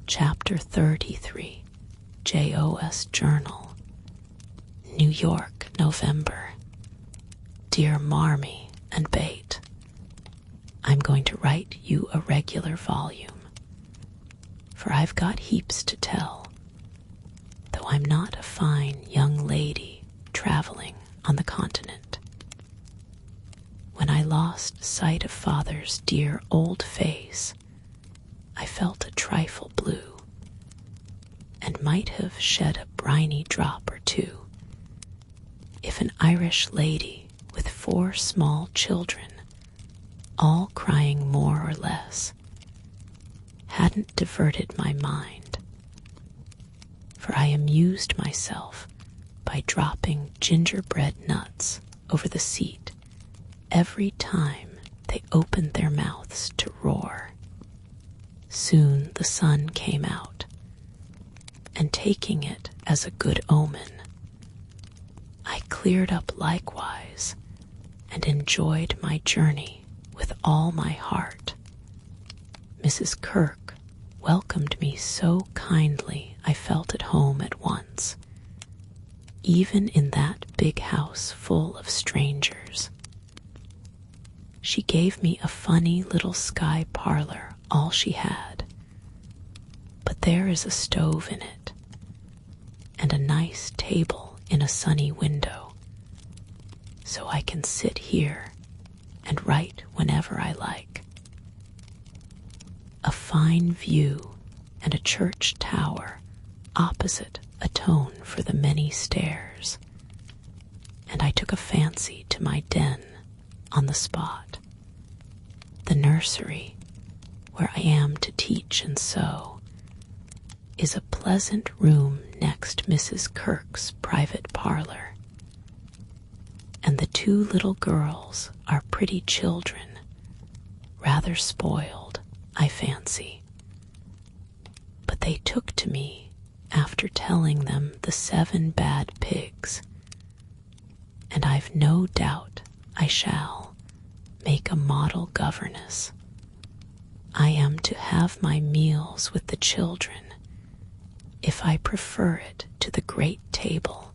Chapter 33, JOS Journal, New York, November. Dear Marmee and Bate, I'm going to write you a regular volume, for I've got heaps to tell, though I'm not a fine young lady traveling on the continent. When I lost sight of Father's dear old face, I felt a trifle blue, and might have shed a briny drop or two, if an Irish lady with 4 small children, all crying more or less, hadn't diverted my mind, for I amused myself by dropping gingerbread nuts over the seat every time they opened their mouths to roar. Soon the sun came out, and taking it as a good omen, I cleared up likewise and enjoyed my journey with all my heart. Mrs. Kirk welcomed me so kindly I felt at home at once, even in that big house full of strangers. She gave me a funny little sky parlor, all she had, but there is a stove in it, and a nice table in a sunny window, so I can sit here and write whenever I like. A fine view and a church tower opposite atone for the many stairs, and I took a fancy to my den on the spot. The nursery, where I am to teach and sew, is a pleasant room next Mrs. Kirk's private parlor, and the 2 little girls are pretty children, rather spoiled, I fancy. But they took to me after telling them the 7 bad pigs, and I've no doubt I shall make a model governess. I am to have my meals with the children, if I prefer it to the great table,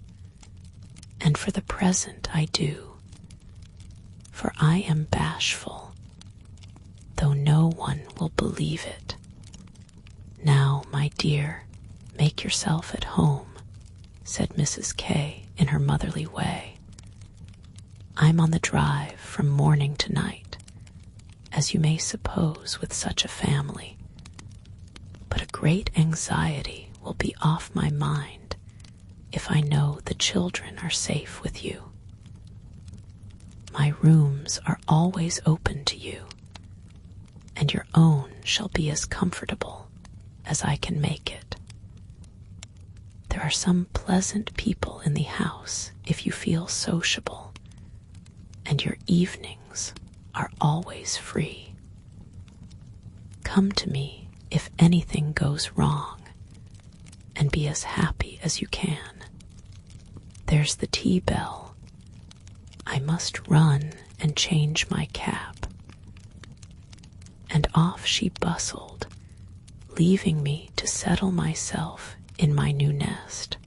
and for the present I do, for I am bashful, though no one will believe it. Now, my dear, make yourself at home, said Mrs. K in her motherly way. I'm on the drive from morning to night, as you may suppose with such a family, but a great anxiety will be off my mind if I know the children are safe with you. My rooms are always open to you, and your own shall be as comfortable as I can make it. There are some pleasant people in the house if you feel sociable, and your evenings are always free. Come to me if anything goes wrong, and be as happy as you can. There's the tea bell. I must run and change my cap. And off she bustled, leaving me to settle myself in my new nest.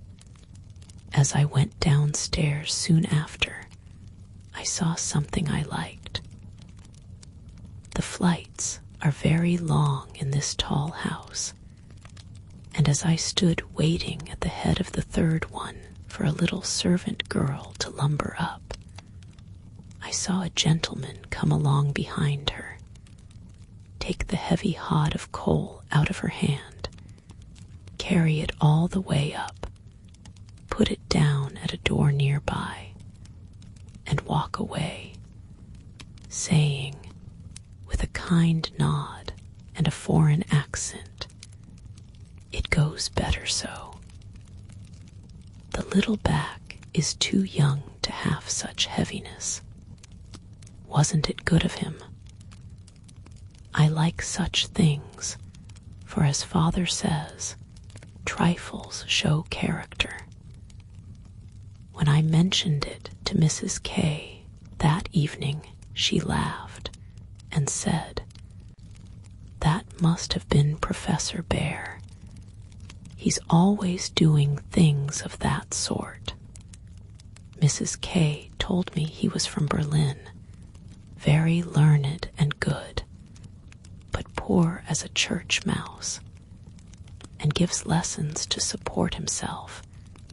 As I went downstairs soon after, I saw something I liked. The flights are very long in this tall house, and as I stood waiting at the head of the 3rd one for a little servant girl to lumber up, I saw a gentleman come along behind her, take the heavy hod of coal out of her hand, carry it all the way up, put it down at a door nearby, and walk away, saying, with a kind nod and a foreign accent, "It goes better so. The little back is too young to have such heaviness. Wasn't it good of him? I like such things, for as Father says, trifles show character." When I mentioned it to Mrs. K that evening, she laughed and said, "That must have been Professor Bear, He's always doing things of that sort. Mrs. K told me he was from Berlin, very learned and good, but poor as a church mouse, and gives lessons to support himself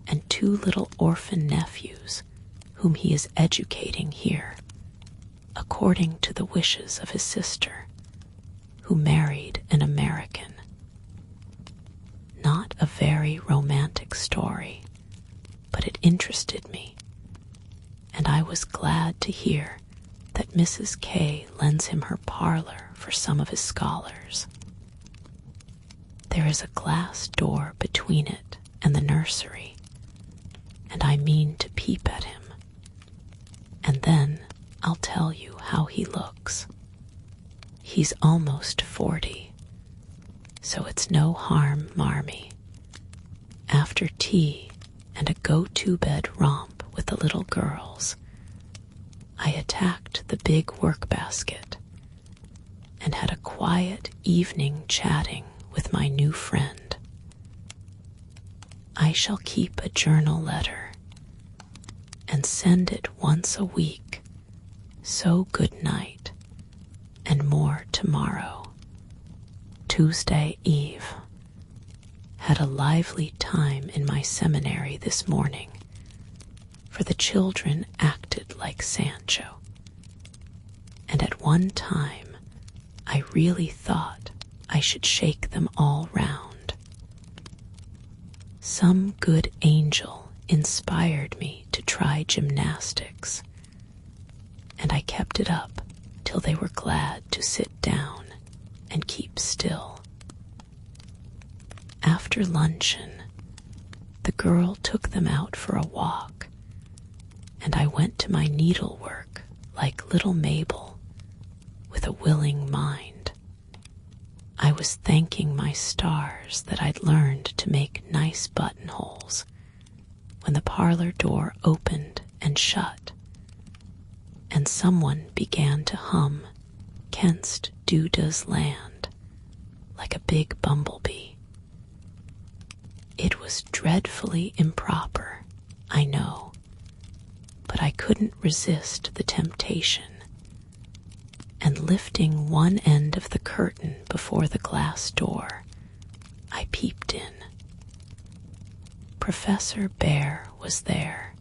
and 2 little orphan nephews whom he is educating here, according to the wishes of his sister, who married an American. Not a very romantic story, but it interested me, and I was glad to hear that Mrs. K lends him her parlor for some of his scholars. There is a glass door between it and the nursery, and I mean to peep at him, and then I'll tell you how he looks. He's almost 40, so it's no harm, Marmee. After tea and a go-to-bed romp with the little girls, I attacked the big work basket and had a quiet evening chatting with my new friend. I shall keep a journal letter and send it once a week, so good night, and more tomorrow. Tuesday Eve. Had a lively time in my seminary this morning, for the children acted like Sancho, and at one time I really thought I should shake them all round. Some good angel inspired me to try gymnastics, and I kept it up till they were glad to sit down and keep still. After luncheon, the girl took them out for a walk, and I went to my needlework like little Mabel, with a willing mind. I was thanking my stars that I'd learned to make nice buttonholes when the parlor door opened and shut, and someone began to hum "Kennst du das Land" like a big bumblebee. It was dreadfully improper, I know, but I couldn't resist the temptation, and lifting one end of the curtain before the glass door, I peeped in. Professor Bear was there,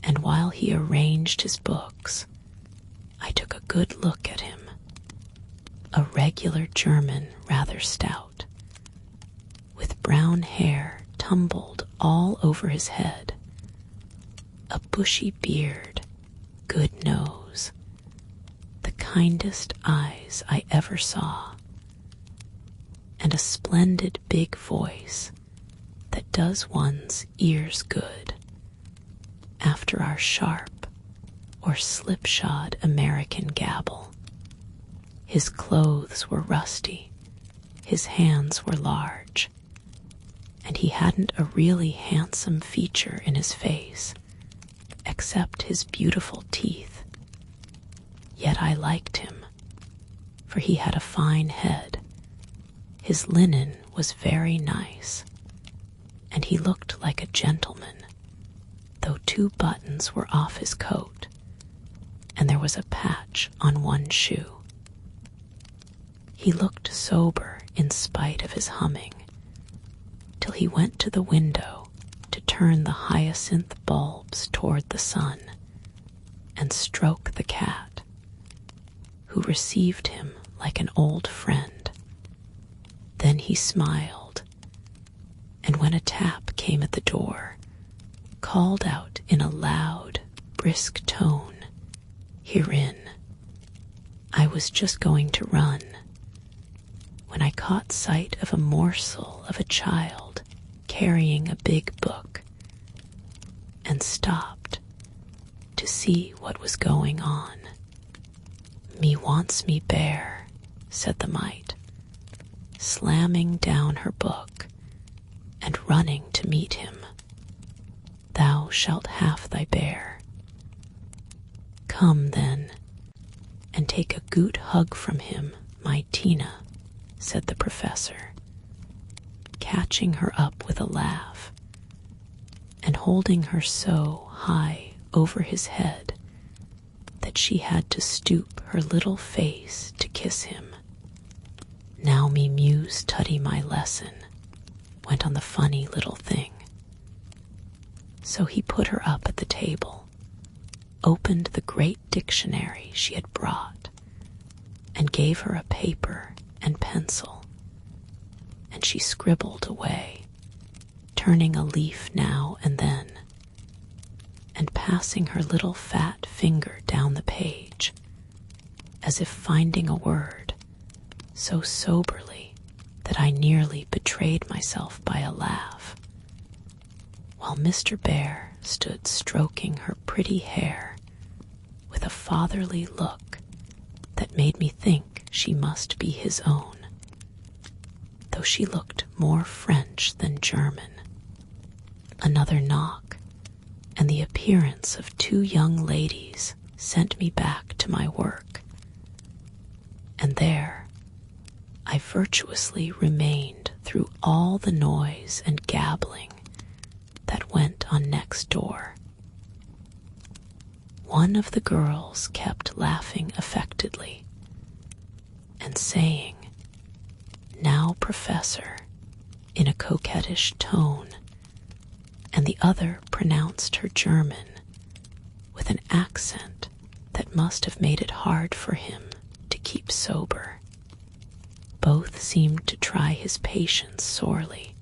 and while he arranged his books, I took a good look at him. A regular German, rather stout, with brown hair tumbled all over his head, a bushy beard, good nose, the kindest eyes I ever saw, and a splendid big voice that does one's ears good after our sharp or slipshod American gabble. His clothes were rusty, his hands were large, and he hadn't a really handsome feature in his face, except his beautiful teeth. Yet I liked him, for he had a fine head, his linen was very nice, and he looked like a gentleman, though 2 buttons were off his coat, and there was a patch on one shoe. He looked sober in spite of his humming, till he went to the window to turn the hyacinth bulbs toward the sun and stroke the cat, who received him like an old friend. Then he smiled, and when a tap came at the door, called out in a loud, brisk tone, "Herein." I was just going to run, when I caught sight of a morsel of a child carrying a big book, and stopped to see what was going on. "Me wants me bear," said the mite, slamming down her book and running to meet him. "Thou shalt have thy bear." "Come, then, and take a good hug from him, my Tina," said the professor. catching her up with a laugh and holding her so high over his head that she had to stoop her little face to kiss him. Now me muse tuddy my lesson, went on the funny little thing. So he put her up at the table, opened the great dictionary she had brought, and gave her a paper and pencil, and she scribbled away, turning a leaf now and then, and passing her little fat finger down the page, as if finding a word, so soberly that I nearly betrayed myself by a laugh, while Mr. Bear stood stroking her pretty hair with a fatherly look that made me think she must be his own, though she looked more French than German. Another knock, and the appearance of two young ladies sent me back to my work, and there I virtuously remained through all the noise and gabbling that went on next door. One of the girls kept laughing affectedly and saying, "Now, Professor," in a coquettish tone, and the other pronounced her German with an accent that must have made it hard for him to keep sober. Both seemed to try his patience sorely,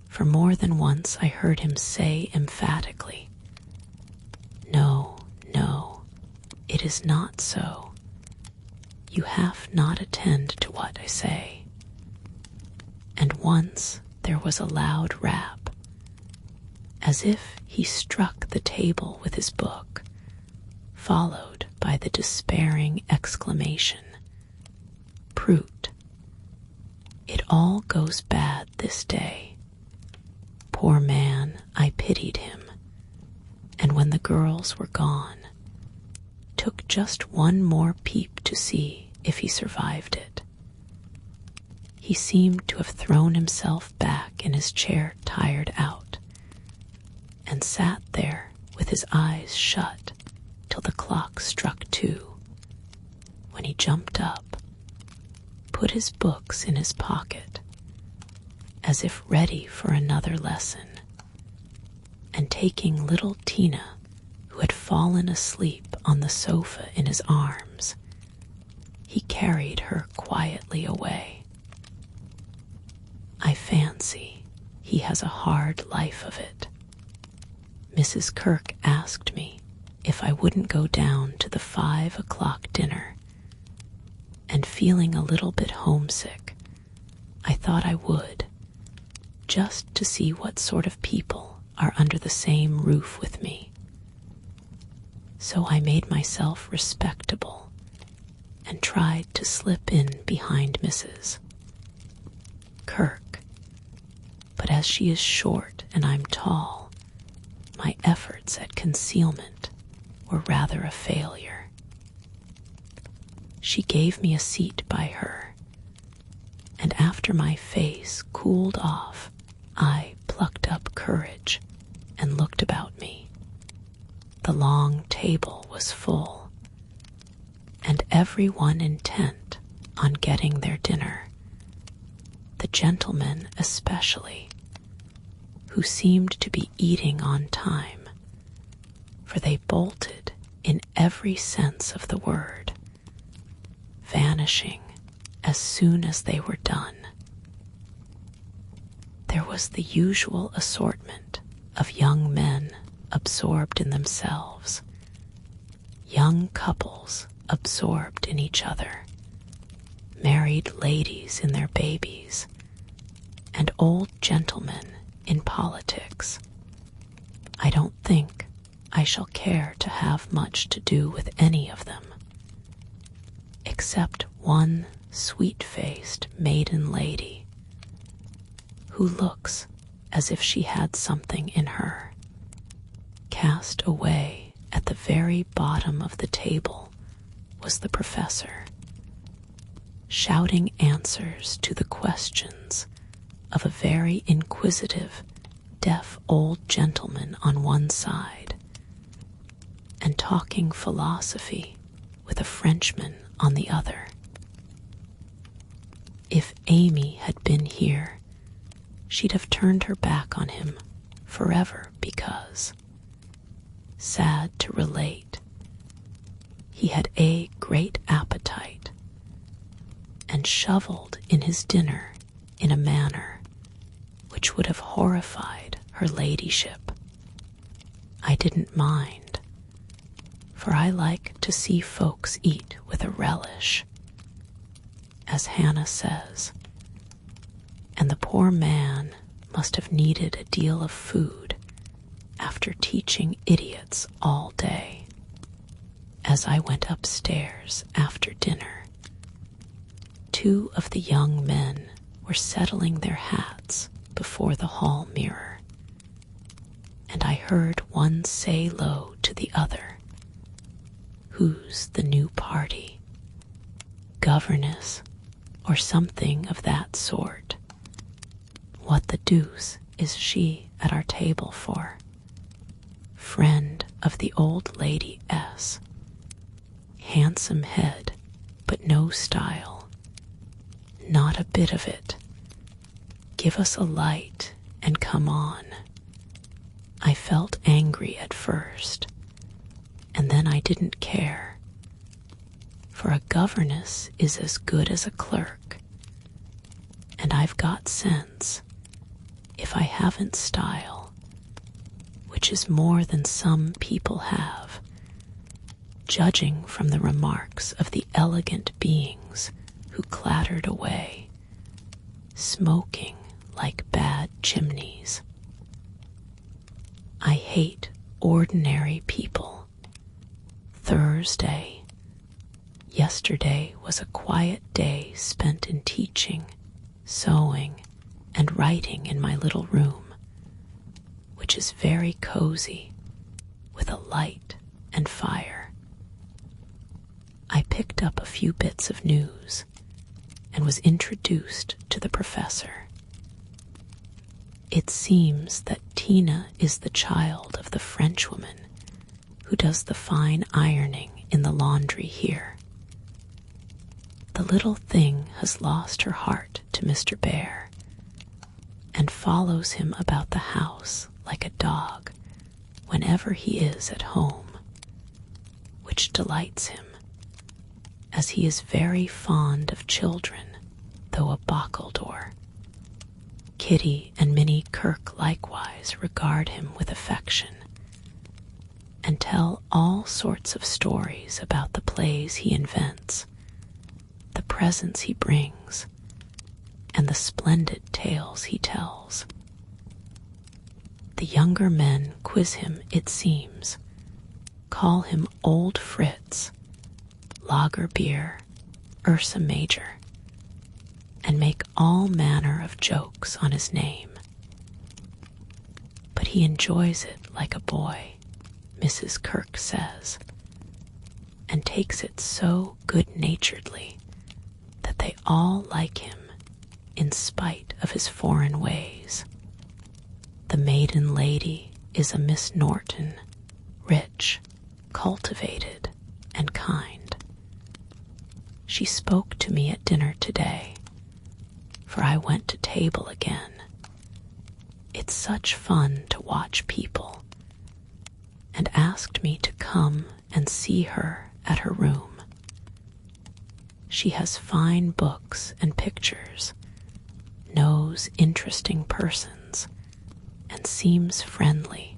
for more than once I heard him say emphatically, "No, no, it is not so. You have not attend to what I say." And once there was a loud rap, as if he struck the table with his book, followed by the despairing exclamation, "Prut! It all goes bad this day." Poor man, I pitied him, and when the girls were gone, took just one more peep to see if he survived it. He seemed to have thrown himself back in his chair tired out, and sat there with his eyes shut till the clock struck 2, when he jumped up, put his books in his pocket, as if ready for another lesson, and taking little Tina, who had fallen asleep on the sofa in his arms, he carried her quietly away. I fancy he has a hard life of it. Mrs. Kirk asked me if I wouldn't go down to the 5 o'clock dinner, and feeling a little bit homesick, I thought I would, just to see what sort of people are under the same roof with me. So I made myself respectable and tried to slip in behind Mrs. Kirk, but as she is short and I'm tall, my efforts at concealment were rather a failure. She gave me a seat by her, and after my face cooled off, I plucked up courage and looked about me. The long table was full, and everyone intent on getting their dinner, the gentlemen especially, who seemed to be eating on time, for they bolted in every sense of the word, vanishing as soon as they were done. There was the usual assortment of young men absorbed in themselves, young couples absorbed in each other, married ladies in their babies, and old gentlemen in politics. I don't think I shall care to have much to do with any of them, except one sweet-faced maiden lady who looks as if she had something in her. Cast away at the very bottom of the table was the professor, shouting answers to the questions of a very inquisitive, deaf old gentleman on one side, and talking philosophy with a Frenchman on the other. If Amy had been here, she'd have turned her back on him forever because, sad to relate, he had a great appetite and shoveled in his dinner in a manner which would have horrified her ladyship. I didn't mind, for I like to see folks eat with a relish, as Hannah says, and the poor man must have needed a deal of food after teaching idiots all day. As I went upstairs after dinner, 2 of the young men were settling their hats before the hall mirror, and I heard one say low to the other, "Who's the new party? Governess, or something of that sort? What the deuce is she at our table for? Friend of the old lady S. Handsome head, but no style. Not a bit of it. Give us a light and come on." I felt angry at first, and then I didn't care, for a governess is as good as a clerk, and I've got sense, if I haven't style, which is more than some people have, judging from the remarks of the elegant beings who clattered away, smoking like bad chimneys. I hate ordinary people. Thursday. Yesterday was a quiet day spent in teaching, sewing, and writing in my little room, which is very cozy, with a light and fire. I picked up a few bits of news and was introduced to the professor. It seems that Tina is the child of the Frenchwoman who does the fine ironing in the laundry here. The little thing has lost her heart to Mr. Bear and follows him about the house like a dog whenever he is at home, which delights him, as he is very fond of children, though a baccalaureate. Kitty and Minnie Kirk likewise regard him with affection, and tell all sorts of stories about the plays he invents, the presents he brings, and the splendid tales he tells. The younger men quiz him, it seems, call him Old Fritz, Lager Beer, Ursa Major, and make all manner of jokes on his name. But he enjoys it like a boy, Mrs. Kirk says, and takes it so good-naturedly that they all like him in spite of his foreign ways. The maiden lady is a Miss Norton, rich, cultivated, and kind. She spoke to me at dinner today, for I went to table again. It's such fun to watch people, and asked me to come and see her at her room. She has fine books and pictures, knows interesting persons, and seems friendly,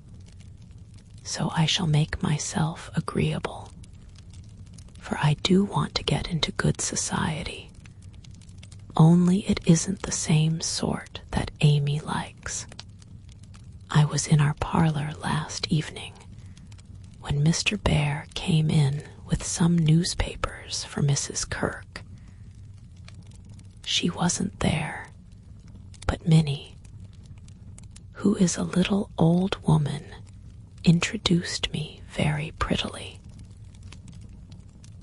so I shall make myself agreeable, for I do want to get into good society, only it isn't the same sort that Amy likes. I was in our parlor last evening when Mr. Bear came in with some newspapers for Mrs. Kirk. She wasn't there, but Minnie, who is a little old woman, introduced me very prettily.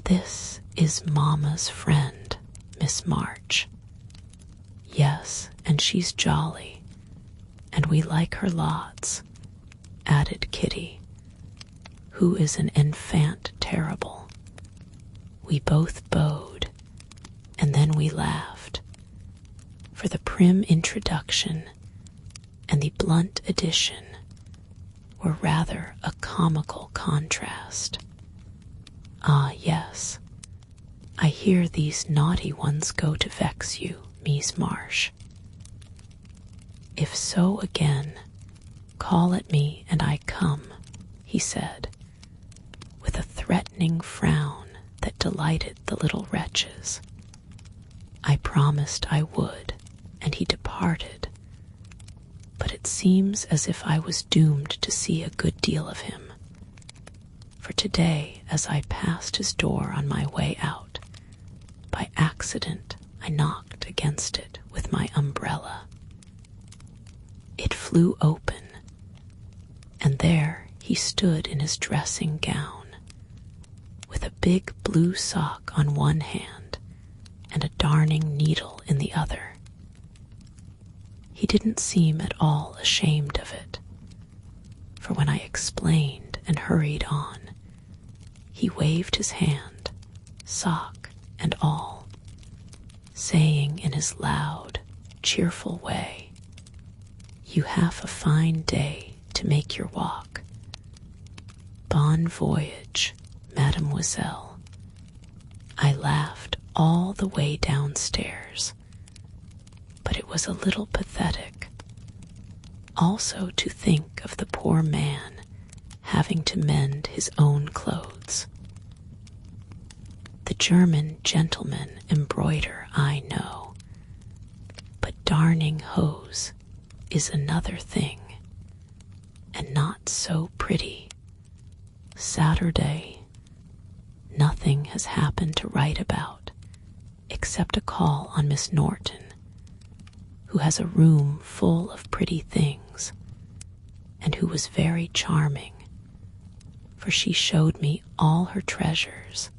"This is Mamma's friend, Miss March. Yes, and she's jolly, and we like her lots, added Kitty, who is an enfant terrible. We both bowed, and then we laughed, for the prim introduction and the blunt addition were rather a comical contrast. Ah, yes, I hear these naughty ones go to vex you, Miss Marsh. If so again, call at me and I come, he said, with a threatening frown that delighted the little wretches. I promised I would, and he departed, but it seems as if I was doomed to see a good deal of him. For today, as I passed his door on my way out, by accident I knocked against it with my umbrella. It flew open, and there he stood in his dressing gown, with a big blue sock on one hand and a darning needle in the other. He didn't seem at all ashamed of it, for when I explained and hurried on, he waved his hand, sock and all, saying in his loud, cheerful way, "You have a fine day to make your walk. Bon voyage, mademoiselle." I laughed all the way downstairs, but it was a little pathetic. Also to think of the poor man having to mend his own clothes. The German gentlemen embroider, I know, but darning hose is another thing, and not so pretty. Saturday, nothing has happened to write about, except a call on Miss Norton, who has a room full of pretty things, and who was very charming, for she showed me all her treasures,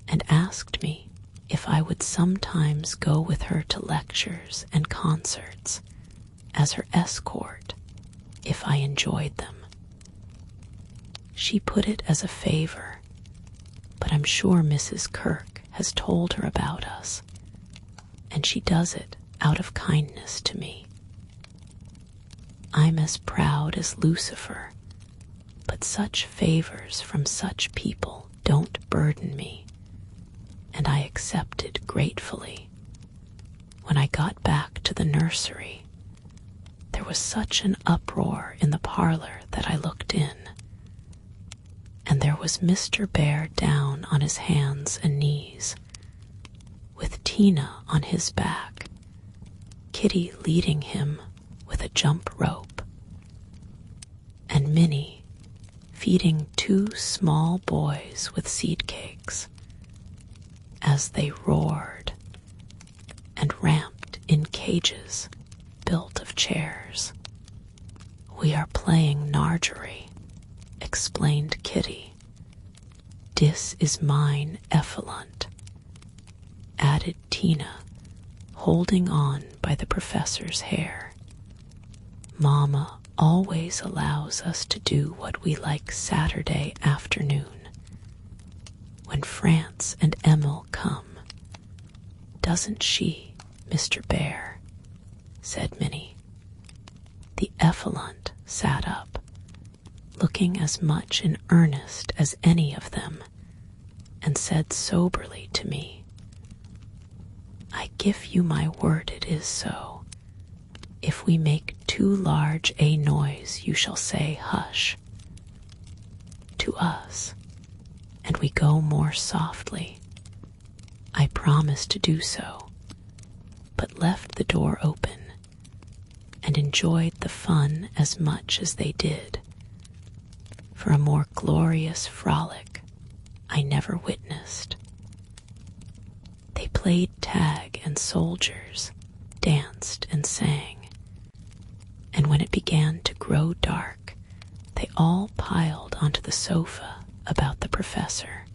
and asked me if I would sometimes go with her to lectures and concerts as her escort if I enjoyed them. She put it as a favor, but I'm sure Mrs. Kirk has told her about us, and she does it out of kindness to me. I'm as proud as Lucifer, but such favors from such people don't burden me, and I accepted gratefully. When I got back to the nursery, there was such an uproar in the parlor that I looked in, and there was Mr. Bear down on his hands and knees, with Tina on his back, Kitty leading him with a jump rope, and Minnie feeding 2 small boys with seed cakes, as they roared and ramped in cages built of chairs. "We are playing Nargery," explained Kitty. "Dis is mine effluent," added Tina, holding on by the professor's hair. "Mamma always allows us to do what we like Saturday afternoon, when France and Emil come. Doesn't she, Mr. Bear?" said Minnie. The effluent sat up, looking as much in earnest as any of them, and said soberly to me, "I give you my word it is so. If we make too large a noise, you shall say hush to us, and we go more softly. I promised to do so, but left the door open, and enjoyed the fun as much as they did, for a more glorious frolic I never witnessed. They played tag and soldiers, danced and sang, and when it began to grow dark, they all piled onto the sofa about the professor.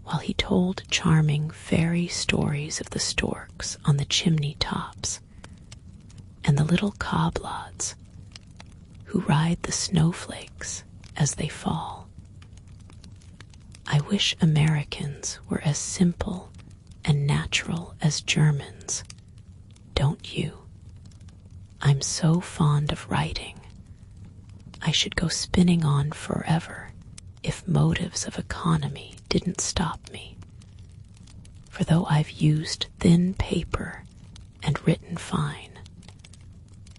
while he told charming fairy stories of the storks on the chimney tops and the little coblods who ride the snowflakes as they fall. I wish Americans were as simple and natural as Germans, don't you? I'm so fond of writing. I should go spinning on forever if motives of economy didn't stop me. For though I've used thin paper and written fine,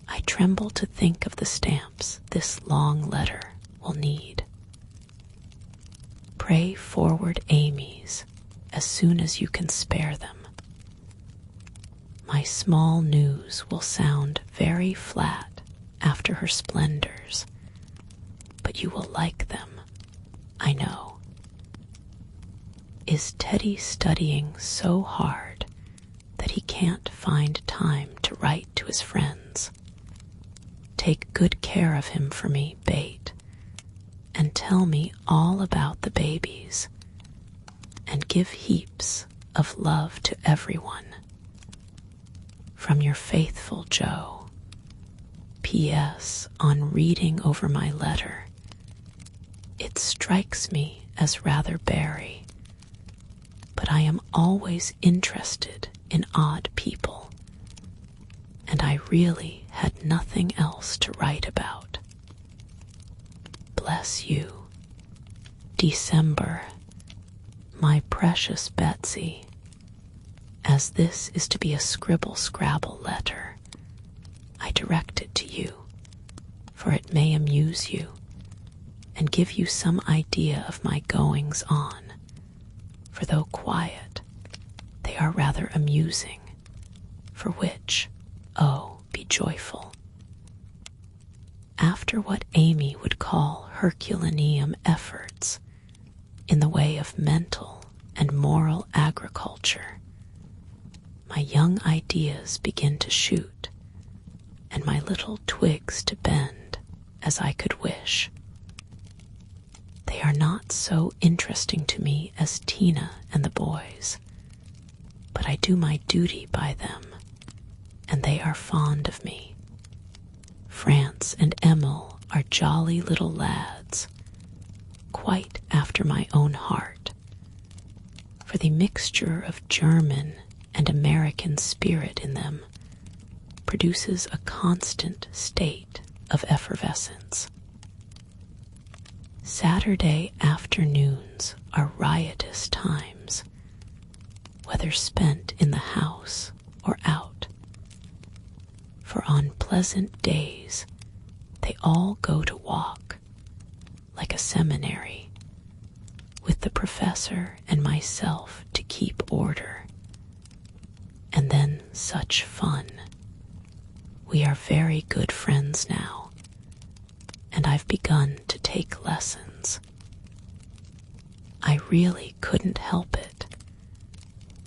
I tremble to think of the stamps this long letter will need. Pray forward Amy's as soon as you can spare them. My small news will sound very flat after her splendors, but you will like them, I know. Is Teddy studying so hard that he can't find time to write to his friends? Take good care of him for me, Bate, and tell me all about the babies, and give heaps of love to everyone. From your faithful Joe. P.S. On reading over my letter, it strikes me as rather bary, but I am always interested in odd people, and I really had nothing else to write about. Bless you. December, my precious Betsy. As this is to be a scribble-scrabble letter, I direct it to you, for it may amuse you and give you some idea of my goings-on, for though quiet, they are rather amusing, for which, oh, be joyful. After what Amy would call Herculaneum efforts in the way of mental and moral agriculture, my young ideas begin to shoot, and my little twigs to bend as I could wish. They are not so interesting to me as Tina and the boys, but I do my duty by them, and they are fond of me. France and Emil are jolly little lads, quite after my own heart, for the mixture of German and American spirit in them produces a constant state of effervescence. Saturday afternoons are riotous times, whether spent in the house or out, for on pleasant days they all go to walk, like a seminary, with the professor and myself to keep order. And then such fun. We are very good friends now, and I've begun to take lessons. I really couldn't help it,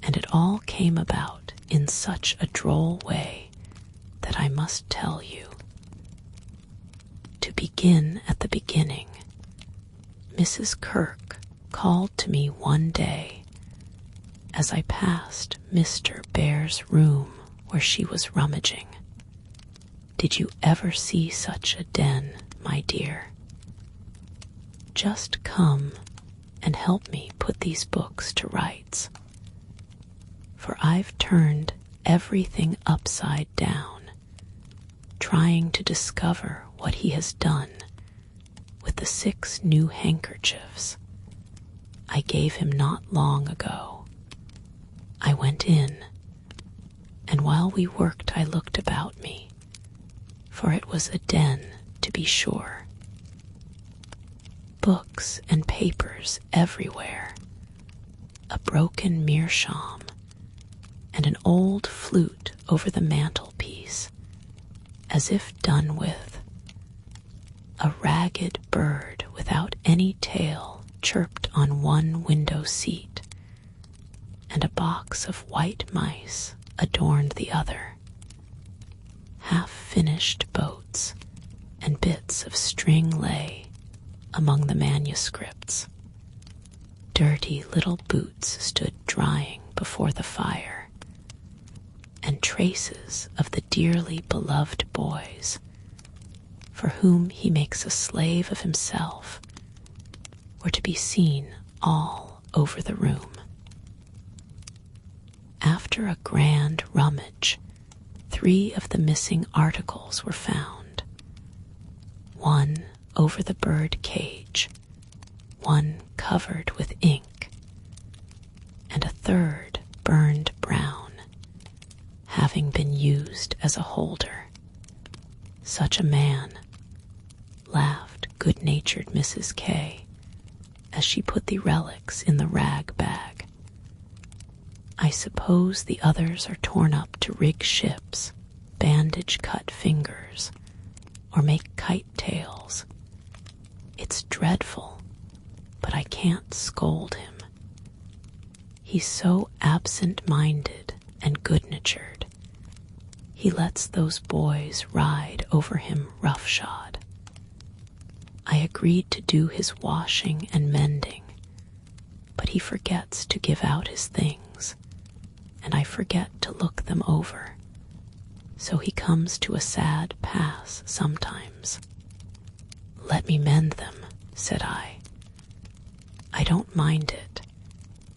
and it all came about in such a droll way that I must tell you. To begin at the beginning, Mrs. Kirk called to me one day as I passed Mr. Bear's room where she was rummaging. Did you ever see such a den, my dear? Just come and help me put these books to rights, for I've turned everything upside down, trying to discover what he has done with the 6 new handkerchiefs I gave him not long ago. I went in, and while we worked I looked about me, for it was a den to be sure. Books and papers everywhere, a broken meerschaum, and an old flute over the mantelpiece, as if done with. A ragged bird without any tail chirped on one window seat, and a box of white mice adorned the other. Half-finished boats and bits of string lay among the manuscripts. dirty little boots stood drying before the fire, and traces of the dearly beloved boys, for whom he makes a slave of himself, were to be seen all over the room. After a grand rummage, 3 of the missing articles were found. One over the bird cage, one covered with ink, and a third burned brown, having been used as a holder. Such a man, laughed good-natured Mrs. K, as she put the relics in the rag bag. I suppose the others are torn up to rig ships, bandage cut fingers, or make kite tails. It's dreadful, but I can't scold him. He's so absent-minded and good-natured. He lets those boys ride over him roughshod. I agreed to do his washing and mending, but he forgets to give out his things, and I forget to look them over, so he comes to a sad pass sometimes. "Let me mend them," said I. "I don't mind it,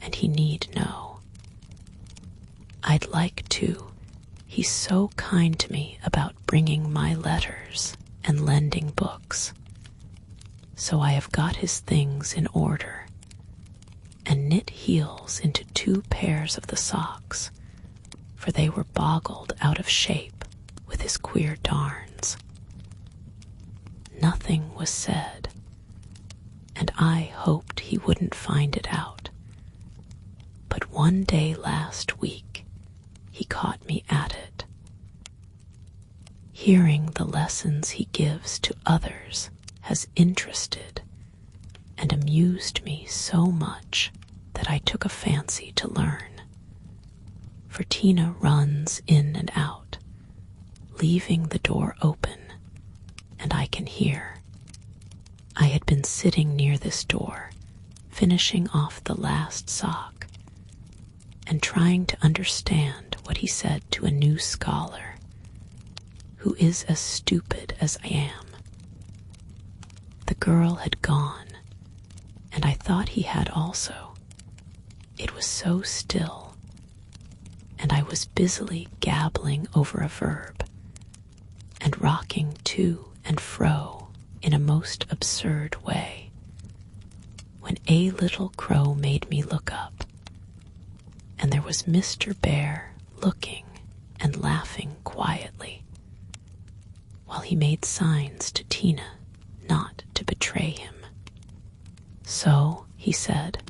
and he need know. I'd like to. He's so kind to me about bringing my letters and lending books. So I have got his things in order, and knit heels into 2 pairs of the socks, for they were boggled out of shape with his queer darns." Nothing was said, and I hoped he wouldn't find it out. But one day last week he caught me at it. Hearing the lessons he gives to others has interested and amused me so much that I took a fancy to learn. For Tina runs in and out, leaving the door open, and I can hear. I had been sitting near this door, finishing off the last sock, and trying to understand what he said to a new scholar, who is as stupid as I am. The girl had gone, and I thought he had also. It was so still, and I was busily gabbling over a verb, and rocking to and fro in a most absurd way, when a little crow made me look up, and there was Mr. Bear looking and laughing quietly, while he made signs to Tina not to betray him. "So," he said,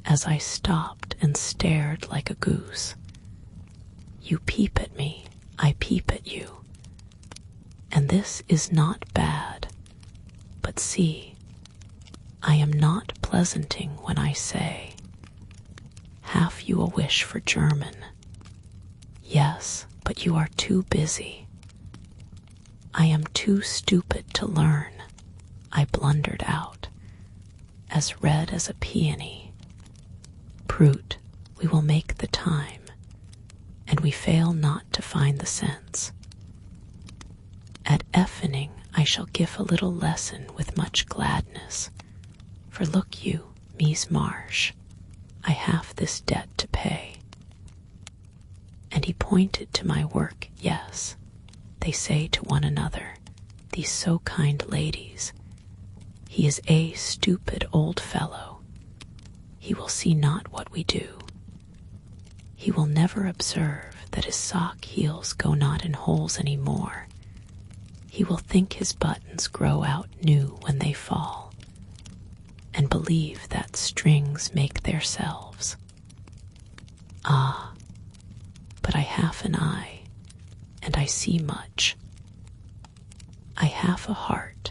as I stopped and stared like a goose, "you peep at me, I peep at you. And this is not bad, but see, I am not pleasanting when I say, have you a wish for German? Yes, but you are too busy. I am too stupid to learn," I blundered out, as red as a peony. "Prut, we will make the time, and we fail not to find the sense. At Effening I shall give a little lesson with much gladness, for look you, Mies Marsh, I have this debt to pay." And he pointed to my work. "Yes," they say to one another, these so kind ladies, "he is a stupid old fellow. He will see not what we do. He will never observe that his sock heels go not in holes any more. He will think his buttons grow out new when they fall, and believe that strings make theirselves. Ah, but I have an eye, and I see much. I have a heart,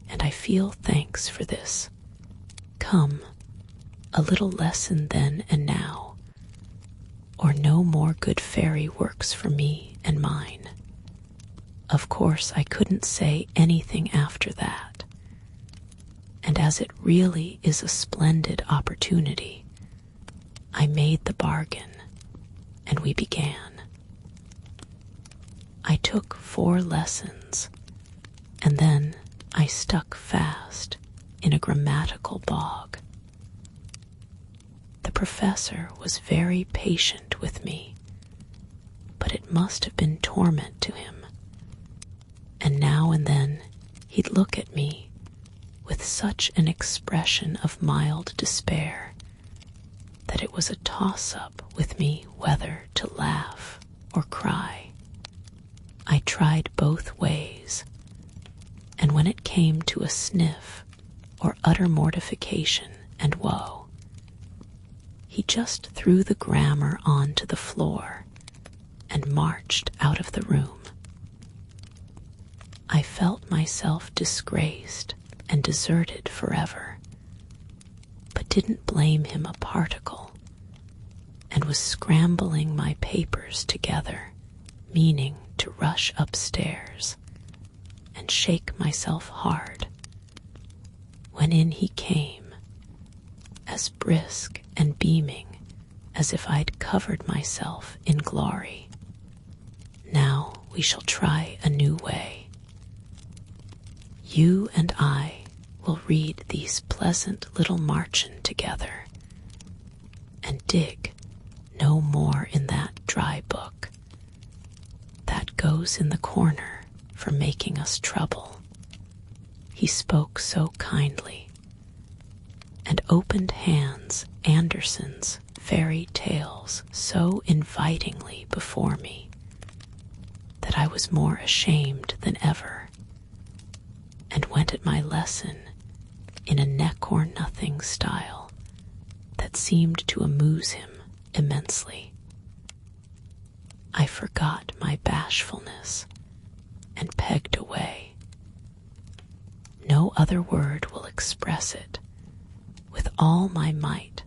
and I feel thanks for this. Come, a little lesson then and now, or no more good fairy works for me and mine." Of course I couldn't say anything after that, and as it really is a splendid opportunity, I made the bargain, and we began. I took 4 lessons, and then I stuck fast in a grammatical bog. The professor was very patient with me, but it must have been torment to him, and now and then he'd look at me with such an expression of mild despair that it was a toss-up with me whether to laugh or cry. I tried both ways, and when it came to a sniff or utter mortification and woe, he just threw the grammar onto the floor and marched out of the room. I felt myself disgraced and deserted forever, but didn't blame him a particle, and was scrambling my papers together, meaning to rush upstairs and shake myself hard, when in he came, as brisk and beaming as if I'd covered myself in glory. Now we shall try a new way. You and I will read these pleasant little marchen together, and dig no more in that dry book that goes in the corner for making us trouble. He spoke so kindly, and opened Hans Andersen's fairy tales so invitingly before me that I was more ashamed than ever, and went at my lesson in a neck-or-nothing style that seemed to amuse him immensely. I forgot my bashfulness and pegged away. No other word will express it, with all my might,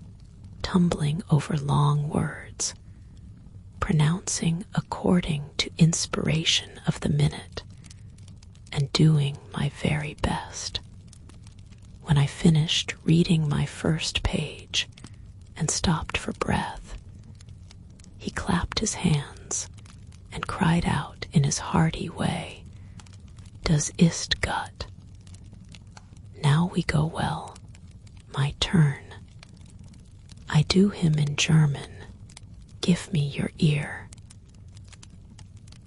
tumbling over long words, pronouncing according to inspiration of the minute, and doing my very best. When I finished reading my first page and stopped for breath, he clapped his hands and cried out in his hearty way, "Das ist gut." Now we go well. My turn. I do him in German, "Give me your ear."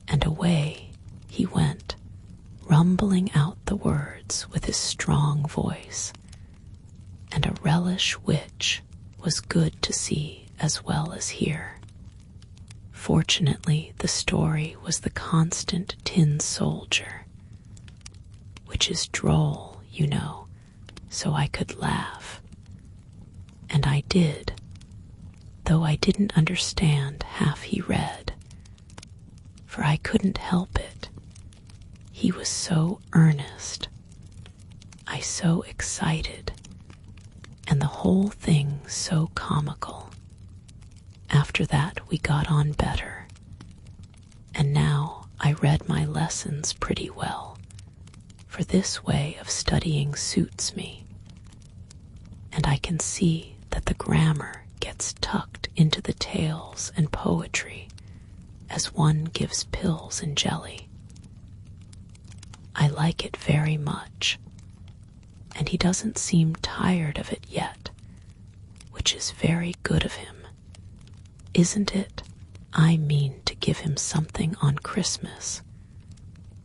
And away he went, rumbling out the words with his strong voice, and a relish which was good to see as well as hear. Fortunately, the story was the constant tin soldier, which is droll, you know, so I could laugh. And I did, though I didn't understand half he read, for I couldn't help it. He was so earnest, I so excited, and the whole thing so comical. After that we got on better, and now I read my lessons pretty well, for this way of studying suits me, and I can see that the grammar gets tucked into the tales and poetry as one gives pills and jelly. I like it very much, and he doesn't seem tired of it yet, which is very good of him. Isn't it? I mean to give him something on Christmas,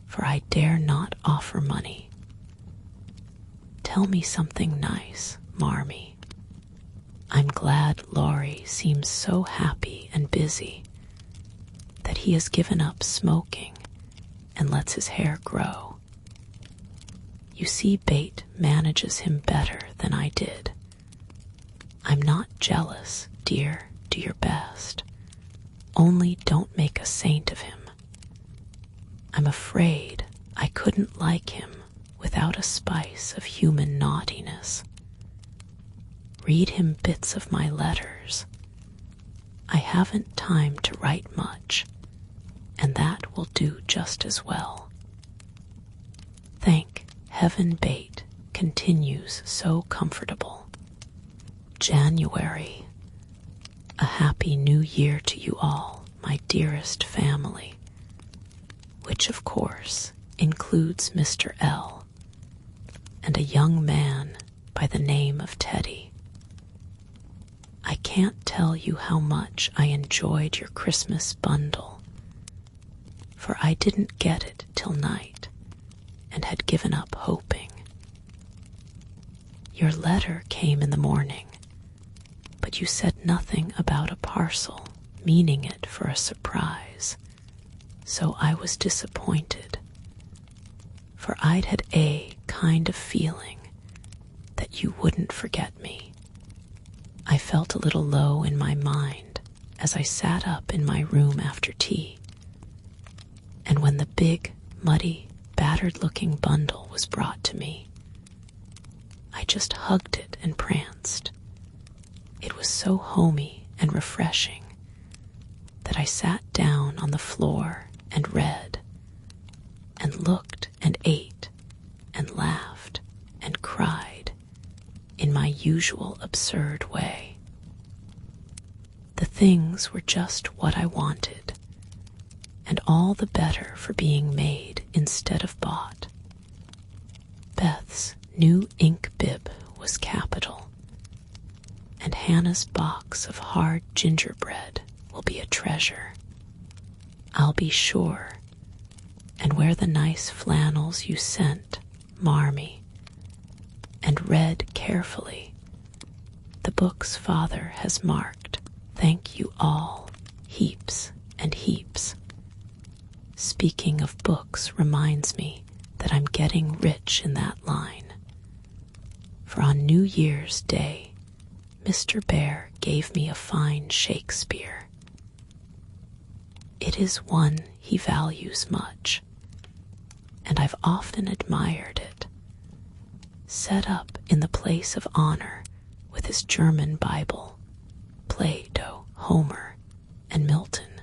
for I dare not offer money. Tell me something nice, Marmee. I'm glad Laurie seems so happy and busy that he has given up smoking and lets his hair grow. You see, Bate manages him better than I did. I'm not jealous, dear. Do your best. Only don't make a saint of him. I'm afraid I couldn't like him without a spice of human naughtiness. Read him bits of my letters. I haven't time to write much, and that will do just as well. Thank Heaven Bate continues so comfortable. January. A happy new year to you all, my dearest family, which of course includes Mr. L. and a young man by the name of Teddy. I can't tell you how much I enjoyed your Christmas bundle, for I didn't get it till night and had given up hoping. Your letter came in the morning, but you said nothing about a parcel, meaning it for a surprise, so I was disappointed, for I'd had a kind of feeling that you wouldn't forget me. I felt a little low in my mind as I sat up in my room after tea, and when the big, muddy, battered-looking bundle was brought to me, I just hugged it and pranced. It was so homey and refreshing that I sat down on the floor and read, and looked and ate and laughed and cried in my usual absurd way. The things were just what I wanted, and all the better for being made instead of bought. Beth's new ink bib was capital, and Hannah's box of hard gingerbread will be a treasure, I'll be sure, and wear the nice flannels you sent, Marmee, and read carefully the books Father has marked, thank you all, heaps and heaps. Speaking of books reminds me that I'm getting rich in that line, for on New Year's Day, Mr. Bear gave me a fine Shakespeare. It is one he values much, and I've often admired it, set up in the place of honor with his German Bible, Plato, Homer, and Milton.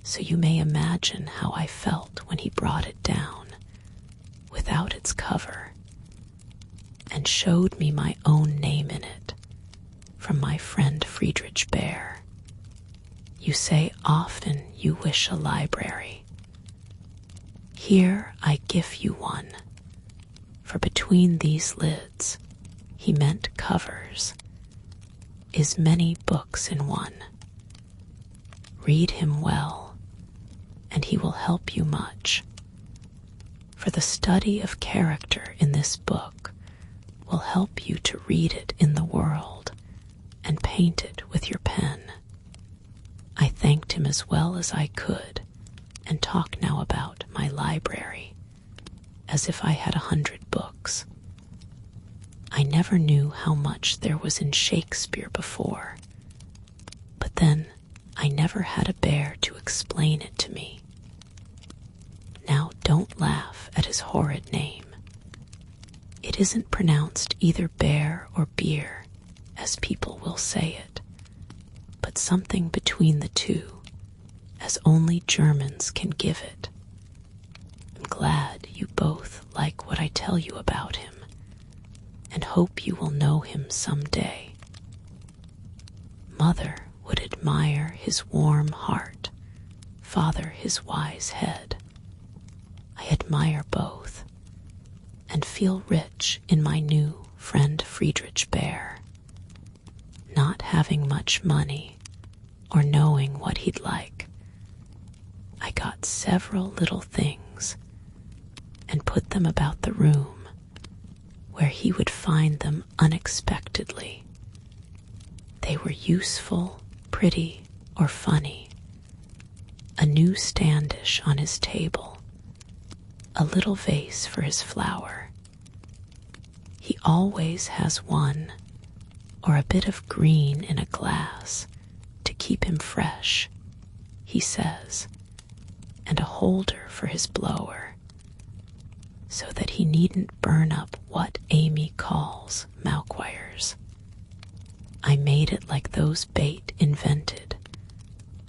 So you may imagine how I felt when he brought it down, without its cover, and showed me my own name in it, from my friend Friedrich Bear. You say often you wish a library. Here I give you one, for between these lids, he meant covers, is many books in one. Read him well, and he will help you much, for the study of character in this book will help you to read it in the world and paint it with your pen. I thanked him as well as I could and talked now about my library, as if I had 100 books. I never knew how much there was in Shakespeare before, but then I never had a bear to explain it to me. Now don't laugh at his horrid name. It isn't pronounced either bear or beer, as people will say it, but something between the two, as only Germans can give it. I'm glad you both like what I tell you about him, and hope you will know him someday. Mother would admire his warm heart, Father his wise head. I admire both, and feel rich in my new friend Friedrich Bear. Not having much money, or knowing what he'd like, I got several little things, and put them about the room, where he would find them unexpectedly. They were useful, pretty, or funny. A new standish on his table, a little vase for his flower. He always has one, or a bit of green in a glass to keep him fresh, he says, and a holder for his blower, so that he needn't burn up what Amy calls mauquires. I made it like those bait invented,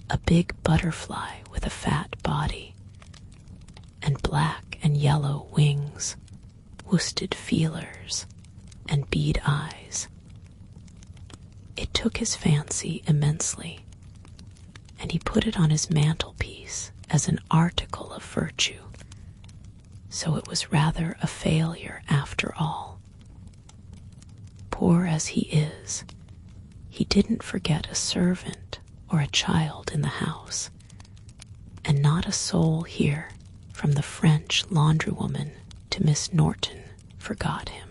a big butterfly with a fat body, and black and yellow wings, twisted feelers and bead eyes. It took his fancy immensely, and he put it on his mantelpiece as an article of virtue, so it was rather a failure after all. Poor as he is, he didn't forget a servant or a child in the house, and not a soul here, from the French laundrywoman to Miss Norton, forgot him.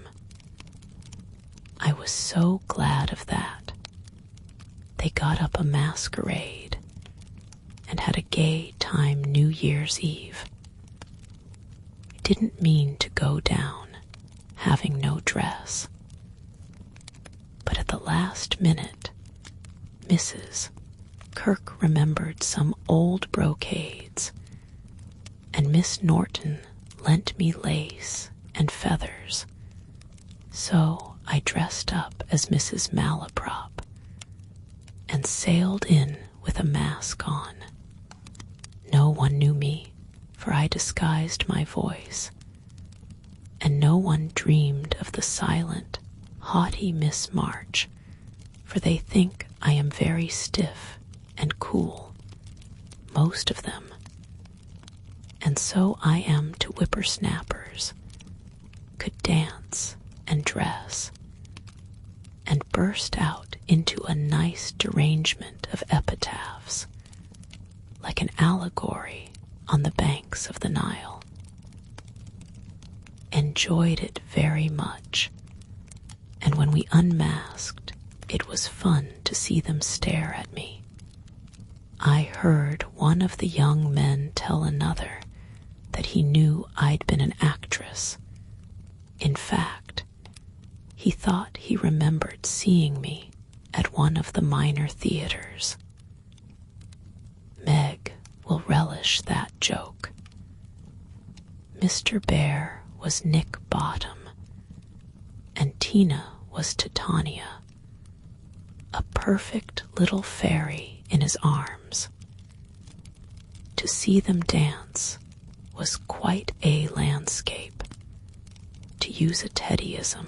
I was so glad of that. They got up a masquerade and had a gay time New Year's Eve. I didn't mean to go down, having no dress. But at the last minute, Mrs. Kirk remembered some old brocades, and Miss Norton lent me lace and feathers, so I dressed up as Mrs. Malaprop and sailed in with a mask on. No one knew me, for I disguised my voice, and no one dreamed of the silent, haughty Miss March, for they think I am very stiff and cool, most of them, and so I am to whippersnappers, could dance and dress, and burst out into a nice derangement of epitaphs, like an allegory on the banks of the Nile. Enjoyed it very much, and when we unmasked, it was fun to see them stare at me. I heard one of the young men tell another that he knew I'd been an actress. In fact, he thought he remembered seeing me at one of the minor theaters. Meg will relish that joke. Mr. Bear was Nick Bottom, and Tina was Titania, a perfect little fairy in his arms. To see them dance was quite a landscape. To use a Teddyism,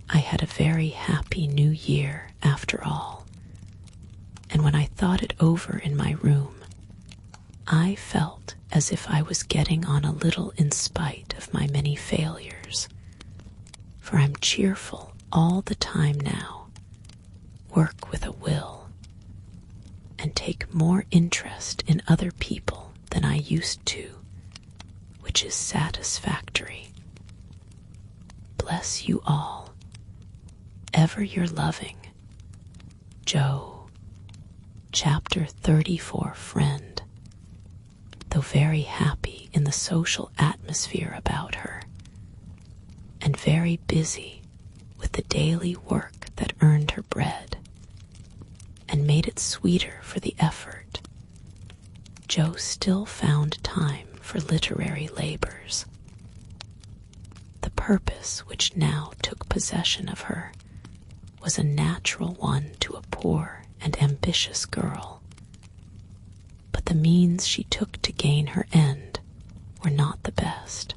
I had a very happy New Year after all, and when I thought it over in my room, I felt as if I was getting on a little in spite of my many failures, for I'm cheerful all the time now, work with a will, and take more interest in other people than I used to, which is satisfactory. Bless you all. Ever your loving, Joe. Chapter 34. Friend. Though very happy in the social atmosphere about her, and very busy with the daily work that earned her bread and made it sweeter for the effort, Jo still found time for literary labors. The purpose which now took possession of her was a natural one to a poor and ambitious girl, but the means she took to gain her end were not the best.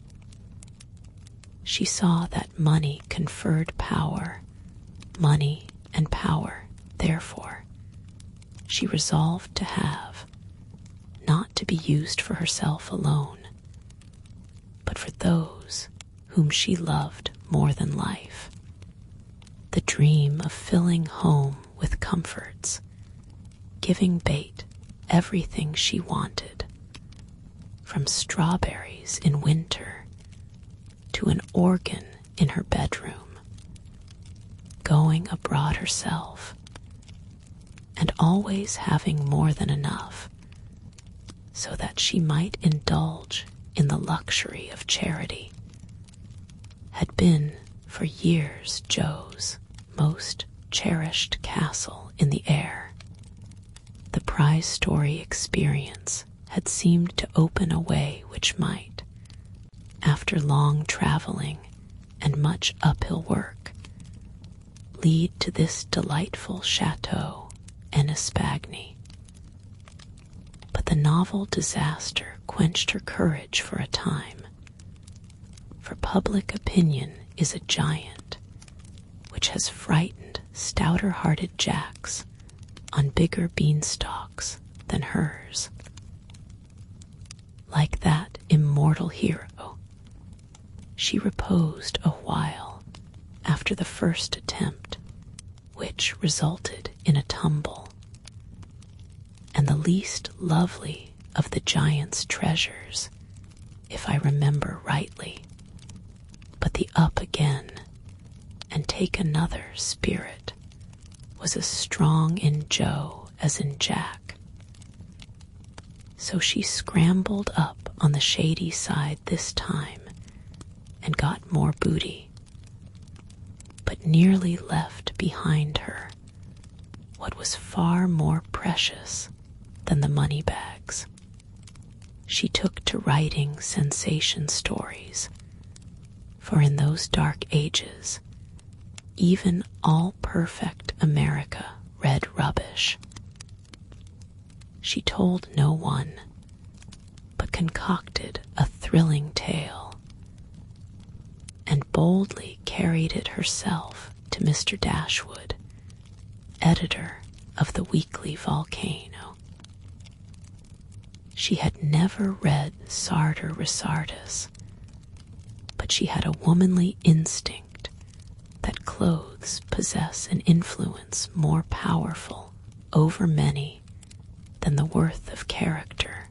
She saw that money conferred power, money and power, therefore, she resolved to have, not to be used for herself alone, but for those whom she loved more than life. The dream of filling home with comforts, giving Bate everything she wanted, from strawberries in winter to an organ in her bedroom, going abroad herself, and always having more than enough, so that she might indulge in the luxury of charity, had been for years Jo's most cherished castle in the air. The prize story experience had seemed to open a way which might, after long traveling and much uphill work, lead to this delightful chateau en Espagny. But the novel disaster quenched her courage for a time, for public opinion is a giant, which has frightened stouter-hearted Jacks on bigger beanstalks than hers. Like that immortal hero, she reposed a while after the first attempt, which resulted in a tumble, and the least lovely of the giant's treasures, if I remember rightly, but the up again and take another spirit was as strong in Joe as in Jack. So she scrambled up on the shady side this time and got more booty, but nearly left behind her what was far more precious than the money bags. She took to writing sensation stories, for in those dark ages, even all-perfect America read rubbish. She told no one, but concocted a thrilling tale, and boldly carried it herself to Mr. Dashwood, editor of the Weekly Volcano. She had never read Sartor Resartus, but she had a womanly instinct that clothes possess an influence more powerful over many than the worth of character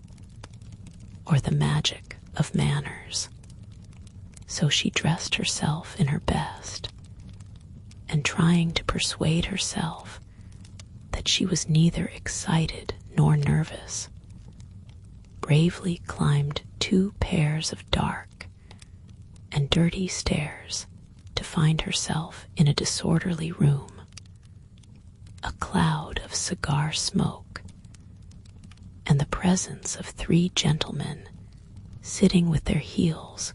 or the magic of manners. So she dressed herself in her best, and trying to persuade herself that she was neither excited nor nervous, bravely climbed 2 pairs of dark and dirty stairs to find herself in a disorderly room, a cloud of cigar smoke, and the presence of 3 gentlemen sitting with their heels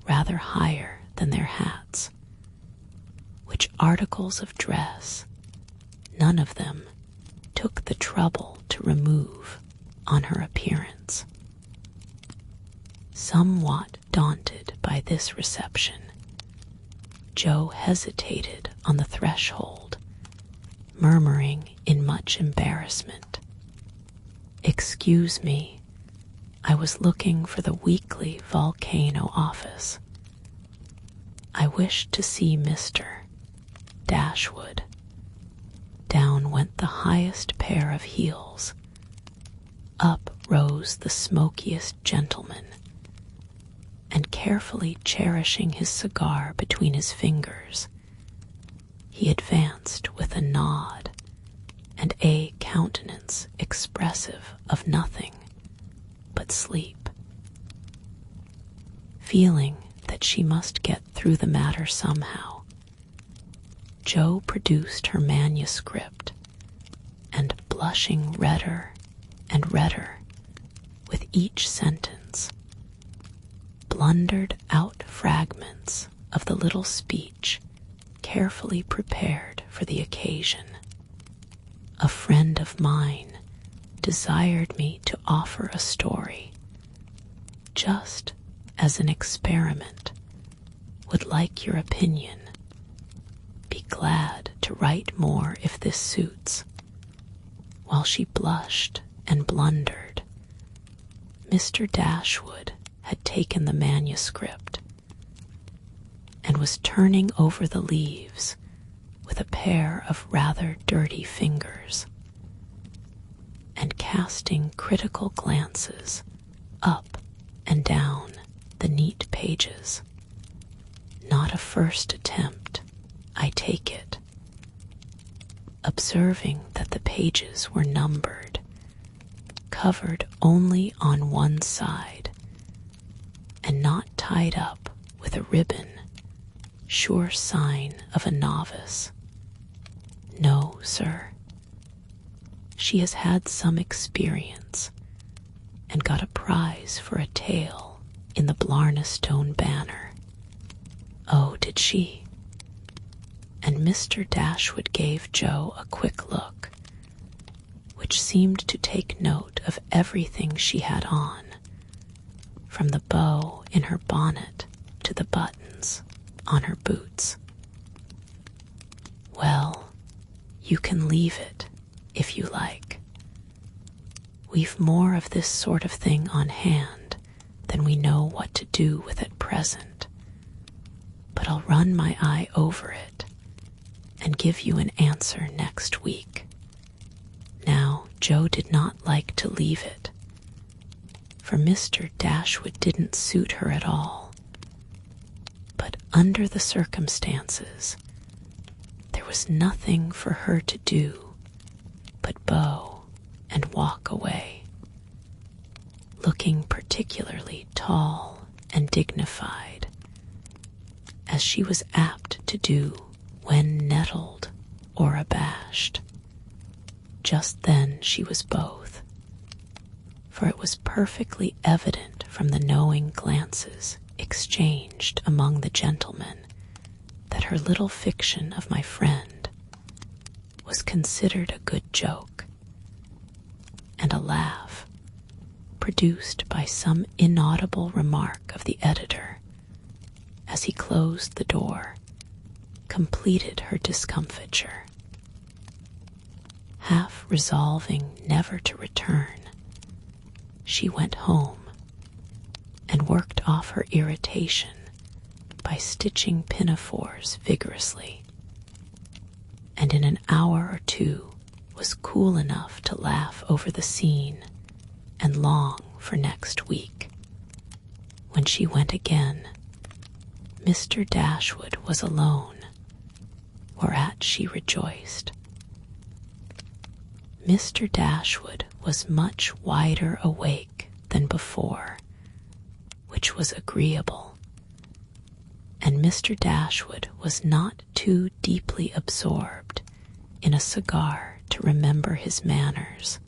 rather higher than their hats, which articles of dress none of them took the trouble to remove on her appearance. Somewhat daunted by this reception, Joe hesitated on the threshold, murmuring in much embarrassment, "Excuse me, I was looking for the Weekly Volcano office. I wished to see Mr. Dashwood." Down went the highest pair of heels. Up rose the smokiest gentleman, and carefully cherishing his cigar between his fingers, he advanced with a nod and a countenance expressive of nothing but sleep. Feeling that she must get through the matter somehow, Jo produced her manuscript, and blushing redder and redder with each sentence, blundered out fragments of the little speech carefully prepared for the occasion. "A friend of mine desired me to offer a story, just as an experiment, would like your opinion. Be glad to write more if this suits." While she blushed and blundered, Mr. Dashwood had taken the manuscript and was turning over the leaves with a pair of rather dirty fingers, and casting critical glances up and down the neat pages. Not a first attempt, I take it. Observing that the pages were numbered, covered only on one side, and not tied up with a ribbon, sure sign of a novice. No, sir. She has had some experience, and got a prize for a tale in the Blarneystone Banner. Oh, did she? And Mr. Dashwood gave Jo a quick look, which seemed to take note of everything she had on, from the bow in her bonnet to the buttons on her boots. "Well, you can leave it if you like. We've more of this sort of thing on hand than we know what to do with at present. But I'll run my eye over it and give you an answer next week." Now, Jo did not like to leave it, for Mr. Dashwood didn't suit her at all. But under the circumstances, there was nothing for her to do but bow and walk away, looking particularly tall and dignified, as she was apt to do when nettled or abashed. Just then she was both, for it was perfectly evident from the knowing glances exchanged among the gentlemen that her little fiction of my friend was considered a good joke, and a laugh, produced by some inaudible remark of the editor as he closed the door, completed her discomfiture. Half resolving never to return, she went home and worked off her irritation by stitching pinafores vigorously, and in an hour or two was cool enough to laugh over the scene and long for next week. When she went again, Mr. Dashwood was alone, whereat she rejoiced. Mr. Dashwood was much wider awake than before, which was agreeable, and Mr. Dashwood was not too deeply absorbed in a cigar to remember his manners.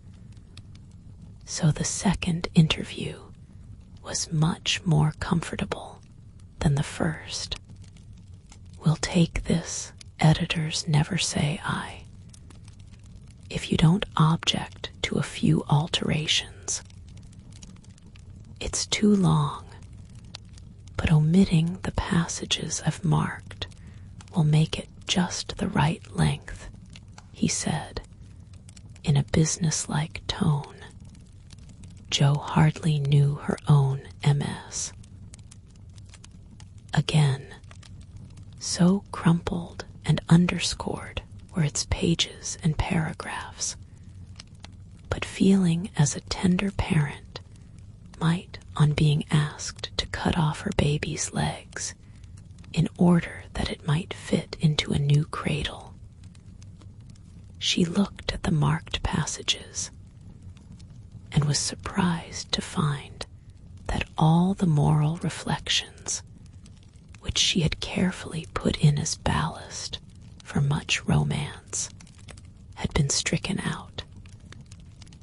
So the second interview was much more comfortable than the first. We'll take this, editors never say I, if you don't object to a few alterations. It's too long, but omitting the passages I've marked will make it just the right length, he said, in a businesslike tone. Jo hardly knew her own MS. Again, so crumpled and underscored were its pages and paragraphs, but feeling as a tender parent might on being asked to cut off her baby's legs in order that it might fit into a new cradle, she looked at the marked passages and was surprised to find that all the moral reflections which she had carefully put in as ballast for much romance had been stricken out.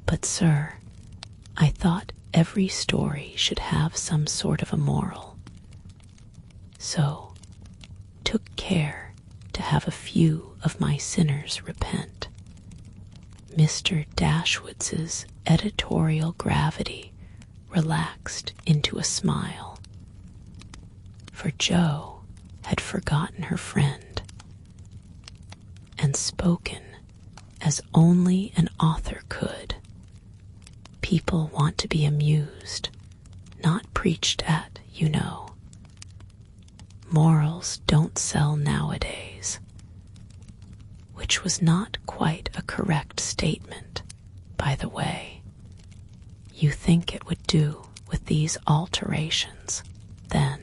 But, sir, I thought every story should have some sort of a moral, so took care to have a few of my sinners repent. Mr. Dashwood's editorial gravity relaxed into a smile, for Jo had forgotten her friend and spoken as only an author could. People want to be amused, not preached at, you know. Morals don't sell nowadays, which was not quite a correct statement, by the way. You think it would do with these alterations, then?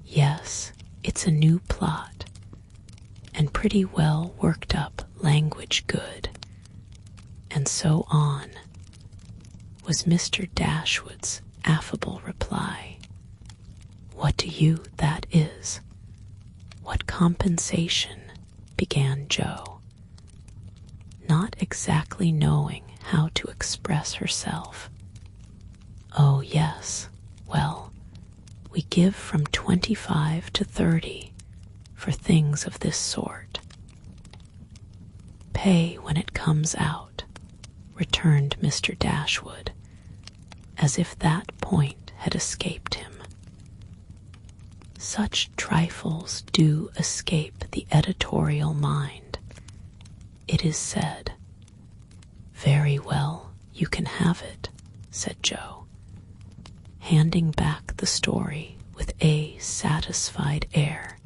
Yes, it's a new plot, and pretty well worked up language good, and so on, was Mr. Dashwood's affable reply. What do you, that is? What compensation? Began Jo, not exactly knowing how to express herself. Oh, yes, well, we give from 25 to 30 for things of this sort. Pay when it comes out, returned Mr. Dashwood, as if that point had escaped him. Such trifles do escape the editorial mind. It is said, "Very well, you can have it," said Joe, handing back the story with a satisfied air.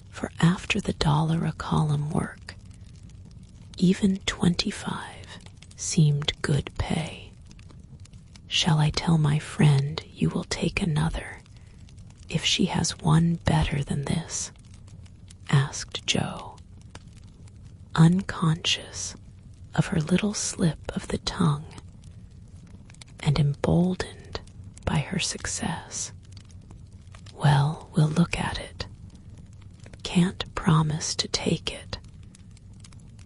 For after the $1 a column work, even 25 seemed good pay. "Shall I tell my friend you will take another if she has one better than this?" asked Joe, unconscious of her little slip of the tongue and emboldened by her success. "Well, we'll look at it. Can't promise to take it.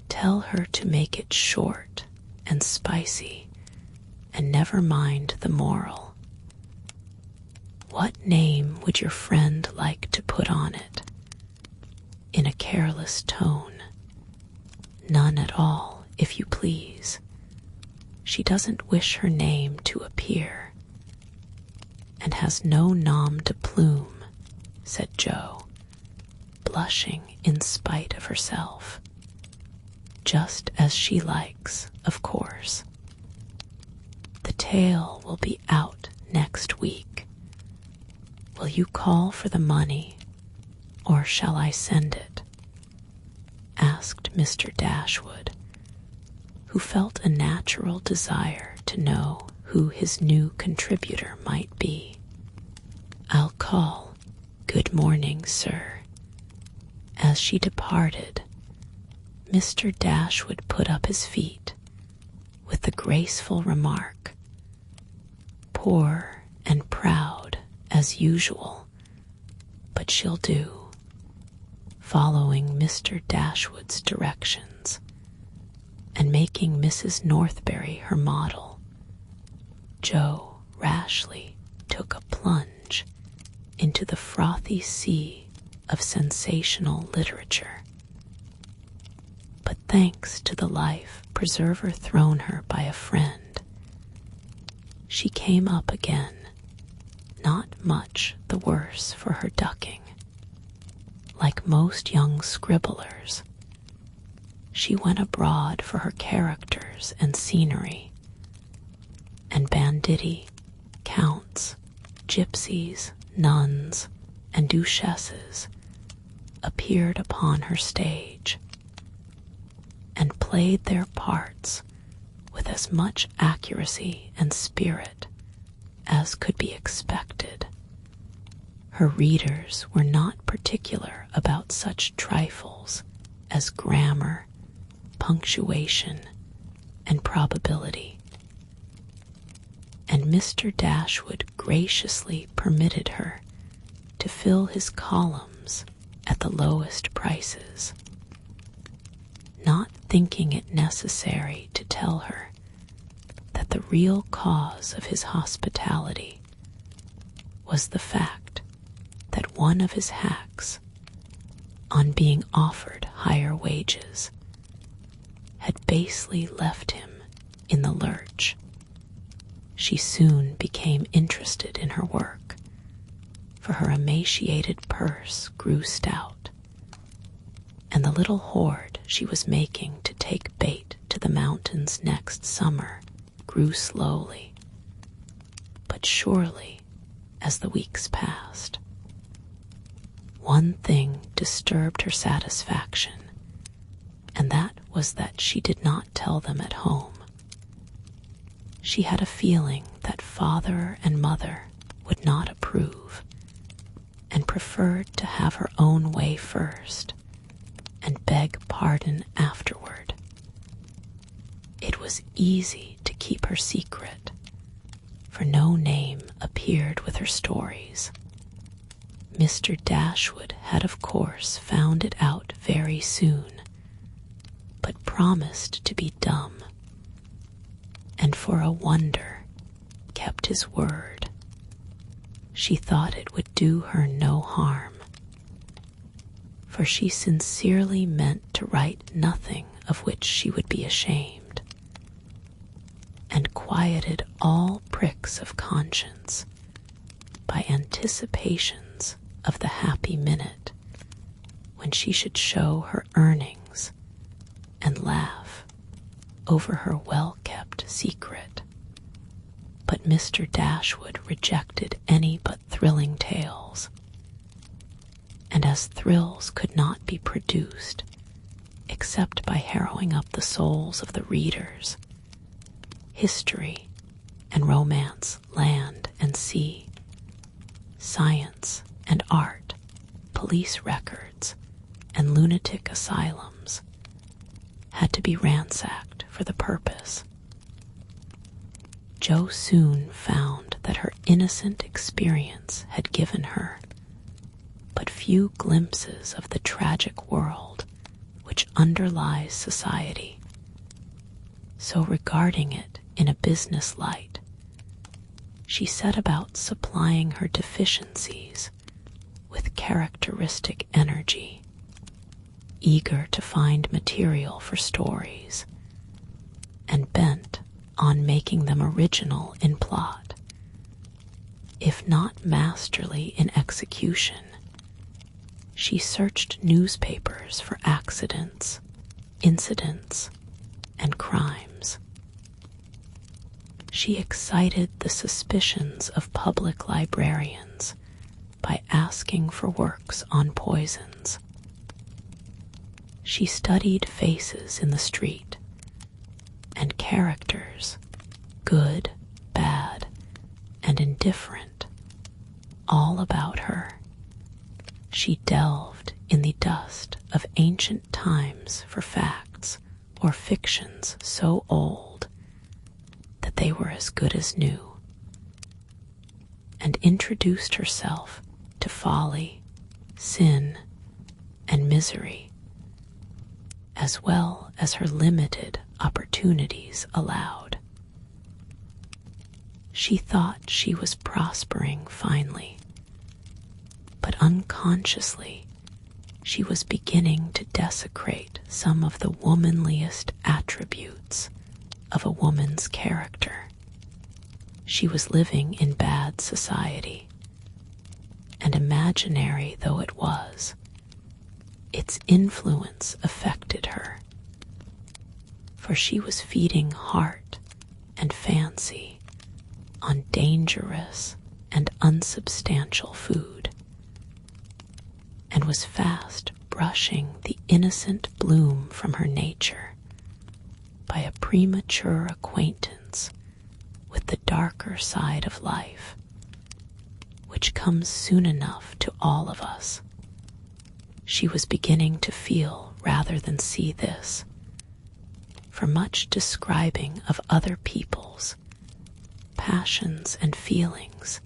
Tell her to make it short and spicy, and never mind the moral. What name would your friend like to put on it?" In a careless tone. "None at all, if you please. She doesn't wish her name to appear, and has no nom de plume," said Joe, blushing in spite of herself. "Just as she likes, of course. The tale will be out next week. Will you call for the money, or shall I send it?" asked Mr. Dashwood, who felt a natural desire to know who his new contributor might be. "I'll call. Good morning, sir." As she departed, Mr. Dashwood put up his feet with the graceful remark, "Poor and proud as usual, but she'll do," following Mr. Dashwood's directions and making Mrs. Northberry her model. Joe rashly took a plunge into the frothy sea of sensational literature. But thanks to the life preserver thrown her by a friend, she came up again, not much the worse for her ducking. Like most young scribblers, she went abroad for her characters and scenery, and banditti, counts, gypsies, nuns, and duchesses appeared upon her stage, and played their parts with as much accuracy and spirit as could be expected. Her readers were not particular about such trifles as grammar, punctuation, and probability, and Mr. Dashwood graciously permitted her to fill his columns at the lowest prices, not thinking it necessary to tell her that the real cause of his hospitality was the fact that one of his hacks, on being offered higher wages, had basely left him in the lurch. She soon became interested in her work, for her emaciated purse grew stout, and the little hoard she was making to take bait to the mountains next summer grew slowly, but surely, as the weeks passed. One thing disturbed her satisfaction, and that was that she did not tell them at home. She had a feeling that father and mother would not approve, and preferred to have her own way first, and beg pardon afterward. It was easy to keep her secret, for no name appeared with her stories. Mr. Dashwood had of course found it out very soon, but promised to be dumb, and for a wonder kept his word. She thought it would do her no harm, for she sincerely meant to write nothing of which she would be ashamed, and quieted all pricks of conscience by anticipations of the happy minute when she should show her earnings and laugh over her well-kept secret. But Mr. Dashwood rejected any but thrilling tales, and as thrills could not be produced except by harrowing up the souls of the readers, history and romance, land and sea, science and art, police records and lunatic asylums had to be ransacked for the purpose. Jo soon found that her innocent experience had given her but few glimpses of the tragic world which underlies society. So regarding it in a business light, she set about supplying her deficiencies with characteristic energy, eager to find material for stories, and bent on making them original in plot, if not masterly in execution. She searched newspapers for accidents, incidents, and crimes. She excited the suspicions of public librarians by asking for works on poisons. She studied faces in the street and characters, good, bad, and indifferent, all about her. She delved in the dust of ancient times for facts or fictions so old that they were as good as new, and introduced herself to folly, sin, and misery, as well as her limited opportunities allowed. She thought she was prospering finely, but unconsciously she was beginning to desecrate some of the womanliest attributes of a woman's character. She was living in bad society, and imaginary though it was, its influence affected her, for she was feeding heart and fancy on dangerous and unsubstantial food, and was fast brushing the innocent bloom from her nature by a premature acquaintance with the darker side of life, which comes soon enough to all of us. She was beginning to feel rather than see this, for much describing of other people's passions and feelings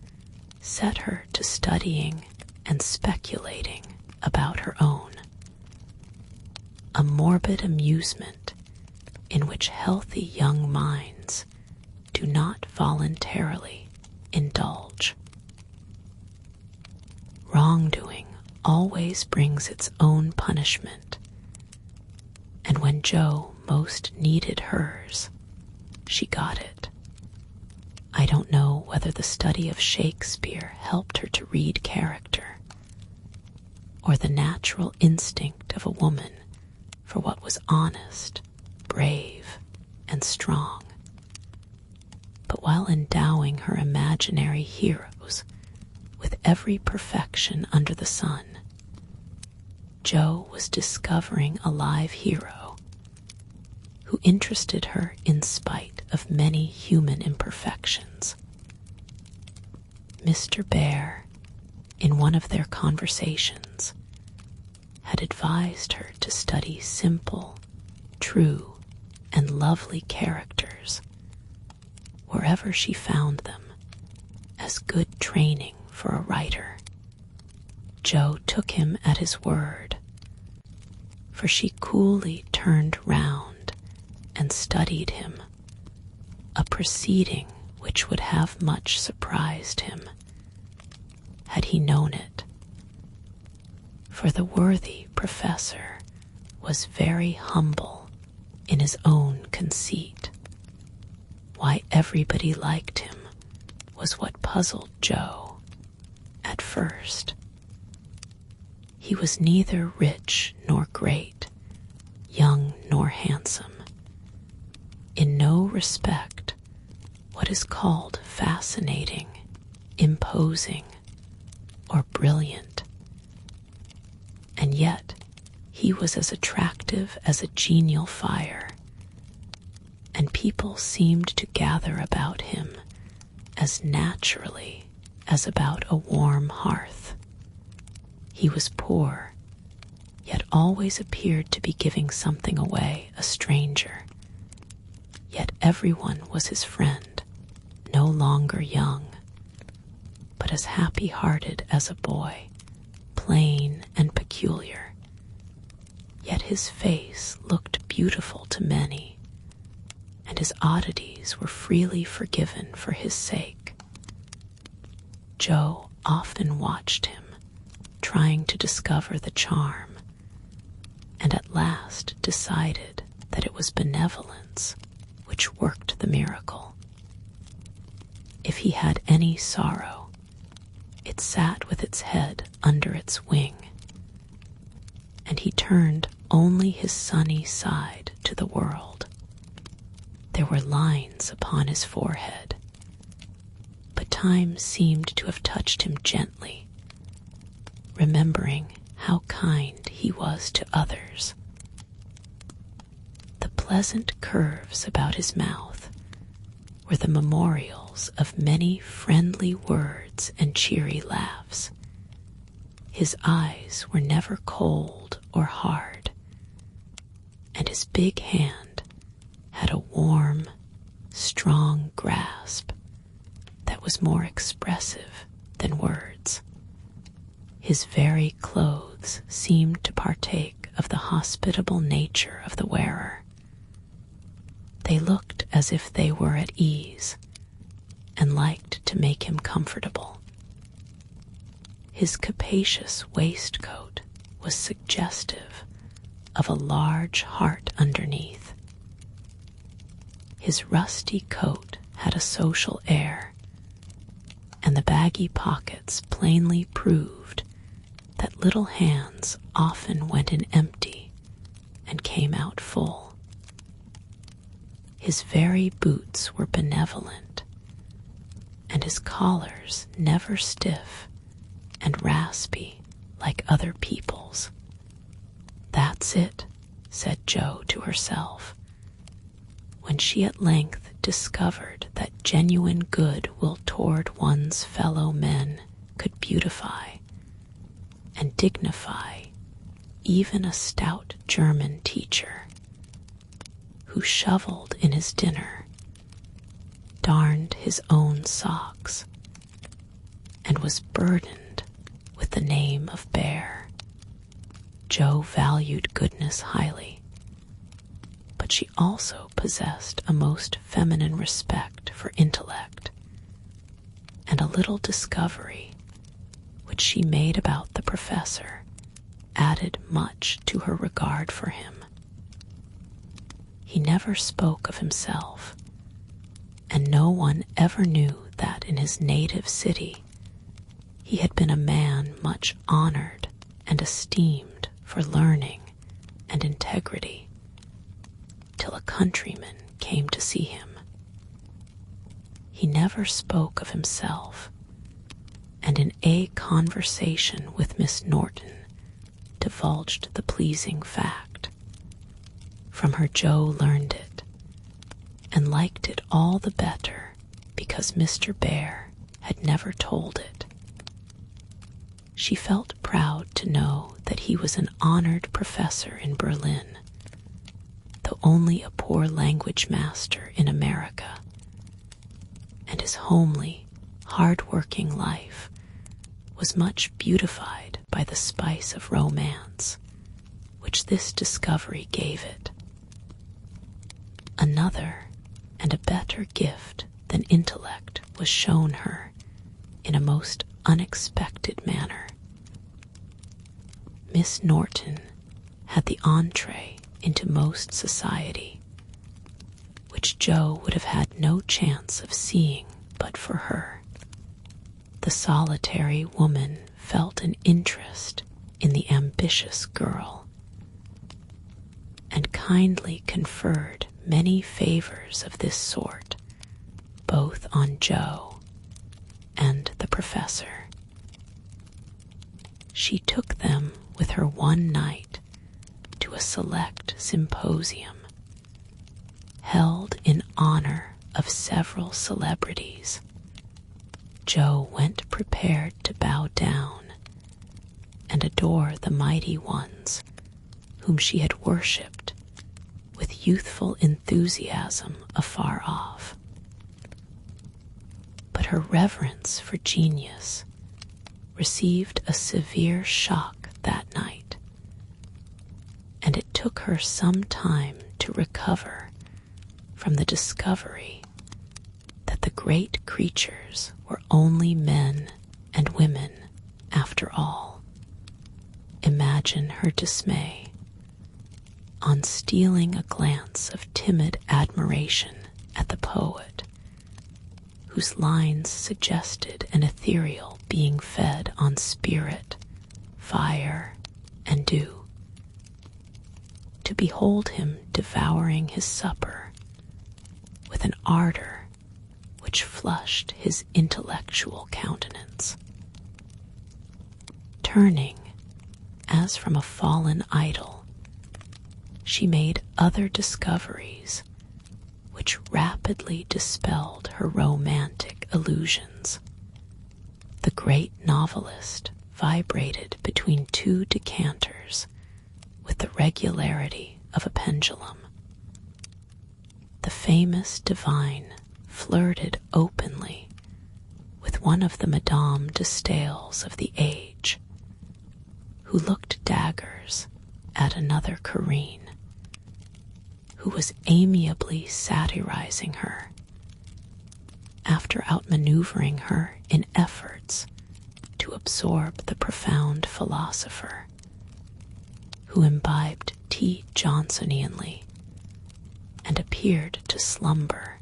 set her to studying and speculating about her own, a morbid amusement in which healthy young minds do not voluntarily indulge. Wrongdoing always brings its own punishment, and when Jo most needed hers, she got it. I don't know whether the study of Shakespeare helped her to read character, or the natural instinct of a woman for what was honest, brave, and strong. But while endowing her imaginary heroes with every perfection under the sun, Jo was discovering a live hero who interested her in spite of many human imperfections. Mr. Bear, in one of their conversations, had advised her to study simple, true, and lovely characters wherever she found them, as good training for a writer. Jo took him at his word, for she coolly turned round and studied him, a proceeding which would have much surprised him had he known it, for the worthy professor was very humble in his own conceit. Why everybody liked him was what puzzled Jo, first. He was neither rich nor great, young nor handsome. In no respect what is called fascinating, imposing, or brilliant. And yet he was as attractive as a genial fire, and people seemed to gather about him as naturally as about a warm hearth. He was poor, yet always appeared to be giving something away, a stranger. Yet everyone was his friend, no longer young, but as happy-hearted as a boy, plain and peculiar. Yet his face looked beautiful to many, and his oddities were freely forgiven for his sake. Jo often watched him, trying to discover the charm, and at last decided that it was benevolence which worked the miracle. If he had any sorrow, it sat with its head under its wing, and he turned only his sunny side to the world. There were lines upon his forehead, but time seemed to have touched him gently, remembering how kind he was to others. The pleasant curves about his mouth were the memorials of many friendly words and cheery laughs. His eyes were never cold or hard, and his big hand had a warm, strong grasp that was more expressive than words. His very clothes seemed to partake of the hospitable nature of the wearer. They looked as if they were at ease and liked to make him comfortable. His capacious waistcoat was suggestive of a large heart underneath. His rusty coat had a social air, and the baggy pockets plainly proved that little hands often went in empty and came out full. His very boots were benevolent, and his collars never stiff and raspy like other people's. "That's it," said Jo to herself, when she at length discovered that genuine good will toward one's fellow men could beautify and dignify even a stout German teacher who shoveled in his dinner, darned his own socks, and was burdened with the name of Bear. Jo valued goodness highly, but she also possessed a most feminine respect for intellect, and a little discovery which she made about the professor added much to her regard for him. He never spoke of himself, and no one ever knew that in his native city he had been a man much honored and esteemed for learning and integrity, till a countryman came to see him. He never spoke of himself, and in a conversation with Miss Norton divulged the pleasing fact. From her Jo learned it, and liked it all the better because Mr. Bear had never told it. She felt proud to know that he was an honored professor in Berlin, though only a poor language master in America, and his homely, hard-working life was much beautified by the spice of romance which this discovery gave it. Another and a better gift than intellect was shown her in a most unexpected manner. Miss Norton had the entree into most society, which Jo would have had no chance of seeing but for her. the solitary woman felt an interest in the ambitious girl, and kindly conferred many favors of this sort both on Joe and the professor. She took them with her one night to a select symposium held in honor of several celebrities. Joe went prepared to bow down and adore the mighty ones whom she had worshipped with youthful enthusiasm afar off. But her reverence for genius received a severe shock that night, and it took her some time to recover from the discovery that the great creatures were only men and women after all. Imagine her dismay on stealing a glance of timid admiration at the poet, whose lines suggested an ethereal being fed on spirit, fire, and dew. To behold him devouring his supper with an ardor which flushed his intellectual countenance. Turning, as from a fallen idol, she made other discoveries which rapidly dispelled her romantic illusions. The great novelist vibrated between two decanters with the regularity of a pendulum. The famous divine flirted openly with one of the Madame de Staëls of the age, who looked daggers at another Corinne, who was amiably satirizing her after outmaneuvering her in efforts to absorb the profound philosopher, who imbibed tea Johnsonianly and appeared to slumber.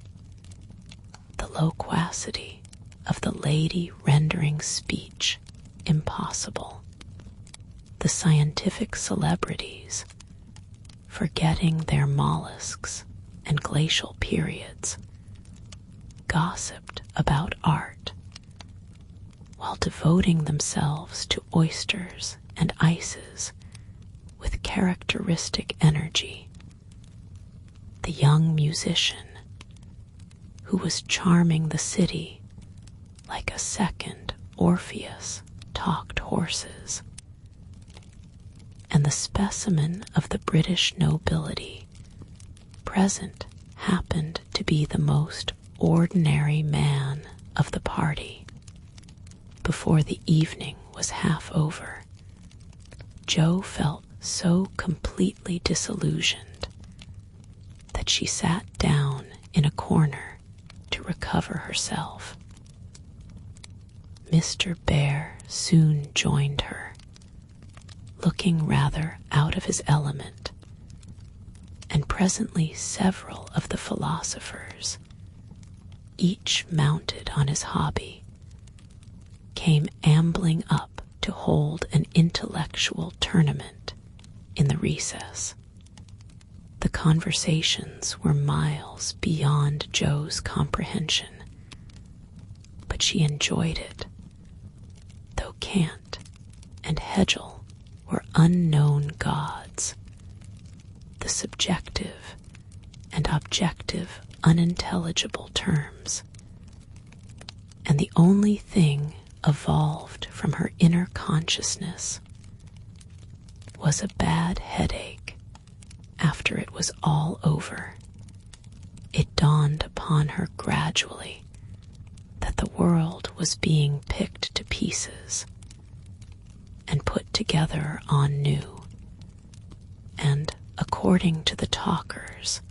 The loquacity of the lady rendering speech impossible. The scientific celebrities, forgetting their mollusks and glacial periods, gossiped about art, while devoting themselves to oysters and ices with characteristic energy. The young musician, who was charming the city like a second Orpheus, talked horses, and the specimen of the British nobility present happened to be the most ordinary man of the party. Before the evening was half over, Joe felt so completely disillusioned that she sat down in a corner to recover herself. Mr. Bear soon joined her, looking rather out of his element, and presently several of the philosophers, each mounted on his hobby, came ambling up to hold an intellectual tournament in the recess. The conversations were miles beyond Joe's comprehension, but she enjoyed it, though Kant and Hegel were unknown gods. The subjective and objective unintelligible terms, and the only thing evolved from her inner consciousness was a bad headache. After it was all over, it dawned upon her gradually that the world was being picked to pieces and put together anew, and, according to the talkers,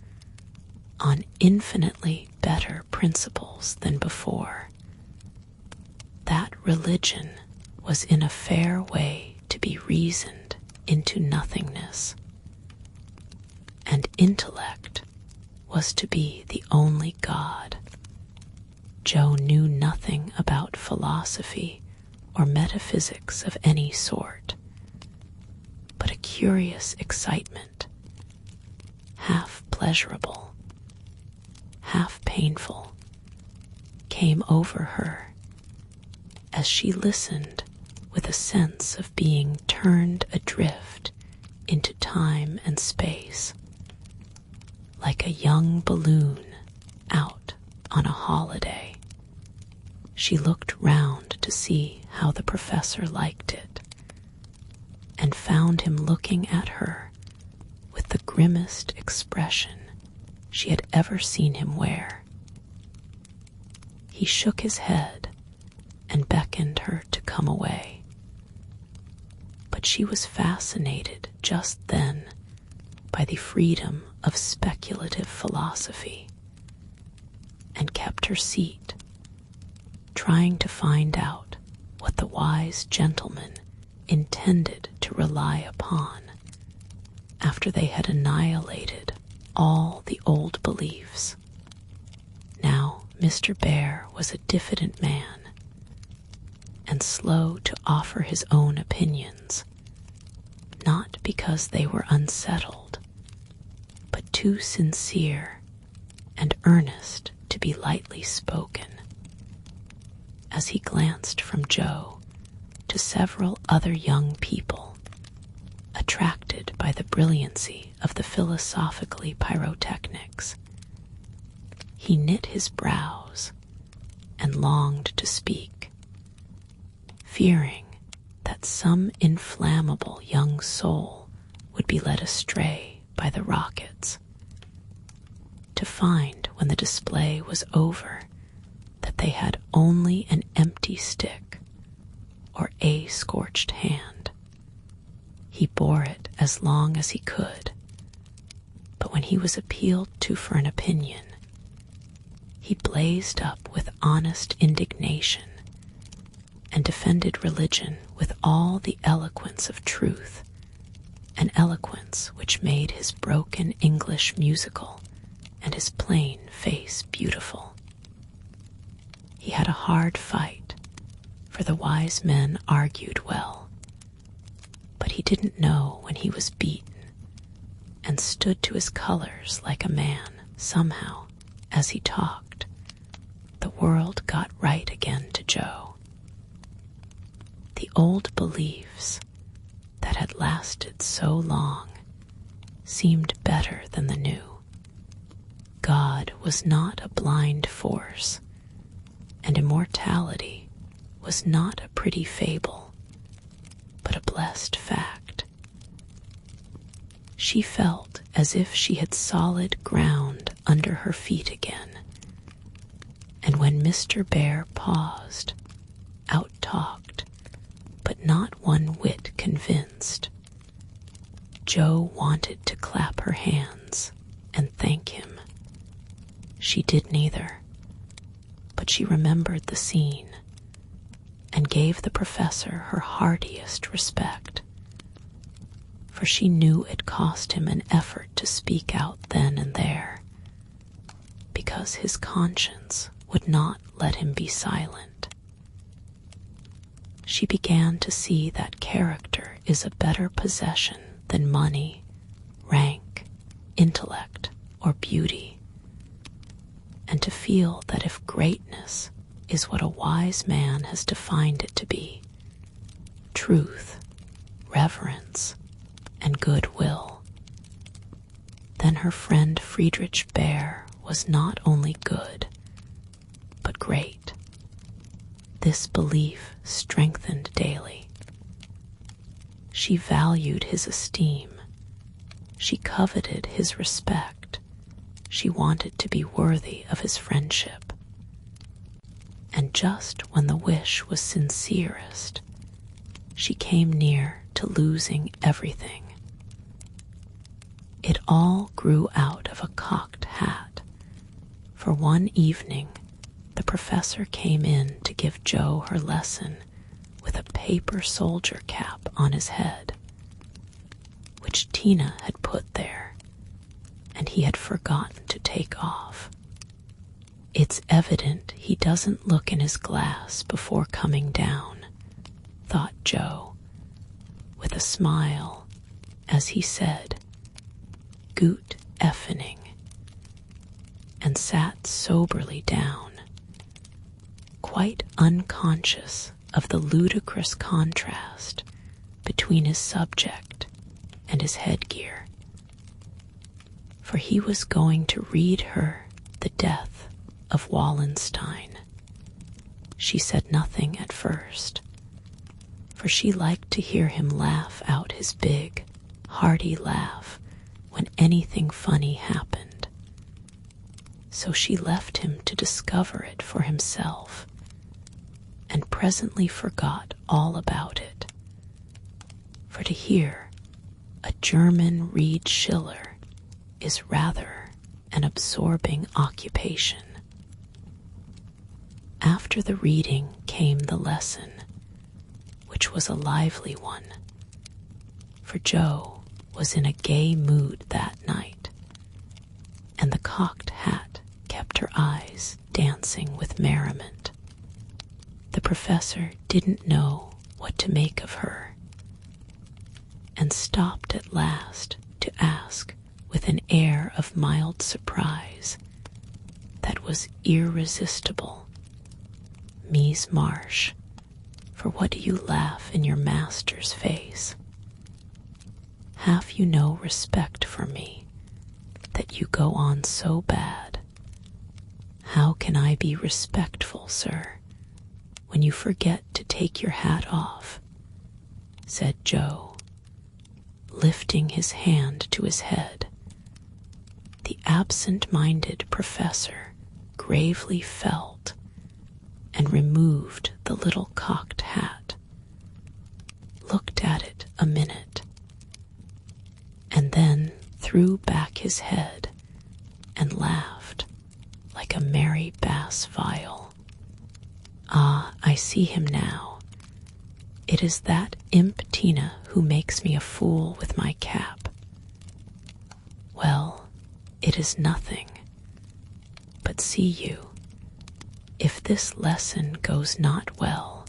on infinitely better principles than before. That religion was in a fair way to be reasoned into nothingness, and intellect was to be the only God. Jo knew nothing about philosophy or metaphysics of any sort, but a curious excitement, half pleasurable, half painful, came over her as she listened with a sense of being turned adrift into time and space, like a young balloon out on a holiday. She looked round to see how the professor liked it, and found him looking at her with the grimmest expression she had ever seen him wear. He shook his head and beckoned her to come away, but she was fascinated just then by the freedom of speculative philosophy, and kept her seat, trying to find out what the wise gentleman intended to rely upon after they had annihilated all the old beliefs. Now Mr. Bear was a diffident man, and slow to offer his own opinions, not because they were unsettled, but too sincere and earnest to be lightly spoken. As he glanced from Jo to several other young people, attracted by the brilliancy of the philosophically pyrotechnics, he knit his brows and longed to speak, fearing that some inflammable young soul would be led astray by the rockets, to find when the display was over that they had only an empty stick or a scorched hand. He bore it as long as he could, but when he was appealed to for an opinion, he blazed up with honest indignation and defended religion with all the eloquence of truth, an eloquence which made his broken English musical and his plain face beautiful. He had a hard fight, for the wise men argued well, but he didn't know when he was beaten, and stood to his colors like a man. Somehow, as he talked, the world got right again to Jo. The old beliefs that had lasted so long seemed better than the new. God was not a blind force, and immortality was not a pretty fable, but a blessed fact. She felt as if she had solid ground under her feet again, and when Mr. Bear paused, out-talked, but not one whit convinced, Jo wanted to clap her hands and thank him. She did neither, but she remembered the scene and gave the professor her heartiest respect, for she knew it cost him an effort to speak out then and there, because his conscience would not let him be silent. She began to see that character is a better possession than money, rank, intellect, or beauty, and to feel that if greatness is what a wise man has defined it to be, truth, reverence, and goodwill, then her friend Friedrich Bear was not only good, but great. This belief strengthened daily. She valued his esteem. She coveted his respect. She wanted to be worthy of his friendship. And just when the wish was sincerest, she came near to losing everything. It all grew out of a cocked hat, for one evening the professor came in to give Jo her lesson with a paper soldier cap on his head, which Tina had put there, and he had forgotten to take off. It's evident he doesn't look in his glass before coming down, thought Joe, with a smile as he said, "Gut effening," and sat soberly down, quite unconscious of the ludicrous contrast between his subject and his headgear. For he was going to read her The Death of Wallenstein. She said nothing at first, for she liked to hear him laugh out his big, hearty laugh when anything funny happened. So she left him to discover it for himself, and presently forgot all about it. For to hear a German read Schiller is rather an absorbing occupation. After the reading came the lesson, which was a lively one, for Joe was in a gay mood that night, and the cocked hat kept her eyes dancing with merriment. The professor didn't know what to make of her, and stopped at last to ask with an air of mild surprise that was irresistible, "Mies Marsh, for what do you laugh in your master's face? Have you no respect for me, that you go on so bad? How can I be respectful, sir, when you forget to take your hat off?" said Joe, lifting his hand to his head. The absent-minded professor gravely felt and removed the little cocked hat, looked at it a minute, and then threw back his head and laughed like a merry bass viol. "Ah, I see him now. It is that imp Tina who makes me a fool with my cap. Well, it is nothing. But see you, if this lesson goes not well,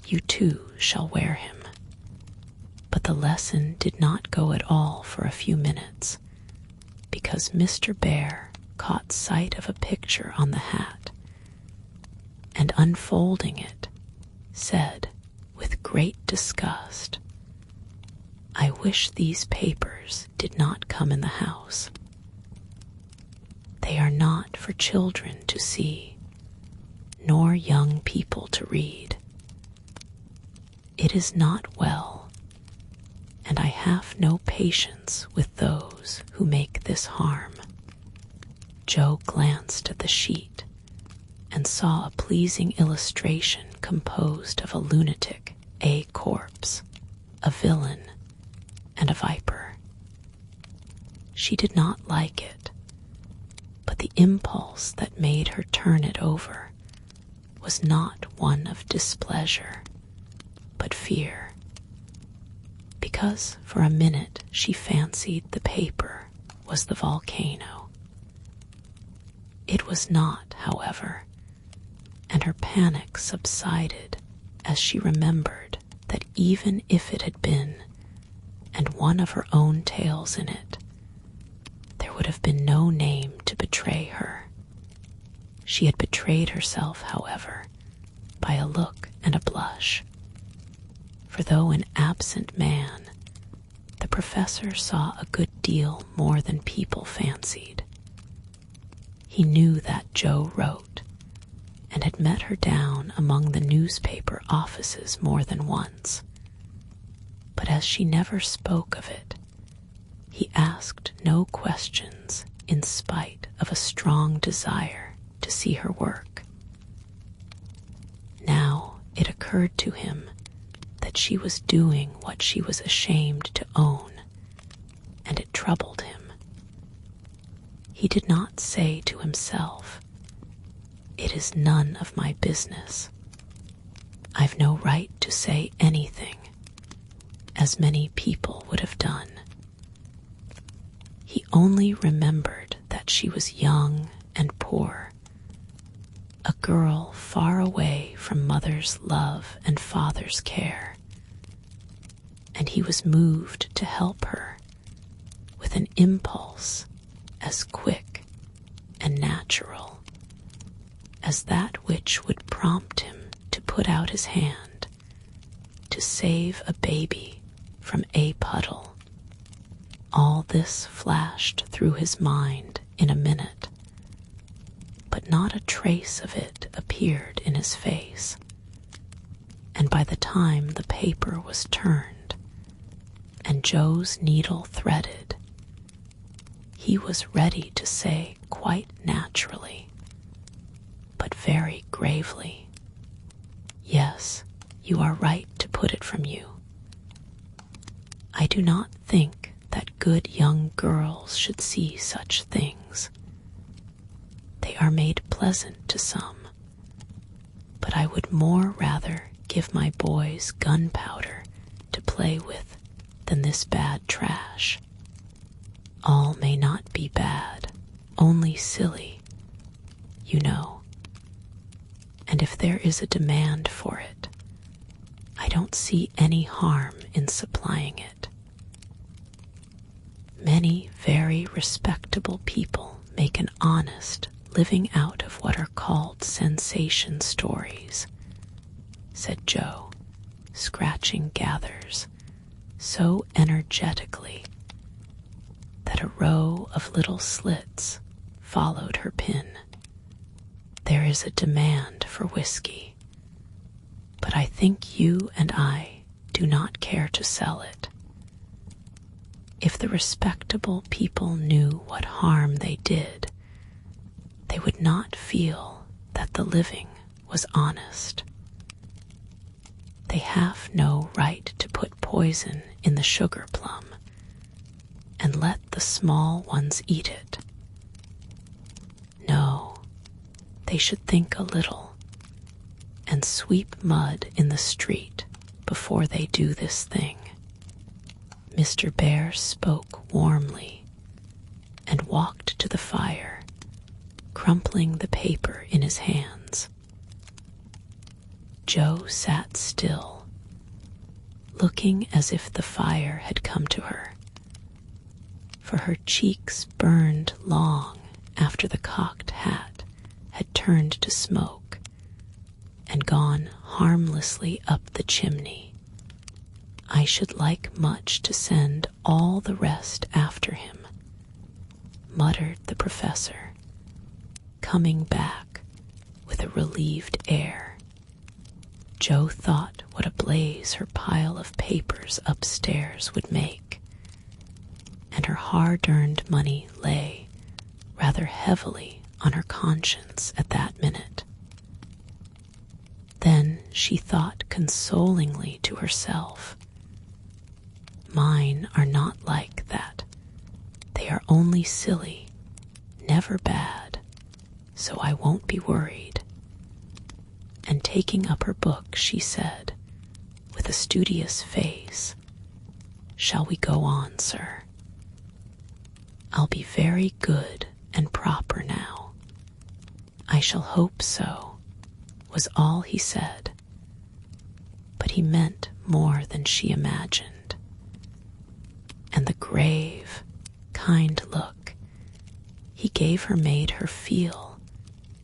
you too shall wear him." But the lesson did not go at all for a few minutes, because Mr. Bear caught sight of a picture on the hat, and unfolding it, said with great disgust, "I wish these papers did not come in the house. They are not for children to see, nor young people to read. It is not well, and I have no patience with those who make this harm." Joe glanced at the sheet and saw a pleasing illustration composed of a lunatic, a corpse, a villain, and a viper. She did not like it, but the impulse that made her turn it over was not one of displeasure, but fear, because for a minute she fancied the paper was the volcano. It was not, however, and her panic subsided as she remembered that even if it had been, and one of her own tales in it, there would have been no name to betray her. She had betrayed herself, however, by a look and a blush, for though an absent man, the professor saw a good deal more than people fancied. He knew that Joe wrote, and had met her down among the newspaper offices more than once, but as she never spoke of it, he asked no questions in spite of a strong desire to see her work. Now it occurred to him that she was doing what she was ashamed to own, and it troubled him. He did not say to himself, "It is none of my business. I've no right to say anything," as many people would have done. He only remembered that she was young and poor, a girl far away from mother's love and father's care, and he was moved to help her with an impulse as quick and natural as that which would prompt him to put out his hand to save a baby from a puddle. All this flashed through his mind in a minute, but not a trace of it appeared in his face, and by the time the paper was turned and Joe's needle threaded, he was ready to say quite naturally, but very gravely, "Yes, you are right to put it from you. I do not think that good young girls should see such things. They are made pleasant to some, but I would more rather give my boys gunpowder to play with than this bad trash. All may not be bad, only silly, you know. And if there is a demand for it, I don't see any harm in supplying it. Many very respectable people make an honest living out of what are called sensation stories," said Joe, scratching gathers so energetically that a row of little slits followed her pin. "There is a demand for whiskey, but I think you and I do not care to sell it. If the respectable people knew what harm they did, they would not feel that the living was honest. They have no right to put poison in the sugar plum and let the small ones eat it. No, they should think a little and sweep mud in the street before they do this thing." Mr. Bear spoke warmly and walked to the fire, crumpling the paper in his hands. Joe sat still, looking as if the fire had come to her, for her cheeks burned long after the cocked hat had turned to smoke and gone harmlessly up the chimney. "I should like much to send all the rest after him," muttered the professor, coming back with a relieved air. Joe thought what a blaze her pile of papers upstairs would make, and her hard-earned money lay rather heavily on her conscience at that minute. Then she thought consolingly to herself, "Mine are not like that. They are only silly, never bad, so I won't be worried." And taking up her book, she said, with a studious face, "Shall we go on, sir? I'll be very good and proper now." "I shall hope so," was all he said, but he meant more than she imagined. And the grave, kind look he gave her made her feel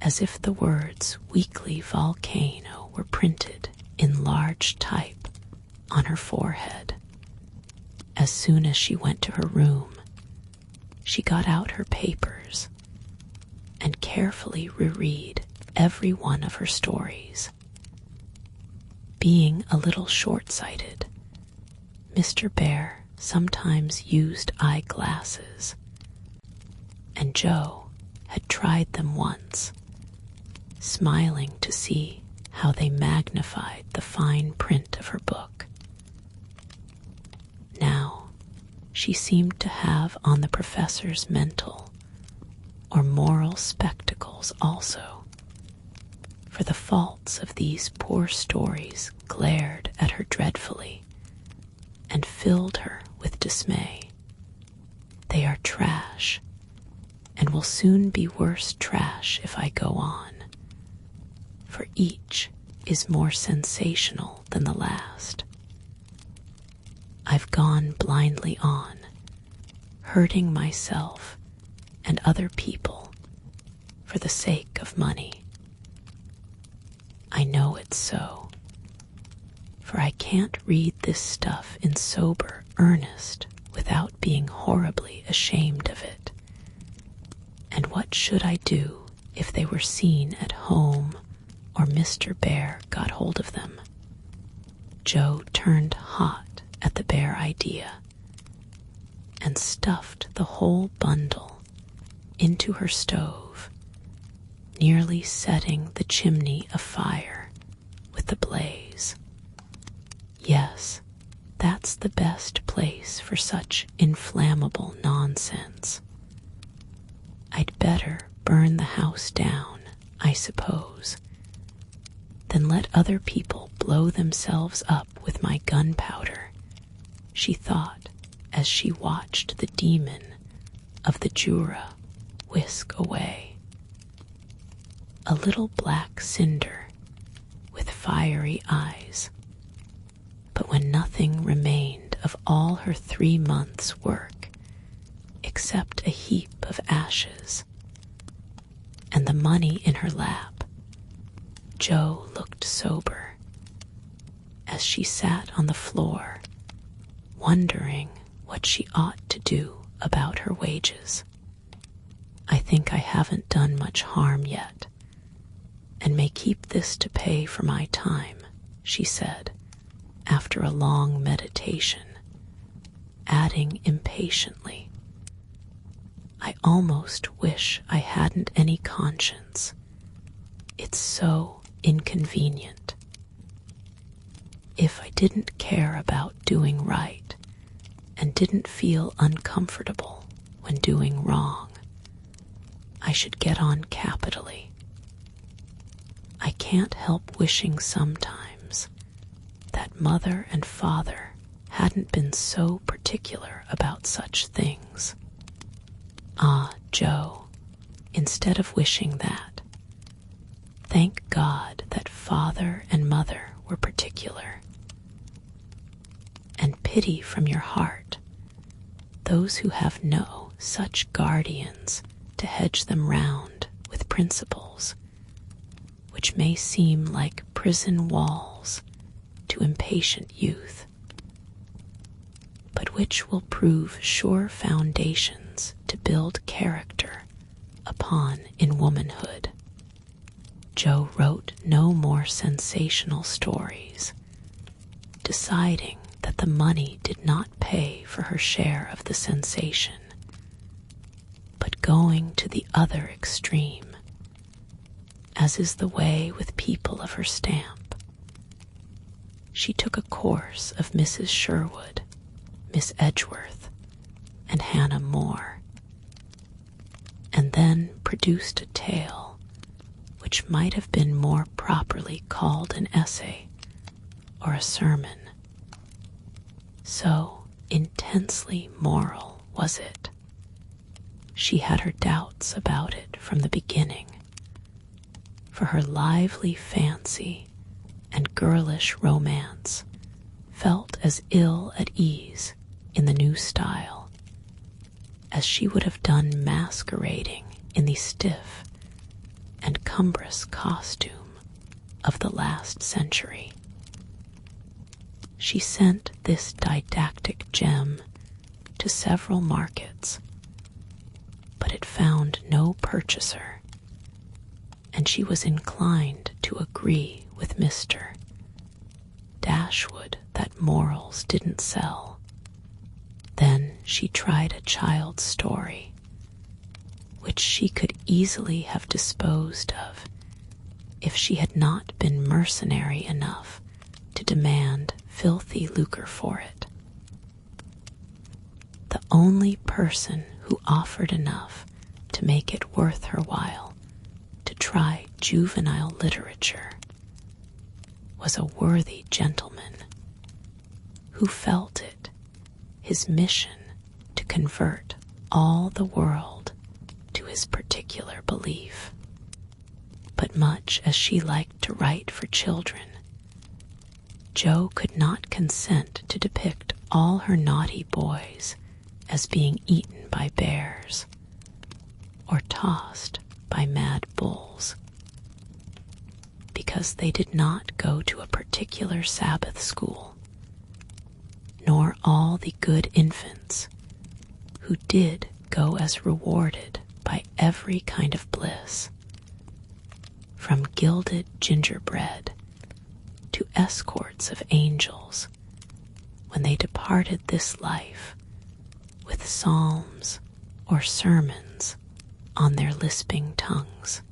as if the words "weekly volcano" were printed in large type on her forehead. As soon as she went to her room, she got out her papers and carefully reread every one of her stories. Being a little short-sighted, Mr. Bear sometimes used eyeglasses, and Joe had tried them once, smiling to see how they magnified the fine print of her book. Now she seemed to have on the professor's mental or moral spectacles also, for the faults of these poor stories glared at her dreadfully and filled her with dismay. "They are trash, and will soon be worse trash if I go on," for each is more sensational than the last. I've gone blindly on, hurting myself and other people for the sake of money. I know it's so, for I can't read this stuff in sober earnest without being horribly ashamed of it. And what should I do if they were seen at home or Mr. Bear got hold of them? Joe turned hot at the bare idea and stuffed the whole bundle into her stove, nearly setting the chimney afire with the blaze. Yes, that's the best place for such inflammable nonsense. I'd better burn the house down, I suppose, than let other people blow themselves up with my gunpowder, she thought as she watched the demon of the Jura whisk away. A little black cinder with fiery eyes. But when nothing remained of all her 3 months' work except a heap of ashes and the money in her lap, Jo looked sober as she sat on the floor, wondering what she ought to do about her wages. I think I haven't done much harm yet, and may keep this to pay for my time, she said, after a long meditation, adding impatiently, I almost wish I hadn't any conscience. It's so inconvenient. If I didn't care about doing right and didn't feel uncomfortable when doing wrong, I should get on capitally. I can't help wishing sometimes that Mother and Father hadn't been so particular about such things. Ah, Jo, instead of wishing that, thank God that Father and Mother were particular. And pity from your heart those who have no such guardians to hedge them round with principles, which may seem like prison walls to impatient youth, but which will prove sure foundations to build character upon in womanhood. Jo wrote no more sensational stories, deciding that the money did not pay for her share of the sensation, but going to the other extreme, as is the way with people of her stamp. She took a course of Mrs. Sherwood, Miss Edgeworth, and Hannah More, and then produced a tale which might have been more properly called an essay or a sermon. So intensely moral was it. She had her doubts about it from the beginning, for her lively fancy and girlish romance felt as ill at ease in the new style as she would have done masquerading in the stiff and cumbrous costume of the last century. She sent this didactic gem to several markets, but it found no purchaser, and she was inclined to agree with Mr. Dashwood that morals didn't sell. Then she tried a child's story, which she could easily have disposed of if she had not been mercenary enough to demand filthy lucre for it. The only person who offered enough to make it worth her while to try juvenile literature was a worthy gentleman who felt it his mission to convert all the world to his particular belief. But much as she liked to write for children, Jo could not consent to depict all her naughty boys as being eaten by bears or tossed by mad bulls, because they did not go to a particular Sabbath school, nor all the good infants who did go as rewarded by every kind of bliss, from gilded gingerbread to escorts of angels, when they departed this life with psalms or sermons on their lisping tongues.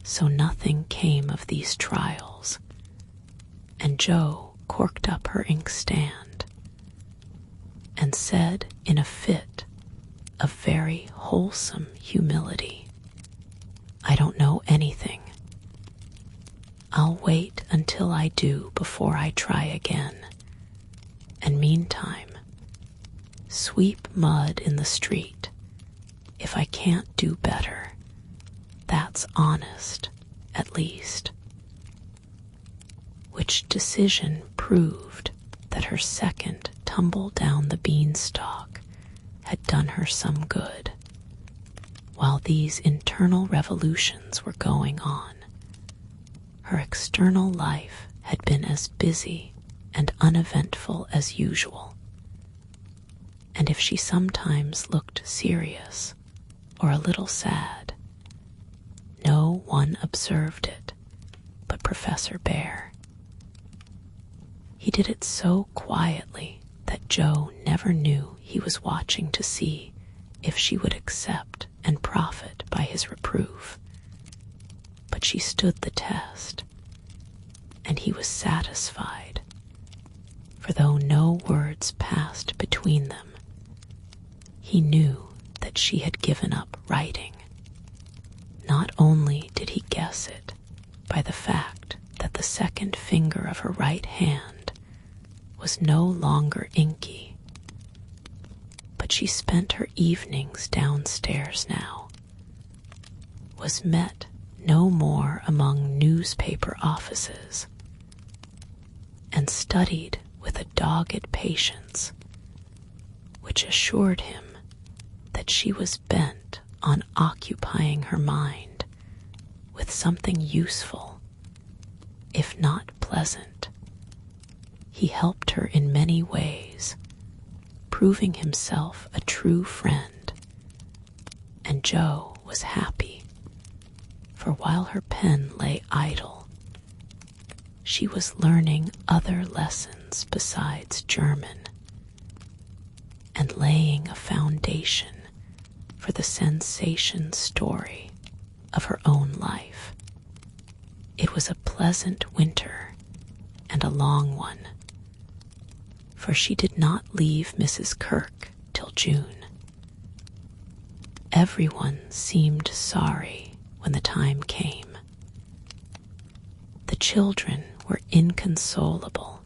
So nothing came of these trials, and Jo corked up her inkstand and said in a fit of very wholesome humility, "I don't know anything. I'll wait until I do before I try again, and meantime, sweep mud in the street if I can't do better. That's honest, at least." Which decision proved that her second tumble down the beanstalk had done her some good. While these internal revolutions were going on, her external life had been as busy and uneventful as usual, and if she sometimes looked serious or a little sad, no one observed it but Professor Bear. He did it so quietly that Jo never knew he was watching to see if she would accept and profit by his reproof. But she stood the test, and he was satisfied, for though no words passed between them, he knew that she had given up writing. Not only did he guess it by the fact that the second finger of her right hand was no longer inky, but she spent her evenings downstairs now, was met no more among newspaper offices, and studied with a dogged patience which assured him that she was bent on occupying her mind with something useful, if not pleasant. He helped her in many ways, proving himself a true friend, and Jo was happy, for while her pen lay idle, she was learning other lessons besides German, and laying a foundation for the sensation story of her own life. It was a pleasant winter and a long one, for she did not leave Mrs. Kirk till June. Everyone seemed sorry when the time came. The children were inconsolable,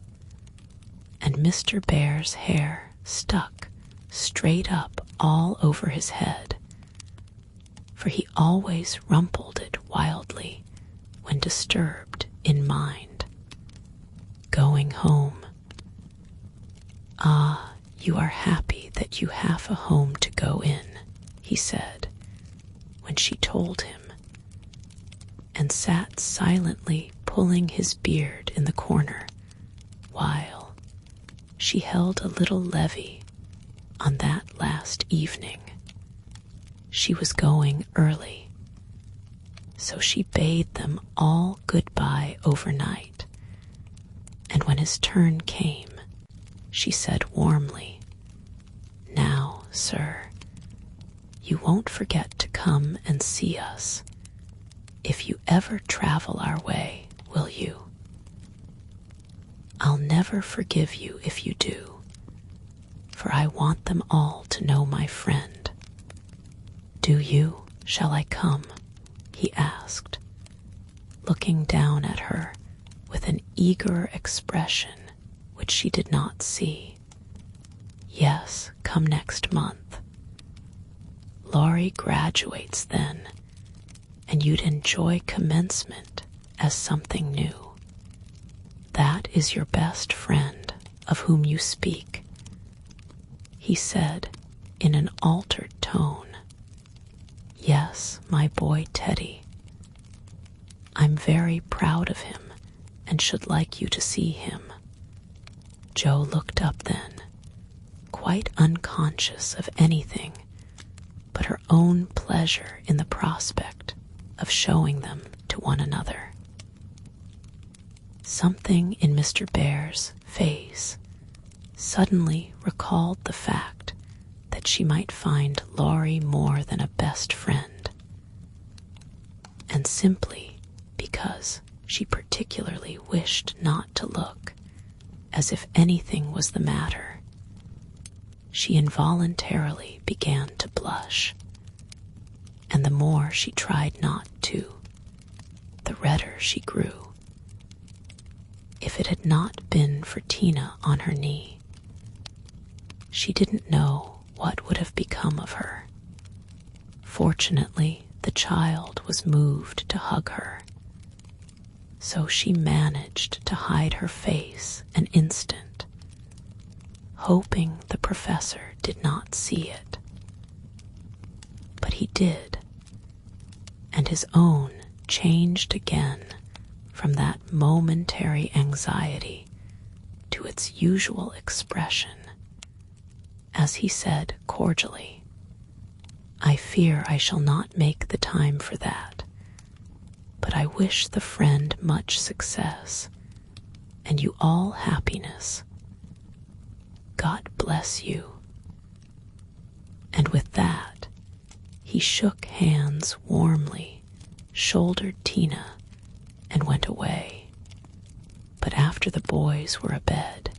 and Mr. Bear's hair stuck straight up all over his head, for he always rumpled it wildly when disturbed in mind. Going home. "Ah, you are happy that you have a home to go in," he said, when she told him, and sat silently pulling his beard in the corner, while she held a little levee on that last evening. She was going early, so she bade them all goodbye overnight, and when his turn came, she said warmly, "Now, sir, you won't forget to come and see us, if you ever travel our way, will you? I'll never forgive you if you do, for I want them all to know my friend. Do you? Shall I come?" he asked, looking down at her with an eager expression which she did not see. "Yes, come next month. Laurie graduates then, and you'd enjoy commencement as something new. That is your best friend of whom you speak, he said in an altered tone. Yes, my boy Teddy. I'm very proud of him and should like you to see him. Jo looked up then, quite unconscious of anything but her own pleasure in the prospect of showing them to one another. Something in Mr. Bear's face suddenly recalled the fact that she might find Laurie more than a best friend, and simply because she particularly wished not to look as if anything was the matter, she involuntarily began to blush, and the more she tried not to, the redder she grew. If it had not been for Tina on her knee, she didn't know what would have become of her. Fortunately, the child was moved to hug her, so she managed to hide her face an instant, hoping the professor did not see it. But he did, and his own changed again from that momentary anxiety to its usual expression, as he said cordially, I fear I shall not make the time for that, but I wish the friend much success, and you all happiness. God bless you. And with that, he shook hands warmly, shouldered Tina, and went away. But after the boys were abed,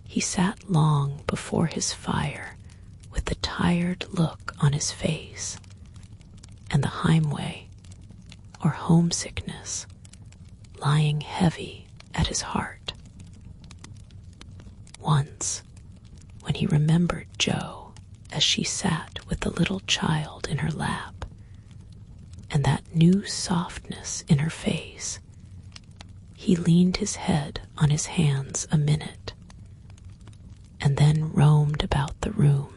he sat long before his fire with the tired look on his face, and the Heimweh, or homesickness, lying heavy at his heart. Once, when he remembered Jo as she sat with the little child in her lap, and that new softness in her face, he leaned his head on his hands a minute, and then roamed about the room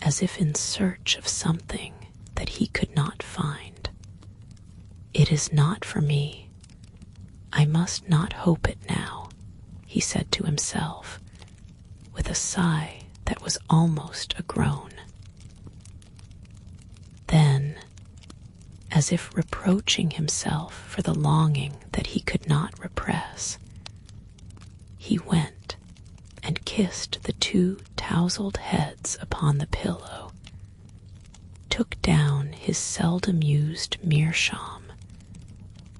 as if in search of something that he could not find. It is not for me. I must not hope it now, he said to himself, with a sigh that was almost a groan. Then, as if reproaching himself for the longing that he could not repress, he went and kissed the two tousled heads upon the pillow, took down his seldom used meerschaum,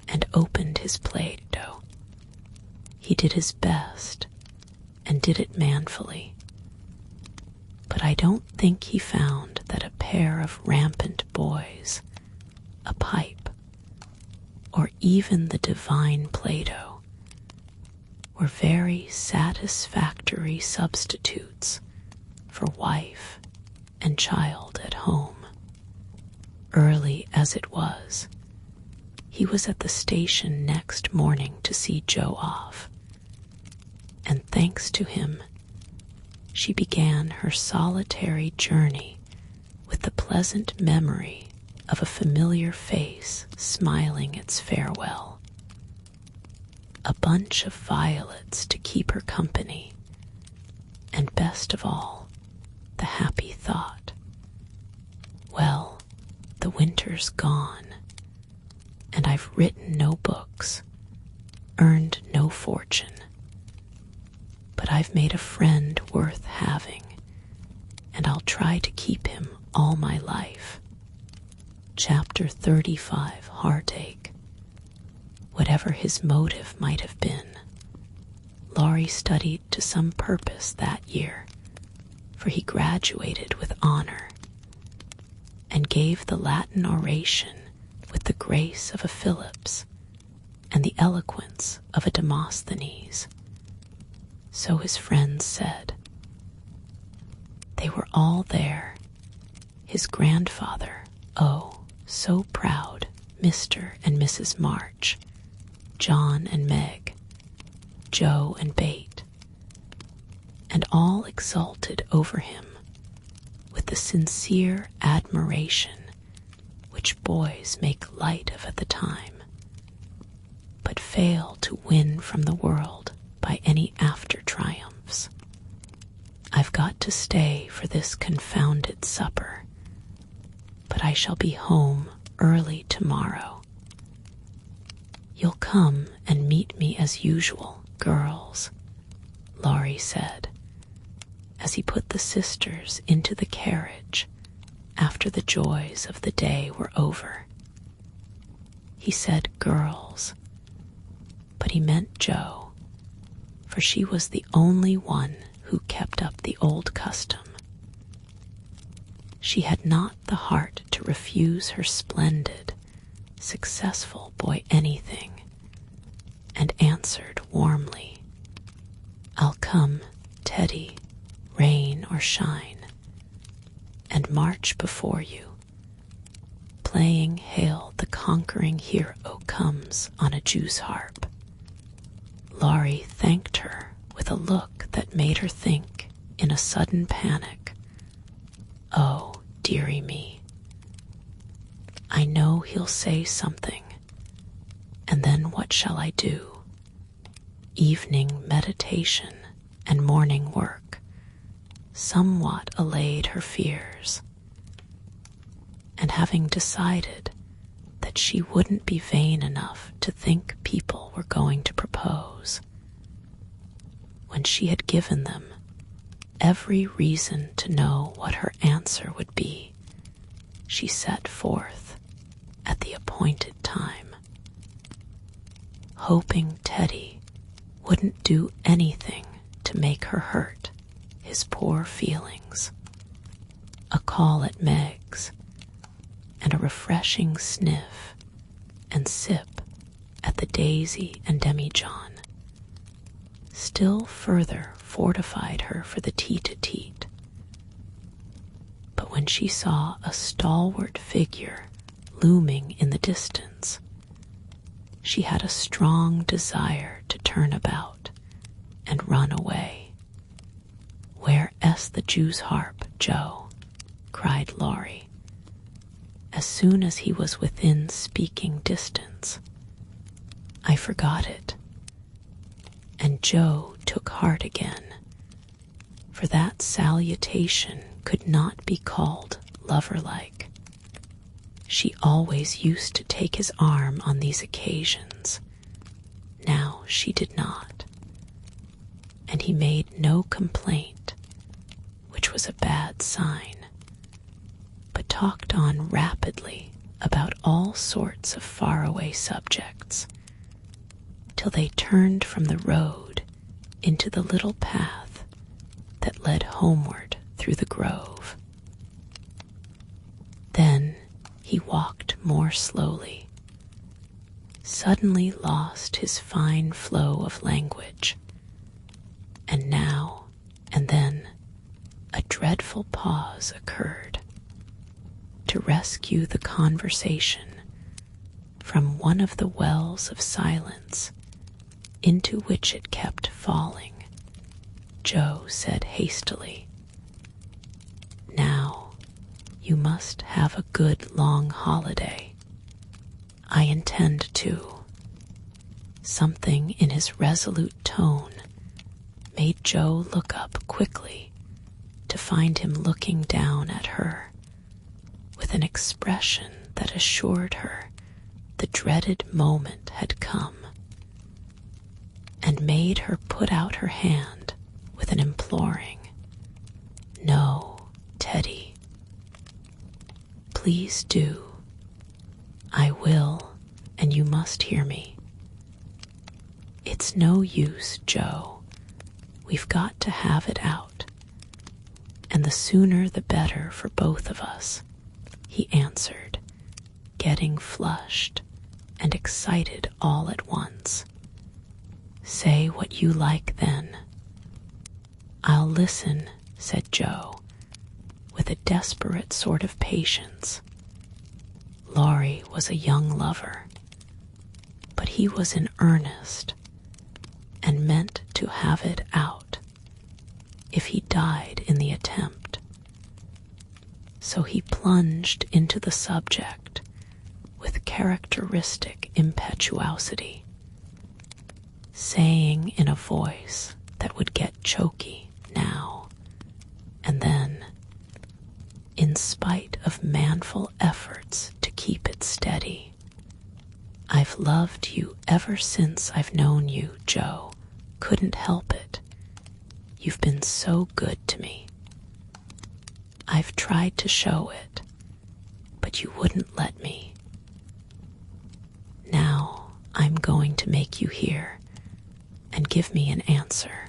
and opened his Play-Doh. He did his best, and did it manfully, but I don't think he found that a pair of rampant boys, a pipe, or even the divine Play-Doh were very satisfactory substitutes for wife and child at home. Early as it was, he was at the station next morning to see Jo off, and thanks to him, she began her solitary journey with the pleasant memory of a familiar face smiling its farewell, a bunch of violets to keep her company, and best of all, the happy thought, well, the winter's gone, and I've written no books, earned no fortune, but I've made a friend worth having, and I'll try to keep him all my life. Chapter 35, Heartache. Whatever his motive might have been, Laurie studied to some purpose that year, for he graduated with honor, and gave the Latin oration with the grace of a Phillips and the eloquence of a Demosthenes. So his friends said. They were all there, his grandfather, so proud Mr. and Mrs. March, John and Meg, Joe and Bate, and all exulted over him with the sincere admiration which boys make light of at the time, but fail to win from the world by any after triumphs. I've got to stay for this confounded supper, but I shall be home early tomorrow. You'll come and meet me as usual, girls, Laurie said, as he put the sisters into the carriage after the joys of the day were over. He said girls, but he meant Jo, for she was the only one who kept up the old custom. She had not the heart to refuse her splendid, successful boy anything, and answered warmly, I'll come, Teddy, rain or shine, and march before you, playing Hail the Conquering Hero Comes on a Jew's harp. Laurie thanked her with a look that made her think, in a sudden panic, oh, dearie me, I know he'll say something, and then what shall I do? Evening meditation and morning work somewhat allayed her fears, and having decided that she wouldn't be vain enough to think people were going to propose, when she had given them every reason to know what her answer would be, she set forth at the appointed time, hoping Teddy wouldn't do anything to make her hurt his poor feelings. A call at Meg's, and a refreshing sniff and sip at the Daisy and Demijohn still further fortified her for the tete-a-tete. But when she saw a stalwart figure looming in the distance, she had a strong desire to turn about and run away. Where is the Jew's harp, Joe? Cried Laurie, as soon as he was within speaking distance. I forgot it. And Joe took heart again, for that salutation could not be called lover-like. She always used to take his arm on these occasions. Now she did not, and he made no complaint, which was a bad sign, but talked on rapidly about all sorts of faraway subjects, till they turned from the road into the little path that led homeward through the grove. Then he walked more slowly, suddenly lost his fine flow of language, and now and then a dreadful pause occurred to rescue the conversation from one of the wells of silence into which it kept falling. Joe said hastily, Now, you must have a good long holiday. I intend to. Something in his resolute tone made Joe look up quickly to find him looking down at her with an expression that assured her the dreaded moment had come, and made her put out her hand with an imploring, No, Teddy. Please do. I will, and you must hear me. It's no use, Joe. We've got to have it out, and the sooner the better for both of us, he answered, getting flushed and excited all at once. Say what you like then. I'll listen, said Joe, with a desperate sort of patience. Laurie was a young lover, but he was in earnest and meant to have it out if he died in the attempt. So he plunged into the subject with characteristic impetuosity, saying in a voice that would get choky now and then, in spite of manful efforts to keep it steady, "I've loved you ever since I've known you, Joe. Couldn't help it. You've been so good to me. I've tried to show it, but you wouldn't let me. Now I'm going to make you hear and give me an answer,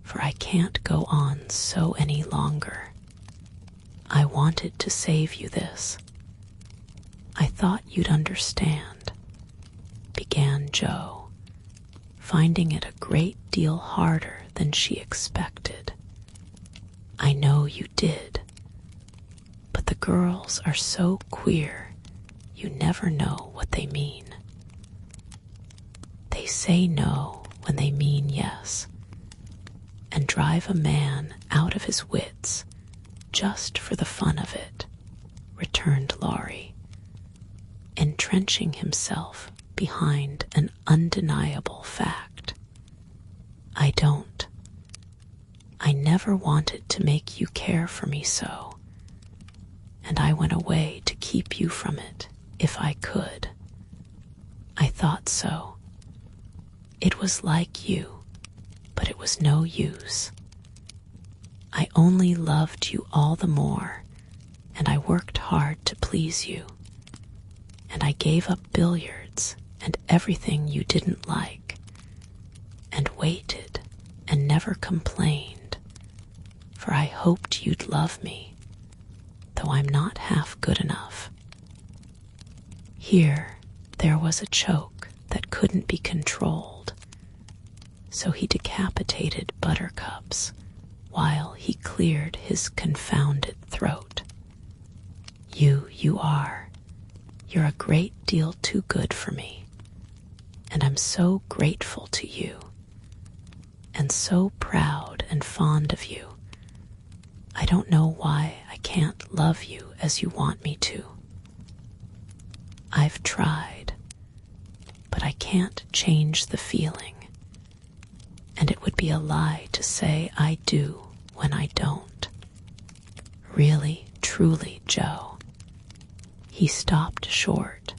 for I can't go on so any longer. I wanted to save you this. I thought you'd understand," began Joe, finding it a great deal harder than she expected. "I know you did, but the girls are so queer, you never know what they mean. They say no when they mean yes, and drive a man out of his wits just for the fun of it," returned Laurie, entrenching himself behind an undeniable fact. "I don't. I never wanted to make you care for me so, and I went away to keep you from it if I could. I thought so. It was like you, but it was no use. I only loved you all the more, and I worked hard to please you, and I gave up billiards and everything you didn't like, and waited and never complained, for I hoped you'd love me, though I'm not half good enough." Here there was a choke that couldn't be controlled, so he decapitated Buttercups while he cleared his confounded throat. You are. You're a great deal too good for me, and I'm so grateful to you, and so proud and fond of you. I don't know why I can't love you as you want me to. I've tried, but I can't change the feeling, and it would be a lie to say I do when I don't. Really, truly, Joe." He stopped short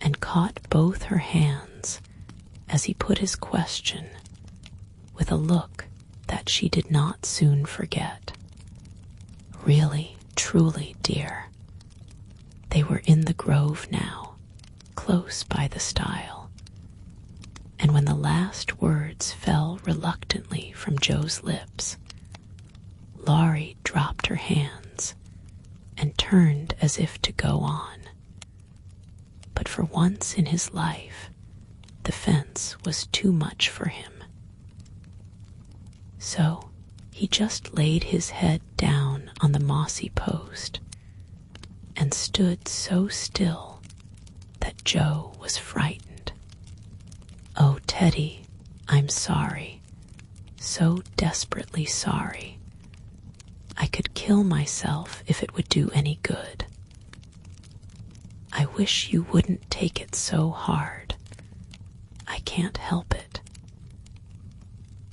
and caught both her hands as he put his question with a look that she did not soon forget. "Really, truly, dear." They were in the grove now, close by the stile, and when the last words fell reluctantly from Joe's lips, Laurie dropped her hands and turned as if to go on. But for once in his life, the fence was too much for him. So he just laid his head down on the mossy post and stood so still that Joe was frightened. "Oh, Teddy, I'm sorry, so desperately sorry. I could kill myself if it would do any good. I wish you wouldn't take it so hard. I can't help it.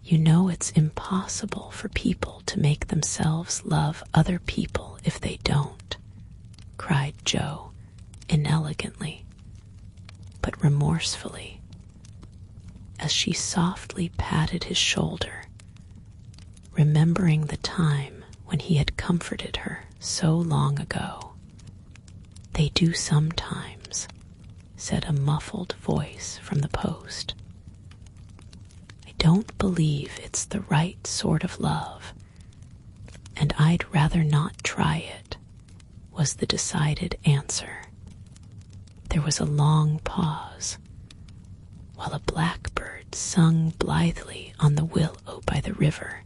You know it's impossible for people to make themselves love other people if they don't," cried Joe, inelegantly, but remorsefully, as she softly patted his shoulder, remembering the time when he had comforted her so long ago. "They do sometimes," said a muffled voice from the post. "I don't believe it's the right sort of love, and I'd rather not try it," was the decided answer. There was a long pause, while a blackbird sung blithely on the willow by the river,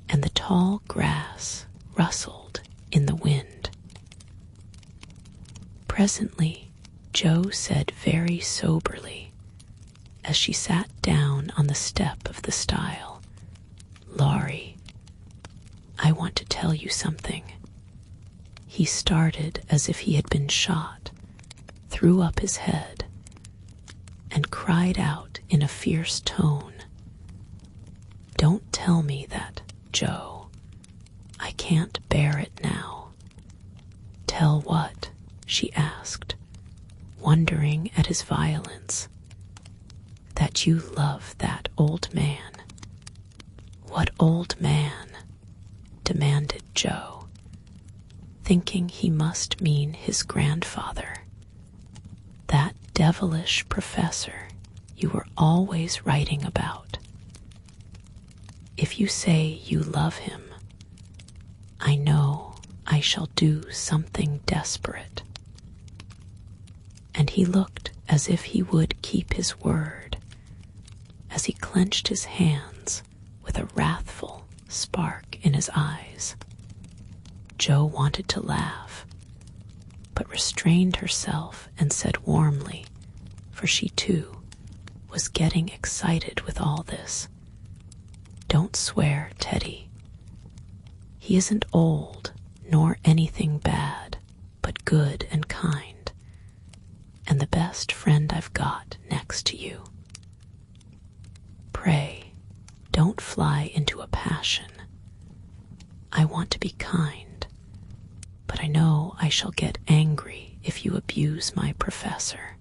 and the tall grass rustled in the wind. Presently, Jo said very soberly, as she sat down on the step of the stile, "Laurie, I want to tell you something." He started as if he had been shot, threw up his head, and cried out in a fierce tone, "Don't tell me that, Jo. I can't bear it now." "Tell what?" she asked, wondering at his violence. "That you love that old man." "What old man?" demanded Jo, thinking he must mean his grandfather. "That devilish professor you were always writing about. If you say you love him, I know I shall do something desperate." And he looked as if he would keep his word, as he clenched his hands with a wrathful spark in his eyes. Jo wanted to laugh, but restrained herself and said warmly, for she too was getting excited with all this, "Don't swear, Teddy. He isn't old nor anything bad, but good and kind, and the best friend I've got next to you. Pray, don't fly into a passion. I want to be kind, but I know I shall get angry if you abuse my professor.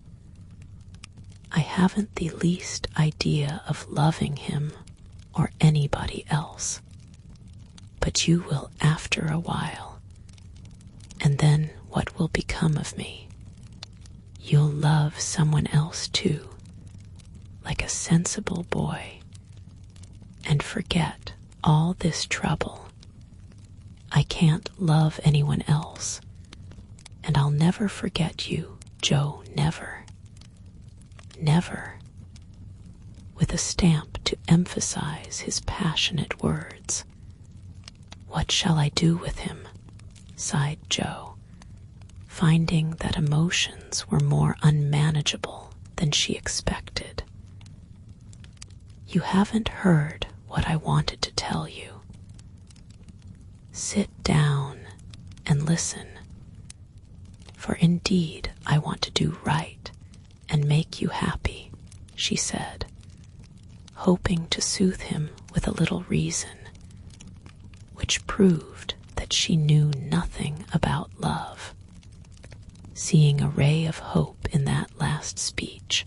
I haven't the least idea of loving him or anybody else, but you will after a while, and then what will become of me? You'll love someone else too, like a sensible boy, and forget all this trouble. I can't love anyone else, and I'll never forget you, Jo, never. Never," with a stamp to emphasize his passionate words. "What shall I do with him?" sighed Jo, finding that emotions were more unmanageable than she expected. "You haven't heard what I wanted to tell you. Sit down and listen, for indeed I want to do right and make you happy," she said, hoping to soothe him with a little reason, which proved that she knew nothing about love. Seeing a ray of hope in that last speech,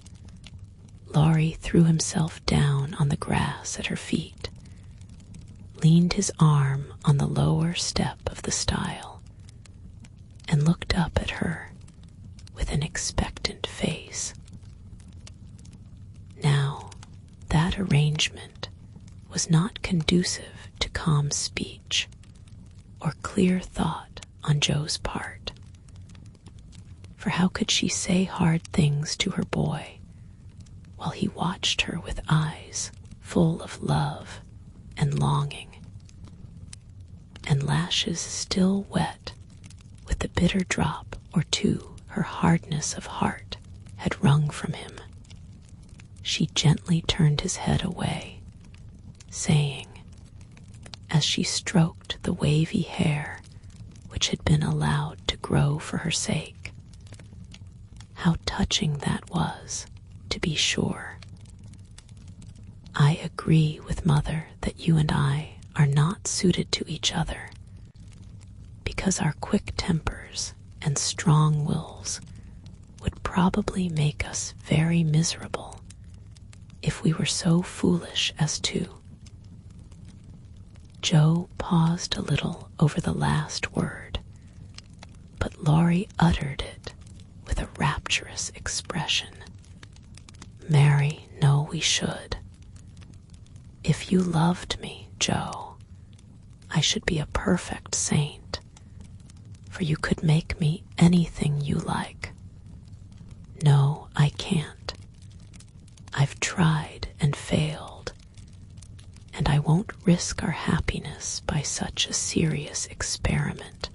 Laurie threw himself down on the grass at her feet, leaned his arm on the lower step of the stile, and looked up at her with an expectant face. Now, that arrangement was not conducive to calm speech or clear thought on Jo's part. For how could she say hard things to her boy while he watched her with eyes full of love and longing, and lashes still wet with the bitter drop or two her hardness of heart had wrung from him? She gently turned his head away, saying, as she stroked the wavy hair which had been allowed to grow for her sake, "How touching that was, to be sure. I agree with Mother that you and I are not suited to each other, because our quick tempers and strong wills would probably make us very miserable if we were so foolish as to." Jo paused a little over the last word, but Laurie uttered it with a rapturous expression. "Marry, no, we should. If you loved me, Jo, I should be a perfect saint, for you could make me anything you like. No, I can't. I've tried and failed, and I won't risk our happiness by such a serious experiment.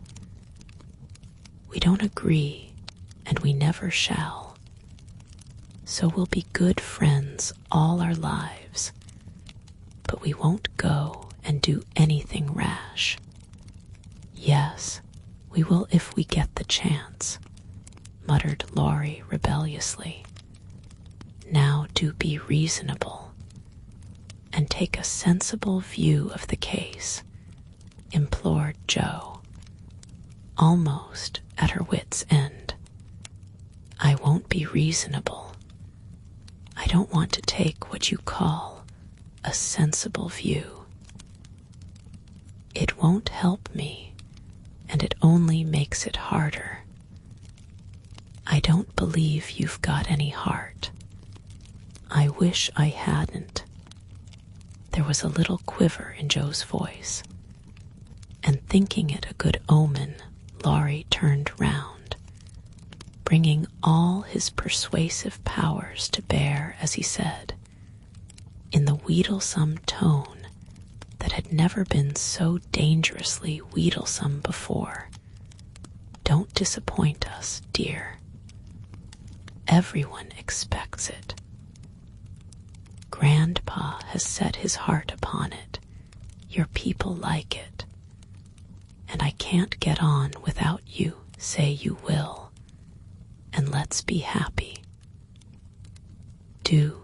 We don't agree, and we never shall. So we'll be good friends all our lives, but we won't go and do anything rash. Yes, we will if we get the chance, muttered Laurie rebelliously. Now do be reasonable and take a sensible view of the case, implored Jo, almost at her wit's end. I won't be reasonable. I don't want to take what you call a sensible view. It won't help me, and it only makes it harder. I don't believe you've got any heart. I wish I hadn't. There was a little quiver in Jo's voice, and thinking it a good omen, Laurie turned round, bringing all his persuasive powers to bear as he said, in the wheedlesome tone that had never been so dangerously wheedlesome before, "Don't disappoint us, dear. Everyone expects it. Grandpa has set his heart upon it. Your people like it. And I can't get on without you say you will. And let's be happy. Do.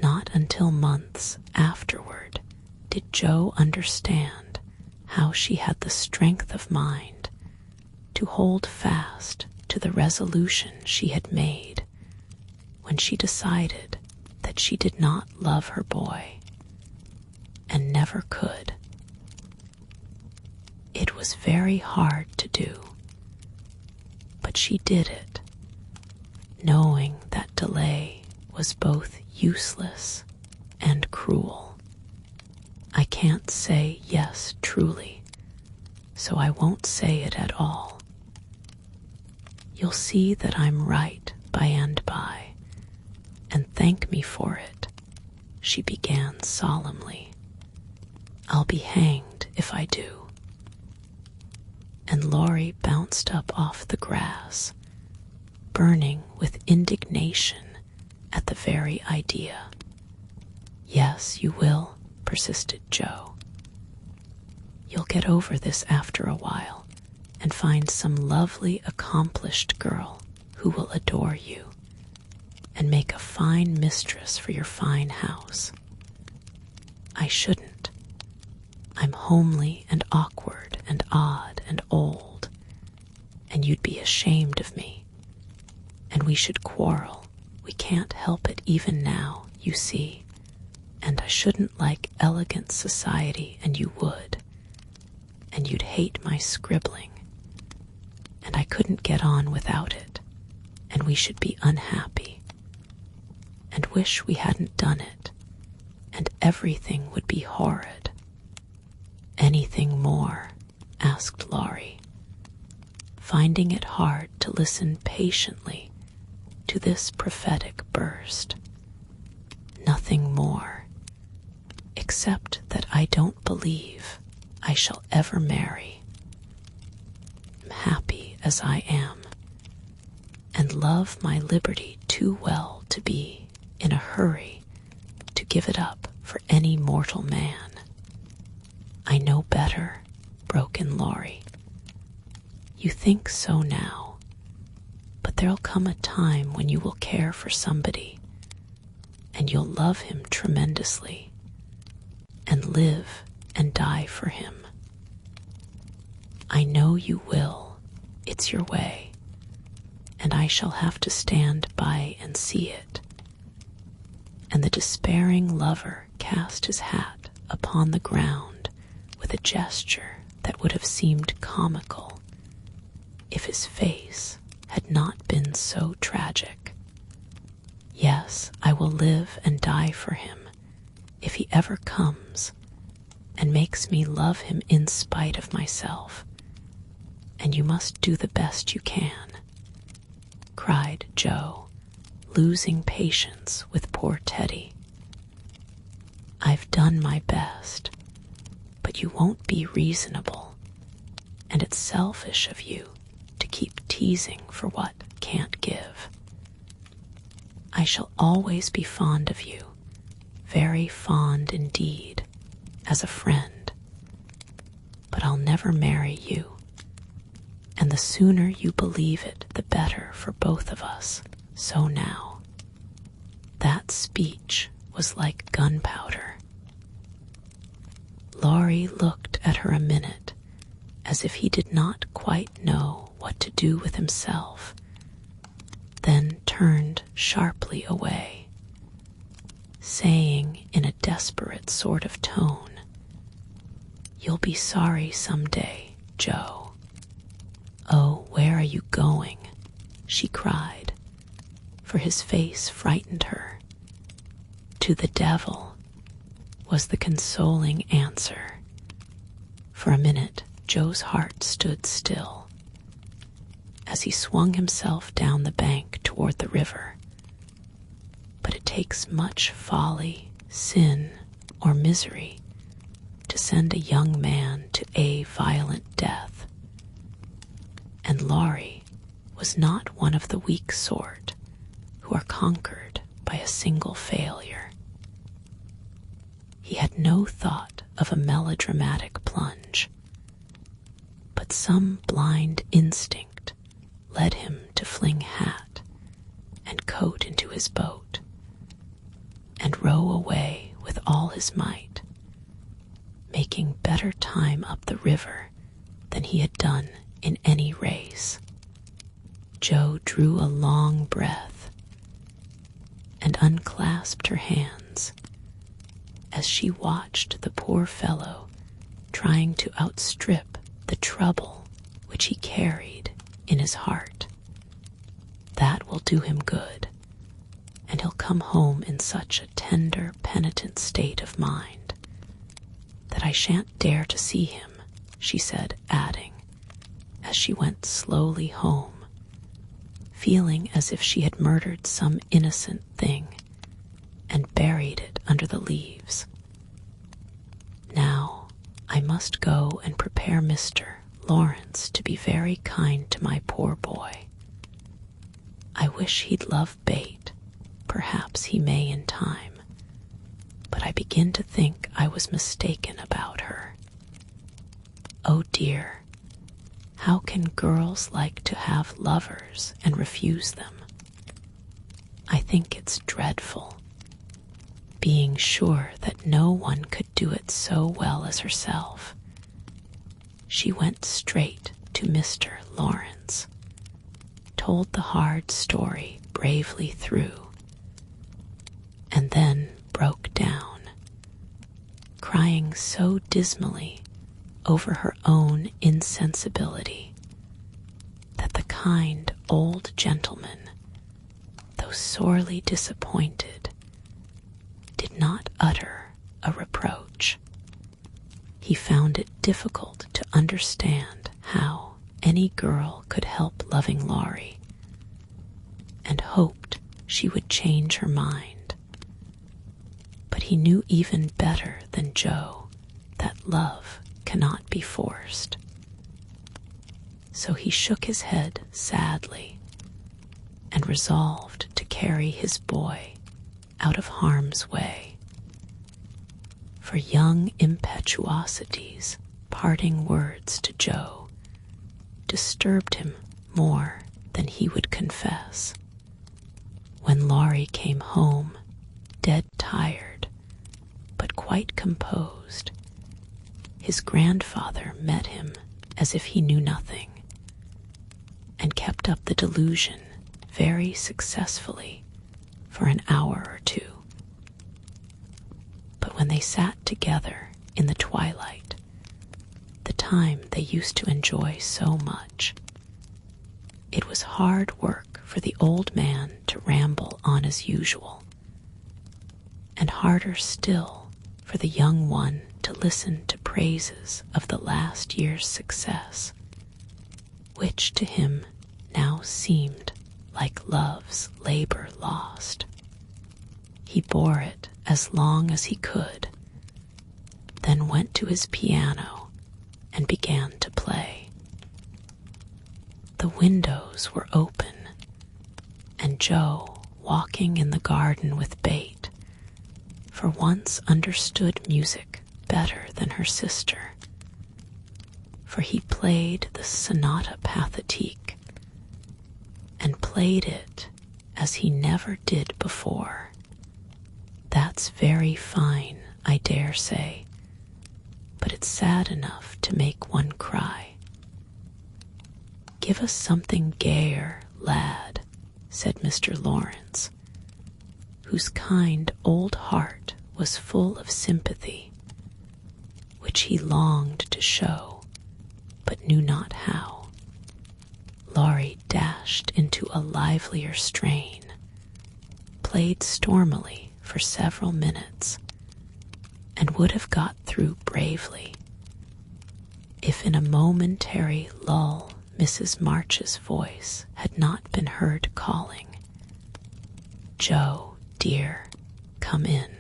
Not until months afterward did Jo understand how she had the strength of mind to hold fast to the resolution she had made when she decided that she did not love her boy and never could. It was very hard to do, but she did it, knowing that delay was both useless and cruel. I can't say yes truly, so I won't say it at all. You'll see that I'm right by and by, and thank me for it, she began solemnly. I'll be hanged if I do. And Laurie bounced up off the grass, burning with indignation at the very idea. Yes, you will, persisted Jo. You'll get over this after a while and find some lovely, accomplished girl who will adore you and make a fine mistress for your fine house. I shouldn't. I'm homely and awkward and odd and old, and you'd be ashamed of me, and we should quarrel. We can't help it even now, you see, and I shouldn't like elegant society, and you would, and you'd hate my scribbling, and I couldn't get on without it, and we should be unhappy, and wish we hadn't done it, and everything would be horrid. Anything more? Asked Laurie, finding it hard to listen patiently to this prophetic burst. Nothing more, except that I don't believe I shall ever marry. I'm happy as I am, and love my liberty too well to be in a hurry to give it up for any mortal man. I know better, broke in Laurie. You think so now, but there'll come a time when you will care for somebody, and you'll love him tremendously, and live and die for him. I know you will. It's your way, and I shall have to stand by and see it. And the despairing lover cast his hat upon the ground with a gesture that would have seemed comical if his face had not been so tragic. Yes, I will live and die for him if he ever comes and makes me love him in spite of myself, and you must do the best you can, cried Jo, losing patience with poor Teddy. I've done my best, but you won't be reasonable, and it's selfish of you to keep teasing for what can't give. I shall always be fond of you, very fond indeed, as a friend. But I'll never marry you, and the sooner you believe it, the better for both of us. So now. That speech was like gunpowder. Laurie looked at her a minute, as if he did not quite know what to do with himself, then turned sharply away, saying in a desperate sort of tone, "You'll be sorry some day, Joe." "Oh, where are you going?" she cried, for his face frightened her. "To the devil," was the consoling answer. For a minute, Joe's heart stood still, as he swung himself down the bank toward the river. But it takes much folly, sin, or misery to send a young man to a violent death. And Laurie was not one of the weak sort who are conquered by a single failure. He had no thought of a melodramatic plunge, but some blind instinct led him to fling hat and coat into his boat and row away with all his might, making better time up the river than he had done in any race. Joe drew a long breath and unclasped her hands as she watched the poor fellow trying to outstrip the trouble which he carried in his heart. That will do him good, and he'll come home in such a tender, penitent state of mind that I shan't dare to see him, she said, adding, as she went slowly home, feeling as if she had murdered some innocent thing and buried it under the leaves. Now I must go and prepare Mr. Lawrence to be very kind to my poor boy. I wish he'd love bait. Perhaps he may in time, but I begin to think I was mistaken about her. Oh dear, how can girls like to have lovers and refuse them? I think it's dreadful, being sure that no one could do it so well as herself. She went straight to Mr. Lawrence, told the hard story bravely through, and then broke down, crying so dismally over her own insensibility that the kind old gentleman, though sorely disappointed, did not utter a reproach. He found it difficult to understand how any girl could help loving Laurie, and hoped she would change her mind. But he knew even better than Joe that love cannot be forced. So he shook his head sadly and resolved to carry his boy out of harm's way. For young impetuosity's parting words to Joe disturbed him more than he would confess. When Laurie came home, dead tired, but quite composed, his grandfather met him as if he knew nothing, and kept up the delusion very successfully for an hour or two. But when they sat together in the twilight, the time they used to enjoy so much, it was hard work for the old man to ramble on as usual, and harder still for the young one to listen to praises of the last year's success, which to him now seemed like love's labor lost. He bore it as long as he could, then went to his piano and began to play. The the windows were open, and Jo, walking in the garden with Bate, for once understood music better than her sister, for he played the Sonata Pathétique, and played it as he never did before. That's very fine, I dare say, but it's sad enough to make one cry. Give us something gayer, lad, said Mr. Lawrence, whose kind old heart was full of sympathy, which he longed to show, but knew not how. Laurie dashed into a livelier strain, played stormily for several minutes, and would have got through bravely, if in a momentary lull Mrs. March's voice had not been heard calling, "Jo, dear, come in.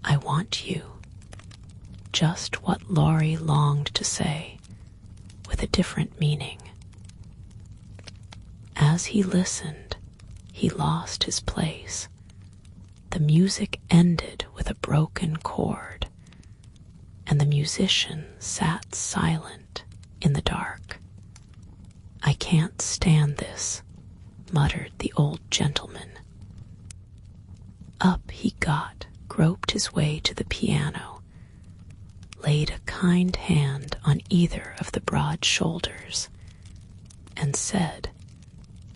I want you." Just what Laurie longed to say, with a different meaning. As he listened, he lost his place. The music ended with a broken chord, and the musician sat silent in the dark. "I can't stand this," muttered the old gentleman. Up he got, groped his way to the piano, laid a kind hand on either of the broad shoulders, and said,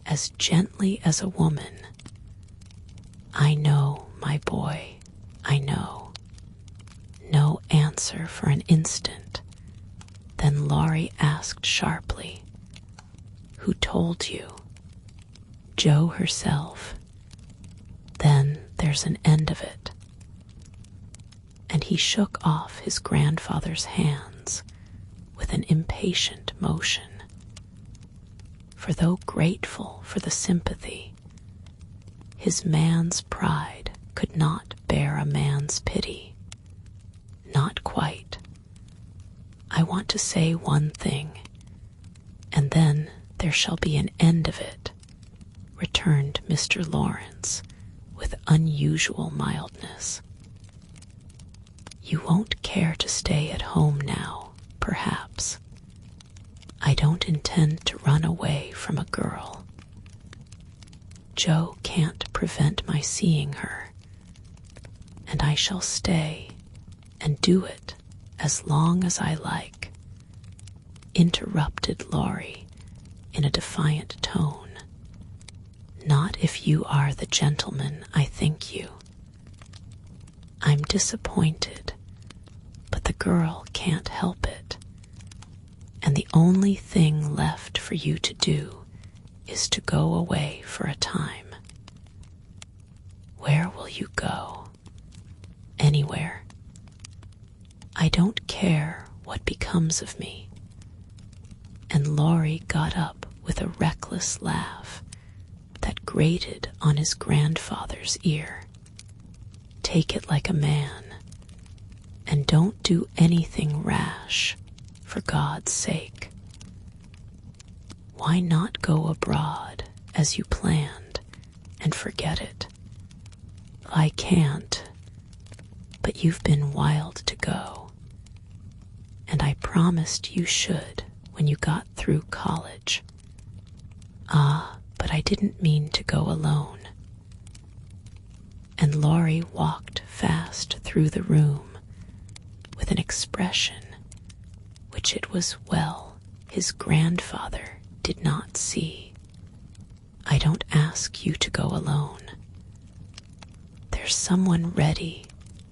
as gently as a woman, "I know, my boy, I know." No answer for an instant. Then Laurie asked sharply, "Who told you?" Jo herself. "Then there's an end of it." And he shook off his grandfather's hands with an impatient motion. For though grateful for the sympathy, his man's pride could not bear a man's pity. Not quite. "I want to say one thing, and then there shall be an end of it," returned Mr. Lawrence with unusual mildness. "You won't care to stay at home now, perhaps. I don't intend to run away from a girl. Jo can't prevent my seeing her, and I shall stay and do it as long as I like," interrupted Laurie in a defiant tone. "Not if you are the gentleman I think you. I'm disappointed, but the girl can't help it, and the only thing left for you to do is to go away for a time." "Where will you go?" "Anywhere. I don't care what becomes of me." And Laurie got up with a reckless laugh that grated on his grandfather's ear. "Take it like a man, and don't do anything rash, for God's sake. Why not go abroad as you planned and forget it? I can't, but you've been wild to go, and I promised you should when you got through college. Ah, but I didn't mean to go alone." And Laurie walked fast through the room with an expression which it was well his grandfather did not see. "I don't ask you to go alone. There's someone ready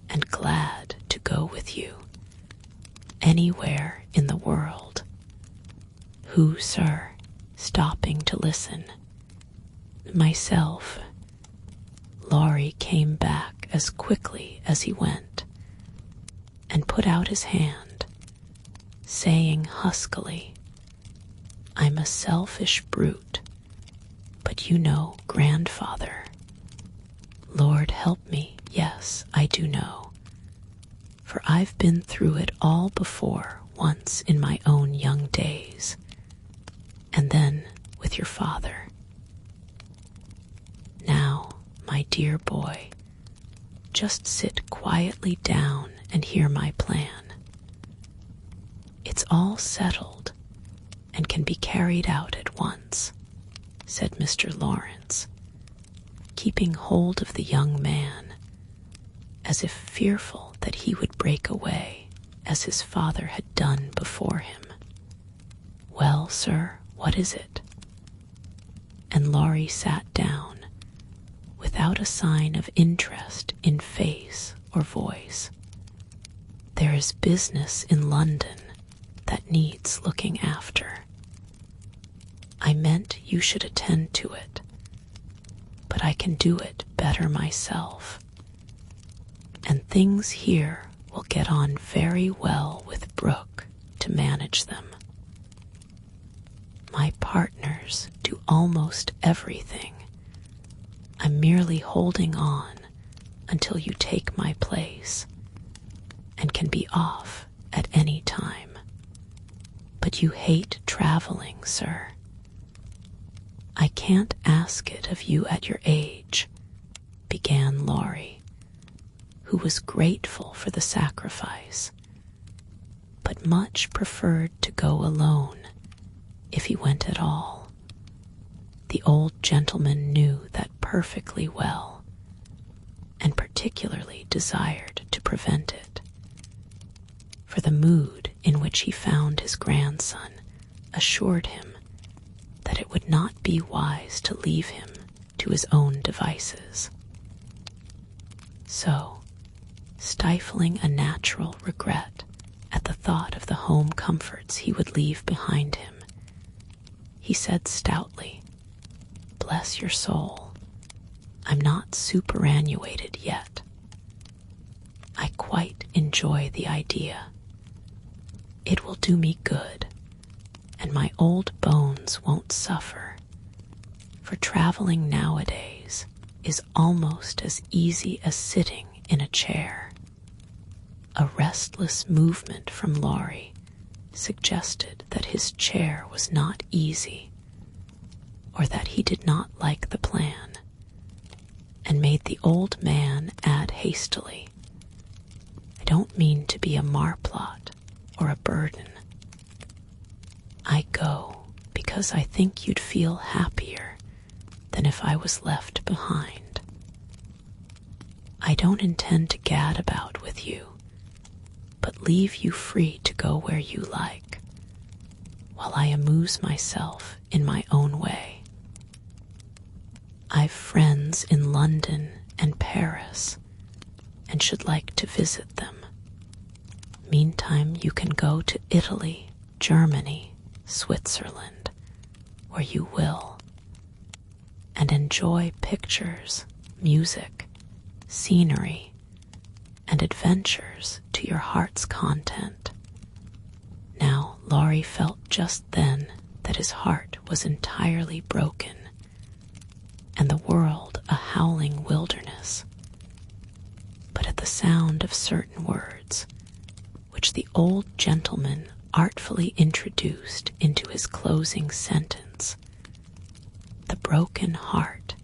and glad to go with you, anywhere in the world." "Who, sir?" stopping to listen. "Myself." Laurie came back as quickly as he went, and put out his hand, saying huskily, "I'm a selfish brute, but you know, grandfather. Lord help me, yes, I do know, for I've been through it all before once in my own young days, and then with your father. Now, my dear boy, just sit quietly down and hear my plan. It's all settled and can be carried out at once, said Mr. Lawrence, keeping hold of the young man, as if fearful that he would break away as his father had done before him. Well, sir, what is it? And Laurie sat down, without a sign of interest in face or voice. There is business in London that needs looking after. I meant you should attend to it, but I can do it better myself. And things here will get on very well with Brooke to manage them. My partners do almost everything. I'm merely holding on until you take my place and can be off at any time. But you hate traveling, sir. I can't ask it of you at your age, began Laurie, who was grateful for the sacrifice, but much preferred to go alone if he went at all. The old gentleman knew that perfectly well, and particularly desired to prevent it, for the mood in which he found his grandson assured him that it would not be wise to leave him to his own devices. So, stifling a natural regret at the thought of the home comforts he would leave behind him, he said stoutly, "Bless your soul, I'm not superannuated yet. I quite enjoy the idea. It will do me good, and my old bones won't suffer, for traveling nowadays is almost as easy as sitting in a chair." A restless movement from Laurie suggested that his chair was not easy, or that he did not like the plan, and made the old man add hastily, "I don't mean to be a marplot or a burden. I go because I think you'd feel happier than if I was left behind. I don't intend to gad about with you, but leave you free to go where you like, while I amuse myself in my own way. I've friends in London and Paris, and should like to visit them. Meantime, you can go to Italy, Germany, Switzerland, where you will, and enjoy pictures, music, scenery, and adventures to your heart's content." Now, Laurie felt just then that his heart was entirely broken, and the world a howling wilderness. But at the sound of certain words, which the old gentleman artfully introduced into his closing sentence, the broken heart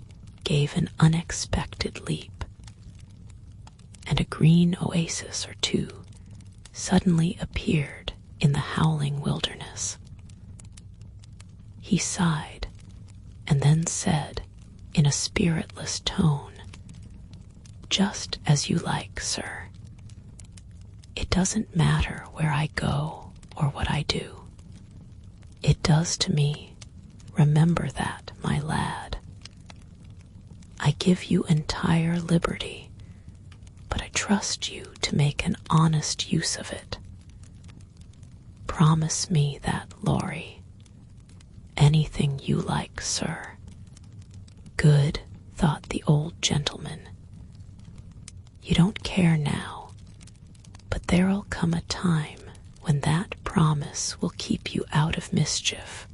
gave an unexpected leap, and a green oasis or two suddenly appeared in the howling wilderness. He sighed, and then said in a spiritless tone, "Just as you like, sir. It doesn't matter where I go or what I do. It does to me. Remember that, my lad. I give you entire liberty, but I trust you to make an honest use of it. Promise me that, Laurie. Anything you like, sir." "Good," thought the old gentleman. "You don't care now, but there'll come a time when that promise will keep you out of mischief,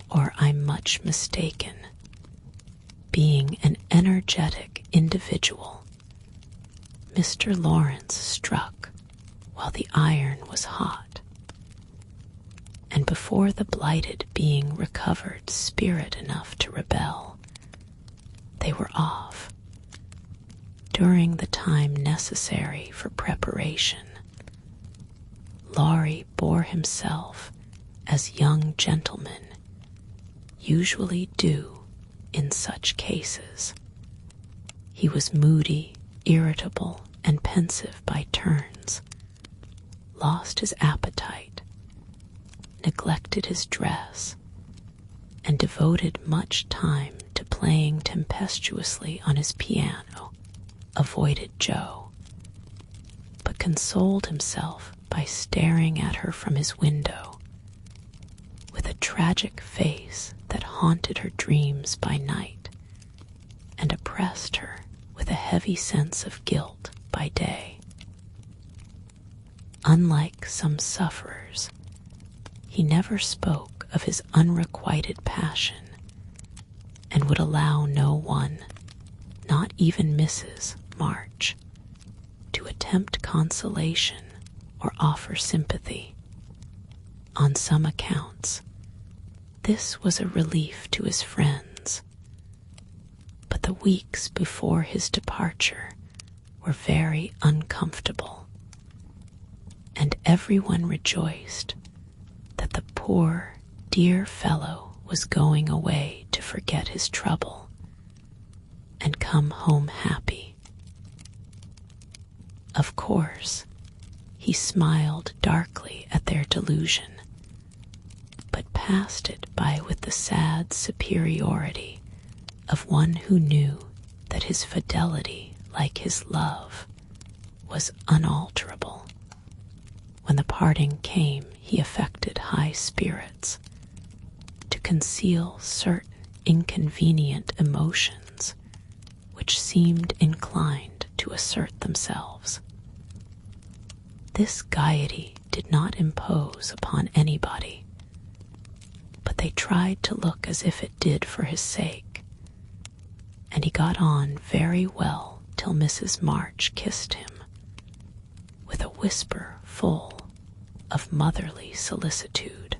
or I'm much mistaken. Being an energetic individual, Mr. Lawrence struck while the iron was hot. and before the blighted being recovered spirit enough to rebel, they were off. During the time necessary for preparation, Laurie bore himself as young gentlemen usually do in such cases. He was moody, irritable, and pensive by turns, lost his appetite, neglected his dress, and devoted much time to playing tempestuously on his piano, avoided Jo, but consoled himself by staring at her from his window with a tragic face that haunted her dreams by night and oppressed her with a heavy sense of guilt by day. Unlike some sufferers, he never spoke of his unrequited passion and would allow no one, not even Mrs. March, to attempt consolation or offer sympathy. On some accounts, this was a relief to his friends, but the weeks before his departure were very uncomfortable, and everyone rejoiced that the poor, dear fellow was going away to forget his trouble and come home happy. Of course, he smiled darkly at their delusion, but passed it by with the sad superiority of one who knew that his fidelity, like his love, was unalterable. When the parting came, he affected high spirits to conceal certain inconvenient emotions which seemed inclined to assert themselves. This gaiety did not impose upon anybody, but they tried to look as if it did for his sake, and he got on very well till Mrs. March kissed him, with a whisper full of motherly solicitude.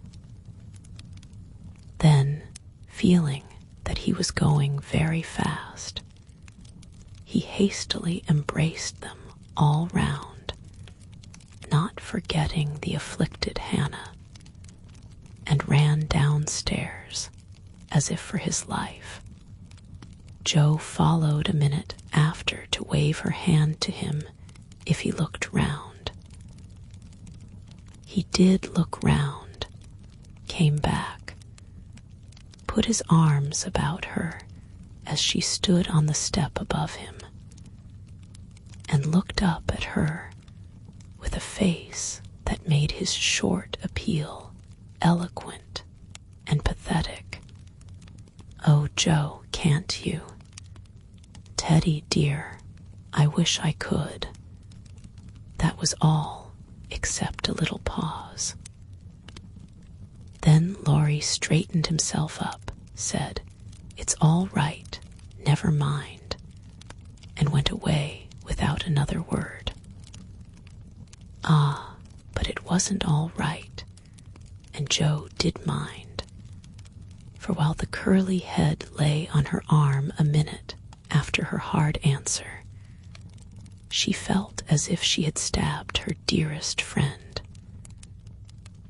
Then, feeling that he was going very fast, he hastily embraced them all round, not forgetting the afflicted Hannah, and ran downstairs as if for his life. Jo followed a minute after to wave her hand to him if he looked round. He did look round, came back, put his arms about her as she stood on the step above him, and looked up at her with a face that made his short appeal eloquent and pathetic. "Oh, Jo, can't you? Teddy, dear, I wish I could." That was all, except a little pause. Then Laurie straightened himself up, said, "It's all right, never mind," and went away without another word. Ah, but it wasn't all right, and Jo did mind, for while the curly head lay on her arm a minute after her hard answer, she felt as if she had stabbed her dearest friend,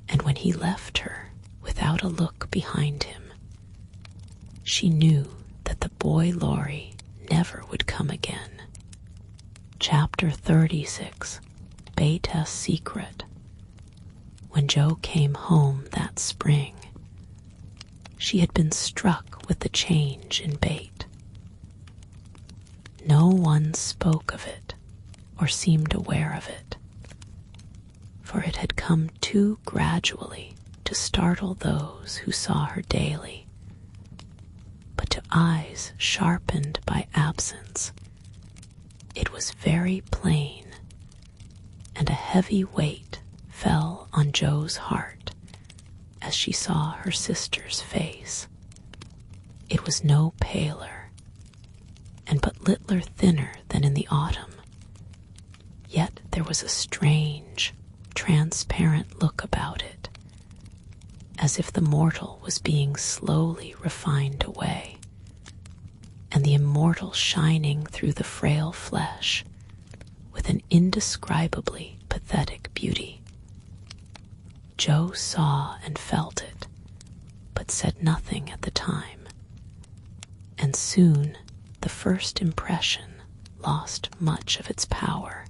and when he left her without a look behind him, she knew that the boy Laurie never would come again. Chapter 36, Beth's Secret. When Jo came home that spring, she had been struck with the change in Beth. No one spoke of it or seemed aware of it, for it had come too gradually to startle those who saw her daily. But to eyes sharpened by absence, it was very plain, and a heavy weight fell on Jo's heart as she saw her sister's face. It was no paler, and but littler thinner than in the autumn, yet there was a strange, transparent look about it, as if the mortal was being slowly refined away, and the immortal shining through the frail flesh with an indescribably pathetic beauty. Jo saw and felt it, but said nothing at the time, and soon the first impression lost much of its power,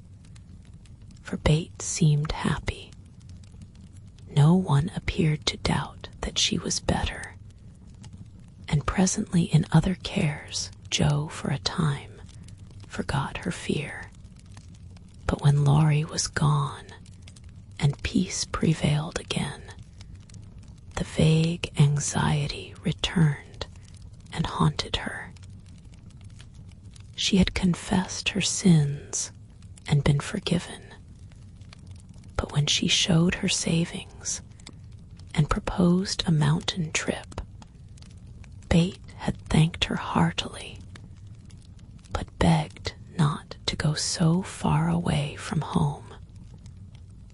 for Bate seemed happy. No one appeared to doubt that she was better, and presently in other cares Jo for a time forgot her fear. But when Laurie was gone and peace prevailed again, the vague anxiety returned and haunted her. She had confessed her sins and been forgiven, but when she showed her savings and proposed a mountain trip, Bate had thanked her heartily, but begged not to go so far away from home.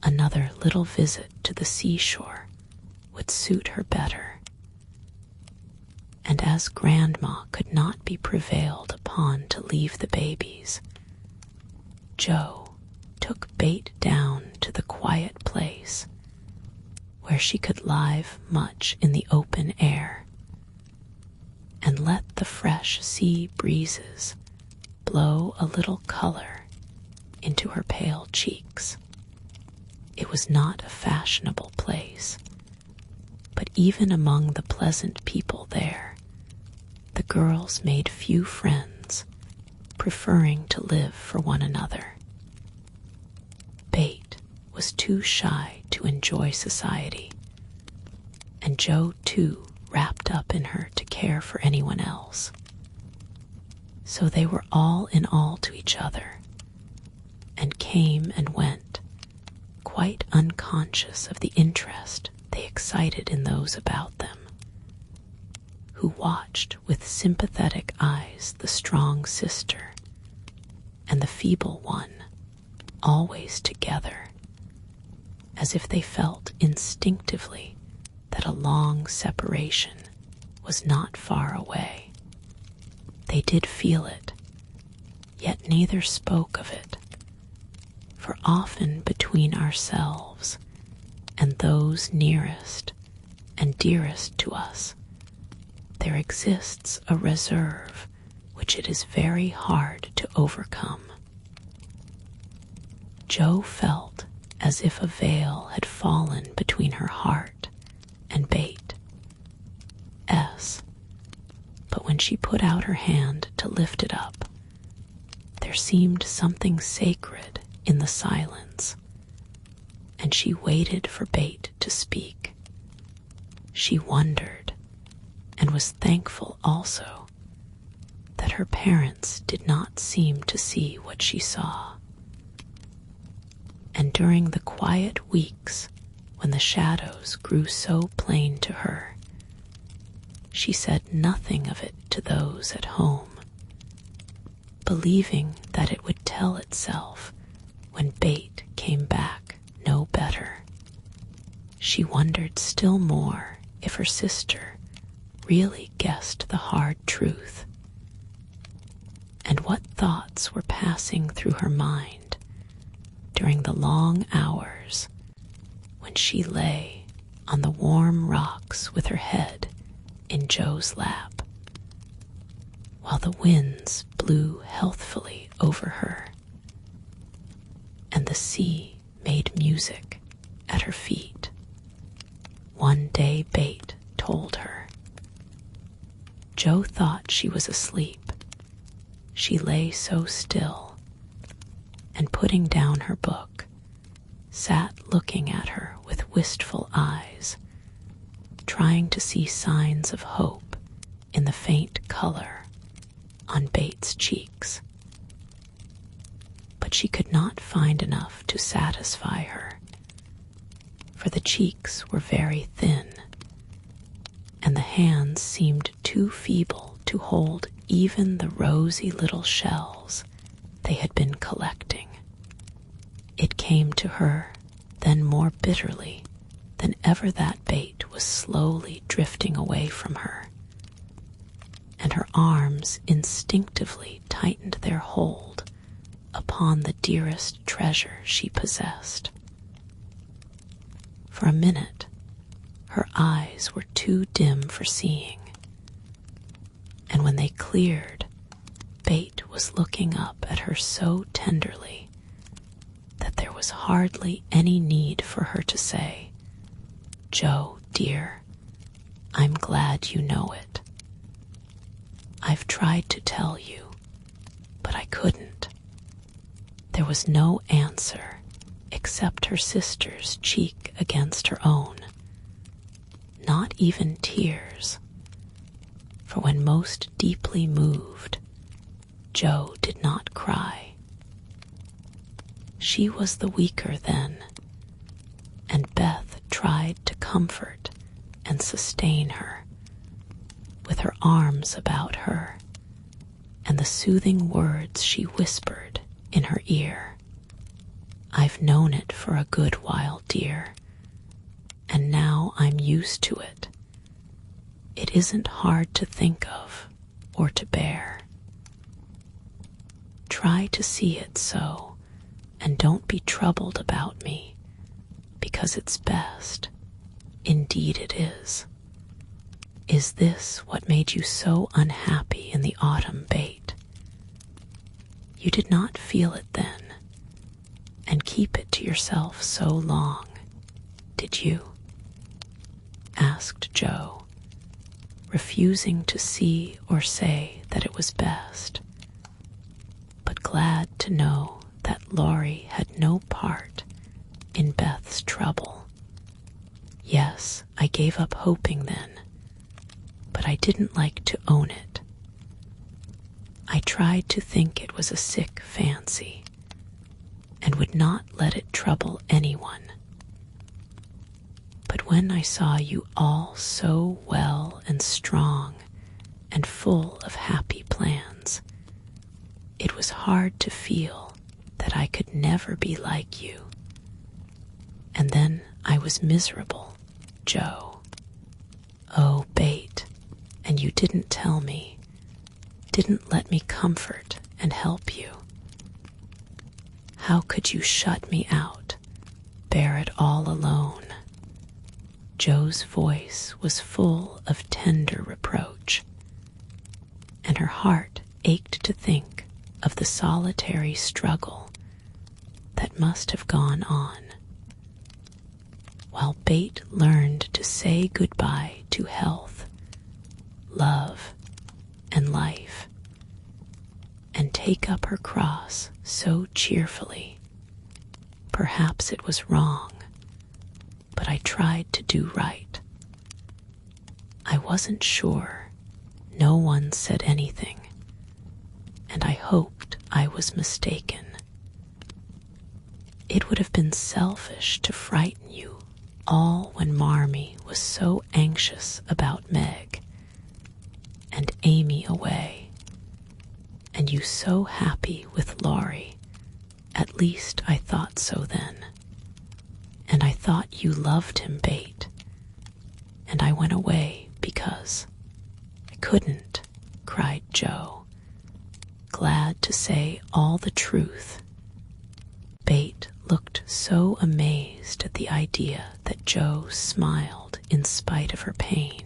Another little visit to the seashore would suit her better. And as Grandma could not be prevailed upon to leave the babies, Jo took Bate down to the quiet place where she could live much in the open air, and let the fresh sea breezes blow a little color into her pale cheeks. It was not a fashionable place, but even among the pleasant people there, the girls made few friends, preferring to live for one another. Bate was too shy to enjoy society, and Jo too wrapped up in her to care for anyone else. So they were all in all to each other, and came and went, quite unconscious of the interest they excited in those about them, who watched with sympathetic eyes the strong sister and the feeble one, always together, as if they felt instinctively that a long separation was not far away. They did feel it, yet neither spoke of it, for often between ourselves and those nearest and dearest to us, there exists a reserve which it is very hard to overcome. Jo felt as if a veil had fallen between her heart and Bate's, but when she put out her hand to lift it up, there seemed something sacred in the silence, and she waited for Bate to speak. She wondered, and was thankful also, that her parents did not seem to see what she saw. And during the quiet weeks when the shadows grew so plain to her, she said nothing of it to those at home, believing that it would tell itself when Bate came back no better. She wondered still more if her sister really guessed the hard truth, and what thoughts were passing through her mind during the long hours when she lay on the warm rocks with her head in Jo's lap, while the winds blew healthfully over her, and the sea made music at her feet. One day Bate told her. Jo thought she was asleep. She lay so still, and putting down her book, sat looking at her with wistful eyes, trying to see signs of hope in the faint color on Bate's cheeks. But she could not find enough to satisfy her, for the cheeks were very thin, and the hands seemed too feeble to hold even the rosy little shells they had been collecting. It came to her then more bitterly than ever that bait was slowly drifting away from her, and her arms instinctively tightened their hold upon the dearest treasure she possessed. For a minute, her eyes were too dim for seeing, and when they cleared, Bait was looking up at her so tenderly that there was hardly any need for her to say, "Joe, dear, I'm glad you know it. I've tried to tell you, but I couldn't." There was no answer except her sister's cheek against her own. Not even tears, for when most deeply moved, Joe did not cry. She was the weaker then, and Beth tried to comfort and sustain her with her arms about her and the soothing words she whispered in her ear. "I've known it for a good while, dear, and now I'm used to it. It isn't hard to think of or to bear. Try to see it so, and don't be troubled about me, because it's best. Indeed it is. Is this what made you so unhappy in the autumn, Bait? You did not feel it then, and keep it to yourself so long, did you?" asked Joe, refusing to see or say that it was best, but glad to know that Laurie had no part in Beth's trouble. "Yes, I gave up hoping then, but I didn't like to own it. I tried to think it was a sick fancy, and would not let it trouble anyone. But when I saw you all so well and strong and full of happy plans, it was hard to feel that I could never be like you. And then I was miserable, Joe. Oh, Bait, and you didn't tell me, didn't let me comfort and help you. How could you shut me out, bear it all alone?" Joe's voice was full of tender reproach, and her heart ached to think of the solitary struggle that must have gone on, while Bait learned to say goodbye to health, love, and life, and take up her cross so cheerfully. Perhaps it was wrong, but I tried to do right. I wasn't sure. No one said anything, and I hoped I was mistaken. It would have been selfish to frighten you all when Marmee was so anxious about Meg and Amy away, and you so happy with Laurie. At least I thought so then, and I thought you loved him, Bait, and I went away because I couldn't, cried Joe, glad to say all the truth. Bait looked so amazed at the idea that Joe smiled in spite of her pain,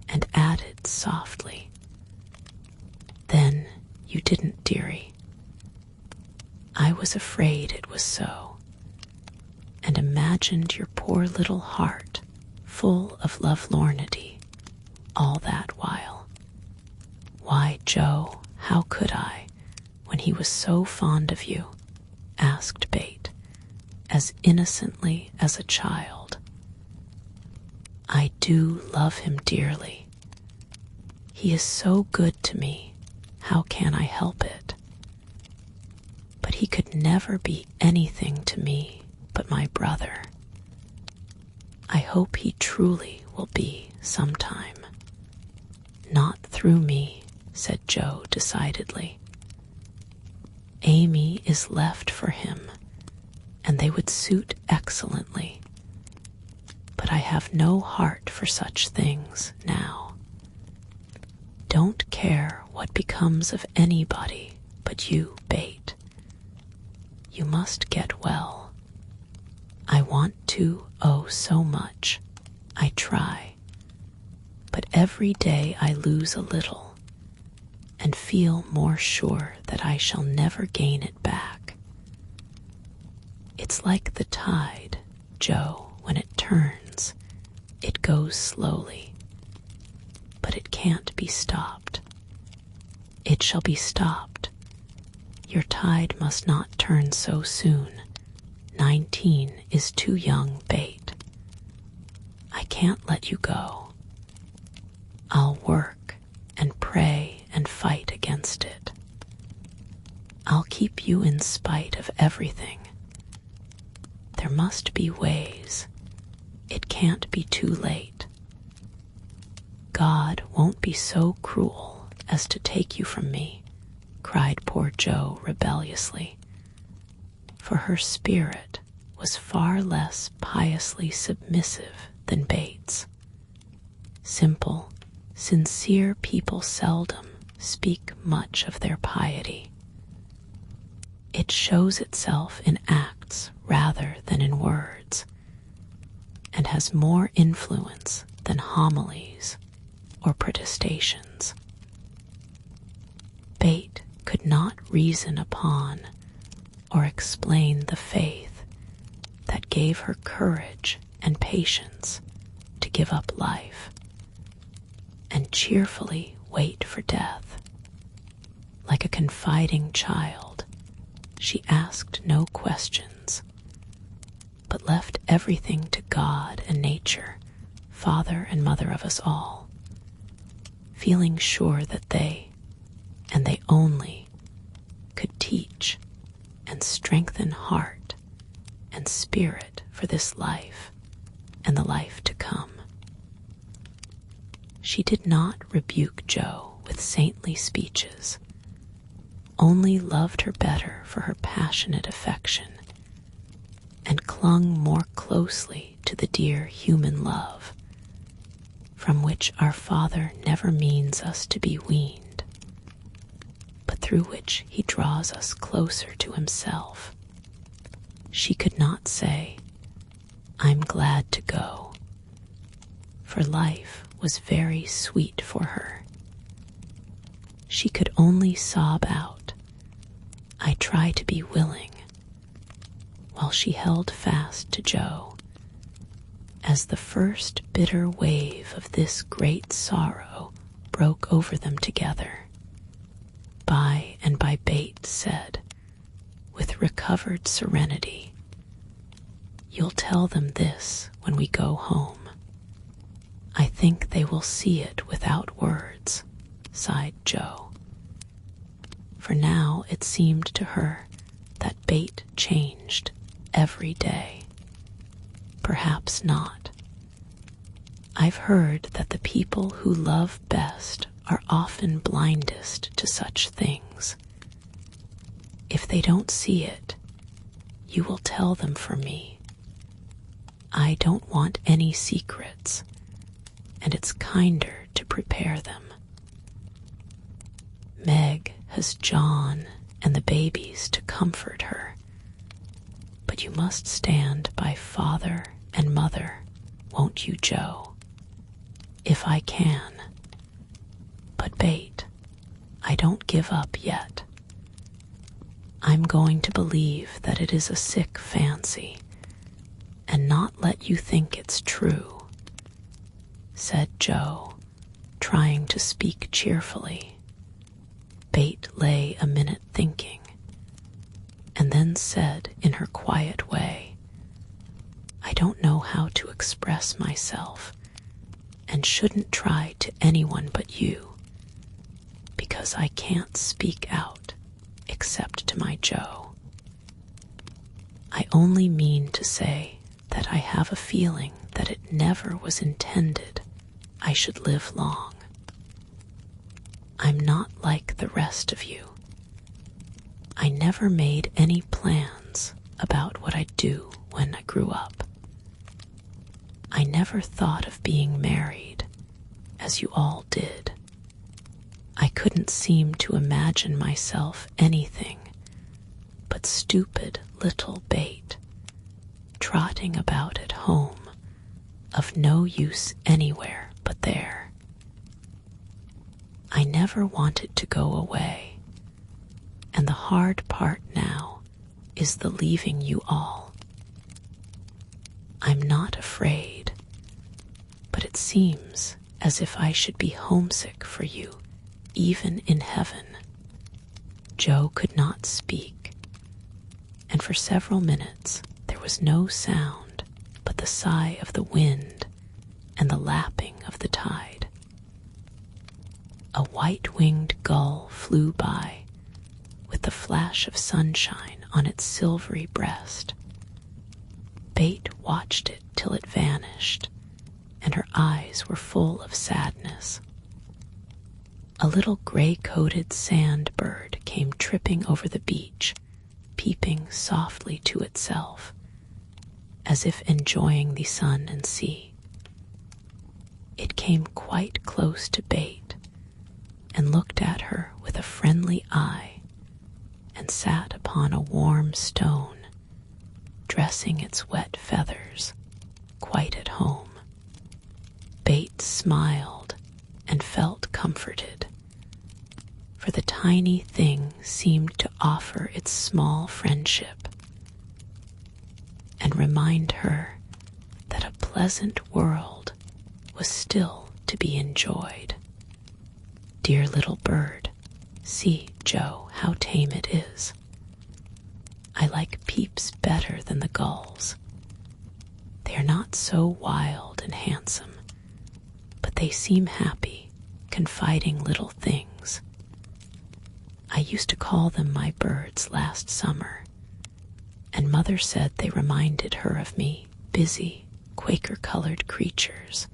and added softly, "Then you didn't, dearie. I was afraid it was so, and imagined your poor little heart full of lovelornity all that while. Why, Joe, how could I, when he was so fond of you?" asked Bait, as innocently as a child. "I do love him dearly. He is so good to me, how can I help it? But he could never be anything to me but my brother. I hope he truly will be sometime." "Not through me," said Joe decidedly. "Amy is left for him, and they would suit excellently. but I have no heart for such things now. Don't care what becomes of anybody but you, Bait. You must get well. I want to, oh so much. I try. But every day I lose a little and feel more sure that I shall never gain it back. It's like the tide, Joe, when it turns, it goes slowly. But it can't be stopped. It shall be stopped. Your tide must not turn so soon. 19 is too young, Bait. I can't let you go. I'll work and pray and fight against it. I'll keep you in spite of everything. There must be ways. It can't be too late. God won't be so cruel as to take you from me, cried poor Jo rebelliously, for her spirit was far less piously submissive than Bait's. Simple, sincere people seldom speak much of their piety. It shows itself in acts rather than in words, and has more influence than homilies or protestations. Bait could not reason upon or explain the faith that gave her courage and patience to give up life and cheerfully wait for death. Like a confiding child, she asked no questions, but left everything to God and nature, Father and Mother of us all, feeling sure that they, and they only, could teach and strengthen heart and spirit for this life and the life to come. She did not rebuke Jo with saintly speeches, only loved her better for her passionate affection, and clung more closely to the dear human love, from which our Father never means us to be weaned, but through which he draws us closer to himself. She could not say, I'm glad to go, for life was very sweet for her. She could only sob out, I try to be willing, while she held fast to Jo, as the first bitter wave of this great sorrow broke over them together. By and by Bait said, with recovered serenity, You'll tell them this when we go home. I think they will see it without words, sighed Jo. For now it seemed to her that Bait changed every day. Perhaps not. I've heard that the people who love best are often blindest to such things. If they don't see it, you will tell them for me. I don't want any secrets, and it's kinder to prepare them. Meg has John and the babies to comfort her, but you must stand by Father and Mother, won't you, Jo? If I can. But Bait, I don't give up yet. I'm going to believe that it is a sick fancy, and not let you think it's true, said Jo, trying to speak cheerfully. Bait lay a minute thinking, and then said in her quiet way, I don't know how to express myself, and shouldn't try to anyone but you, because I can't speak out except to my Jo. I only mean to say that I have a feeling that it never was intended I should live long. I'm not like the rest of you. I never made any plans about what I'd do when I grew up. I never thought of being married, as you all did. I couldn't seem to imagine myself anything but stupid little Bait, trotting about at home, of no use anywhere but there. I never wanted to go away, and the hard part now is the leaving you all. I'm not afraid, but it seems as if I should be homesick for you, even in heaven. Joe could not speak, and for several minutes there was no sound but the sigh of the wind and the lapping of the tide. A white-winged gull flew by, with the flash of sunshine on its silvery breast. Bait watched it till it vanished, and her eyes were full of sadness. A little gray-coated sand bird came tripping over the beach, peeping softly to itself, as if enjoying the sun and sea. It came quite close to Bait, and looked at her with a friendly eye, and sat upon a warm stone, dressing its wet feathers, quite at home. Bait smiled and felt comforted, for the tiny thing seemed to offer its small friendship, and remind her that a pleasant world was still to be enjoyed. Dear little bird, see, Joe, how tame it is. I like Peeps better than the gulls. They are not so wild and handsome, but they seem happy, confiding little things. I used to call them my birds last summer, and Mother said they reminded her of me, busy, Quaker-colored creatures,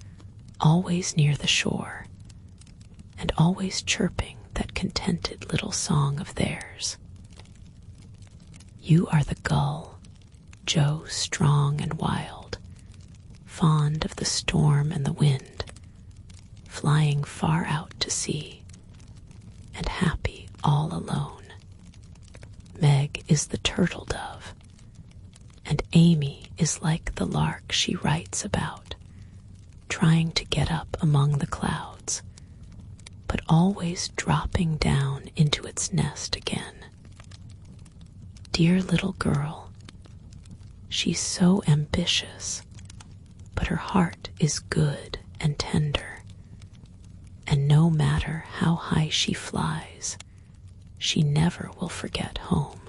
always near the shore, and always chirping that contented little song of theirs. You are the gull, Joe, strong and wild, fond of the storm and the wind, flying far out to sea, and happy all alone. Meg is the turtle dove, and Amy is like the lark she writes about, trying to get up among the clouds, but always dropping down into its nest again. Dear little girl, she's so ambitious, but her heart is good and tender, and no matter how high she flies, she never will forget home.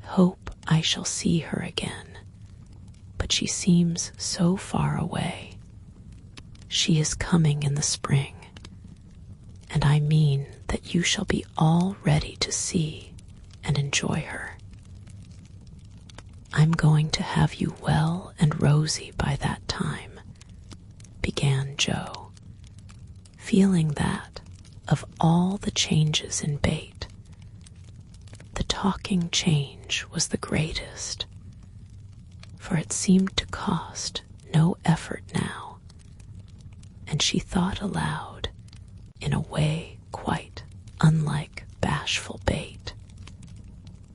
Hope I shall see her again, but she seems so far away. She is coming in the spring, and I mean that you shall be all ready to see and enjoy her. I'm going to have you well and rosy by that time, began Joe, feeling that, of all the changes in Bait, the talking change was the greatest, for it seemed to cost no effort now, and she thought aloud in a way quite unlike bashful Bait.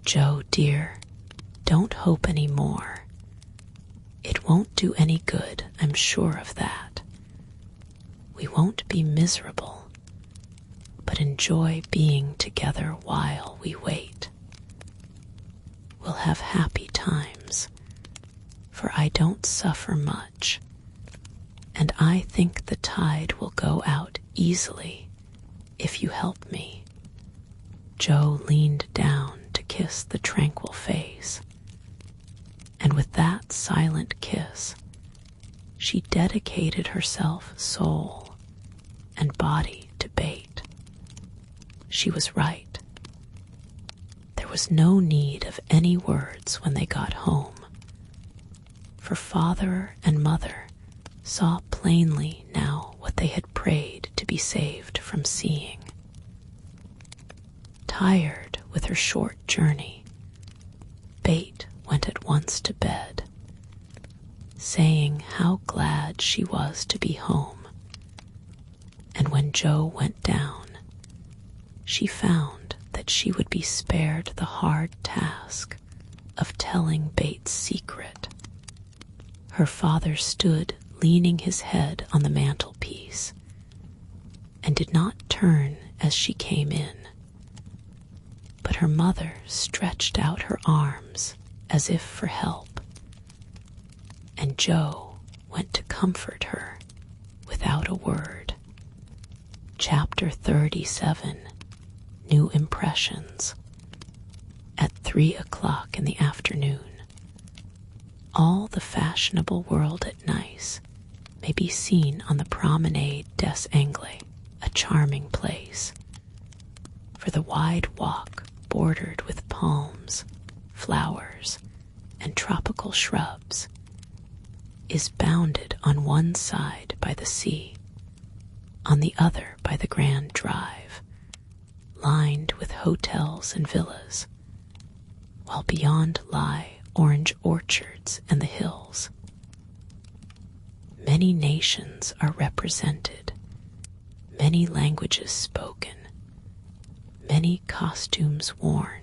Joe, dear, don't hope any more. It won't do any good, I'm sure of that. We won't be miserable, but enjoy being together while we wait. We'll have happy times, for I don't suffer much, and I think the tide will go out easily if you help me. Joe leaned down to kiss the tranquil face, and with that silent kiss, she dedicated herself soul and body to Bait. She was right. There was no need of any words when they got home, for Father and Mother saw plainly now what they had prayed to be saved from seeing. Tired with her short journey, Bait went at once to bed, saying how glad she was to be home. And when Joe went down, she found that she would be spared the hard task of telling Bates' secret. Her father stood leaning his head on the mantelpiece and did not turn as she came in, but her mother stretched out her arms as if for help, and Joe went to comfort her without a word. Chapter 37, New Impressions. At 3 o'clock in the afternoon, all the fashionable world at Nice may be seen on the Promenade des Anglais, a charming place, for the wide walk bordered with palms, flowers, and tropical shrubs is bounded on one side by the sea, on the other by the Grand Drive, lined with hotels and villas, while beyond lie orange orchards and the hills. Many nations are represented, many languages spoken, many costumes worn,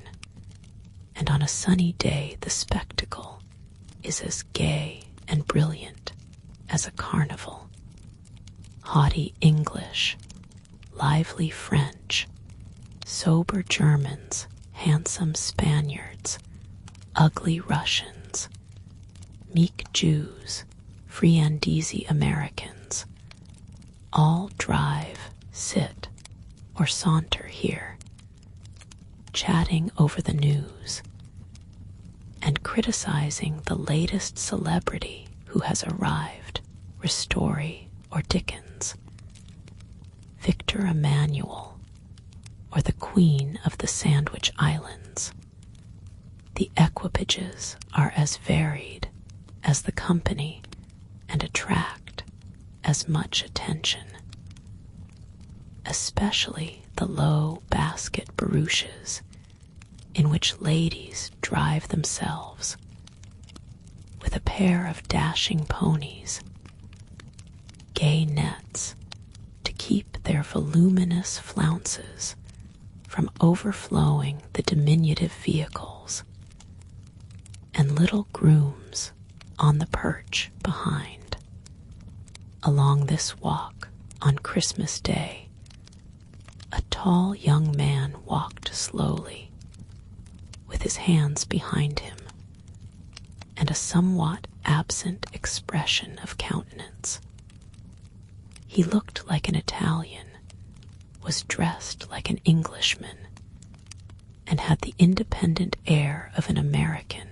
and on a sunny day the spectacle is as gay and brilliant as a carnival. Haughty English, lively French, sober Germans, handsome Spaniards, ugly Russians, meek Jews, friandise Americans, all drive, sit, or saunter here, chatting over the news and criticizing the latest celebrity who has arrived, Ristori or Dickens, Victor Emmanuel, or the Queen of the Sandwich Islands. The equipages are as varied as the company and attract as much attention, especially the low basket barouches in which ladies drive themselves, with a pair of dashing ponies, gay nets to keep their voluminous flounces from overflowing the diminutive vehicles, and little grooms on the perch behind. Along this walk on Christmas Day, a tall young man walked slowly, with his hands behind him, and a somewhat absent expression of countenance. He looked like an Italian, was dressed like an Englishman, and had the independent air of an American,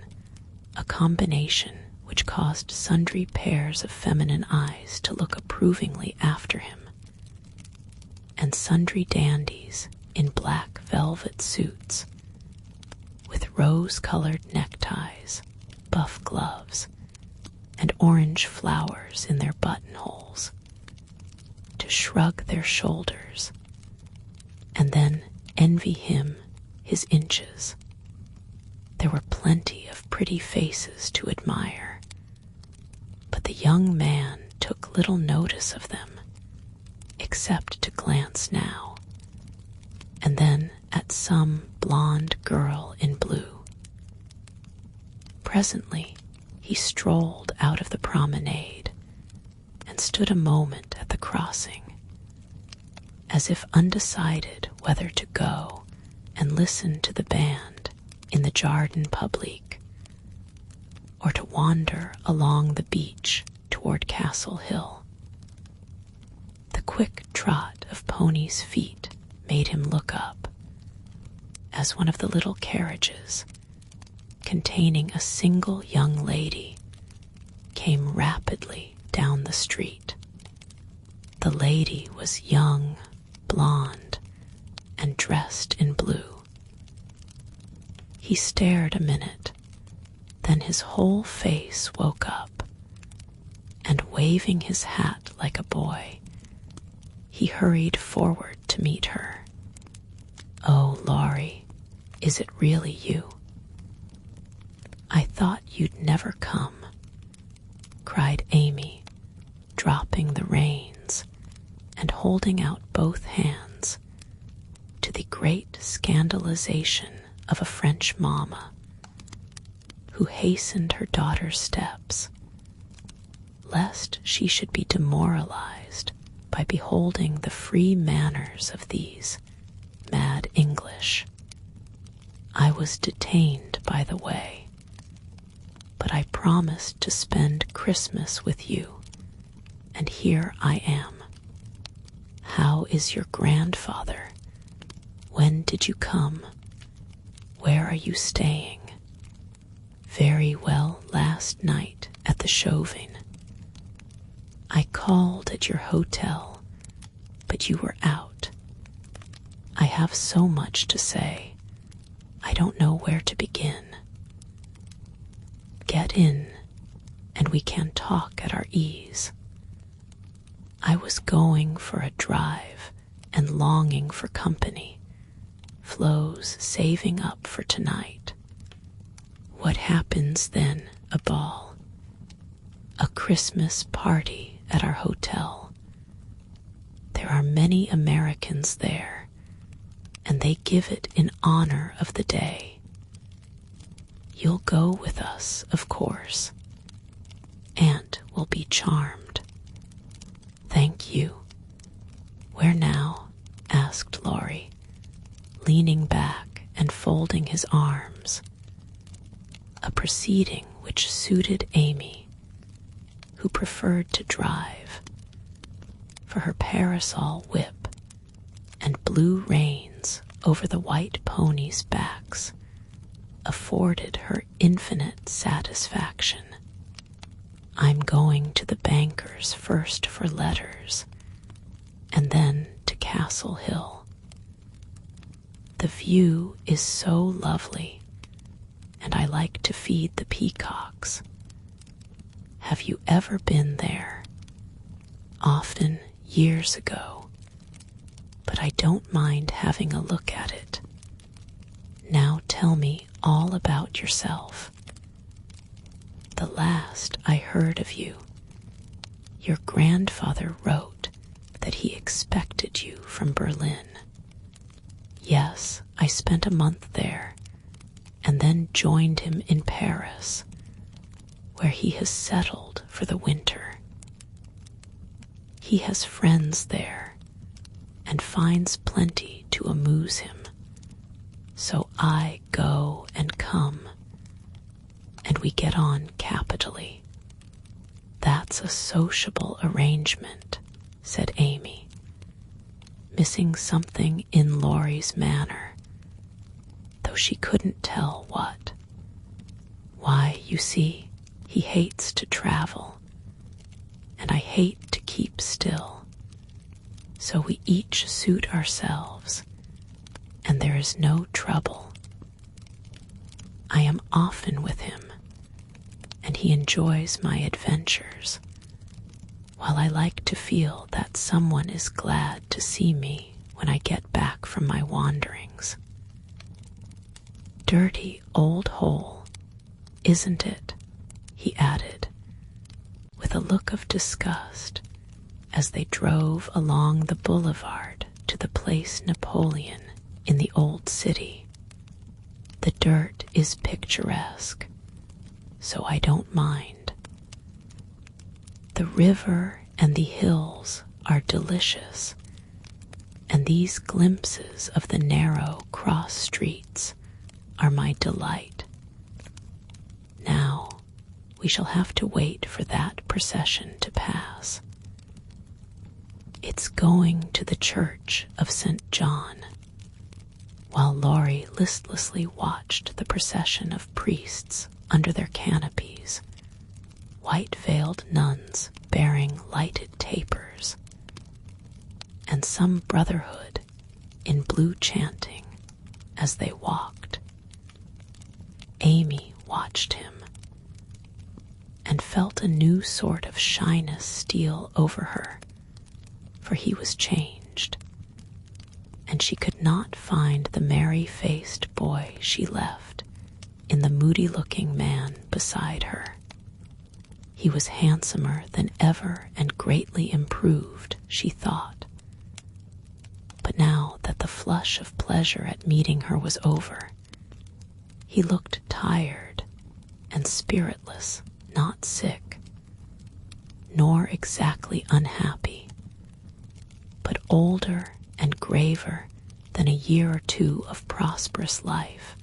a combination which caused sundry pairs of feminine eyes to look approvingly after him, and sundry dandies in black velvet suits, with rose-colored neckties, buff gloves, and orange flowers in their buttonholes, to shrug their shoulders, and then envy him his inches. There were plenty of pretty faces to admire, but the young man took little notice of them, except to glance now and then at some blonde girl in blue. Presently he strolled out of the promenade and stood a moment at the crossing, as if undecided whether to go and listen to the band in the Jardin Public, or to wander along the beach toward Castle Hill. The quick trot of ponies' feet made him look up, as one of the little carriages, containing a single young lady, came rapidly down the street. The lady was young, blonde, and dressed in blue. He stared a minute, then his whole face woke up, and waving his hat like a boy, he hurried forward to meet her. "Oh, Laurie, is it really you? I thought you'd never come," cried Amy, dropping the reins and holding out both hands, to the great scandalization of a French mamma, who hastened her daughter's steps, lest she should be demoralized by beholding the free manners of these mad English. I was detained by the way, but I promised to spend Christmas with you, and here I am. How is your grandfather? When did you come? Where are you staying? Very well last night at the Chauvin. I called at your hotel, but you were out. I have so much to say, I don't know where to begin. Get in, and we can talk at our ease. I was going for a drive and longing for company, Flo's saving up for tonight. What happens then? A ball, a Christmas party at our hotel. There are many Americans there, and they give it in honor of the day. You'll go with us, of course. Aunt will be charmed. Thank you. Where now? Asked Laurie, leaning back and folding his arms, a proceeding which suited Amy, who preferred to drive, for her parasol whip and blue reins over the white ponies' backs afforded her infinite satisfaction. I'm going to the banker's first for letters, and then to Castle Hill. The view is so lovely, and I like to feed the peacocks. Have you ever been there? Often, years ago, but I don't mind having a look at it. Now tell me all about yourself. The last I heard of you, your grandfather wrote that he expected you from Berlin. Yes, I spent a month there, and then joined him in Paris, where he has settled for the winter. He has friends there, and finds plenty to amuse him, so I go and come, and we get on capitally. That's a sociable arrangement, said Amy, missing something in Laurie's manner, though she couldn't tell what. Why, you see, he hates to travel, and I hate to keep still, so we each suit ourselves, and there is no trouble. I am often with him, and he enjoys my adventures, while I like to feel that someone is glad to see me when I get back from my wanderings. Dirty old hole, isn't it? He added, with a look of disgust, as they drove along the boulevard to the Place Napoleon in the old city. The dirt is picturesque, so I don't mind. The river and the hills are delicious, and these glimpses of the narrow cross streets are my delight. Now, we shall have to wait for that procession to pass. It's going to the church of St. John. While Laurie listlessly watched the procession of priests under their canopies, white-veiled nuns bearing lighted tapers, and some brotherhood in blue chanting as they walked. Amy watched him and felt a new sort of shyness steal over her, for he was changed, and she could not find the merry-faced boy she left in the moody-looking man beside her. He He was handsomer than ever and greatly improved, she thought. But now that the flush of pleasure at meeting her was over, he looked tired and spiritless, not sick, nor exactly unhappy, but older and graver than a year or two of prosperous life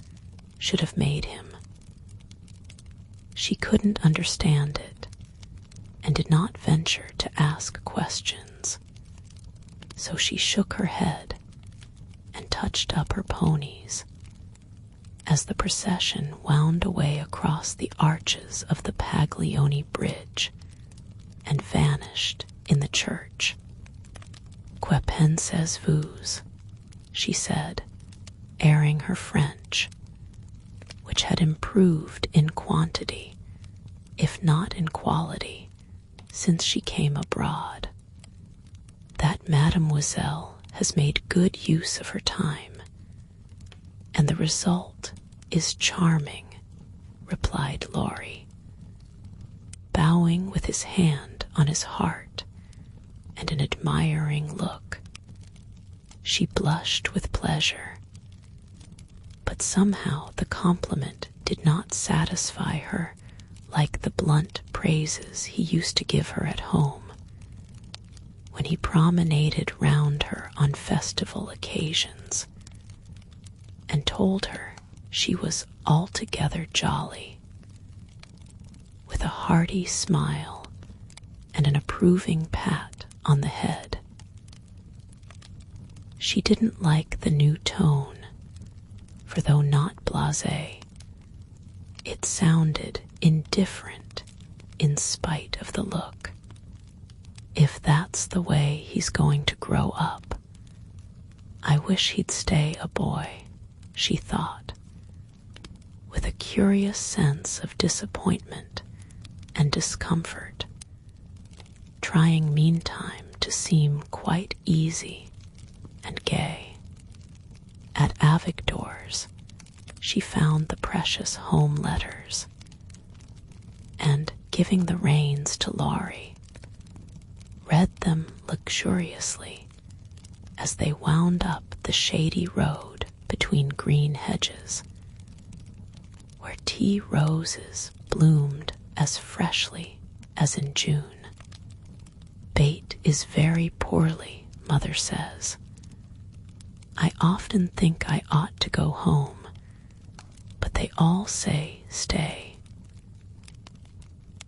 should have made him. She couldn't understand it and did not venture to ask questions, so she shook her head and touched up her ponies as the procession wound away across the arches of the Paglioni Bridge and vanished in the church. "Que pensez-vous?" she said, airing her French, which had improved in quantity, if not in quality, since she came abroad. "That mademoiselle has made good use of her time, and the result is charming," replied Laurie, bowing with his hand on his heart and an admiring look. She blushed with pleasure, but somehow the compliment did not satisfy her like the blunt praises he used to give her at home, when he promenaded round her on festival occasions, and told her she was altogether jolly, with a hearty smile and an approving pat on the head. She didn't like the new tone, for though not blasé, it sounded indifferent in spite of the look. "If that's the way he's going to grow up, I wish he'd stay a boy," she thought, with a curious sense of disappointment and discomfort, trying meantime to seem quite easy and gay. At Avigdor's, she found the precious home letters, and, giving the reins to Laurie, read them luxuriously as they wound up the shady road between green hedges, where tea roses bloomed as freshly as in June. "Bate is very poorly, Mother says. I often think I ought to go home, but they all say stay.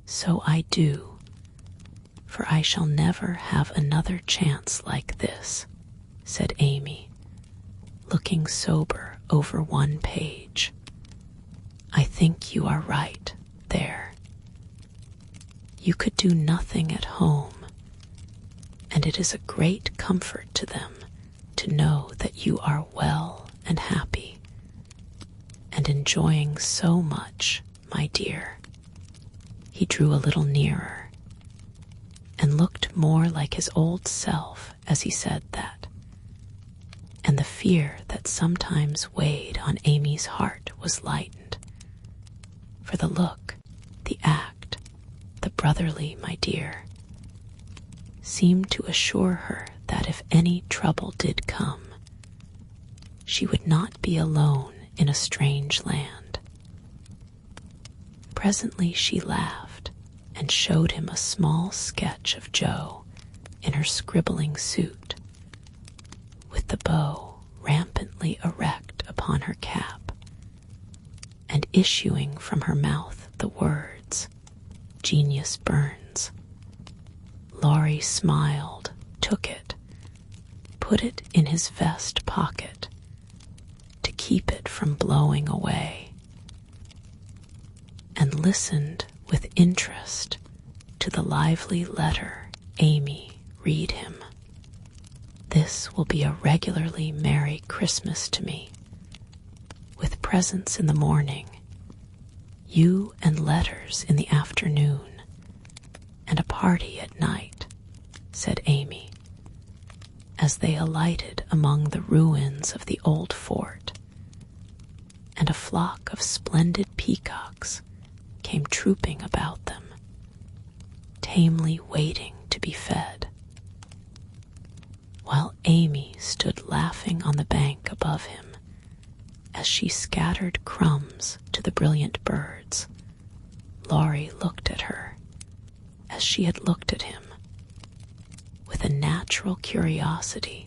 So I do, for I shall never have another chance like this," said Amy, looking sober over one page. "I think you are right there. You could do nothing at home, and it is a great comfort to them to know that you are well and happy, and enjoying so much, my dear." He drew a little nearer, and looked more like his old self as he said that, and the fear that sometimes weighed on Amy's heart was lightened, for the look, the act, the brotherly "my dear," seemed to assure her that if any trouble did come, she would not be alone in a strange land. Presently she laughed and showed him a small sketch of Jo in her scribbling suit, with the bow rampantly erect upon her cap, and issuing from her mouth the words, "Genius burns." Laurie smiled, took it, put it in his vest pocket to keep it from blowing away, and listened with interest to the lively letter Amy read him. "This will be a regularly merry Christmas to me, with presents in the morning, you and letters in the afternoon, and a party at night," said Amy, as they alighted among the ruins of the old fort, and a flock of splendid peacocks came trooping about them, tamely waiting to be fed. While Amy stood laughing on the bank above him as she scattered crumbs to the brilliant birds, Laurie looked at her as she had looked at him, with a natural curiosity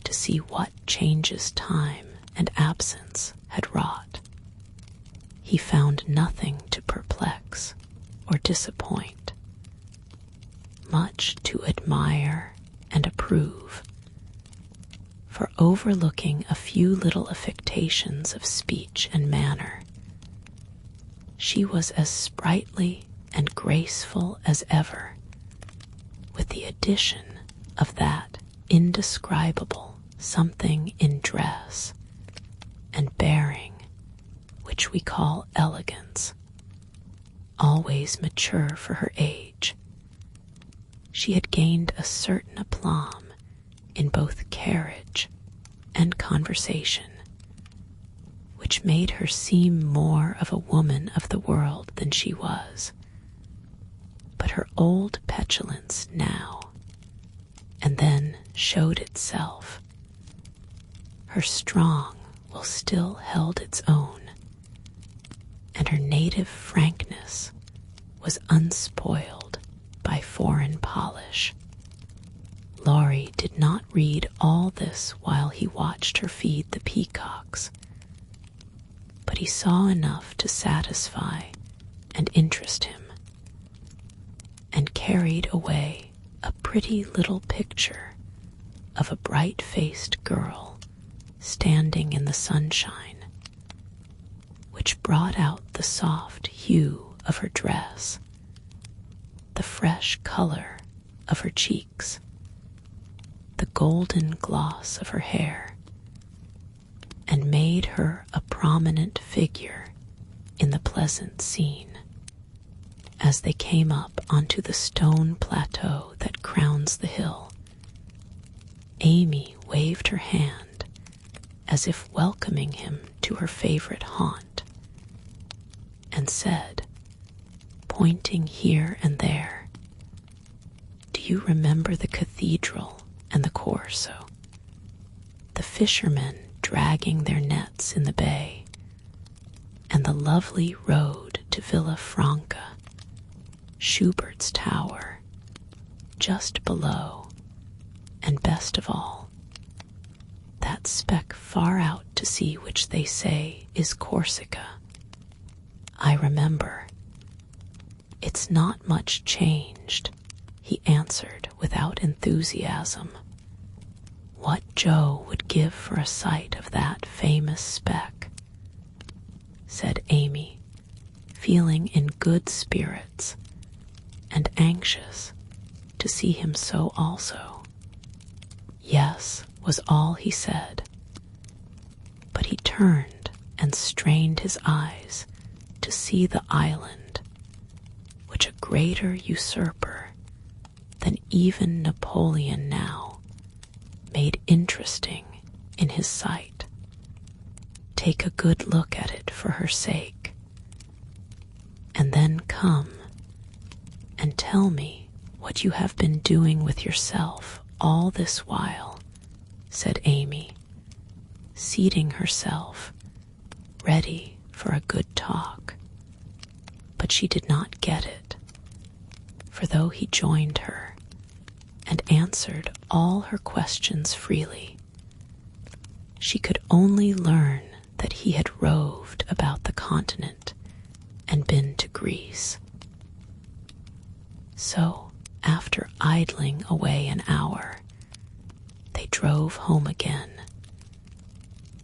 to see what changes time and absence had wrought. He found nothing to perplex or disappoint, much to admire and approve, for overlooking a few little affectations of speech and manner, she was as sprightly and graceful as ever, with the addition of that indescribable something in dress and bearing which we call elegance, always mature for her age. She had gained a certain aplomb in both carriage and conversation, which made her seem more of a woman of the world than she was. But her old petulance now and then showed itself. Her strong will still held its own, and her native frankness was unspoiled by foreign polish. Laurie did not read all this while he watched her feed the peacocks, but he saw enough to satisfy and interest him, and carried away a pretty little picture of a bright-faced girl standing in the sunshine, which brought out the soft hue of her dress, the fresh color of her cheeks, the golden gloss of her hair, and made her a prominent figure in the pleasant scene. As they came up onto the stone plateau that crowns the hill, Amy waved her hand as if welcoming him to her favorite haunt, and said, pointing here and there, "Do you remember the cathedral and the Corso, the fishermen dragging their nets in the bay, and the lovely road to Villa Franca, Schubert's tower, just below, and best of all, that speck far out to sea which they say is Corsica? I remember. It's not much changed," he answered without enthusiasm. "What Joe would give for a sight of that famous speck," said Amy, feeling in good spirits and anxious to see him so also. "Yes," was all he said, but he turned and strained his eyes to see the island, which a greater usurper than even Napoleon now made interesting in his sight. Take a good look at it for her sake, and then come and tell me what you have been doing with yourself all this while," said Amy, seating herself, ready for a good talk. But she did not get it, for though he joined her and answered all her questions freely, she could only learn that he had roved about the continent and been to Greece. So, after idling away an hour, they drove home again,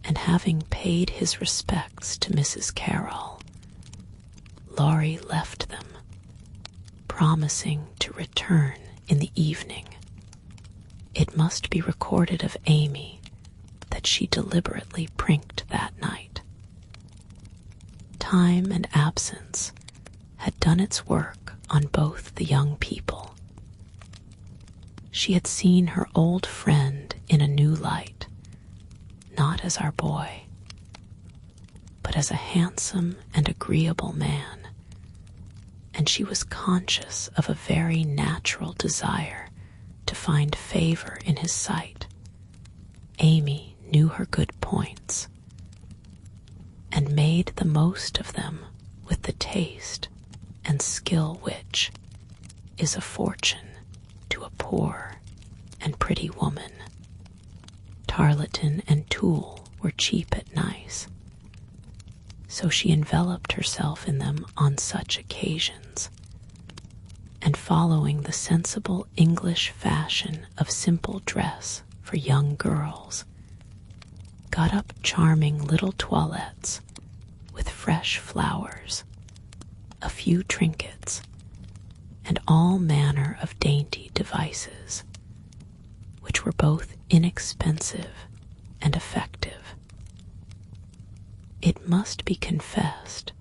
and having paid his respects to Mrs. Carroll, Laurie left them, promising to return in the evening. It must be recorded of Amy that she deliberately prinked that night. Time and absence had done its work on both the young people. She had seen her old friend in a new light, not as our boy, but as a handsome and agreeable man, and she was conscious of a very natural desire to find favor in his sight. Amy knew her good points and made the most of them with the taste and skill which is a fortune to a poor and pretty woman. Tarleton and tulle were cheap at nice, so she enveloped herself in them on such occasions, and following the sensible English fashion of simple dress for young girls, got up charming little toilettes with fresh flowers, a few trinkets, and all manner of dainty devices, which were both inexpensive and effective. It must be confessed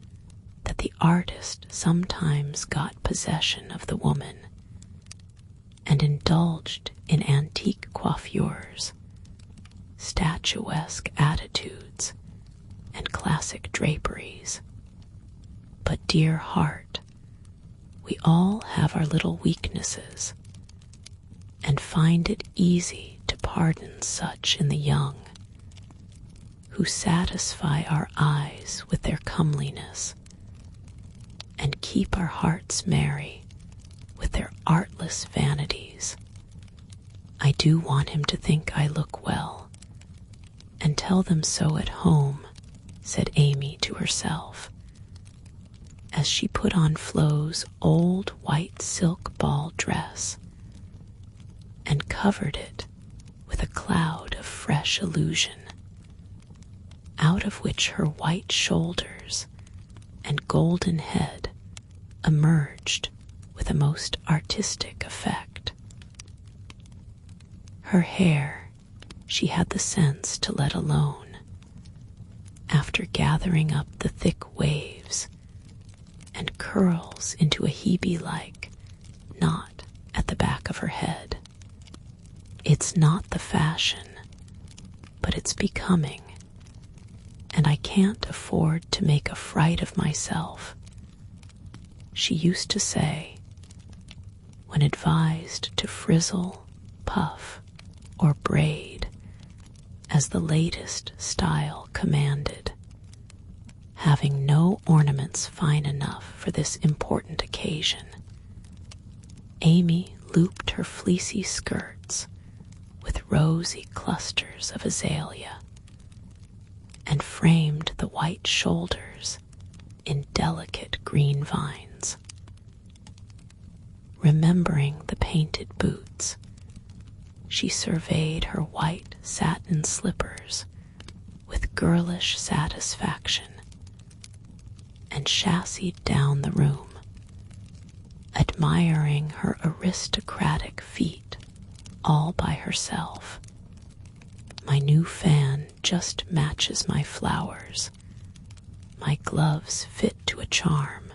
that the artist sometimes got possession of the woman and indulged in antique coiffures, statuesque attitudes, and classic draperies. But, dear heart, we all have our little weaknesses, and find it easy to pardon such in the young, who satisfy our eyes with their comeliness, and keep our hearts merry with their artless vanities. I do want him to think I look well, and tell them so at home, said Amy to herself, as she put on Flo's old white silk ball dress and covered it with a cloud of fresh illusion, out of which her white shoulders and golden head emerged with a most artistic effect. Her hair she had the sense to let alone, after gathering up the thick waves and curls into a Hebe-like knot at the back of her head. It's not the fashion, but it's becoming, and I can't afford to make a fright of myself, she used to say, when advised to frizzle, puff, or braid as the latest style commanded, having no ornaments fine enough for this important occasion. Amy looped her fleecy skirts with rosy clusters of azalea, and framed the white shoulders in delicate green vines. Remembering the painted boots, she surveyed her white satin slippers with girlish satisfaction, and chassied down the room, admiring her aristocratic feet all by herself. My new fan just matches my flowers, my gloves fit to a charm,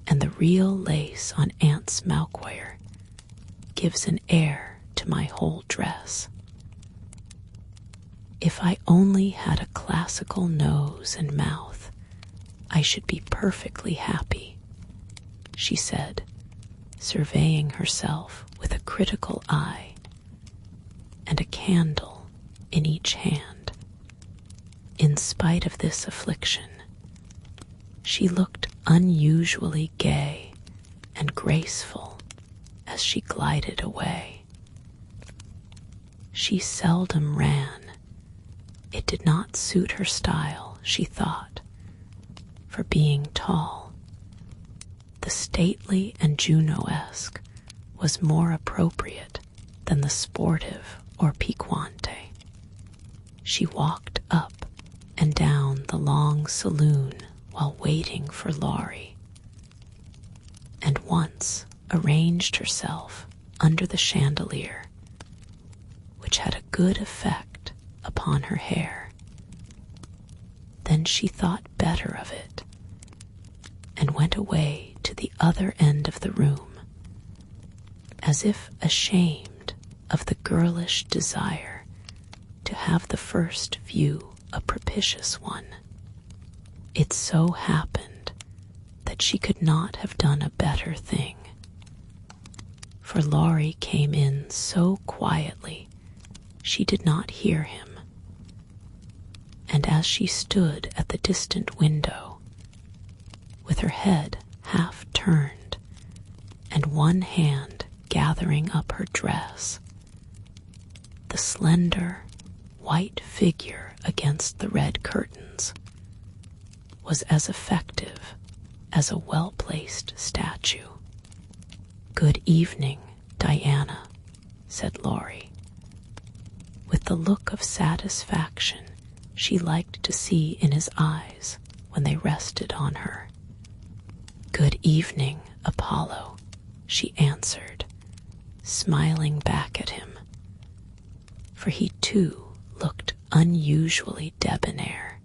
and the real lace on Aunt's malquire gives an air to my whole dress. If I only had a classical nose and mouth, I should be perfectly happy, she said, surveying herself with a critical eye and a candle in each hand. In spite of this affliction, she looked unusually gay and graceful as she glided away. She seldom ran. It did not suit her style, she thought, for being tall. The stately and Juno-esque was more appropriate than the sportive or piquante. She walked up and down the long saloon while waiting for Laurie, and once arranged herself under the chandelier, which had a good effect upon her hair. Then she thought better of it, and went away to the other end of the room, as if ashamed of the girlish desire to have the first view a propitious one. It so happened that that she could not have done a better thing. For Laurie came in so quietly she did not hear him, and as she stood at the distant window, with her head half turned and one hand gathering up her dress, the slender, white figure against the red curtains was as effective as a well-placed statue. "Good evening, Diana," said Laurie, with the look of satisfaction she liked to see in his eyes when they rested on her. "Good evening, Apollo," she answered, smiling back at him, for he too looked unusually debonair,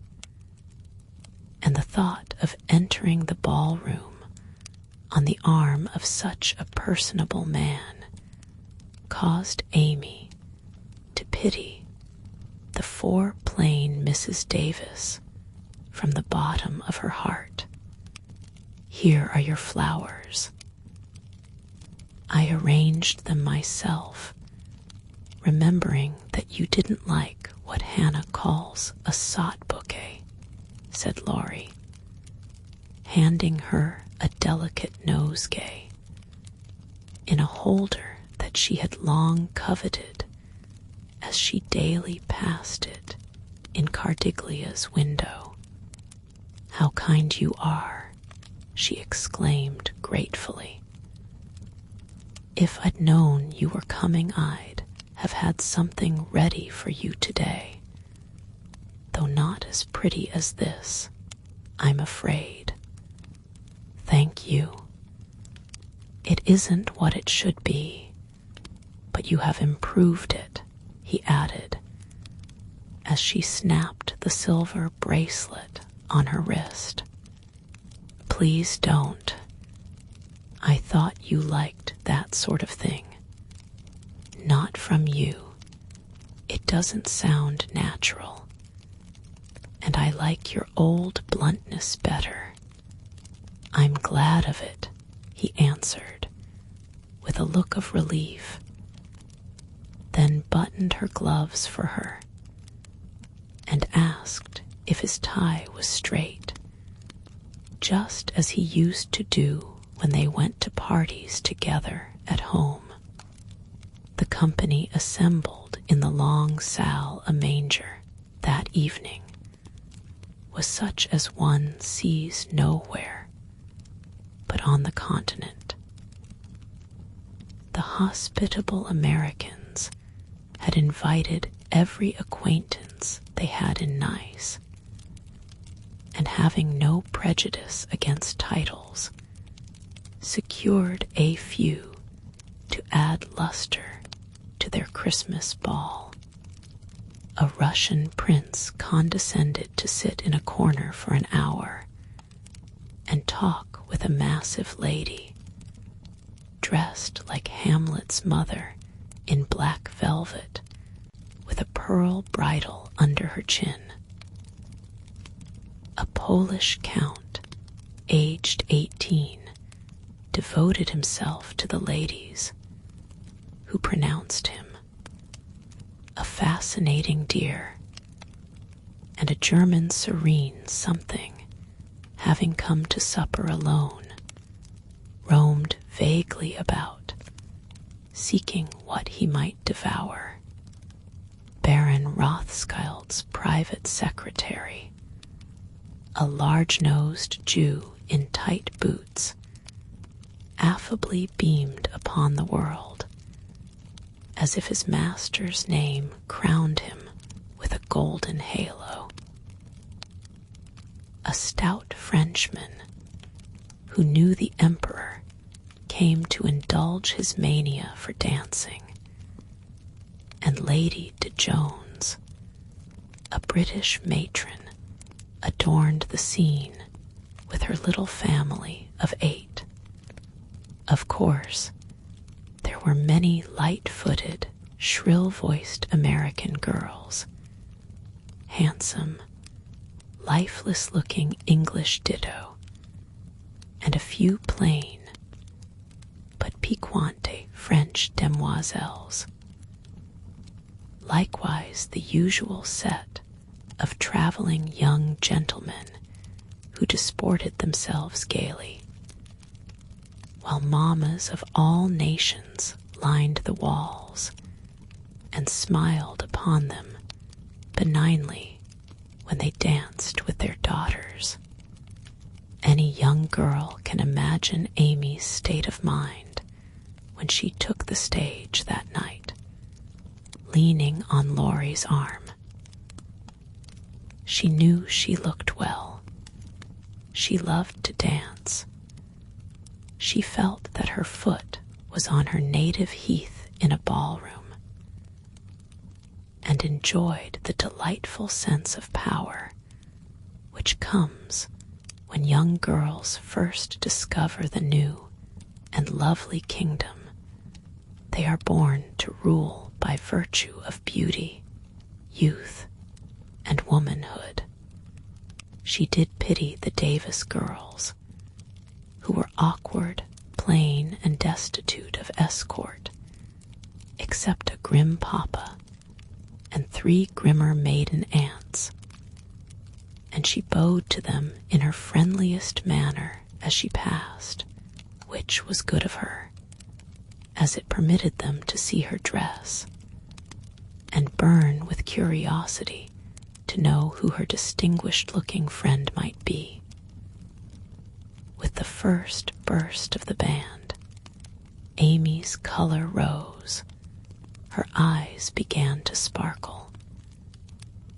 and the thought of entering the ballroom on the arm of such a personable man caused Amy to pity the foreplain Mrs. Davis from the bottom of her heart. "Here are your flowers. I arranged them myself, remembering that you didn't like what Hannah calls a sot bouquet," said Laurie, handing her a delicate nosegay in a holder that she had long coveted as she daily passed it in Cardiglia's window. "How kind you are," she exclaimed gratefully. "If I'd known you were coming, I'd have had something ready for you today, though not as pretty as this, I'm afraid." "Thank you. It isn't what it should be, but you have improved it," he added, as she snapped the silver bracelet on her wrist. "Please don't. I thought you liked that sort of thing. Not from you. It doesn't sound natural. And I like your old bluntness better." "I'm glad of it," he answered, with a look of relief, then buttoned her gloves for her and asked if his tie was straight, just as he used to do when they went to parties together at home. The company assembled in the long salle a manger that evening was such as one sees nowhere but on the continent. The hospitable Americans had invited every acquaintance they had in Nice, and having no prejudice against titles, secured a few to add luster to their Christmas ball. A Russian prince condescended to sit in a corner for an hour and talk with a massive lady, dressed like Hamlet's mother in black velvet, with a pearl bridle under her chin. A Polish count, aged 18, devoted himself to the ladies, who pronounced him a fascinating dear, and a German serene something, having come to supper alone, roamed vaguely about, seeking what he might devour. Baron Rothschild's private secretary, a large-nosed Jew in tight boots, affably beamed upon the world, as if his master's name crowned him with a golden halo. A stout Frenchman who knew the emperor came to indulge his mania for dancing, and Lady de Jones, a British matron, adorned the scene with her little family of 8. Of course, there were many light-footed, shrill-voiced American girls, handsome, lifeless-looking English ditto, and and a few plain but piquante French demoiselles. Likewise the usual set of traveling young gentlemen who disported themselves gaily, while mammas of all nations lined the walls and smiled upon them benignly when they danced with their daughters. Any young girl can imagine Amy's state of mind when she took the stage that night, leaning on Laurie's arm. She knew she looked well. She loved to dance. She felt that her foot was on her native heath in a ballroom, and enjoyed the delightful sense of power which comes when young girls first discover the new and lovely kingdom they are born to rule by virtue of beauty, youth, and womanhood. She did pity the Davis girls, who were awkward, plain, and destitute of escort, except a grim papa and 3 grimmer maiden aunts, and she bowed to them in her friendliest manner as she passed, which was good of her, as it permitted them to see her dress, and burn with curiosity to know who her distinguished-looking friend might be. With the first burst of the band, Amy's color rose, her eyes began to sparkle,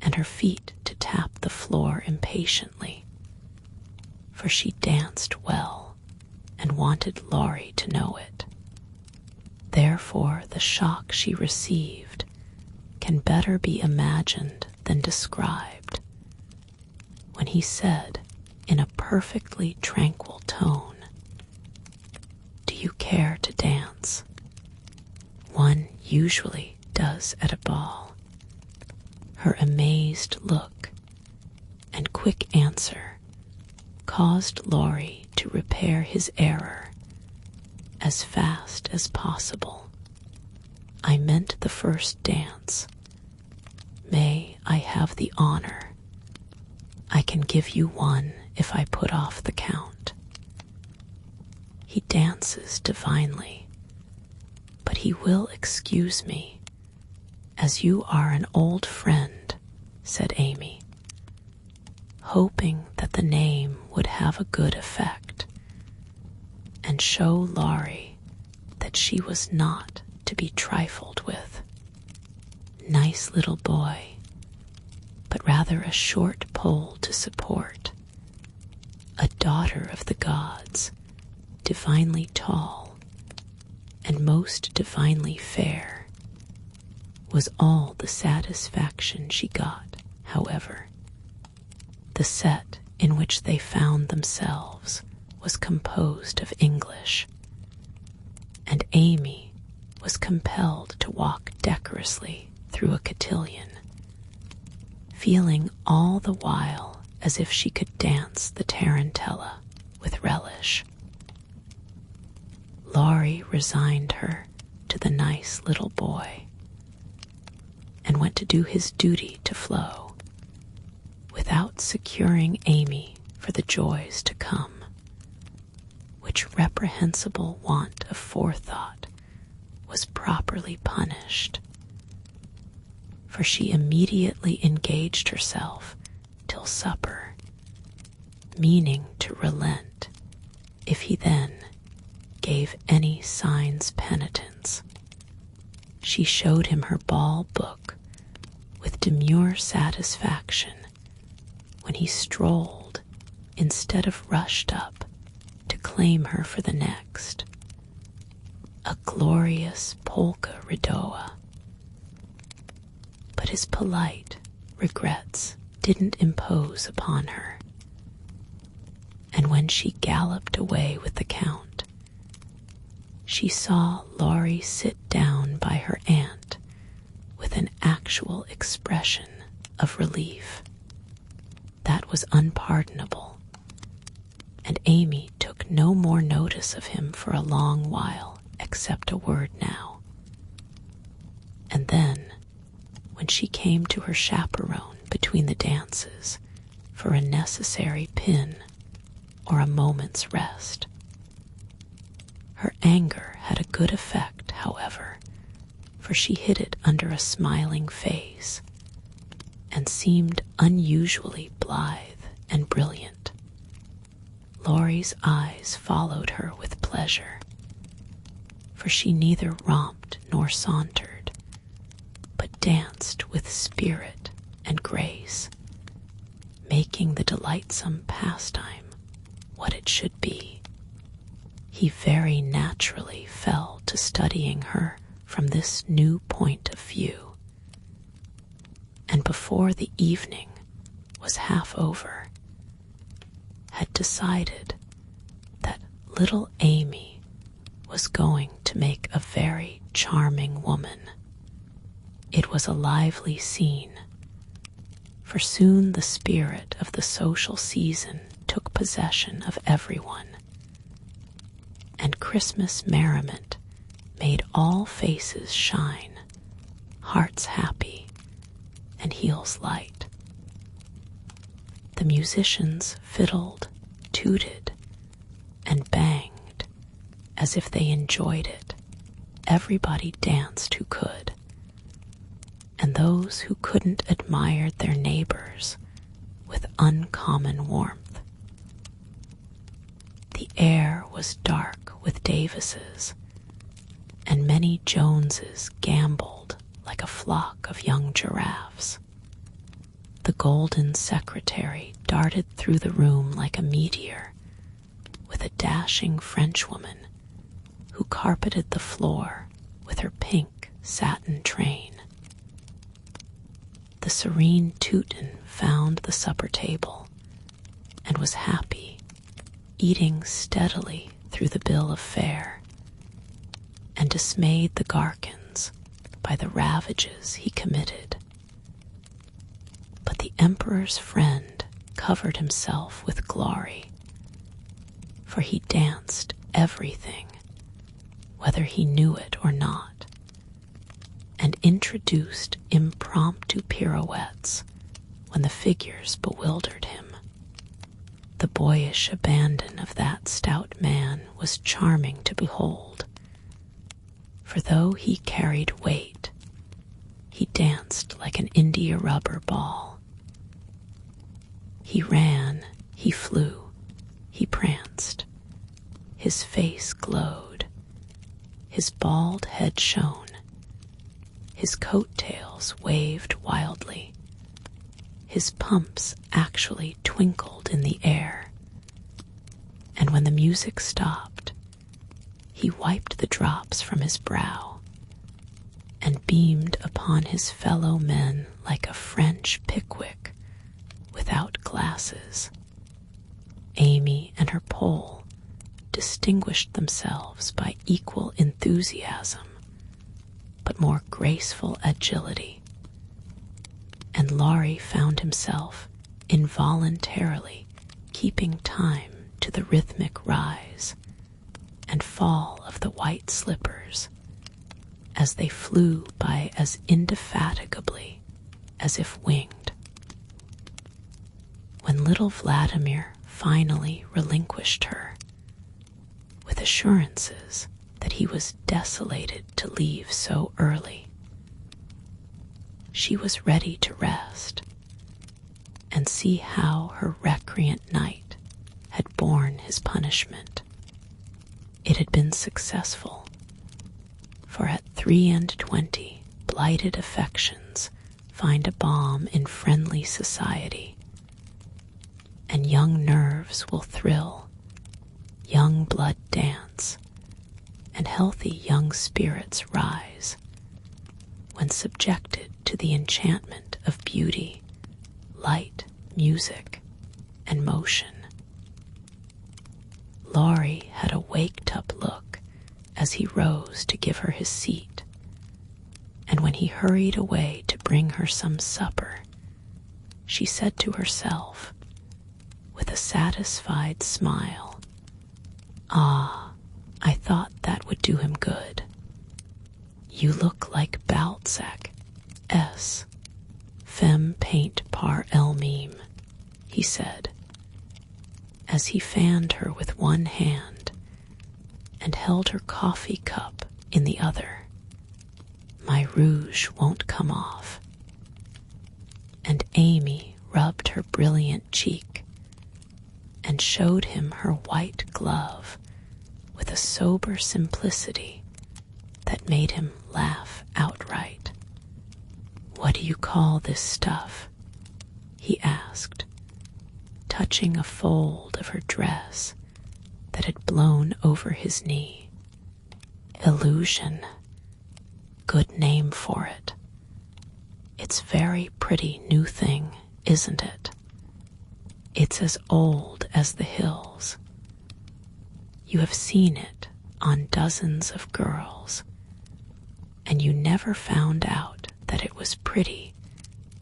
and her feet to tap the floor impatiently, for she danced well and wanted Laurie to know it. Therefore the shock she received can better be imagined than described, when he said in a perfectly tranquil tone, "Do you care to dance?" One usually does at a ball. Her amazed look and quick answer caused Laurie to repair his error as fast as possible. "I meant the first dance. May I have the honor? I can give you one if I put off the count." "He dances divinely, but he will excuse me, as you are an old friend," said Amy, hoping that the name would have a good effect and show Laurie that she was not to be trifled with. Nice little boy, but rather a short pole to support. A daughter of the gods, divinely tall and most divinely fair, was all the satisfaction she got, however. The set in which they found themselves was composed of English, and Amy was compelled to walk decorously through a cotillion, feeling all the while as if she could dance the tarantella with relish. Laurie resigned her to the nice little boy and went to do his duty to Flo, without securing Amy for the joys to come, which reprehensible want of forethought was properly punished, for she immediately engaged herself till supper, meaning to relent if he then gave any signs penitence. She showed him her ball book with demure satisfaction when he strolled instead of rushed up to claim her for the next. A glorious polka ridoa. But his polite regrets didn't impose upon her, and when she galloped away with the Count, she saw Laurie sit down by her aunt with an actual expression of relief. That was unpardonable, and Amy took took no more notice of him for a long while, except a word now. And then, when she came to her chaperone between the dances for a necessary pin or a moment's rest, her anger had a good effect, however, for she hid it under a smiling face and seemed unusually blithe and brilliant. Laurie's eyes followed her with pleasure, for she neither romped nor sauntered, but danced with spirit and grace, making the delightsome pastime what it should be. He very naturally fell to studying her from this new point of view, and before the evening was half over, had decided that little Amy was going to make a very charming woman. It was a lively scene, for soon the spirit of the social season took possession of everyone, and Christmas merriment made all faces shine, hearts happy, and heels light. The musicians fiddled, tooted, and banged as if they enjoyed it. Everybody danced who could, and those who couldn't admired their neighbors with uncommon warmth. The air was dark with Davises, and many Joneses gamboled like a flock of young giraffes. The golden secretary darted through the room like a meteor, with a dashing Frenchwoman who carpeted the floor with her pink satin train. The serene Teuton found the supper table and was happy, eating steadily through the bill of fare, and dismayed the Garkins by the ravages he committed. But the emperor's friend covered himself with glory, for he danced everything, whether he knew it or not, and introduced impromptu pirouettes when the figures bewildered him. The boyish abandon of that stout man was charming to behold, for though he carried weight, he danced like an India rubber ball. He ran, he flew, he pranced. His face glowed, his bald head shone, his coat-tails waved wildly, his pumps actually twinkled in the air, and when the music stopped, he wiped the drops from his brow and beamed upon his fellow men like a French Pickwick without glasses. Amy and her Pole distinguished themselves by equal enthusiasm, but more graceful agility, and Laurie found himself involuntarily keeping time to the rhythmic rise and fall of the white slippers as they flew by as indefatigably as if winged. When little Vladimir finally relinquished her, with assurances that he was desolated to leave so early, she was ready to rest and see how her recreant knight had borne his punishment. It had been successful, for at 23 blighted affections find a balm in friendly society, and young nerves will thrill, young blood dance, and healthy young spirits rise when subjected to the enchantment of beauty, light, music, and motion. Laurie had a waked-up look as he rose to give her his seat, and when he hurried away to bring her some supper, she said to herself, with a satisfied smile, Ah, I thought that would do him good. You look like Balzac, S. Femme paint par elle-même, he said, as he fanned her with one hand and held her coffee cup in the other. My rouge won't come off. And Amy rubbed her brilliant cheek and showed him her white glove with a sober simplicity that made him laugh outright. What do you call this stuff? He asked, touching a fold of her dress that had blown over his knee. Illusion. Good name for it. It's very pretty new thing, isn't it? It's as old as the hills. You have seen it on dozens of girls, and you never found out that it was pretty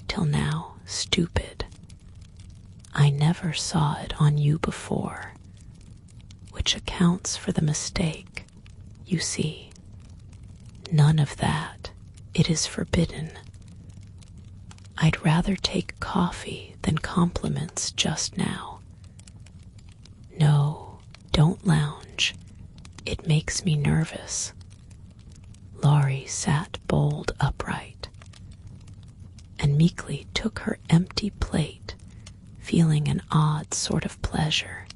till now, stupid. I never saw it on you before, which accounts for the mistake, you see. None of that. It is forbidden. I'd rather take coffee than compliments just now. No, don't lounge. It makes me nervous. Laurie sat bolt upright and meekly took her empty plate, feeling an odd sort of pleasure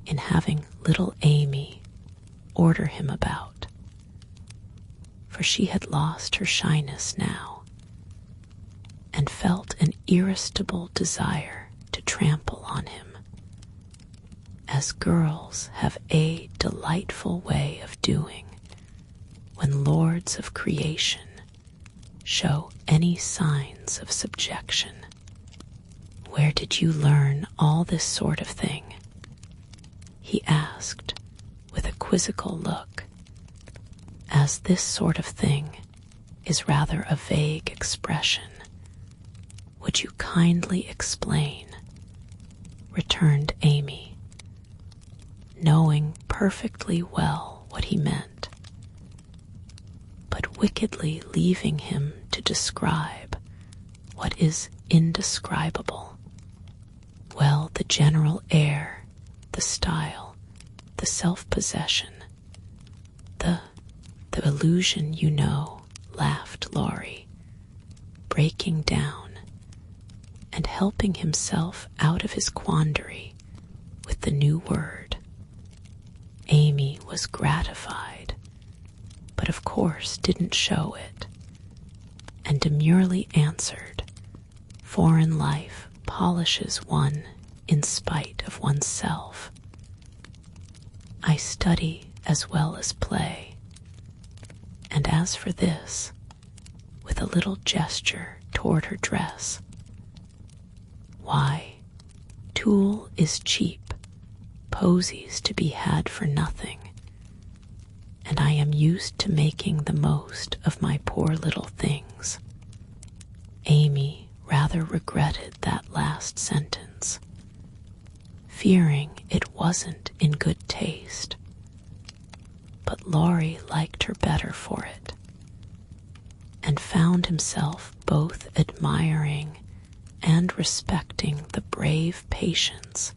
in having little Amy order him about. For she had lost her shyness now and felt an irresistible desire to trample on him, as girls have a delightful way of doing when lords of creation show any signs of subjection. Where did you learn all this sort of thing? He asked with a quizzical look, as this sort of thing is rather a vague expression. Would you kindly explain? Returned Amy, knowing perfectly well what he meant, but wickedly leaving him to describe what is indescribable. Well, the general air, the style, the self-possession, the illusion, you know, laughed Laurie, breaking down and helping himself out of his quandary with the new word. Amy was gratified, but of course didn't show it, and demurely answered, foreign life polishes one in spite of oneself. I study as well as play, and as for this, with a little gesture toward her dress, why, tulle is cheap, posies to be had for nothing, and I am used to making the most of my poor little things. Amy rather regretted that last sentence, fearing it wasn't in good taste, but Laurie liked her better for it, and found himself both admiring and respecting the brave patience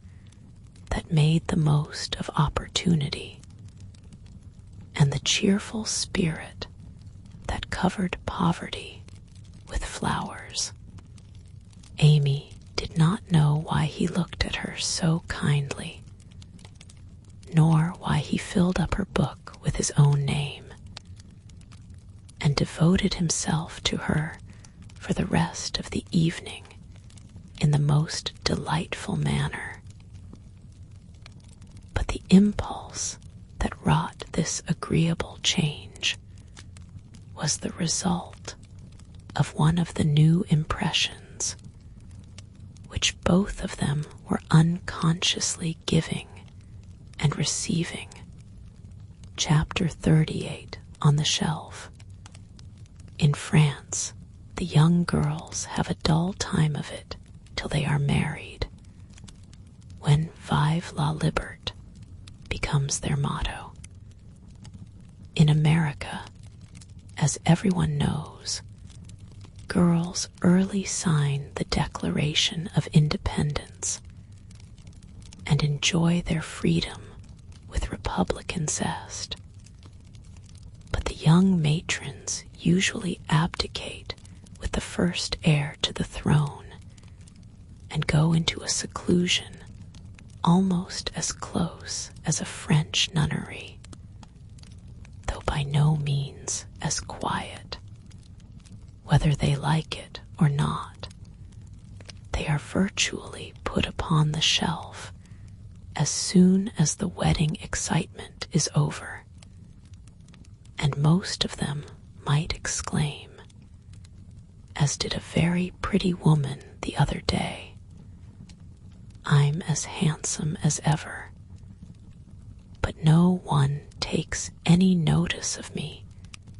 that made the most of opportunity, and the cheerful spirit that covered poverty with flowers. Amy did not know why he looked at her so kindly, nor why he filled up her book with his own name, and devoted himself to her for the rest of the evening in the most delightful manner. But the impulse that wrought this agreeable change was the result of one of the new impressions which both of them were unconsciously giving and receiving. Chapter 38 on the shelf. In France, the young girls have a dull time of it till they are married, when vive la liberté, becomes their motto. In America, as everyone knows, girls early sign the Declaration of Independence and enjoy their freedom with Republican zest. But the young matrons usually abdicate with the first heir to the throne and go into a seclusion almost as close as a French nunnery, though by no means as quiet. Whether they like it or not, they are virtually put upon the shelf as soon as the wedding excitement is over, and most of them might exclaim, as did a very pretty woman the other day, "I'm as handsome as ever, but no one takes any notice of me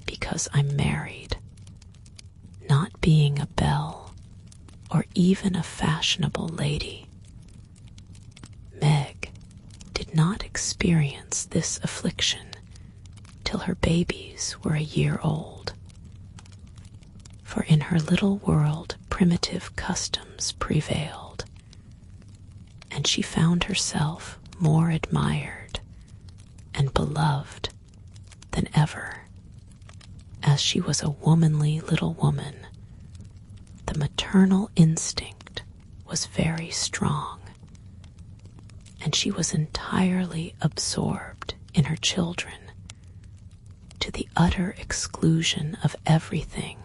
because I'm married." Not being a belle or even a fashionable lady, Meg did not experience this affliction till her babies were a year old. For in her little world primitive customs prevailed, and she found herself more admired and beloved than ever. As she was a womanly little woman, the maternal instinct was very strong, and she was entirely absorbed in her children, to the utter exclusion of everything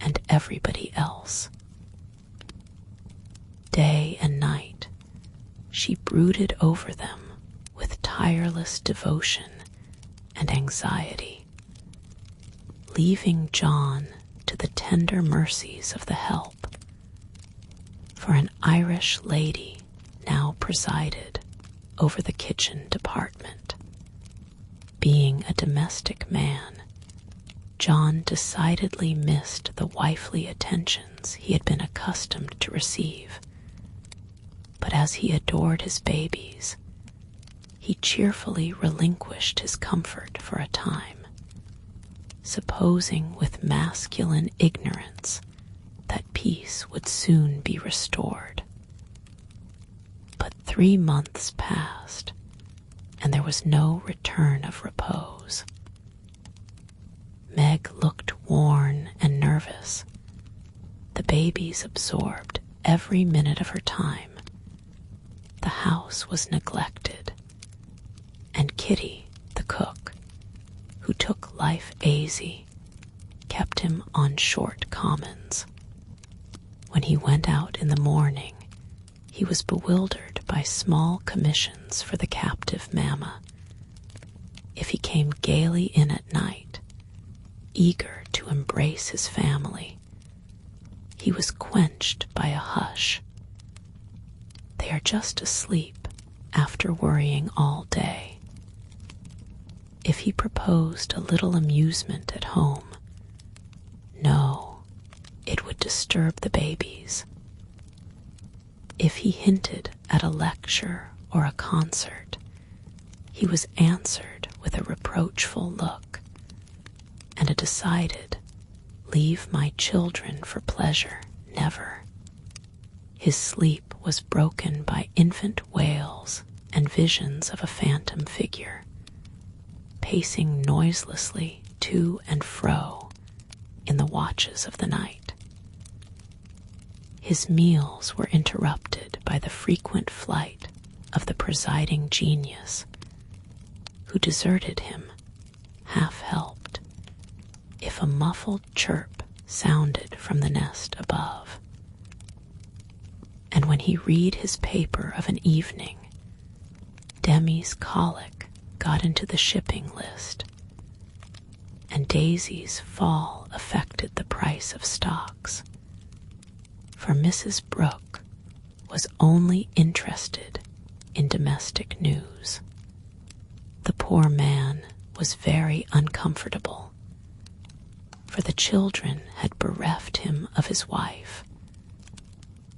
and everybody else. Day and night, she brooded over them with tireless devotion and anxiety, leaving John to the tender mercies of the help, for an Irish lady now presided over the kitchen department. Being a domestic man, John decidedly missed the wifely attentions he had been accustomed to receive, but as he adored his babies, he cheerfully relinquished his comfort for a time, supposing with masculine ignorance that peace would soon be restored. But 3 months passed, and there was no return of repose. Meg looked worn and nervous. The babies absorbed every minute of her time. The house was neglected, and Kitty, the cook, who took life easy, kept him on short commons. When he went out in the morning, he was bewildered by small commissions for the captive mamma. If he came gaily in at night, eager to embrace his family, he was quenched by a hush. They are just asleep after worrying all day. If he proposed a little amusement at home, no, it would disturb the babies. If he hinted at a lecture or a concert, he was answered with a reproachful look and a decided, "Leave my children for pleasure, never." His sleep was broken by infant wails and visions of a phantom figure, pacing noiselessly to and fro in the watches of the night. His meals were interrupted by the frequent flight of the presiding genius, who deserted him, half helped, if a muffled chirp sounded from the nest above. And when he read his paper of an evening, Demi's colic got into the shipping list, and Daisy's fall affected the price of stocks, for Mrs. Brooke was only interested in domestic news. The poor man was very uncomfortable, for the children had bereft him of his wife.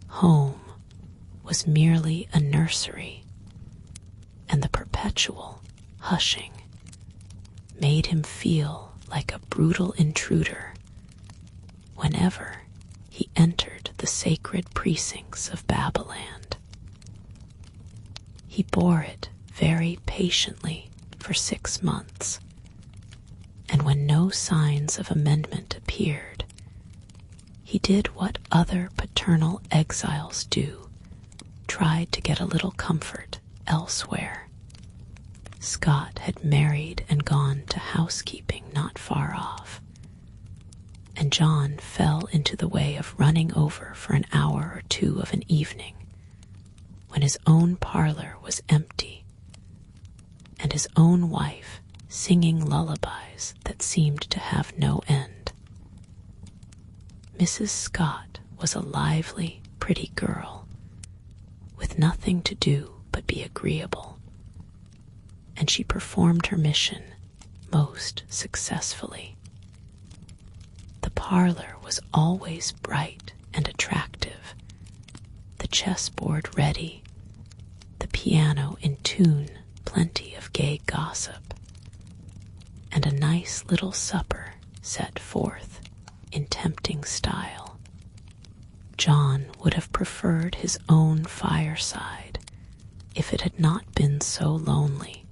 Home was merely a nursery, and the perpetual hushing made him feel like a brutal intruder whenever he entered the sacred precincts of Babaland. He bore it very patiently for 6 months, and when no signs of amendment appeared, he did what other paternal exiles do, tried to get a little comfort elsewhere. Scott had married and gone to housekeeping not far off, and John fell into the way of running over for an hour or two of an evening when his own parlor was empty and his own wife singing lullabies that seemed to have no end. Mrs. Scott was a lively, pretty girl with nothing to do but be agreeable, and she performed her mission most successfully. The parlor was always bright and attractive, the chessboard ready, the piano in tune, plenty of gay gossip, and a nice little supper set forth in tempting style. John would have preferred his own fireside if it had not been so lonely,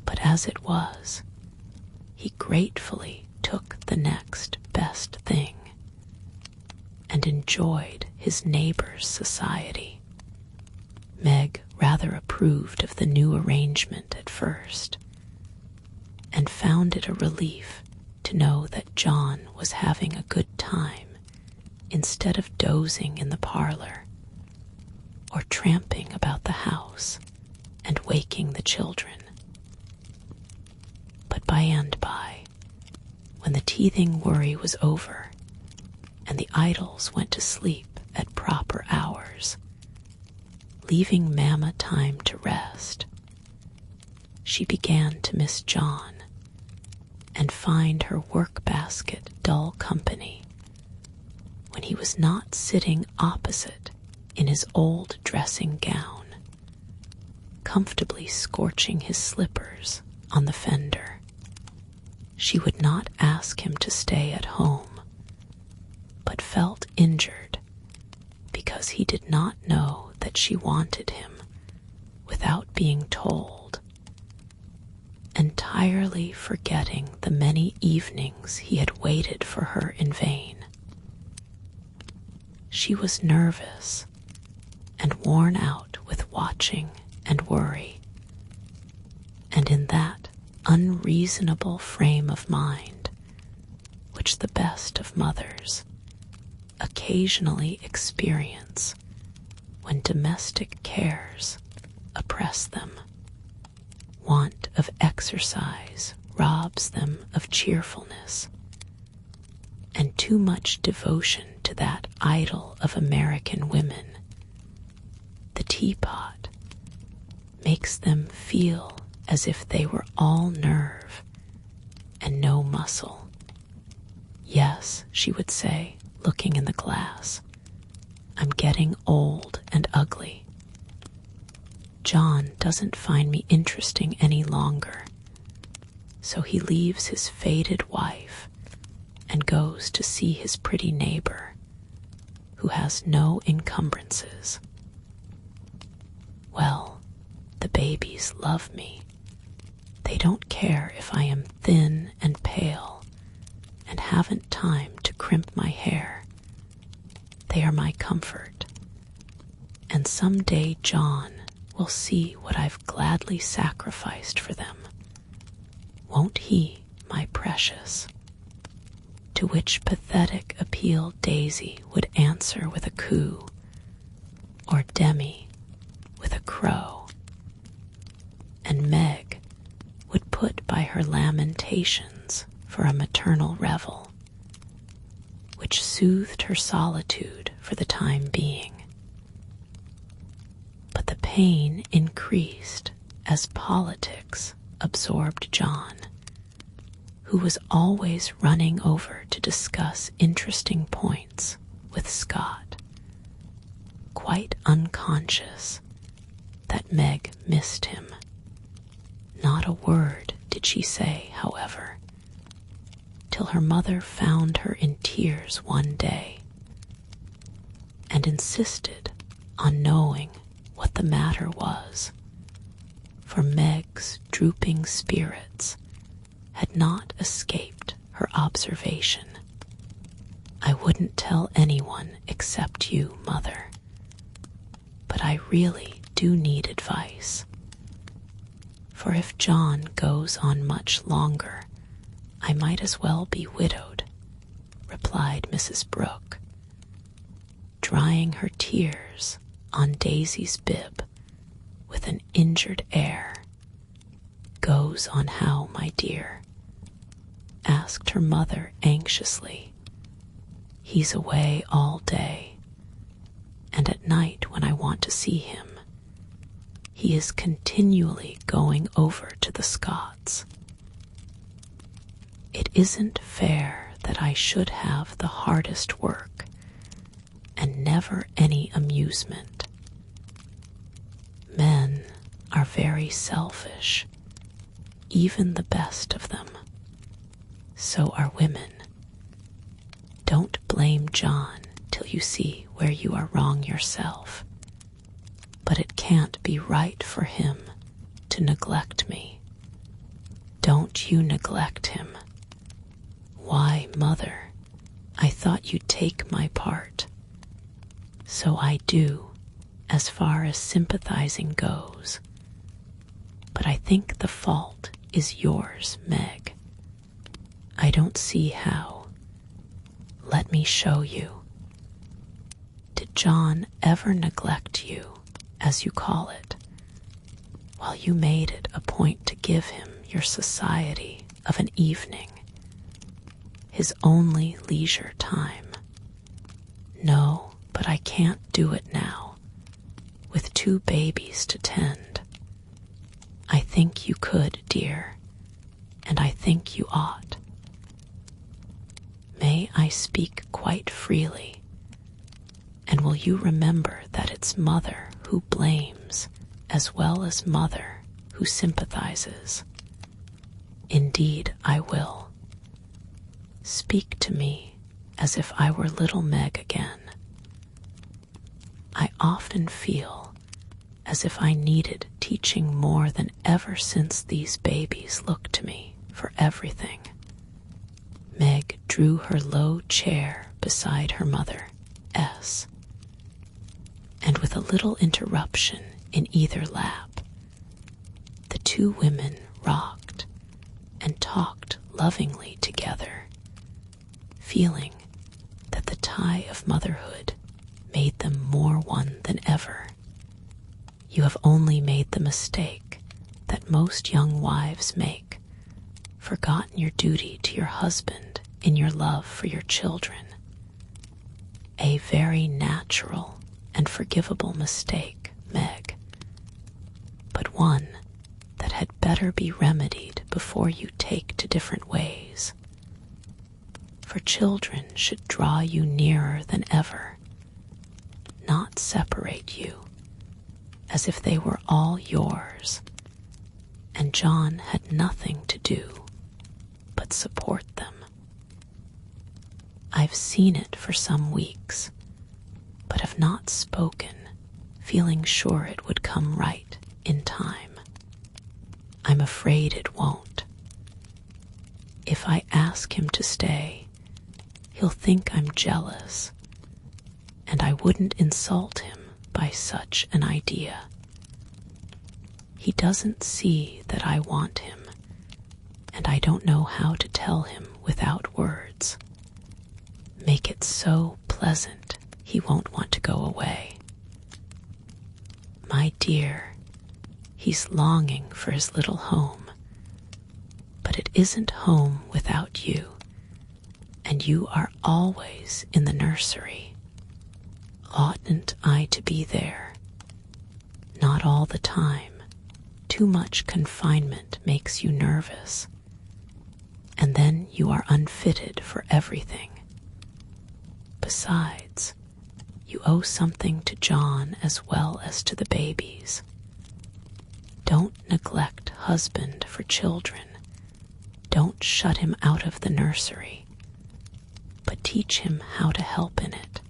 but as it was, he gratefully took the next best thing and enjoyed his neighbors' society. Meg rather approved of the new arrangement at first, and found it a relief to know that John was having a good time instead of dozing in the parlor or tramping about the house and waking the children. But by and by, when the teething worry was over and the idols went to sleep at proper hours, leaving Mamma time to rest, she began to miss John and find her work basket dull company when he was not sitting opposite in his old dressing gown, comfortably scorching his slippers on the fender. She would not ask him to stay at home, but felt injured because he did not know that she wanted him without being told, entirely forgetting the many evenings he had waited for her in vain. She was nervous and worn out with watching and worry, and in that unreasonable frame of mind which the best of mothers occasionally experience when domestic cares oppress them, want of exercise robs them of cheerfulness, and too much devotion to that idol of American women, the teapot, makes them feel as if they were all nerve and no muscle. Yes, she would say, looking in the glass, I'm getting old and ugly. John doesn't find me interesting any longer, so he leaves his faded wife and goes to see his pretty neighbor, who has no encumbrances. Well, the babies love me. They don't care if I am thin and pale and haven't time to crimp my hair. They are my comfort, and someday John will see what I've gladly sacrificed for them. Won't he, my precious? To which pathetic appeal Daisy would answer with a coo, or Demi with a crow, and Meg would put by her lamentations for a maternal revel, which soothed her solitude for the time being. But the pain increased as politics absorbed John, who was always running over to discuss interesting points with Scott, quite unconscious that that Meg missed him. Not a word did she say, however, till her mother found her in tears one day and insisted on knowing what the matter was, for Meg's drooping spirits had not escaped her observation. "I wouldn't tell anyone except you, Mother, but I really do need advice. For if John goes on much longer, I might as well be widowed," replied Mrs. Brooke, drying her tears on Daisy's bib with an injured air. "Goes on how, my dear?" asked her mother anxiously. "He's away all day, and at night when I want to see him, he is continually going over to the Scots. It isn't fair that I should have the hardest work and never any amusement. Men are very selfish, even the best of them. So are women. Don't blame John till you see where you are wrong yourself. But it can't be right for him to neglect me. Don't you neglect him. Why, Mother, I thought you'd take my part. So I do, as far as sympathizing goes. But I think the fault is yours, Meg. I don't see how. Let me show you. Did John ever neglect you, as you call it, while you made it a point to give him your society of an evening, his only leisure time? No, but I can't do it now, with 2 babies to tend. I think you could, dear, and I think you ought. May I speak quite freely, and will you remember that it's Mother who blames as well as Mother who sympathizes? Indeed, I will. Speak to me as if I were little Meg again. I often feel as if I needed teaching more than ever since these babies look to me for everything." Meg drew her low chair beside her mother, S, and with a little interruption in either lap, the 2 women rocked and talked lovingly together, feeling that the tie of motherhood made them more one than ever. You have only made the mistake that most young wives make, forgotten your duty to your husband in your love for your children. A very natural and forgivable mistake, Meg, but one that had better be remedied before you take to different ways. For children should draw you nearer than ever, not separate you, as if they were all yours, and John had nothing to do but support them. I've seen it for some weeks, but have not spoken, feeling sure it would come right in time. I'm afraid it won't. If I ask him to stay, he'll think I'm jealous, and I wouldn't insult him by such an idea. He doesn't see that I want him, and I don't know how to tell him without words. Make it so pleasant he won't want to go away. My dear, he's longing for his little home, but it isn't home without you, and you are always in the nursery. Oughtn't I to be there? Not all the time. Too much confinement makes you nervous, and then you are unfitted for everything. Besides, you owe something to John as well as to the babies. Don't neglect husband for children. Don't shut him out of the nursery, but teach him how to help in it.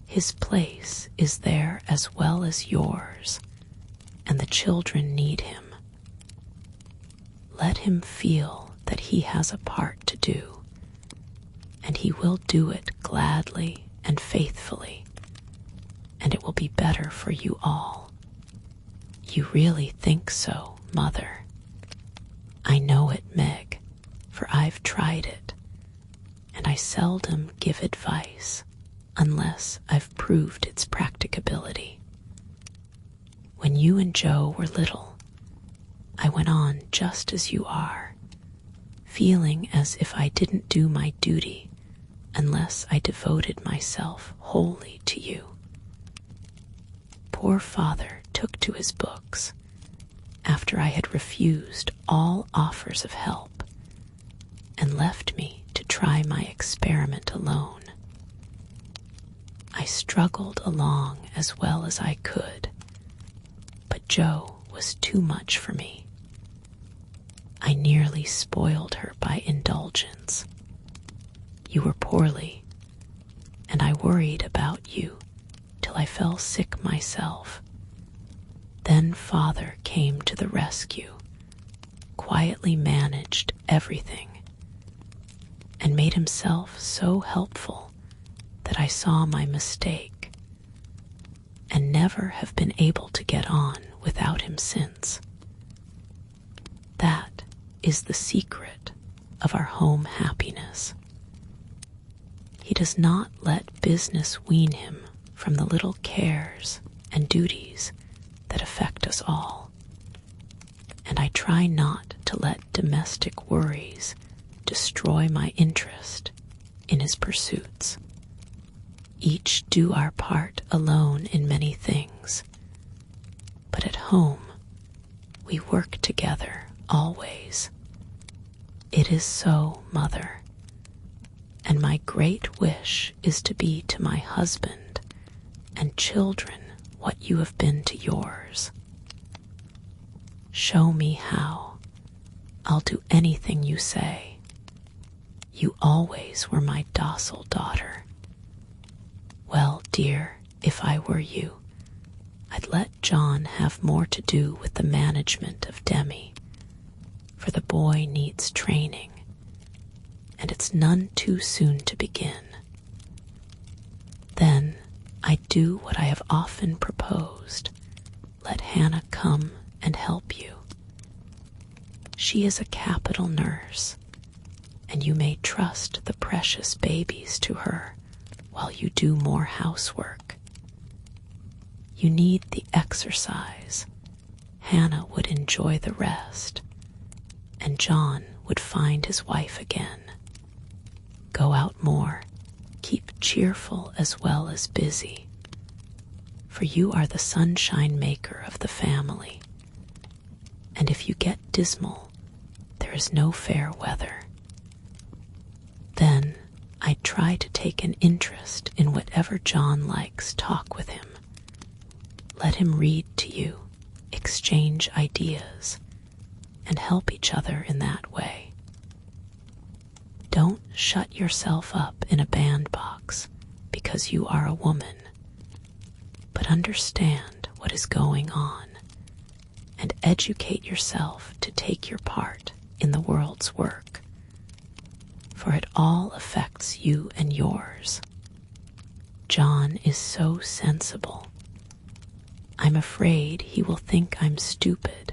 His place is there as well as yours, and the children need him. Let him feel that he has a part to do, and he will do it gladly and faithfully, and it will be better for you all. You really think so, Mother? I know it, Meg, for I've tried it, and I seldom give advice unless I've proved its practicability. When you and Joe were little, I went on just as you are, feeling as if I didn't do my duty unless I devoted myself wholly to you. Poor father took to his books after I had refused all offers of help and left me to try my experiment alone. I struggled along as well as I could, but Joe was too much for me. I nearly spoiled her by indulgence. You were poorly, and I worried about you till I fell sick myself. Then Father came to the rescue, quietly managed everything, and made himself so helpful that I saw my mistake, and never have been able to get on without him since. That is the secret of our home happiness. He does not let business wean him from the little cares and duties that affect us all, and I try not to let domestic worries destroy my interest in his pursuits. Each do our part alone in many things, but at home we work together always. It is so, Mother, and my great wish is to be to my husband and children what you have been to yours. Show me how. I'll do anything you say. You always were my docile daughter. Well, dear, if I were you, I'd let John have more to do with the management of Demi, for the boy needs training, and it's none too soon to begin. Then I'd do what I have often proposed. Let Hannah come and help you. She is a capital nurse, and you may trust the precious babies to her while you do more housework. You need the exercise. Hannah would enjoy the rest, and John would find his wife again. Go out more, keep cheerful as well as busy, for you are the sunshine maker of the family, and if you get dismal, there is no fair weather. Then I try to take an interest in whatever John likes. Talk with him. Let him read to you, exchange ideas, and help each other in that way. Don't shut yourself up in a bandbox because you are a woman, but understand what is going on and educate yourself to take your part in the world's work, for it all affects you and yours. John is so sensible. I'm afraid he will think I'm stupid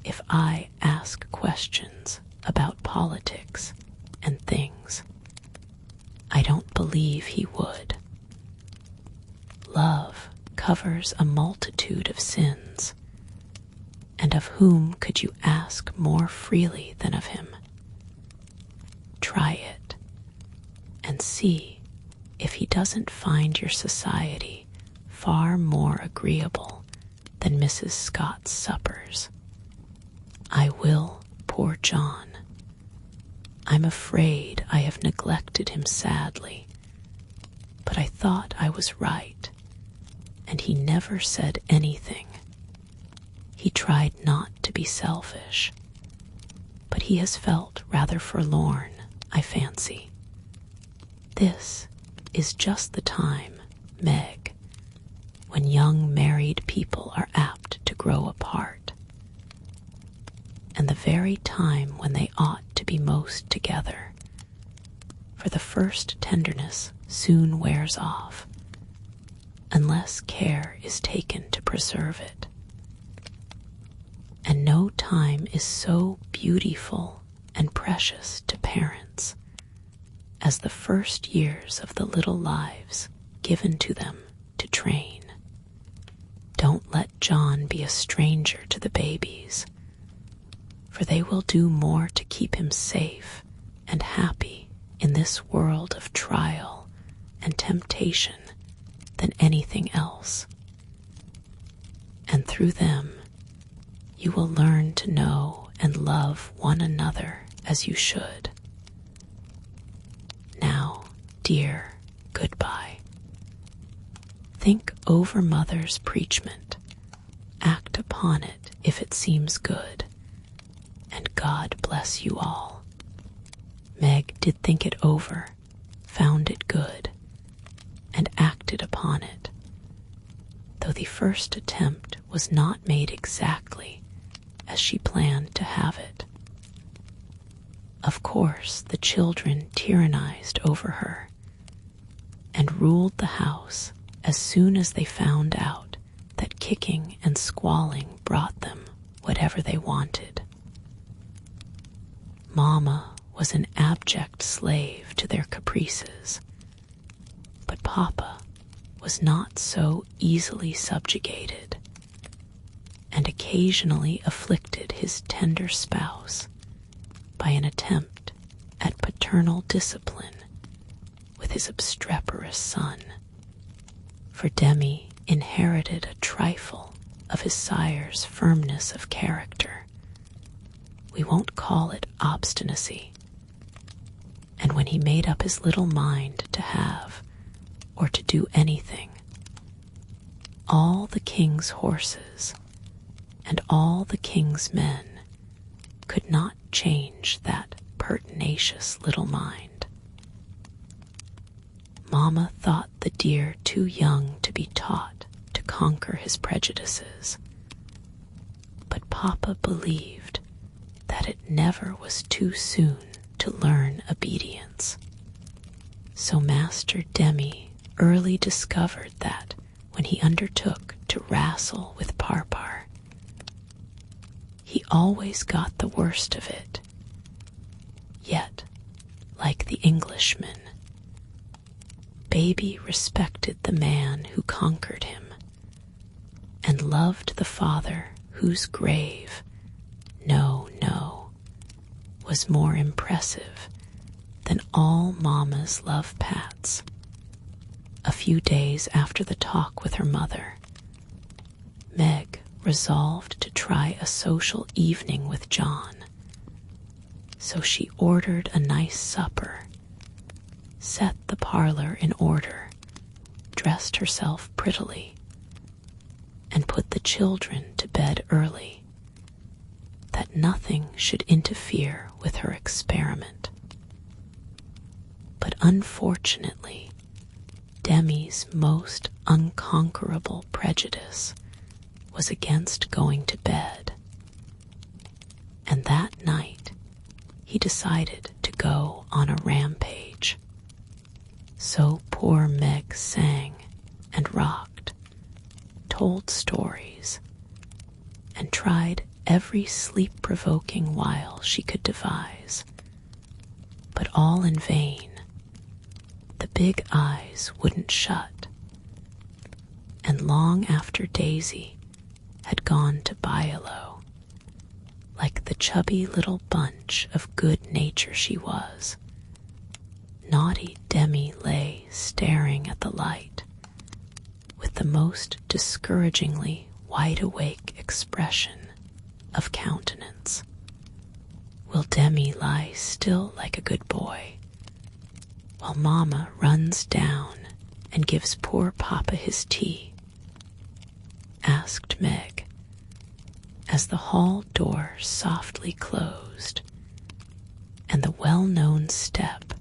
if I ask questions about politics and things. I don't believe he would. Love covers a multitude of sins, and of whom could you ask more freely than of him? Try it, and see if he doesn't find your society far more agreeable than Mrs. Scott's suppers. I will, poor John. I'm afraid I have neglected him sadly, but I thought I was right, and he never said anything. he tried not to be selfish, but he has felt rather forlorn, I fancy. This is just the time, Meg, when young married people are apt to grow apart, and the very time when they ought to be most together, for the first tenderness soon wears off, unless care is taken to preserve it. And no time is so beautiful and precious to parents as the first years of the little lives given to them to train. Don't let John be a stranger to the babies, for they will do more to keep him safe and happy in this world of trial and temptation than anything else. And through them, you will learn to know and love one another as you should. Now, dear, goodbye. Think over Mother's preachment, act upon it if it seems good, and God bless you all. Meg did think it over, found it good, and acted upon it, though the first attempt was not made exactly as she planned to have it. Of course, the children tyrannized over her and ruled the house as soon as they found out that kicking and squalling brought them whatever they wanted. Mama was an abject slave to their caprices, but Papa was not so easily subjugated, and occasionally afflicted his tender spouse by an attempt at paternal discipline with his obstreperous son, for Demi inherited a trifle of his sire's firmness of character. We won't call it obstinacy, and when he made up his little mind to have or to do anything, all the king's horses and all the king's men could not change that pertinacious little mind. Mama thought the dear too young to be taught to conquer his prejudices, but Papa believed that it never was too soon to learn obedience. So Master Demi early discovered that when he undertook to wrestle with Parpar, he always got the worst of it. Yet, like the Englishman, Baby respected the man who conquered him, and loved the father whose grave, no, was more impressive than all Mama's love pats. A few days after the talk with her mother, Meg resolved to try a social evening with John. So she ordered a nice supper, set the parlor in order, dressed herself prettily, and put the children to bed early, that nothing should interfere with her experiment. But unfortunately, Demi's most unconquerable prejudice was against going to bed, and that night he decided to go on a rampage. So poor Meg sang and rocked, told stories, and tried every sleep-provoking wile she could devise, but all in vain. The big eyes wouldn't shut, and long after Daisy had gone to Biolo, like the chubby little bunch of good nature she was, naughty Demi lay staring at the light with the most discouragingly wide-awake expression of countenance. Will Demi lie still like a good boy, while Mama runs down and gives poor Papa his tea? Asked Meg, as the hall door softly closed, and the well-known step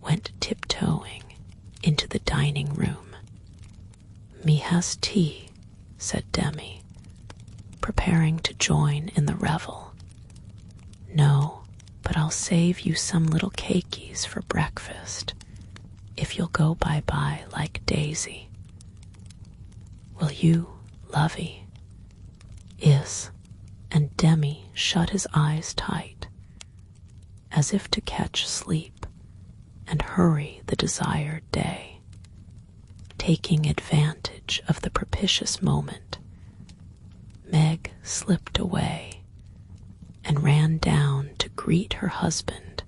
went tiptoeing into the dining room. "Me has tea," said Demi, preparing to join in the revel. "No, but I'll save you some little cakeys for breakfast, if you'll go bye-bye like Daisy." "Will you, lovey?" "Is," and Demi shut his eyes tight, as if to catch sleep and hurry the desired day. Taking advantage of the propitious moment, Meg slipped away and ran down to greet her husband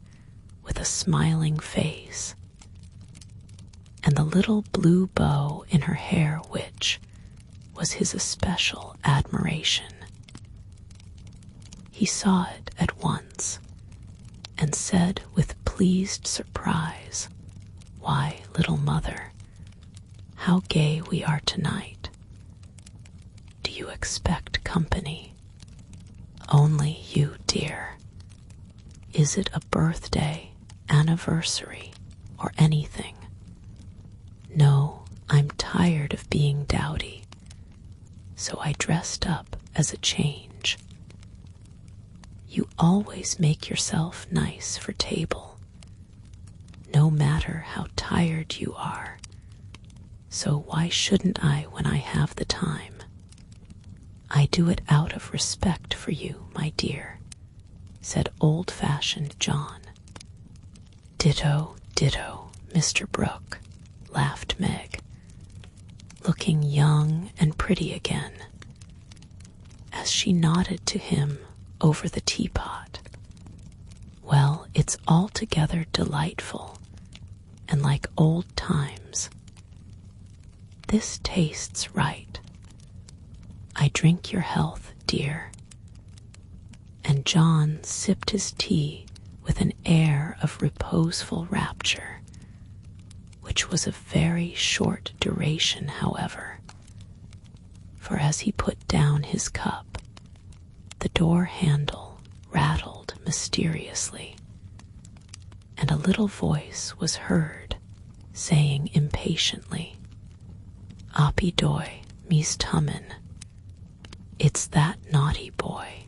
with a smiling face, and the little blue bow in her hair which was his especial admiration. He saw it at once and said with pleased surprise, "Why, little mother, how gay we are tonight. Do you expect company?" "Only you, dear." "Is it a birthday, anniversary, or anything?" "No, I'm tired of being dowdy, so I dressed up as a change." "You always make yourself nice for table, no matter how tired you are, so why shouldn't I when I have the time?" "I do it out of respect for you, my dear," said old-fashioned John. "Ditto, ditto, Mr. Brooke," laughed Meg, looking young and pretty again, as she nodded to him over the teapot. "Well, it's altogether delightful, and like old times. This tastes right. I drink your health, dear." And John sipped his tea with an air of reposeful rapture, which was of very short duration, however, for as he put down his cup, the door handle rattled mysteriously, and a little voice was heard saying impatiently, "Oppie doy, me's tummin'. It's that naughty boy.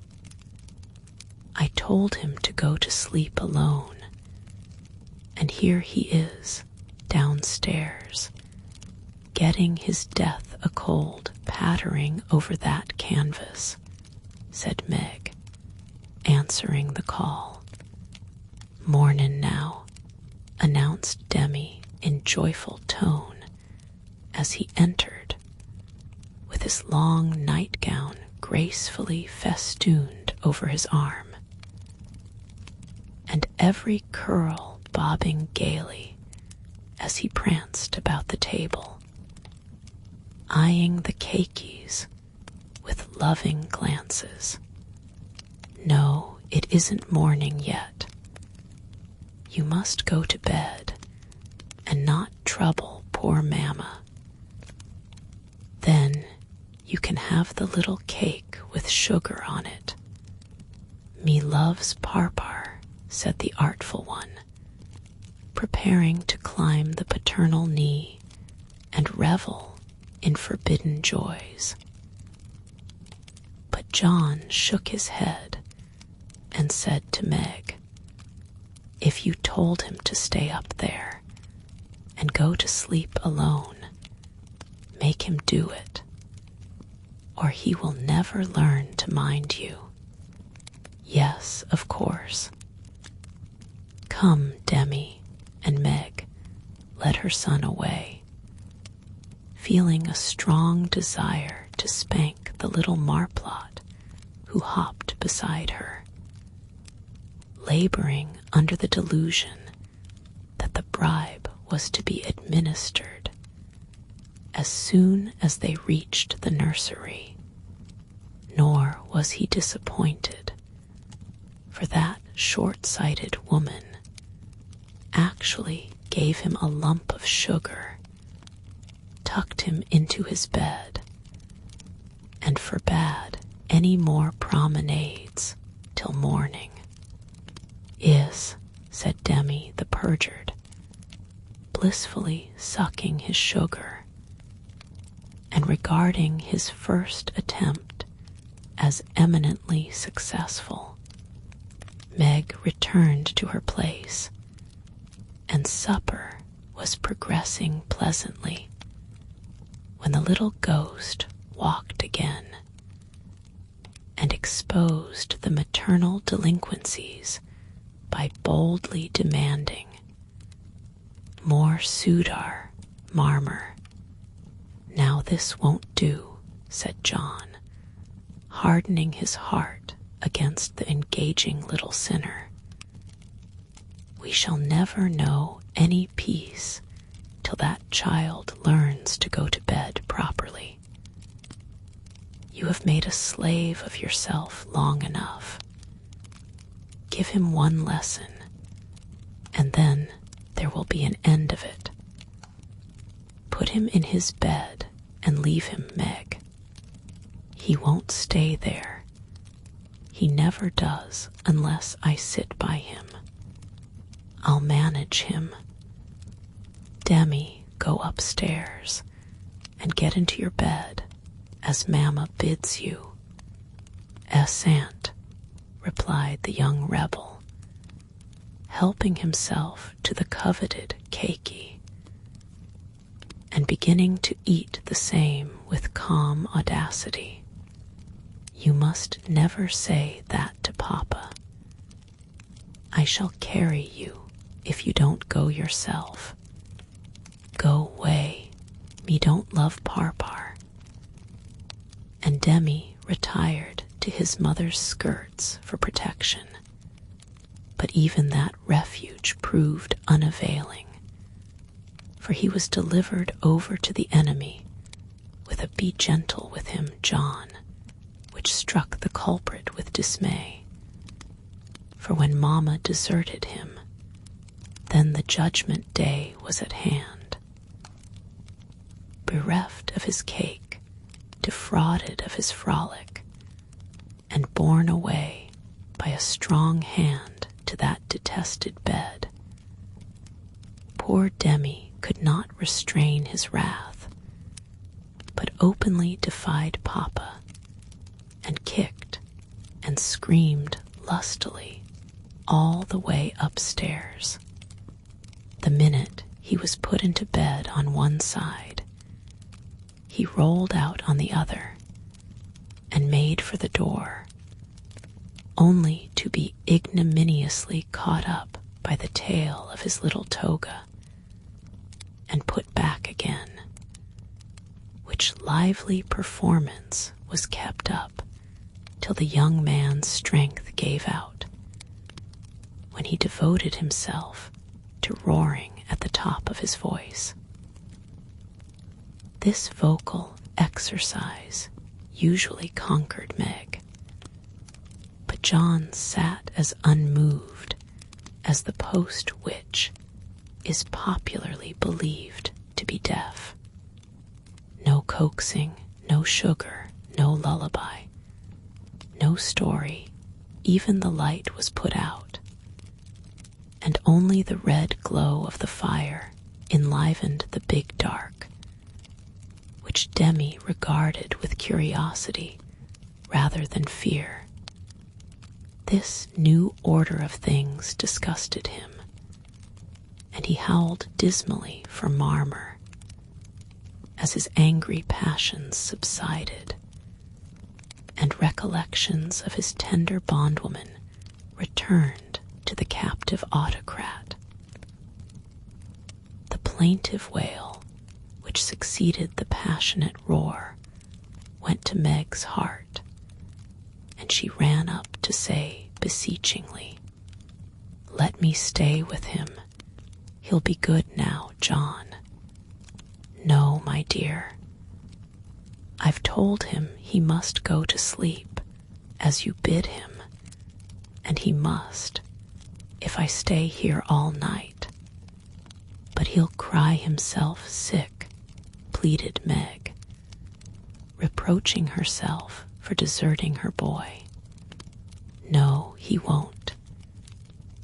I told him to go to sleep alone, and here he is, downstairs, getting his death a cold pattering over that canvas," said Meg, answering the call. "Mornin' now," announced Demi in joyful tone as he entered, with his long nightgown gracefully festooned over his arm, and every curl bobbing gaily as he pranced about the table, eyeing the cakeys with loving glances. "No, it isn't morning yet. You must go to bed and not trouble poor Mamma. Then you can have the little cake with sugar on it." "Me loves parpar," said the artful one, preparing to climb the paternal knee and revel in forbidden joys. But John shook his head and said to Meg, "If you told him to stay up there and go to sleep alone, make him do it, or he will never learn to mind you." "Yes, of course." "Come, Demi," and Meg led her son away, feeling a strong desire to spank the little marplot who hopped beside her, laboring under the delusion that the bribe was to be administered as soon as they reached the nursery. Nor was he disappointed, for that short-sighted woman actually gave him a lump of sugar, tucked him into his bed, and forbade many more promenades till morning. Is, said Demi the perjured, blissfully sucking his sugar, and regarding his first attempt as eminently successful. Meg returned to her place, and supper was progressing pleasantly when the little ghost walked again and exposed the maternal delinquencies by boldly demanding, "More Sudar, Marmor." "Now this won't do," said John, hardening his heart against the engaging little sinner. "We shall never know any peace till that child learns to go to bed properly. You have made a slave of yourself long enough. Give him one lesson, and then there will be an end of it. Put him in his bed and leave him, Meg. He won't stay there. He never does unless I sit by him. I'll manage him. Demi, go upstairs and get into your bed as Mamma bids you." "Assent," replied the young rebel, helping himself to the coveted cakey, and beginning to eat the same with calm audacity. "You must never say that to Papa. I shall carry you if you don't go yourself. Go away, me don't love Parpar." And Demi retired to his mother's skirts for protection, but even that refuge proved unavailing, for he was delivered over to the enemy with a "Be gentle with him, John," which struck the culprit with dismay. For when Mamma deserted him, then the judgment day was at hand. Bereft of his cake, defrauded of his frolic, and borne away by a strong hand to that detested bed, poor Demi could not restrain his wrath, but openly defied Papa, and kicked and screamed lustily all the way upstairs. The minute he was put into bed on one side, he rolled out on the other and made for the door, only to be ignominiously caught up by the tail of his little toga and put back again, which lively performance was kept up till the young man's strength gave out, when he devoted himself to roaring at the top of his voice. This vocal exercise usually conquered Meg, but John sat as unmoved as the post witch is popularly believed to be deaf. No coaxing, no sugar, no lullaby, no story, even the light was put out, and only the red glow of the fire enlivened the big dark, which Demi regarded with curiosity rather than fear. This new order of things disgusted him, and he howled dismally for Marmor as his angry passions subsided, and recollections of his tender bondwoman returned to the captive autocrat. The plaintive wail which succeeded the passionate roar went to Meg's heart, and she ran up to say beseechingly, "Let me stay with him. He'll be good now, John." "No, my dear. I've told him he must go to sleep, as you bid him, and he must, if I stay here all night. But he'll cry himself sick," pleaded Meg, reproaching herself for deserting her boy. No, he won't.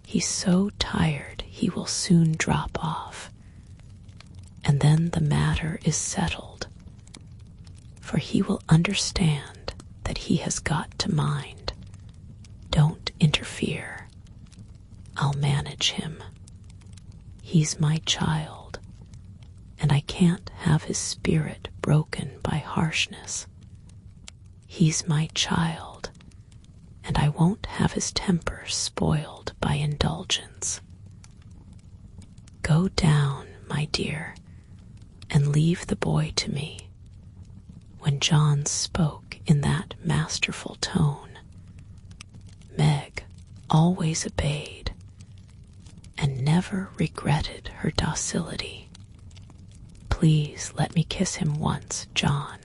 He's so tired he will soon drop off, and then the matter is settled, for he will understand that he has got to mind. Don't interfere. I'll manage him. He's my child, and I can't have his spirit broken by harshness. He's my child, and I won't have his temper spoiled by indulgence. Go down, my dear, and leave the boy to me. When John spoke in that masterful tone, Meg always obeyed and never regretted her docility. Please let me kiss him once, John.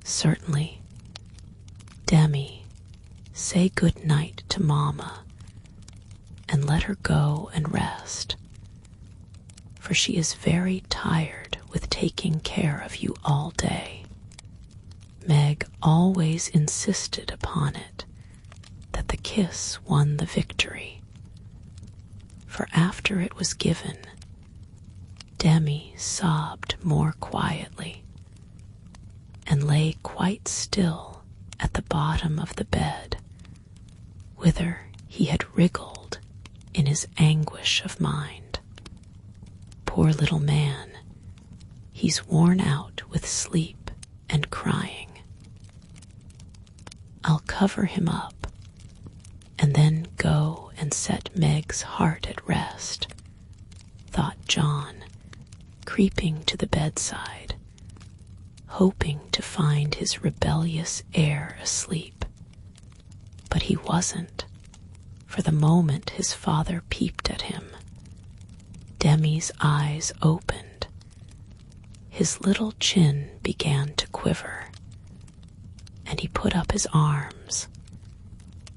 Certainly. Demi, say good night to Mamma, and let her go and rest, for she is very tired with taking care of you all day. Meg always insisted upon it, that the kiss won the victory, for after it was given, Demi sobbed more quietly, and lay quite still at the bottom of the bed, whither he had wriggled in his anguish of mind. Poor little man, he's worn out with sleep and crying. I'll cover him up, and then go and set Meg's heart at rest, thought John, creeping to the bedside, hoping to find his rebellious heir asleep. But he wasn't, for the moment his father peeped at him, Demi's eyes opened. His little chin began to quiver, and he put up his arms,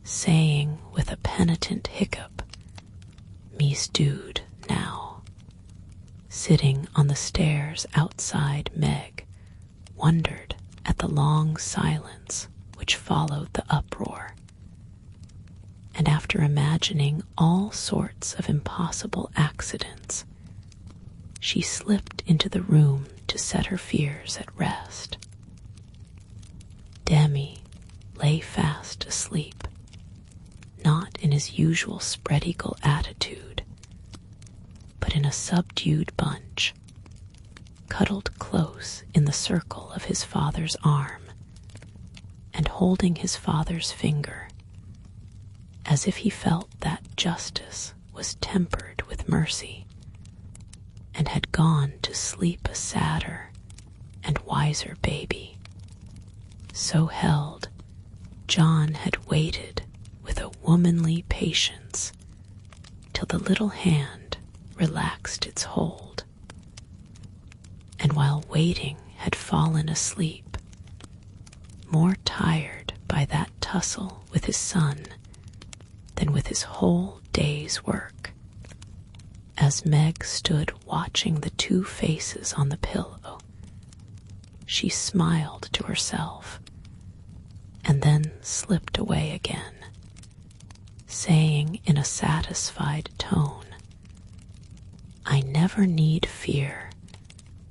saying with a penitent hiccup, "Me's dude now." Sitting on the stairs outside, Meg wondered at the long silence which followed the uproar, and after imagining all sorts of impossible accidents, she slipped into the room to set her fears at rest. Demi lay fast asleep, not in his usual spread-eagle attitude, but in a subdued bunch, cuddled close in the circle of his father's arm, and holding his father's finger, as if he felt that justice was tempered with mercy, and had gone to sleep a sadder and wiser baby. So held, John had waited with a womanly patience till the little hand relaxed its hold, and while waiting had fallen asleep, more tired by that tussle with his son than with his whole day's work. As Meg stood watching the two faces on the pillow, she smiled to herself, and then slipped away again, saying in a satisfied tone, "I never need fear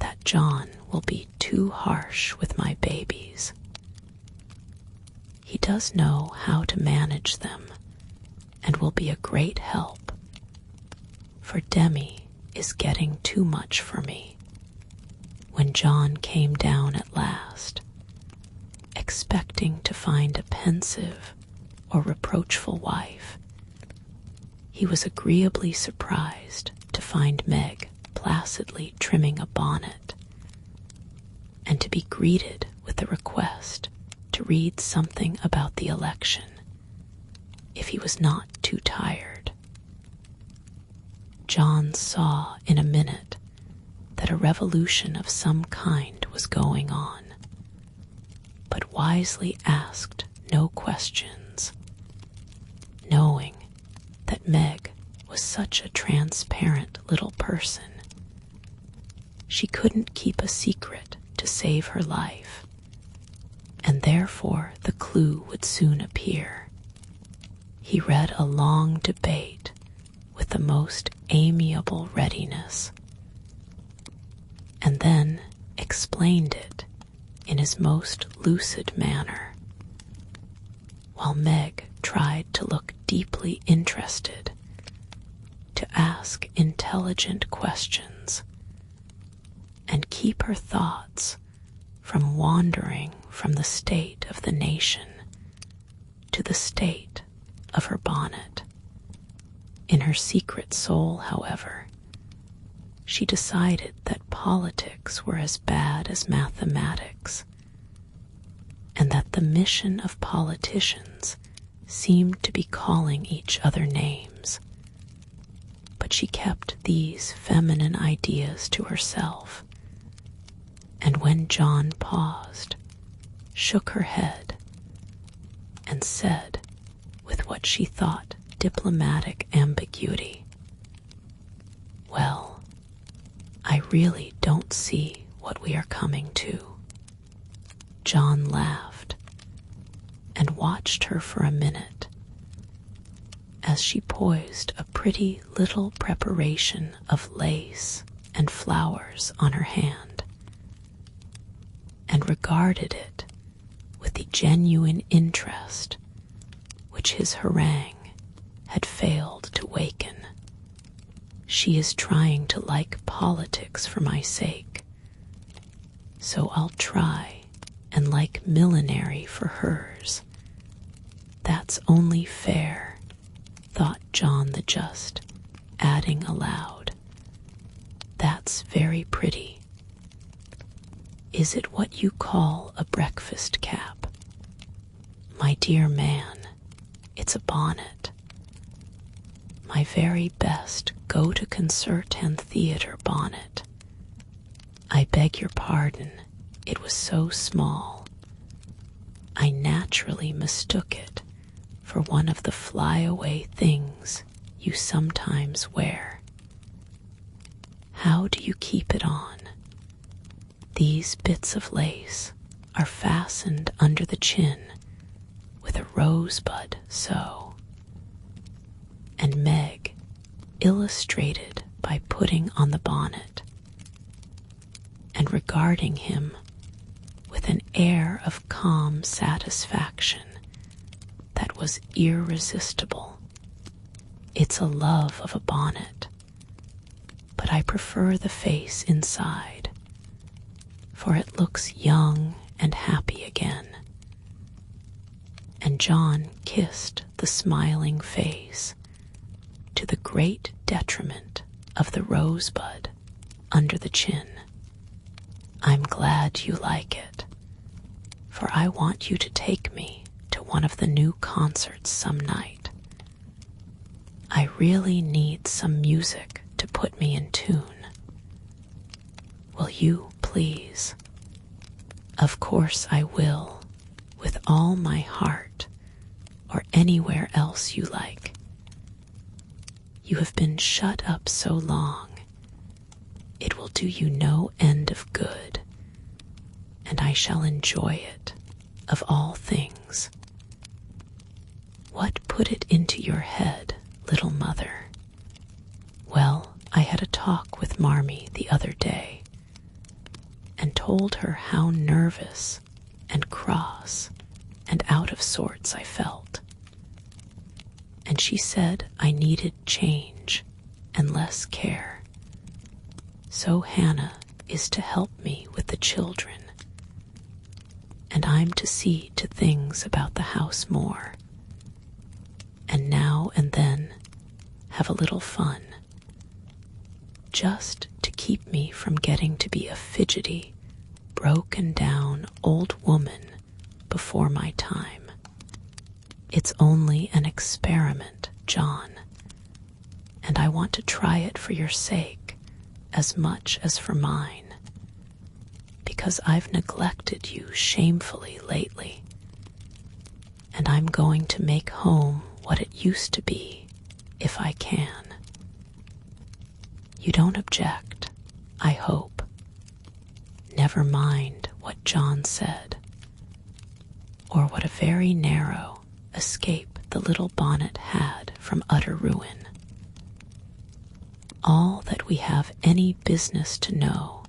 that John will be too harsh with my babies. He does know how to manage them, and will be a great help, for Demi is getting too much for me." When John came down at last, expecting to find a pensive or reproachful wife, he was agreeably surprised to find Meg placidly trimming a bonnet, and to be greeted with the request to read something about the election, if he was not too tired. John saw in a minute that a revolution of some kind was going on, but wisely asked no questions, knowing that Meg was such a transparent little person. She couldn't keep a secret to save her life, and therefore the clue would soon appear. He read a long debate with the most amiable readiness, and then explained it in his most lucid manner, while Meg tried to look deeply interested, to ask intelligent questions, and keep her thoughts from wandering from the state of the nation to the state of her bonnet. In her secret soul, however, she decided that politics were as bad as mathematics, and that the mission of politicians seemed to be calling each other names. But she kept these feminine ideas to herself, and when John paused, shook her head, and said, with what she thought diplomatic ambiguity, "Well, I really don't see what we are coming to." John laughed and watched her for a minute as she poised a pretty little preparation of lace and flowers on her hand, and regarded it with the genuine interest which his harangue had failed to waken. "She is trying to like politics for my sake, so I'll try and like millinery for hers. That's only fair," thought John the Just, adding aloud, "That's very pretty. Is it what you call a breakfast cap?" "My dear man, it's a bonnet. My very best go-to-concert and theater bonnet. I beg your pardon, it was so small. I naturally mistook it for one of the fly-away things you sometimes wear. How do you keep it on? These bits of lace are fastened under the chin with a rosebud so." And Meg illustrated by putting on the bonnet and regarding him with an air of calm satisfaction that was irresistible. "It's a love of a bonnet, but I prefer the face inside, for it looks young and happy again." And John kissed the smiling face, to the great detriment of the rosebud under the chin. "I'm glad you like it, for I want you to take me to one of the new concerts some night. I really need some music to put me in tune. Will you, please?" "Of course I will, with all my heart, or anywhere else you like. You have been shut up so long, it will do you no end of good, and I shall enjoy it, of all things. What put it into your head, little mother?" "Well, I had a talk with Marmee the other day, and told her how nervous and cross and out of sorts I felt. And she said I needed change and less care. So Hannah is to help me with the children, and I'm to see to things about the house more, and now and then have a little fun, just to keep me from getting to be a fidgety, broken-down old woman before my time. It's only an experiment, John, and I want to try it for your sake as much as for mine, because I've neglected you shamefully lately, and I'm going to make home what it used to be if I can. You don't object, I hope. Never mind what John said. or what a very narrow escape the little bonnet had from utter ruin. All that we have any business to know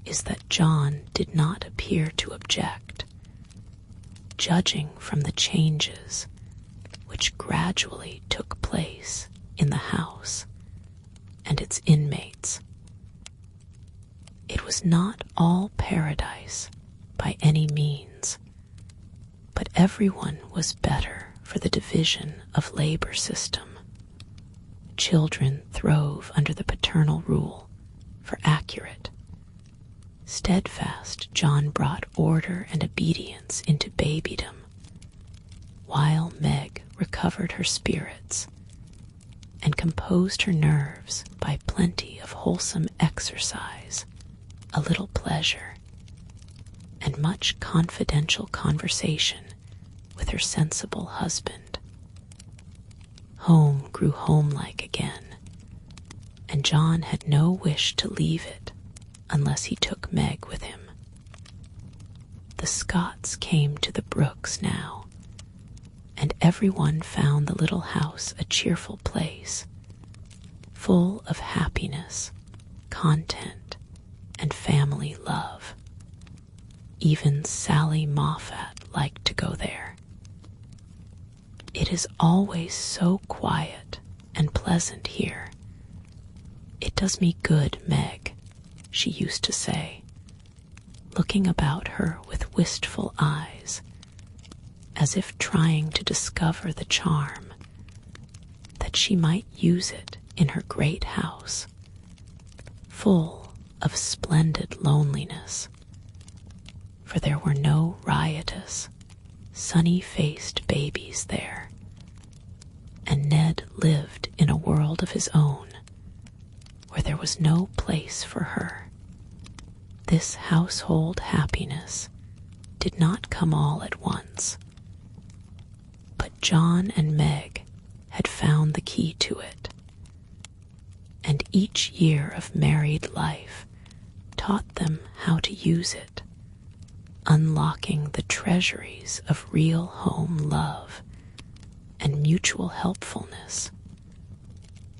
is that John did not appear to object, judging from the changes which gradually took place in the house and its inmates. It was not all paradise by any means, but everyone was better for the division of labor system. Children throve under the paternal rule for accurate, steadfast John brought order and obedience into babydom, while Meg recovered her spirits and composed her nerves by plenty of wholesome exercise, a little pleasure, and much confidential conversation with her sensible husband. Home grew homelike again, and John had no wish to leave it unless he took Meg with him. The Scotts came to the Brooks now, and everyone found the little house a cheerful place, full of happiness, content, and family love. Even Sally Moffat liked to go there. "It is always so quiet and pleasant here. It does me good, Meg," she used to say, looking about her with wistful eyes, as if trying to discover the charm, that she might use it in her great house, full of splendid loneliness, for there were no riotous, sunny-faced babies there, and Ned lived in a world of his own, where there was no place for her. This household happiness did not come all at once, but John and Meg had found the key to it, and each year of married life taught them how to use it, unlocking the treasuries of real home love and mutual helpfulness,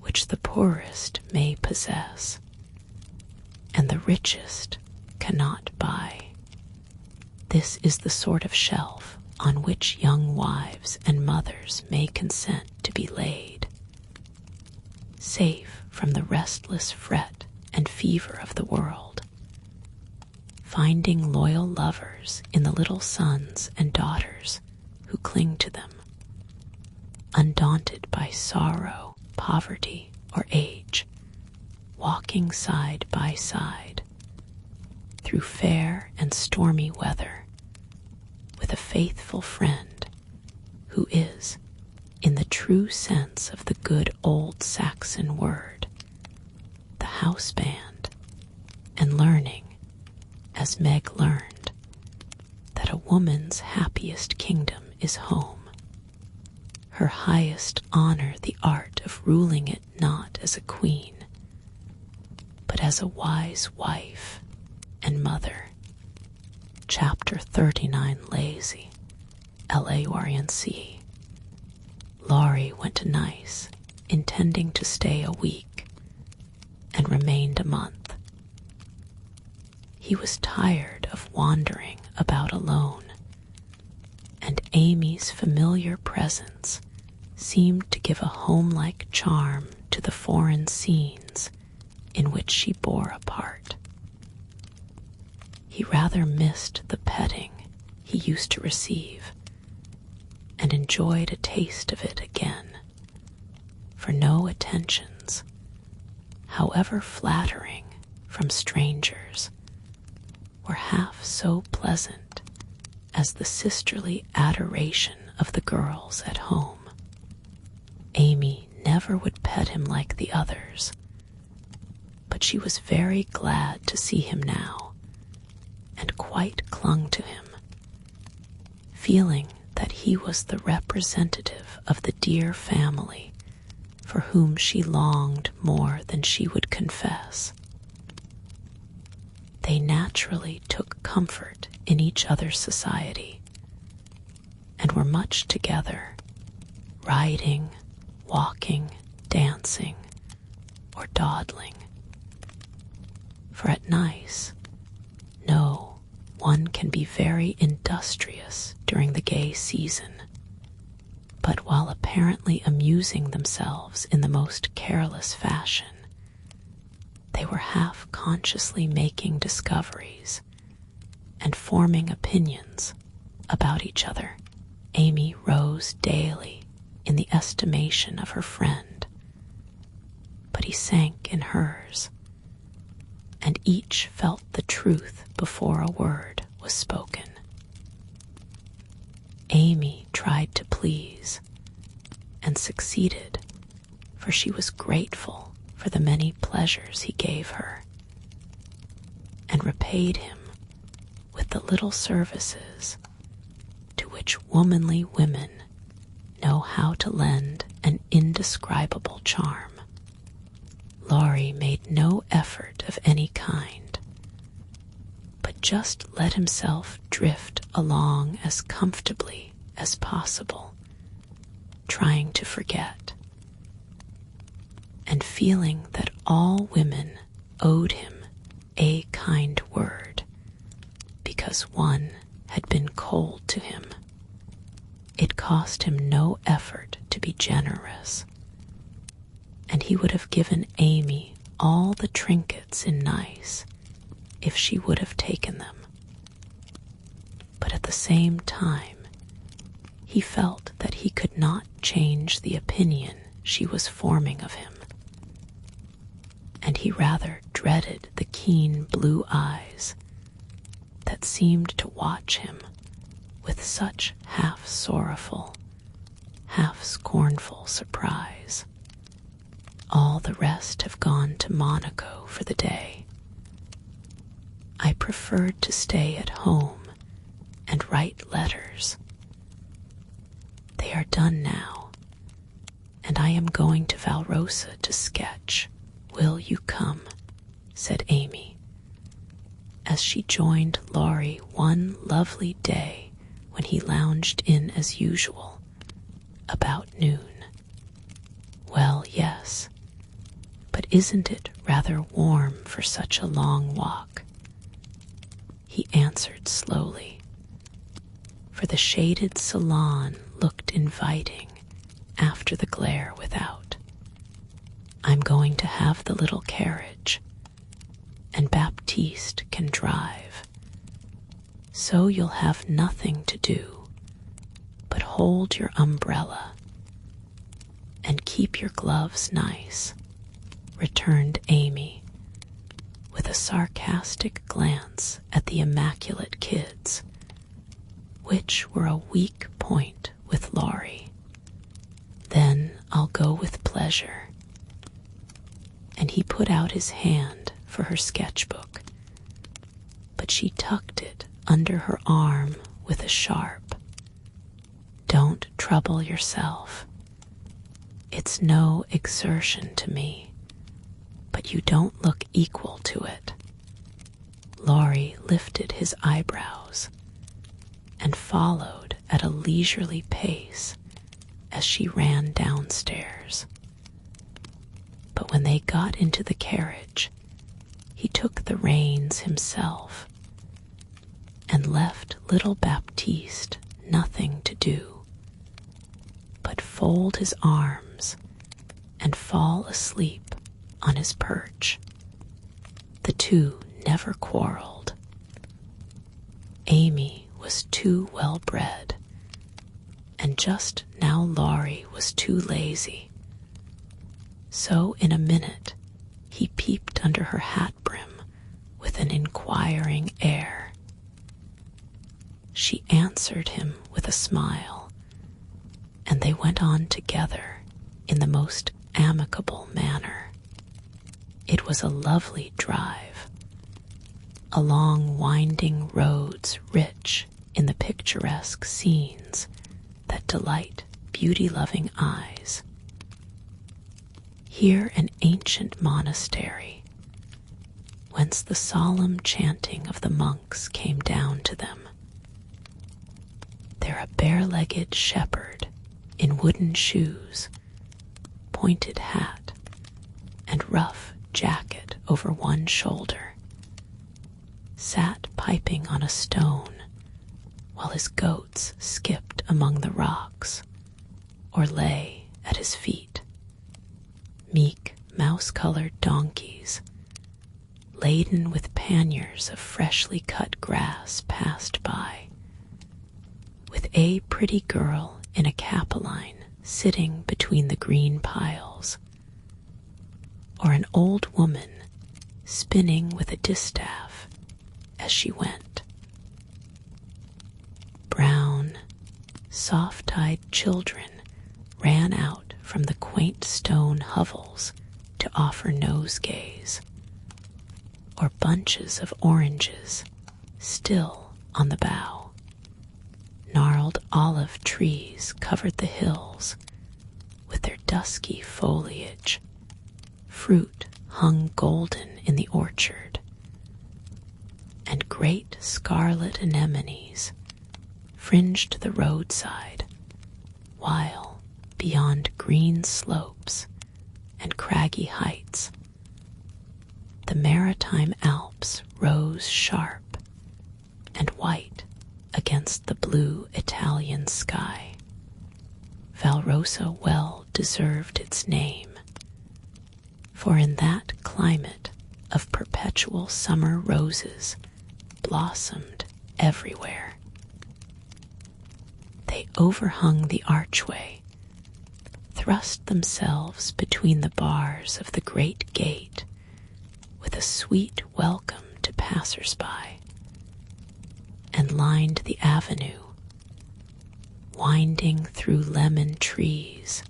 which the poorest may possess, and the richest cannot buy. This is the sort of shelf on which young wives and mothers may consent to be laid, safe from the restless fret and fever of the world, finding loyal lovers in the little sons and daughters who cling to them, undaunted by sorrow, poverty, or age, walking side by side through fair and stormy weather with a faithful friend who is, in the true sense of the good old Saxon word, the house band, and learning, as Meg learned, that a woman's happiest kingdom is home, her highest honor the art of ruling it not as a queen, but as a wise wife and mother. Chapter 39 Lazy, L-A-U-R-E-N-C. Laurie went to Nice, intending to stay a week, and remained a month. He was tired of wandering about alone, and Amy's familiar presence seemed to give a home-like charm to the foreign scenes in which she bore a part. He rather missed the petting he used to receive, and enjoyed a taste of it again, for no attentions, however flattering from strangers, were half so pleasant as the sisterly adoration of the girls at home. Amy never would pet him like the others, but she was very glad to see him now, and quite clung to him, feeling that he was the representative of the dear family for whom she longed more than she would confess. They naturally took comfort in each other's society, and were much together, riding, walking, dancing, or dawdling. For at Nice, no, one can be very industrious during the gay season, but while apparently amusing themselves in the most careless fashion, they were half-consciously making discoveries and forming opinions about each other. Amy rose daily in the estimation of her friend, but he sank in hers, and each felt the truth before a word was spoken. Amy tried to please, and succeeded, for she was grateful for the many pleasures he gave her, and repaid him with the little services to which womanly women know how to lend an indescribable charm. Laurie made no effort of any kind, but just let himself drift along as comfortably as possible, trying to forget, and feeling that all women owed him a kind word because one had been cold to him. It cost him no effort to be generous, and he would have given Amy all the trinkets in Nice if she would have taken them. But at the same time, he felt that he could not change the opinion she was forming of him, and he rather dreaded the keen blue eyes that seemed to watch him with such half-sorrowful, half-scornful surprise. All the rest have gone to Monaco for the day. I preferred to stay at home and write letters. They are done now, and I am going to Valrosa to sketch. Will you come? Said Amy, as she joined Laurie one lovely day when he lounged in as usual, about noon. Well, yes, but isn't it rather warm for such a long walk? He answered slowly, for the shaded salon looked inviting after the glare without. I'm going to have the little carriage, and Baptiste can drive, so you'll have nothing to do but hold your umbrella and keep your gloves nice, returned Amy, with a sarcastic glance at the immaculate kids, which were a weak point with Laurie. Then I'll go with pleasure. And he put out his hand for her sketchbook, but she tucked it under her arm with a sharp, "Don't trouble yourself. It's no exertion to me, but you don't look equal to it." Laurie lifted his eyebrows and followed at a leisurely pace as she ran downstairs. But when they got into the carriage, he took the reins himself and left little Baptiste nothing to do but fold his arms and fall asleep on his perch. The two never quarreled. Amy was too well bred, and just now Laurie was too lazy. So in a minute he peeped under her hat brim with an inquiring air. She answered him with a smile, and they went on together in the most amicable manner. It was a lovely drive, along winding roads rich in the picturesque scenes that delight beauty-loving eyes. Here an ancient monastery, whence the solemn chanting of the monks came down to them. there a bare-legged shepherd in wooden shoes, pointed hat, and rough jacket over one shoulder, sat piping on a stone while his goats skipped among the rocks or lay at his feet. Meek, mouse-colored donkeys, laden with panniers of freshly cut grass, passed by, with a pretty girl in a capeline sitting between the green piles, or an old woman spinning with a distaff as she went. Brown, soft-eyed children ran out from the quaint stone hovels to offer nosegays, or bunches of oranges still on the bough. Gnarled olive trees covered the hills with their dusky foliage. Fruit hung golden in the orchard, and great scarlet anemones fringed the roadside, while beyond green slopes and craggy heights, the maritime Alps rose sharp and white against the blue Italian sky. Valrosa well deserved its name, for in that climate of perpetual summer roses blossomed everywhere. They overhung the archway, thrust themselves between the bars of the great gate with a sweet welcome to passers-by, and lined the avenue, winding through lemon trees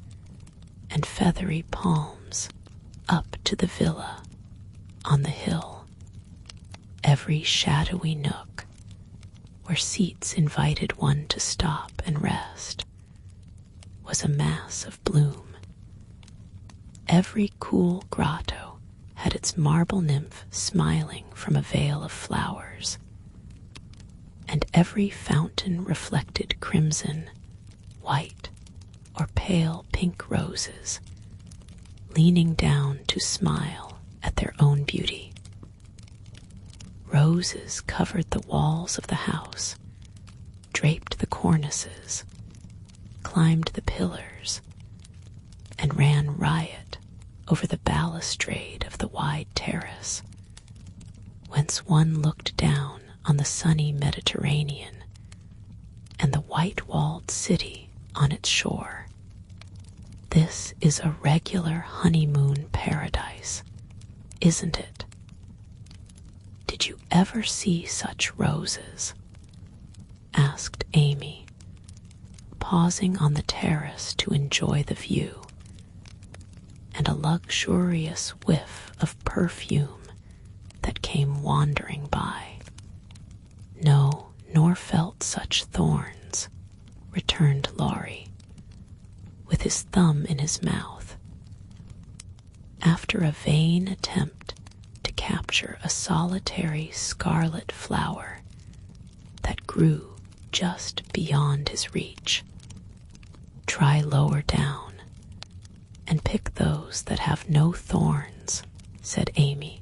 and feathery palms up to the villa on the hill. Every shadowy nook where seats invited one to stop and rest was a mass of bloom. Every cool grotto had its marble nymph smiling from a veil of flowers, and every fountain reflected crimson, white, or pale pink roses, leaning down to smile at their own beauty. Roses covered the walls of the house, draped the cornices, climbed the pillars, and ran riot over the balustrade of the wide terrace, whence one looked down on the sunny Mediterranean and the white-walled city on its shore. This is a regular honeymoon paradise, isn't it? Did you ever see such roses? Asked Amy, pausing on the terrace to enjoy the view, and a luxurious whiff of perfume that came wandering by. No, nor felt such thorns, returned Laurie, with his thumb in his mouth, after a vain attempt to capture a solitary scarlet flower that grew just beyond his reach. Try lower down and pick those that have no thorns, said Amy,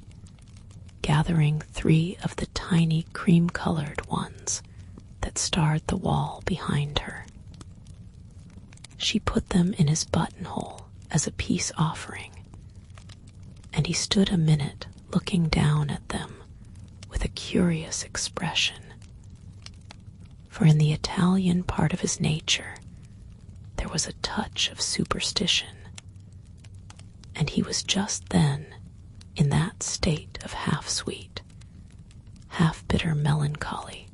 gathering 3 of the tiny cream-colored ones that starred the wall behind her. She put them in his buttonhole as a peace offering, and he stood a minute looking down at them with a curious expression. For in the Italian part of his nature there was a touch of superstition, and he was just then in that state of half-sweet, half-bitter melancholy,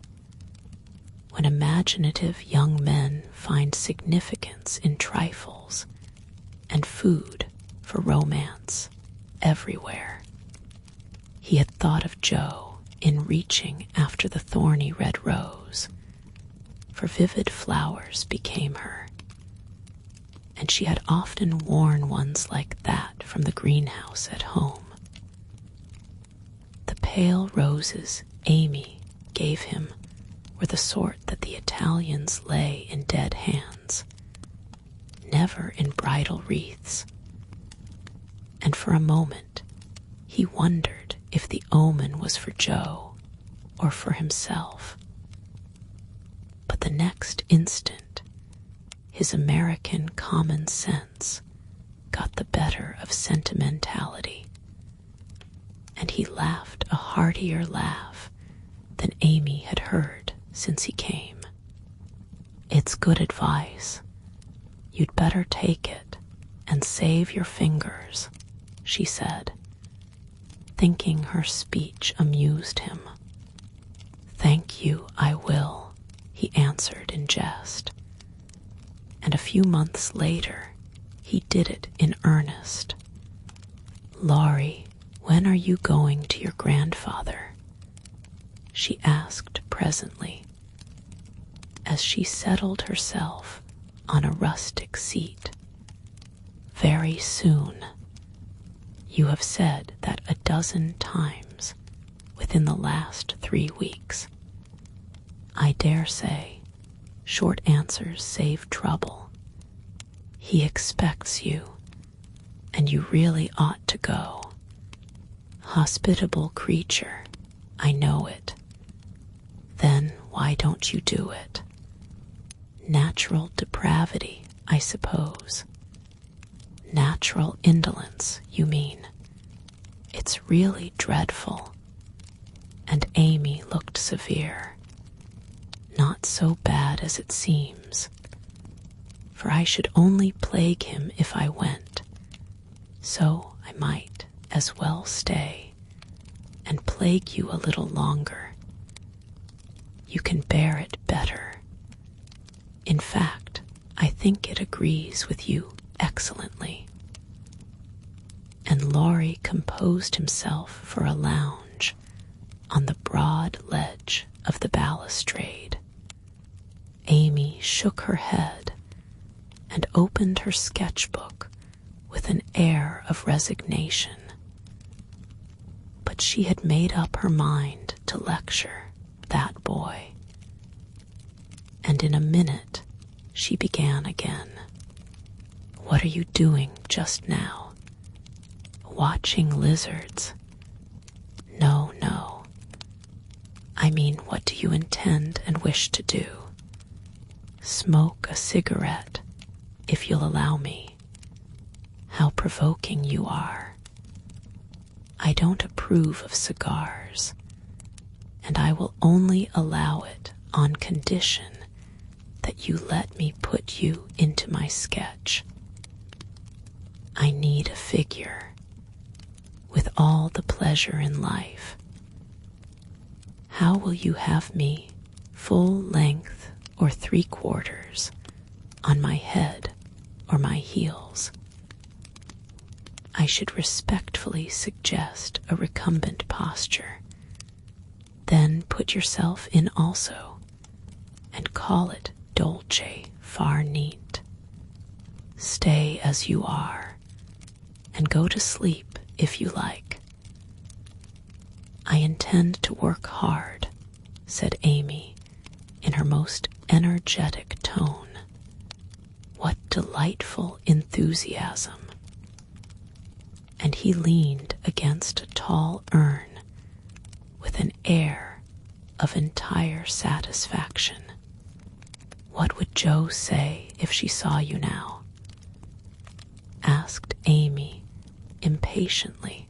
when imaginative young men find significance in trifles and food for romance everywhere. He had thought of Jo in reaching after the thorny red rose, for vivid flowers became her, and she had often worn ones like that from the greenhouse at home. The pale roses Amy gave him were were the sort that the Italians lay in dead hands, never in bridal wreaths, and for a moment he wondered if the omen was for Joe or for himself. But the next instant, his American common sense got the better of sentimentality, and he laughed a heartier laugh than Amy had heard since he came. "It's good advice. You'd better take it and save your fingers," she said, thinking her speech amused him. "Thank you, I will," he answered in jest. And a few months later, he did it in earnest. "Laurie, when are you going to your grandfather?" she asked presently, as she settled herself on a rustic seat. "Very soon. You have said that a dozen times within the last 3 weeks. I dare say short answers save trouble. He expects you, and you really ought to go. Hospitable creature, I know it. Then why don't you do it? Natural depravity, I suppose. Natural indolence, you mean. It's really dreadful." And Amy looked severe. "Not so bad as it seems, for I should only plague him if I went, so I might as well stay and plague you a little longer. You can bear it better. In fact, I think it agrees with you excellently." And Laurie composed himself for a lounge on the broad ledge of the balustrade. Amy shook her head and opened her sketchbook with an air of resignation. But she had made up her mind to lecture that boy. And in a minute she began again. "What are you doing just now? Watching lizards? No, no. I mean, what do you intend and wish to do? Smoke a cigarette, if you'll allow me. How provoking you are. I don't approve of cigars, and I will only allow it on condition that you let me put you into my sketch. I need a figure, with all the pleasure in life. How will you have me, full length or 3/4, on my head or my heels? I should respectfully suggest a recumbent posture. Then put yourself in also, and call it dolce far neat. Stay as you are, and go to sleep if you like." "I intend to work hard," said Amy in her most energetic tone. What delightful enthusiasm! And he leaned against a tall urn with an air of entire satisfaction. "What would Jo say if she saw you now?" asked Amy impatiently,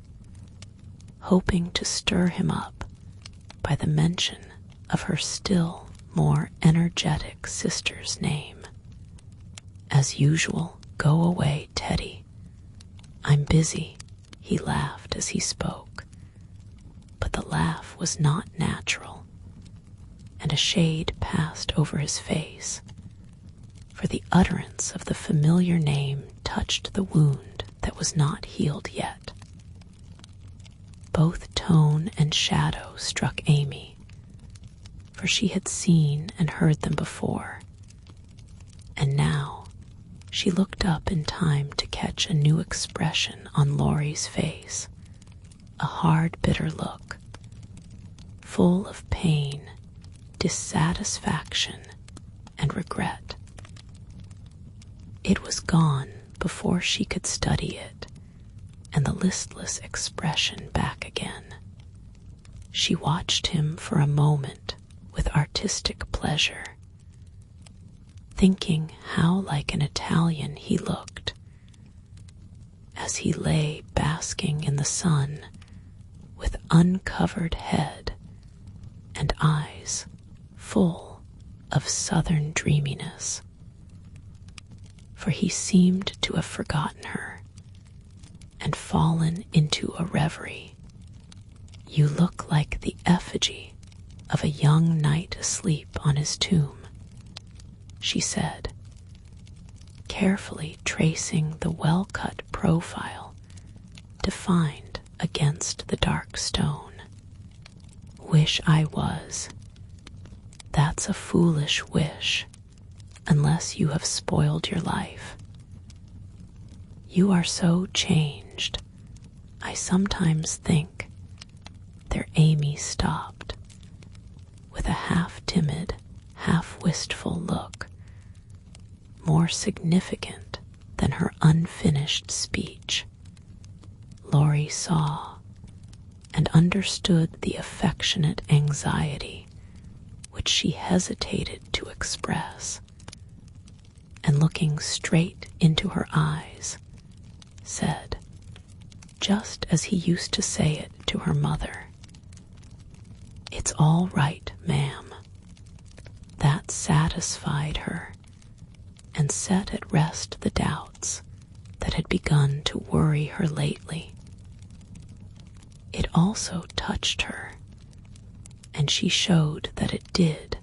hoping to stir him up by the mention of her still more energetic sister's name. "As usual, go away, Teddy. I'm busy," he laughed as he spoke. But the laugh was not natural, and a shade passed over his face, for the utterance of the familiar name touched the wound that was not healed yet. Both tone and shadow struck Amy, for she had seen and heard them before, and now she looked up in time to catch a new expression on Laurie's face, a hard, bitter look, full of pain, dissatisfaction and regret. It was gone before she could study it, and the listless expression back again. She watched him for a moment with artistic pleasure, thinking how like an Italian he looked, as he lay basking in the sun with uncovered head and eyes full of southern dreaminess. For he seemed to have forgotten her and fallen into a reverie. "You look like the effigy of a young knight asleep on his tomb," she said, carefully tracing the well-cut profile defined against the dark stone. "Wish I was. That's a foolish wish, unless you have spoiled your life. You are so changed, I sometimes think." There Amy stopped, with a half-timid, half-wistful look, more significant than her unfinished speech. Laurie saw and understood the affectionate anxiety which she hesitated to express, and looking straight into her eyes, said, just as he used to say it to her mother, "It's all right, ma'am." That satisfied her and set at rest the doubts that had begun to worry her lately. It also touched her, and she showed that it did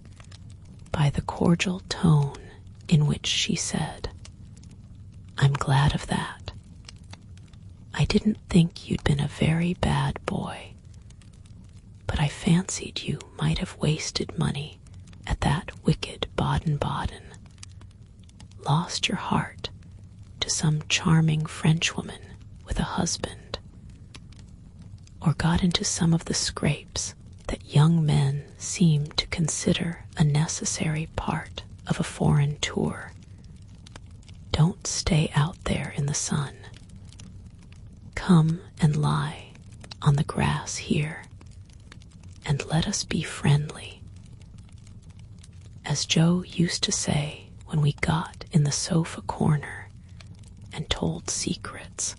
by the cordial tone in which she said, "I'm glad of that. I didn't think you'd been a very bad boy, but I fancied you might have wasted money at that wicked Baden-Baden, lost your heart to some charming Frenchwoman with a husband, or got into some of the scrapes that young men seem to consider a necessary part of a foreign tour. Don't stay out there in the sun. Come and lie on the grass here, and let us be friendly. As Joe used to say when we got in the sofa corner and told secrets."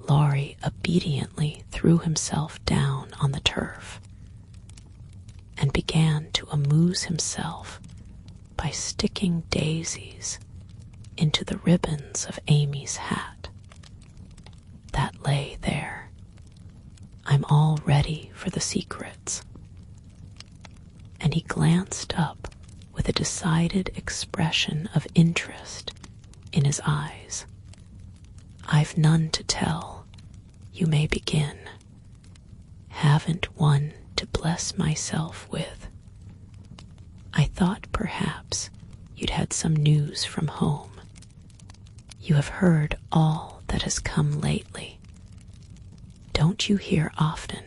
Laurie obediently threw himself down on the turf and began to amuse himself by sticking daisies into the ribbons of Amy's hat that lay there. "I'm all ready for the secrets." And he glanced up with a decided expression of interest in his eyes. "I've none to tell. You may begin. Haven't one to bless myself with. I thought perhaps you'd had some news from home. You have heard all that has come lately. Don't you hear often?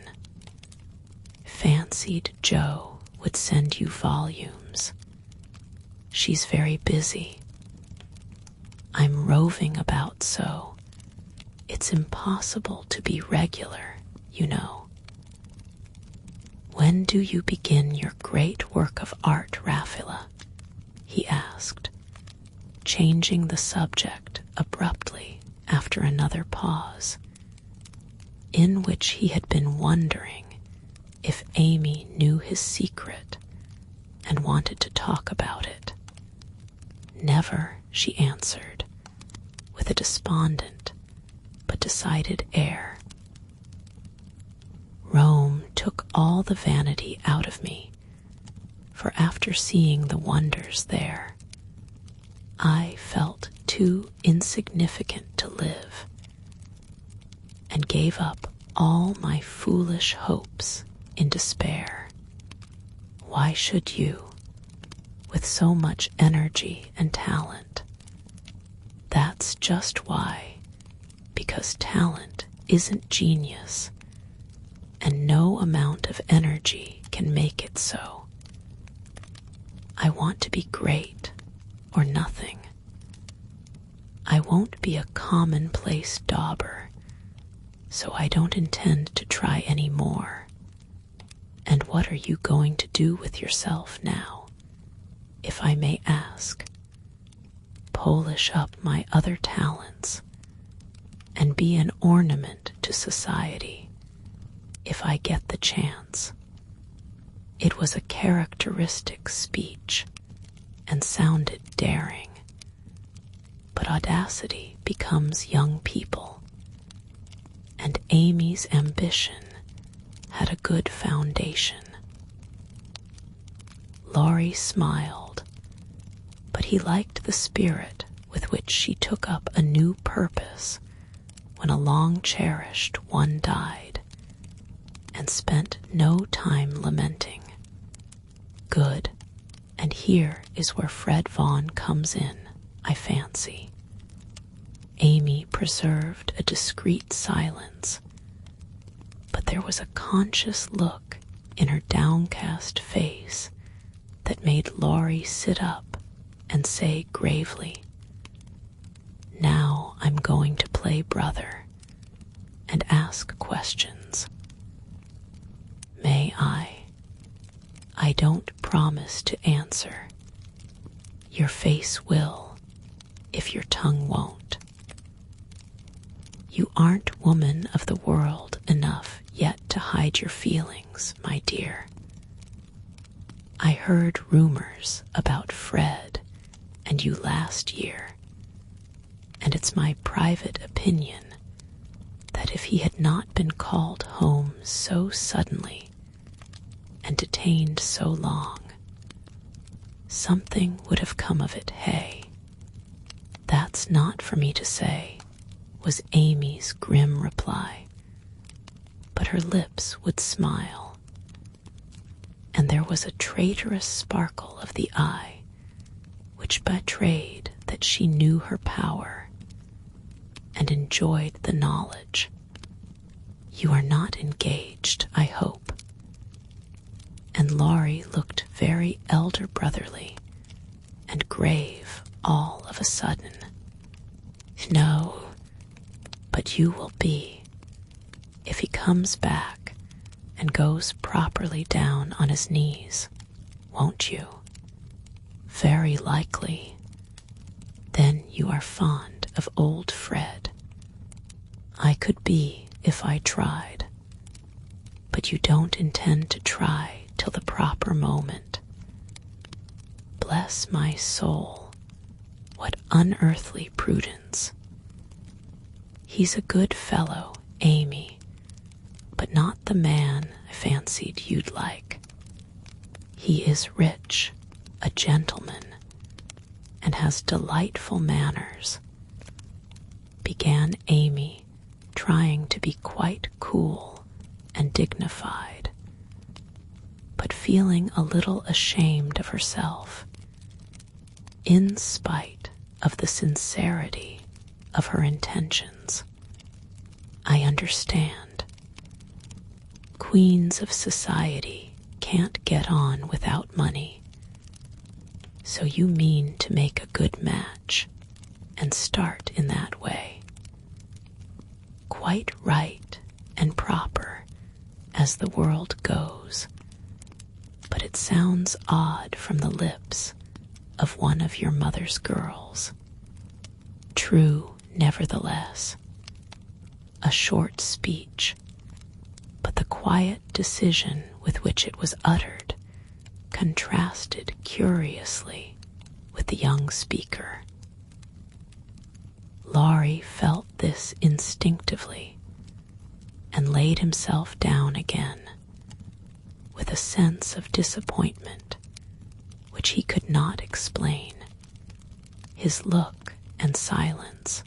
Fancied Joe would send you volumes. She's very busy. I'm roving about so. It's impossible to be regular, you know. When do you begin your great work of art, Raffila?" he asked, changing the subject abruptly after another pause, in which he had been wondering if Amy knew his secret and wanted to talk about it. "Never," she answered, with a despondent but decided air. "Rome took all the vanity out of me, for after seeing the wonders there, I felt too insignificant to live, and gave up all my foolish hopes in despair. Why should you, with so much energy and talent? That's just why, because talent isn't genius, and no amount of energy can make it so. I want to be great or nothing. I won't be a commonplace dauber, so I don't intend to try any more. And what are you going to do with yourself now, if I may ask? Polish up my other talents and be an ornament to society, if I get the chance. It was a characteristic speech and sounded daring, but audacity becomes young people, and Amy's ambition had a good foundation. Laurie smiled, but he liked the spirit with which she took up a new purpose when a long-cherished one died, and spent no time lamenting. Good, and here is where Fred Vaughn comes in, I fancy. Amy preserved a discreet silence, but there was a conscious look in her downcast face that made Laurie sit up and say gravely, "Now I'm going to play brother and ask questions. May I? I don't promise to answer. Your face will, if your tongue won't. You aren't woman of the world enough yet to hide your feelings, my dear. I heard rumors about Fred and you last year, and it's my private opinion that if he had not been called home so suddenly and detained so long, something would have come of it, hey? That's not for me to say, was Amy's grim reply, but her lips would smile, and there was a traitorous sparkle of the eye which betrayed that she knew her power and enjoyed the knowledge. You are not engaged, I hope. And Laurie looked very elder brotherly and grave all of a sudden. No, but you will be, if he comes back and goes properly down on his knees, won't you? Very likely. Then you are fond of old Fred. I could be if I tried, but you don't intend to try till the proper moment. Bless my soul, what unearthly prudence. He's a good fellow, Amy, but not the man I fancied you'd like. He is rich, a gentleman, and has delightful manners, began Amy, trying to be quite cool and dignified, but feeling a little ashamed of herself, in spite of the sincerity of her intentions. I understand. Queens of society can't get on without money. So you mean to make a good match and start in that way. Quite right and proper as the world goes, but it sounds odd from the lips of one of your mother's girls. True, nevertheless. A short speech, but the quiet decision with which it was uttered contrasted curiously with the young speaker. Laurie felt this instinctively and laid himself down again with a sense of disappointment which he could not explain. His look and silence,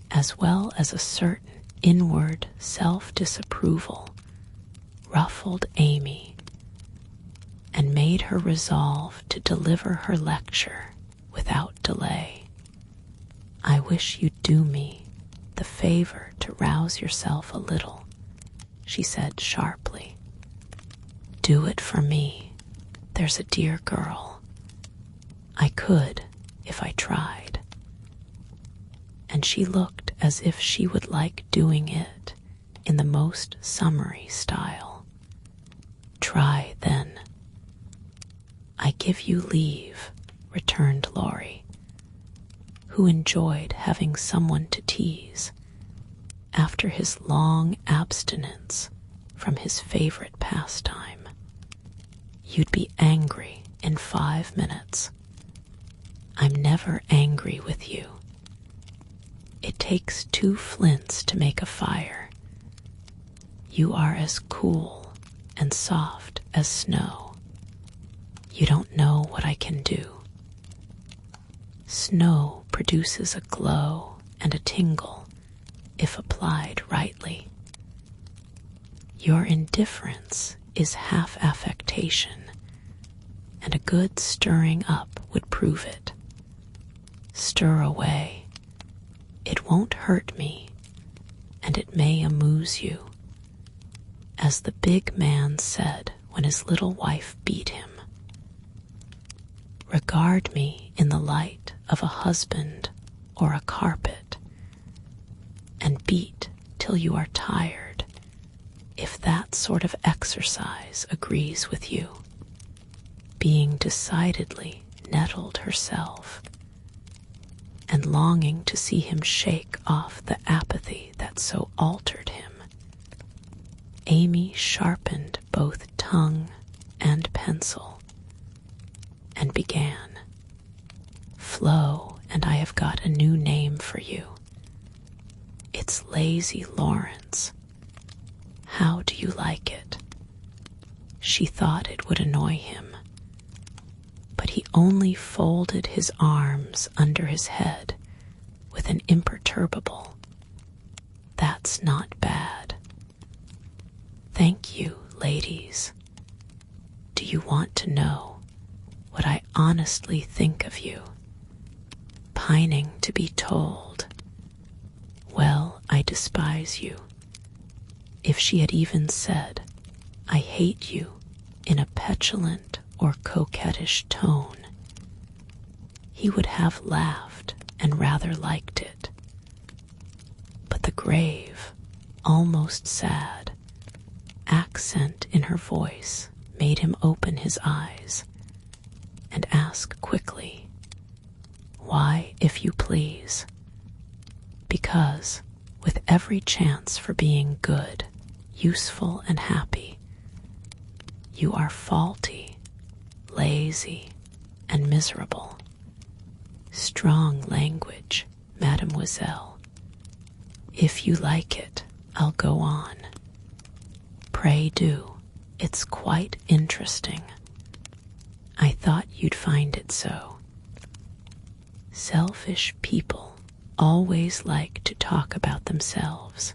as well as a certain inward self-disapproval, ruffled Amy and made her resolve to deliver her lecture without delay. I wish you'd do me the favor to rouse yourself a little, she said sharply. Do it for me, there's a dear girl. I could if I tried." And she looked as if she would like doing it in the most summery style. "Try, then." "I give you leave," returned Laurie, who enjoyed having someone to tease after his long abstinence from his favorite pastime. "You'd be angry in 5 minutes. I'm never angry with you. It takes 2 flints to make a fire. You are as cool and soft as snow. You don't know what I can do. Snow produces a glow and a tingle if applied rightly. Your indifference is half affectation, and a good stirring up would prove it. Stir away. It won't hurt me, and it may amuse you, as the big man said when his little wife beat him. Regard me in the light of a husband or a carpet, and beat till you are tired, if that sort of exercise agrees with you." Being decidedly nettled herself, and longing to see him shake off the apathy that so altered him, Amy sharpened both tongue and pencil and began. "Flo and I have got a new name for you. It's Lazy Lawrence. How do you like it?" She thought it would annoy him, but he only folded his arms under his head with an imperturbable, "That's not bad." "Thank you, ladies. Do you want to know what I honestly think of you? Pining to be told. Well, I despise you." If she had even said, "I hate you," in a petulant or coquettish tone, he would have laughed and rather liked it. But the grave, almost sad, accent in her voice made him open his eyes and ask quickly, "Why, if you please?" "Because, with every chance for being good, useful, and happy, you are faulty, lazy, and miserable. Strong language, mademoiselle. If you like it, I'll go on. Pray do. It's quite interesting. I thought you'd find it so. Selfish people always like to talk about themselves.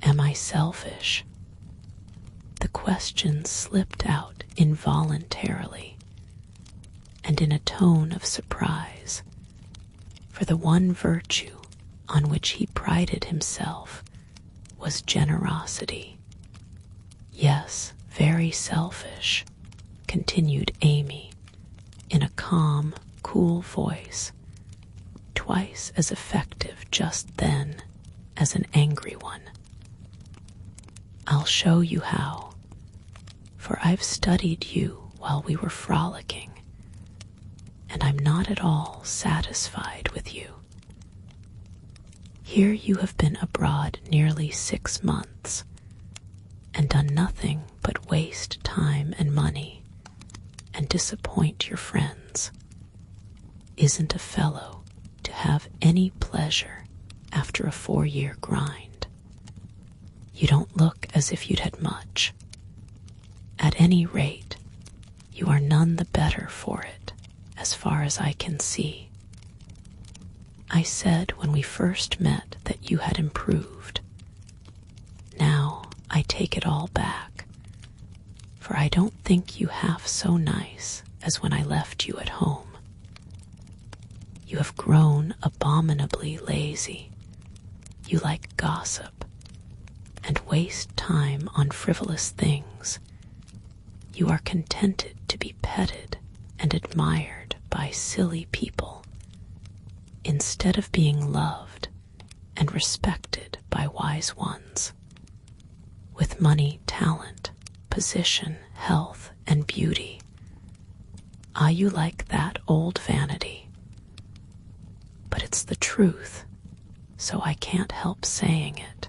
Am I selfish?" The question slipped out involuntarily and in a tone of surprise, for the one virtue on which he prided himself was generosity. "Yes, very selfish," continued Amy in a calm, cool voice, twice as effective just then as an angry one. "I'll show you how, for I've studied you while we were frolicking, and I'm not at all satisfied with you. Here you have been abroad nearly 6 months, and done nothing but waste time and money, and disappoint your friends. Isn't a fellow to have any pleasure after a 4-year grind? You don't look as if you'd had much. At any rate, you are none the better for it, as far as I can see. I said when we first met that you had improved. Now I take it all back, for I don't think you half so nice as when I left you at home. You have grown abominably lazy. You like gossip, and waste time on frivolous things. You are contented be petted and admired by silly people, instead of being loved and respected by wise ones. With money, talent, position, health, and beauty, are you like that old vanity? But it's the truth, so I can't help saying it.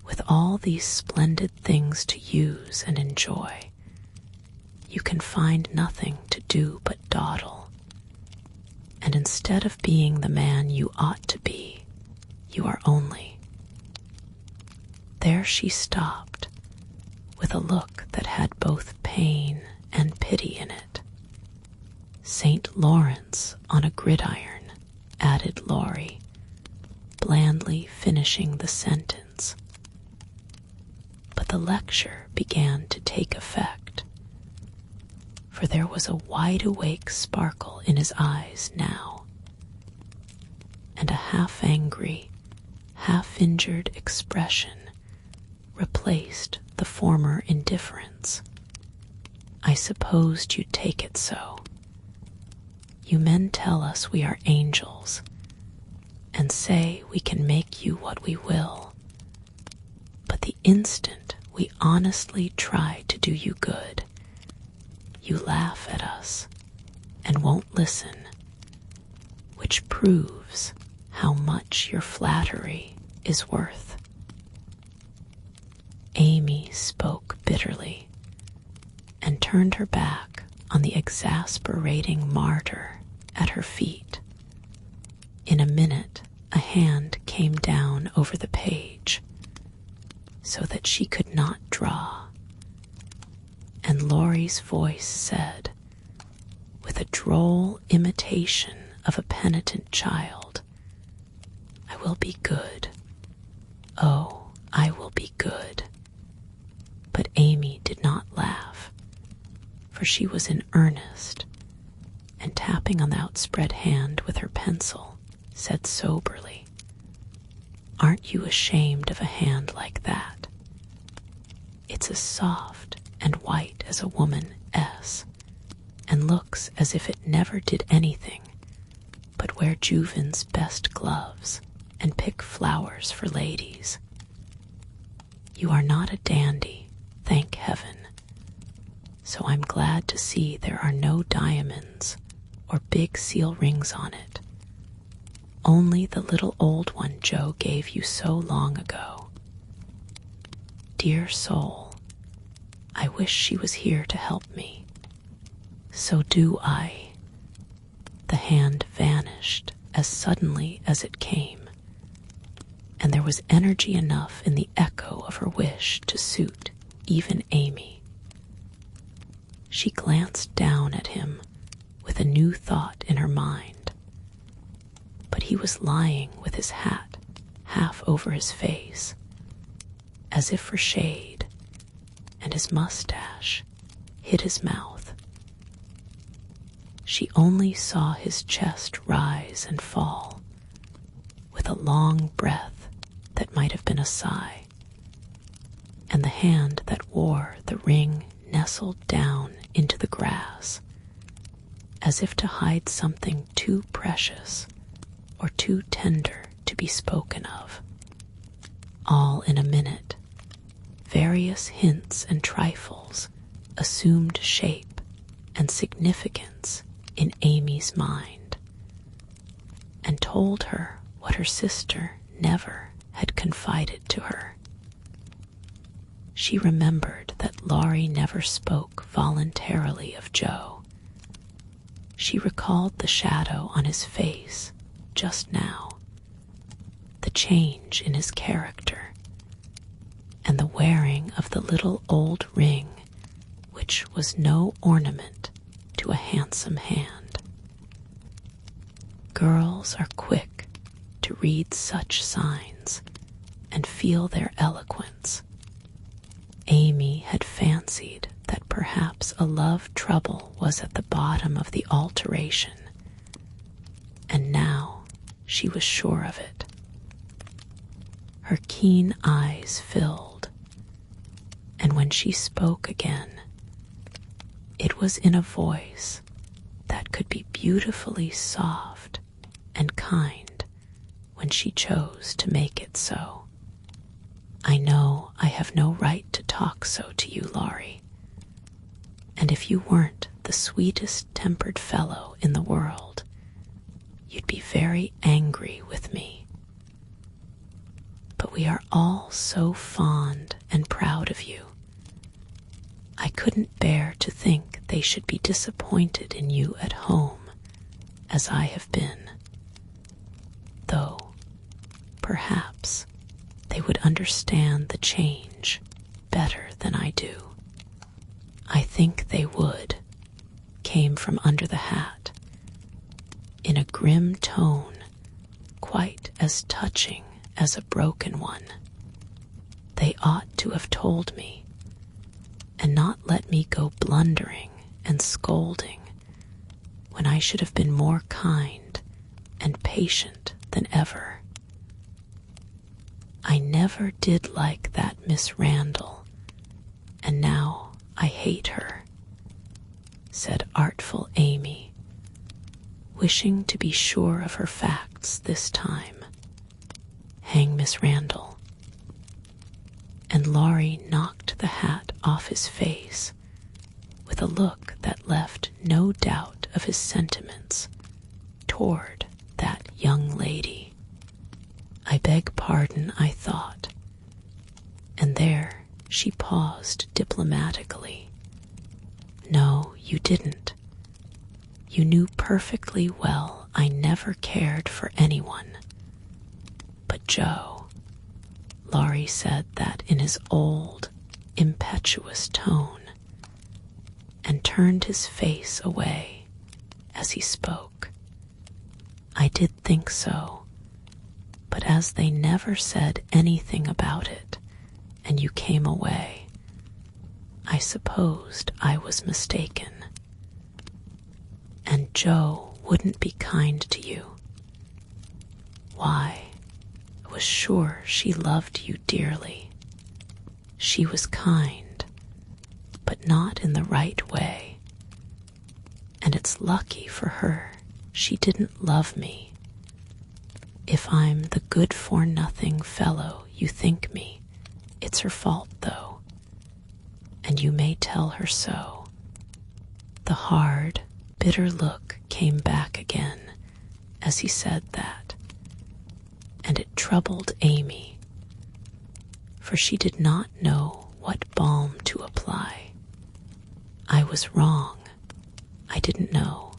With all these splendid things to use and enjoy, you can find nothing to do but dawdle. And instead of being the man you ought to be, you are only. There she stopped, with a look that had both pain and pity in it. St. Lawrence on a gridiron, added Laurie, blandly finishing the sentence. But the lecture began to take effect, for there was a wide-awake sparkle in his eyes now, and a half-angry, half-injured expression replaced the former indifference. I supposed you'd take it so. You men tell us we are angels, and say we can make you what we will. But the instant we honestly try to do you good, you laugh at us and won't listen, which proves how much your flattery is worth. Amy spoke bitterly and turned her back on the exasperating martyr at her feet. In a minute, a hand came down over the page so that she could not draw, and Laurie's voice said, with a droll imitation of a penitent child, I will be good. Oh, I will be good. But Amy did not laugh, for she was in earnest, and tapping on the outspread hand with her pencil, said soberly, Aren't you ashamed of a hand like that? It's as soft and white as a woman S, and looks as if it never did anything but wear Juven's best gloves and pick flowers for ladies. You are not a dandy, thank heaven, so I'm glad to see there are no diamonds or big seal rings on it, only the little old one Joe gave you so long ago. Dear soul, I wish she was here to help me. So do I. The hand vanished as suddenly as it came, and there was energy enough in the echo of her wish to suit even Amy. She glanced down at him with a new thought in her mind, but he was lying with his hat half over his face, as if for shade, and his mustache hid his mouth. She only saw his chest rise and fall, with a long breath that might have been a sigh, and the hand that wore the ring nestled down into the grass, as if to hide something too precious or too tender to be spoken of. All in a minute, various hints and trifles assumed shape and significance in Amy's mind, and told her what her sister never had confided to her. She remembered that Laurie never spoke voluntarily of Joe. She recalled the shadow on his face just now, the change in his character, and the wearing of the little old ring, which was no ornament to a handsome hand. Girls are quick to read such signs and feel their eloquence. Amy had fancied that perhaps a love trouble was at the bottom of the alteration, and now she was sure of it. Her keen eyes filled, and when she spoke again, it was in a voice that could be beautifully soft and kind when she chose to make it so. I know I have no right to talk so to you, Laurie, and if you weren't the sweetest-tempered fellow in the world, you'd be very angry with me. But we are all so fond and proud of you. I couldn't bear to think they should be disappointed in you at home, as I have been. Though, perhaps, they would understand the change better than I do. I think they would, came from under the hat, in a grim tone quite as touching as a broken one. They ought to have told me, and not let me go blundering and scolding when I should have been more kind and patient than ever. I never did like that Miss Randall, and now I hate her, said artful Amy, wishing to be sure of her facts this time. Hang Miss Randall. And Laurie knocked the hat off his face with a look that left no doubt of his sentiments toward that young lady. I beg pardon, I thought, and there she paused diplomatically. No, you didn't. You knew perfectly well I never cared for anyone. But Joe, Laurie said that in his old, impetuous tone, and turned his face away as he spoke. I did think so, but as they never said anything about it, and you came away, I supposed I was mistaken. And Joe wouldn't be kind to you. Why, I was sure she loved you dearly. She was kind, but not in the right way. And it's lucky for her she didn't love me. If I'm the good-for-nothing fellow you think me, it's her fault, though, and you may tell her so. The hard, bitter look came back again as he said that, and it troubled Amy, for she did not know what balm to apply. I was wrong. I didn't know.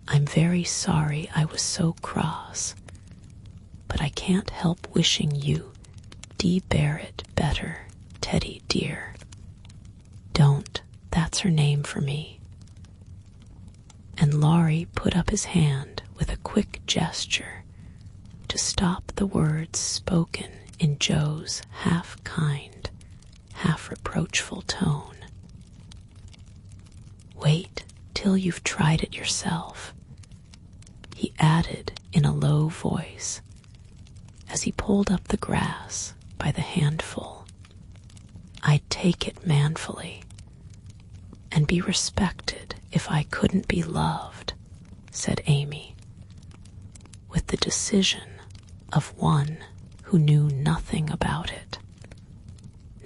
I'm very sorry I was so cross, but I can't help wishing you bear it better, Teddy dear. Don't, that's her name for me. And Laurie put up his hand with a quick gesture to stop the words spoken in Joe's half-kind, half-reproachful tone. Wait till you've tried it yourself, he added in a low voice as he pulled up the grass by the handful. I'd take it manfully and be respected if I couldn't be loved, said Amy, with the decision of one who knew nothing about it.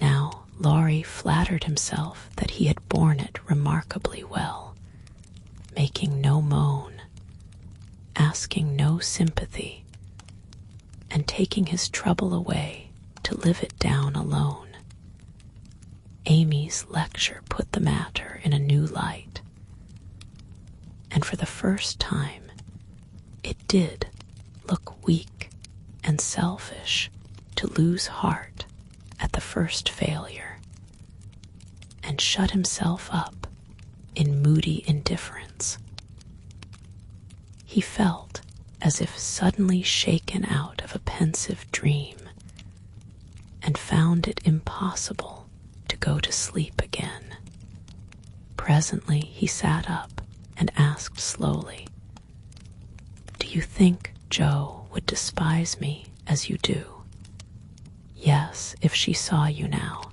Now Laurie flattered himself that he had borne it remarkably well, making no moan, asking no sympathy, and taking his trouble away to live it down alone. Amy's lecture put the matter in a new light, and for the first time it did look weak and selfish to lose heart at the first failure, and shut himself up in moody indifference. He felt as if suddenly shaken out of a pensive dream, and found it impossible to go to sleep again. Presently he sat up and asked slowly, "Do you think Joe would despise me as you do?" "Yes, if she saw you now."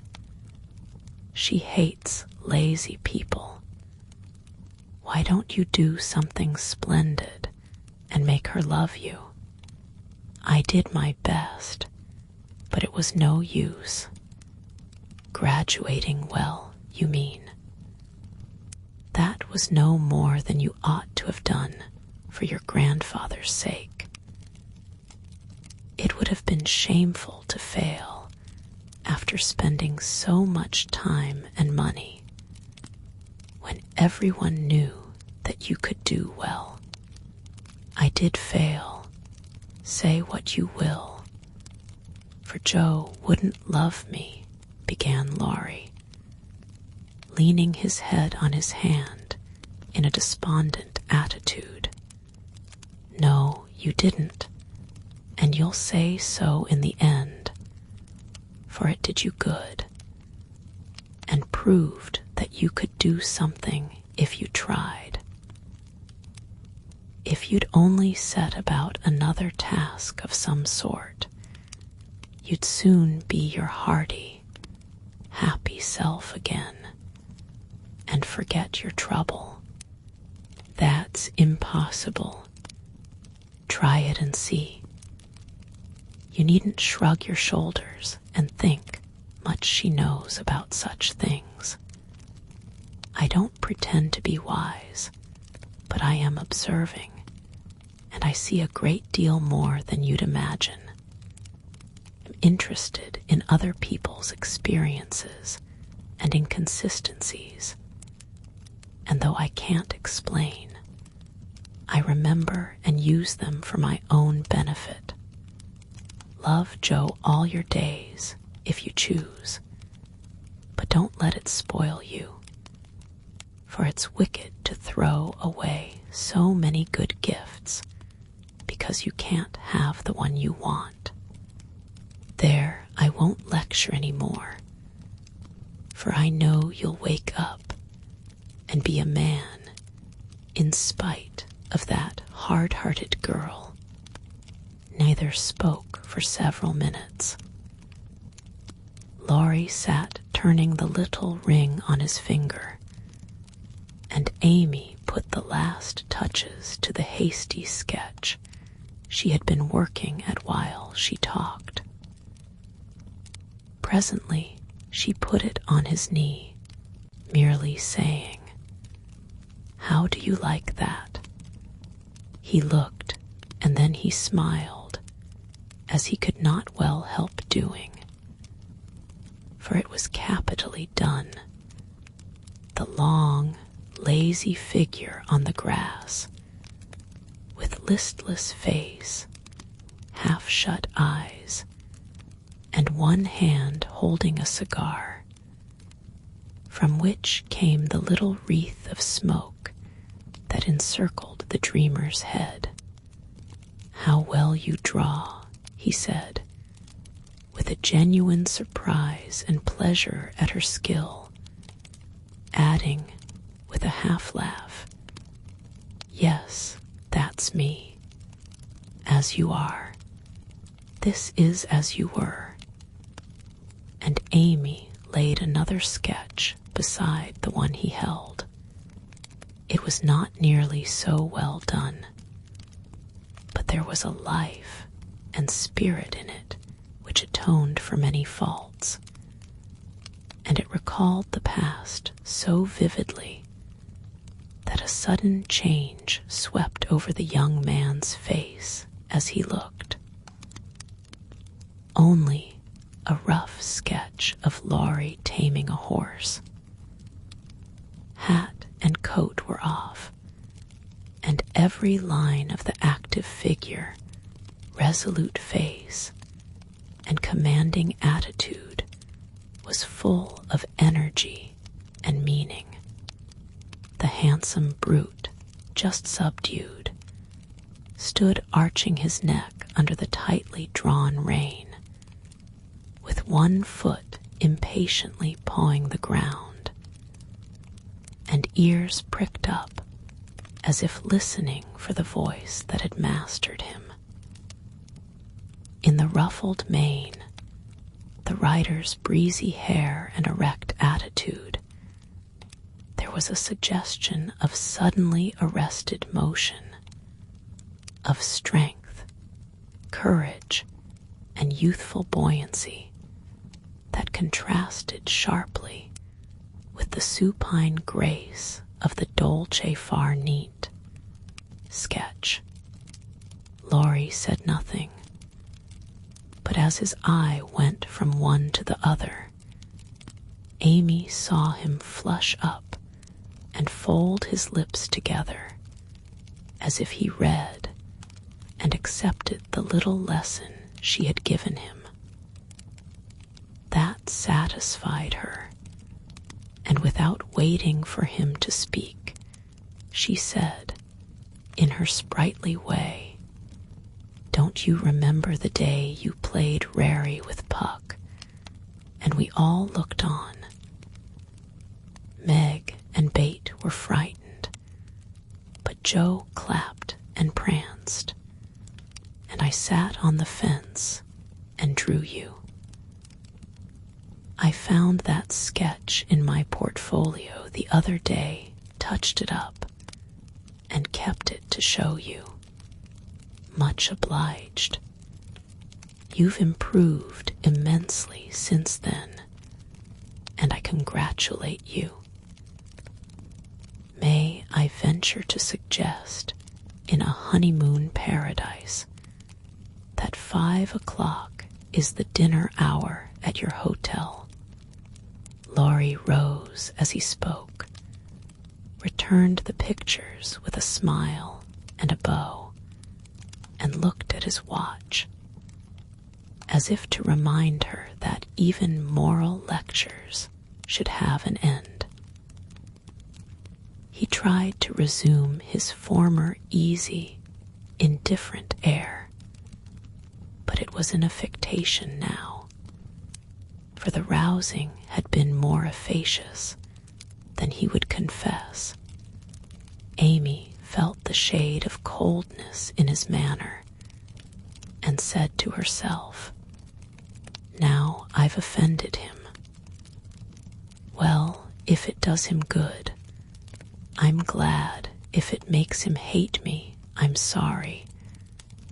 She hates lazy people. Why don't you do something splendid and make her love you? I did my best, but it was no use. Graduating well, you mean? That was no more than you ought to have done for your grandfather's sake. It would have been shameful to fail after spending so much time and money when everyone knew that you could do well. I did fail, say what you will, for Joe wouldn't love me, began Laurie, leaning his head on his hand in a despondent attitude. No, you didn't, and you'll say so in the end, for it did you good, and proved that you could do something if you tried. If you'd only set about another task of some sort, you'd soon be your hearty, happy self again, and forget your trouble. That's impossible. Try it and see. You needn't shrug your shoulders and think much she knows about such things. I don't pretend to be wise, but I am observing, and I see a great deal more than you'd imagine. I'm interested in other people's experiences and inconsistencies, and though I can't explain, I remember and use them for my own benefit. Love Joe all your days, if you choose, but don't let it spoil you, for it's wicked to throw away so many good gifts because you can't have the one you want. There, I won't lecture any more, for I know you'll wake up and be a man in spite of that hard-hearted girl. Neither spoke for several minutes. Laurie sat turning the little ring on his finger, and Amy put the last touches to the hasty sketch she had been working at while she talked. Presently she put it on his knee, merely saying, "How do you like that?" He looked, and then he smiled, as he could not well help doing, for it was capitally done. The long, lazy figure on the grass, with listless face, half-shut eyes, and one hand holding a cigar, from which came the little wreath of smoke that encircled the dreamer's head. "How well you draw," he said, with a genuine surprise and pleasure at her skill, adding, with a half-laugh, "Yes, that's me, as you are. This is as you were." And Amy laid another sketch beside the one he held. It was not nearly so well done, but there was a life and spirit in it which atoned for many faults, and it recalled the past so vividly that a sudden change swept over the young man's face as he looked. Only a rough sketch of Laurie taming a horse. Hat and coat were off, and every line of the active figure, resolute face, and commanding attitude was full of energy and meaning. The handsome brute, just subdued, stood arching his neck under the tightly drawn rein, with one foot impatiently pawing the ground, and ears pricked up as if listening for the voice that had mastered him. In the ruffled mane, the the writer's breezy hair and erect attitude, there was a suggestion of suddenly arrested motion, of strength, courage, and youthful buoyancy that contrasted sharply with the supine grace of the dolce far neat sketch. Laurie said nothing, but as his eye went from one to the other, Amy saw him flush up and fold his lips together as if he read and accepted the little lesson she had given him. That satisfied her, and without waiting for him to speak, she said, in her sprightly way, "Don't you remember the day you played Rary with Puck, and we all looked on? Meg and Bate were frightened, but Joe clapped and pranced, and I sat on the fence and drew you. I found that sketch in my portfolio the other day, touched it up, and kept it to show you. Much obliged. You've improved immensely since then, and I congratulate you. May I venture to suggest, in a honeymoon paradise, that 5 o'clock is the dinner hour at your hotel?" Laurie rose as he spoke, returned the pictures with a smile and a bow, and looked at his watch, as if to remind her that even moral lectures should have an end. He tried to resume his former easy, indifferent air, but it was an affectation now, for the rousing had been more efficacious than he would confess. Amy felt the shade of coldness in his manner, and said to herself, "Now I've offended him. Well, if it does him good, I'm glad. If it makes him hate me, I'm sorry.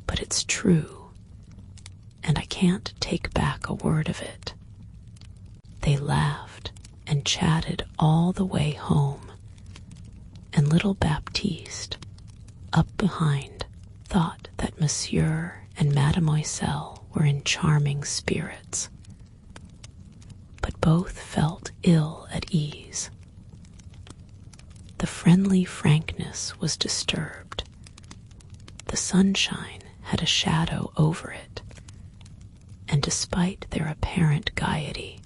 But it's true, and I can't take back a word of it." They laughed and chatted all the way home, and little Baptiste, up behind, thought that Monsieur and Mademoiselle were in charming spirits. But both felt ill at ease. The friendly frankness was disturbed. The sunshine had a shadow over it, and despite their apparent gaiety,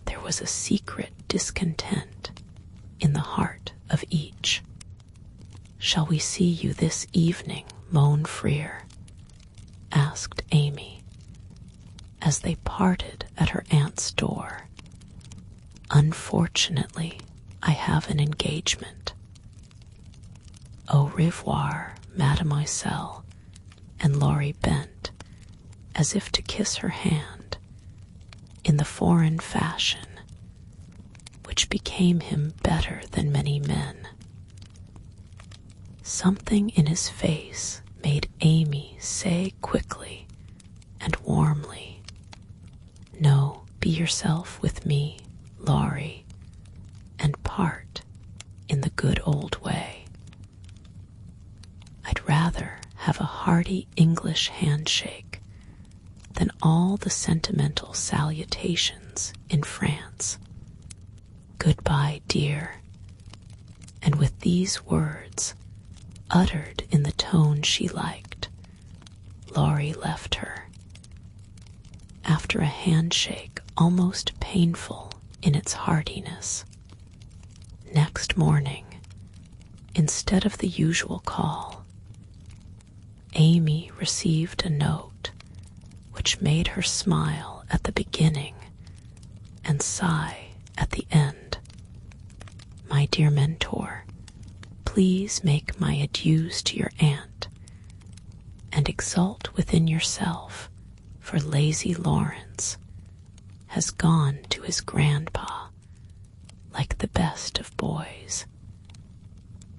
there was a secret discontent in the heart of each. "Shall we see you this evening, mon frere?" asked Amy, as they parted at her aunt's door. "Unfortunately, I have an engagement." "Au revoir, Mademoiselle," and Laurie bent, as if to kiss her hand, in the foreign fashion, which became him better than many men. Something in his face made Amy say quickly and warmly, "No, be yourself with me, Laurie, and part in the good old way. I'd rather have a hearty English handshake than all the sentimental salutations in France. Goodbye, dear." And with these words, uttered in the tone she liked, Laurie left her. After a handshake almost painful in its heartiness, next morning, instead of the usual call, Amy received a note which made her smile at the beginning and sigh at the end. "My dear mentor, please make my adieus to your aunt, and exult within yourself for lazy Lawrence, has gone to his grandpa, like the best of boys.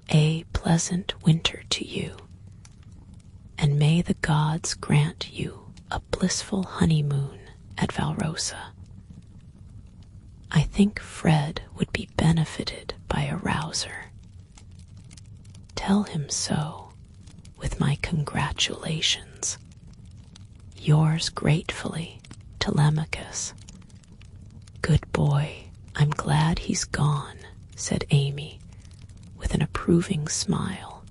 A pleasant winter to you, and may the gods grant you a blissful honeymoon at Valrosa. I think Fred would be benefited by a rouser. Tell him so, with my congratulations. Yours gratefully, Telemachus. Good boy, I'm glad he's gone, said Amy, with an approving smile.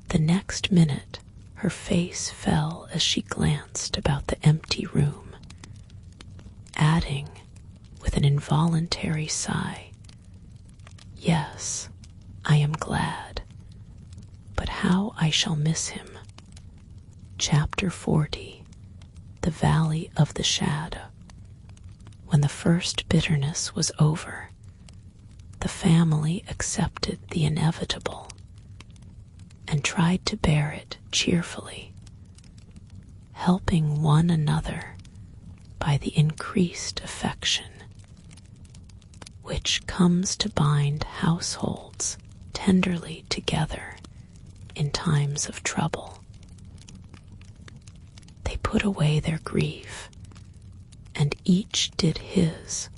The next minute, her face fell as she glanced about the empty room, adding, with an involuntary sigh, yes, I am glad, but how I shall miss him. Chapter 40, The Valley of the Shadow. When the first bitterness was over, the family accepted the inevitable and tried to bear it cheerfully, helping one another by the increased affection which comes to bind households tenderly together in times of trouble. They put away their grief, and each did his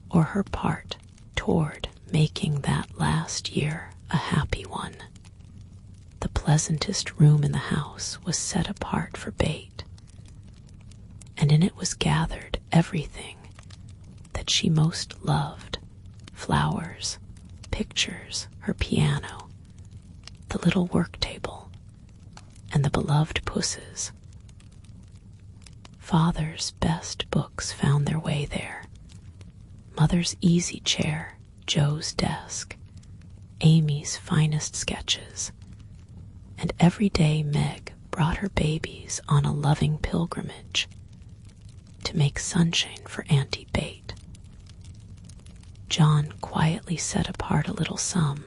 or her part toward making that last year a happy one. The pleasantest room in the house was set apart for Bait, and in it was gathered everything that she most loved: flowers, pictures, her piano, the little work table, and the beloved pusses. Father's best books found their way there: Mother's easy chair, Joe's desk, Amy's finest sketches, and every day Meg brought her babies on a loving pilgrimage to make sunshine for Auntie Bate. John quietly set apart a little sum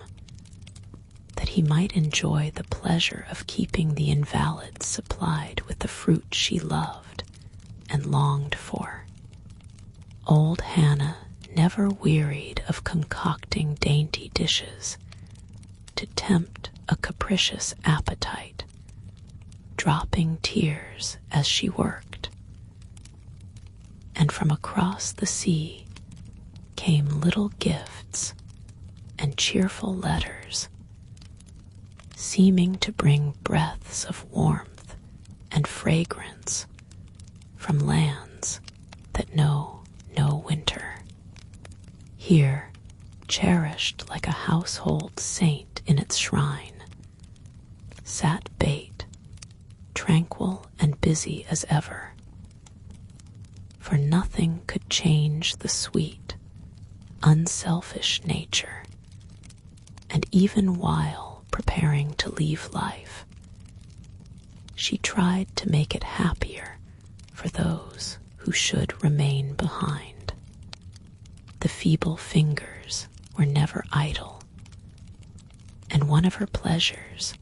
that he might enjoy the pleasure of keeping the invalid supplied with the fruit she loved and longed for. Old Hannah never wearied of concocting dainty dishes to tempt a capricious appetite, dropping tears as she worked. And from across the sea came little gifts and cheerful letters, seeming to bring breaths of warmth and fragrance from lands that know no winter. Here, cherished like a household saint in its shrine, sat Bate, tranquil and busy as ever. For nothing could change the sweet, unselfish nature, and even while preparing to leave life, she tried to make it happier for those who should remain behind. The feeble fingers were never idle, and one of her pleasures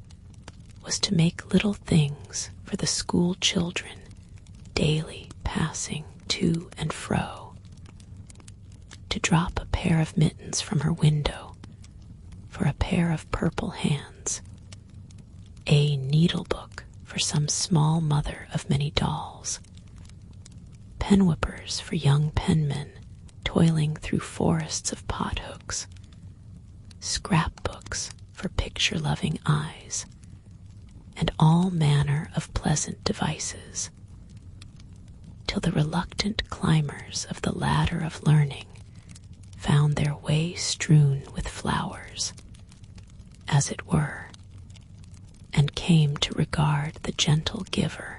was to make little things for the school children daily passing to and fro, to drop a pair of mittens from her window for a pair of purple hands, a needlebook for some small mother of many dolls, pen whippers for young penmen toiling through forests of pothooks, scrapbooks for picture-loving eyes, and all manner of pleasant devices, till the reluctant climbers of the ladder of learning found their way strewn with flowers, as it were, and came to regard the gentle giver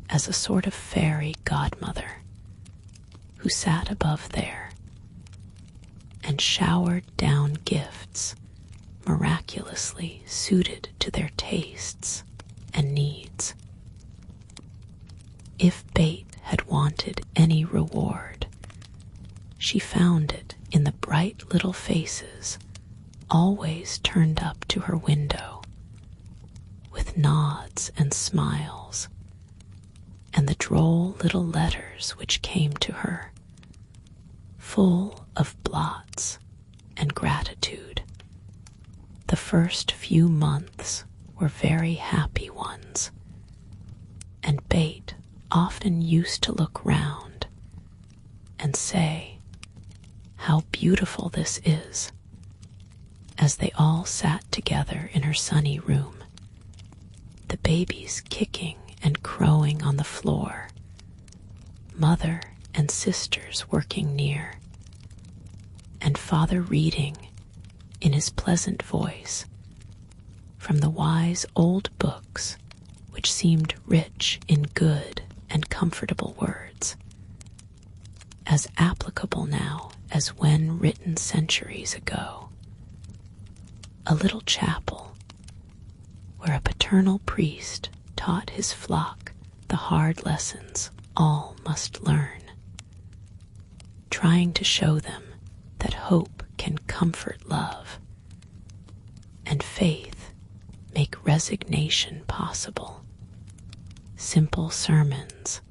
as a sort of fairy godmother who sat above there and showered down gifts miraculously suited to their tastes and needs. If Bate had wanted any reward, she found it in the bright little faces always turned up to her window, with nods and smiles, and the droll little letters which came to her, full of blots and gratitude. The first few months were very happy ones, and Bet often used to look round and say, "How beautiful this is," as they all sat together in her sunny room, the babies kicking and crowing on the floor, mother and sisters working near, and father reading in his pleasant voice from the wise old books which seemed rich in good and comfortable words, as applicable now as when written centuries ago. A little chapel where a paternal priest taught his flock the hard lessons all must learn, trying to show them that hope can comfort love, and faith make resignation possible. Simple sermons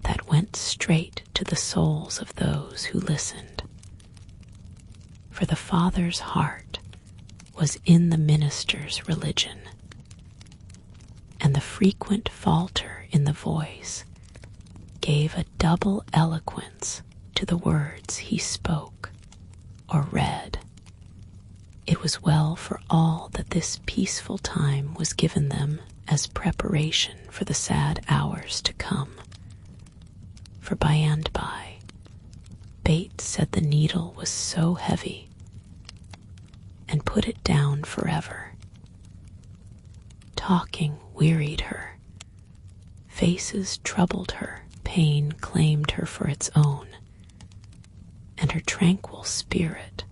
that went straight to the souls of those who listened. For the Father's heart was in the minister's religion, and the frequent falter in the voice gave a double eloquence to the words he spoke or read. It was well for all that this peaceful time was given them as preparation for the sad hours to come. For by and by, Bet said the needle was so heavy, and put it down forever. Talking wearied her, faces troubled her, pain claimed her for its own, and her tranquil spirit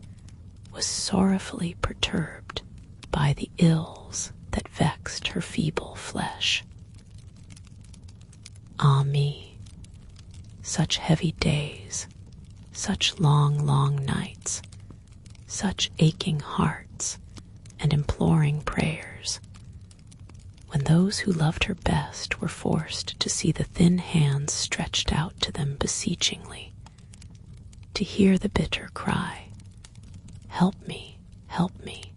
was sorrowfully perturbed by the ills that vexed her feeble flesh. Ah me, such heavy days, such long, long nights, such aching hearts and imploring prayers, when those who loved her best were forced to see the thin hands stretched out to them beseechingly, to hear the bitter cry, "Help me, help me,"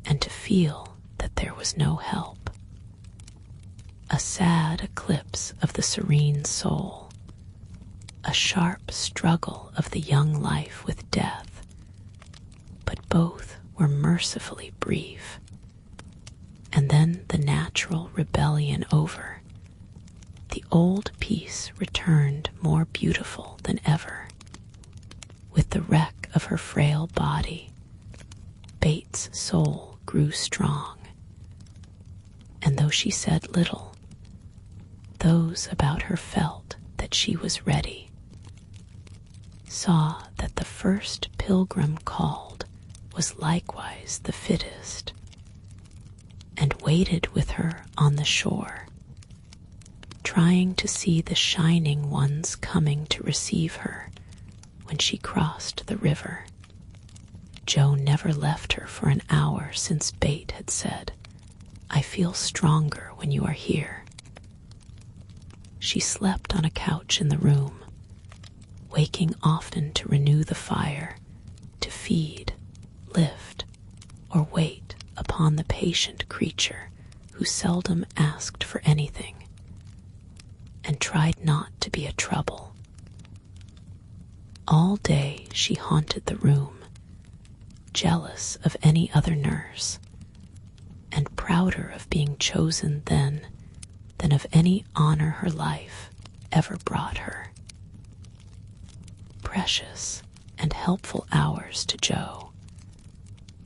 and to feel that there was no help. A sad eclipse of the serene soul, a sharp struggle of the young life with death, but both were mercifully brief. And then the natural rebellion over, the old peace returned more beautiful than ever. With the wreck of her frail body, Bet's soul grew strong, and though she said little, those about her felt that she was ready, saw that the first pilgrim called was likewise the fittest, and waited with her on the shore, trying to see the shining ones coming to receive her when she crossed the river. Joe never left her for an hour since Bet had said, "I feel stronger when you are here." She slept on a couch in the room, waking often to renew the fire, to feed, lift, or wait upon the patient creature who seldom asked for anything, and tried not to be a trouble. All day she haunted the room, jealous of any other nurse, and prouder of being chosen then than of any honor her life ever brought her. Precious and helpful hours to Joe,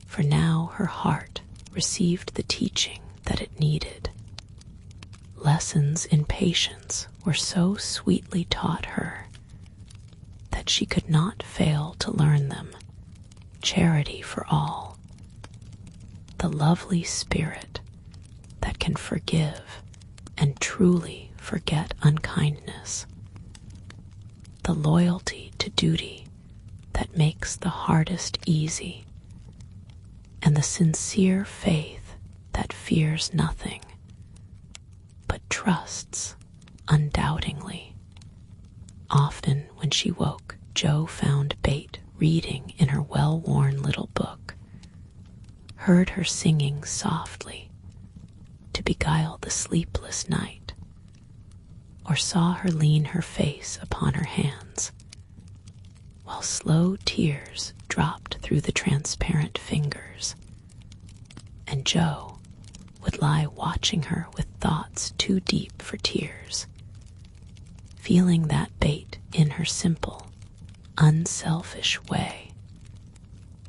for now her heart received the teaching that it needed. Lessons in patience were so sweetly taught her that she could not fail to learn them. Charity for all, the lovely spirit that can forgive and truly forget unkindness, the loyalty to duty that makes the hardest easy, and the sincere faith that fears nothing, but trusts undoubtingly. Often when she woke, Jo found Bate reading in her well-worn little book, heard her singing softly to beguile the sleepless night, or saw her lean her face upon her hands, while slow tears dropped through the transparent fingers, and Jo would lie watching her with thoughts too deep for tears, feeling that Bate in her simple, unselfish way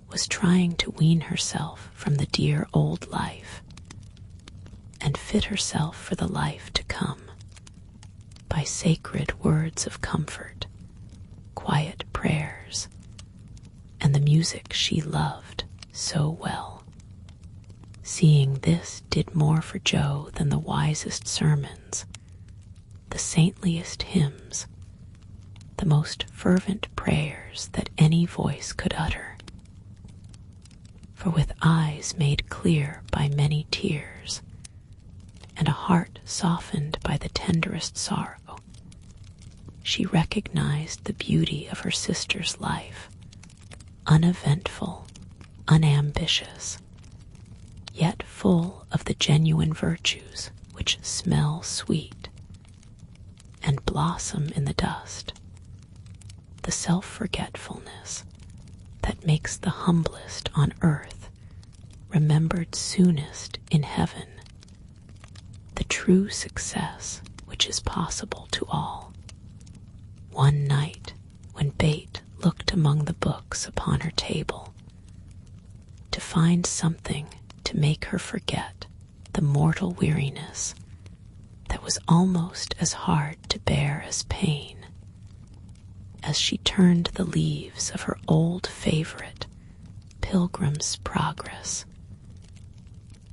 was trying to wean herself from the dear old life and fit herself for the life to come by sacred words of comfort, quiet prayers, and the music she loved so well. Seeing this did more for Jo than the wisest sermons, the saintliest hymns, the most fervent prayers that any voice could utter. For with eyes made clear by many tears, and a heart softened by the tenderest sorrow, she recognized the beauty of her sister's life, uneventful, unambitious, yet full of the genuine virtues which smell sweet and blossom in the dust, the self-forgetfulness that makes the humblest on earth remembered soonest in heaven, the true success which is possible to all. One night, when Bate looked among the books upon her table to find something to make her forget the mortal weariness that was almost as hard to bear as pain, as she turned the leaves of her old favorite, Pilgrim's Progress,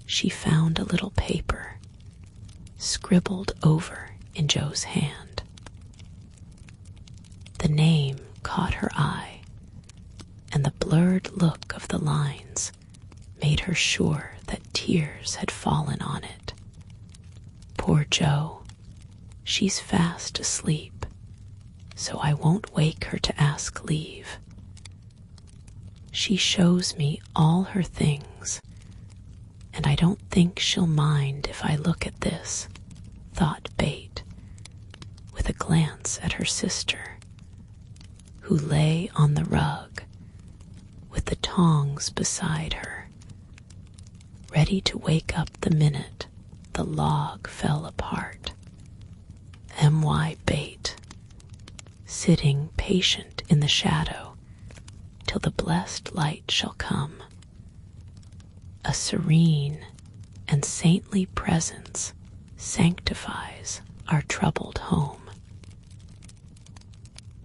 she found a little paper scribbled over in Jo's hand. The name caught her eye, and the blurred look of the lines made her sure that tears had fallen on it. Poor Jo, she's fast asleep, so I won't wake her to ask leave. She shows me all her things, and I don't think she'll mind if I look at this, thought Bate, with a glance at her sister, who lay on the rug with the tongs beside her, ready to wake up the minute the log fell apart. M.Y. Bate, sitting patient in the shadow till the blessed light shall come. A serene and saintly presence sanctifies our troubled home.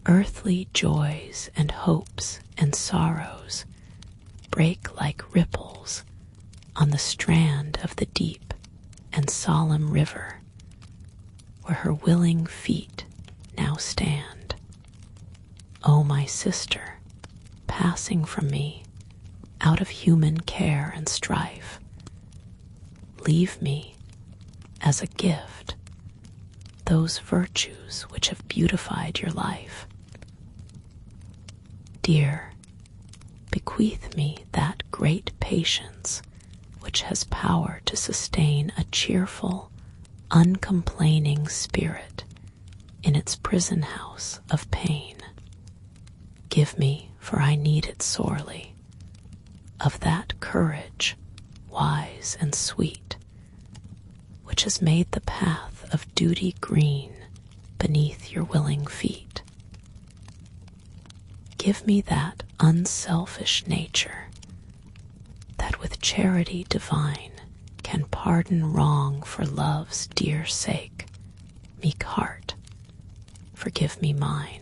Earthly joys and hopes and sorrows break like ripples on the strand of the deep and solemn river where her willing feet now stand. O my sister, passing from me out of human care and strife, leave me as a gift those virtues which have beautified your life. Dear, bequeath me that great patience which has power to sustain a cheerful, uncomplaining spirit in its prison house of pain. Give me, for I need it sorely, of that courage, wise and sweet, which has made the path of duty green beneath your willing feet. Give me that unselfish nature that with charity divine can pardon wrong for love's dear sake. Meek heart, forgive me mine.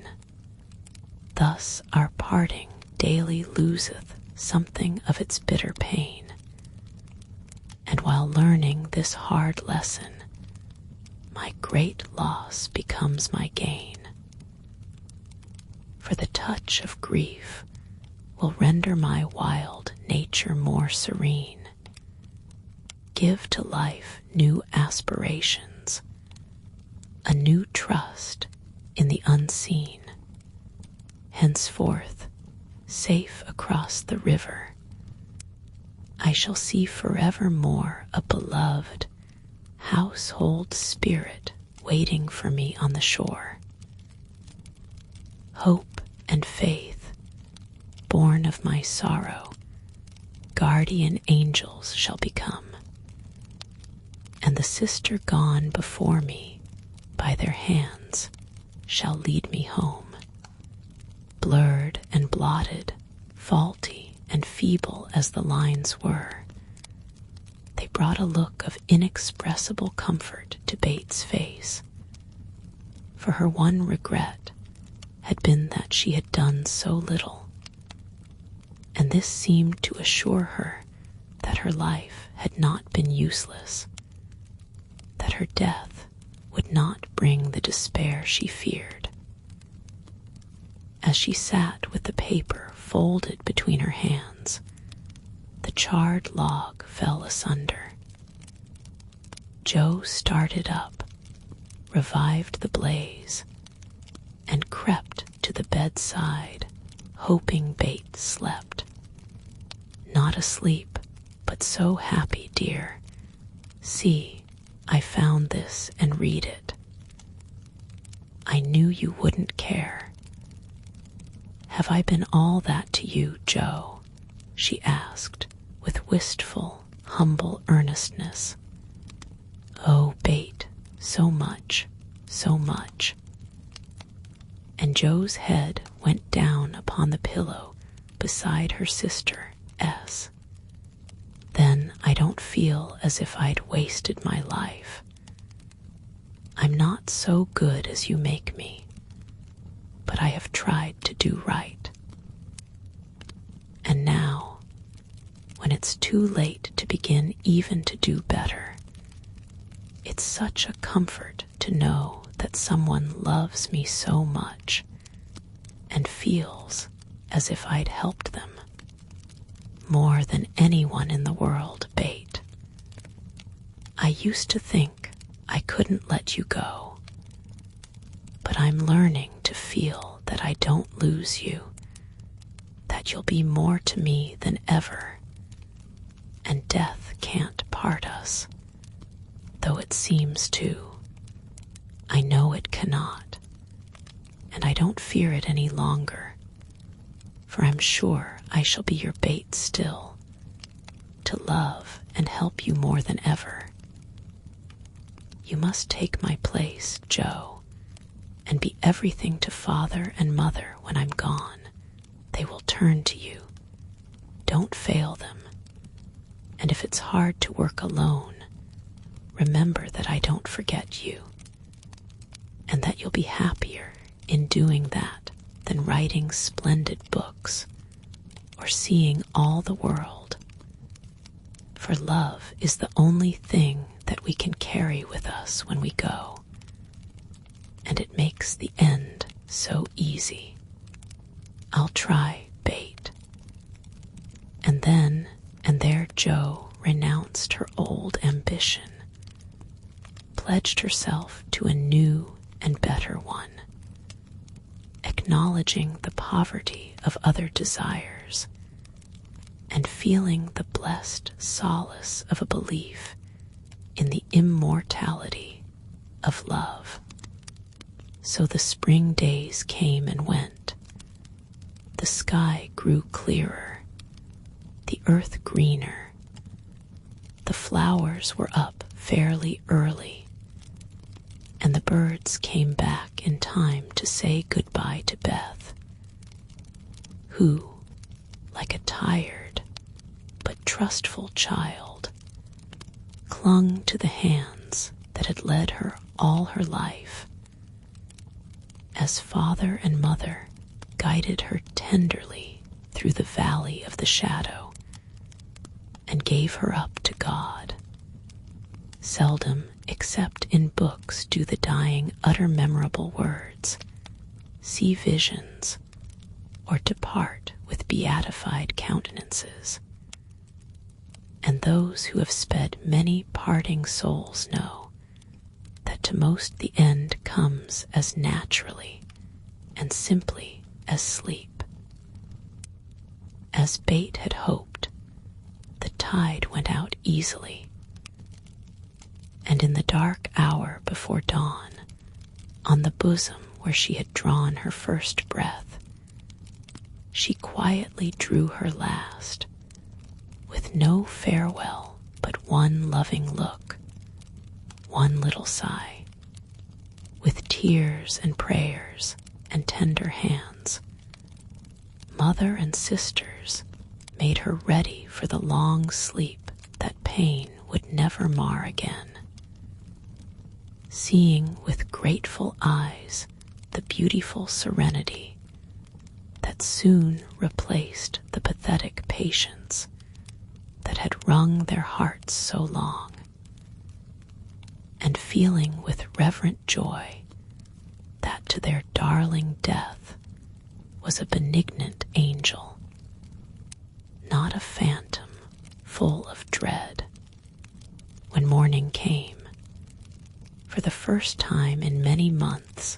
Thus our parting daily loseth something of its bitter pain, and while learning this hard lesson, my great loss becomes my gain. For the touch of grief will render my wild nature more serene, give to life new aspirations, a new trust in the unseen. Henceforth, safe across the river, I shall see forevermore a beloved household spirit waiting for me on the shore. Hope and faith, born of my sorrow, guardian angels shall become, and the sister gone before me by their hands shall lead me home. Blurred and blotted, faulty and feeble as the lines were, they brought a look of inexpressible comfort to Bates' face, for her one regret had been that she had done so little, and this seemed to assure her that her life had not been useless, that her death would not bring the despair she feared. As she sat with the paper folded between her hands, the charred log fell asunder. Jo started up, revived the blaze, and crept to the bedside, hoping Bates slept. Not asleep, but so happy, dear. See, I found this and read it. I knew you wouldn't care. Have I been all that to you, Jo? She asked with wistful, humble earnestness. Oh, Bate, so much, so much. And Jo's head went down upon the pillow beside her sister, S. Then I don't feel as if I'd wasted my life. I'm not so good as you make me, but I have tried to do right. And now, when it's too late to begin even to do better, it's such a comfort to know that someone loves me so much and feels as if I'd helped them more than anyone in the world, Bate. I used to think I couldn't let you go, but I'm learning to feel that I don't lose you, that you'll be more to me than ever, and death can't part us, though it seems to. I know it cannot, and I don't fear it any longer, for I'm sure I shall be your Bate still, to love and help you more than ever. You must take my place, Jo, and be everything to father and mother when I'm gone. They will turn to you. Don't fail them. And if it's hard to work alone, remember that I don't forget you, and that you'll be happier in doing that than writing splendid books or seeing all the world. For love is the only thing that we can carry with us when we go, and it makes the end so easy. I'll try, Bate. And then and there Jo renounced her old ambition, pledged herself to a new and better one, acknowledging the poverty of other desires, and feeling the blessed solace of a belief in the immortality of love. So the spring days came and went. The sky grew clearer, the earth greener. The flowers were up fairly early, and the birds came back in time to say goodbye to Beth, who, like a tired but trustful child, clung to the hands that had led her all her life, as father and mother guided her tenderly through the valley of the shadow and gave her up to God. Seldom, except in books, do the dying utter memorable words, see visions, or depart with beatified countenances. And those who have sped many parting souls know that to most the end comes as naturally and simply as sleep. As Bate had hoped, the tide went out easily, and in the dark hour before dawn, on the bosom where she had drawn her first breath, she quietly drew her last, with no farewell but one loving look, one little sigh, with tears and prayers and tender hands. Mother and sisters made her ready for the long sleep that pain would never mar again. Seeing with grateful eyes the beautiful serenity that soon replaced the pathetic patience that had wrung their hearts so long, and feeling with reverent joy that to their darling death was a benignant angel, not a phantom full of dread. When morning came, for the first time in many months,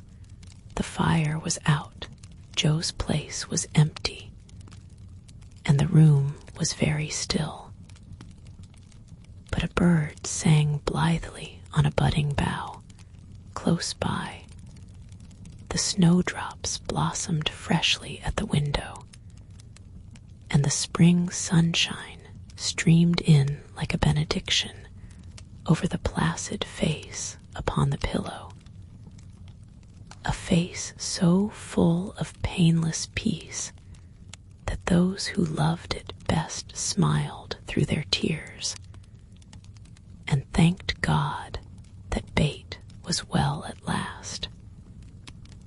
the fire was out, Joe's place was empty, and the room was very still. But a bird sang blithely on a budding bough, close by. The snowdrops blossomed freshly at the window, and the spring sunshine streamed in like a benediction over the placid face upon the pillow. A face so full of painless peace that those who loved it best smiled through their tears and thanked God that Bate was well at last.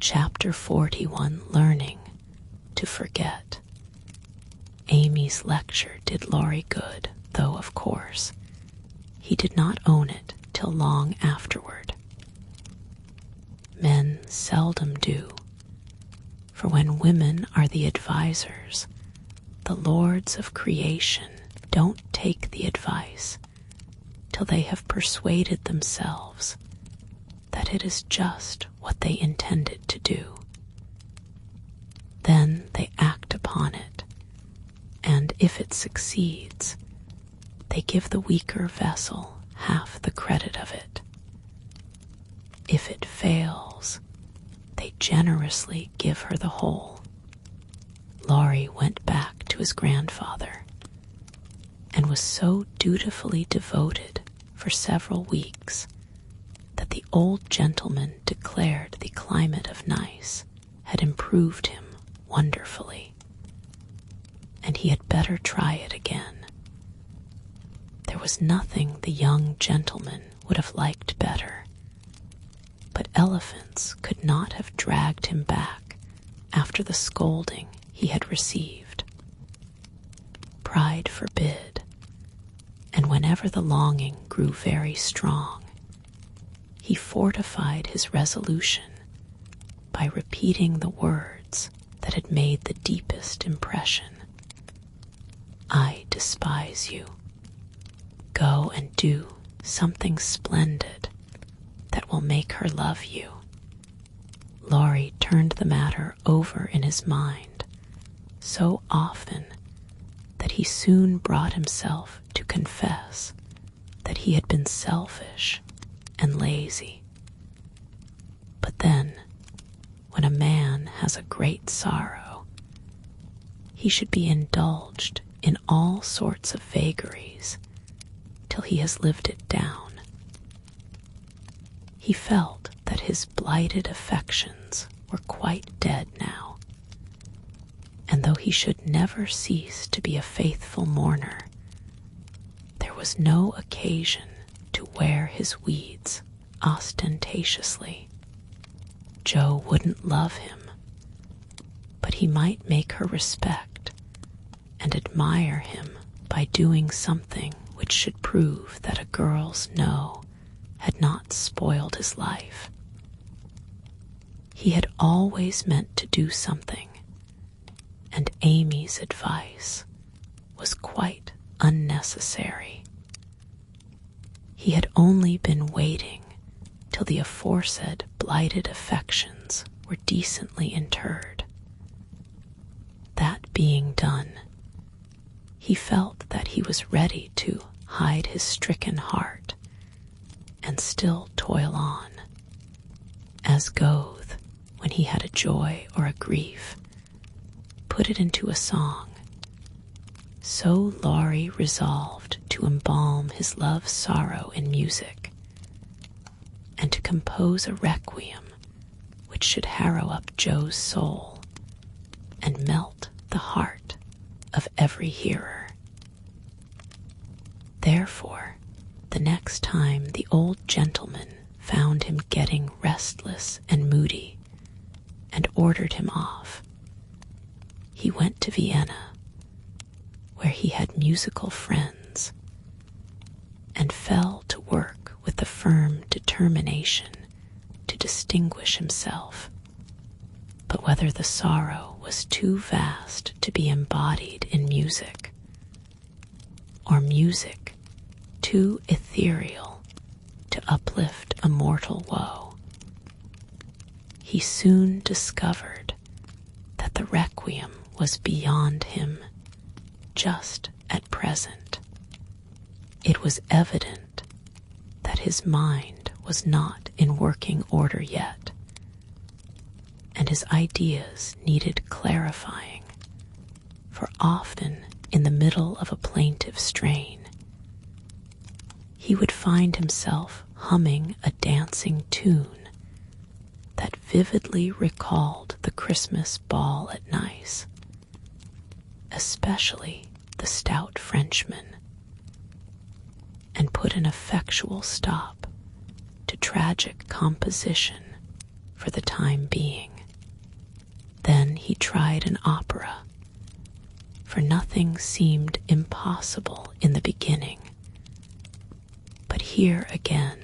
Chapter 41, Learning to Forget. Amy's lecture did Laurie good, though, of course, he did not own it till long afterward. Men seldom do, for when women are the advisers, the lords of creation don't take the advice till they have persuaded themselves that it is just what they intended to do. Then they act upon it, and if it succeeds, they give the weaker vessel half the credit of it. If it fails, they generously give her the whole. Laurie went back to his grandfather and was so dutifully devoted for several weeks that the old gentleman declared the climate of Nice had improved him wonderfully, and he had better try it again. There was nothing the young gentleman would have liked better, but elephants could not have dragged him back after the scolding he had received. Pride forbid, and whenever the longing grew very strong, he fortified his resolution by repeating the words that had made the deepest impression. I despise you. Go and do something splendid that will make her love you. Laurie turned the matter over in his mind so often that he soon brought himself to confess that he had been selfish and lazy. But then, when a man has a great sorrow, he should be indulged in all sorts of vagaries till he has lived it down. He felt that his blighted affections were quite dead now, and though he should never cease to be a faithful mourner, there was no occasion to wear his weeds ostentatiously. Joe wouldn't love him, but he might make her respect and admire him by doing something which should prove that a girl's no had not spoiled his life. He had always meant to do something, and Amy's advice was quite unnecessary. He had only been waiting till the aforesaid blighted affections were decently interred. That being done, he felt that he was ready to hide his stricken heart and still toil on, as Goethe, when he had a joy or a grief, put it into a song. So Laurie resolved to embalm his love's sorrow in music, and to compose a requiem which should harrow up Joe's soul and melt the heart of every hearer. Therefore, the next time the old gentleman found him getting restless and moody, and ordered him off, he went to Vienna, where he had musical friends, and fell to work with the firm determination to distinguish himself. But whether the sorrow was too vast to be embodied in music, or music too ethereal to uplift a mortal woe, he soon discovered that the requiem was beyond him just at present. It was evident that his mind was not in working order yet, and his ideas needed clarifying, for often in the middle of a plaintive strain, he would find himself humming a dancing tune that vividly recalled the Christmas ball at Nice, especially the stout Frenchman, and put an effectual stop to tragic composition for the time being. Then he tried an opera, for nothing seemed impossible in the beginning. But here again,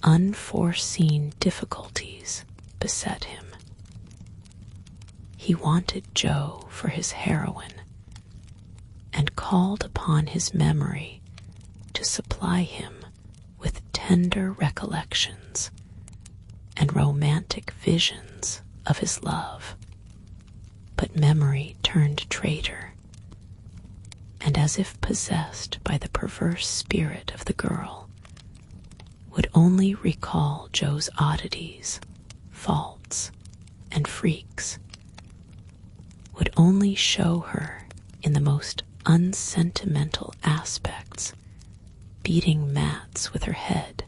unforeseen difficulties beset him. He wanted Joe for his heroine, and called upon his memory to supply him with tender recollections and romantic visions of his love. But memory turned traitor, and as if possessed by the perverse spirit of the girl, would only recall Joe's oddities, faults, and freaks, would only show her in the most unsentimental aspects, beating mats with her head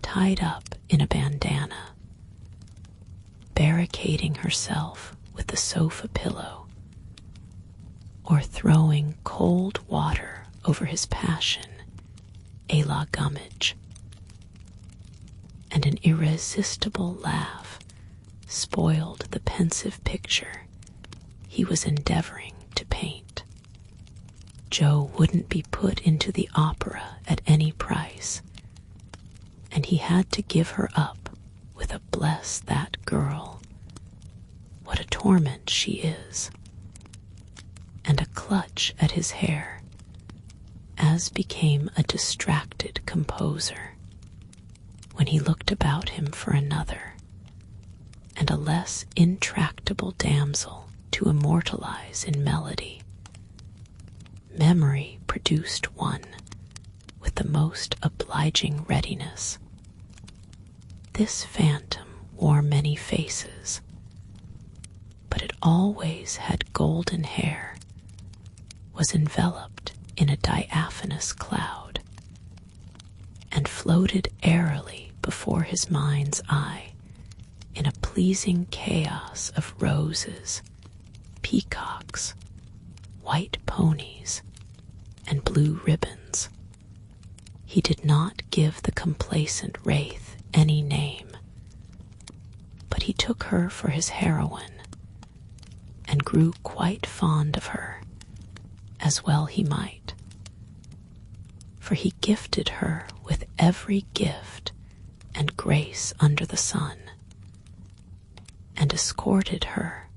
tied up in a bandana, barricading herself with the sofa pillow, or throwing cold water over his passion, a la Gummidge. And an irresistible laugh spoiled the pensive picture he was endeavoring to paint. Joe wouldn't be put into the opera at any price, and he had to give her up with a "bless that girl, what a torment she is," and a clutch at his hair, as became a distracted composer when he looked about him for another, and a less intractable damsel to immortalize in melody. Memory produced one with the most obliging readiness. This phantom wore many faces, but it always had golden hair, was enveloped in a diaphanous cloud, and floated airily before his mind's eye in a pleasing chaos of roses, peacocks, white ponies, and blue ribbons. He did not give the complacent wraith any name, but he took her for his heroine, and grew quite fond of her, as well he might, for he gifted her with every gift and grace under the sun, and escorted her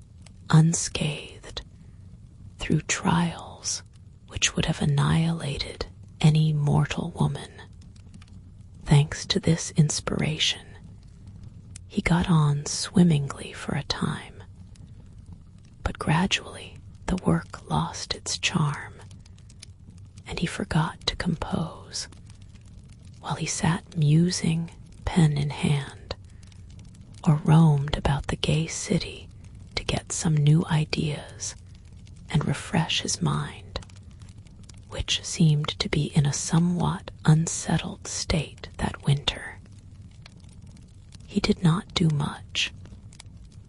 unscathed through trials which would have annihilated any mortal woman. Thank thanks to this inspiration, he got on swimmingly for a time, but gradually the work lost its charm, and he forgot to compose, while he sat musing, pen in hand, or roamed about the gay city to get some new ideas and refresh his mind, which seemed to be in a somewhat unsettled state that winter. He did not do much,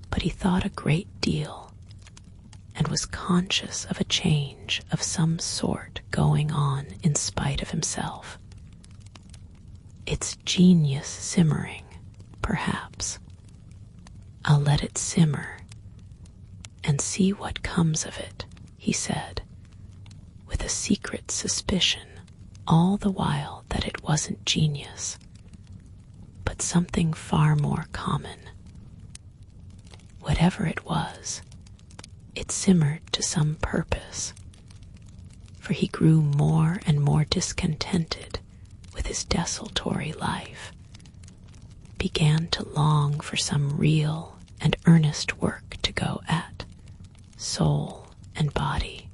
but he thought a great deal, and was conscious of a change of some sort going on in spite of himself. Its genius simmering, perhaps. I'll let it simmer and see what comes of it, he said, with a secret suspicion all the while that it wasn't genius, but something far more common. Whatever it was, it simmered to some purpose, for he grew more and more discontented with his desultory life, began to long for some real and earnest work to go at, soul and body,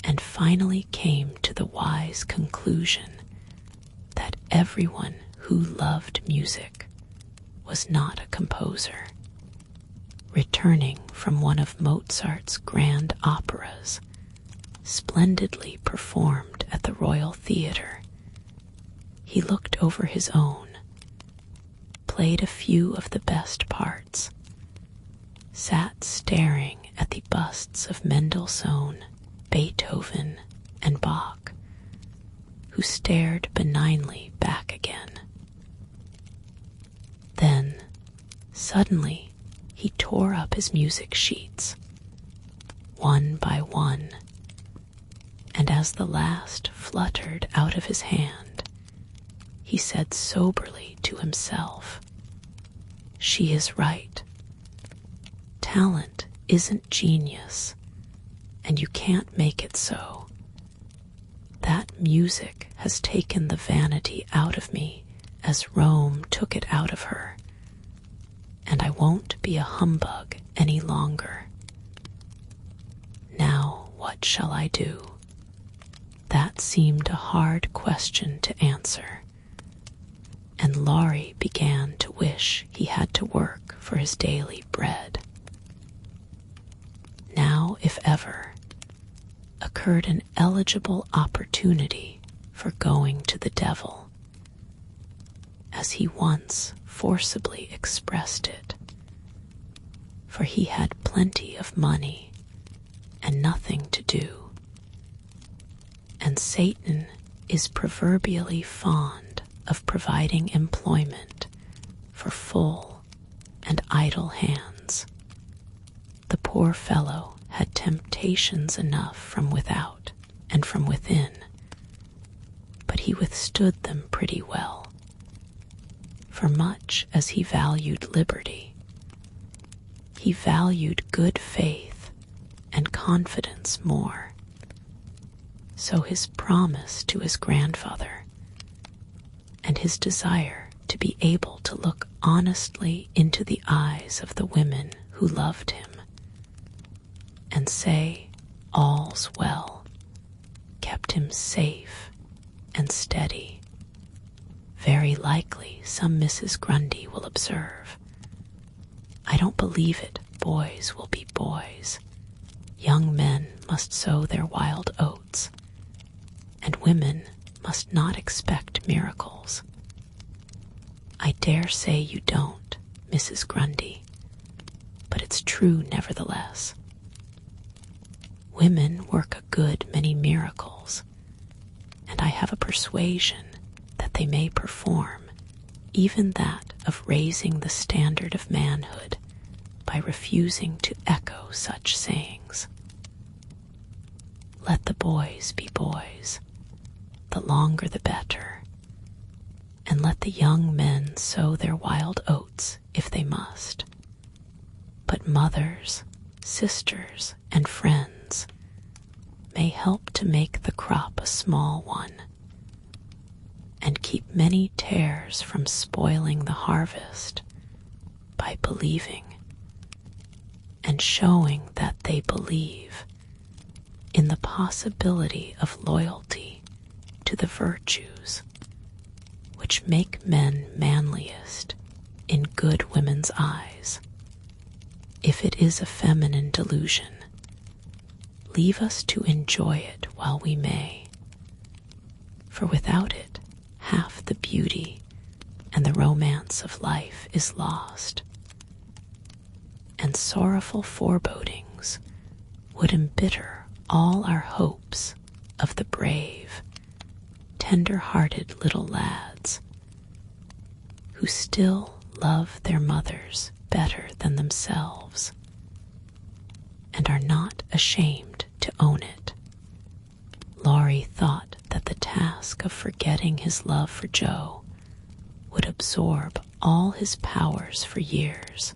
and finally came to the wise conclusion that everyone who loved music was not a composer, returning from one of Mozart's grand operas, splendidly performed at the Royal Theatre. He looked over his own, played a few of the best parts, sat staring at the busts of Mendelssohn, Beethoven, and Bach, who stared benignly back again. Then, suddenly, he tore up his music sheets, one by one, and as the last fluttered out of his hand, he said soberly to himself, "She is right. Talent isn't genius, and you can't make it so. That music has taken the vanity out of me as Rome took it out of her, and I won't be a humbug any longer. Now what shall I do?" That seemed a hard question to answer, and Laurie began to wish he had to work for his daily bread. Now, if ever, occurred an eligible opportunity for going to the devil, as he once forcibly expressed it, for he had plenty of money and nothing to do, and Satan is proverbially fond of providing employment for full and idle hands. The poor fellow had temptations enough from without and from within, but he withstood them pretty well, for much as he valued liberty, he valued good faith and confidence more. So his promise to his grandfather, and his desire to be able to look honestly into the eyes of the women who loved him, and say, "All's well," kept him safe and steady. Very likely some Mrs. Grundy will observe, "I don't believe it, boys will be boys. Young men must sow their wild oats, and women must not expect miracles." I dare say you don't, Mrs. Grundy, but it's true nevertheless. Women work a good many miracles, and I have a persuasion that they may perform even that of raising the standard of manhood by refusing to echo such sayings. Let the boys be boys, the longer the better, and let the young men sow their wild oats if they must. But mothers, sisters, and friends may help to make the crop a small one, and keep many tares from spoiling the harvest by believing and showing that they believe in the possibility of loyalty to the virtues which make men manliest in good women's eyes. If it is a feminine delusion, leave us to enjoy it while we may, for without it, half the beauty and the romance of life is lost, and sorrowful forebodings would embitter all our hopes of the brave, tender-hearted little lads who still love their mothers better than themselves and are not ashamed to own it. Laurie thought that the task of forgetting his love for Jo would absorb all his powers for years,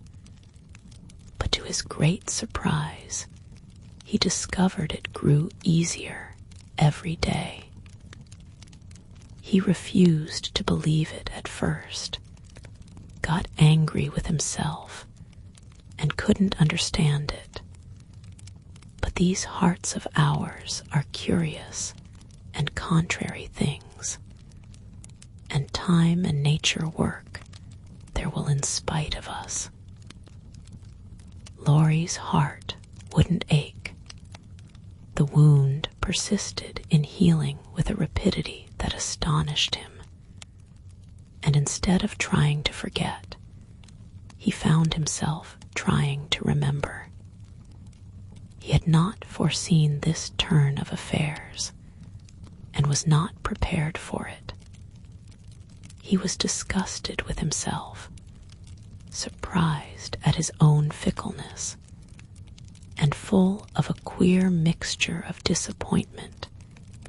but to his great surprise, he discovered it grew easier every day. He refused to believe it at first, got angry with himself, and couldn't understand it. But these hearts of ours are curious and contrary things, and time and nature work their will in spite of us. Laurie's heart wouldn't ache. The wound persisted in healing with a rapidity that astonished him, and instead of trying to forget, he found himself trying to remember. He had not foreseen this turn of affairs, and was not prepared for it. He was disgusted with himself, surprised at his own fickleness, and full of a queer mixture of disappointment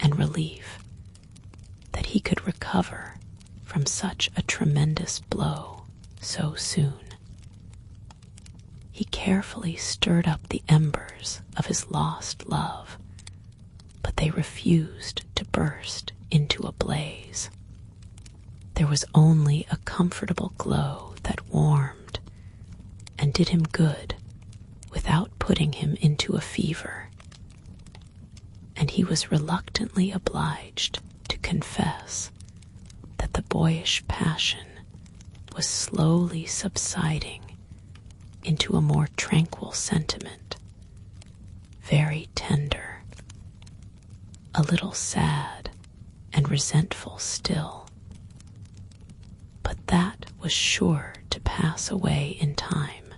and relief that he could recover from such a tremendous blow so soon. He carefully stirred up the embers of his lost love, but they refused to burst into a blaze. There was only a comfortable glow that warmed and did him good without putting him into a fever, and he was reluctantly obliged to confess that the boyish passion was slowly subsiding into a more tranquil sentiment, very tender, a little sad and resentful still. But that was sure to pass away in time,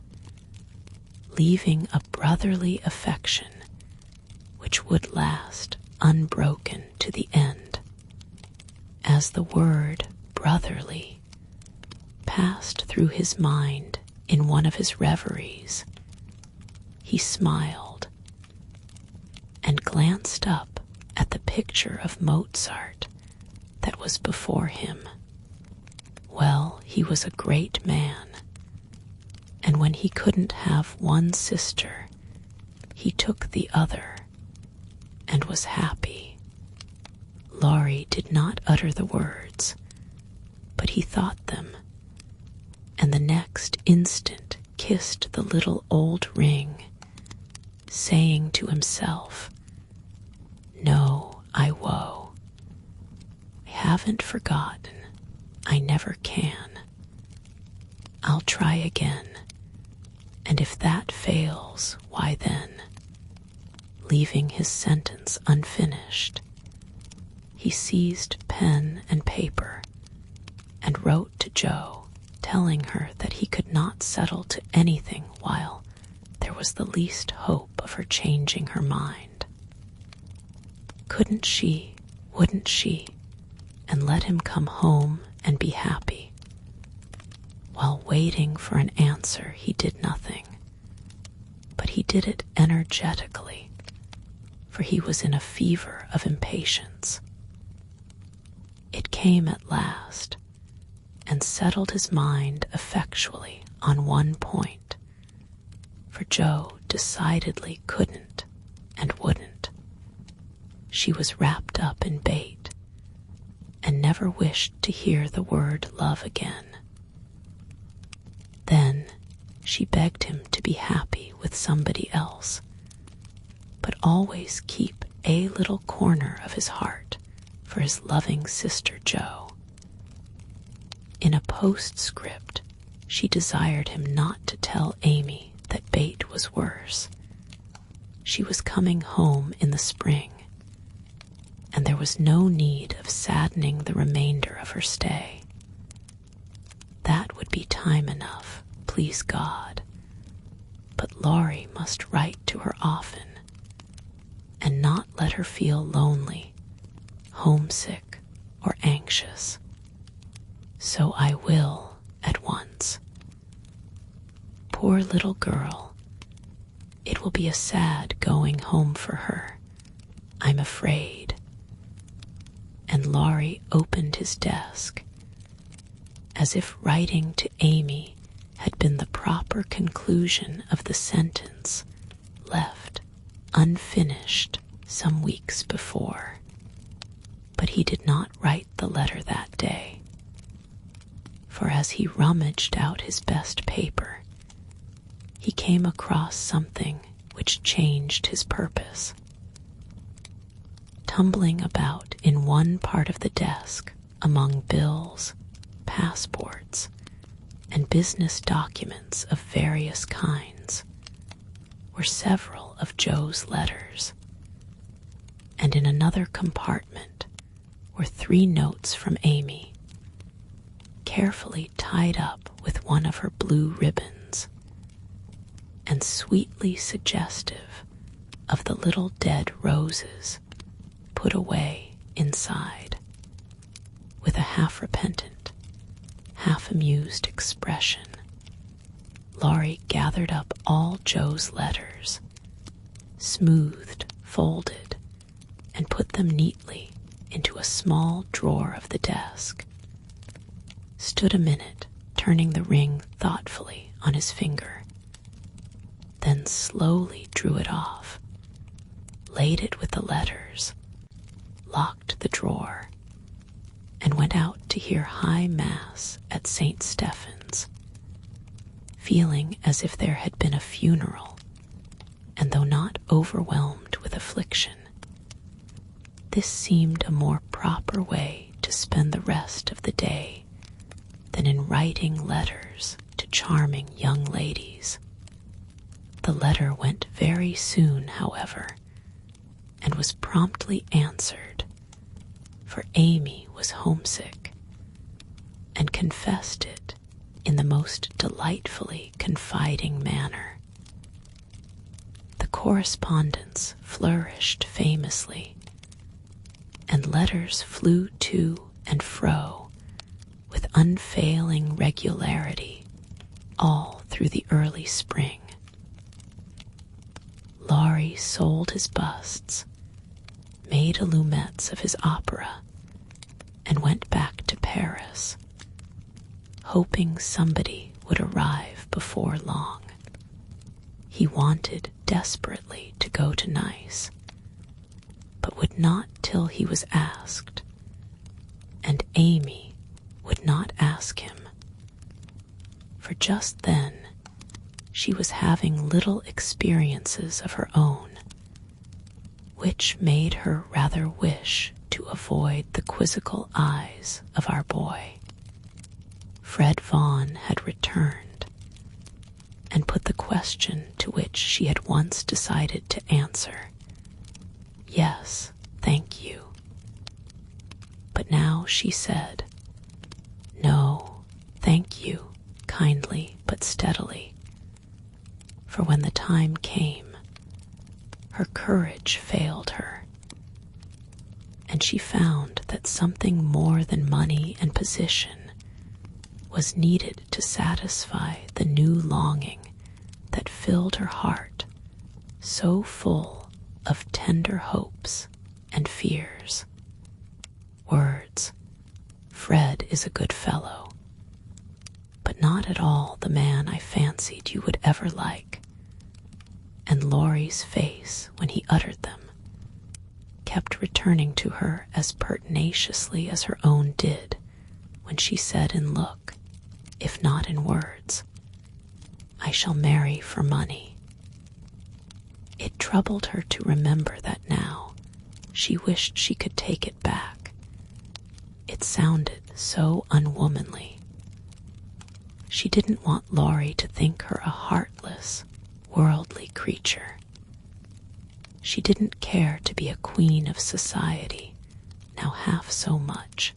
leaving a brotherly affection which would last unbroken to the end. As the word brotherly passed through his mind in one of his reveries, he smiled and glanced up at the picture of Mozart that was before him. Well, he was a great man, and when he couldn't have one sister, he took the other and was happy. Laurie did not utter the words, but he thought them, and the next instant kissed the little old ring, saying to himself, "No, I woe. I haven't forgotten. I never can. I'll try again, and if that fails, why then," leaving his sentence unfinished, he seized pen and paper and wrote to Jo, telling her that he could not settle to anything while there was the least hope of her changing her mind. Couldn't she, wouldn't she, and let him come home and be happy? While waiting for an answer, he did nothing, but he did it energetically, for he was in a fever of impatience. It came at last, and settled his mind effectually on one point, for Jo decidedly couldn't and wouldn't. She was wrapped up in bait, and never wished to hear the word love again. Then she begged him to be happy with somebody else, but always keep a little corner of his heart for his loving sister Jo. In a postscript, she desired him not to tell Amy that Bate was worse. She was coming home in the spring, and there was no need of saddening the remainder of her stay. That would be time enough, please God. But Laurie must write to her often, and not let her feel lonely, homesick, or anxious. So I will at once. Poor little girl, it will be a sad going home for her, I'm afraid. And Laurie opened his desk, as if writing to Amy had been the proper conclusion of the sentence left unfinished some weeks before. But he did not write the letter that day, for as he rummaged out his best paper, he came across something which changed his purpose. Tumbling about in one part of the desk among bills, passports, and business documents of various kinds were several of Jo's letters, and in another compartment were 3 notes from Amy, carefully tied up with one of her blue ribbons, and sweetly suggestive of the little dead roses put away inside, with a half-repentant, half-amused expression. Laurie gathered up all Jo's letters, smoothed, folded, and put them neatly into a small drawer of the desk, stood a minute turning the ring thoughtfully on his finger, then slowly drew it off, laid it with the letters, locked the drawer, and went out to hear High Mass at St. Stephen's, feeling as if there had been a funeral, and though not overwhelmed with affliction, this seemed a more proper way to spend the rest of the day than in writing letters to charming young ladies. The letter went very soon, however, and was promptly answered, for Amy was homesick, and confessed it in the most delightfully confiding manner. The correspondence flourished famously, and letters flew to and fro with unfailing regularity all through the early spring. Laurie sold his busts, made allumettes of his opera, and went back to Paris, hoping somebody would arrive before long. He wanted desperately to go to Nice, but would not till he was asked, and Amy would not ask him, for just then she was having little experiences of her own, which made her rather wish to avoid the quizzical eyes of our boy. Fred Vaughan had returned, and put the question to which she had once decided to answer, "Yes, thank you." But now she said, "No, thank you," kindly but steadily. For when the time came, her courage failed her, and she found that something more than money and position was needed to satisfy the new longing that filled her heart, so full of tender hopes and fears. Words, "Fred is a good fellow, but not at all the man I fancied you would ever like," and Laurie's face when he uttered them kept returning to her as pertinaciously as her own did when she said in look, if not in words, "I shall marry for money." It troubled her to remember that now she wished she could take it back. It sounded so unwomanly. She didn't want Laurie to think her a heartless, worldly creature. She didn't care to be a queen of society now half so much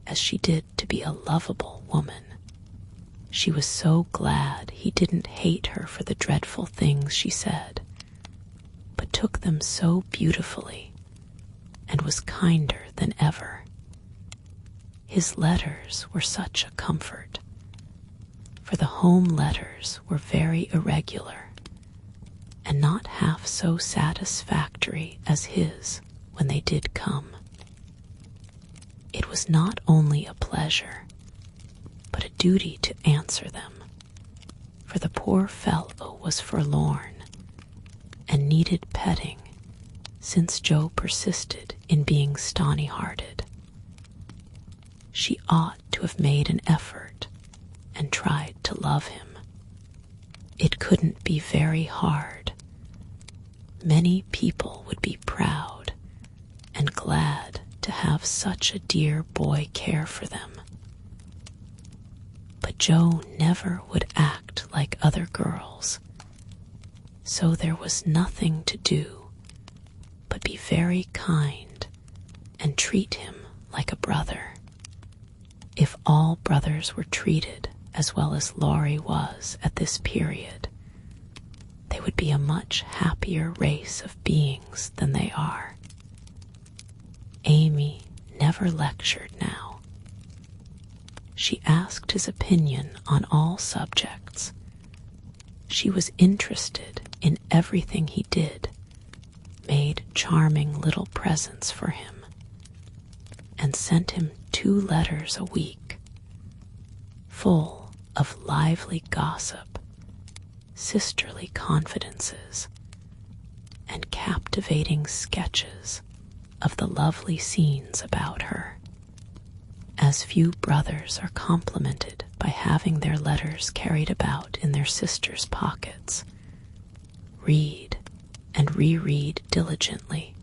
as she did to be a lovable woman. She was so glad he didn't hate her for the dreadful things she said, but took them so beautifully and was kinder than ever. His letters were such a comfort, for the home letters were very irregular and not half so satisfactory as his when they did come. It was not only a pleasure, but a duty to answer them, for the poor fellow was forlorn and needed petting, since Joe persisted in being stony-hearted. She ought to have made an effort and tried to love him. It couldn't be very hard. Many people would be proud and glad to have such a dear boy care for them. But Joe never would act like other girls, so there was nothing to do but be very kind and treat him like a brother. If all brothers were treated as well as Laurie was at this period, they would be a much happier race of beings than they are. Amy never lectured now. She asked his opinion on all subjects. She was interested in everything he did, made charming little presents for him, and sent him 2 letters a week, full of lively gossip, sisterly confidences, and captivating sketches of the lovely scenes about her. As few brothers are complimented by having their letters carried about in their sisters' pockets, read and reread diligently,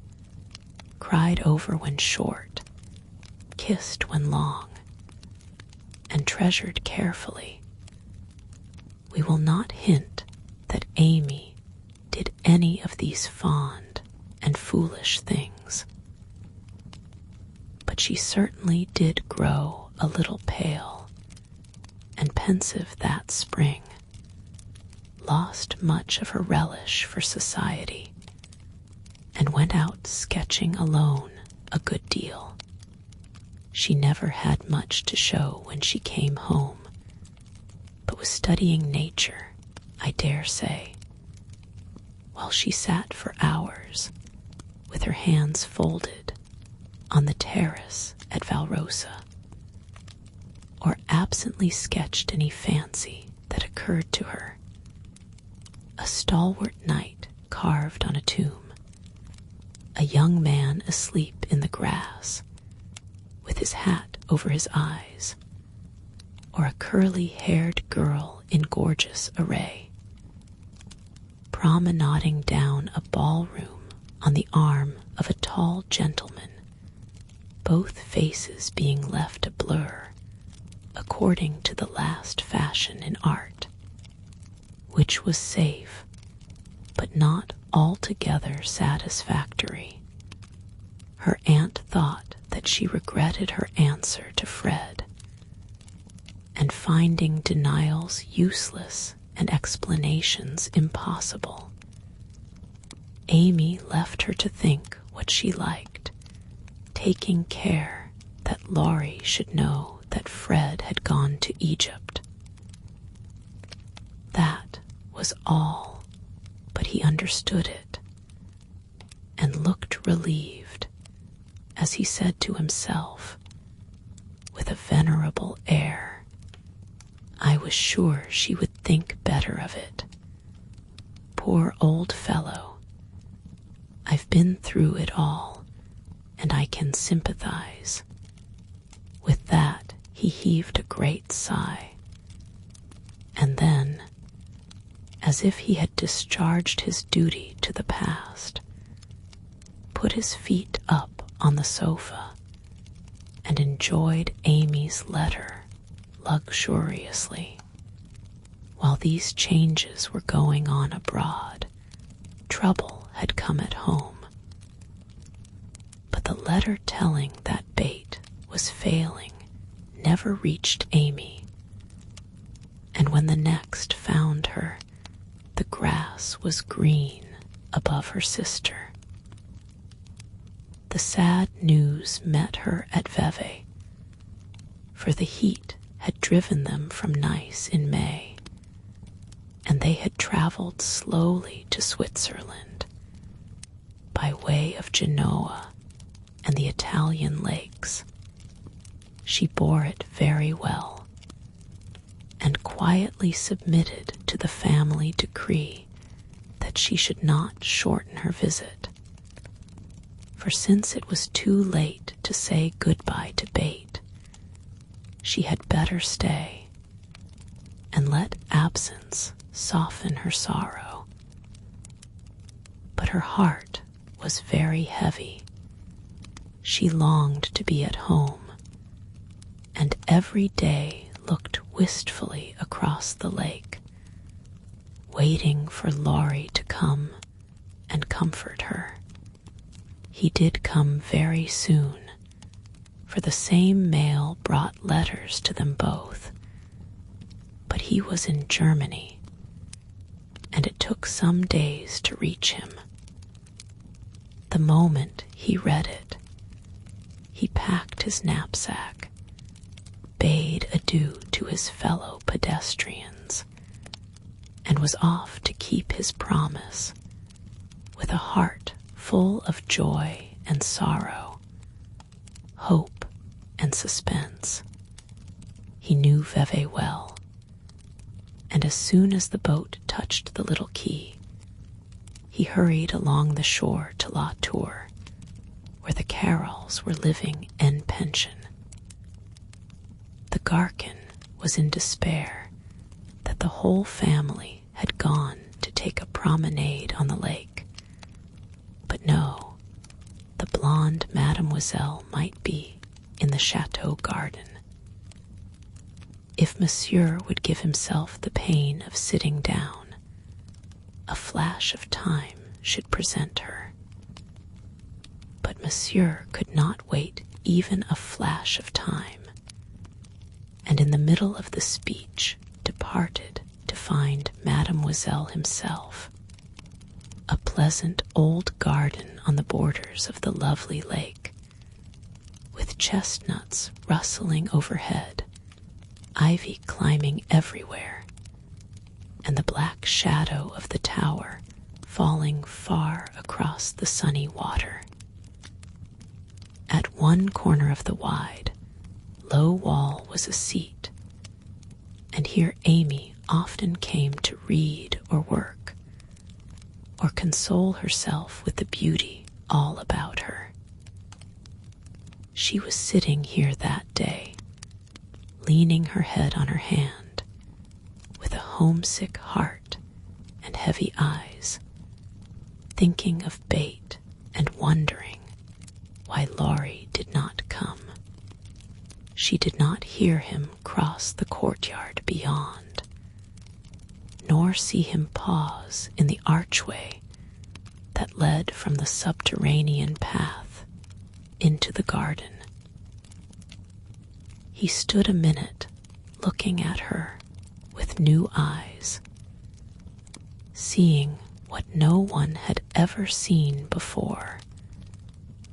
cried over when short, kissed when long, and treasured carefully. We will not hint that Amy did any of these fond and foolish things, but she certainly did grow a little pale and pensive that spring, lost much of her relish for society, and went out sketching alone a good deal. She never had much to show when she came home, but was studying nature, I dare say, while she sat for hours with her hands folded on the terrace at Valrosa, or absently sketched any fancy that occurred to her. A stalwart knight carved on a tomb, a young man asleep in the grass, with his hat over his eyes, or a curly-haired girl in gorgeous array, promenading down a ballroom on the arm of a tall gentleman, both faces being left a blur according to the last fashion in art, which was safe but not altogether satisfactory. Her aunt thought that she regretted her answer to Fred, and finding denials useless and explanations impossible, Amy left her to think what she liked, taking care that Laurie should know that Fred had gone to Egypt. That was all, but he understood it, and looked relieved as he said to himself, with a venerable air, "I was sure she would think better of it. Poor old fellow. I've been through it all, and I can sympathize." With that, he heaved a great sigh, and then, as if he had discharged his duty to the past, put his feet up on the sofa and enjoyed Amy's letter luxuriously. While these changes were going on abroad, trouble had come at home. But the letter telling that Bate was failing never reached Amy, and when the next found her, the grass was green above her sister. The sad news met her at Vevey, for the heat had driven them from Nice in May, and they had traveled slowly to Switzerland by way of Genoa and the Italian lakes. She bore it very well, and quietly submitted to the family decree that she should not shorten her visit. For since it was too late to say goodbye to Bate, she had better stay and let absence soften her sorrow. But her heart was very heavy. She longed to be at home, and every day looked wistfully across the lake, waiting for Laurie to come and comfort her. He did come very soon, for the same mail brought letters to them both, but he was in Germany, and it took some days to reach him. The moment he read it, he packed his knapsack, bade adieu to his fellow pedestrians, and was off to keep his promise with a heart full of joy and sorrow, hope and suspense. He knew Vevey well, and as soon as the boat touched the little quay, he hurried along the shore to La Tour, where the Carrolls were living en pension. The Garkin was in despair that the whole family had gone to take a promenade on the lake. But no, the blonde mademoiselle might be in the chateau garden. If Monsieur would give himself the pain of sitting down, a flash of time should present her. But Monsieur could not wait even a flash of time, and in the middle of the speech departed to find Mademoiselle himself. A pleasant old garden on the borders of the lovely lake, with chestnuts rustling overhead, ivy climbing everywhere, and the black shadow of the tower falling far across the sunny water. At one corner of the wide, low wall was a seat, and here Amy often came to read or work, or console herself with the beauty all about her. She was sitting here that day, leaning her head on her hand, with a homesick heart and heavy eyes, thinking of Bate and wondering why Laurie did not come. She did not hear him cross the courtyard beyond, nor see him pause in the archway that led from the subterranean path into the garden. He stood a minute looking at her with new eyes, seeing what no one had ever seen before,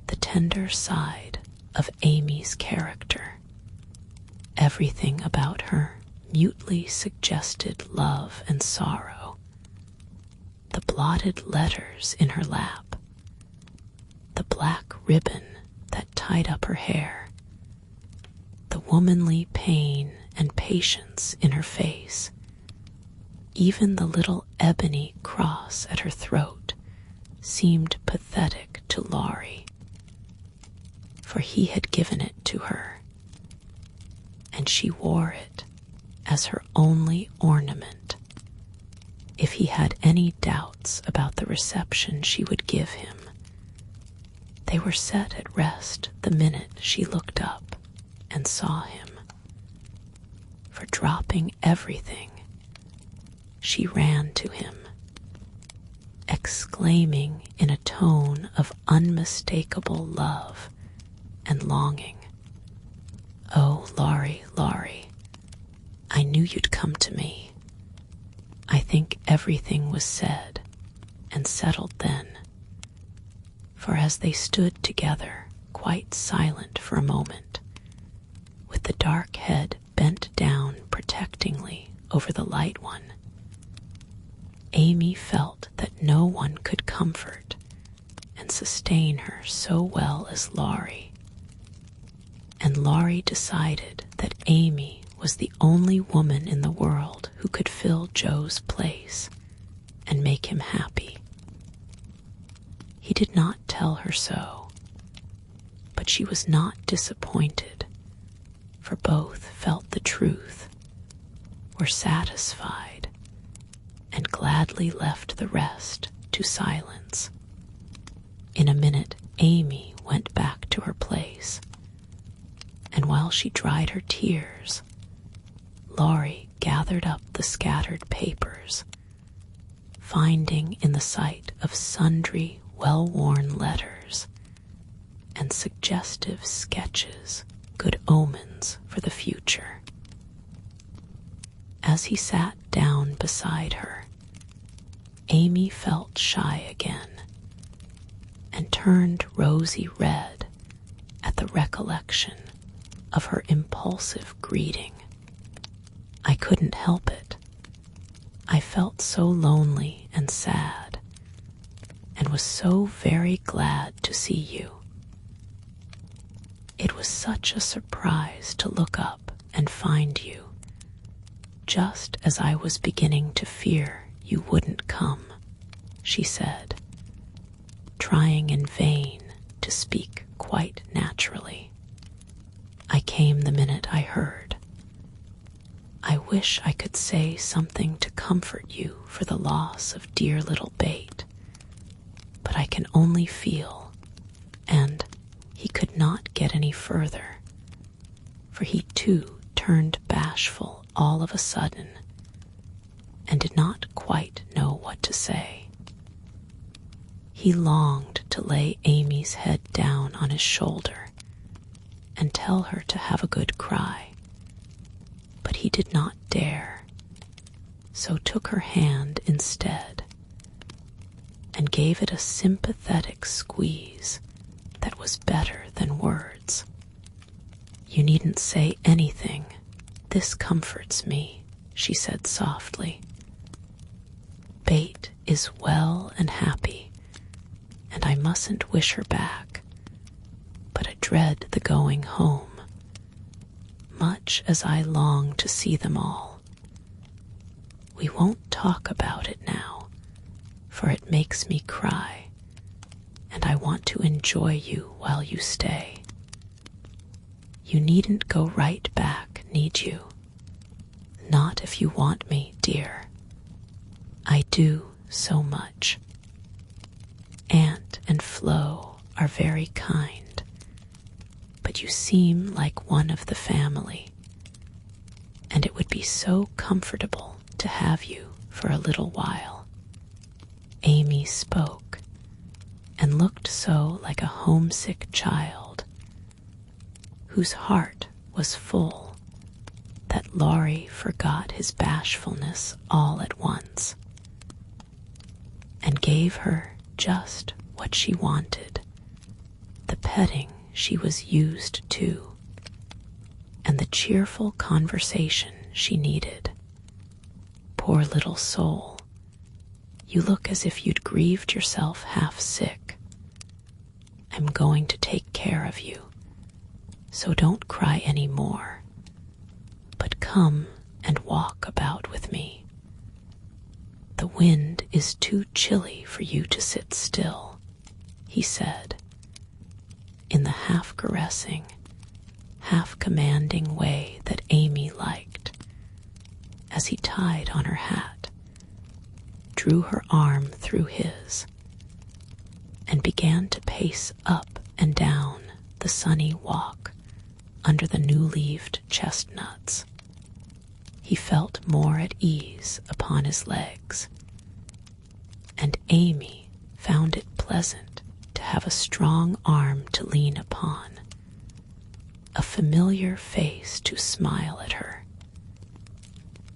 the tender side of Amy's character. Everything about her mutely suggested love and sorrow. The blotted letters in her lap, the black ribbon that tied up her hair, the womanly pain and patience in her face, even the little ebony cross at her throat seemed pathetic to Laurie. for he had given it to her, and she wore it as her only ornament. If he had any doubts about the reception she would give him, they were set at rest the minute she looked up and saw him. For dropping everything, she ran to him, exclaiming in a tone of unmistakable love and longing, "Oh, Laurie, Laurie, I knew you'd come to me." I think everything was said and settled then, for as they stood together, quite silent for a moment, with the dark head bent down protectingly over the light one, Amy felt that no one could comfort and sustain her so well as Laurie, and Laurie decided that Amy was the only woman in the world who could fill Joe's place and make him happy. He did not tell her so, but she was not disappointed, for both felt the truth, were satisfied, and gladly left the rest to silence. In a minute, Amy went back to her place, and while she dried her tears, Laurie gathered up the scattered papers, finding in the sight of sundry well-worn letters and suggestive sketches good omens for the future. As he sat down beside her, Amy felt shy again and turned rosy red at the recollection of her impulsive greeting. I couldn't help it. I felt so lonely and sad, and was so very glad to see you. It was such a surprise to look up and find you, just as I was beginning to fear you wouldn't come, she said, trying in vain to speak quite naturally. I came the minute I heard. I wish I could say something to comfort you for the loss of dear little Bate, but I can only feel, and he could not get any further, for he too turned bashful all of a sudden, and did not quite know what to say. He longed to lay Amy's head down on his shoulder and tell her to have a good cry, but he did not dare, so took her hand instead and gave it a sympathetic squeeze that was better than words. You needn't say anything. This comforts me, she said softly. Bate is well and happy, and I mustn't wish her back, but I dread the going home, much as I long to see them all. We won't talk about it now, for it makes me cry, and I want to enjoy you while you stay. You needn't go right back, need you? Not if you want me, dear. I do so much. Aunt and Flo are very kind, but you seem like one of the family, and it would be so comfortable to have you for a little while. Amy spoke, and looked so like a homesick child, whose heart was full, that Laurie forgot his bashfulness all at once, and gave her just what she wanted, the petting she was used to, and the cheerful conversation she needed. Poor little soul, you look as if you'd grieved yourself half sick. I'm going to take care of you, so don't cry any more, but come and walk about with me. The wind is too chilly for you to sit still, he said, in the half-caressing, half-commanding way that Amy liked, as he tied on her hat, drew her arm through his, and began to pace up and down the sunny walk under the new-leaved chestnuts. He felt more at ease upon his legs, and Amy found it pleasant to have a strong arm to lean upon, a familiar face to smile at her,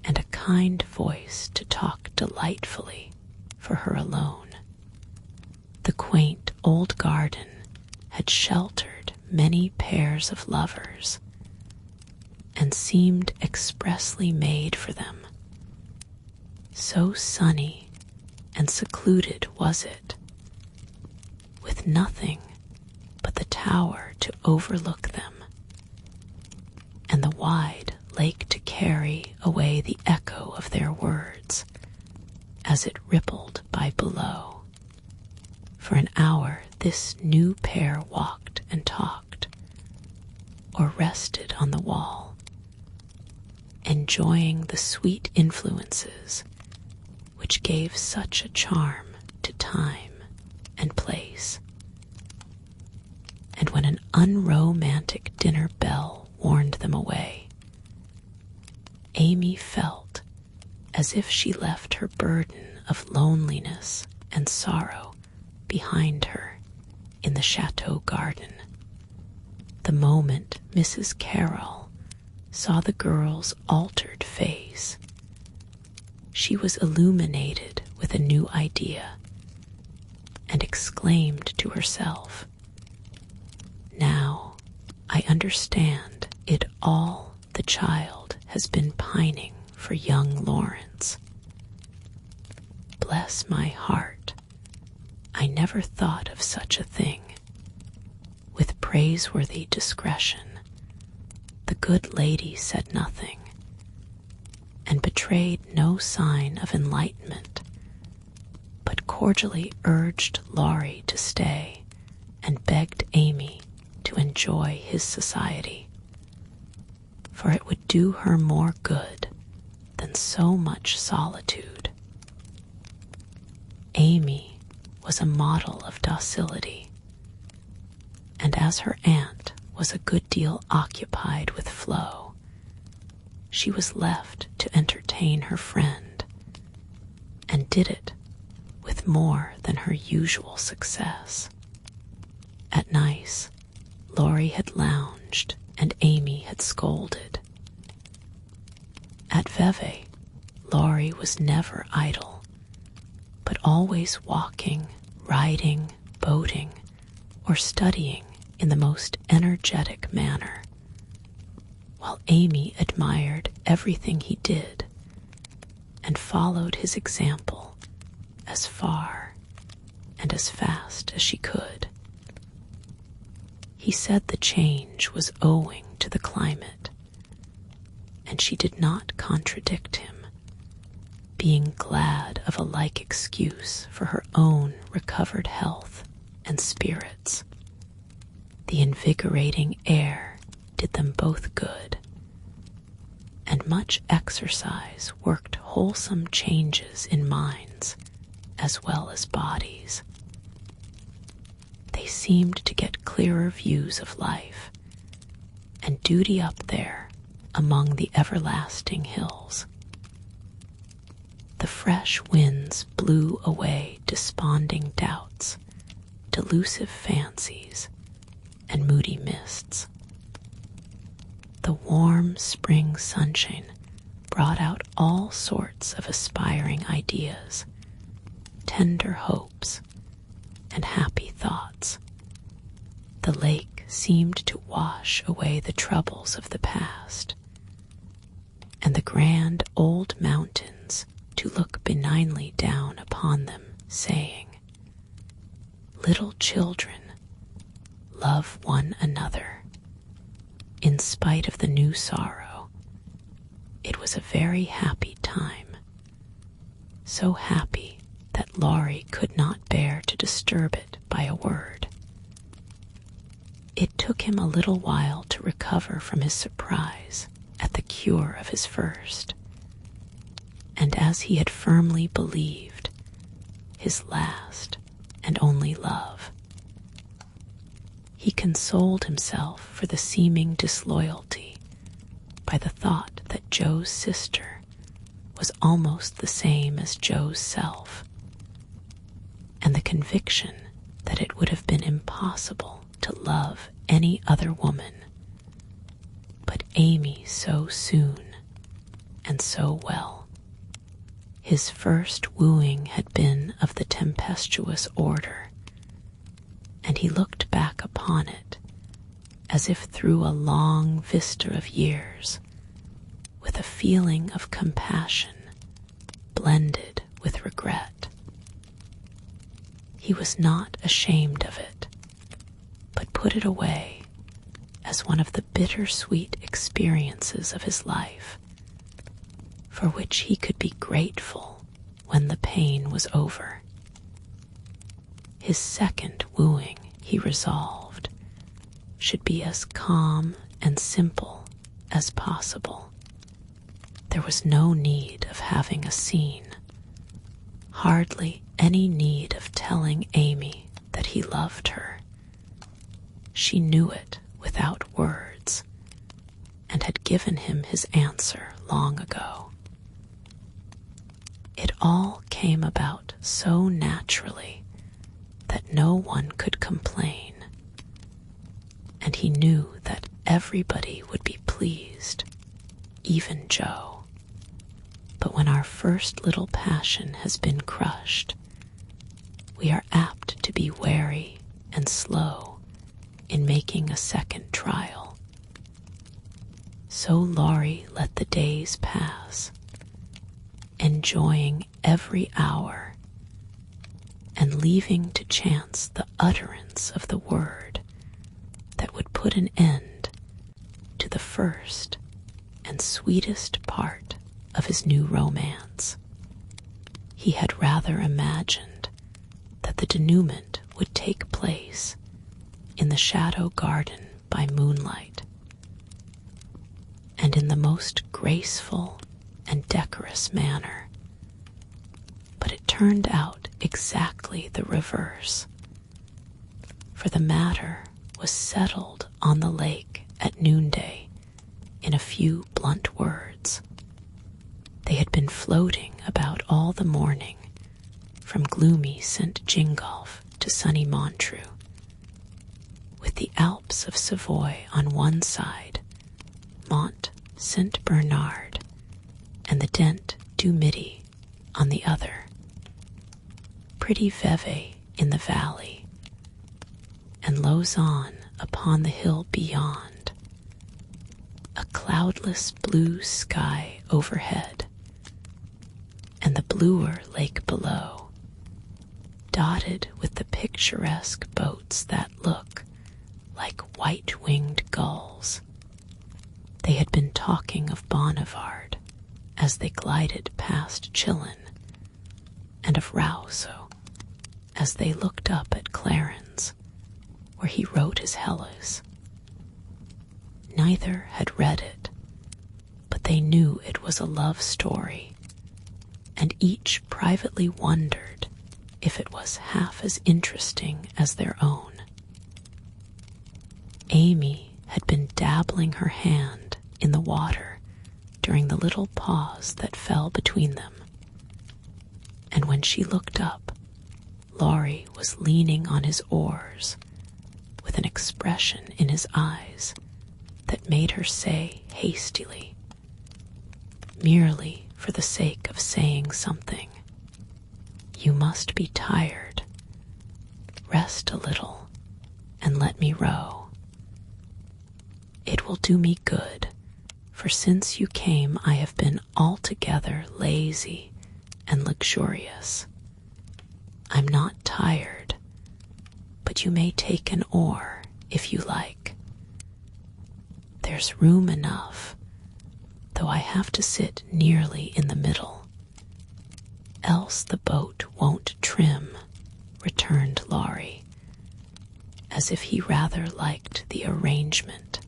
and a kind voice to talk delightfully for her alone. The quaint old garden had sheltered many pairs of lovers, and seemed expressly made for them. So sunny and secluded was it, with nothing but the tower to overlook them, and the wide lake to carry away the echo of their words as it rippled by below. For an hour this new pair walked and talked, or rested on the wall, enjoying the sweet influences which gave such a charm to time and place. And when an unromantic dinner bell warned them away, Amy felt as if she left her burden of loneliness and sorrow behind her in the chateau garden. The moment Mrs. Carroll saw the girl's altered face, she was illuminated with a new idea, and exclaimed to herself, "Now I understand it all. The child has been pining for young Lawrence. Bless my heart, I never thought of such a thing." With praiseworthy discretion, the good lady said nothing, and betrayed no sign of enlightenment, but cordially urged Laurie to stay, and begged Amy to enjoy his society, for it would do her more good than so much solitude. Amy was a model of docility, and as her aunt was a good deal occupied with Flo, she was left to entertain her friend, and did it with more than her usual success. At Nice, Laurie had lounged and Amy had scolded. At Vevey, Laurie was never idle, but always walking, riding, boating, or studying in the most energetic manner, while Amy admired everything he did and followed his example as far and as fast as she could. He said the change was owing to the climate, and she did not contradict him, being glad of a like excuse for her own recovered health and spirits. The invigorating air did them both good, and much exercise worked wholesome changes in minds as well as bodies. They seemed to get clearer views of life and duty up there among the everlasting hills. The fresh winds blew away desponding doubts, delusive fancies, and moody mists. The warm spring sunshine brought out all sorts of aspiring ideas, tender hopes, and happy thoughts. The lake seemed to wash away the troubles of the past, and the grand old mountains to look benignly down upon them, saying, "Little children, love one another." In spite of the new sorrow, it was a very happy time, so happy that Laurie could not bear to disturb it by a word. took him a little while to recover from his surprise at the cure of his first, and as he had firmly believed, his last and only love. He consoled himself for the seeming disloyalty by the thought that Joe's sister was almost the same as Joe's self, and the conviction that it would have been impossible to love any other woman but Amy so soon and so well. His first wooing had been of the tempestuous order, and he looked back upon it as if through a long vista of years, with a feeling of compassion blended with regret. He was not ashamed of it, but put it away as one of the bittersweet experiences of his life, for which he could be grateful when the pain was over. His second wooing, he resolved, should be as calm and simple as possible. There was no need of having a scene, hardly any need of telling Amy that he loved her. She knew it without words, and had given him his answer long ago. It all came about so naturally that no one could complain, and he knew that everybody would be pleased, even Joe. But when our first little passion has been crushed, we are apt to be wary and slow in making a second trial. So Laurie let the days pass, enjoying every hour and leaving to chance the utterance of the word that would put an end to the first and sweetest part of his new romance. He had rather imagined that the denouement would take place in the shadow garden by moonlight, and in the most graceful and decorous manner, but it turned out exactly the reverse, for the matter was settled on the lake at noonday in a few blunt words. They had been floating about all the morning, from gloomy St. Gingolph to sunny Montreux, with the Alps of Savoy on one side, Mont St. Bernard, and the Dent du Midi on the other, pretty Vevey in the valley, and Lausanne upon the hill beyond, a cloudless blue sky overhead, and the bluer lake below, dotted with the picturesque boats that look like white-winged gulls. They had been talking of Bonnivard as they glided past Chillon, and of Rousseau as they looked up at Clarens, where he wrote his Hellas. Neither had read it, but they knew it was a love story, and each privately wondered if it was half as interesting as their own. Amy had been dabbling her hand in the water during the little pause that fell between them, and when she looked up, Laurie was leaning on his oars with an expression in his eyes that made her say hastily, merely for the sake of saying something, "You must be tired. Rest a little and let me row. It will do me good, for since you came I have been altogether lazy and luxurious. I'm not tired, but you may take an oar if you like. There's room enough, though I have to sit nearly in the middle. Else the boat won't trim," returned Laurie, as if he rather liked the arrangement.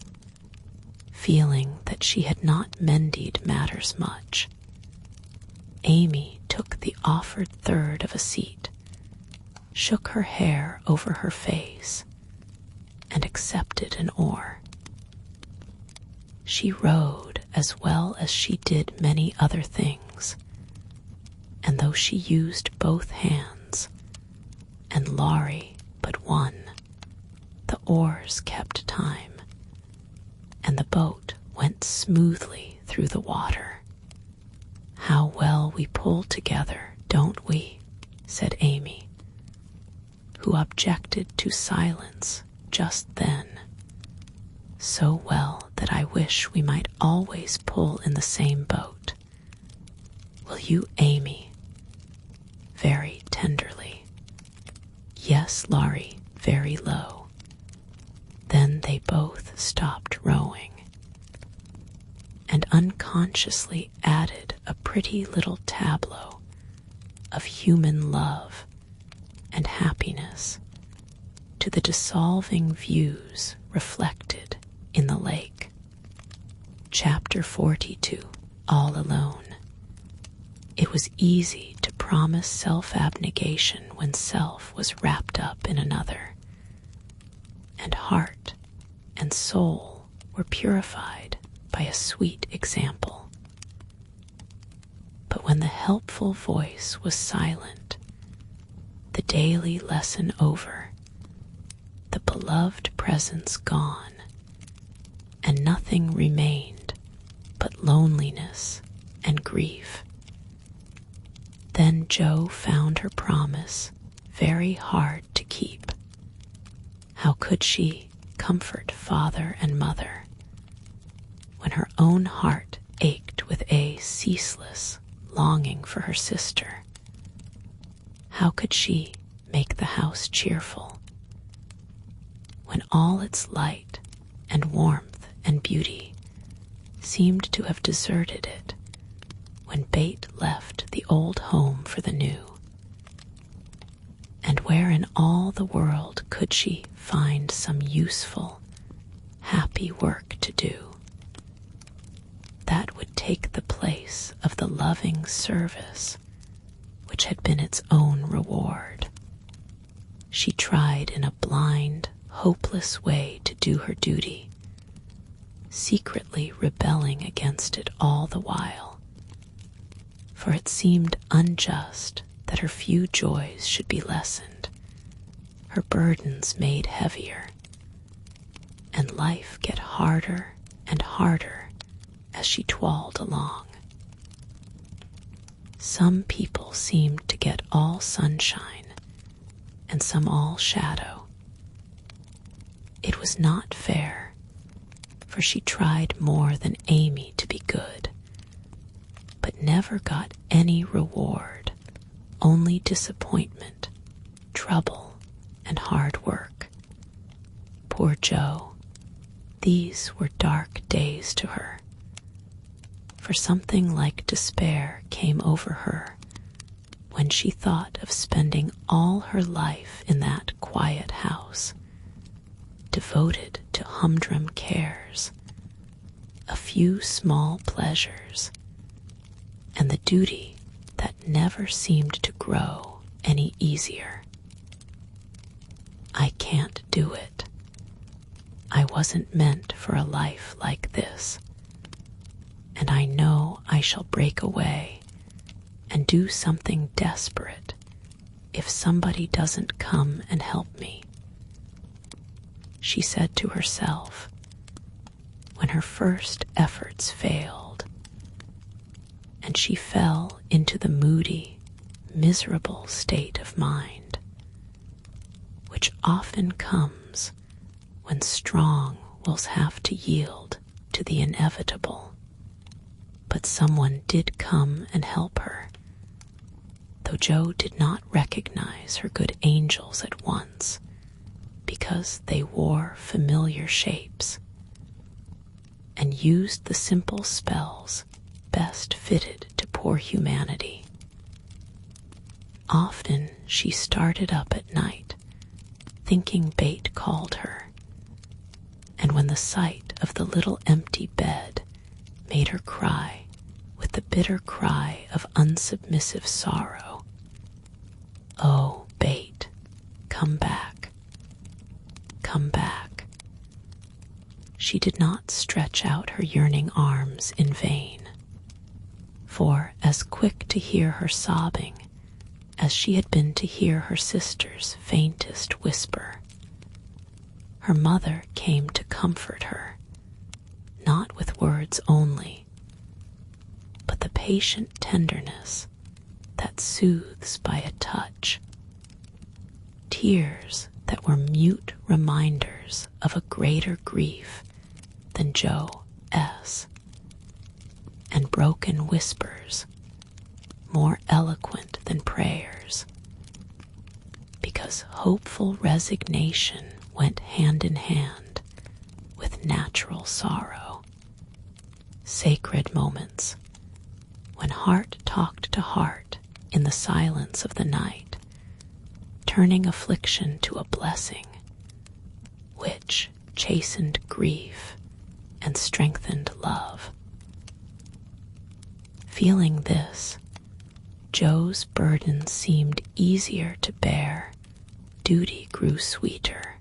Feeling that she had not mended matters much, Amy took the offered third of a seat, shook her hair over her face, and accepted an oar. She rowed as well as she did many other things, and though she used both hands, and Laurie but one, the oars kept time, and the boat went smoothly through the water. "How well we pull together, don't we?" said Amy, who objected to silence just then. "So well that I wish we might always pull in the same boat. Will you, Amy?" Very tenderly. "Yes, Laurie," very low. Then they both stopped rowing, and unconsciously added a pretty little tableau of human love and happiness to the dissolving views reflected in the lake. Chapter 42. All Alone. It was easy to promise self-abnegation when self was wrapped up in another, and heart and soul were purified by a sweet example. But when the helpful voice was silent, the daily lesson over, the beloved presence gone, and nothing remained but loneliness and grief, then Jo found her promise very hard to keep. How could she comfort father and mother when her own heart ached with a ceaseless longing for her sister? How could she make the house cheerful when all its light and warmth and beauty seemed to have deserted it when Bate left the old home for the new? And where in all the world could she find some useful, happy work to do that would take the place of the loving service which had been its own reward? She tried in a blind, hopeless way to do her duty, secretly rebelling against it all the while, for it seemed unjust that her few joys should be lessened, her burdens made heavier, and life get harder and harder as she toiled along. Some people seemed to get all sunshine, and some all shadow. It was not fair, for she tried more than Amy to be good, but never got any reward, only disappointment, trouble, and hard work. Poor Jo, these were dark days to her, for something like despair came over her when she thought of spending all her life in that quiet house, devoted to humdrum cares, a few small pleasures, and the duty that never seemed to grow any easier. "I can't do it. I wasn't meant for a life like this, and I know I shall break away and do something desperate if somebody doesn't come and help me," she said to herself when her first efforts failed, and she fell into the moody, miserable state of mind which often comes when strong wills have to yield to the inevitable. But someone did come and help her, though Jo did not recognize her good angels at once, because they wore familiar shapes and used the simple spells best fitted to poor humanity. Often she started up at night thinking Bate called her, and when the sight of the little empty bed made her cry with the bitter cry of unsubmissive sorrow, "Oh, Bate, come back, come back," she did not stretch out her yearning arms in vain, for as quick to hear her sobbing as she had been to hear her sister's faintest whisper, her mother came to comfort her, not with words only, but the patient tenderness that soothes by a touch, tears that were mute reminders of a greater grief than Joe S., and broken whispers more eloquent than prayers, because hopeful resignation went hand in hand with natural sorrow. Sacred moments when heart talked to heart in the silence of the night, turning affliction to a blessing, which chastened grief and strengthened love. Feeling this, Joe's burden seemed easier to bear, duty grew sweeter,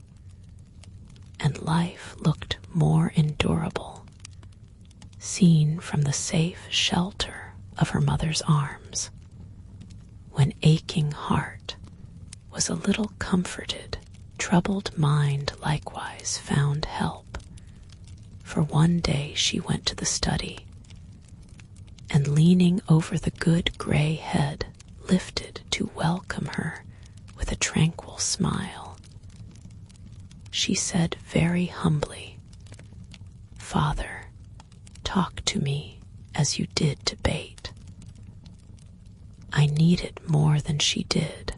and life looked more endurable, seen from the safe shelter of her mother's arms, when aching heart was a little comforted, troubled mind likewise found help, for one day she went to the study, and leaning over the good gray head lifted to welcome her with a tranquil smile, she said very humbly, "Father, talk to me as you did to Bate." I need it more than she did,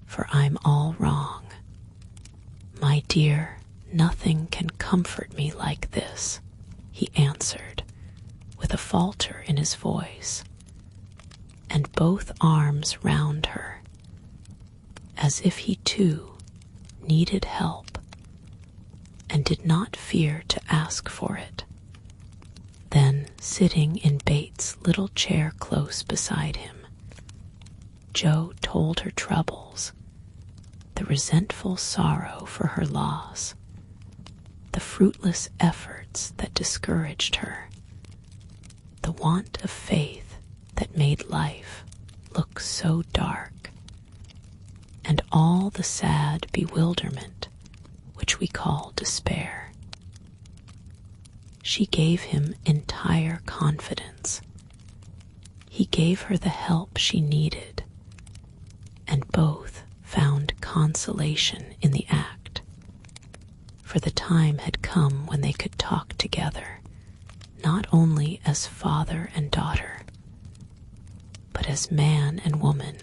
for I'm all wrong. My dear, nothing can comfort me like this, he answered, with a falter in his voice, and both arms round her, as if he too needed help and did not fear to ask for it. Then, sitting in Bates' little chair close beside him, Joe told her troubles, the resentful sorrow for her loss, the fruitless efforts that discouraged her, the want of faith that made life look so dark, and all the sad bewilderment which we call despair. She gave him entire confidence. He gave her the help she needed, and both found consolation in the act, for the time had come when they could talk together, not only as father and daughter, but as man and woman,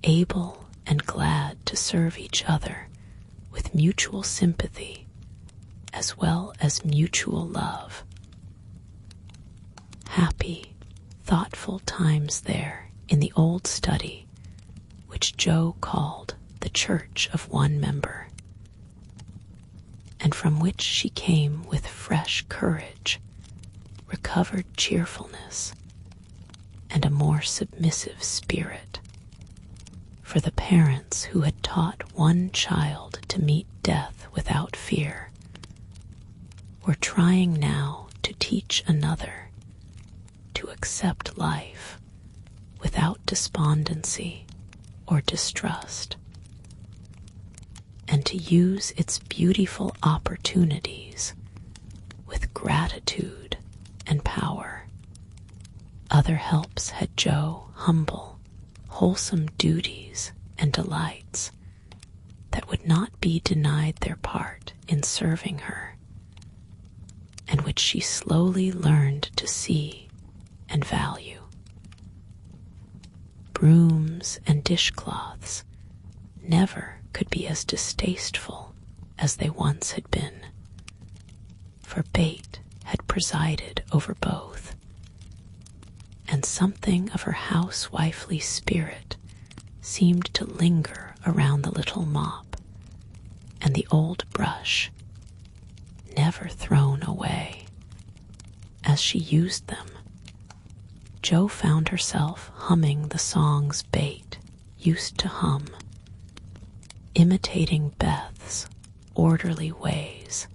able and glad to serve each other with mutual sympathy as well as mutual love. Happy, thoughtful times there in the old study, which Joe called the Church of One Member, and from which she came with fresh courage, recovered cheerfulness, and a more submissive spirit. For the parents who had taught one child to meet death without fear were trying now to teach another to accept life without despondency or distrust, and to use its beautiful opportunities with gratitude and power. Other helps had Joe humble, wholesome duties and delights that would not be denied their part in serving her, and which she slowly learned to see and value. Brooms and dishcloths never could be as distasteful as they once had been, for Bate had presided over both, and something of her housewifely spirit seemed to linger around the little mop and the old brush, never thrown away. As she used them, Jo found herself humming the songs Bate used to hum, imitating Beth's orderly ways,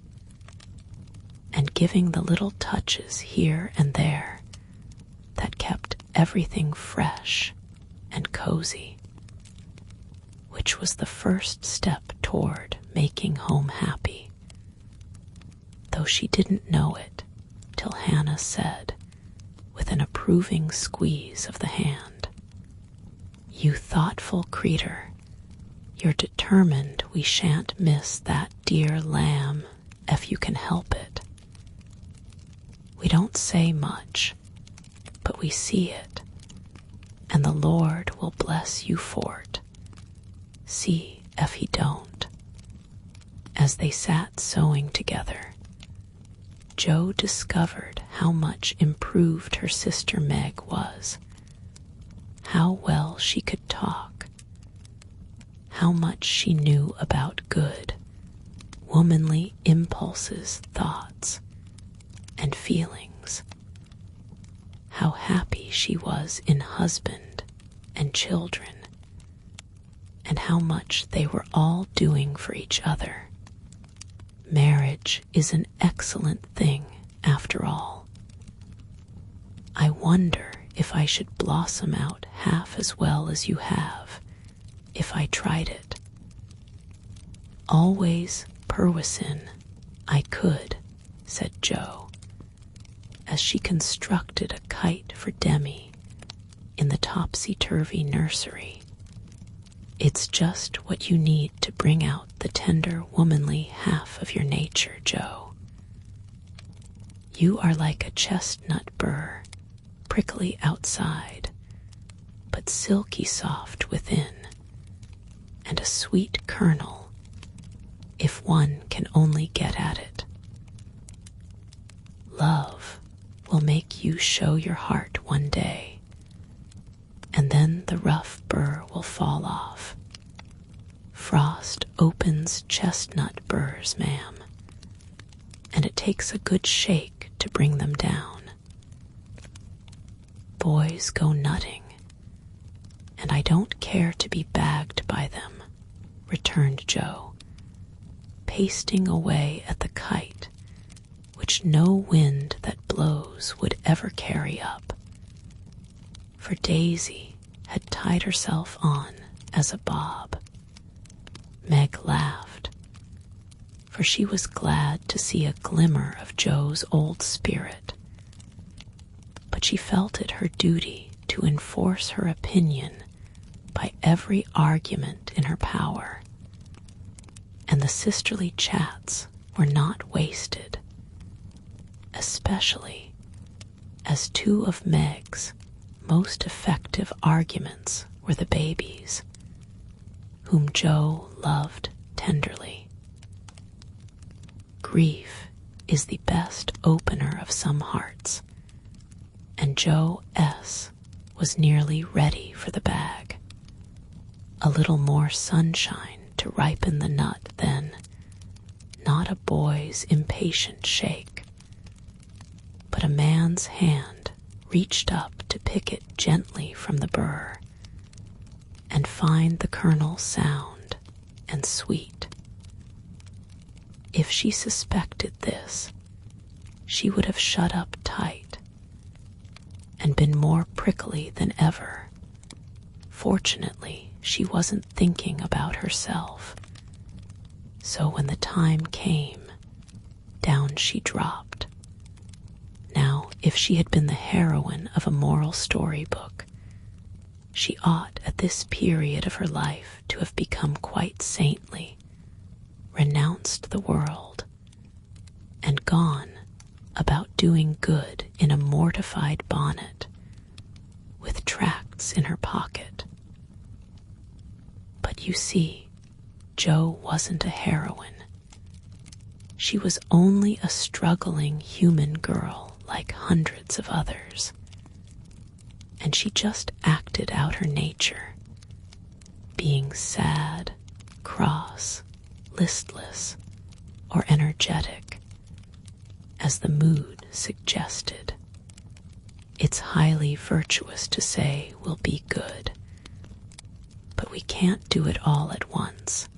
and giving the little touches here and there that kept everything fresh and cozy, which was the first step toward making home happy, though she didn't know it till Hannah said, with an approving squeeze of the hand, "You thoughtful creetur, you're determined we shan't miss that dear lamb if you can help it. We don't say much, but we see it, and the Lord will bless you for't. See if he don't." As they sat sewing together, Jo discovered how much improved her sister Meg was, how well she could talk, how much she knew about good, womanly impulses, thoughts, and feelings, how happy she was in husband and children, and how much they were all doing for each other. Marriage is an excellent thing, after all. I wonder if I should blossom out half as well as you have, if I tried it. Always perwisin I could, said Jo, as she constructed a kite for Demi in the topsy-turvy nursery. It's just what you need to bring out the tender, womanly half of your nature, Jo. You are like a chestnut burr, prickly outside, but silky soft within, and a sweet kernel, if one can only get at it. Love will make you show your heart one day, and then the rough burr will fall off. Frost opens chestnut burrs, ma'am, and it takes a good shake to bring them down. Boys go nutting, and I don't care to be bagged by them, returned Jo, pasting away at the kite, which no wind that blows would ever carry up. For Daisy had tied herself on as a bob. Meg laughed, for she was glad to see a glimmer of Jo's old spirit, but she felt it her duty to enforce her opinion by every argument in her power, and the sisterly chats were not wasted, especially as two of Meg's most effective arguments were the babies, whom Jo loved tenderly. Grief is the best opener of some hearts, and Jo S. was nearly ready for the bag. A little more sunshine to ripen the nut then, not a boy's impatient shake, but a man's hand reached up to pick it gently from the burr and find the kernel sound and sweet. If she suspected this, she would have shut up tight and been more prickly than ever. Fortunately, she wasn't thinking about herself, so when the time came, down she dropped. Now, if she had been the heroine of a moral storybook, she ought at this period of her life to have become quite saintly, renounced the world, and gone about doing good in a mortified bonnet, with tracts in her pocket. But you see, Jo wasn't a heroine. She was only a struggling human girl like hundreds of others, and she just acted out her nature, being sad, cross, listless, or energetic, as the mood suggested. It's highly virtuous to say we'll be good, but we can't do it all at once,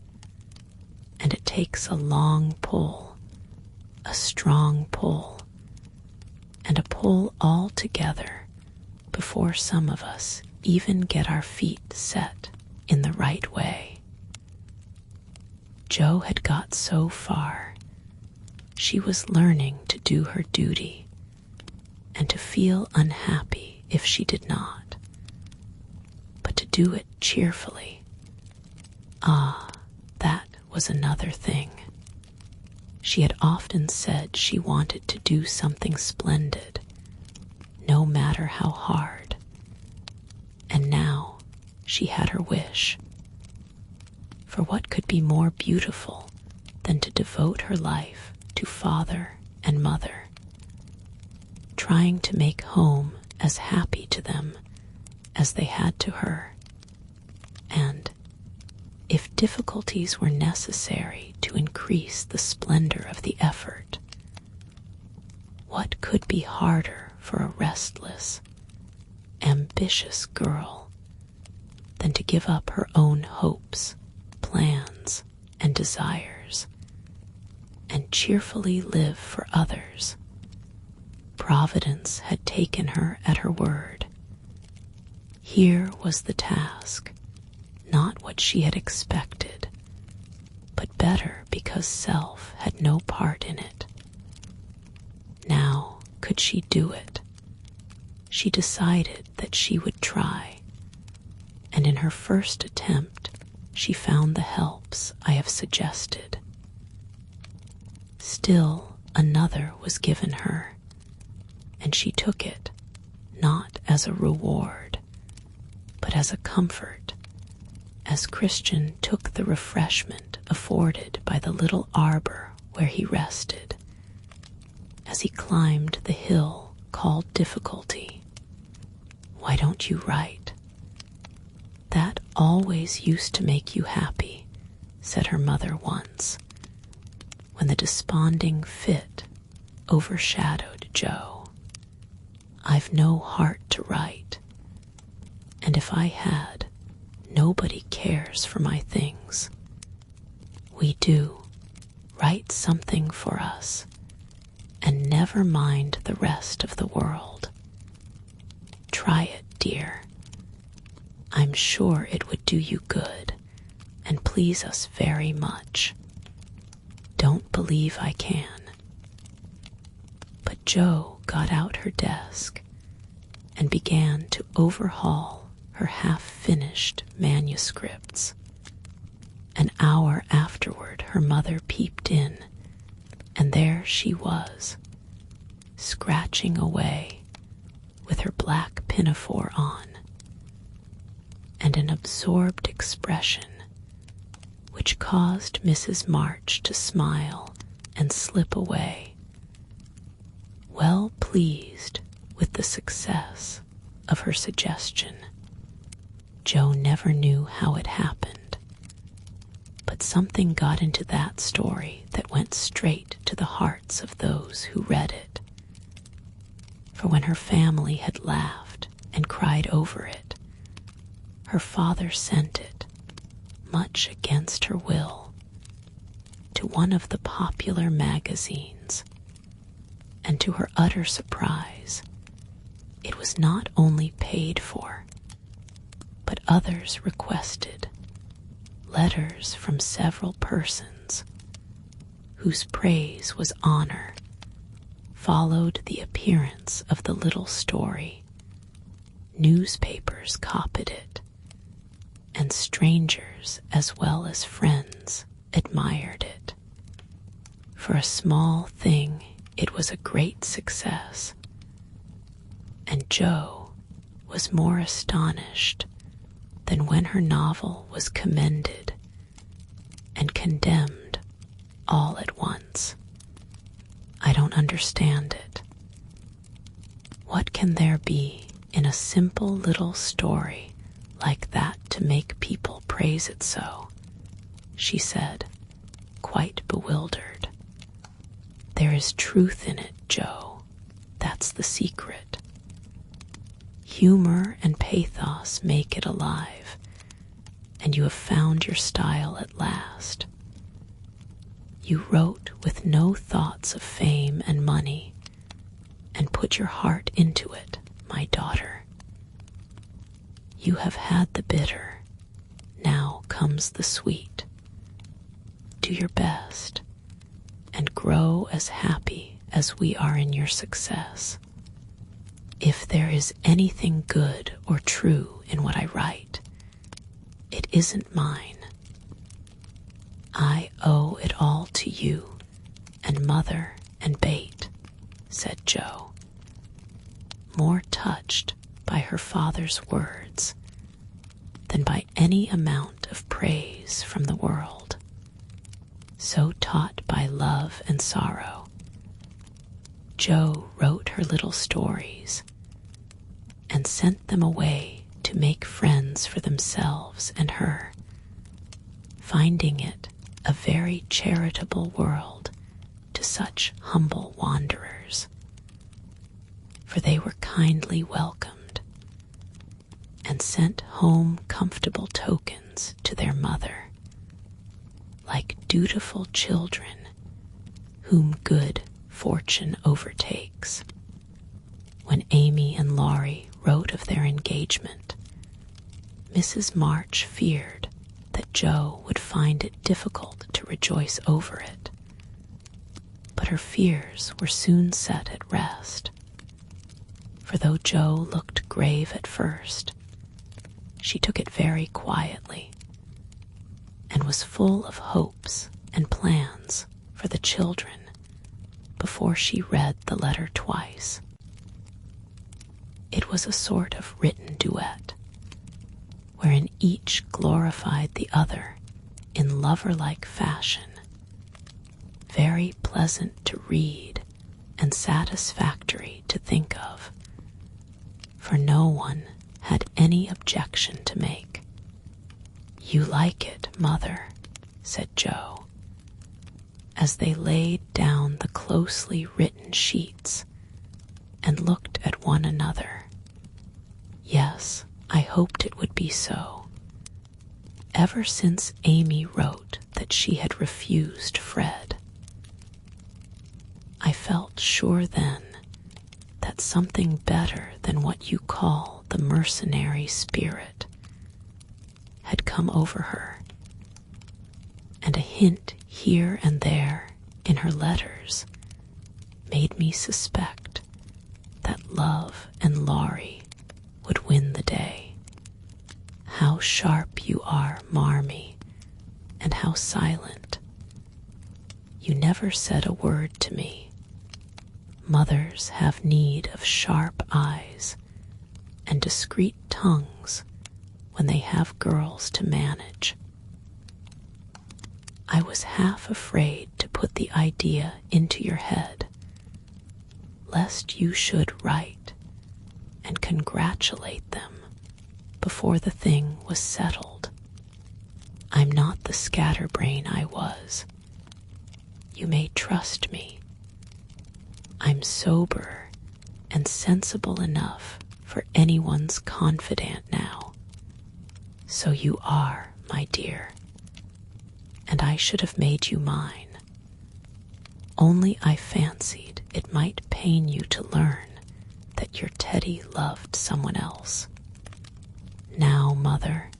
and it takes a long pull, a strong pull, and a pull all together before some of us even get our feet set in the right way. Jo had got so far. She was learning to do her duty and to feel unhappy if she did not, but to do it cheerfully. Ah, that was another thing. She had often said she wanted to do something splendid, no matter how hard, and now she had her wish. For what could be more beautiful than to devote her life to father and mother, trying to make home as happy to them as they had to her, and, if difficulties were necessary to increase the splendor of the effort, what could be harder for a restless, ambitious girl than to give up her own hopes, plans, and desires, and cheerfully live for others? Providence had taken her at her word. Here was the task, not what she had expected, but better because self had no part in it. Now could she do it? She decided that she would try, and in her first attempt she found the helps I have suggested. Still another was given her, and she took it, not as a reward, but as a comfort, as Christian took the refreshment afforded by the little arbor where he rested, as he climbed the hill called difficulty. Why don't you write? That always used to make you happy, said her mother once, when the desponding fit overshadowed Jo. I've no heart to write, and if I had, nobody cares for my things. We do. Write something for us, and never mind the rest of the world. Try it, dear. I'm sure it would do you good and please us very much. Don't believe I can. But Jo got out her desk and began to overhaul her half-finished manuscripts. An hour afterward her mother peeped in, and there she was, scratching away with her black pinafore on, and an absorbed expression which caused Mrs. March to smile and slip away, well pleased with the success of her suggestion. Jo never knew how it happened, but something got into that story that went straight to the hearts of those who read it. For when her family had laughed and cried over it, her father sent it, much against her will, to one of the popular magazines, and to her utter surprise, it was not only paid for, but others requested, letters from several persons, whose praise was honor, followed the appearance of the little story. Newspapers copied it, and strangers as well as friends admired it. For a small thing, it was a great success, and Jo was more astonished than when her novel was commended and condemned all at once. I don't understand it. What can there be in a simple little story like that to make people praise it so," she said, quite bewildered. "There is truth in it, Joe. That's the secret. Humor and pathos make it alive, and you have found your style at last. You wrote with no thoughts of fame and money, and put your heart into it, my daughter. You have had the bitter, now comes the sweet. Do your best, and grow as happy as we are in your success. If there is anything good or true in what I write, it isn't mine. I owe it all to you and Mother and Bate," said Jo, more touched by her father's words than by any amount of praise from the world. So taught by love and sorrow, Jo wrote her little stories and sent them away to make friends for themselves and her, finding it a very charitable world to such humble wanderers, for they were kindly welcomed and sent home comfortable tokens to their mother, like dutiful children whom good fortune overtakes. When Amy and Laurie wrote of their engagement, Mrs. March feared that Jo would find it difficult to rejoice over it, but her fears were soon set at rest, for though Jo looked grave at first, she took it very quietly and was full of hopes and plans for the children before she read the letter twice. It was a sort of written duet, wherein each glorified the other in lover-like fashion, very pleasant to read and satisfactory to think of, for no one had any objection to make. "You like it, Mother," said Jo, as they laid down the closely written sheets and looked at one another. "Yes, I hoped it would be so. Ever since Amy wrote that she had refused Fred, I felt sure then that something better than what you call the mercenary spirit had come over her, and a hint here and there in her letters made me suspect that love and Laurie would win the day. How sharp you are, Marmee, and how silent. You never said a word to me. Mothers have need of sharp eyes and discreet tongues when they have girls to manage. I was half afraid to put the idea into your head, lest you should write and congratulate them before the thing was settled. I'm not the scatterbrain I was. You may trust me. I'm sober and sensible enough for anyone's confidant now. So you are, my dear, and I should have made you mine. Only I fancied it might pain you to learn that your Teddy loved someone else. Now, Mother,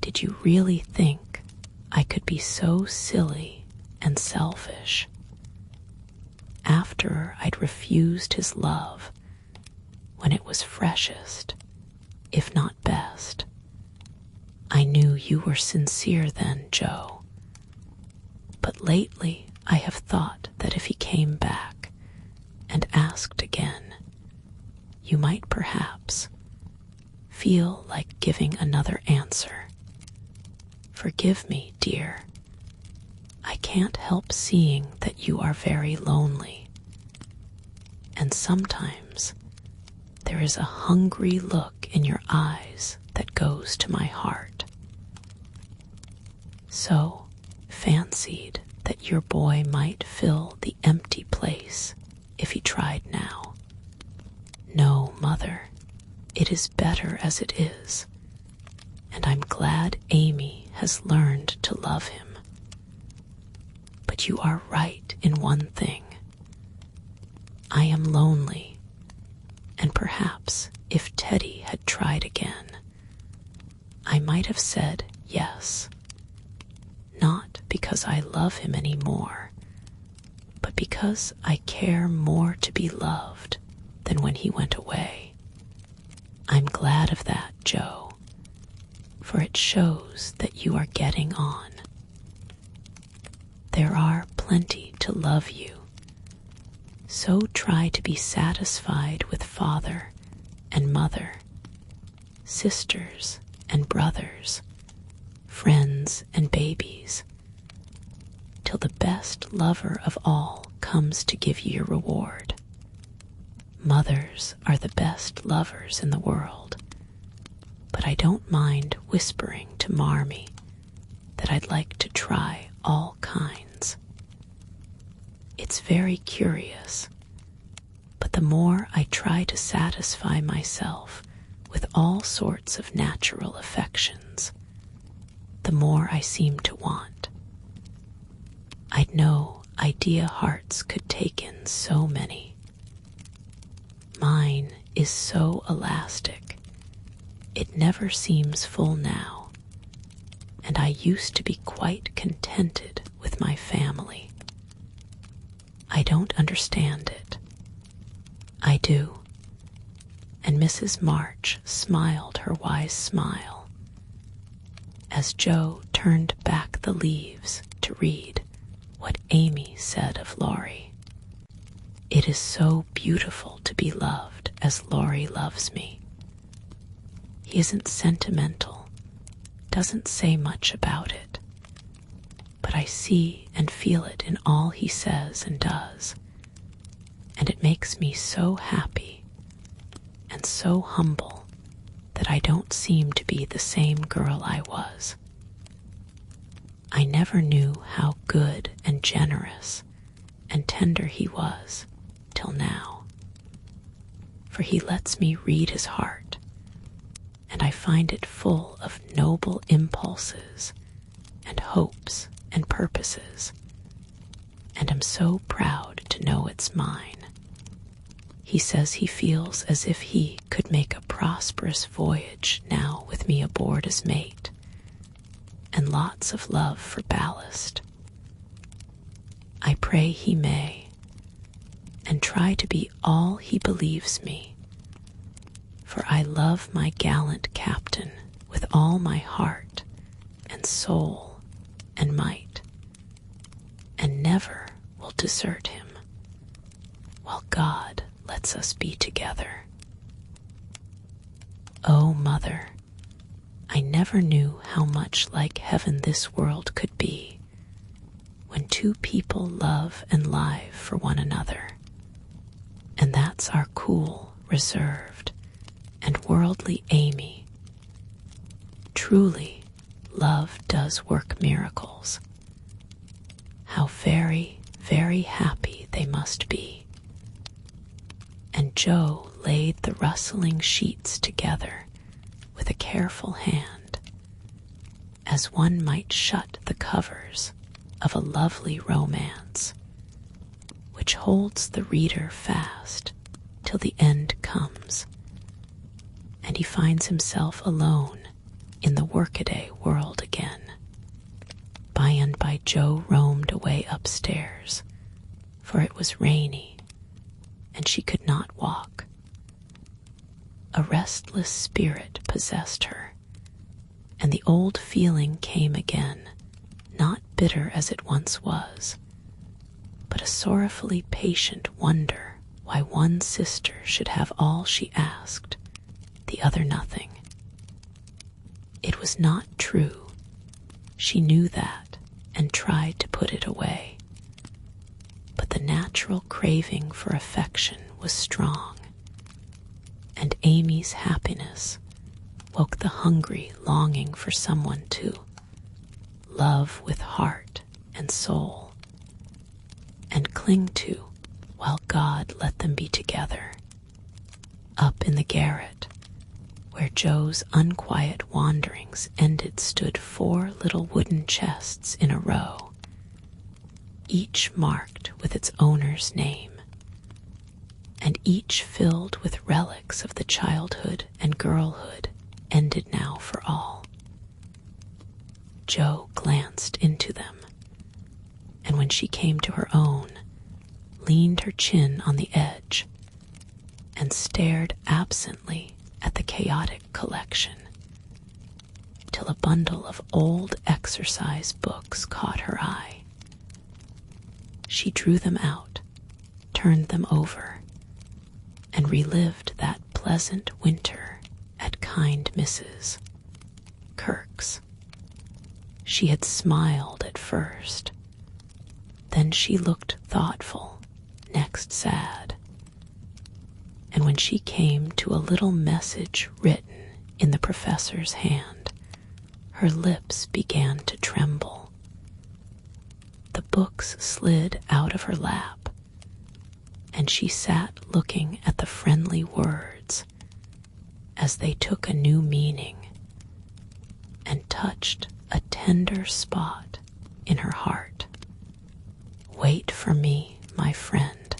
did you really think I could be so silly and selfish? After I'd refused his love when it was freshest, if not best, I knew you were sincere then, Jo. But lately I have thought that if he came back and asked again, you might perhaps feel like giving another answer. Forgive me, dear. I can't help seeing that you are very lonely, and sometimes there is a hungry look in your eyes that goes to my heart. So fancied that your boy might fill the empty place if he tried now. No, mother, it is better as it is, and I'm glad Amy has learned to love him. But you are right in one thing. I am lonely, and perhaps if Teddy had tried again, I might have said yes. Not because I love him any more, but because I care more to be loved than when he went away. I'm glad of that, Joe, for it shows that you are getting on. There are plenty to love you, so try to be satisfied with father and mother, sisters and brothers, friends and babies, till the best lover of all comes to give you your reward. Mothers are the best lovers in the world, but I don't mind whispering to Marmee that I'd like to try all kinds. It's very curious, but the more I try to satisfy myself with all sorts of natural affections, the more I seem to want. I'd know idea hearts could take in so many. Mine is so elastic, it never seems full now, and I used to be quite contented with my family. I don't understand it. I do. And Mrs. March smiled her wise smile as Joe turned back the leaves to read what Amy said of Laurie. It is so beautiful to be loved as Laurie loves me. He isn't sentimental, doesn't say much about it, but I see and feel it in all he says and does, and it makes me so happy and so humble that I don't seem to be the same girl I was. I never knew how good and generous and tender he was till now, for he lets me read his heart, and I find it full of noble impulses and hopes and purposes, and am so proud to know it's mine. He says he feels as if he could make a prosperous voyage now with me aboard as mate, and lots of love for ballast. I pray he may, and try to be all he believes me, for I love my gallant captain with all my heart and soul and might, and never will desert him, while God lets us be together. Oh, mother, I never knew how much like heaven this world could be, when two people love and live for one another, and that's our cool, reserved, and worldly Amy. Truly, love does work miracles. How very, very happy they must be. And Joe laid the rustling sheets together with a careful hand, as one might shut the covers of a lovely romance, which holds the reader fast till the end comes, and he finds himself alone in the workaday world again. By and by Joe roamed away upstairs, for it was rainy, and she could not walk. A restless spirit possessed her, and the old feeling came again, not bitter as it once was, but a sorrowfully patient wonder why one sister should have all she asked, the other nothing. It was not true. She knew that and tried to put it away. But the natural craving for affection was strong, and Amy's happiness woke the hungry longing for someone to love with heart and soul, and cling to while God let them be together. Up in the garret, where Joe's unquiet wanderings ended, stood 4 little wooden chests in a row, each marked with its owner's name, and each filled with relics of the childhood and girlhood ended now for all. Joe glanced into them, and when she came to her own, leaned her chin on the edge and stared absently at the chaotic collection, till a bundle of old exercise books caught her eye. She drew them out, turned them over, and relived that pleasant winter at kind Mrs. Kirk's. She had smiled at first, then she looked thoughtful, next sad, and when she came to a little message written in the professor's hand, her lips began to tremble. The books slid out of her lap, and she sat looking at the friendly words as they took a new meaning and touched a tender spot in her heart. Wait for me, my friend.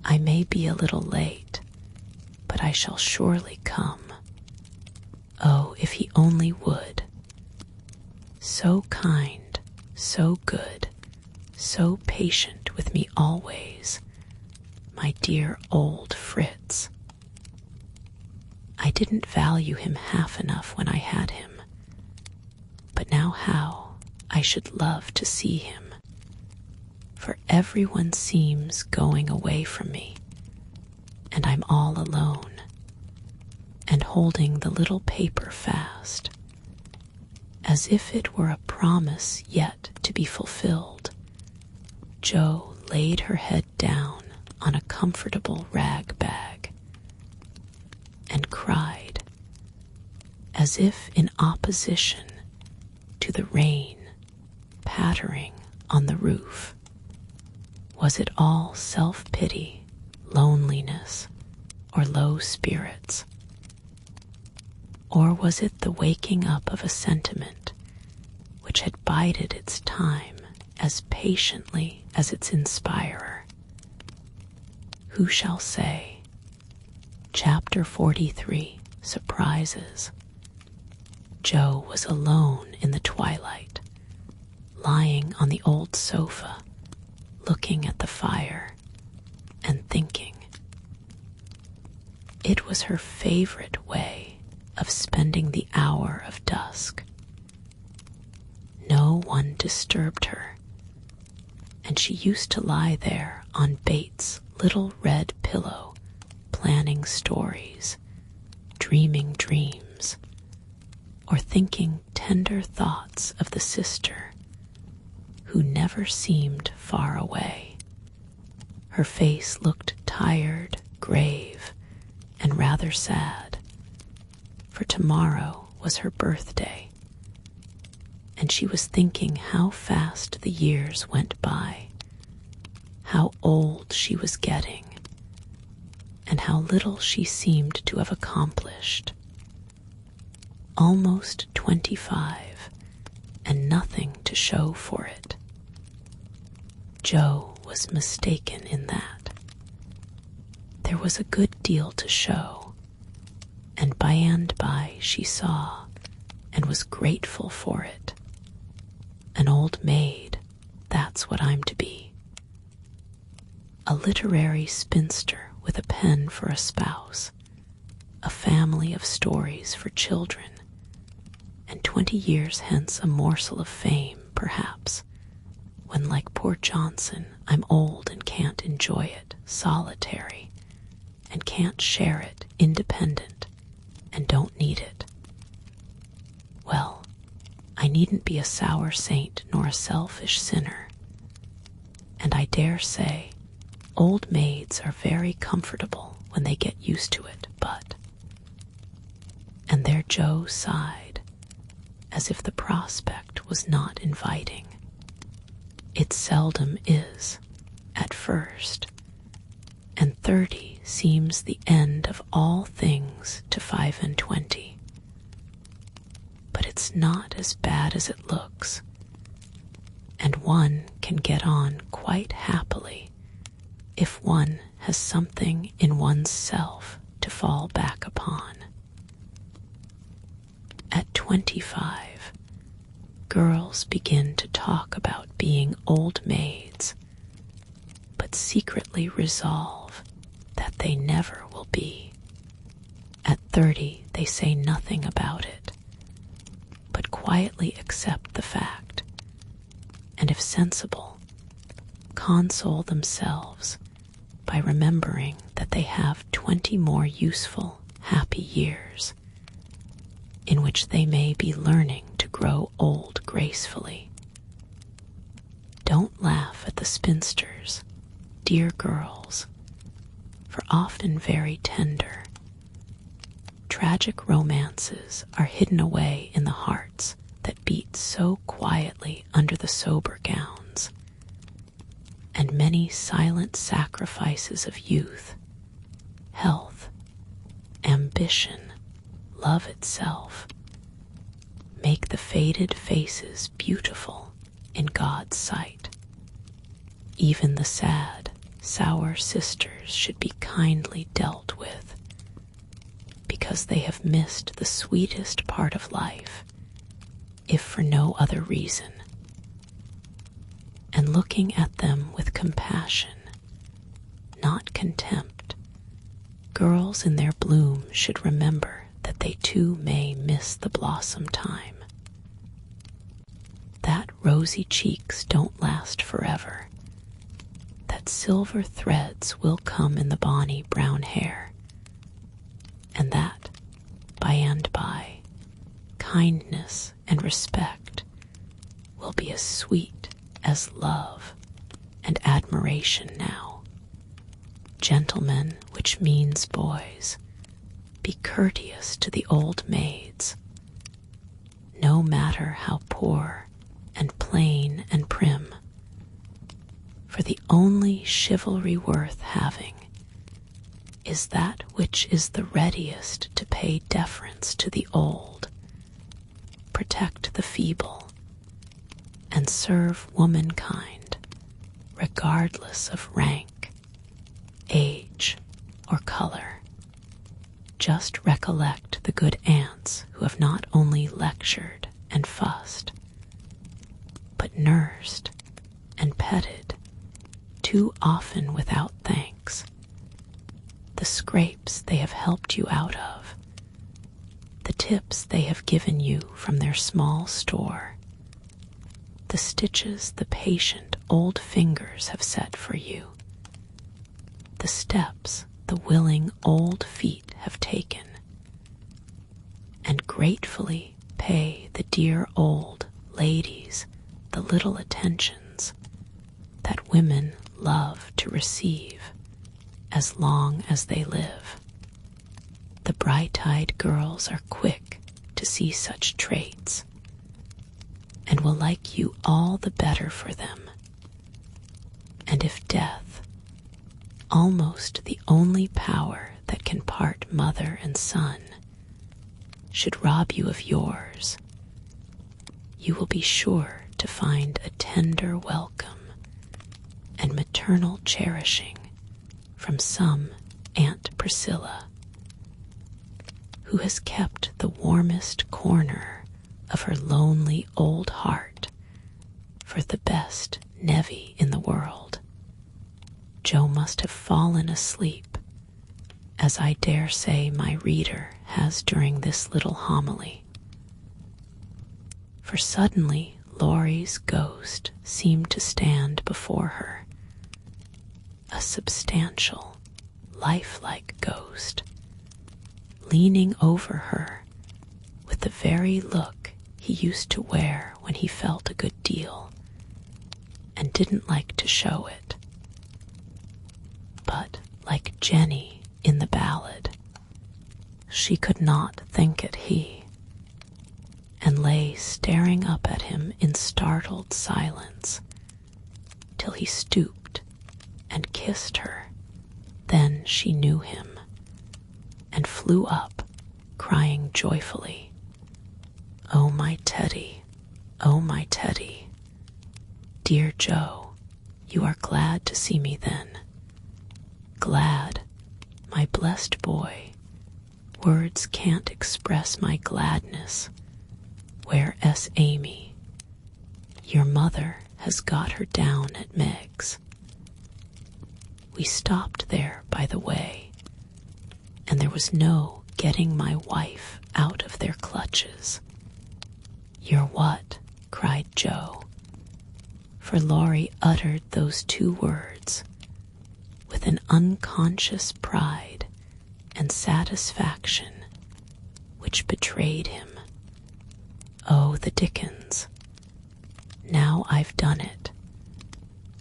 I may be a little late, but I shall surely come. Oh, if he only would. So kind, so good, so patient with me always, my dear old Fritz. I didn't value him half enough when I had him, but now how I should love to see him. For everyone seems going away from me, and I'm all alone, and holding the little paper fast, as if it were a promise yet to be fulfilled. Jo laid her head down on a comfortable rag bag and cried, as if in opposition to the rain pattering on the roof. Was it all self-pity, loneliness, or low spirits? Or was it the waking up of a sentiment which had bided its time as patiently as its inspirer? Who shall say? Chapter 43, Surprises. Jo was alone in the twilight, lying on the old sofa, looking at the fire and thinking. It was her favorite way of spending the hour of dusk. No one disturbed her, and she used to lie there on Bates' little red pillow, planning stories, dreaming dreams, or thinking tender thoughts of the sister who never seemed far away. Her face looked tired, grave, and rather sad, for tomorrow was her birthday, and she was thinking how fast the years went by, how old she was getting, and how little she seemed to have accomplished. Almost 25, and nothing to show for it. Jo was mistaken in that. There was a good deal to show, and by and by she saw and was grateful for it. An old maid, that's what I'm to be. A literary spinster with a pen for a spouse, a family of stories for children, and 20 years hence a morsel of fame, perhaps, when, like poor Johnson, I'm old and can't enjoy it, solitary, and can't share it, independent, and don't need it. Well, I needn't be a sour saint nor a selfish sinner, and I dare say old maids are very comfortable when they get used to it, but... And Joe sighed, as if the prospect was not inviting. It seldom is, at first, and 30 seems the end of all things to 25. But it's not as bad as it looks, and one can get on quite happily if one has something in one's self to fall back upon. At 25, girls begin to talk about being old maids, but secretly resolve that they never will be. At 30, they say nothing about it, but quietly accept the fact, and if sensible, console themselves by remembering that they have 20 more useful, happy years in which they may be learning to grow old gracefully. Don't laugh at the spinsters, dear girls, for often very tender. Tragic romances are hidden away in the hearts that beat so quietly under the sober gowns, and many silent sacrifices of youth, health, ambition, love itself, make the faded faces beautiful in God's sight. Even the sad, sour sisters should be kindly dealt with, because they have missed the sweetest part of life, if for no other reason. And looking at them with compassion, not contempt, girls in their bloom should remember that they too may miss the blossom time. That rosy cheeks don't last forever, that silver threads will come in the bonny brown hair, and that, by and by, kindness and respect will be as sweet as love and admiration now. Gentlemen, which means boys, be courteous to the old maids, no matter how poor and plain and prim, for the only chivalry worth having is that which is the readiest to pay deference to the old, protect the feeble, and serve womankind regardless of rank, age, or color. Just recollect the good aunts who have not only lectured and fussed, but nursed and petted, too often without thanks, the scrapes they have helped you out of, the tips they have given you from their small store, the stitches the patient old fingers have set for you, the steps the willing old feet have taken, and gratefully pay the dear old ladies the little attentions that women love to receive as long as they live. The bright-eyed girls are quick to see such traits, and will like you all the better for them. And if death, almost the only power that can part mother and son, should rob you of yours, you will be sure to find a tender welcome and maternal cherishing from some Aunt Priscilla, who has kept the warmest corner of her lonely old heart for the best nevy in the world. Joe must have fallen asleep, as I dare say my reader has during this little homily, for suddenly Laurie's ghost seemed to stand before her, a substantial, lifelike ghost, leaning over her with the very look he used to wear when he felt a good deal and didn't like to show it. But like Jenny in the ballad, she could not think it he. lay staring up at him in startled silence, till he stooped and kissed her. Then she knew him, and flew up, crying joyfully, "Oh, my Teddy, oh, my Teddy. Dear Joe, you are glad to see me then. Glad, my blessed boy. Words can't express my gladness. Where S. Amy? Your mother has got her down at Meg's." We stopped there by the way, and there was no getting my wife out of their clutches. "You're what?" cried Joe, for Laurie uttered those two words with an unconscious pride and satisfaction which betrayed him. Oh, the dickens! Now I've done it.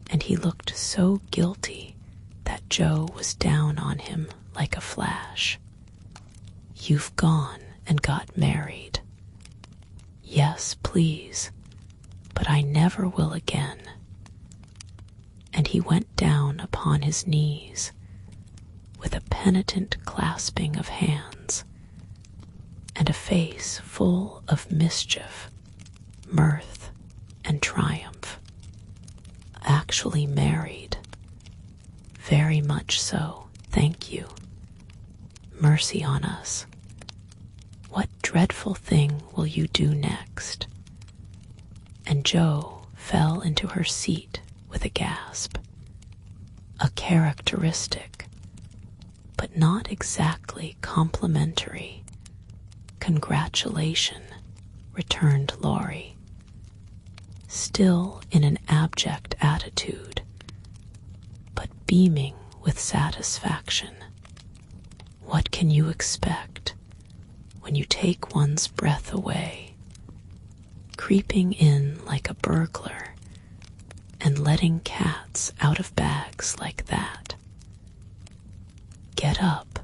And he looked so guilty that Joe was down on him like a flash. "You've gone and got married." "Yes, please, but I never will again." And he went down upon his knees with a penitent clasping of hands and a face full of mischief, mirth, and triumph. "Actually married?" "Very much so, thank you." "Mercy on us. What dreadful thing will you do next?" And Joe fell into her seat with a gasp. "A characteristic, but not exactly complimentary, congratulation," returned Laurie, still in an abject attitude, but beaming with satisfaction. "What can you expect when you take one's breath away, creeping in like a burglar and letting cats out of bags like that? Get up,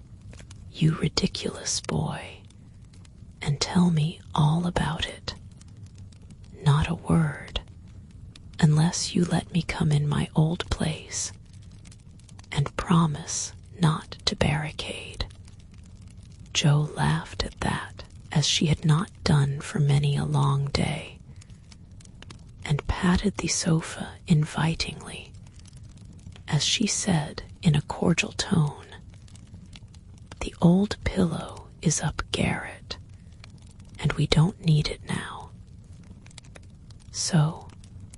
you ridiculous boy, and tell me all about it. Not a word, unless you let me come in my old place, and promise not to barricade." Joe laughed at that, as she had not done for many a long day, and patted the sofa invitingly, as she said in a cordial tone, "The old pillow is up garret, and we don't need it now. So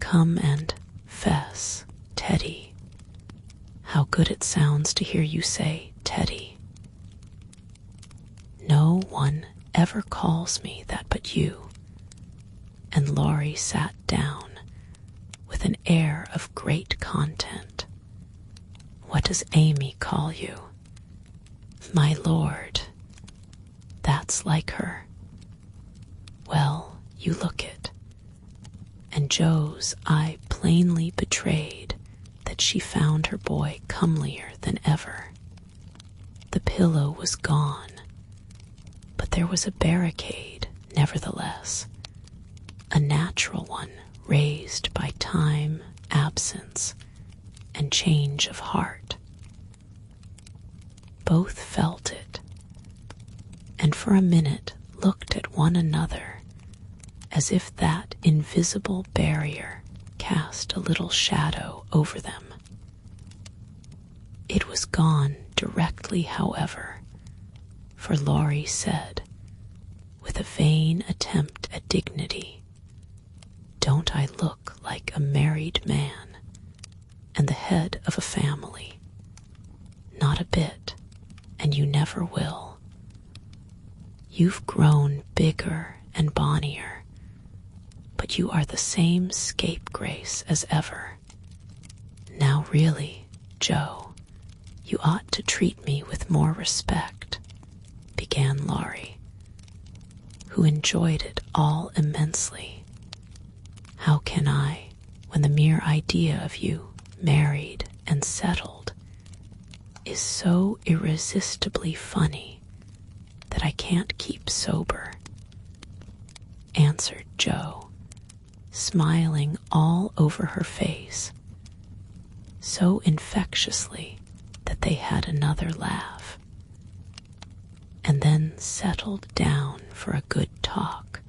come and fess, Teddy." How good it sounds to hear you say Teddy. "No one ever calls me that but you." And Laurie sat down with an air of great content. "What does Amy call you?" "My lord." "That's like her." "Well, you look it." And Joe's eye plainly betrayed that she found her boy comelier than ever. The pillow was gone, but there was a barricade, nevertheless, a natural one raised by time, absence, and change of heart. Both felt it, and for a minute looked at one another as if that invisible barrier cast a little shadow over them. It was gone directly, however, for Laurie said, with a vain attempt at dignity, "Don't I look like a married man and the head of a family?" "Not a bit, and you never will. You've grown bigger and bonnier, but you are the same scapegrace as ever. Now really, Joe, you ought to treat me with more respect," began Laurie, who enjoyed it all immensely. "How can I, when the mere idea of you married and settled is so irresistibly funny that I can't keep sober? answered Jo, smiling all over her face, so infectiously that they had another laugh, and then settled down for a good talk,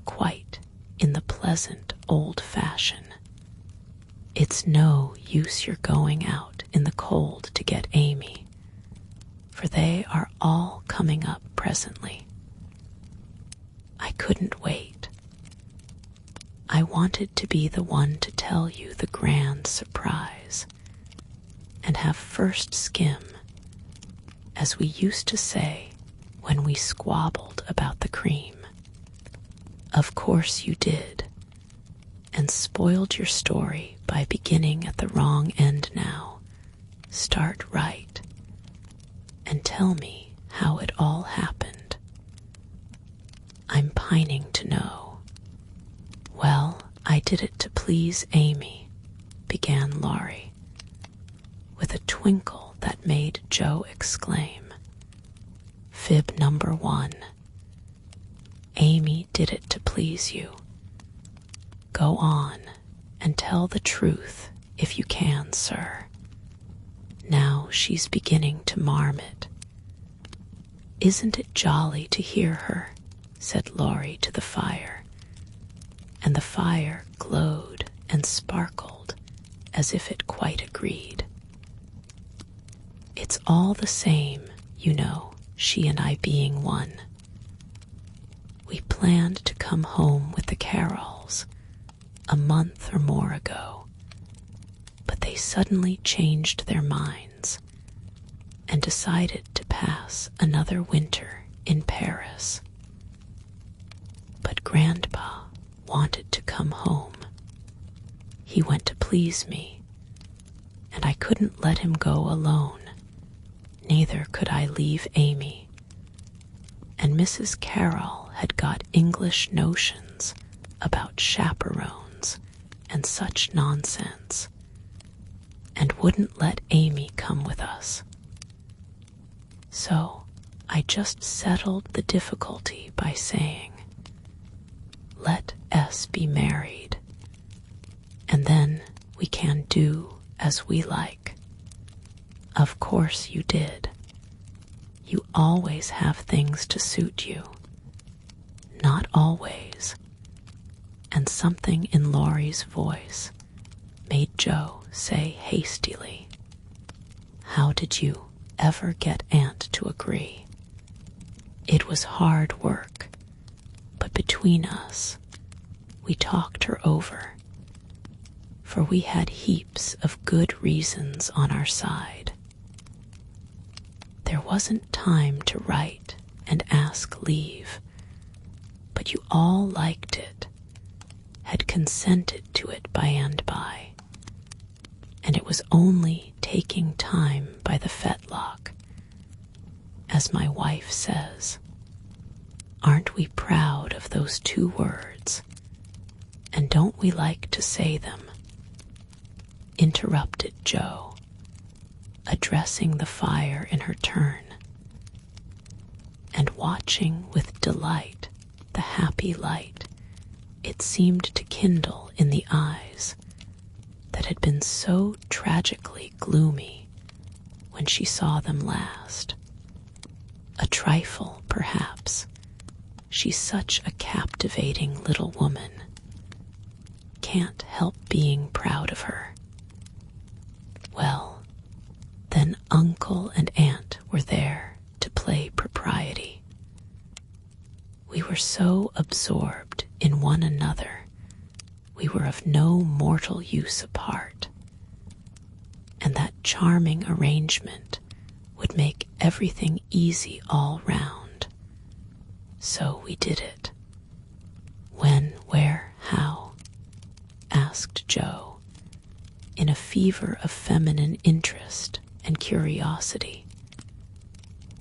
quite in the pleasant old fashion. It's no use your going out in the cold to get Amy, for they are all coming up presently. I couldn't wait. I wanted to be the one to tell you the grand surprise, and have first skim, as we used to say when we squabbled about the cream. Of course you did, and spoiled your story by beginning at the wrong end now. Start right, and tell me how it all happened. I'm pining to know. Well, I did it to please Amy, began Laurie, with a twinkle that made Jo exclaim. Fib number 1. Amy did it to please you. Go on and tell the truth if you can, sir. Now she's beginning to marmot. Isn't it jolly to hear her? Said Laurie to the fire, and the fire glowed and sparkled as if it quite agreed. It's all the same, you know, she and I being one. We planned to come home with the Carrolls a month or more ago, but they suddenly changed their minds and decided to pass another winter in Paris. But Grandpa wanted to come home. He went to please me, and I couldn't let him go alone. Neither could I leave Amy. And Mrs. Carroll had got English notions about chaperones and such nonsense, and wouldn't let Amy come with us. So I just settled the difficulty by saying, let S be married, and then we can do as we like. Of course you did. You always have things to suit you. Not always. And something in Laurie's voice made Jo say hastily, how did you ever get Aunt to agree? It was hard work, but between us, we talked her over, for we had heaps of good reasons on our side. There wasn't time to write and ask leave, but you all liked it, had consented to it by and by, and it was only taking time by the fetlock, as my wife says. Aren't we proud of those 2 words, and don't we like to say them? Interrupted Jo, addressing the fire in her turn, and watching with delight the happy light it seemed to kindle in the eyes that had been so tragically gloomy when she saw them last. A trifle, perhaps. She's such a captivating little woman. Can't help being proud of her. Well, then Uncle and Aunt were there to play propriety. We were so absorbed in one another, we were of no mortal use apart, and that charming arrangement would make everything easy all round. So we did it. When, where, how? Asked Jo, in a fever of feminine interest and curiosity,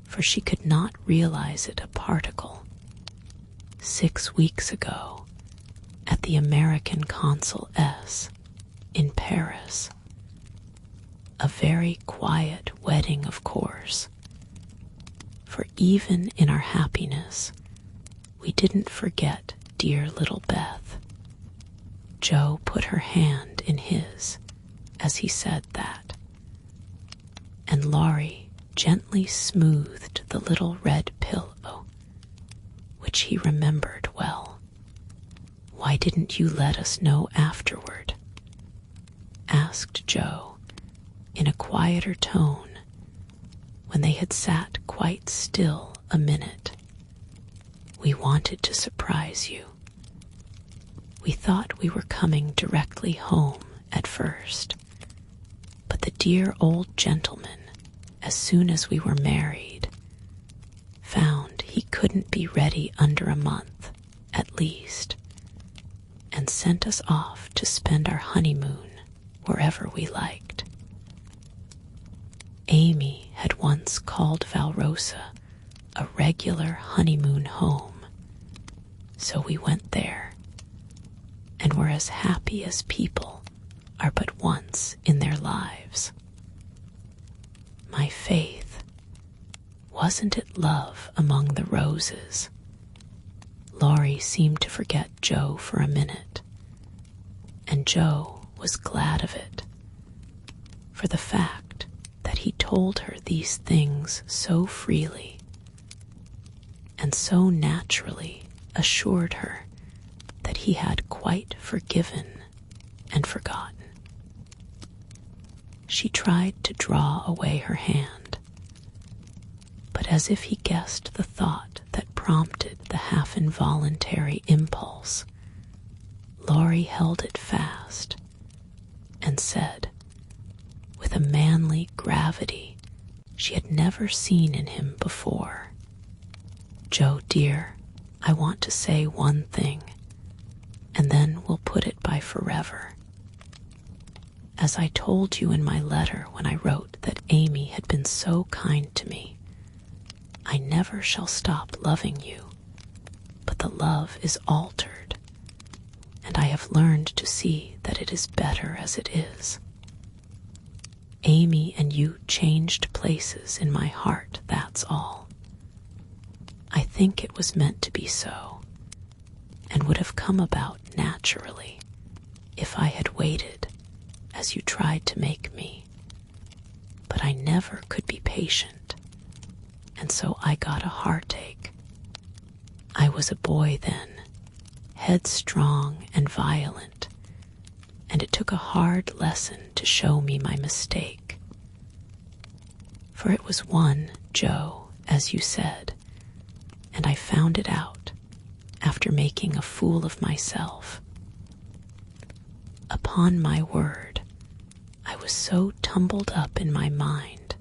for she could not realize it a particle. 6 weeks ago, at the American Consul S in Paris. A very quiet wedding, of course, for even in our happiness, we didn't forget dear little Beth. Jo put her hand in his as he said that, and Laurie gently smoothed the little red pillow, which he remembered well. "Why didn't you let us know afterward?" asked Jo in a quieter tone when they had sat quite still a minute. "We wanted to surprise you. We thought we were coming directly home at first, but the dear old gentleman, as soon as we were married, found he couldn't be ready under a month, at least, and sent us off to spend our honeymoon wherever we liked. Amy had once called Valrosa a regular honeymoon home, so we went there, and were as happy as people are but once in their lives. My faith, wasn't it love among the roses?" Laurie seemed to forget Jo for a minute, and Jo was glad of it, for the fact that he told her these things so freely and so naturally assured her that he had quite forgiven and forgotten. She tried to draw away her hand, but as if he guessed the thought that prompted the half-involuntary impulse, Laurie held it fast and said, with a manly gravity she had never seen in him before, "Jo, dear, I want to say one thing, and then we'll put it by forever. As I told you in my letter when I wrote that Amy had been so kind to me, I never shall stop loving you, but the love is altered, and I have learned to see that it is better as it is. Amy and you changed places in my heart, that's all. I think it was meant to be so, and would have come about naturally if I had waited as you tried to make me. But I never could be patient, and so I got a heartache. I was a boy then, headstrong and violent, and it took a hard lesson to show me my mistake. For it was one, Jo, as you said, and I found it out after making a fool of myself. Upon my word, I was so tumbled up in my mind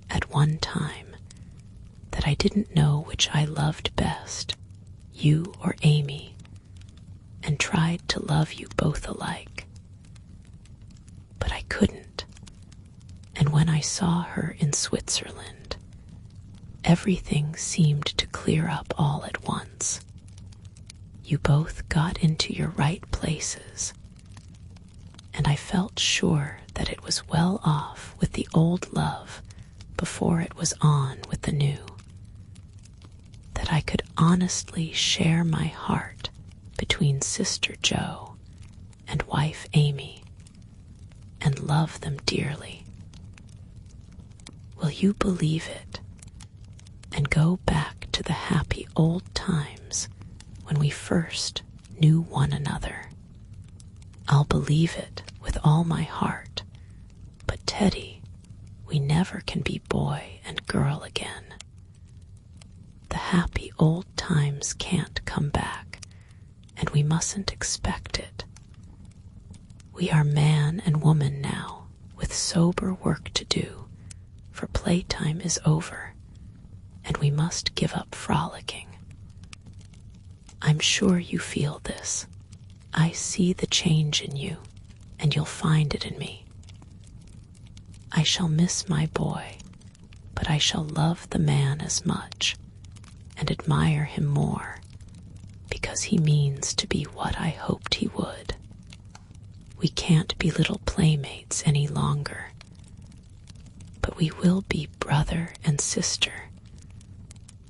at one time that I didn't know which I loved best, you or Amy, and tried to love you both alike. But I couldn't, and when I saw her in Switzerland, everything seemed to clear up all at once. You both got into your right places, and I felt sure that it was well off with the old love before it was on with the new, that I could honestly share my heart between Sister Jo and wife Amy and love them dearly. Will you believe it and go back to the happy old times when we first knew one another? I'll believe it with all my heart, but Teddy, we never can be boy and girl again. The happy old times can't come back, and we mustn't expect it. We are man and woman now, with sober work to do, for playtime is over, and we must give up frolicking. I'm sure you feel this. I see the change in you, and you'll find it in me. I shall miss my boy, but I shall love the man as much, and admire him more, because he means to be what I hoped he would. We can't be little playmates any longer, but we will be brother and sister,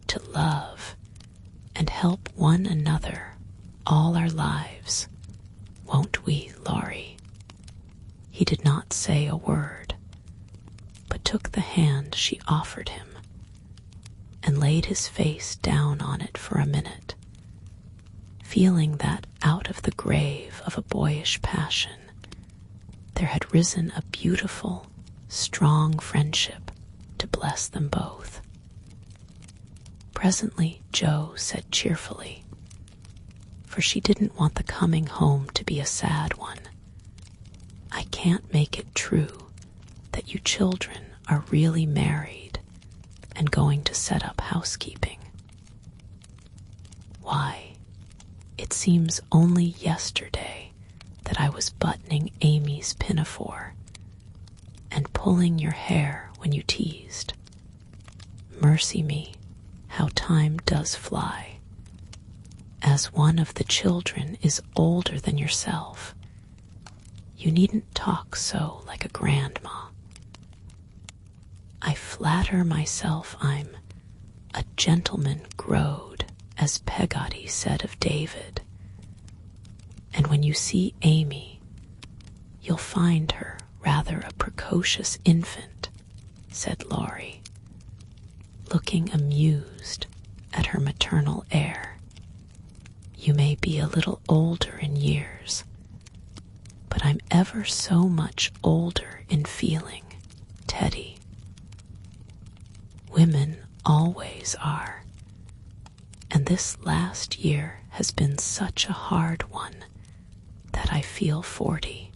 to love and help help one another all our lives, won't we, Laurie?" He did not say a word, but took the hand she offered him and laid his face down on it for a minute, feeling that out of the grave of a boyish passion there had risen a beautiful, strong friendship to bless them both. Presently Jo said cheerfully, for she didn't want the coming home to be a sad one, "I can't make it true that you children are really married and going to set up housekeeping. Why, it seems only yesterday that I was buttoning Amy's pinafore and pulling your hair when you teased. Mercy me, how time does fly. As one of the children is older than yourself, you needn't talk so like a grandma. I flatter myself I'm a gentleman growed, as Peggotty said of David. And when you see Amy, you'll find her rather a precocious infant," said Laurie, looking amused at her maternal air. "You may be a little older in years, but I'm ever so much older in feeling, Teddy. Women always are, and this last year has been such a hard one that I feel 40.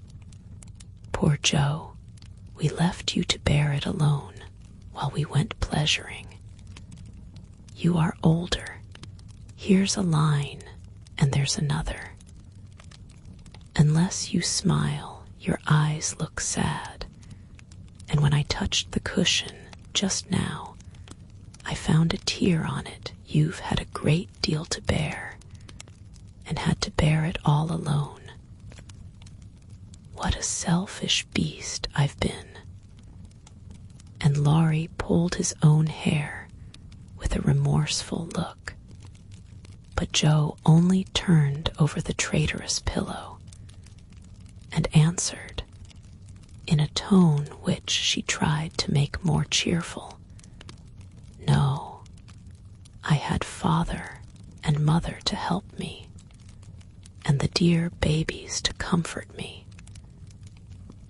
Poor Jo, we left you to bear it alone while we went pleasuring. You are older. Here's a line, and there's another. Unless you smile, your eyes look sad, and when I touched the cushion just now, I found a tear on it. You've had a great deal to bear, and had to bear it all alone. What a selfish beast I've been." And Laurie pulled his own hair with a remorseful look, but Jo only turned over the traitorous pillow and answered, in a tone which she tried to make more cheerful, "No, I had father and mother to help me, and the dear babies to comfort me,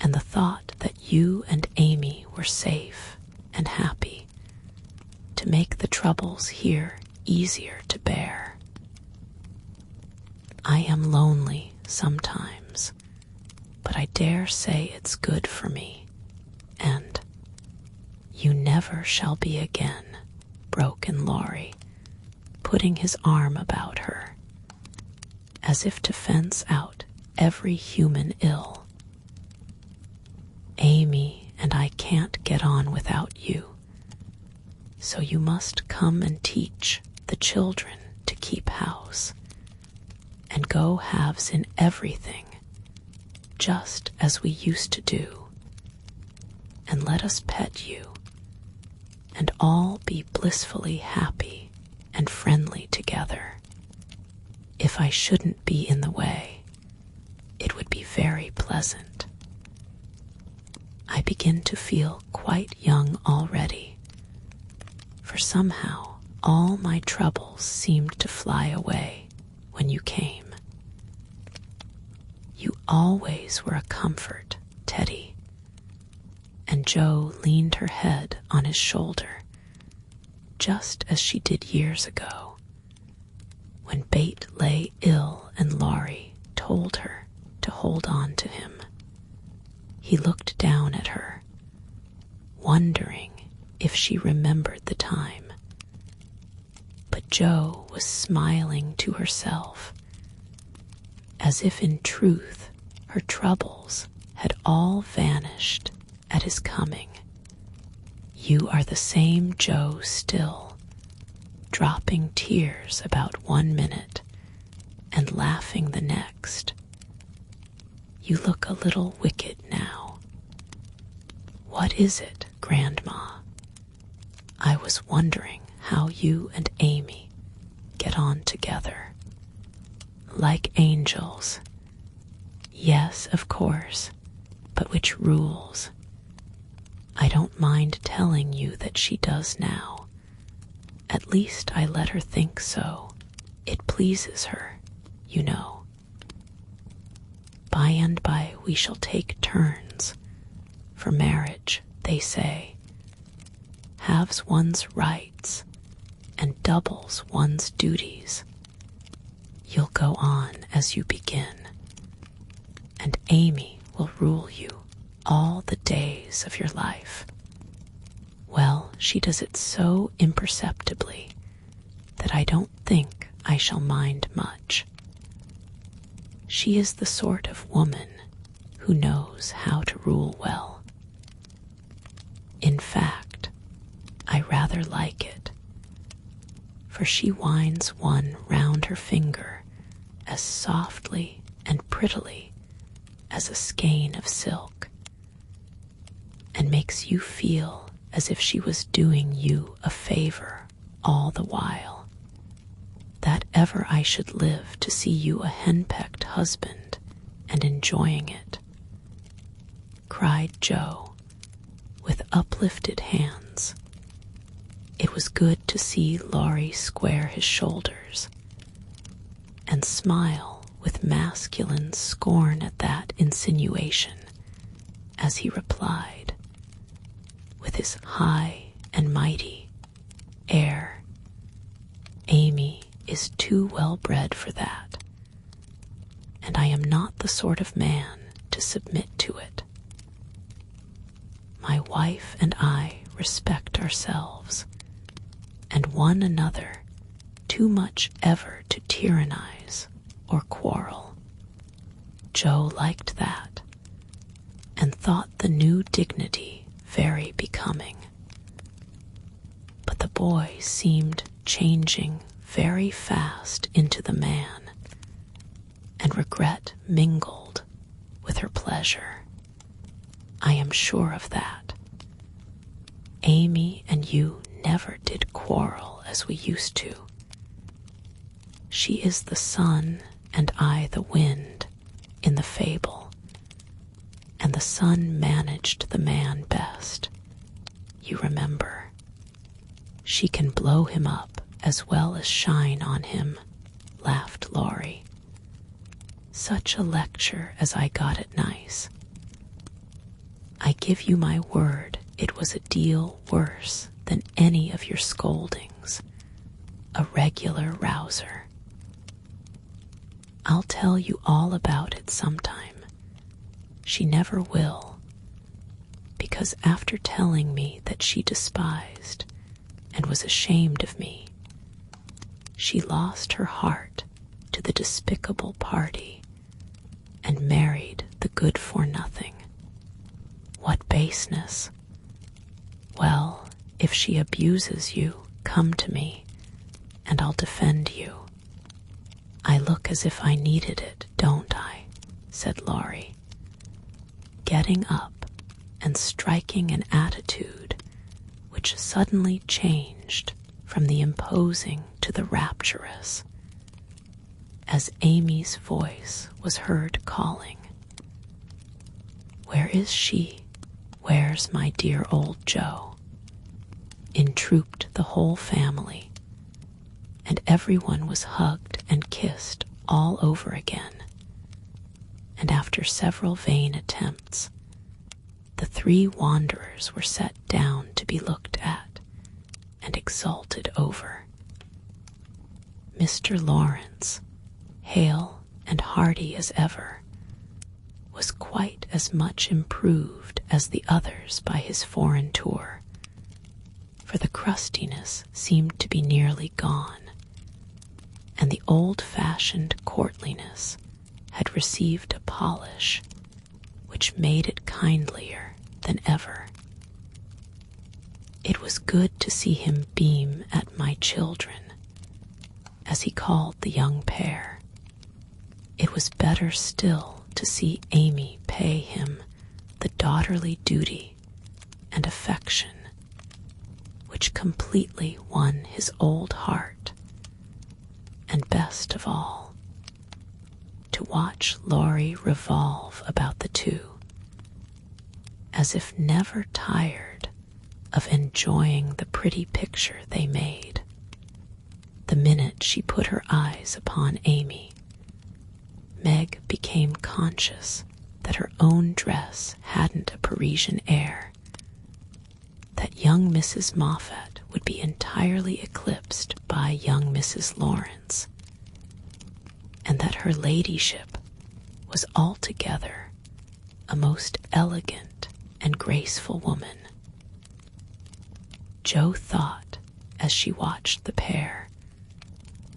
and the thought that you and Amy were safe and happy to make the troubles here easier to bear. I am lonely sometimes, but I dare say it's good for me, and you never shall be again," broke in Laurie, putting his arm about her, as if to fence out every human ill. "Amy and I can't get on without you, so you must come and teach the children to keep house, and go halves in everything, just as we used to do, and let us pet you, and all be blissfully happy and friendly together. If I shouldn't be in the way, it would be very pleasant. I begin to feel quite young already, for somehow all my troubles seemed to fly away when you came. You always were a comfort, Teddy." And Jo leaned her head on his shoulder, just as she did years ago, when Bate lay ill and Laurie told her to hold on to him. He looked down at her, wondering if she remembered the time. But Jo was smiling to herself, as if in truth her troubles had all vanished at his coming. "You are the same Jo still, dropping tears about 1 minute and laughing the next. You look a little wicked now. What is it, Grandma? I was wondering how you and Amy get on together, like angels. Yes, of course, but which rules? I don't mind telling you that she does now. At least I let her think so. It pleases her, you know. By and by we shall take turns, for marriage, they say, halves one's rights and doubles one's duties. You'll go on as you begin, and Amy will rule you all the days of your life. Well, she does it so imperceptibly that I don't think I shall mind much. She is the sort of woman who knows how to rule well. In fact, I rather like it, for she winds one round her finger as softly and prettily as a skein of silk, and makes you feel as if she was doing you a favor all the while. That ever I should live to see you a henpecked husband and enjoying it, cried Joe, with uplifted hands. It was good to see Laurie square his shoulders and smile with masculine scorn at that insinuation as he replied, with his high and mighty air, Amy is too well bred for that, and I am not the sort of man to submit to it. My wife and I respect ourselves and one another too much ever to tyrannize or quarrel. Joe liked that, and thought the new dignity very becoming. But the boy seemed changing very fast into the man, and regret mingled with her pleasure. I am sure of that. Amy and you never did quarrel as we used to. She is the sun and I the wind in the fable, and the sun managed the man best. You remember. She can blow him up as well as shine on him, laughed Laurie. Such a lecture as I got it nice. I give you my word it was a deal worse than any of your scoldings. A regular rouser. I'll tell you all about it sometime. She never will, because after telling me that she despised and was ashamed of me, she lost her heart to the despicable party and married the good-for-nothing. What baseness! Well, if she abuses you, come to me, and I'll defend you. I look as if I needed it, don't I? Said Laurie, getting up and striking an attitude which suddenly changed from the imposing to the rapturous, as Amy's voice was heard calling, "Where is she? Where's my dear old Joe?" In trooped the whole family, and everyone was hugged and kissed all over again, and after several vain attempts, the three wanderers were set down to be looked at and exulted over. Mr. Lawrence, hale and hearty as ever, was quite as much improved as the others by his foreign tour, for the crustiness seemed to be nearly gone, and the old-fashioned courtliness had received a polish which made it kindlier than ever. It was good to see him beam at my children, as he called the young pair. It was better still to see Amy pay him the daughterly duty and affection which completely won his old heart, best of all, to watch Laurie revolve about the two, as if never tired of enjoying the pretty picture they made. The minute she put her eyes upon Amy, Meg became conscious that her own dress hadn't a Parisian air, that young Mrs. Moffat would be entirely eclipsed by young Mrs. Lawrence, and that her ladyship was altogether a most elegant and graceful woman. Jo thought, as she watched the pair,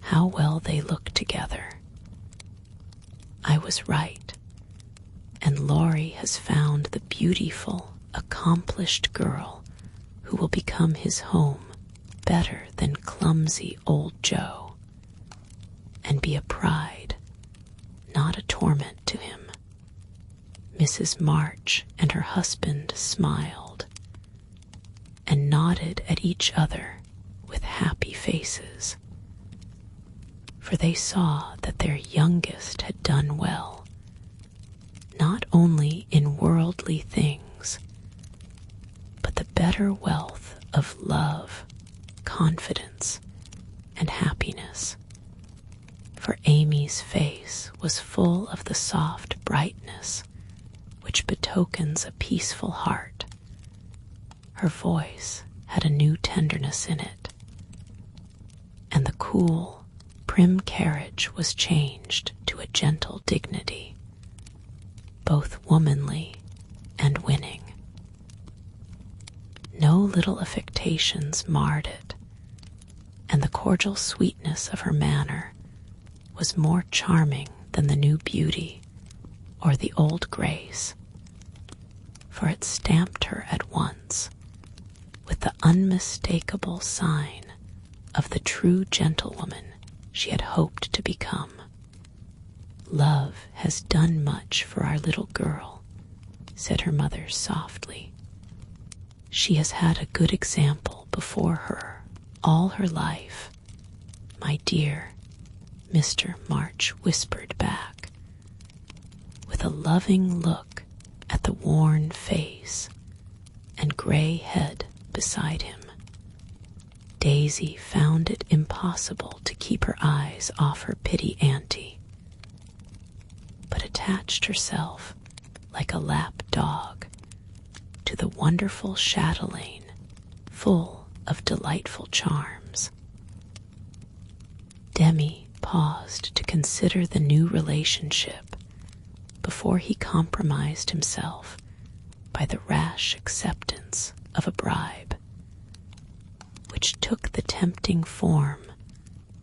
how well they looked together. I was right, and Laurie has found the beautiful, accomplished girl who will become his home better than clumsy old Jo, and be a pride, not a torment to him. Mrs. March and her husband smiled and nodded at each other with happy faces, for they saw that their youngest had done well, not only in worldly things, but the better wealth of love, confidence, and happiness. For Amy's face was full of the soft brightness which betokens a peaceful heart. Her voice had a new tenderness in it, and the cool, prim carriage was changed to a gentle dignity, both womanly and winning. No little affectations marred it, and the cordial sweetness of her manner was more charming than the new beauty or the old grace, for it stamped her at once with the unmistakable sign of the true gentlewoman she had hoped to become. "Love has done much for our little girl," said her mother softly. "She has had a good example before her all her life, my dear," Mr. March whispered back, with a loving look at the worn face and gray head beside him. Daisy found it impossible to keep her eyes off her pitty auntie, but attached herself like a lap dog to the wonderful chatelaine full of delightful charms. Demi paused to consider the new relationship before he compromised himself by the rash acceptance of a bribe, which took the tempting form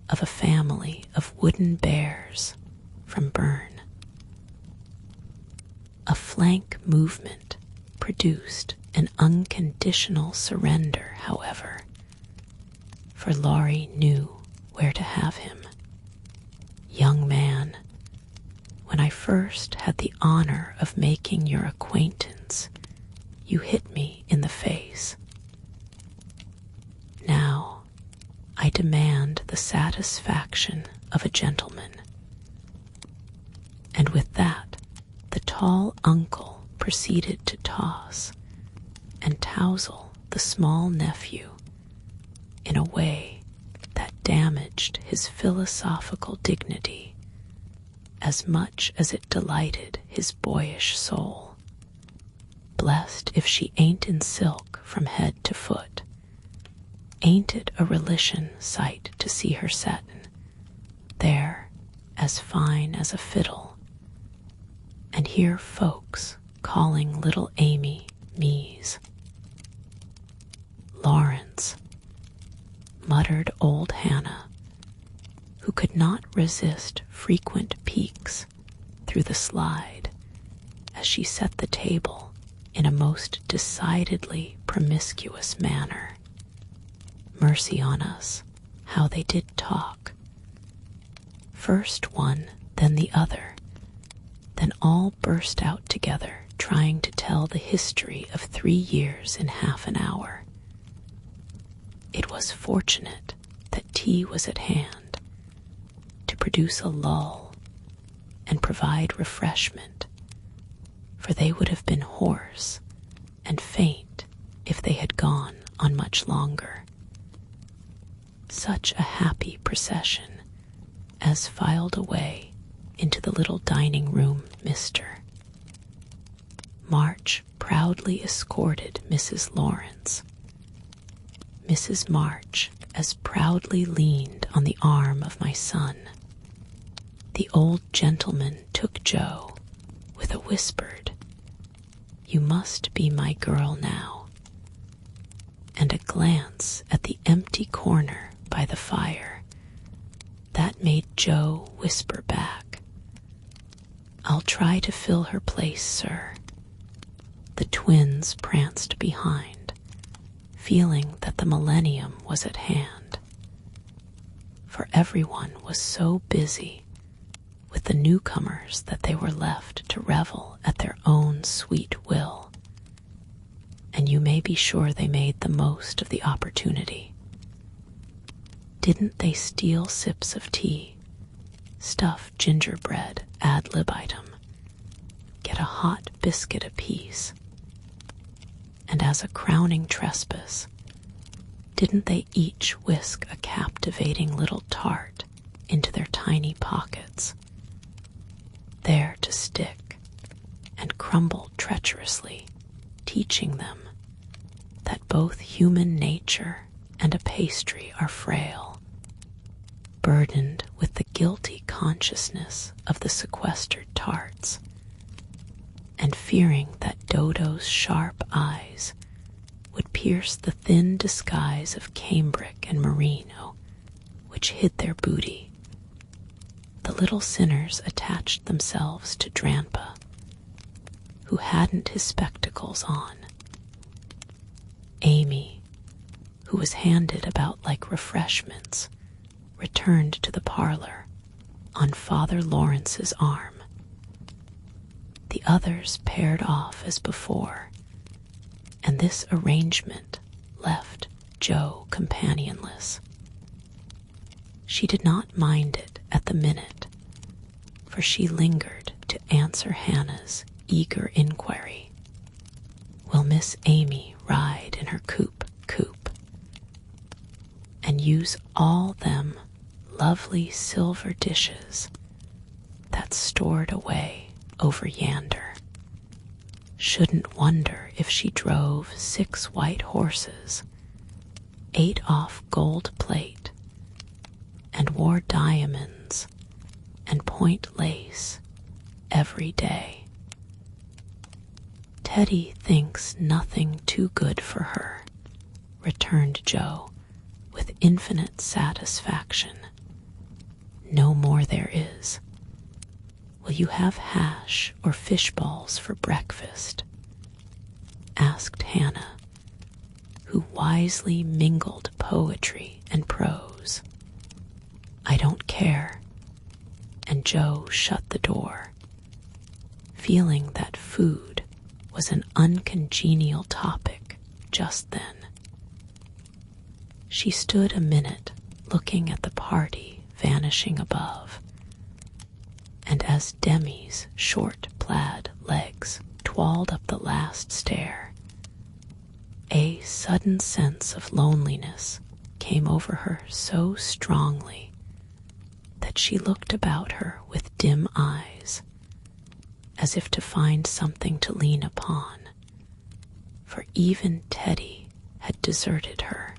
of a family of wooden bears from Bern. A flank movement produced an unconditional surrender, however, for Laurie knew where to have him. "Young man, when I first had the honor of making your acquaintance, you hit me in the face. Now I demand the satisfaction of a gentleman." And with that, the tall uncle proceeded to toss and touzle the small nephew in a way that damaged his philosophical dignity as much as it delighted his boyish soul. "Blessed if she ain't in silk from head to foot. Ain't it a religion sight to see her settin' there, as fine as a fiddle, and hear folks calling little Amy Mies?" "Lawrence," muttered old Hannah, who could not resist frequent peeks through the slide as she set the table in a most decidedly promiscuous manner. Mercy on us, how they did talk. First one, then the other, then all burst out together trying to tell the history of 3 years in half an hour. It was fortunate that tea was at hand produce a lull and provide refreshment, for they would have been hoarse and faint if they had gone on much longer. Such a happy procession as filed away into the little dining room mister. March proudly escorted Mrs. Lawrence. Mrs. March as proudly leaned on the arm of my son. The old gentleman took Joe with a whispered, "You must be my girl now," and a glance at the empty corner by the fire that made Joe whisper back, "I'll try to fill her place, sir." The twins pranced behind, feeling that the millennium was at hand, for everyone was so busy with the newcomers that they were left to revel at their own sweet will, and you may be sure they made the most of the opportunity. Didn't they steal sips of tea, stuff gingerbread ad libitum, get a hot biscuit apiece, and as a crowning trespass, didn't they each whisk a captivating little tart into their tiny pockets, there to stick and crumble treacherously, teaching them that both human nature and a pastry are frail, burdened with the guilty consciousness of the sequestered tarts, and fearing that Dodo's sharp eyes would pierce the thin disguise of cambric and merino which hid their booty. The little sinners attached themselves to Dranpa, who hadn't his spectacles on. Amy, who was handed about like refreshments, returned to the parlor on Father Lawrence's arm. The others paired off as before, and this arrangement left Jo companionless. She did not mind it at the minute, for she lingered to answer Hannah's eager inquiry, "Will Miss Amy ride in her coupe?" and use all them lovely silver dishes that's stored away over yander. Shouldn't wonder if she drove 6 white horses, ate off gold plate, and wore diamonds and point lace every day. Teddy thinks nothing too good for her, returned Jo with infinite satisfaction. No more there is. Will you have hash or fish balls for breakfast? Asked Hannah, who wisely mingled poetry and prose. I don't care, and Jo shut the door, feeling that food was an uncongenial topic just then. She stood a minute looking at the party vanishing above, and as Demi's short plaid legs twirled up the last stair, a sudden sense of loneliness came over her so strongly that she looked about her with dim eyes, as if to find something to lean upon, for even Teddy had deserted her.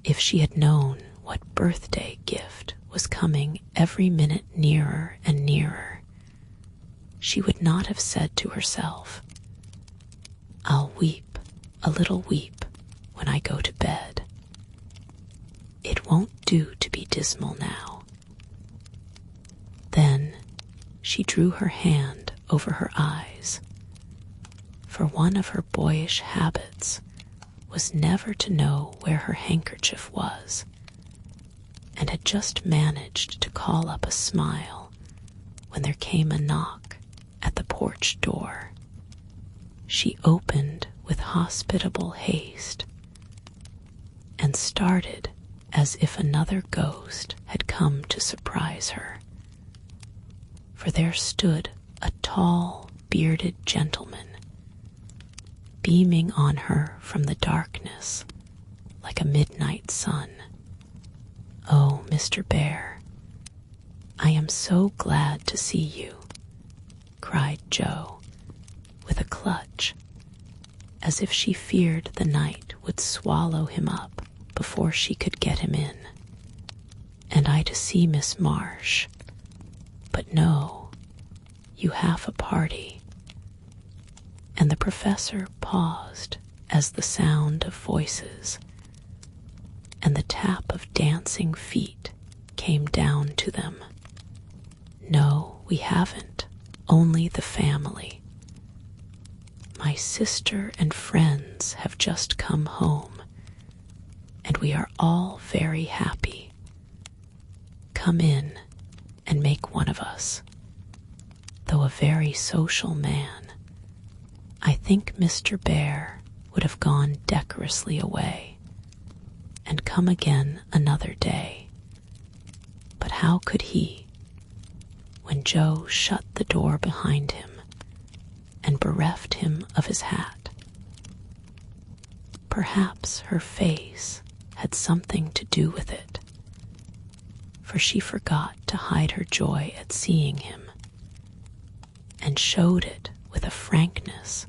If she had known what birthday gift was coming every minute nearer and nearer, she would not have said to herself, I'll weep a little weep when I go to bed. It won't do to be dismal now. Then she drew her hand over her eyes, for one of her boyish habits was never to know where her handkerchief was, and had just managed to call up a smile when there came a knock at the porch door. She opened with hospitable haste and started as if another ghost had come come to surprise her. For there stood a tall, bearded gentleman, beaming on her from the darkness like a midnight sun. "Oh, Mr. Bear, I am so glad to see you," cried Jo, with a clutch, as if she feared the night would swallow him up before she could get him in. "And I to see Miss Marsh. But no, you have a party." And the professor paused as the sound of voices and the tap of dancing feet came down to them. "No, we haven't, only the family. My sister and friends have just come home, and we are all very happy. Come in and make one of us. Though a very social man, I think Mr. Bear would have gone decorously away and come again another day. But how could he, when Jo shut the door behind him and bereft him of his hat? Perhaps her face had something to do with it, for she forgot to hide her joy at seeing him, and showed it with a frankness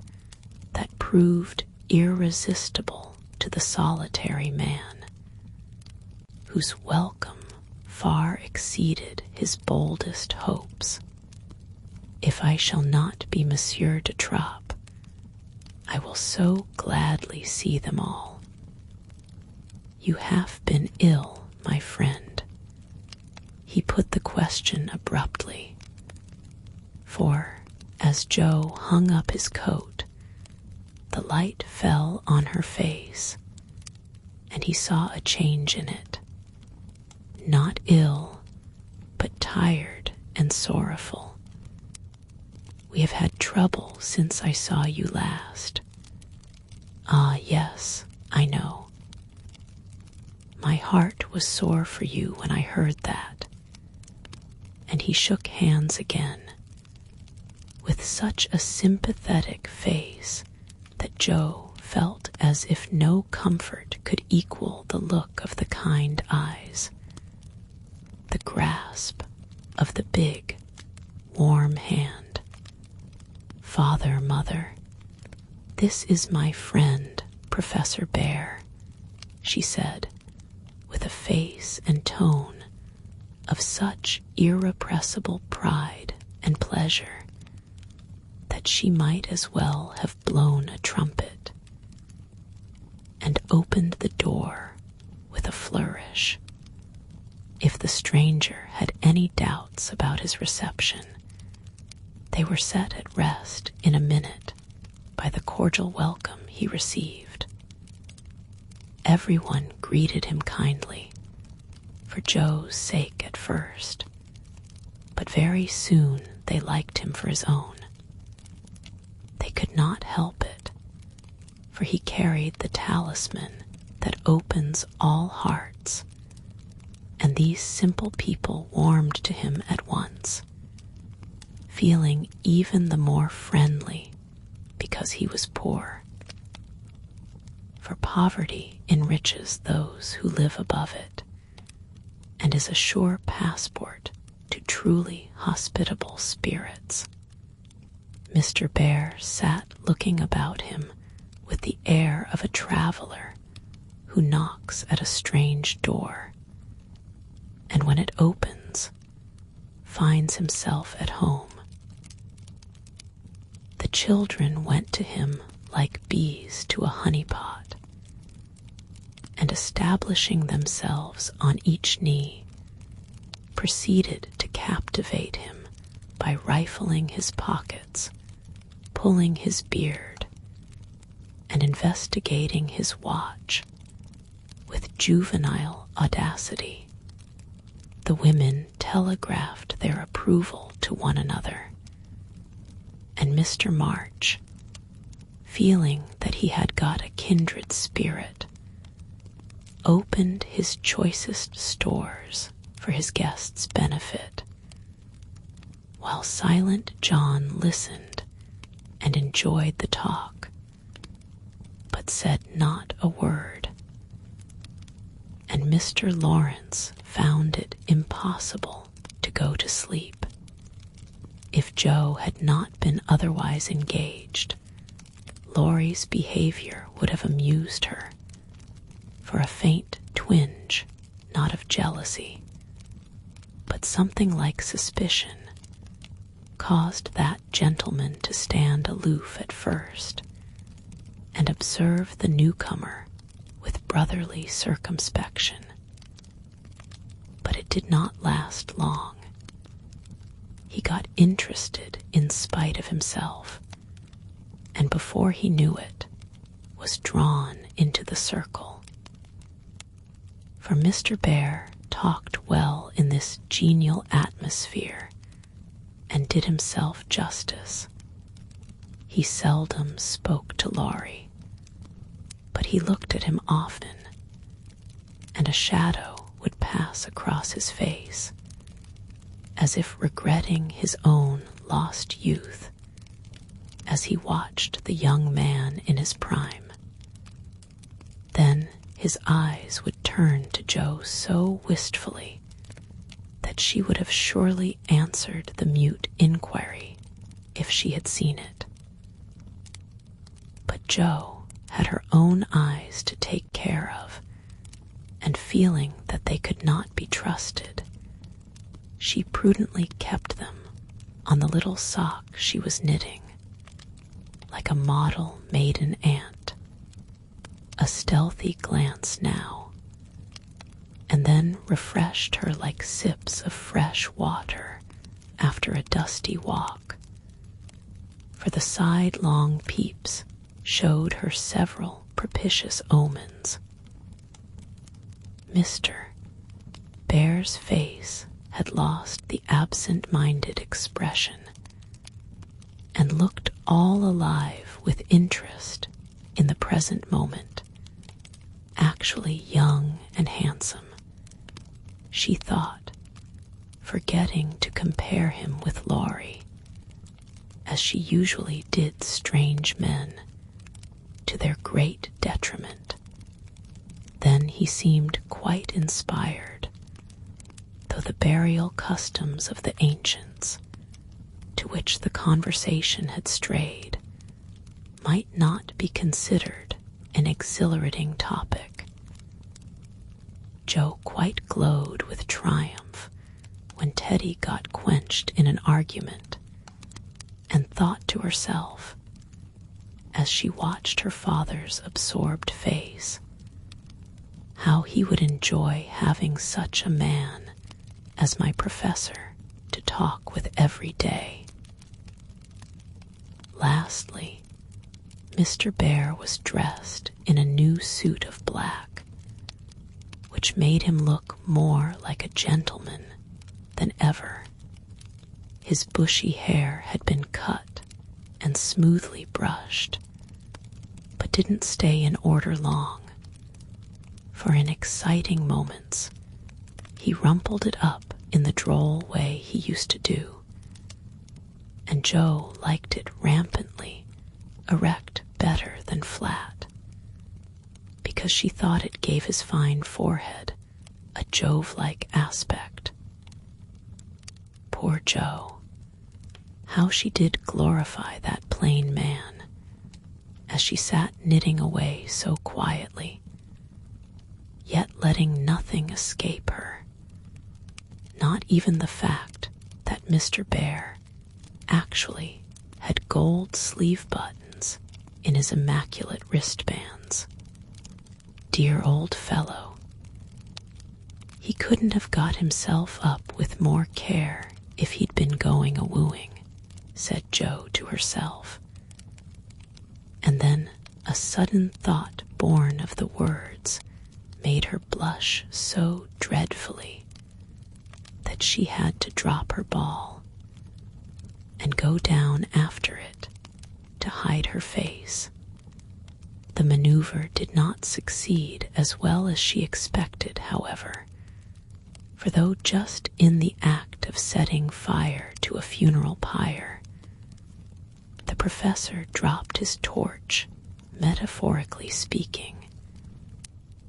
that proved irresistible to the solitary man, whose welcome far exceeded his boldest hopes. "If I shall not be Monsieur de Trappe, I will so gladly see them all. You have been ill, my friend?" He put the question abruptly, for as Jo hung up his coat, the light fell on her face, and he saw a change in it. Not ill, but tired and sorrowful. "We have had trouble since I saw you last." "Ah, yes, I know. My heart was sore for you when I heard that." And he shook hands again, with such a sympathetic face that Jo felt as if no comfort could equal the look of the kind eyes, the grasp of the big, warm hand. "Father, Mother, this is my friend, Professor Bear," she said, with a face and tone of such irrepressible pride and pleasure that she might as well have blown a trumpet, and opened the door with a flourish. If the stranger had any doubts about his reception, they were set at rest in a minute by the cordial welcome he received. Everyone greeted him kindly, for Jo's sake at first, but very soon they liked him for his own. They could not help it, for he carried the talisman that opens all hearts, and these simple people warmed to him at once, feeling even the more friendly because he was poor. For poverty enriches those who live above it, and is a sure passport to truly hospitable spirits. Mr. Bear sat looking about him with the air of a traveler who knocks at a strange door, and when it opens, finds himself at home. The children went to him like bees to a honey pot, and establishing themselves on each knee, proceeded to captivate him by rifling his pockets, pulling his beard, and investigating his watch with juvenile audacity. The women telegraphed their approval to one another, and Mr. March, feeling that he had got a kindred spirit, opened his choicest stores for his guest's benefit, while silent John listened and enjoyed the talk, but said not a word. And Mr. Lawrence found it impossible to go to sleep. If Joe had not been otherwise engaged, Laurie's behavior would have amused her, for a faint twinge, not of jealousy, but something like suspicion, caused that gentleman to stand aloof at first and observe the newcomer with brotherly circumspection. But it did not last long. He got interested in spite of himself, and before he knew it, was drawn into the circle. For Mr. Bear talked well in this genial atmosphere and did himself justice. He seldom spoke to Laurie, but he looked at him often, and a shadow would pass across his face, as if regretting his own lost youth, as he watched the young man in his prime. Then his eyes would turn to Jo so wistfully that she would have surely answered the mute inquiry if she had seen it. But Jo had her own eyes to take care of, and feeling that they could not be trusted, she prudently kept them on the little sock she was knitting, like a model maiden aunt. A stealthy glance now, and then refreshed her like sips of fresh water after a dusty walk, for the sidelong peeps showed her several propitious omens. Mr. Bear's face had lost the absent-minded expression and looked all alive with interest in the present moment. Actually young and handsome, she thought, forgetting to compare him with Laurie, as she usually did strange men, to their great detriment. Then he seemed quite inspired, though the burial customs of the ancients, to which the conversation had strayed, might not be considered an exhilarating topic. Jo quite glowed with triumph when Teddy got quenched in an argument, and thought to herself, as she watched her father's absorbed face, how he would enjoy having such a man as my professor to talk with every day. Lastly, Mr. Bear was dressed in a new suit of black, which made him look more like a gentleman than ever. His bushy hair had been cut and smoothly brushed, but didn't stay in order long, for in exciting moments he rumpled it up in the droll way he used to do, and Jo liked it rampantly erect better than flat, because she thought it gave his fine forehead a Jove-like aspect. Poor Jo, how she did glorify that plain man, as she sat knitting away so quietly, yet letting nothing escape her, not even the fact that Mr. Bear actually had gold sleeve buttons in his immaculate wristbands. Dear old fellow. He couldn't have got himself up with more care if he'd been going a-wooing, said Jo to herself. And then a sudden thought born of the words made her blush so dreadfully that she had to drop her ball and go down after it to hide her face. The maneuver did not succeed as well as she expected, however, For though just in the act of setting fire to a funeral pyre, the professor dropped his torch, metaphorically speaking,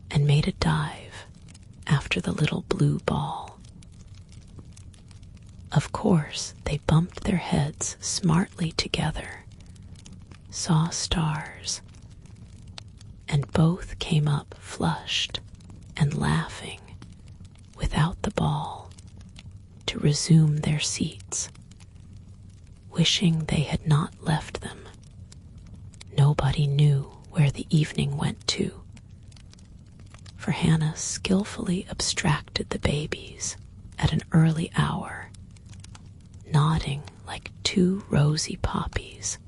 and made a dive after the little blue ball. Of course, they bumped their heads smartly together, saw stars, and both came up flushed and laughing without the ball to resume their seats, wishing they had not left them. Nobody knew where the evening went to, for Hannah skillfully abstracted the babies at an early hour, nodding like two rosy poppies,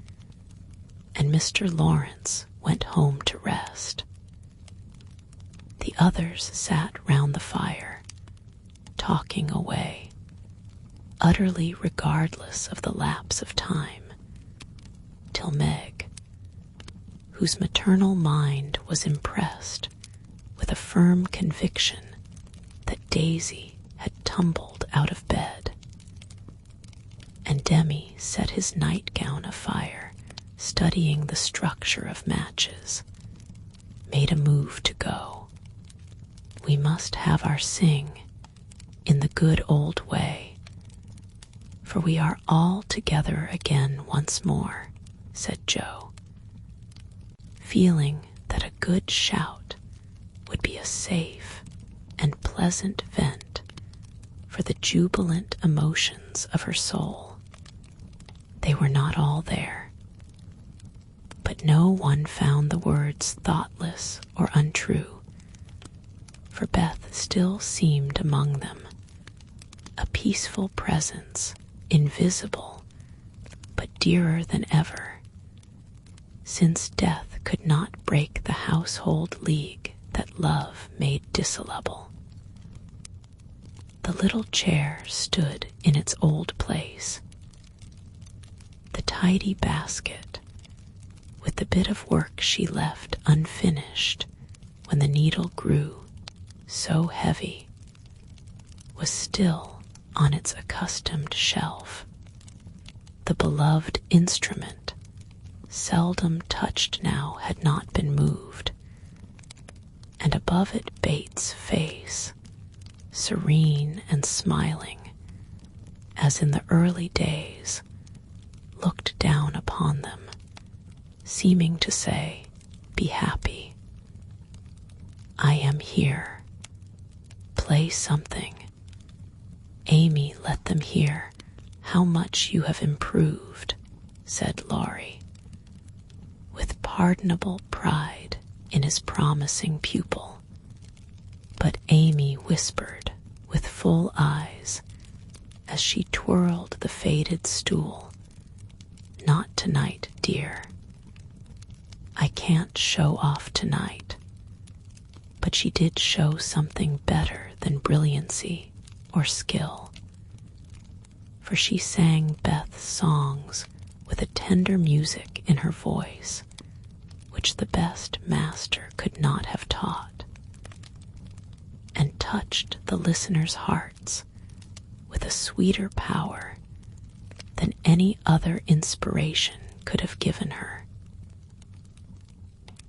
and Mr. Lawrence went home to rest. The others sat round the fire, talking away, utterly regardless of the lapse of time, till Meg, whose maternal mind was impressed with a firm conviction that Daisy had tumbled out of bed, and Demi set his nightgown afire, studying the structure of matches, made a move to go. We must have our sing in the good old way, for we are all together again once more, said Joe, feeling that a good shout would be a safe and pleasant vent for the jubilant emotions of her soul. They were not all there, but no one found the words thoughtless or untrue, for Beth still seemed among them, a peaceful presence, invisible, but dearer than ever, since death could not break the household league that love made dissoluble. The little chair stood in its old place. The tidy basket, with the bit of work she left unfinished when the needle grew so heavy, was still on its accustomed shelf. The beloved instrument, seldom touched now, had not been moved, and above it Bates' face, serene and smiling, as in the early days, looked down upon them, seeming to say, "Be happy. I am here. Play something. Amy, let them hear how much you have improved," said Laurie, with pardonable pride in his promising pupil. But Amy whispered with full eyes as she twirled the faded stool, "Not tonight, dear. I can't show off tonight." But she did show something better than brilliancy or skill, for she sang Beth's songs with a tender music in her voice which the best master could not have taught, and touched the listeners' hearts with a sweeter power than any other inspiration could have given her.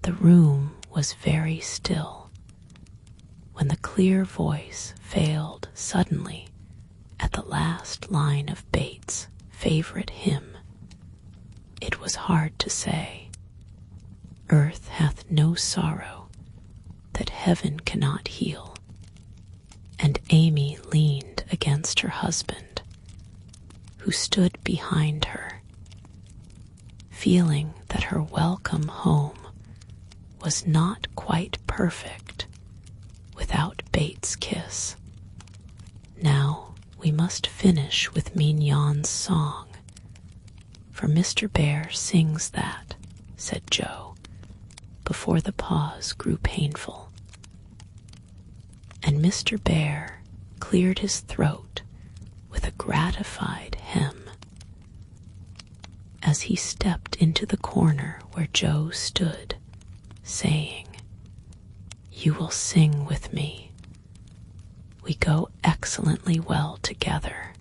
The room was very still when the clear voice failed suddenly at the last line of Bates' favorite hymn. It was hard to say, "Earth hath no sorrow that heaven cannot heal," and Amy leaned against her husband, who stood behind her, feeling that her welcome home was not quite perfect without Bates' kiss. "Now we must finish with Mignon's song, for Mr. Bear sings that," said Joe, before the pause grew painful. And Mr. Bear cleared his throat with a gratified hem as he stepped into the corner where Joe stood, saying, "You will sing with me. we go excellently well together.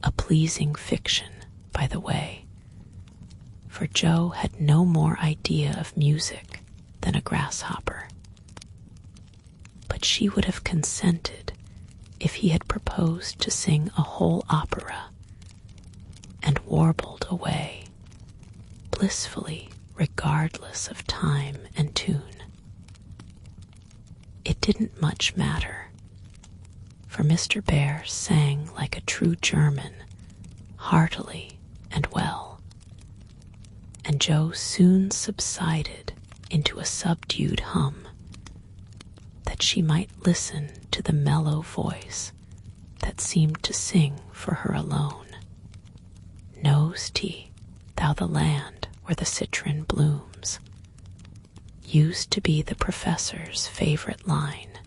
A pleasing fiction, by the way, for Jo had no more idea of music than a grasshopper. But she would have consented if he had proposed to sing a whole opera, and warbled away, blissfully regardless of time and tune. It didn't much matter, for Mr. Bear sang like a true German, heartily and well, and Jo soon subsided into a subdued hum, that she might listen to the mellow voice that seemed to sing for her alone. Know'st he, thou the land where the citron blooms, used to be the professor's favorite line,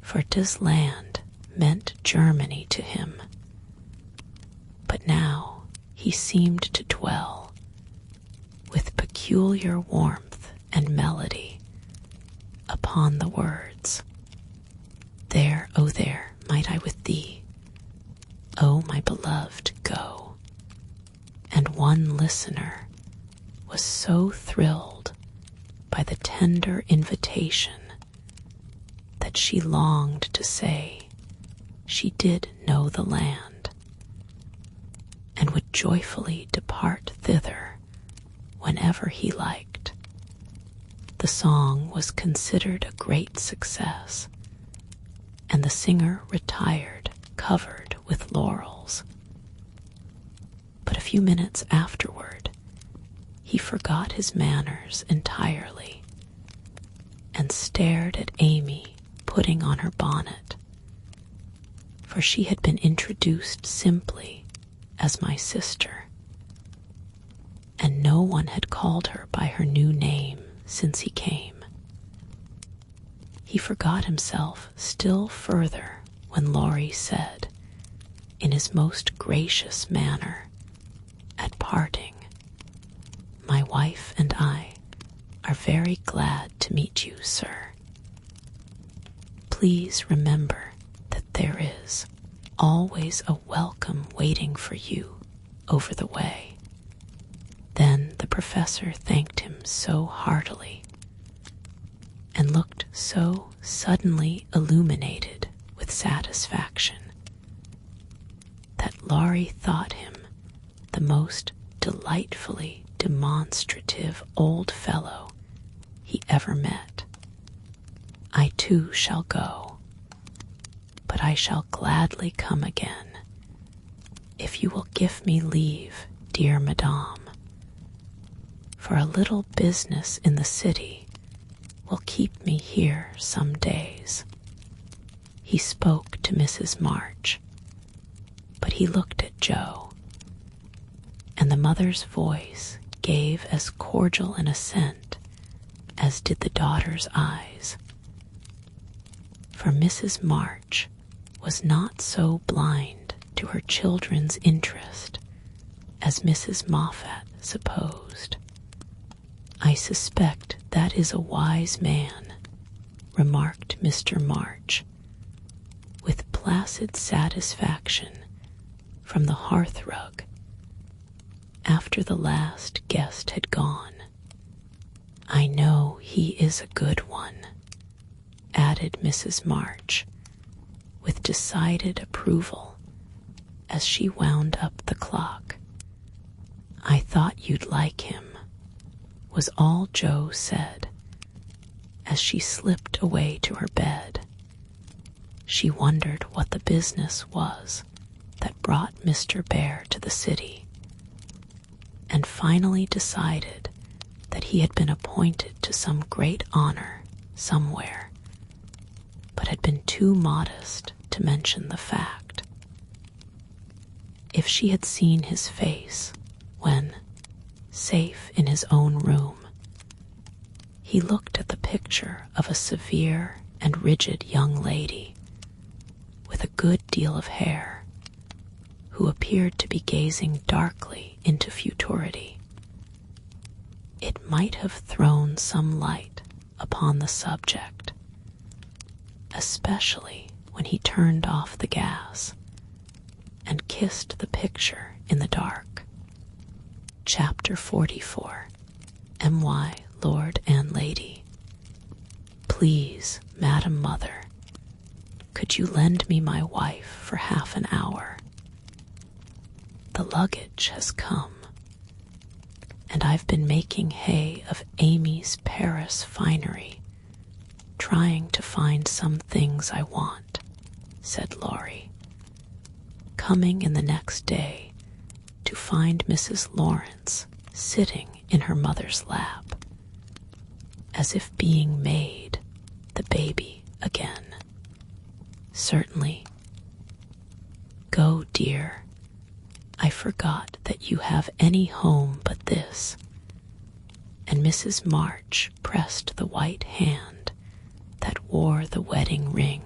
for 'tis land meant Germany to him. But now he seemed to dwell with peculiar warmth and melody upon the words, "There, oh there, might I with thee, oh my beloved, go." And one listener was so thrilled by the tender invitation that she longed to say she did know the land, and would joyfully depart thither whenever he liked. The song was considered a great success, and the singer retired covered with laurels. But a few minutes afterward, he forgot his manners entirely, and stared at Amy putting on her bonnet, for she had been introduced simply as my sister, and no one had called her by her new name since he came. He forgot himself still further when Laurie said, in his most gracious manner, at parting, "My wife and I are very glad to meet you, sir. Please remember that there is always a welcome waiting for you over the way." Then the professor thanked him so heartily, and looked so suddenly illuminated with satisfaction, that Laurie thought him the most delightfully demonstrative old fellow he ever met. "I too shall go, but I shall gladly come again, if you will give me leave, dear madame, for a little business in the city will keep me here some days." He spoke to Mrs. March, but he looked at Jo, and the mother's voice gave as cordial an assent as did the daughter's eyes. For Mrs. March was not so blind to her children's interest as Mrs. Moffat supposed. "I suspect that is a wise man," remarked Mr. March, with placid satisfaction from the hearthrug after the last guest had gone. "I know he is a good one," added Mrs. March, with decided approval as she wound up the clock. "I thought you'd like him," was all Jo said as she slipped away to her bed. She wondered what the business was that brought Mr. Bear to the city, and finally decided that he had been appointed to some great honor somewhere, but had been too modest to mention the fact. If she had seen his face when, safe in his own room, he looked at the picture of a severe and rigid young lady with a good deal of hair, who appeared to be gazing darkly into futurity, it might have thrown some light upon the subject, especially when he turned off the gas and kissed the picture in the dark. Chapter 44. M.Y. Lord and Lady. Please, Madam Mother, could you lend me my wife for half an hour? The luggage has come, and I've been making hay of Amy's Paris finery, trying to find some things I want, said Laurie, coming in the next day to find Mrs. Lawrence sitting in her mother's lap, as if being made the baby again. Certainly. Go, dear. I forgot that you have any home but this. And Mrs. March pressed the white hand that wore the wedding ring,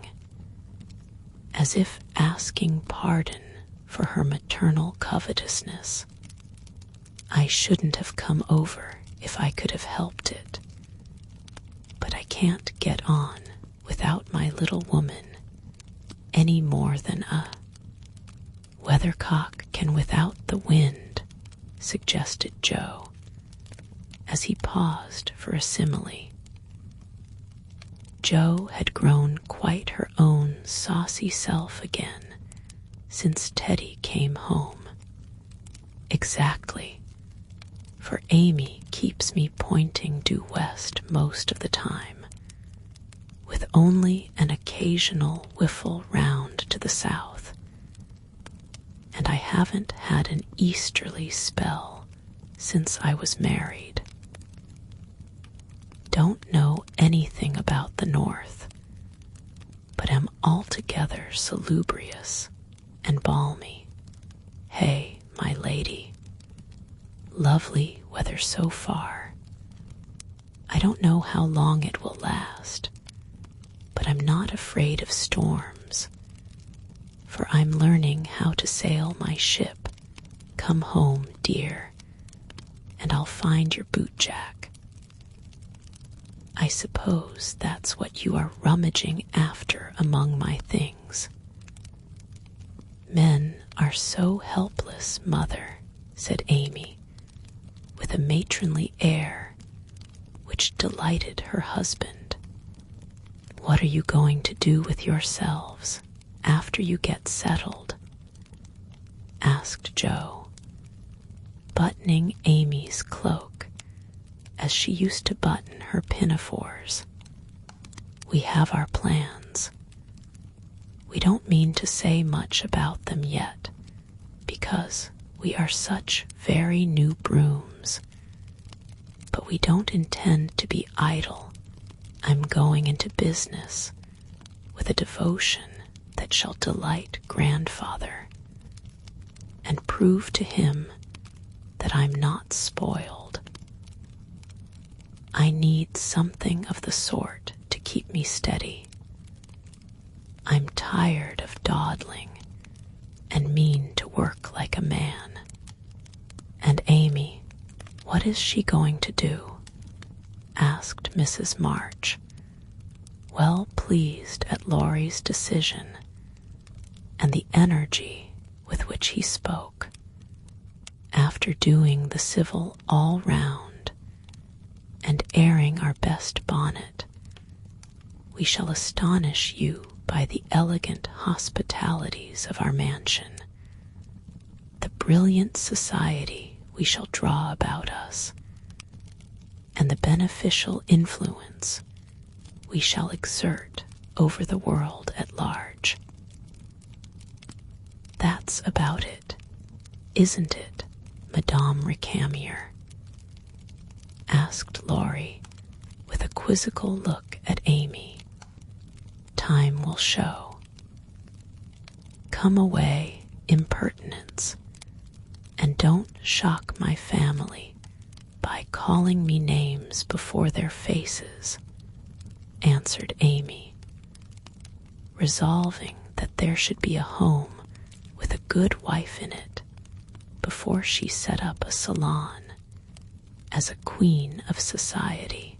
as if asking pardon for her maternal covetousness. I shouldn't have come over if I could have helped it, but I can't get on without my little woman any more than a weathercock can without the wind, suggested Joe, as he paused for a simile. Jo had grown quite her own saucy self again since Teddy came home. Exactly, for Amy keeps me pointing due west most of the time, with only an occasional whiffle round to the south, and I haven't had an easterly spell since I was married. Don't know anything about the north, but am altogether salubrious and balmy. Hey, my lady. Lovely weather so far. I don't know how long it will last, but I'm not afraid of storms, for I'm learning how to sail my ship. Come home, dear, and I'll find your bootjack. I suppose that's what you are rummaging after among my things. Men are so helpless, Mother, said Amy, with a matronly air which delighted her husband. What are you going to do with yourselves after you get settled? Asked Jo, buttoning Amy's cloak as she used to button her pinafores. We have our plans. We don't mean to say much about them yet, because we are such very new brooms. But we don't intend to be idle. I'm going into business with a devotion that shall delight grandfather, and prove to him that I'm not spoiled. I need something of the sort to keep me steady. I'm tired of dawdling and mean to work like a man. And Amy, what is she going to do? Asked Mrs. March, well pleased at Laurie's decision and the energy with which he spoke. After doing the civil all round and airing our best bonnet, we shall astonish you by the elegant hospitalities of our mansion, the brilliant society we shall draw about us, and the beneficial influence we shall exert over the world at large. That's about it, isn't it, Madame Recamier? Asked Laurie, with a quizzical look at Amy. Time will show. Come away, impertinence, and don't shock my family by calling me names before their faces, answered Amy, resolving that there should be a home with a good wife in it before she set up a salon as a queen of society.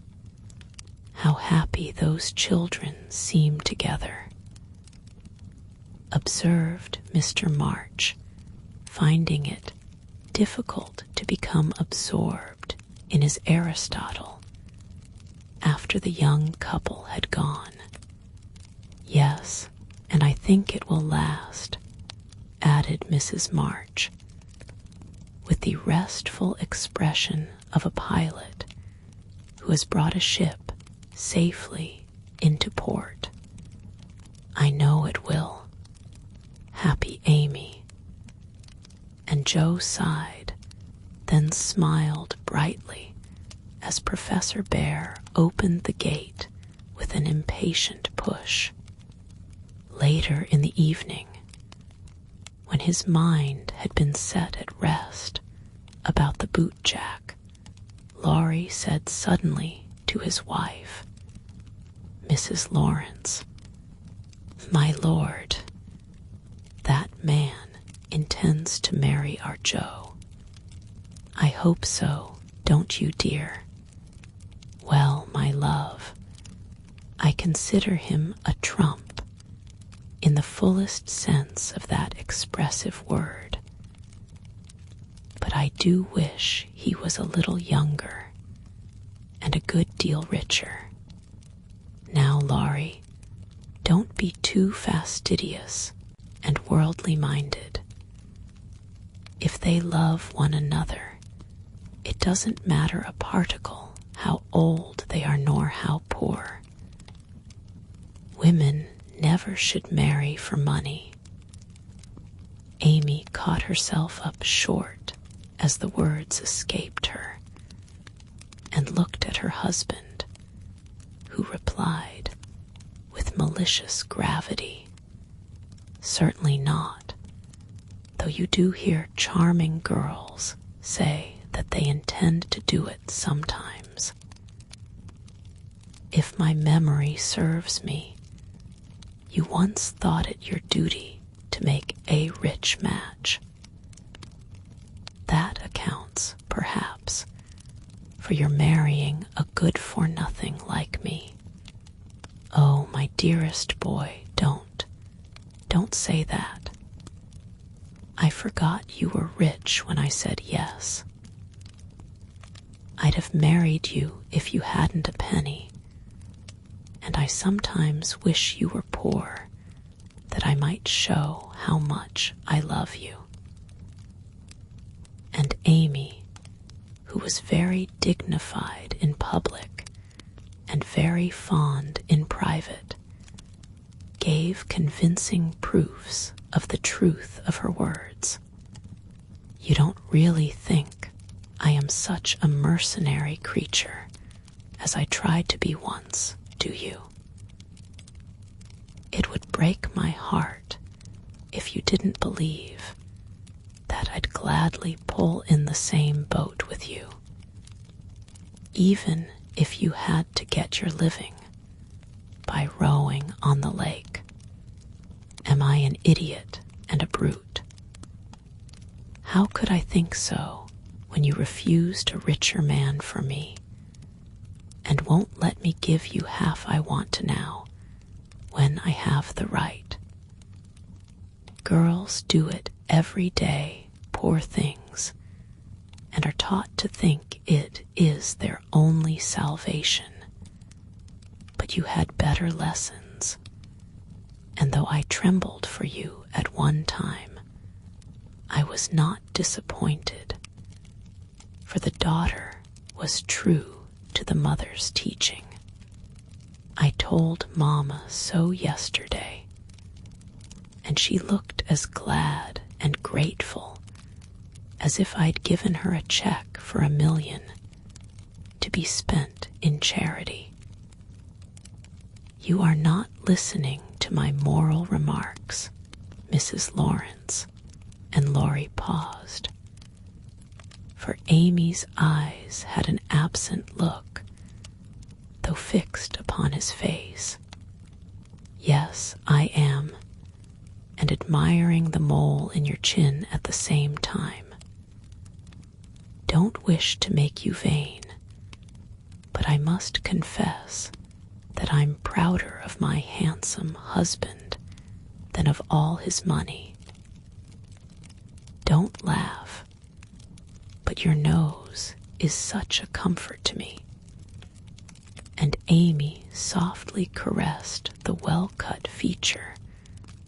How happy those children seem together," observed Mr. March, finding it difficult to become absorbed in his Aristotle after the young couple had gone. "Yes, and I think it will last," added Mrs. March, with the restful expression of a pilot who has brought a ship safely into port. "I know it will. Happy Amy." And Joe sighed, then smiled brightly as Professor Bear opened the gate with an impatient push. Later in the evening, when his mind had been set at rest about the bootjack, Laurie said suddenly to his wife, Mrs. Lawrence, "My lord, that man intends to marry our Joe. I hope so, don't you, dear? Well, my love, I consider him a trump in the fullest sense of that expressive word. But I do wish he was a little younger and a good deal richer. Now, Laurie, don't be too fastidious and worldly-minded. If they love one another, it doesn't matter a particle how old they are nor how poor. Women never should marry for money." Amy caught herself up short as the words escaped her, and looked at her husband, who replied with malicious gravity, "Certainly not, though you do hear charming girls say that they intend to do it sometimes. If my memory serves me, you once thought it your duty to make a rich match. That accounts, perhaps, for your marrying a good-for-nothing like me. Oh, my dearest boy, don't say that. I forgot you were rich when I said yes. I'd have married you if you hadn't a penny, and I sometimes wish you were poor, that I might show how much I love you." And Amy, who was very dignified in public and very fond in private, gave convincing proofs of the truth of her words. "You don't really think I am such a mercenary creature as I tried to be once, do you? It would break my heart if you didn't believe that I'd gladly pull in the same boat with you, even if you had to get your living by rowing on the lake. Am I an idiot and a brute? How could I think so when you refused a richer man for me, and won't let me give you half I want to now, when I have the right? Girls do it every day, poor things, and are taught to think it is their only salvation. But you had better lessons, and though I trembled for you at one time, I was not disappointed, for the daughter was true to the mother's teaching. I told Mama so yesterday, and she looked as glad and grateful as if I'd given her a check for $1 million to be spent in charity. You are not listening to my moral remarks, Mrs. Lawrence," and Laurie paused, for Amy's eyes had an absent look, though fixed upon his face. "Yes, I am, and admiring the mole in your chin at the same time. Don't wish to make you vain, but I must confess that I'm prouder of my handsome husband than of all his money. Don't laugh, but your nose is such a comfort to me. And Amy softly caressed the well-cut feature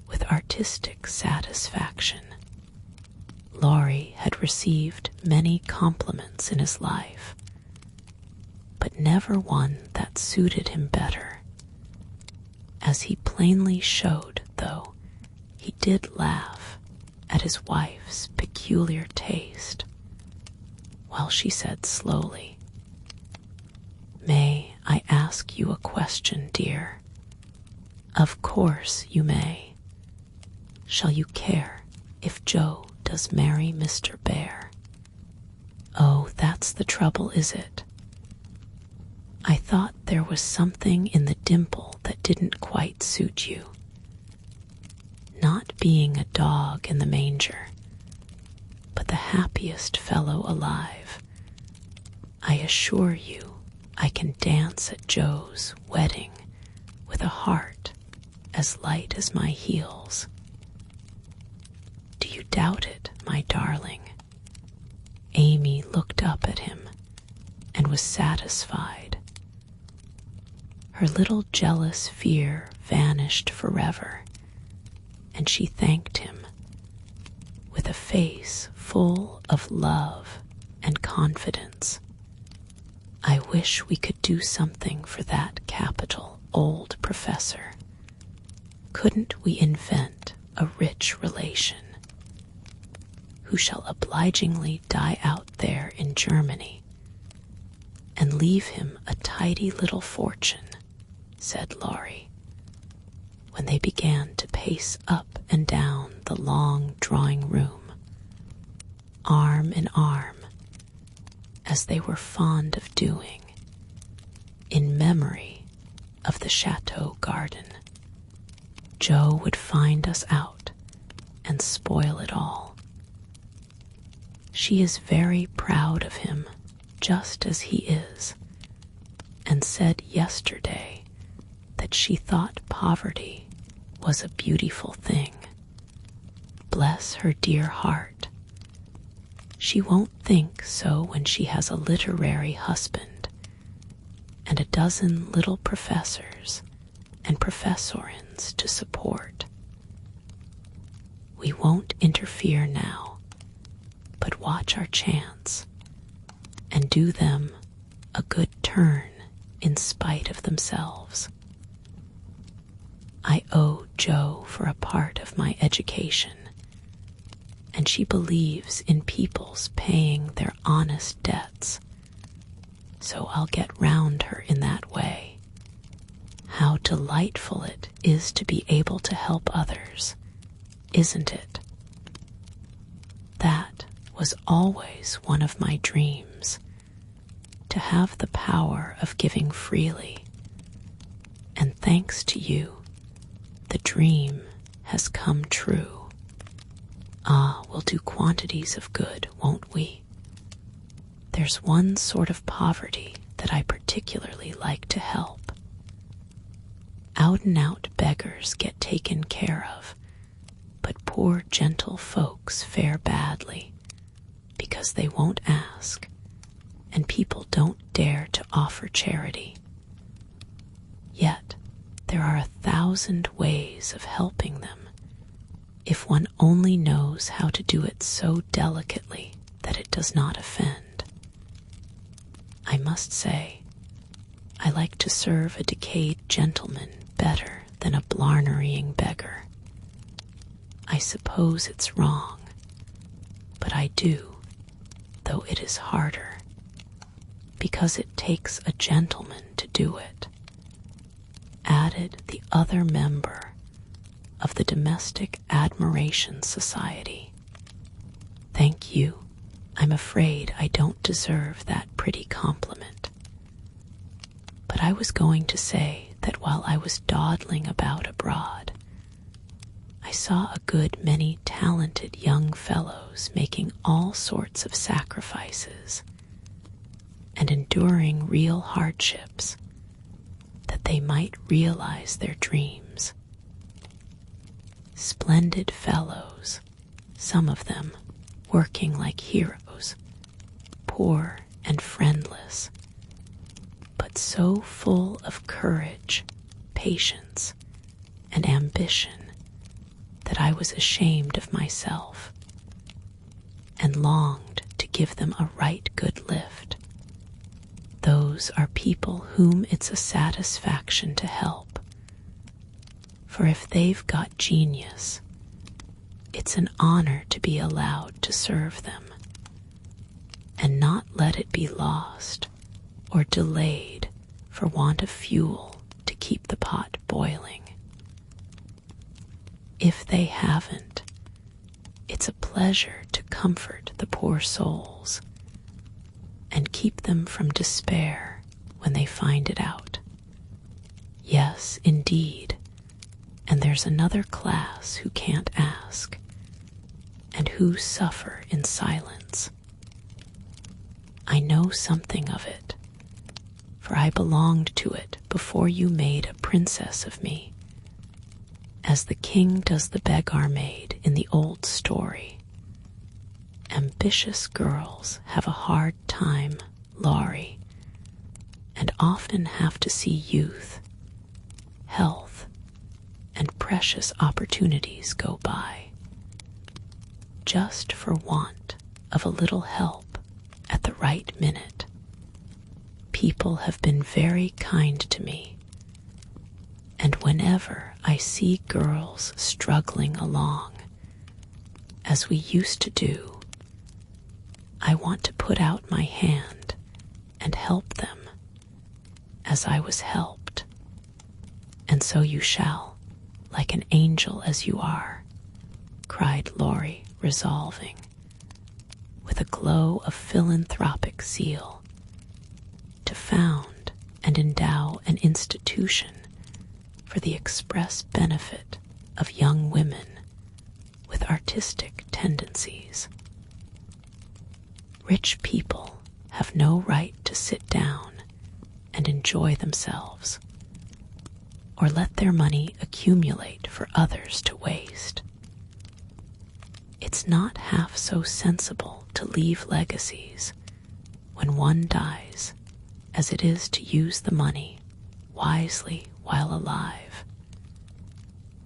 with artistic satisfaction. Laurie had received many compliments in his life, but never one that suited him better. As he plainly showed, though, he did laugh at his wife's peculiar taste, while she said slowly, "May I ask you a question, dear?" "Of course you may. Shall you care if Joe does marry Mr. Bear?" "Oh, that's the trouble, is it? I thought there was something in the dimple that didn't quite suit you. Not being a dog in the manger, but the happiest fellow alive. I assure you I can dance at Joe's wedding with a heart as light as my heels." "Do you doubt it, my darling?" Amy looked up at him and was satisfied. Her little jealous fear vanished forever, and she thanked him with a face full of love and confidence. "I wish we could do something for that capital old professor. Couldn't we invent a rich relation who shall obligingly die out there in Germany and leave him a tidy little fortune?" said Laurie, when they began to pace up and down the long drawing room, arm in arm, as they were fond of doing, in memory of the chateau garden. "Joe would find us out and spoil it all. She is very proud of him, just as he is, and said yesterday that she thought poverty was a beautiful thing. Bless her dear heart. She won't think so when she has a literary husband and a dozen little professors and professorins to support. We won't interfere now, but watch our chance and do them a good turn in spite of themselves. I owe Joe for a part of my education, and she believes in people's paying their honest debts, so I'll get round her in that way. How delightful it is to be able to help others, isn't it? That was always one of my dreams, to have the power of giving freely, and thanks to you, the dream has come true. Ah, we'll do quantities of good, won't we? There's one sort of poverty that I particularly like to help. Out-and-out beggars get taken care of, but poor gentle folks fare badly because they won't ask, and people don't dare to offer charity. Yet there are 1,000 ways of helping them, if one only knows how to do it so delicately that it does not offend. I must say, I like to serve a decayed gentleman better than a blarneying beggar. I suppose it's wrong, but I do, though it is harder, because it takes a gentleman to do it. Added the other member of the Domestic Admiration Society. Thank you. I'm afraid I don't deserve that pretty compliment. But I was going to say that while I was dawdling about abroad, I saw a good many talented young fellows making all sorts of sacrifices and enduring real hardships that they might realize their dreams. Splendid fellows, some of them working like heroes, poor and friendless, but so full of courage, patience, and ambition that I was ashamed of myself and longed to give them a right good lift. Those are people whom it's a satisfaction to help, for if they've got genius, it's an honor to be allowed to serve them and not let it be lost or delayed for want of fuel to keep the pot boiling. If they haven't, it's a pleasure to comfort the poor souls and keep them from despair when they find it out. Yes, indeed, and there's another class who can't ask and who suffer in silence. I know something of it, for I belonged to it before you made a princess of me, as the king does the beggar maid in the old story. Ambitious girls have a hard time, Laurie, and often have to see youth, health, and precious opportunities go by, just for want of a little help at the right minute. People have been very kind to me, and whenever I see girls struggling along, as we used to do, I want to put out my hand and help them as I was helped. And so you shall, like an angel as you are, cried Laurie, resolving, with a glow of philanthropic zeal, to found and endow an institution for the express benefit of young women with artistic tendencies. Rich people have no right to sit down and enjoy themselves, or let their money accumulate for others to waste. It's not half so sensible to leave legacies when one dies as it is to use the money wisely while alive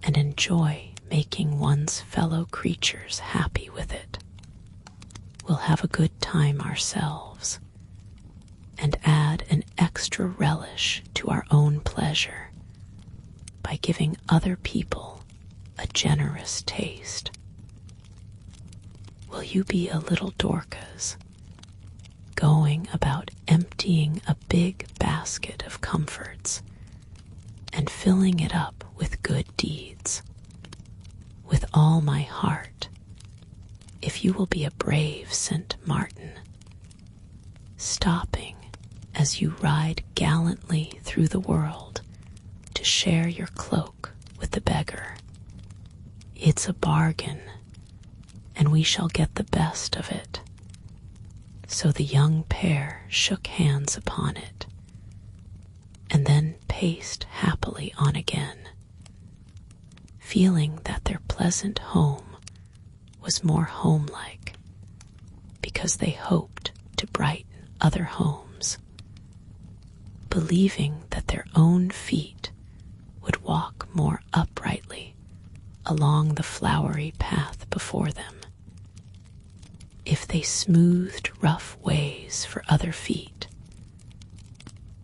and enjoy making one's fellow creatures happy with it. We'll have a good time ourselves and add an extra relish to our own pleasure by giving other people a generous taste. Will you be a little Dorcas, going about emptying a big basket of comforts and filling it up with good deeds? With all my heart, if you will be a brave St. Martin, stopping as you ride gallantly through the world to share your cloak with the beggar. It's a bargain, and we shall get the best of it. So the young pair shook hands upon it, and then paced happily on again, feeling that their pleasant home was more homelike because they hoped to brighten other homes, believing that their own feet would walk more uprightly along the flowery path before them if they smoothed rough ways for other feet,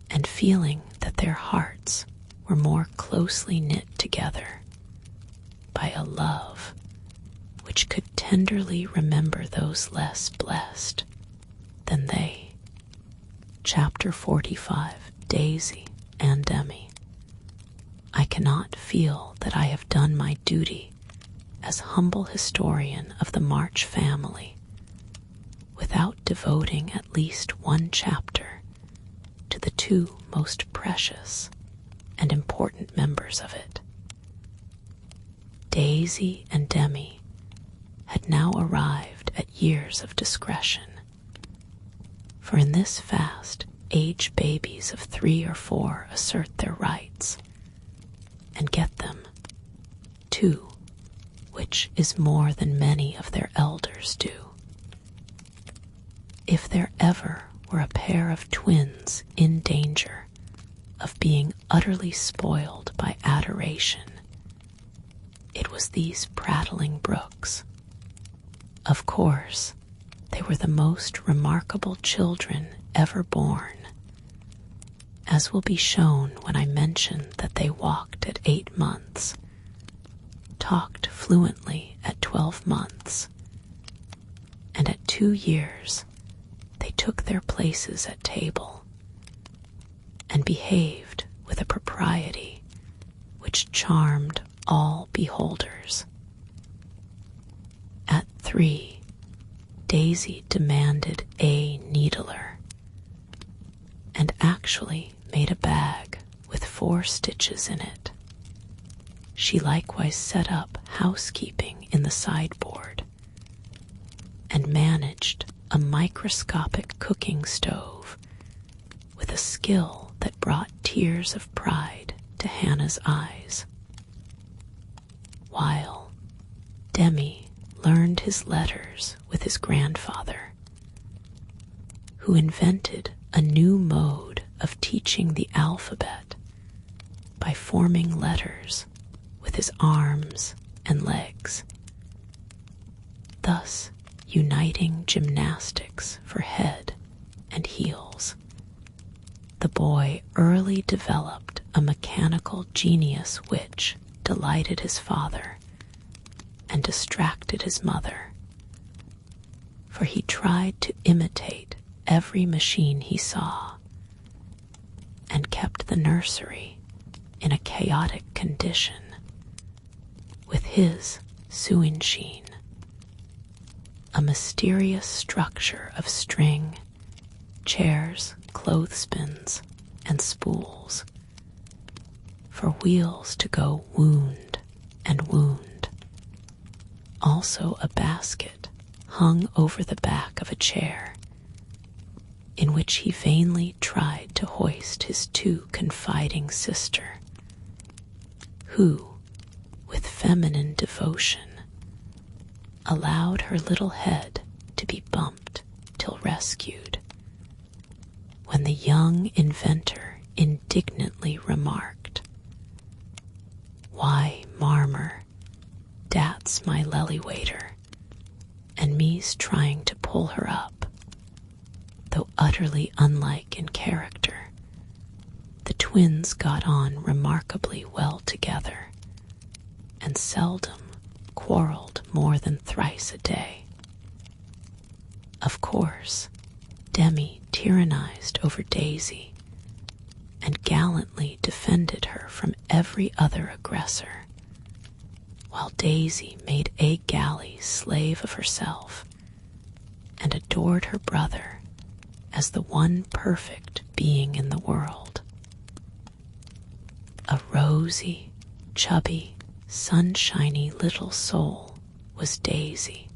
and feeling that their hearts were more closely knit together by a love which could tenderly remember those less blessed than they. Chapter 45, Daisy and Demi. I cannot feel that I have done my duty as humble historian of the March family without devoting at least one chapter to the two most precious and important members of it. Daisy and Demi had now arrived at years of discretion, for in this fast age babies of 3 or 4 assert their rights, and get them, too, which is more than many of their elders do. If there ever were a pair of twins in danger of being utterly spoiled by adoration, it was these prattling brooks. Of course, they were the most remarkable children ever born, as will be shown when I mention that they walked at 8 months, talked fluently at 12 months, and at 2 years they took their places at table and behaved with a propriety which charmed all beholders. At 3, Daisy demanded a needler, and actually made a bag with 4 stitches in it. She likewise set up housekeeping in the sideboard, and managed a microscopic cooking stove with a skill that brought tears of pride to Hannah's eyes, while Demi learned his letters with his grandfather, who invented a new mode of teaching the alphabet by forming letters with his arms and legs, thus uniting gymnastics for head and heels. The boy early developed a mechanical genius which delighted his father and distracted his mother, for he tried to imitate every machine he saw, and kept the nursery in a chaotic condition with his sewing machine, a mysterious structure of string, chairs, clothespins, and spools, for wheels to go wound and wound. Also a basket hung over the back of a chair, in which he vainly tried to hoist his too confiding sister, who, with feminine devotion, allowed her little head to be bumped till rescued, when the young inventor indignantly remarked, "Why, Marmer, dat's my lily-waiter, and me's trying to pull her up." Though utterly unlike in character, the twins got on remarkably well together, and seldom quarreled more than thrice a day. Of course, Demi tyrannized over Daisy, and gallantly defended her from every other aggressor, while Daisy made a galley slave of herself, and adored her brother as the one perfect being in the world. A rosy, chubby, sunshiny little soul was Daisy,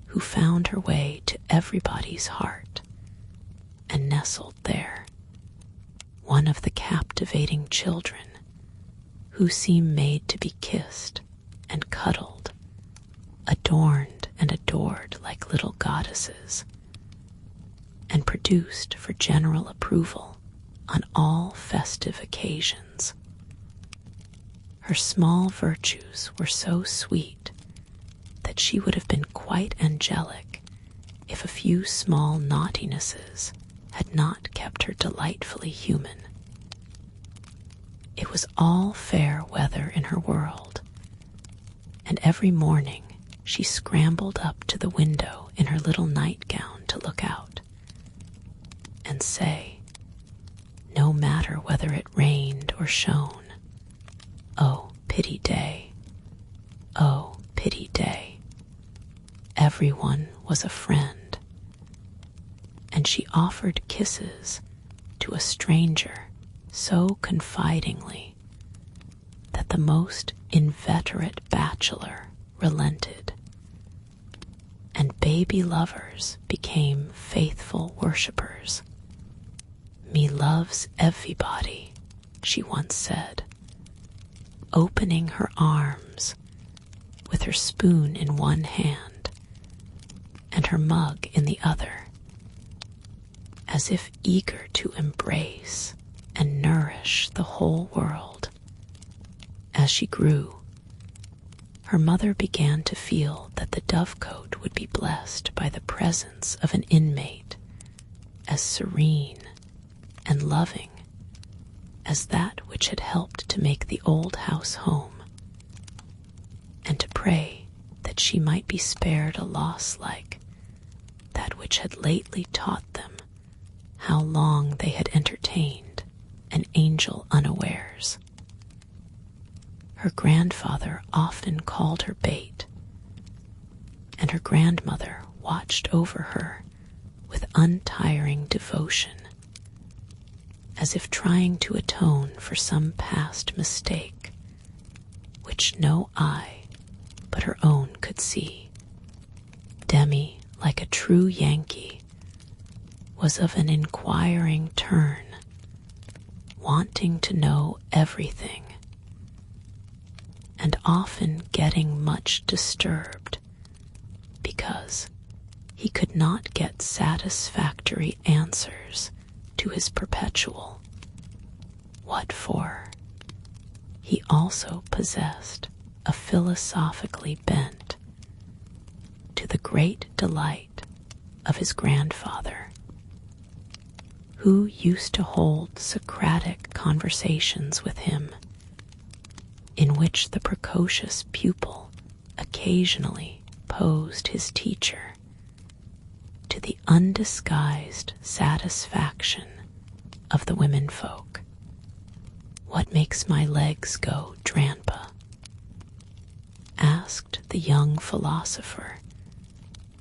who found her way to everybody's heart and nestled there, one of the captivating children who seem made to be kissed and cuddled, adorned and adored like little goddesses, and produced for general approval on all festive occasions. Her small virtues were so sweet that she would have been quite angelic if a few small naughtinesses had not kept her delightfully human. It was all fair weather in her world, and every morning she scrambled up to the window in her little nightgown to look out, and say, no matter whether it rained or shone, "Oh, pity day, oh, pity day." Everyone was a friend, and she offered kisses to a stranger so confidingly that the most inveterate bachelor relented, and baby lovers became faithful worshippers, "Me loves everybody," she once said, opening her arms with her spoon in one hand and her mug in the other, as if eager to embrace and nourish the whole world. As she grew, her mother began to feel that the dovecote would be blessed by the presence of an inmate as serene and loving as that which had helped to make the old house home, and to pray that she might be spared a loss like that which had lately taught them how long they had entertained an angel unawares. Her grandfather often called her bait, and her grandmother watched over her with untiring devotion, as if trying to atone for some past mistake, which no eye but her own could see. Demi, like a true Yankee, was of an inquiring turn, wanting to know everything, and often getting much disturbed because he could not get satisfactory answers to his perpetual "what for?" He also possessed a philosophically bent, to the great delight of his grandfather, who used to hold Socratic conversations with him, in which the precocious pupil occasionally posed his teacher, to the undisguised satisfaction of the womenfolk. "What makes my legs go, Dranpa?" asked the young philosopher,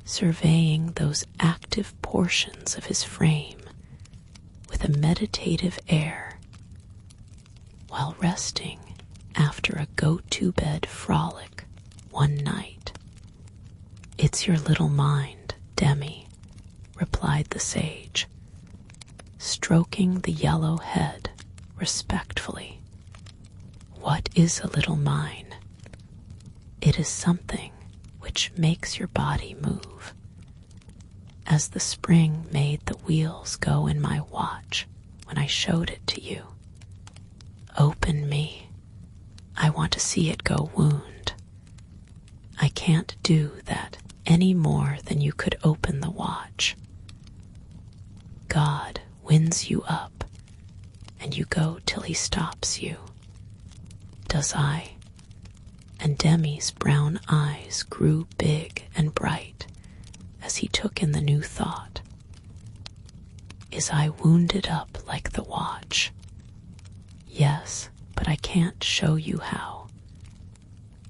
surveying those active portions of his frame with a meditative air, while resting after a go-to-bed frolic one night. "It's your little mind, Demi," replied the sage, stroking the yellow head respectfully. "What is a little mind? It is something which makes your body move, as the spring made the wheels go in my watch when I showed it to you. Open me. I want to see it go wound. I can't do that any more than you could open the watch. God winds you up, and you go till he stops you. Does I?" And Demi's brown eyes grew big and bright as he took in the new thought. "Is I wounded up like the watch? Yes, but I can't show you how,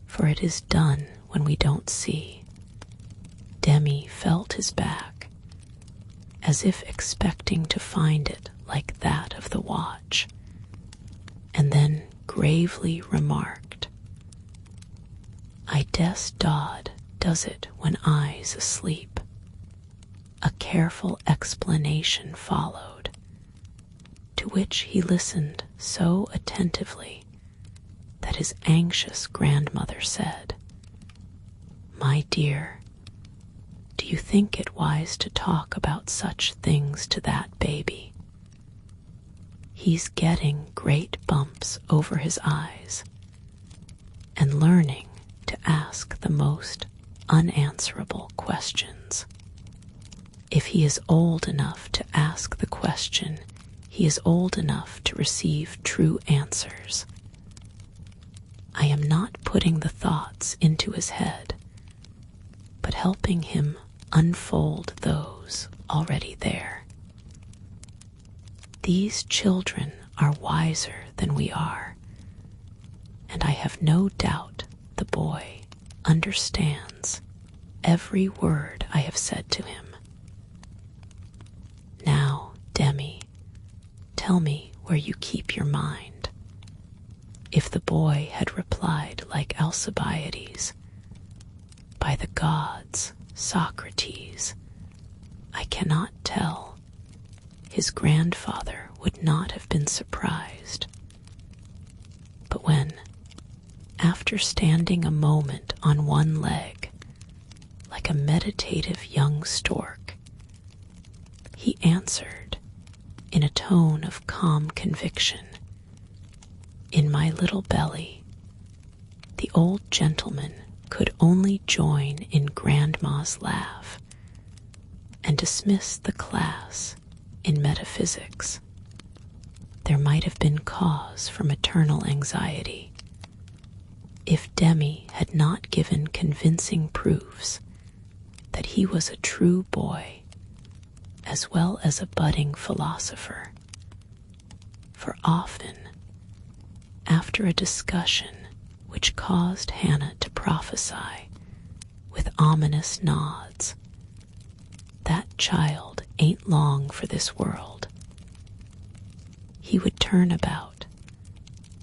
for it is done when we don't see." Demi felt his back, as if expecting to find it like that of the watch, and then gravely remarked, "I dess Dodd does it when I's asleep." A careful explanation followed, to which he listened so attentively that his anxious grandmother said, "My dear, do you think it wise to talk about such things to that baby? He's getting great bumps over his eyes and learning to ask the most unanswerable questions. If he is old enough to ask the question, he is old enough to receive true answers. I am not putting the thoughts into his head, but helping him unfold those already there. These children are wiser than we are, and I have no doubt the boy understands every word I have said to him. Now, Demi, tell me where you keep your mind." If the boy had replied like Alcibiades, "By the gods, Socrates, I cannot tell," his grandfather would not have been surprised. But when, after standing a moment on one leg, like a meditative young stork, he answered in a tone of calm conviction, "In my little belly, the old gentleman could only join in Grandma's laugh and dismiss the class in metaphysics. There might have been cause for maternal anxiety if Demi had not given convincing proofs that he was a true boy as well as a budding philosopher. For often, after a discussion which caused Hannah to prophesy with ominous nods, "That child ain't long for this world," he would turn about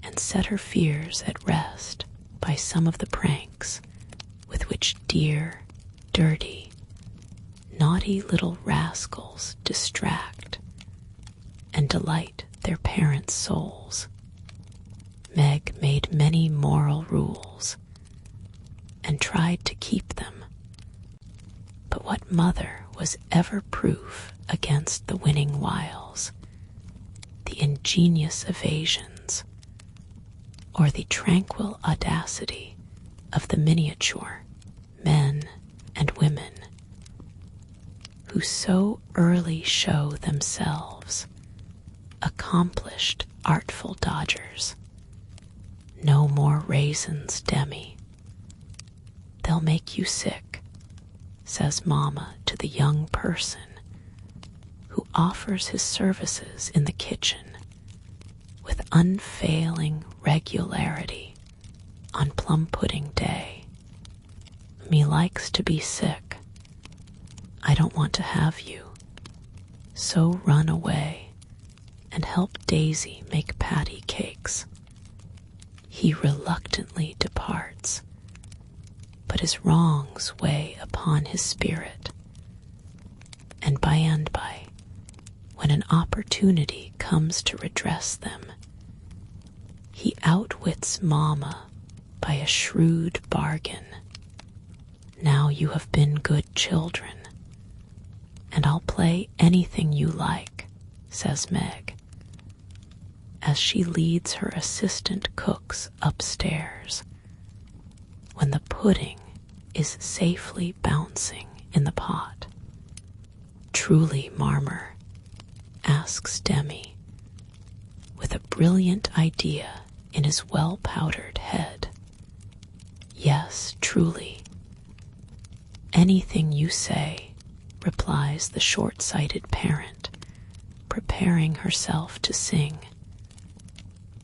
and set her fears at rest by some of the pranks with which dear, dirty, naughty little rascals distract and delight their parents' souls. Meg made many moral rules and tried to keep them, but what mother was ever proof against the winning wiles, the ingenious evasions, or the tranquil audacity of the miniature men and women who so early show themselves accomplished, artful dodgers? No more raisins, Demi. They'll make you sick, says Mama to the young person who offers his services in the kitchen with unfailing regularity on plum pudding day. Me likes to be sick. I don't want to have you, so run away and help Daisy make patty cakes. He reluctantly departs, but his wrongs weigh upon his spirit, and by, when an opportunity comes to redress them, he outwits Mama by a shrewd bargain. "Now you have been good children, and I'll play anything you like," says Meg, as she leads her assistant cooks upstairs when the pudding is safely bouncing in the pot. "Truly, Marmer?" asks Demi, with a brilliant idea in his well-powdered head. "Yes, truly." "Anything you say," replies the short-sighted parent, preparing herself to sing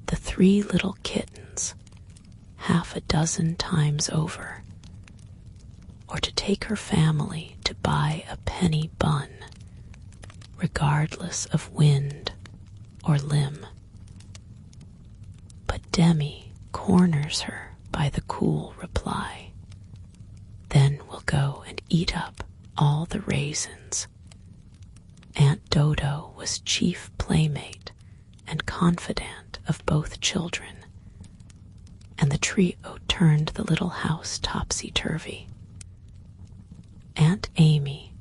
"The Three Little Kittens" half a dozen times over, or to take her family to buy a penny bun, regardless of wind or limb. But Demi corners her by the cool reply, "Then we'll go and eat up all the raisins." Aunt Dodo was chief playmate and confidant of both children, and the trio turned the little house topsy-turvy. Aunt Amy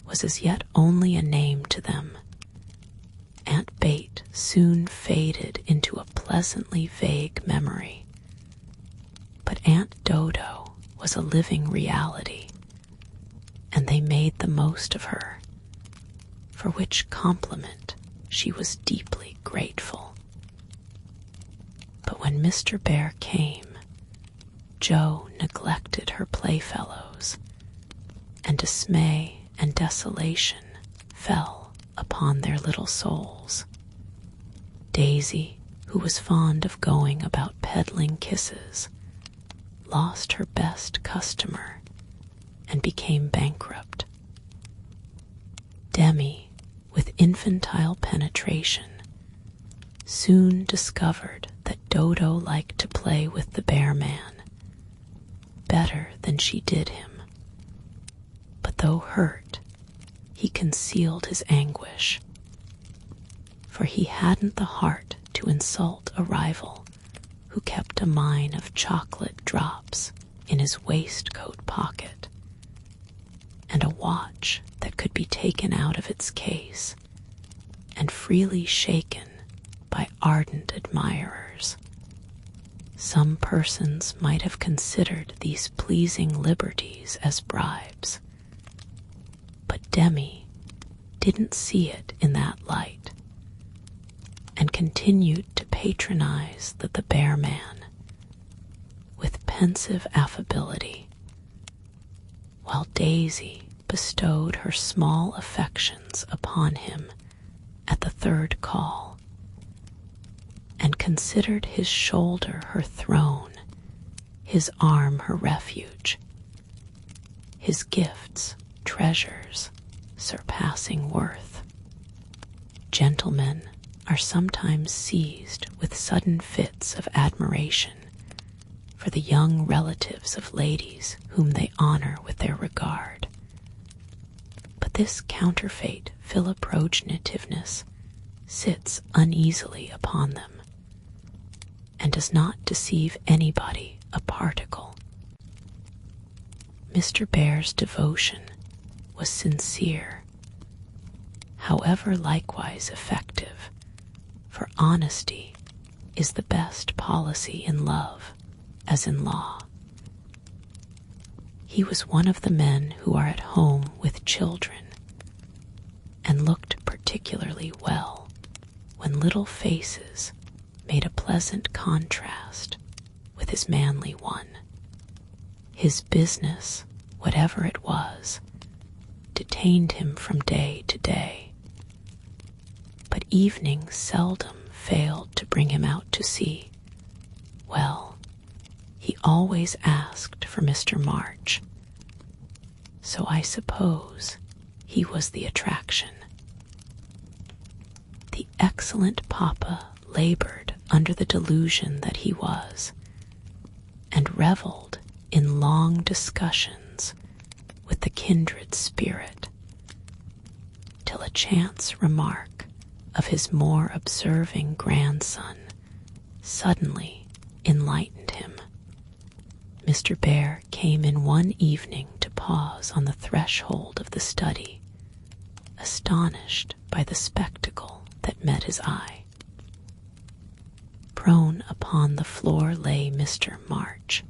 was as yet only a name to them. Aunt Bet soon faded into a pleasantly vague memory, but Aunt Dodo was a living reality, and they made the most of her, for which compliment she was deeply grateful. But when Mr. Bear came, Jo neglected her playfellows, and dismay and desolation fell upon their little souls. Daisy, who was fond of going about peddling kisses, lost her best customer and became bankrupt. Demi, with infantile penetration, soon discovered that Dodo liked to play with the bear man better than she did him. But though hurt, he concealed his anguish, for he hadn't the heart to insult a rival who kept a mine of chocolate drops in his waistcoat pocket, and a watch that could be taken out of its case and freely shaken by ardent admirers. Some persons might have considered these pleasing liberties as bribes, but Demi didn't see it in that light, and continued to patronize the bear man with pensive affability, while Daisy bestowed her small affections upon him at the third call, and considered his shoulder her throne, his arm her refuge, his gifts treasures surpassing worth. Gentlemen are sometimes seized with sudden fits of admiration for the young relatives of ladies whom they honor with their regard. But this counterfeit philoprogenitiveness sits uneasily upon them, and does not deceive anybody a particle. Mr. Bear's devotion was sincere, however likewise effective, for honesty is the best policy in love as in law. He was one of the men who are at home with children, and looked particularly well when little faces made a pleasant contrast with his manly one. His business, whatever it was, detained him from day to day, but evening seldom failed to bring him out to sea. Well, he always asked for Mr. March, so I suppose he was the attraction. The excellent papa labored under the delusion that he was, and reveled in long discussions with the kindred spirit, till a chance remark of his more observing grandson suddenly enlightened him. Mr. Bear came in one evening to pause on the threshold of the study, astonished by the spectacle that met his eye. Prone upon the floor lay Mr. March,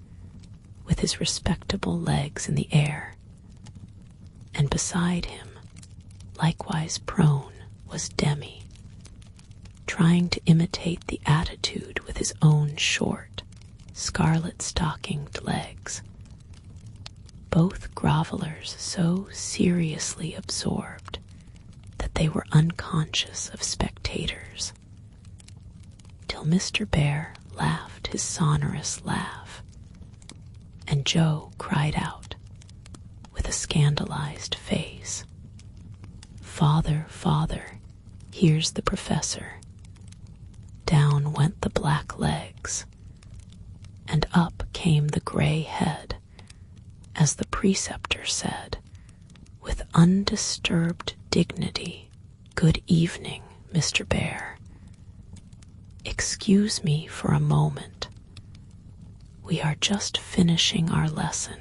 with his respectable legs in the air, and beside him, likewise prone, was Demi, trying to imitate the attitude with his own short, scarlet-stockinged legs, both grovellers so seriously absorbed that they were unconscious of spectators, till Mr. Bear laughed his sonorous laugh, and Joe cried out, with a scandalized face, "Father, father, here's the professor." Down went the black legs, and up came the gray head, as the preceptor said, with undisturbed dignity, "Good evening, Mr. Bear. Excuse me for a moment. We are just finishing our lesson.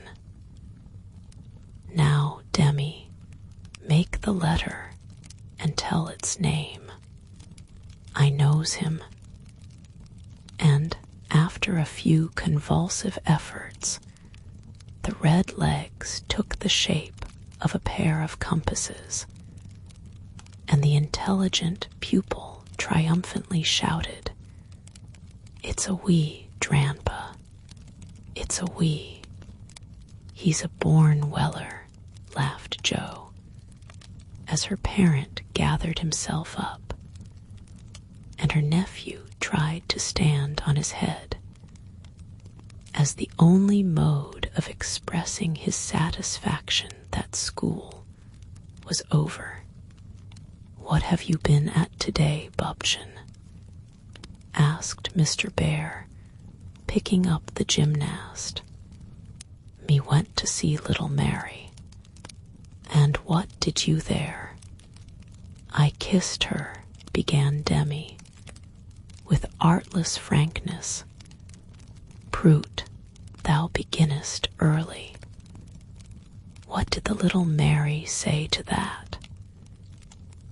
Now, Demi, make the letter and tell its name. I knows him." And after a few convulsive efforts, the red legs took the shape of a pair of compasses, and the intelligent pupil triumphantly shouted, "It's a we, Dranpa. It's a we. He's a born Weller," laughed Joe, as her parent gathered himself up, and her nephew tried to stand on his head, as the only mode of expressing his satisfaction that school was over. "What have you been at today, Bubchen?" asked Mr. Bear, picking up the gymnast. "Me went to see little Mary." "And what did you there?" "I kissed her began Demi, with artless frankness. Prut, thou beginnest early. What did the little Mary say to that?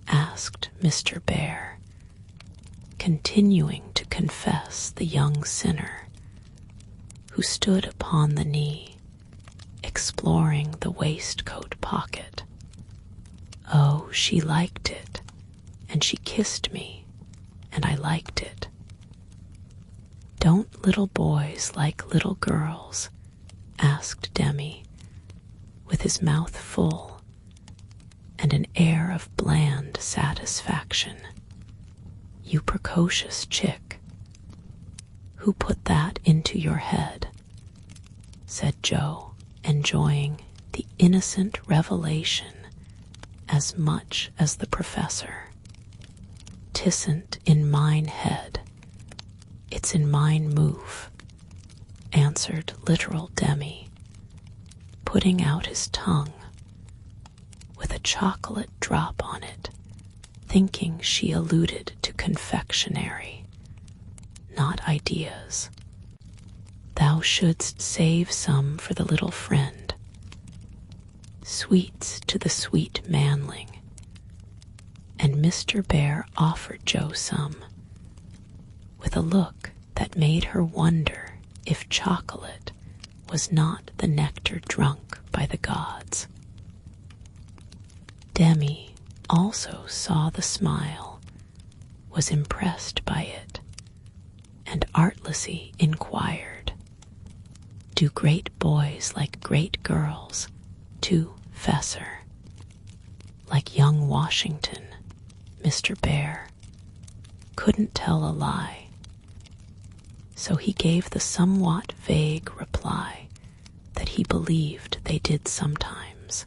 Asked Mr. Bear, continuing to confess the young sinner, who stood upon the knee, exploring the waistcoat pocket. Oh, she liked it, and she kissed me, and I liked it. Don't little boys like little girls? Asked Demi, with his mouth full and an air of bland satisfaction. You precocious chick. Who put that into your head? Said Joe, enjoying the innocent revelation as much as the professor. "'Tisn't in mine head, it's in mine move," answered literal Demi, putting out his tongue with a chocolate drop on it, thinking she alluded to confectionery, not ideas. Thou shouldst save some for the little friend. Sweets to the sweet manling. And Mr. Bear offered Joe some, with a look that made her wonder if chocolate was not the nectar drunk by the gods. Demi also saw the smile, was impressed by it, and artlessly inquired, "Do great boys like great girls, too, Fessor?" Like young Washington, Mr. Bear couldn't tell a lie, so he gave the somewhat vague reply that he believed they did sometimes,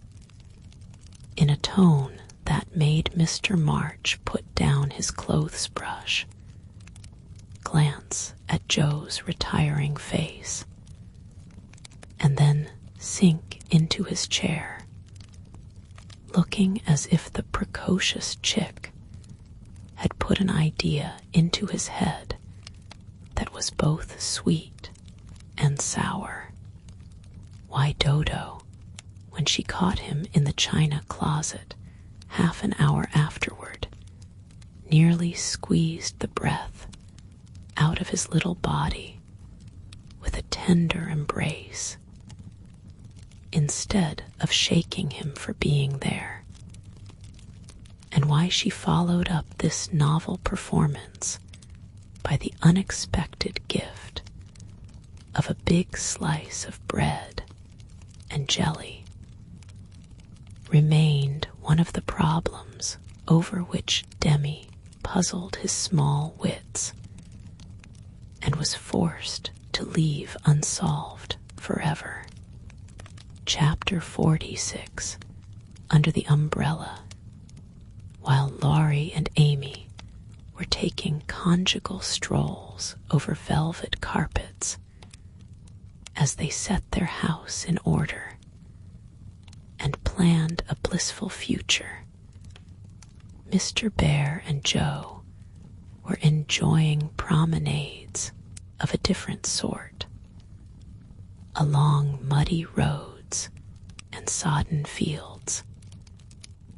in a tone that made Mr. March put down his clothes brush, glance at Joe's retiring face, and then sink into his chair, looking as if the precocious chick had put an idea into his head that was both sweet and sour. Why, Dodo, when she caught him in the china closet half an hour afterward, nearly squeezed the breath out of his little body with a tender embrace, instead of shaking him for being there, and why she followed up this novel performance by the unexpected gift of a big slice of bread and jelly, remained one of the problems over which Demi puzzled his small wits, and was forced to leave unsolved forever. Chapter 46, Under the Umbrella. While Laurie and Amy were taking conjugal strolls over velvet carpets as they set their house in order and planned a blissful future, Mr. Bear and Joe were enjoying promenades of a different sort, along muddy roads and sodden fields.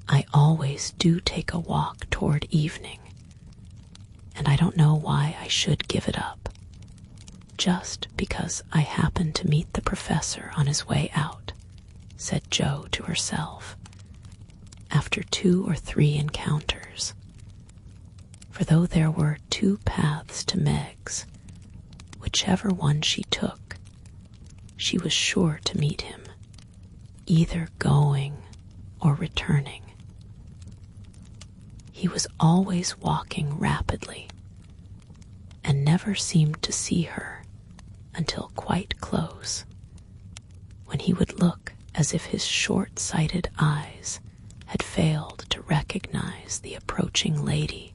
I always do take a walk toward evening, and I don't know why I should give it up, just because I happened to meet the professor on his way out, said Jo to herself, after 2 or 3 encounters. For though there were 2 paths to Meg's, whichever one she took, she was sure to meet him, either going or returning. He was always walking rapidly, and never seemed to see her until quite close, when he would look as if his short-sighted eyes had failed to recognize the approaching lady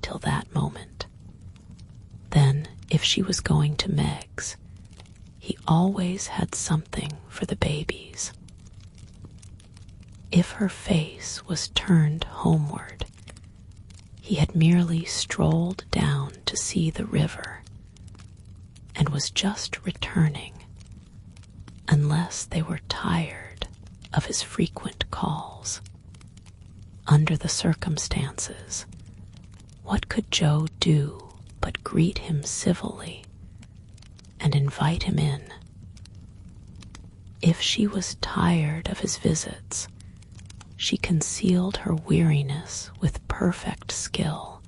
till that moment. Then, if she was going to Meg's, he always had something for the babies. If her face was turned homeward, He had merely strolled down to see the river and was just returning, unless they were tired of his frequent calls. Under the circumstances, what could Joe do but greet him civilly and invite him in? If she was tired of his visits, she concealed her weariness with perfect skill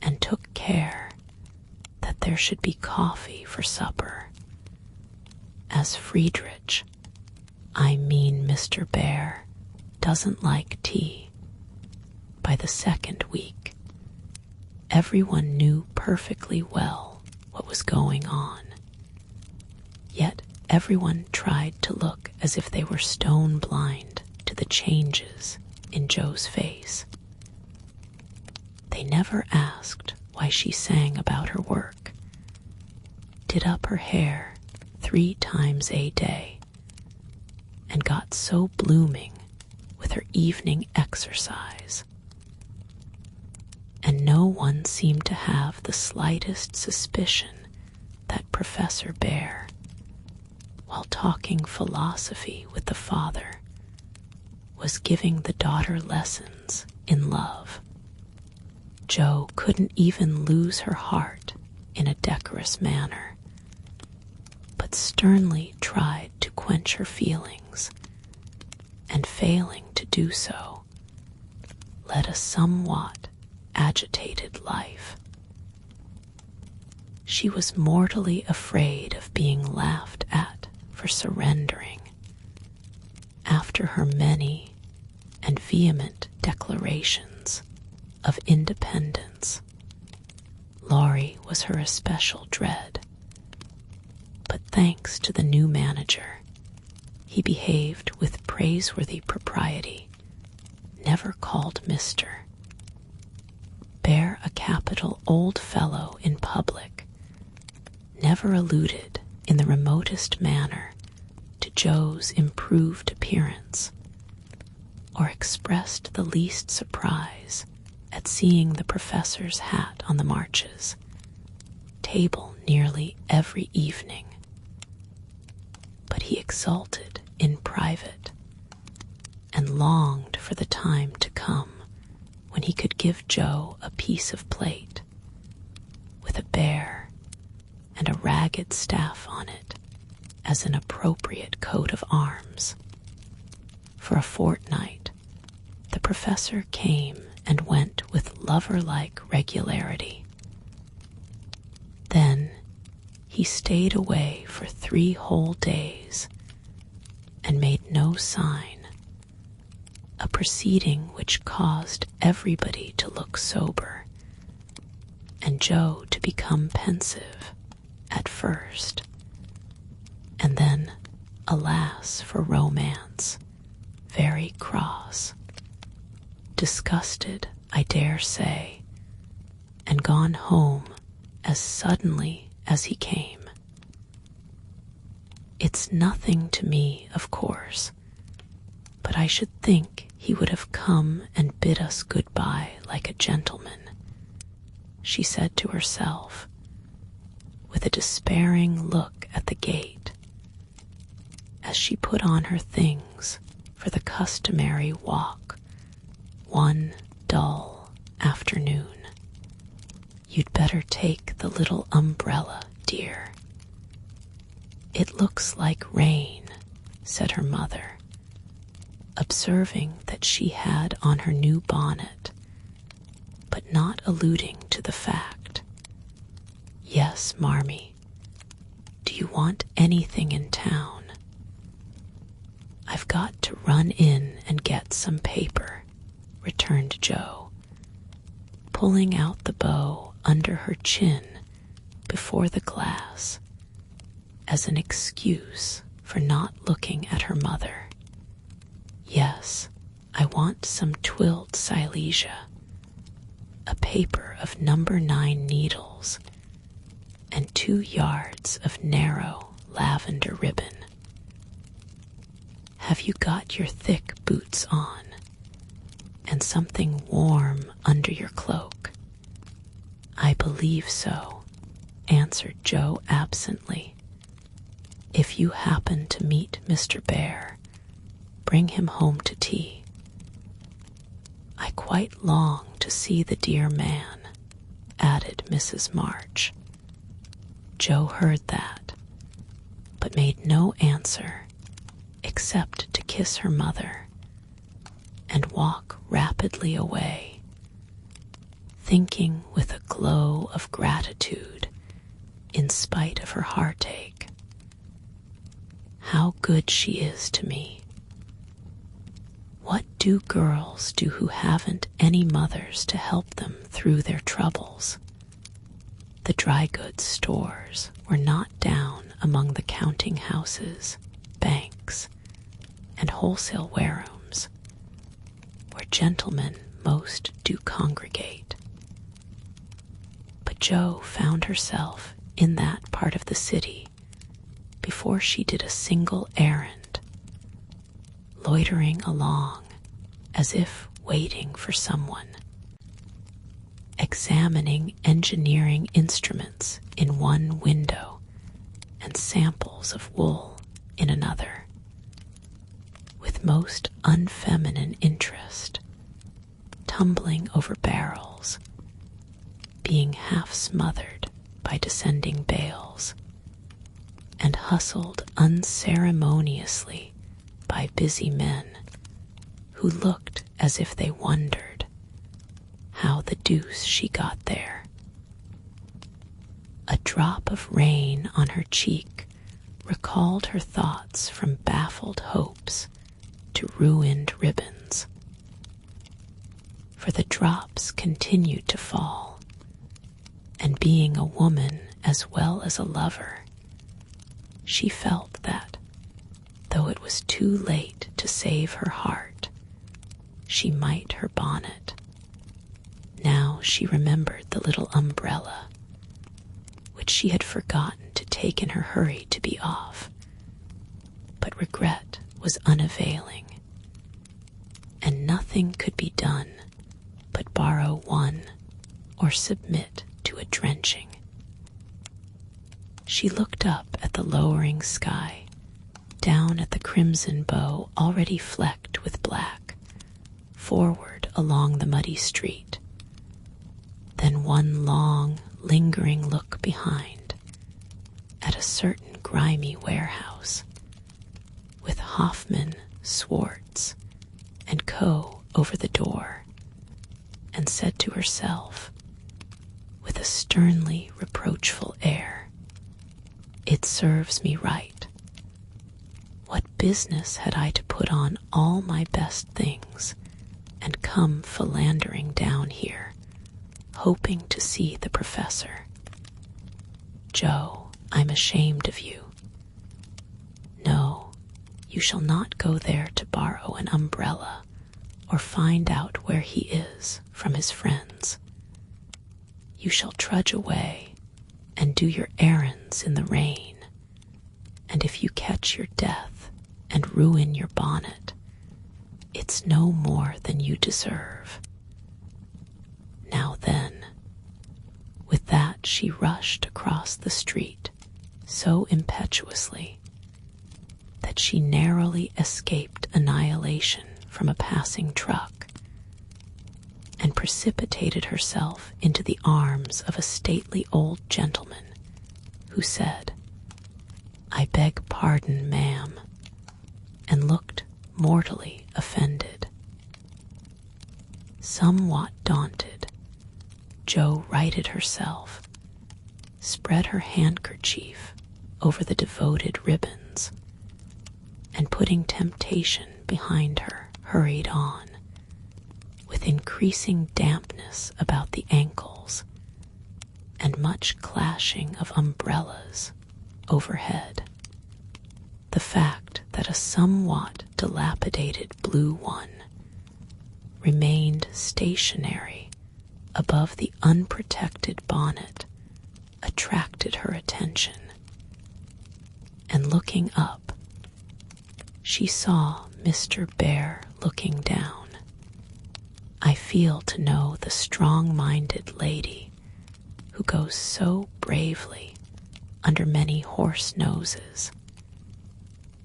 and took care that there should be coffee for supper, as Friedrich, I mean Mr. Bear, doesn't like tea. By the second week, everyone knew perfectly well what was going on, yet everyone tried to look as if they were stone blind to the changes in Joe's face. They never asked why she sang about her work, did up her hair 3 times a day, and got so blooming with her evening exercise. And no one seemed to have the slightest suspicion that Professor Bear, while talking philosophy with the father, was giving the daughter lessons in love. Joe couldn't even lose her heart in a decorous manner, but sternly tried to quench her feelings, and failing to do so, led a somewhat agitated life. She was mortally afraid of being laughed at for surrendering. After her many and vehement declarations of independence, Laurie was her especial dread. But thanks to the new manager, he behaved with praiseworthy propriety, never called Mr. Bear a capital old fellow in public, never alluded in the remotest manner to Joe's improved appearance, or expressed the least surprise at seeing the professor's hat on the marches table nearly every evening. But he exulted in private and longed for the time to come when he could give Joe a piece of plate with a bear and a ragged staff on it as an appropriate coat of arms. For a fortnight, the professor came and went with lover-like regularity. Then he stayed away for 3 whole days and made no sign, a proceeding which caused everybody to look sober and Joe to become pensive at first, and then, alas for romance, very cross, disgusted, I dare say, and gone home as suddenly as he came. It's nothing to me, of course, but I should think he would have come and bid us goodbye like a gentleman, she said to herself, with a despairing look at the gate, as she put on her things for the customary walk one dull afternoon. You'd better take the little umbrella, dear. It looks like rain, said her mother, observing that she had on her new bonnet, but not alluding to the fact. Yes, Marmee. Do you want anything in town? I've got to run in and get some paper, returned Joe, pulling out the bow under her chin before the glass as an excuse for not looking at her mother. Yes, I want some twilled silesia, a paper of number 9 needles, and 2 yards of narrow lavender ribbon. Have you got your thick boots on? and something warm under your cloak." "I believe so," answered Joe absently. "If you happen to meet Mr. Bear, bring him home to tea." "I quite long to see the dear man," added Mrs. March. Joe heard that, but made no answer except to kiss her mother and walk rapidly away, thinking with a glow of gratitude in spite of her heartache. "How good she is to me. What do girls do who haven't any mothers to help them through their troubles?" The dry goods stores were not down among the counting houses, banks, and wholesale warehouses, where gentlemen most do congregate. But Jo found herself in that part of the city before she did a single errand, loitering along as if waiting for someone, examining engineering instruments in one window and samples of wool in another, with most unfeminine interest, tumbling over barrels, being half smothered by descending bales, and hustled unceremoniously by busy men who looked as if they wondered how the deuce she got there. A drop of rain on her cheek recalled her thoughts from baffled hopes to ruined ribbons. For the drops continued to fall, and being a woman as well as a lover, she felt that, though it was too late to save her heart, she might her bonnet. Now she remembered the little umbrella, which she had forgotten to take in her hurry to be off, but regret was unavailing, and nothing could be done but borrow one or submit to a drenching. She looked up at the lowering sky, down at the crimson bow already flecked with black, forward along the muddy street, then one long, lingering look behind at a certain grimy warehouse, with Hoffman, Swartz, and Co. over the door, and said to herself, with a sternly reproachful air, "It serves me right. What business had I to put on all my best things and come philandering down here, hoping to see the professor? Jo, I'm ashamed of you. No, you shall not go there to borrow an umbrella or find out where he is from his friends. You shall trudge away and do your errands in the rain, and if you catch your death and ruin your bonnet, it's no more than you deserve. Now then," with that she rushed across the street so impetuously that she narrowly escaped annihilation from a passing truck, and precipitated herself into the arms of a stately old gentleman who said, "I beg pardon, ma'am," and looked mortally offended. Somewhat daunted, Jo righted herself, spread her handkerchief over the devoted ribbons, and putting temptation behind her, hurried on, with increasing dampness about the ankles and much clashing of umbrellas overhead. The fact that a somewhat dilapidated blue one remained stationary above the unprotected bonnet attracted her attention, and looking up, she saw Mr. Bear looking down, I feel to know the strong-minded lady who goes so bravely under many horse noses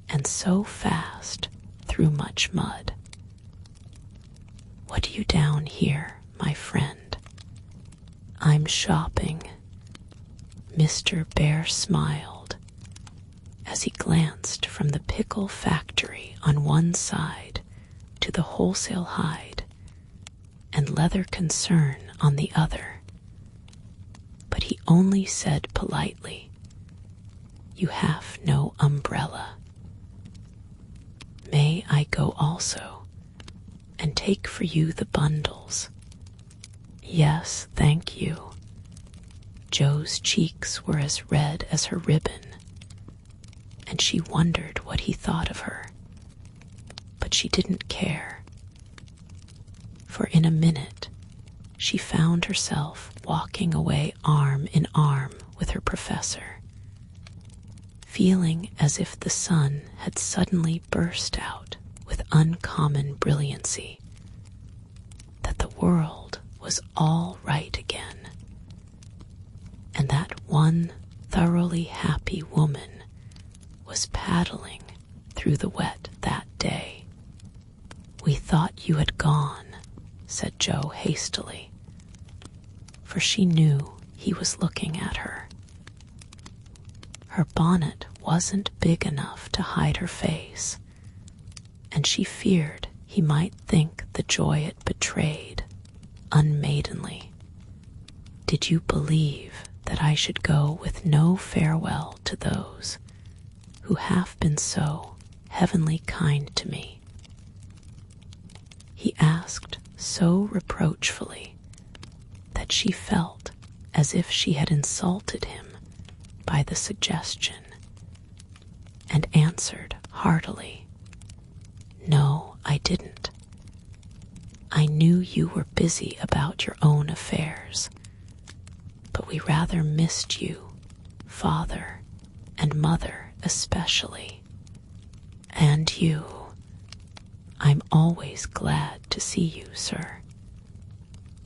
and so fast through much mud. What do you down here, my friend? I'm shopping. Mr. Bear smiled as he glanced from the pickle factory on one side to the wholesale hide and leather concern on the other. But he only said politely, "You have no umbrella. May I go also and take for you the bundles?" "Yes, thank you." Jo's cheeks were as red as her ribbon, and she wondered what he thought of her. But she didn't care, for in a minute she found herself walking away arm in arm with her professor, feeling as if the sun had suddenly burst out with uncommon brilliancy, that the world was all right again, and that one thoroughly happy woman was paddling through the wet that day. "We thought you had gone," said Jo hastily, for she knew he was looking at her. Her bonnet wasn't big enough to hide her face, and she feared he might think the joy it betrayed unmaidenly. "Did you believe that I should go with no farewell to those who have been so heavenly kind to me?" He asked so reproachfully that she felt as if she had insulted him by the suggestion, and answered heartily, "No, I didn't. I knew you were busy about your own affairs, but we rather missed you, father and mother especially. And you. I'm always glad to see you, sir."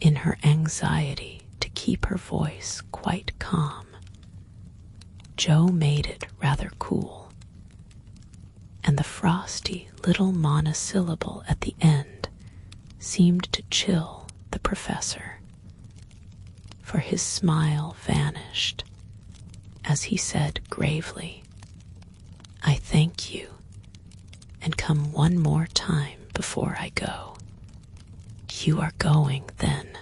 In her anxiety to keep her voice quite calm, Jo made it rather cool, and the frosty little monosyllable at the end seemed to chill the professor, for his smile vanished as he said gravely, "I thank you, and come one more time before I go." "You are going, then?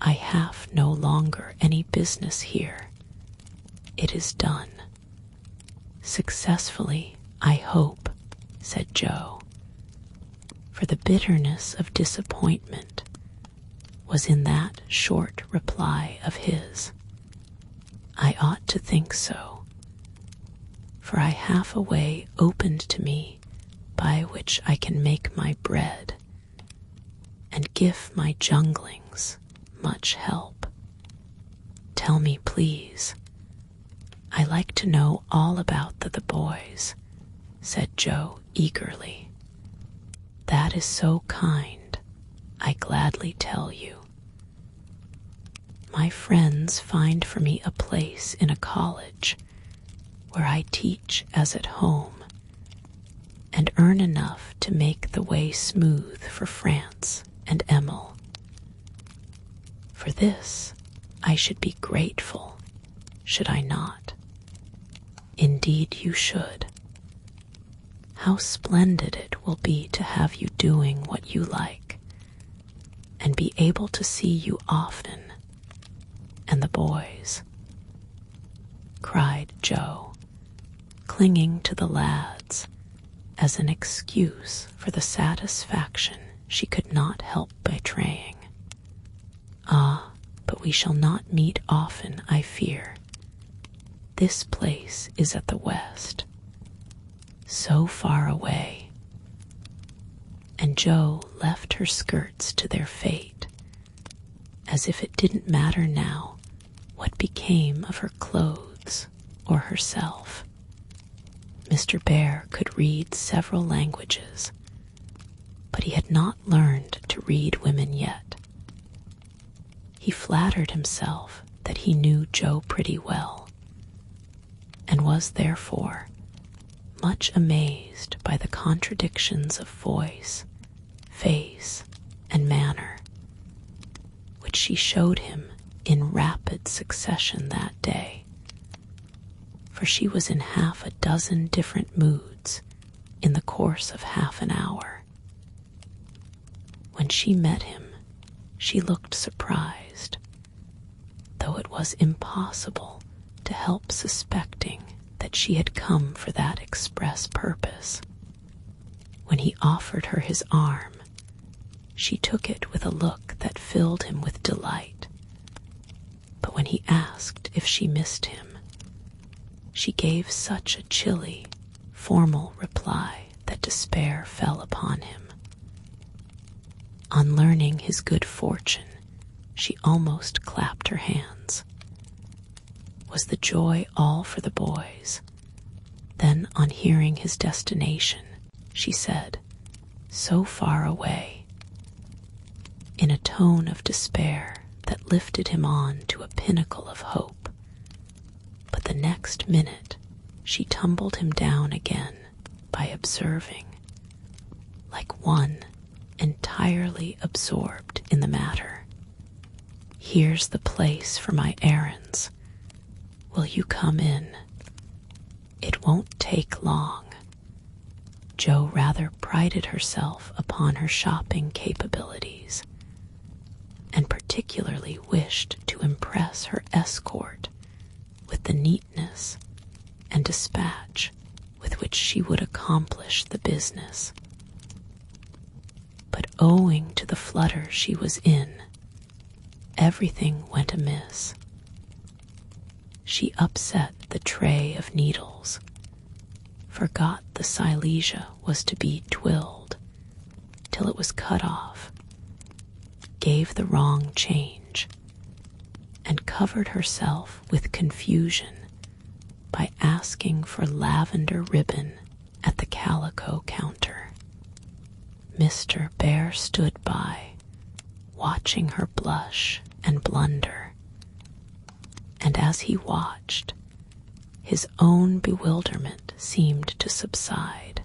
I have no longer any business here. It is done. Successfully, I hope," said Jo, for the bitterness of disappointment was in that short reply of his. "I ought to think so, for I have a way opened to me by which I can make my bread and give my junglings much help. Tell me, please. I like to know all about the boys," said Jo eagerly. "That is so kind. I gladly tell you. My friends find for me a place in a college where I teach as at home and earn enough to make the way smooth for France and Emil. For this I should be grateful, should I not? Indeed you should. How splendid it will be to have you doing what you like, and be able to see you often, and the boys," cried Jo, clinging to the lads as an excuse for the satisfaction she could not help betraying. "Ah, but we shall not meet often, I fear. This place is at the west, so far away." And Jo left her skirts to their fate, as if it didn't matter now what became of her clothes or herself. Mr. Bear could read several languages, but he had not learned to read women yet. He flattered himself that he knew Jo pretty well, and was therefore much amazed by the contradictions of voice, face, and manner, which she showed him in rapid succession that day, for she was in half a dozen different moods in the course of half an hour. When she met him, she looked surprised, though it was impossible to help suspecting that she had come for that express purpose. When he offered her his arm, she took it with a look that filled him with delight. But when he asked if she missed him, she gave such a chilly, formal reply that despair fell upon him. On learning his good fortune, she almost clapped her hands. Was the joy all for the boys? Then, on hearing his destination, she said, "So far away," in a tone of despair that lifted him on to a pinnacle of hope. But the next minute she tumbled him down again by observing, like one entirely absorbed in the matter, "Here's the place for my errands. Will you come in? It won't take long." Jo rather prided herself upon her shopping capabilities, and particularly wished to impress her escort with the neatness and dispatch with which she would accomplish the business. But owing to the flutter she was in, everything went amiss. She upset the tray of needles, forgot the silesia was to be twilled till it was cut off, gave the wrong change, and covered herself with confusion by asking for lavender ribbon at the calico counter. Mr. Bear stood by, watching her blush and blunder, and as he watched, his own bewilderment seemed to subside,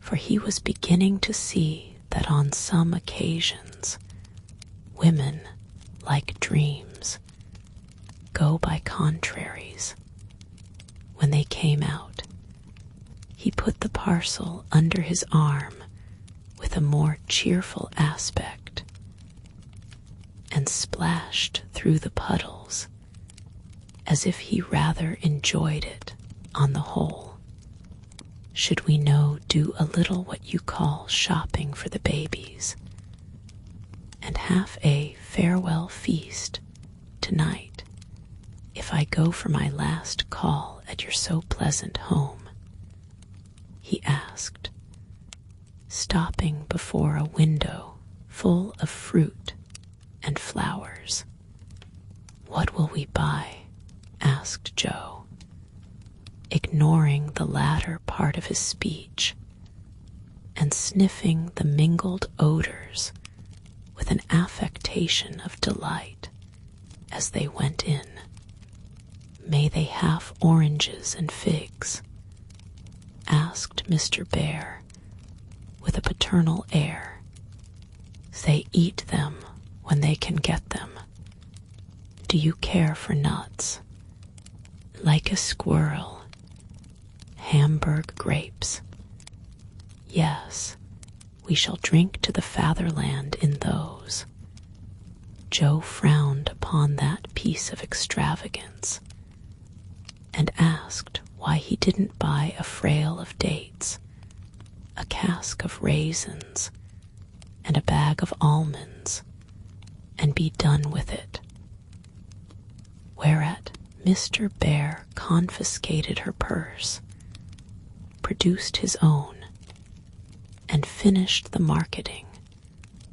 for he was beginning to see that on some occasions women, like dreams, go by contraries. When they came out, he put the parcel under his arm with a more cheerful aspect and splashed through the puddles as if he rather enjoyed it on the whole. Should we do a little what you call shopping for the babies, and have a farewell feast tonight if I go for my last call at your so pleasant home?" he asked, stopping before a window full of fruit and flowers. "What will we buy?" asked Jo, ignoring the latter part of his speech and sniffing the mingled odors with an affectation of delight as they went in. "May they have oranges and figs?" asked Mr. Bear with a paternal air. "They eat them when they can get them. Do you care for nuts?" "Like a squirrel." "Hamburg grapes?" "Yes, we shall drink to the fatherland in those." Jo frowned upon that piece of extravagance and asked why he didn't buy a frail of dates, a cask of raisins, and a bag of almonds, and be done with it. Whereat Mr. Bear confiscated her purse, produced his own, and finished the marketing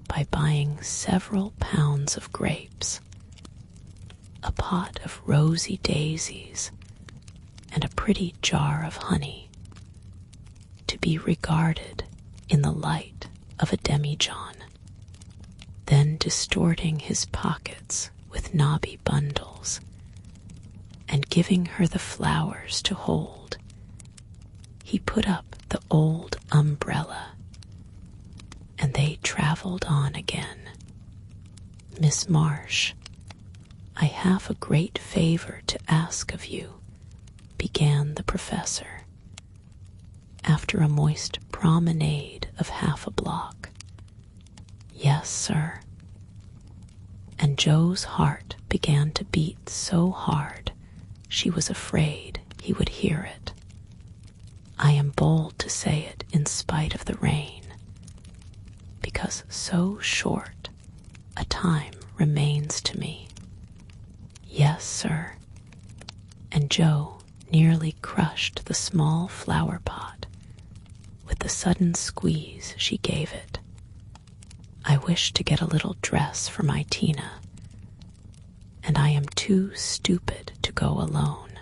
by buying several pounds of grapes, a pot of rosy daisies, and a pretty jar of honey, to be regarded in the light of a demijohn, then distorting his pockets with knobby bundles, and giving her the flowers to hold, he put up the old umbrella, and they traveled on again. "Miss Marsh, I have a great favor to ask of you," began the professor, after a moist promenade of half a block. "Yes, sir." And Joe's heart began to beat so hard she was afraid he would hear it. I am bold to say it in spite of the rain, because so short a time remains to me. "Yes, sir." And Joe nearly crushed the small flower pot with the sudden squeeze she gave it. "I wish to get a little dress for my Tina, and I am too stupid to go alone.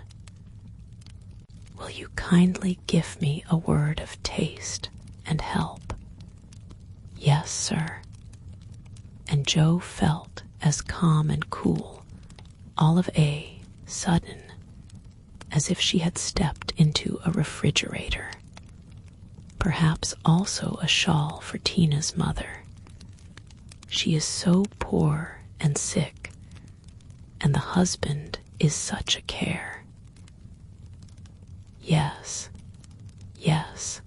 Will you kindly give me a word of taste and help?" "Yes, sir." And Joe felt as calm and cool, all of a sudden, as if she had stepped into a refrigerator. Perhaps also a shawl for Tina's mother. She is so poor and sick, and the husband is such a care. Yes, yes,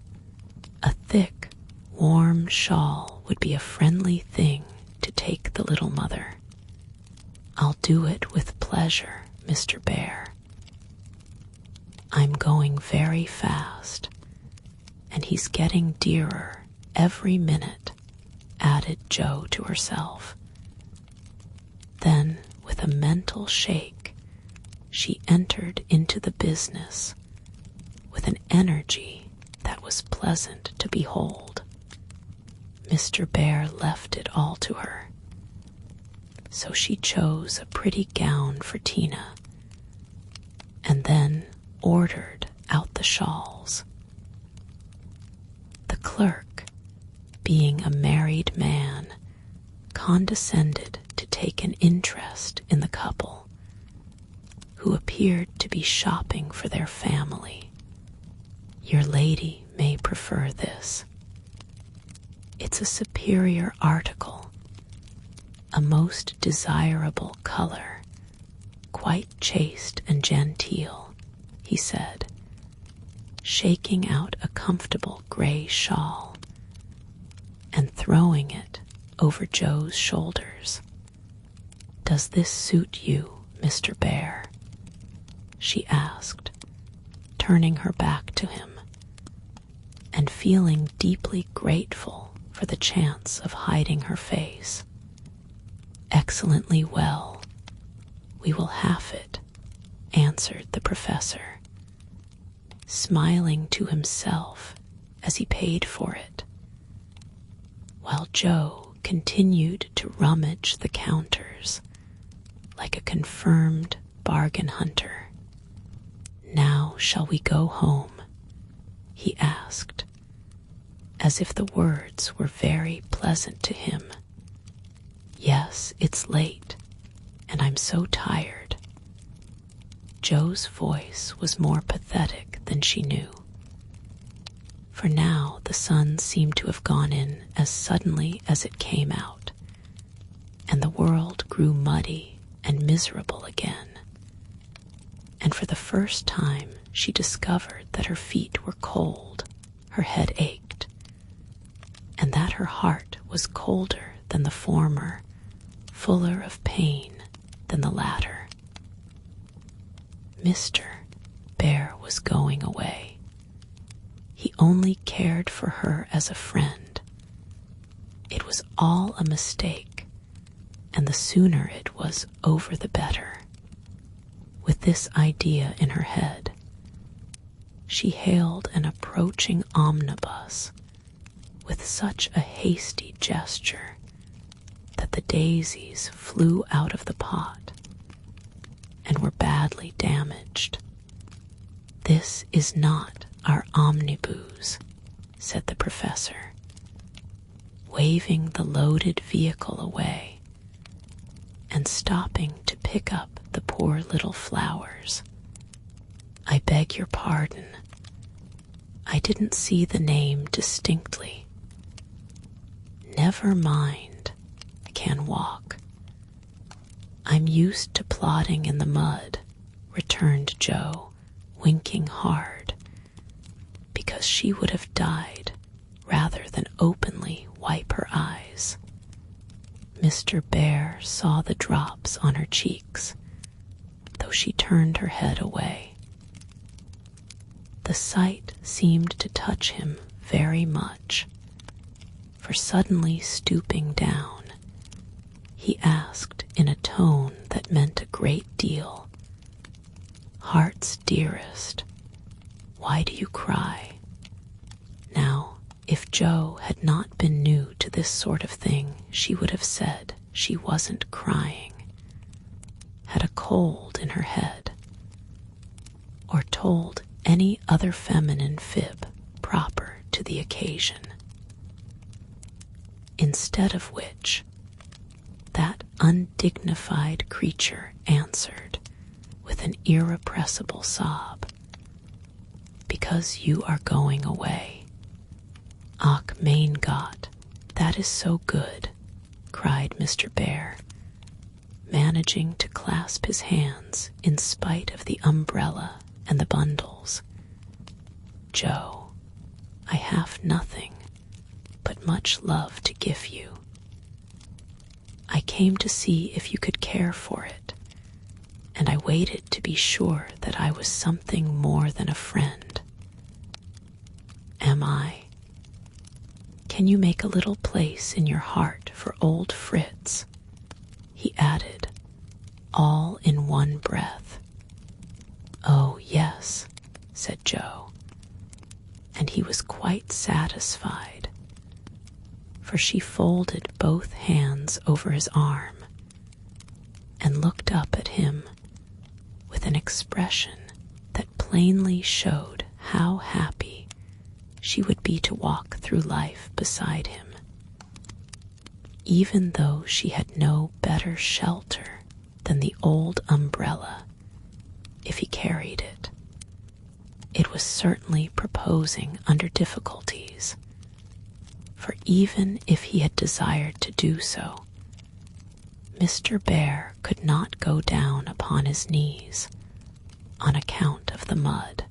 a thick, warm shawl would be a friendly thing to take the little mother. "I'll do it with pleasure, Mr. Bear." "I'm going very fast, and he's getting dearer every minute," added Joe to herself. Then, with a mental shake, she entered into the business with an energy that was pleasant to behold. Mr. Bear left it all to her, so she chose a pretty gown for Tina, and then ordered out the shawls. The clerk, being a married man, condescended to take an interest in the couple, who appeared to be shopping for their family. "Your lady may prefer this. It's a superior article, a most desirable color, quite chaste and genteel," he said, shaking out a comfortable gray shawl and throwing it over Joe's shoulders. "Does this suit you, Mr. Bear?" she asked, turning her back to him, and feeling deeply grateful for the chance of hiding her face. "Excellently well. We will half it," answered the professor, smiling to himself as he paid for it, while Joe continued to rummage the counters like a confirmed bargain hunter. "Now shall we go home?" he asked, as if the words were very pleasant to him. "Yes, it's late, and I'm so tired." Joe's voice was more pathetic than she knew, for now the sun seemed to have gone in as suddenly as it came out, and the world grew muddy and miserable again. And for the first time she discovered that her feet were cold, her head ached, and that her heart was colder than the former, fuller of pain than the latter. Mr. Bear was going away. He only cared for her as a friend. It was all a mistake, and the sooner it was over the better. With this idea in her head, she hailed an approaching omnibus with such a hasty gesture that the daisies flew out of the pot and were badly damaged. "This is not our omnibus," said the professor. waving the loaded vehicle away and stopping to pick up the poor little flowers. "I beg your pardon. I didn't see the name distinctly." "Never mind. I can walk. I'm used to plodding in the mud," returned Joe, winking hard, because she would have died rather than openly wipe her eyes. Mr. Bear saw the drops on her cheeks, though she turned her head away. The sight seemed to touch him very much, for suddenly stooping down, he asked in a tone that meant a great deal, "Heart's dearest, why do you cry?" Now, if Joe had not been new to this sort of thing, she would have said she wasn't crying, had a cold in her head, or told any other feminine fib proper to the occasion. Instead of which, that undignified creature answered with an irrepressible sob, "Because you are going away." "Ach, mein Gott, that is so good," cried Mr. Bear, managing to clasp his hands in spite of the umbrella and the bundles. "Joe, I have nothing but much love to give you. I came to see if you could care for it, and I waited to be sure that I was something more than a friend. Am I? Can you make a little place in your heart for old Fritz?" he added, all in one breath. "Oh, yes," said Joe, and he was quite satisfied, for she folded both hands over his arm and looked up at him with an expression that plainly showed how happy she would be to walk through life beside him, even though she had no better shelter than the old umbrella if he carried it. It was certainly proposing under difficulties, for even if he had desired to do so, Mr. Bear could not go down upon his knees on account of the mud.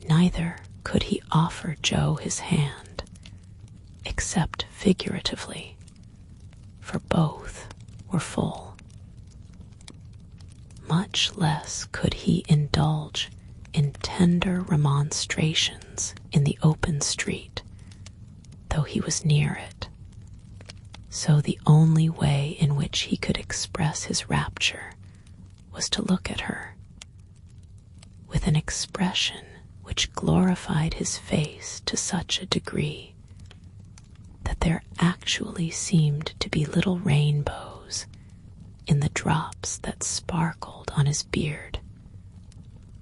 Neither could he offer Joe his hand, except figuratively, for both were full. Much less could he indulge in tender remonstrations in the open street, though he was near it. So the only way in which he could express his rapture was to look at her, with an expression which glorified his face to such a degree that there actually seemed to be little rainbows in the drops that sparkled on his beard.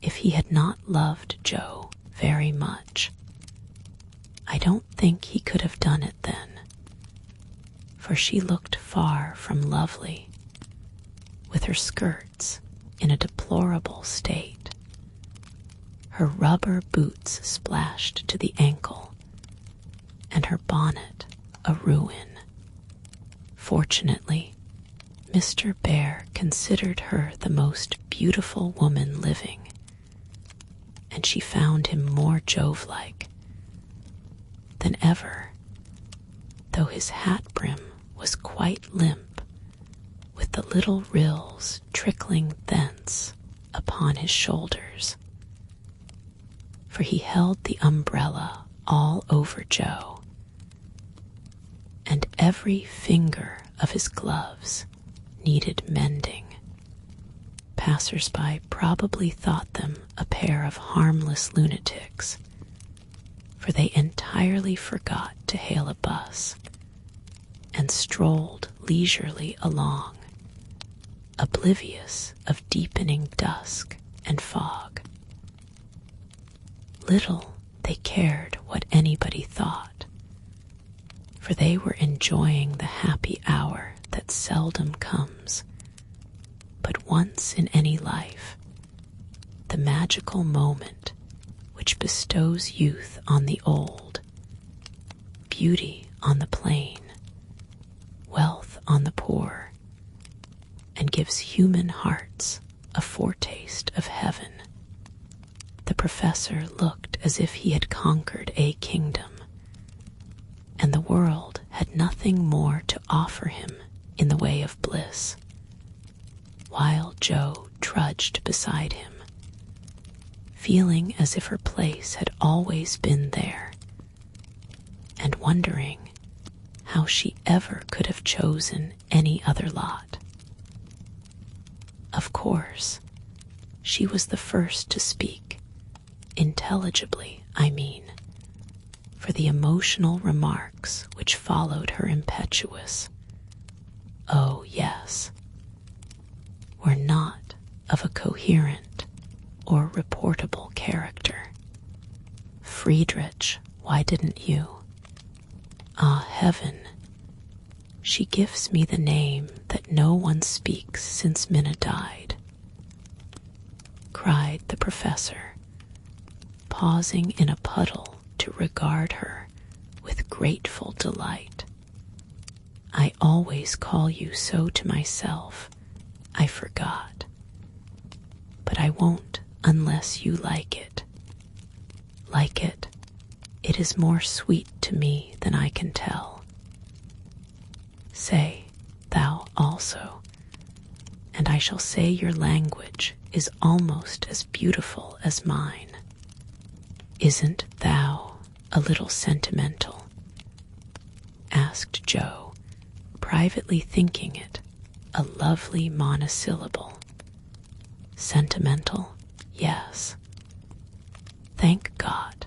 If he had not loved Joe very much, I don't think he could have done it then, for she looked far from lovely, with her skirts in a deplorable state, her rubber boots splashed to the ankle, and her bonnet a ruin. Fortunately, Mr. Bear considered her the most beautiful woman living, and she found him more Jove-like than ever, though his hat brim was quite limp, with the little rills trickling thence upon his shoulders, for he held the umbrella all over Joe, and every finger of his gloves needed mending. Passers-by probably thought them a pair of harmless lunatics, for they entirely forgot to hail a bus and strolled leisurely along, oblivious of deepening dusk and fog. Little they cared what anybody thought, for they were enjoying the happy hour that seldom comes, but once in any life, the magical moment which bestows youth on the old, beauty on the plain, wealth on the poor, and gives human hearts a foretaste of heaven. The professor looked as if he had conquered a kingdom, and the world had nothing more to offer him in the way of bliss, while Jo trudged beside him, feeling as if her place had always been there, and wondering how she ever could have chosen any other lot. Of course, she was the first to speak, intelligibly, I mean, for the emotional remarks which followed her impetuous, "Oh, yes," were not of a coherent or reportable character. "Friedrich, why didn't you? Ah, heaven, she gives me the name that no one speaks since Minna died," cried the professor, pausing in a puddle to regard her with grateful delight. "I always call you so to myself, I forgot. But I won't unless you like it. Like it, it is more sweet to me than I can tell. Say, thou also, and I shall say your language is almost as beautiful as mine. Isn't thou a little sentimental?" asked Jo, privately thinking it a lovely monosyllable. Sentimental, yes. Thank God,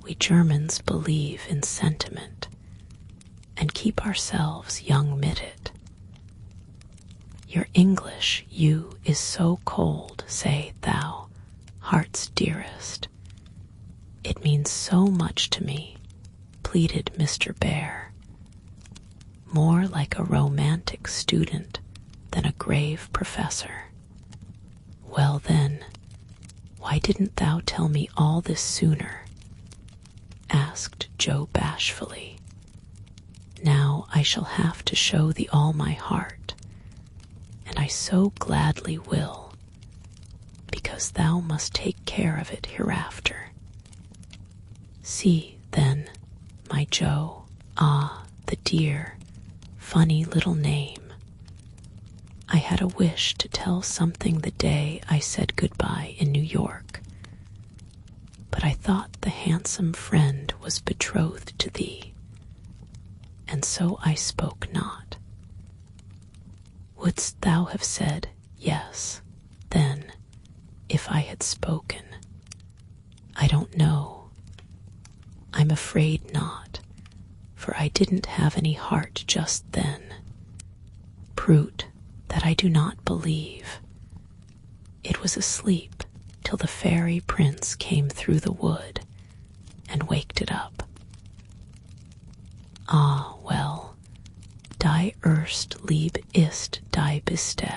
we Germans believe in sentiment, and keep ourselves young-mitted. Your English, you, is so cold, say thou, heart's dearest. It means so much to me, pleaded Mr. Bear, more like a romantic student than a grave professor. Well then, why didn't thou tell me all this sooner? Asked Jo bashfully. Now I shall have to show thee all my heart, and I so gladly will, because thou must take care of it hereafter. See, then, my Jo, ah, the dear, funny little name. I had a wish to tell something the day I said goodbye in New York, but I thought the handsome friend was betrothed to thee, and so I spoke not. Wouldst thou have said yes, then, if I had spoken? I don't know. I'm afraid not, for I didn't have any heart just then. Brute, that I do not believe. It was asleep till the fairy prince came through the wood and waked it up. Ah, well, die erst lieb ist die Beste,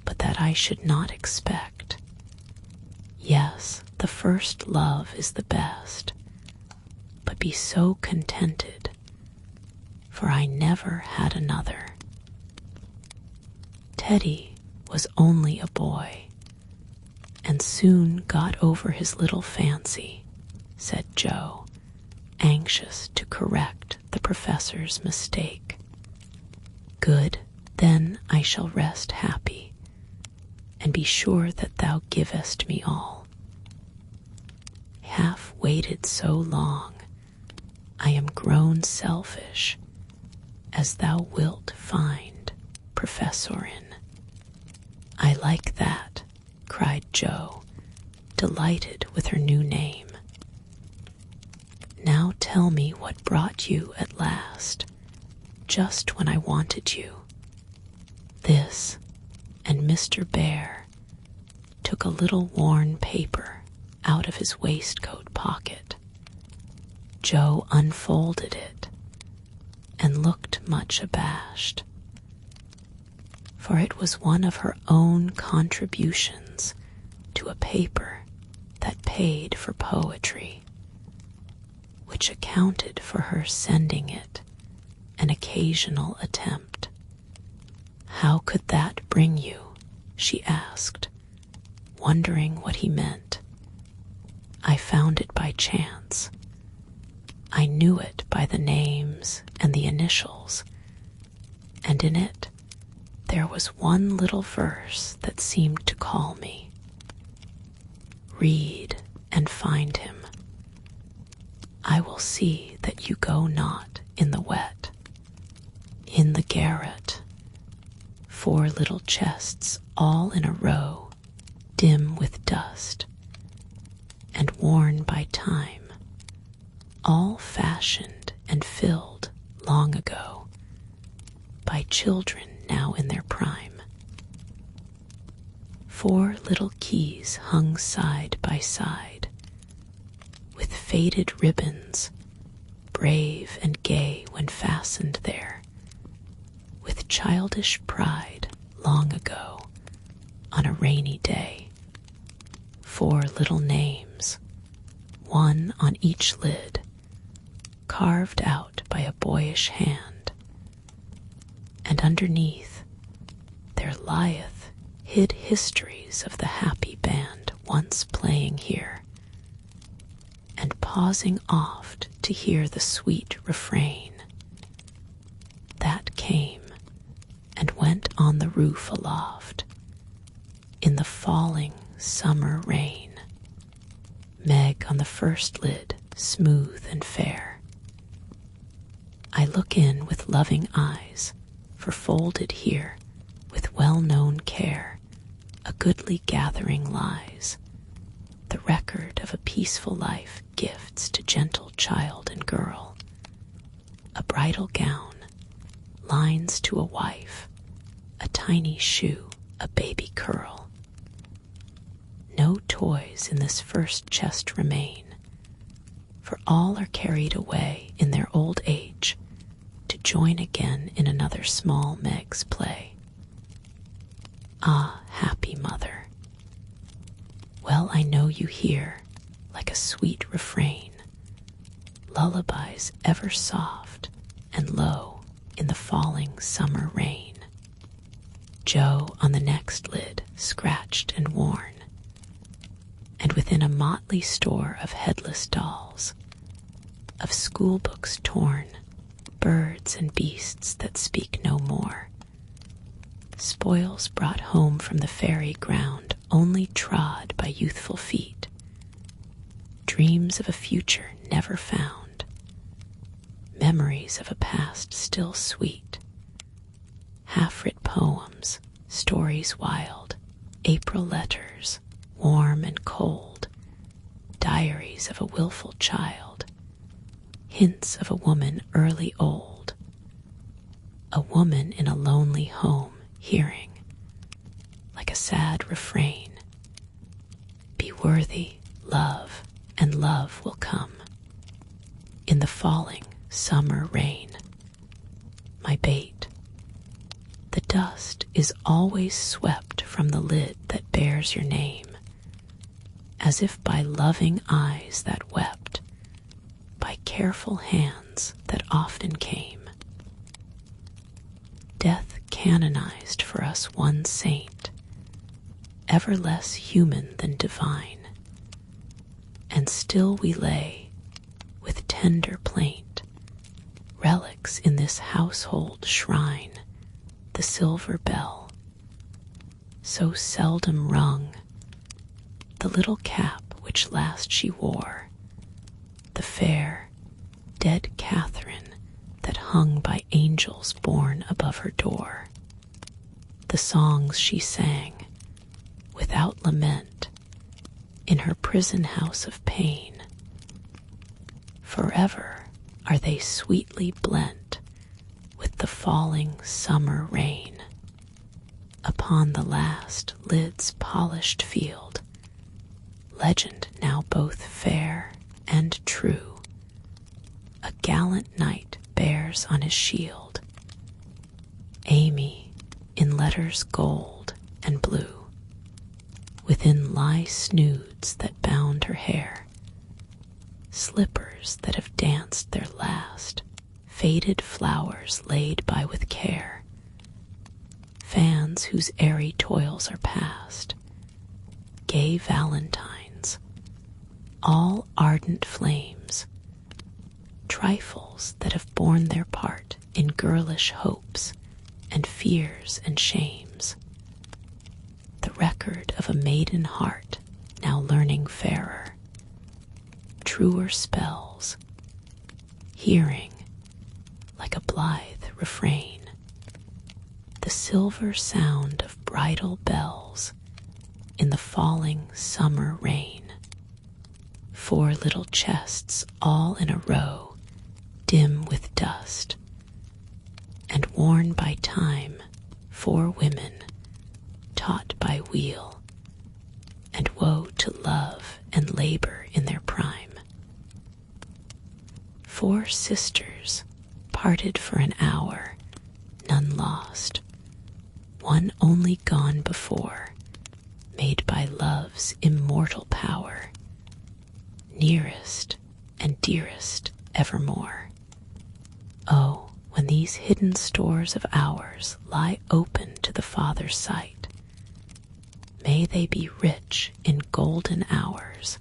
but that I should not expect. Yes, the first love is the best, but be so contented, for I never had another. Teddy was only a boy, and soon got over his little fancy, said Jo, anxious to correct the professor's mistake. Good, then I shall rest happy, and be sure that thou givest me all. I have waited so long, I am grown selfish, as thou wilt find, Professorin. I like that, cried Jo, delighted with her new name. Now tell me what brought you at last, just when I wanted you. This, and Mr. Bear took a little worn paper out of his waistcoat pocket. Jo unfolded it, much abashed, for it was one of her own contributions to a paper that paid for poetry, which accounted for her sending it an occasional attempt. "How could that bring you?" she asked, wondering what he meant. "I found it by chance. I knew it by the names and the initials, and in it there was one little verse that seemed to call me. Read and find him. I will see that you go not in the wet. In the garret, 4 little chests all in a row, dim with dust, and worn by time, all fashioned and filled long ago by children now in their prime. 4 little keys hung side by side, with faded ribbons, brave and gay when fastened there, with childish pride long ago on a rainy day. 4 little names, one on each lid, carved out by a boyish hand, and underneath there lieth hid histories of the happy band once playing here, and pausing oft to hear the sweet refrain that came and went on the roof aloft in the falling summer rain. Meg on the first lid, smooth and fair. I look in with loving eyes, for folded here with well-known care a goodly gathering lies, the record of a peaceful life, gifts to gentle child and girl, a bridal gown, lines to a wife, a tiny shoe, a baby curl. No toys in this first chest remain, for all are carried away in their old age to join again in another small Meg's play. Ah, happy mother, well I know you hear, like a sweet refrain, lullabies ever soft and low in the falling summer rain. Joe on the next lid, scratched and worn, and within a motley store of headless dolls, of schoolbooks torn, birds and beasts that speak no more, spoils brought home from the fairy ground only trod by youthful feet, dreams of a future never found, memories of a past still sweet, half-writ poems, stories wild, April letters, warm and cold, diaries of a willful child, hints of a woman early old, a woman in a lonely home hearing, like a sad refrain, be worthy, love, and love will come in the falling summer rain. My bait, the dust is always swept from the lid that bears your name, as if by loving eyes that wept, by careful hands that often came. Death canonized for us one saint, ever less human than divine, and still we lay, with tender plaint, relics in this household shrine, the silver bell, so seldom rung, the little cap which last she wore, the fair, dead Catherine that hung by angels born above her door, the songs she sang, without lament, in her prison house of pain. Forever are they sweetly blent with the falling summer rain. Upon the last lid's polished field, legend now both fair and true, a gallant knight bears on his shield letters gold and blue. Within lie snoods that bound her hair, slippers that have danced their last, faded flowers laid by with care, fans whose airy toils are past, gay valentines, all ardent flames, trifles that have borne their part in girlish hopes and fears and shames, the record of a maiden heart now learning fairer, truer spells, hearing, like a blithe refrain, the silver sound of bridal bells in the falling summer rain. 4 little chests all in a row, dim with dust, and worn by time, 4 women, taught by wheel, and woe to love and labor in their prime. 4 sisters, parted for an hour, none lost, one only gone before, made by love's immortal power, nearest and dearest evermore. Oh, when these hidden stores of ours lie open to the Father's sight, may they be rich in golden hours,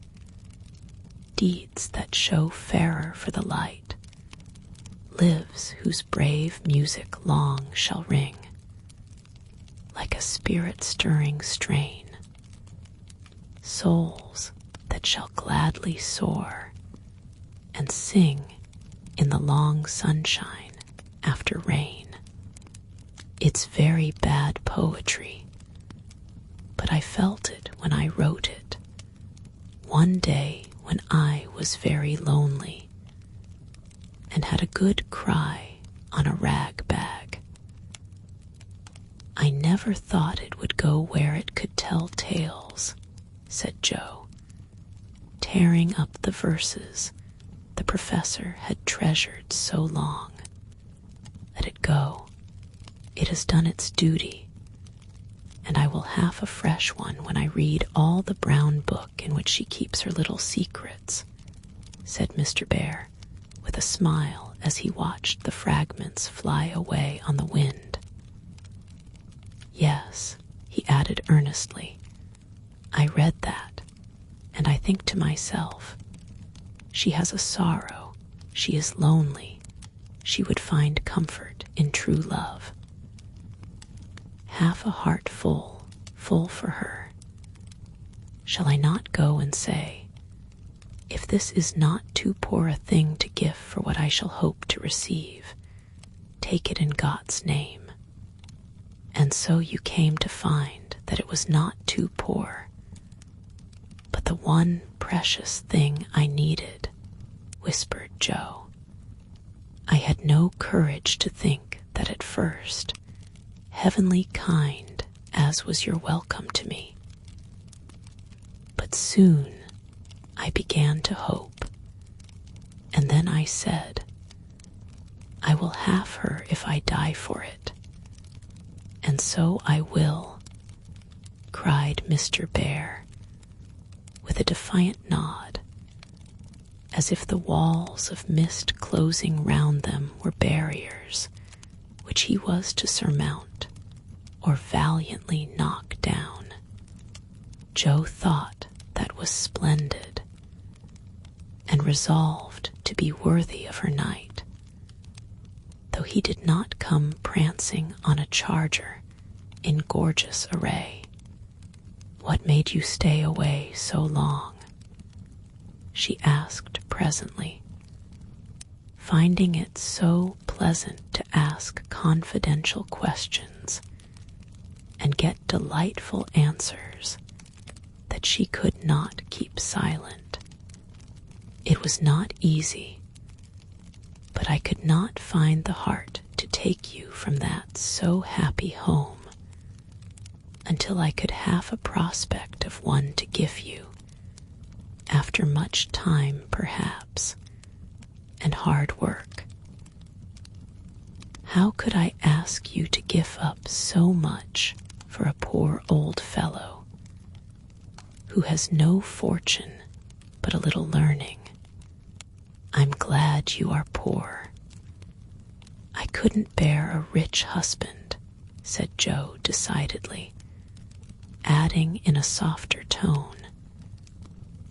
deeds that show fairer for the light, lives whose brave music long shall ring, like a spirit-stirring strain, souls that shall gladly soar and sing in the long sunshine after rain. It's very bad poetry, but I felt it when I wrote it, one day when I was very lonely and had a good cry on a rag bag. I never thought it would go where it could tell tales, said Joe, tearing up the verses the professor had treasured so long. Let it go. It has done its duty, and I will have a fresh one when I read all the brown book in which she keeps her little secrets, said Mr. Bear, with a smile as he watched the fragments fly away on the wind. Yes, he added earnestly, I read that, and I think to myself, she has a sorrow, she is lonely, she would find comfort in true love. Half a heart full, full for her. Shall I not go and say, if this is not too poor a thing to give for what I shall hope to receive, take it in God's name. And so you came to find that it was not too poor, but the one precious thing I needed, whispered Joe. I had no courage to think that at first, heavenly kind as was your welcome to me. But soon I began to hope, and then I said, I will have her if I die for it. And so I will, cried Mr. Bear, with a defiant nod, as if the walls of mist closing round them were barriers which he was to surmount or valiantly knock down. Joe thought that was splendid, and resolved to be worthy of her knight, though he did not come prancing on a charger in gorgeous array. What made you stay away so long? She asked presently, finding it so pleasant to ask confidential questions and get delightful answers that she could not keep silent. It was not easy, but I could not find the heart to take you from that so happy home until I could have a prospect of one to give you, after much time perhaps, and hard work. How could I ask you to give up so much for a poor old fellow who has no fortune but a little learning? I'm glad you are poor. I couldn't bear a rich husband, said Joe decidedly, adding in a softer tone,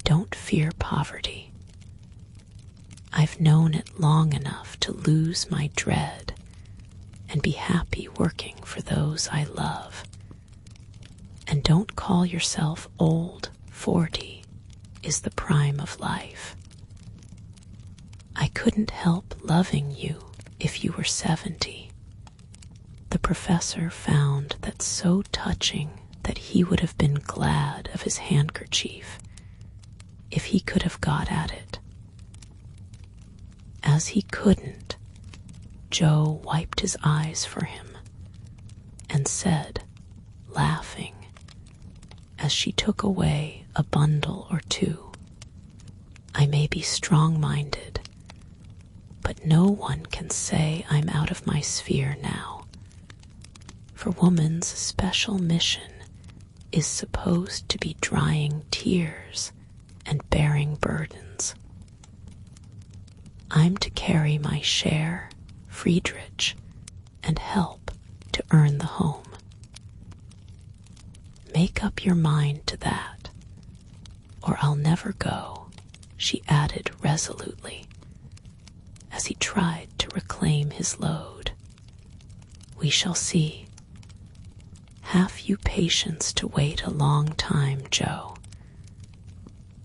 don't fear poverty. I've known it long enough to lose my dread and be happy working for those I love. And don't call yourself old. 40 is the prime of life. I couldn't help loving you if you were 70. The professor found that so touching that he would have been glad of his handkerchief if he could have got at it. As he couldn't, Joe wiped his eyes for him and said, laughing, as she took away a bundle or two, I may be strong-minded, but no one can say I'm out of my sphere now, for woman's special mission is supposed to be drying tears and bearing burdens. I'm to carry my share, Friedrich, and help to earn the home. Make up your mind to that, or I'll never go, she added resolutely, as he tried to reclaim his load. We shall see. Have you patience to wait a long time, Joe?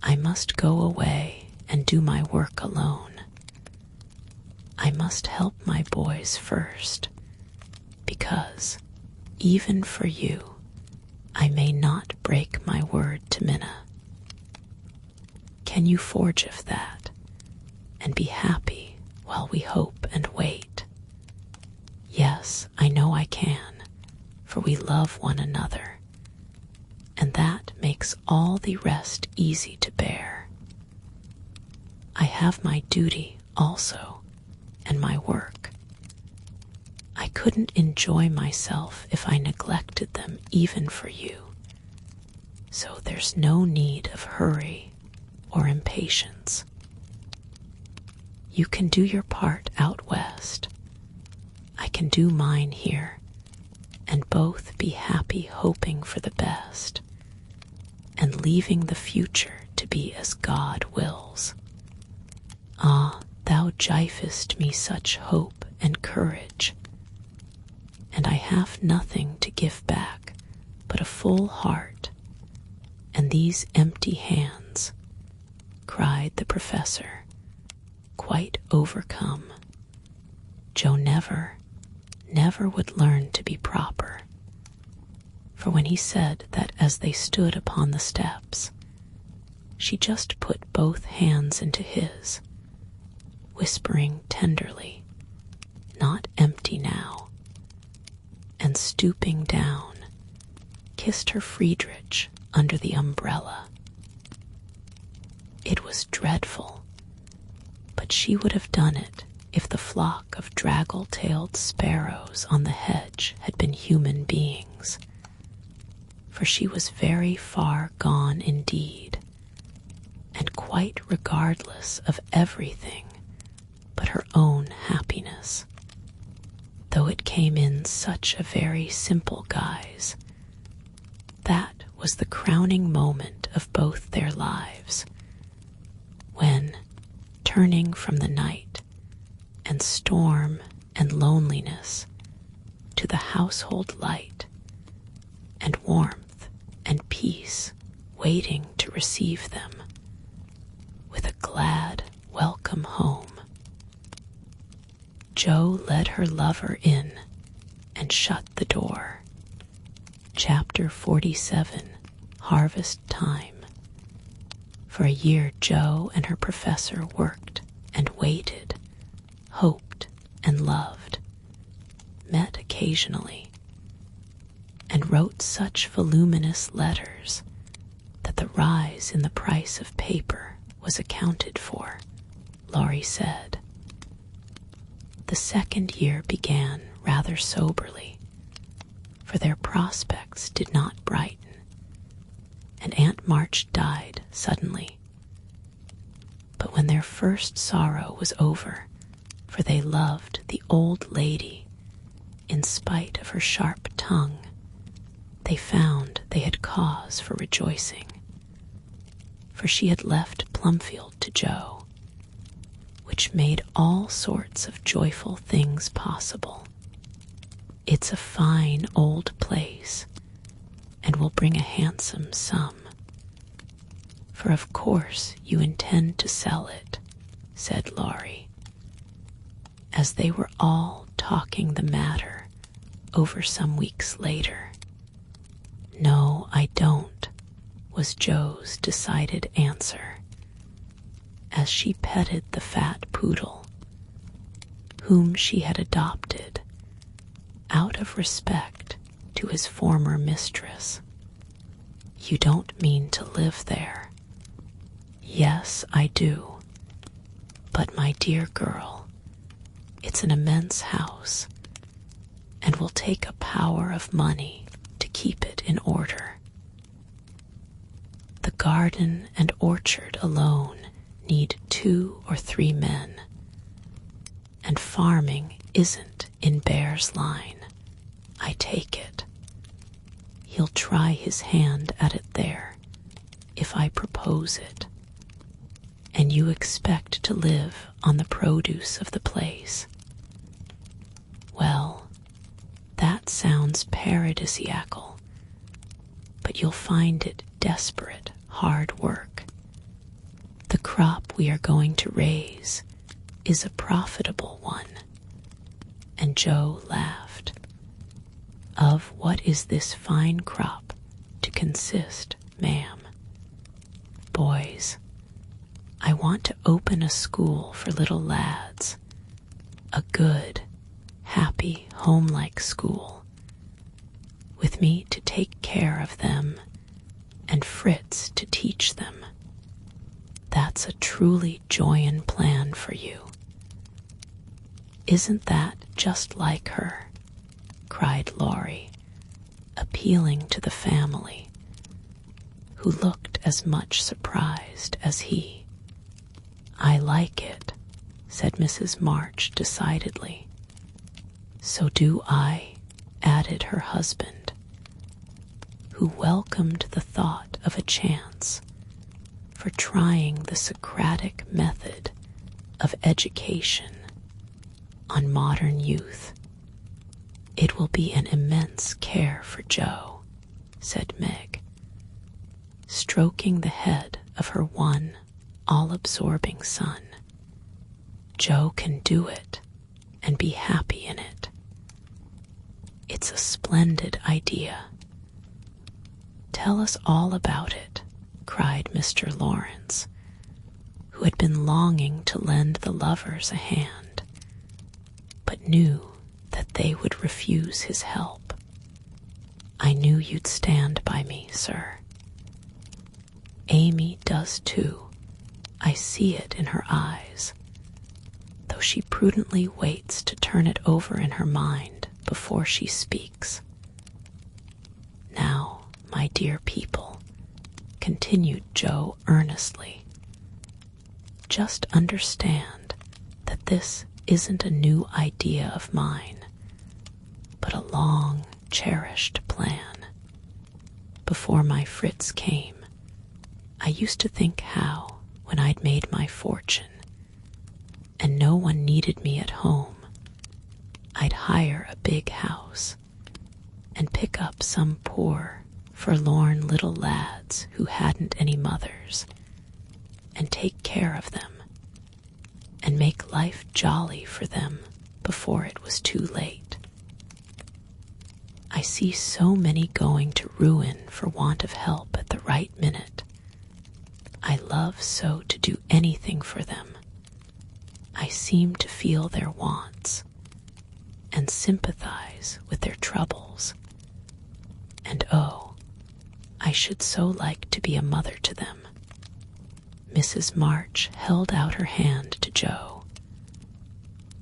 I must go away and do my work alone. I must help my boys first, because, even for you, I may not break my word to Minna. Can you forge of that, and be happy while we hope and wait? Yes, I know I can, for we love one another, and that makes all the rest easy to bear. I have my duty also, and my work. I couldn't enjoy myself if I neglected them even for you, so there's no need of hurry or impatience. You can do your part out west. I can do mine here, and both be happy hoping for the best, and leaving the future to be as God wills. Ah, thou gifest me such hope and courage, and I have nothing to give back but a full heart and these empty hands, cried the professor, quite overcome. Joe never would learn to be proper, for when he said that as they stood upon the steps, she just put both hands into his, whispering tenderly, not empty now, and stooping down, kissed her Friedrich under the umbrella. It was dreadful, but she would have done it if the flock of draggle-tailed sparrows on the hedge had been human beings, for she was very far gone indeed, and quite regardless of everything but her own happiness, though it came in such a very simple guise. That was the crowning moment of both their lives, when, turning from the night and storm and loneliness to the household light and warmth and peace waiting to receive them, with a glad welcome home, Joe led her lover in and shut the door. Chapter 47, Harvest Time. For a year Joe and her professor worked and waited, hoped and loved, met occasionally, and wrote such voluminous letters that the rise in the price of paper was accounted for, Laurie said. The second year began rather soberly, for their prospects did not brighten, and Aunt March died suddenly. But when their first sorrow was over, for they loved the old lady in spite of her sharp tongue, they found they had cause for rejoicing, for she had left Plumfield to Joe, which made all sorts of joyful things possible. It's a fine old place, and will bring a handsome sum. For of course you intend to sell it, said Laurie, as they were all talking the matter over some weeks later. No, I don't, was Joe's decided answer, as she petted the fat poodle, whom she had adopted out of respect to his former mistress. You don't mean to live there. Yes, I do. But my dear girl, it's an immense house, and will take a power of money to keep it in order. The garden and orchard alone need 2 or 3 men, and farming isn't in Bear's line, I take it. He'll try his hand at it there, if I propose it. And you expect to live on the produce of the place. Well, that sounds paradisiacal, but you'll find it desperate hard work. The crop we are going to raise is a profitable one. And Joe laughed. Of what is this fine crop to consist, ma'am? Boys, I want to open a school for little lads, a good, happy, home-like school, with me to take care of them and Fritz to teach them. That's a truly joyin' plan for you. Isn't that just like her? Cried Laurie, appealing to the family, who looked as much surprised as he. I like it, said Mrs. March decidedly. So do I, added her husband, who welcomed the thought of a chance for trying the Socratic method of education on modern youth. It will be an immense care for Joe, said Meg, stroking the head of her one all-absorbing son. Joe can do it and be happy in it. It's a splendid idea. Tell us all about it, cried Mr. Lawrence, who had been longing to lend the lovers a hand, but knew that they would refuse his help. I knew you'd stand by me, sir. Amy does too. I see it in her eyes, though she prudently waits to turn it over in her mind before she speaks. Now, my dear people, continued Joe earnestly, just understand that this isn't a new idea of mine, but a long cherished plan. Before my Fritz came, I used to think how, when I'd made my fortune, and no one needed me at home, I'd hire a big house and pick up some poor, forlorn little lads who hadn't any mothers, and take care of them, and make life jolly for them before it was too late. I see so many going to ruin for want of help at the right minute. I love so to do anything for them. I seem to feel their wants and sympathize with their troubles. And oh, I should so like to be a mother to them. Mrs. March held out her hand to Joe,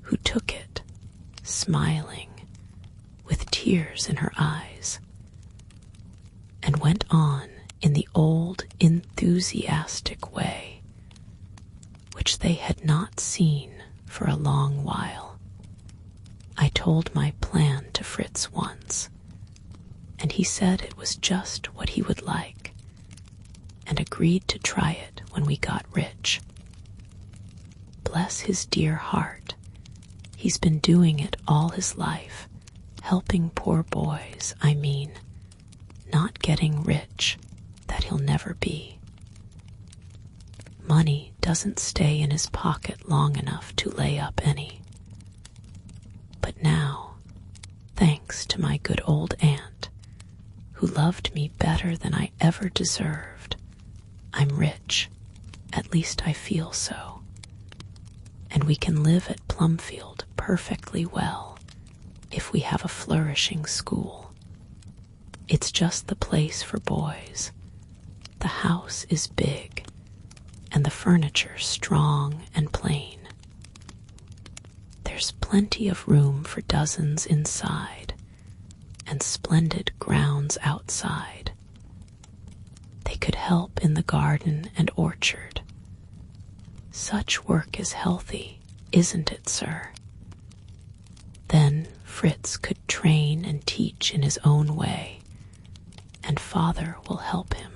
who took it, smiling tears in her eyes, and went on in the old enthusiastic way, which they had not seen for a long while. I told my plan to Fritz once, and he said it was just what he would like, and agreed to try it when we got rich. Bless his dear heart, he's been doing it all his life, helping poor boys, not getting rich, that he'll never be. Money doesn't stay in his pocket long enough to lay up any. But now, thanks to my good old aunt, who loved me better than I ever deserved, I'm rich, at least I feel so. And we can live at Plumfield perfectly well if we have a flourishing school. It's just the place for boys. The house is big, and the furniture strong and plain. There's plenty of room for dozens inside, and splendid grounds outside. They could help in the garden and orchard. Such work is healthy, isn't it, sir? Then Fritz could train and teach in his own way, and father will help him.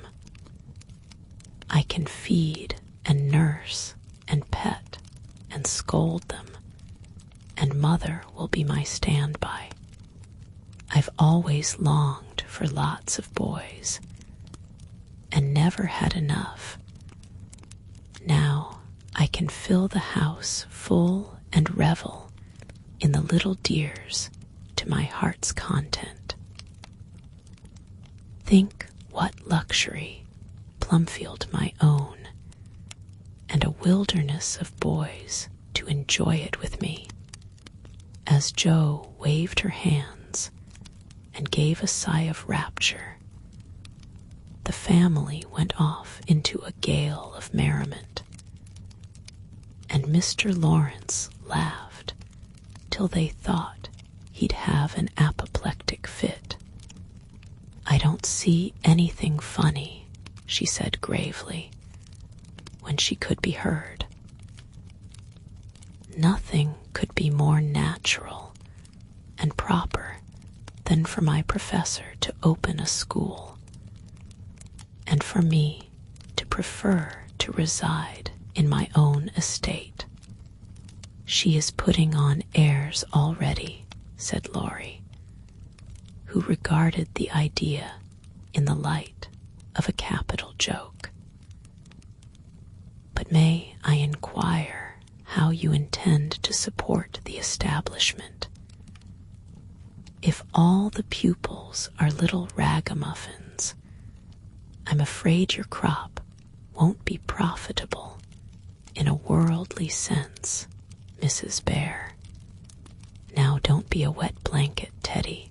I can feed and nurse and pet and scold them, and mother will be my standby. I've always longed for lots of boys, and never had enough. Now I can fill the house full and revel in the little dears to my heart's content. Think what luxury, Plumfield my own, and a wilderness of boys to enjoy it with me. As Jo waved her hands and gave a sigh of rapture, the family went off into a gale of merriment, and Mr. Lawrence laughed till they thought he'd have an apoplectic fit. I don't see anything funny, she said gravely, when she could be heard. Nothing could be more natural and proper than for my professor to open a school, and for me to prefer to reside in my own estate. She is putting on airs already, said Laurie, who regarded the idea in the light of a capital joke. But may I inquire how you intend to support the establishment? If all the pupils are little ragamuffins, I'm afraid your crop won't be profitable in a worldly sense, Mrs. Bear. Now don't be a wet blanket, Teddy.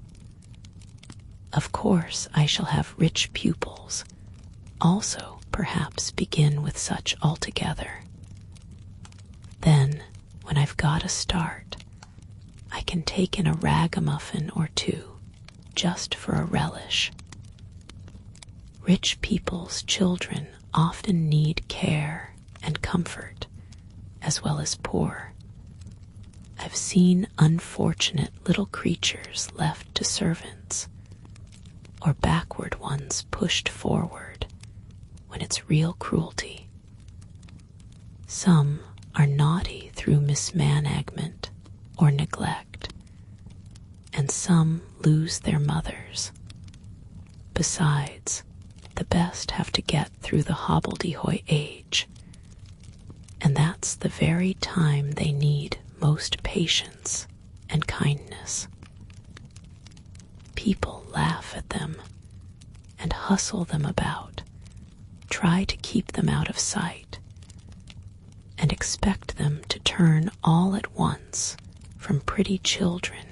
Of course I shall have rich pupils, also perhaps begin with such altogether. Then, when I've got a start, I can take in a ragamuffin or two, just for a relish. Rich people's children often need care and comfort, as well as poor. I've seen unfortunate little creatures left to servants, or backward ones pushed forward, when it's real cruelty. Some are naughty through mismanagement or neglect, and some lose their mothers. Besides, the best have to get through the hobbledehoy age, and that's the very time they need most patience and kindness. People laugh at them and hustle them about, try to keep them out of sight, and expect them to turn all at once from pretty children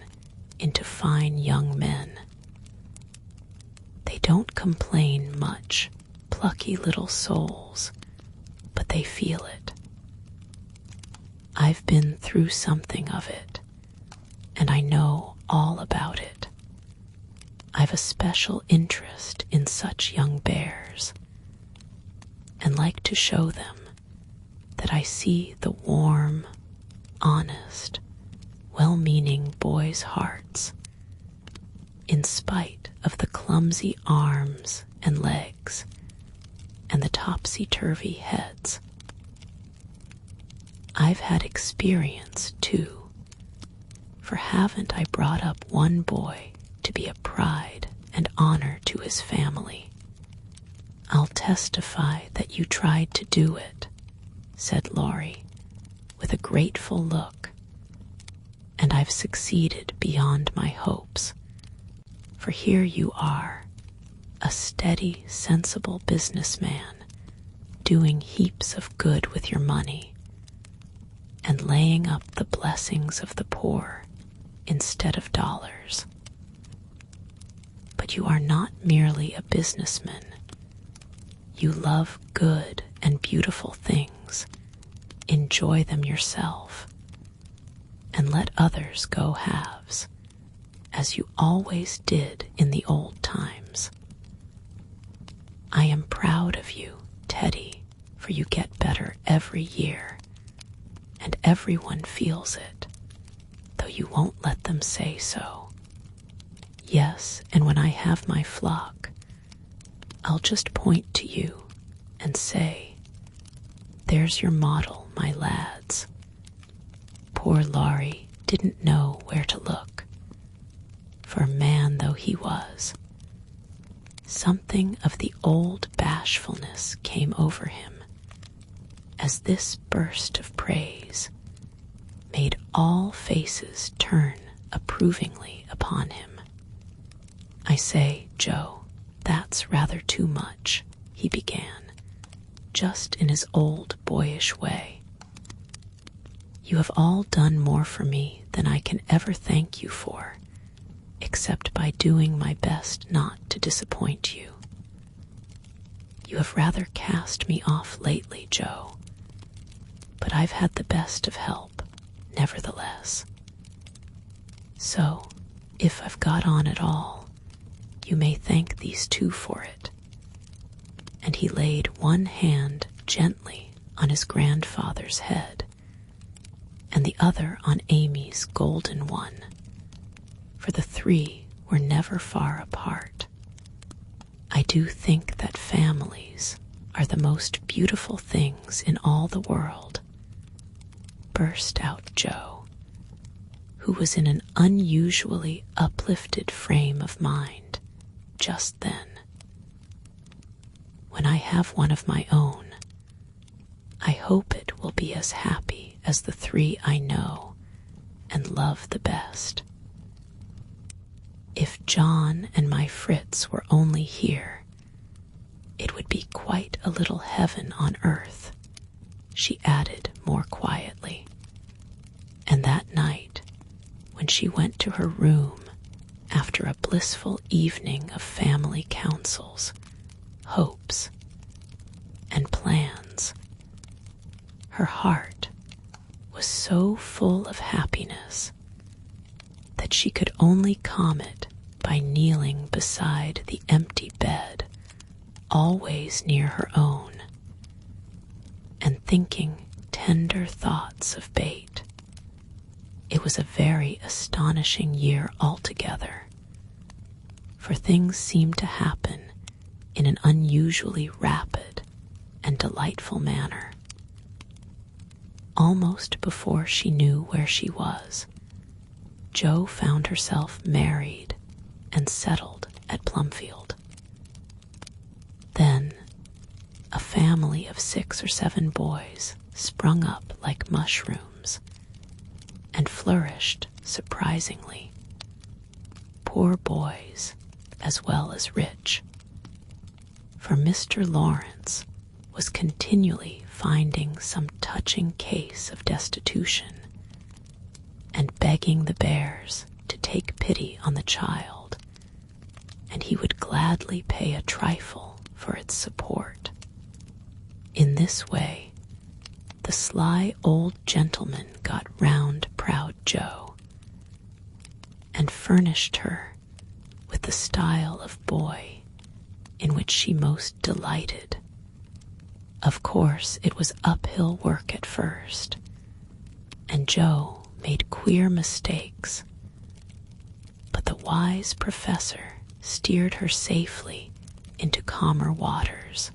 into fine young men. They don't complain much, plucky little souls, but they feel it. I've been through something of it, and I know all about it. I've a special interest in such young bears, and like to show them that I see the warm, honest, well-meaning boys' hearts, in spite of the clumsy arms and legs and the topsy-turvy heads. I've had experience, too, for haven't I brought up one boy to be a pride and honor to his family? I'll testify that you tried to do it, said Laurie, with a grateful look, and I've succeeded beyond my hopes, for here you are, a steady, sensible businessman, doing heaps of good with your money, and laying up the blessings of the poor instead of dollars. But you are not merely a businessman. You love good and beautiful things, enjoy them yourself, and let others go halves, as you always did in the old times. I am proud of you, Teddy, for you get better every year, and everyone feels it, though you won't let them say so. Yes, and when I have my flock, I'll just point to you and say, there's your model, my lads. Poor Laurie didn't know where to look, for man though he was, something of the old bashfulness came over him as this burst of praise made all faces turn approvingly upon him. I say, Joe, that's rather too much, he began, just in his old boyish way. You have all done more for me than I can ever thank you for, except by doing my best not to disappoint you. You have rather cast me off lately, Joe, but I've had the best of help, nevertheless. So, if I've got on at all, you may thank these two for it. And he laid one hand gently on his grandfather's head, and the other on Amy's golden one, for the three were never far apart. I do think that families are the most beautiful things in all the world, burst out Joe, who was in an unusually uplifted frame of mind just then. When I have one of my own, I hope it will be as happy as the three I know and love the best. If John and my Fritz were only here, it would be quite a little heaven on earth, she added more quietly. And that night, when she went to her room after a blissful evening of family councils, hopes, and plans, her heart was so full of happiness that she could only calm it by kneeling beside the empty bed, always near her own, and thinking tender thoughts of Bate. It was a very astonishing year altogether, for things seemed to happen in an unusually rapid and delightful manner. Almost before she knew where she was, Jo found herself married and settled at Plumfield. Then a family of 6 or 7 boys sprung up like mushrooms and flourished surprisingly. Poor boys as well as rich, for Mr. Lawrence was continually finding some touching case of destitution and begging the bears to take pity on the child, and he would gladly pay a trifle for its support. In this way, the sly old gentleman got round proud Jo, and furnished her with the the style of boy in which she most delighted. Of course, it was uphill work at first, and Jo made queer mistakes, but the wise professor steered her safely into calmer waters,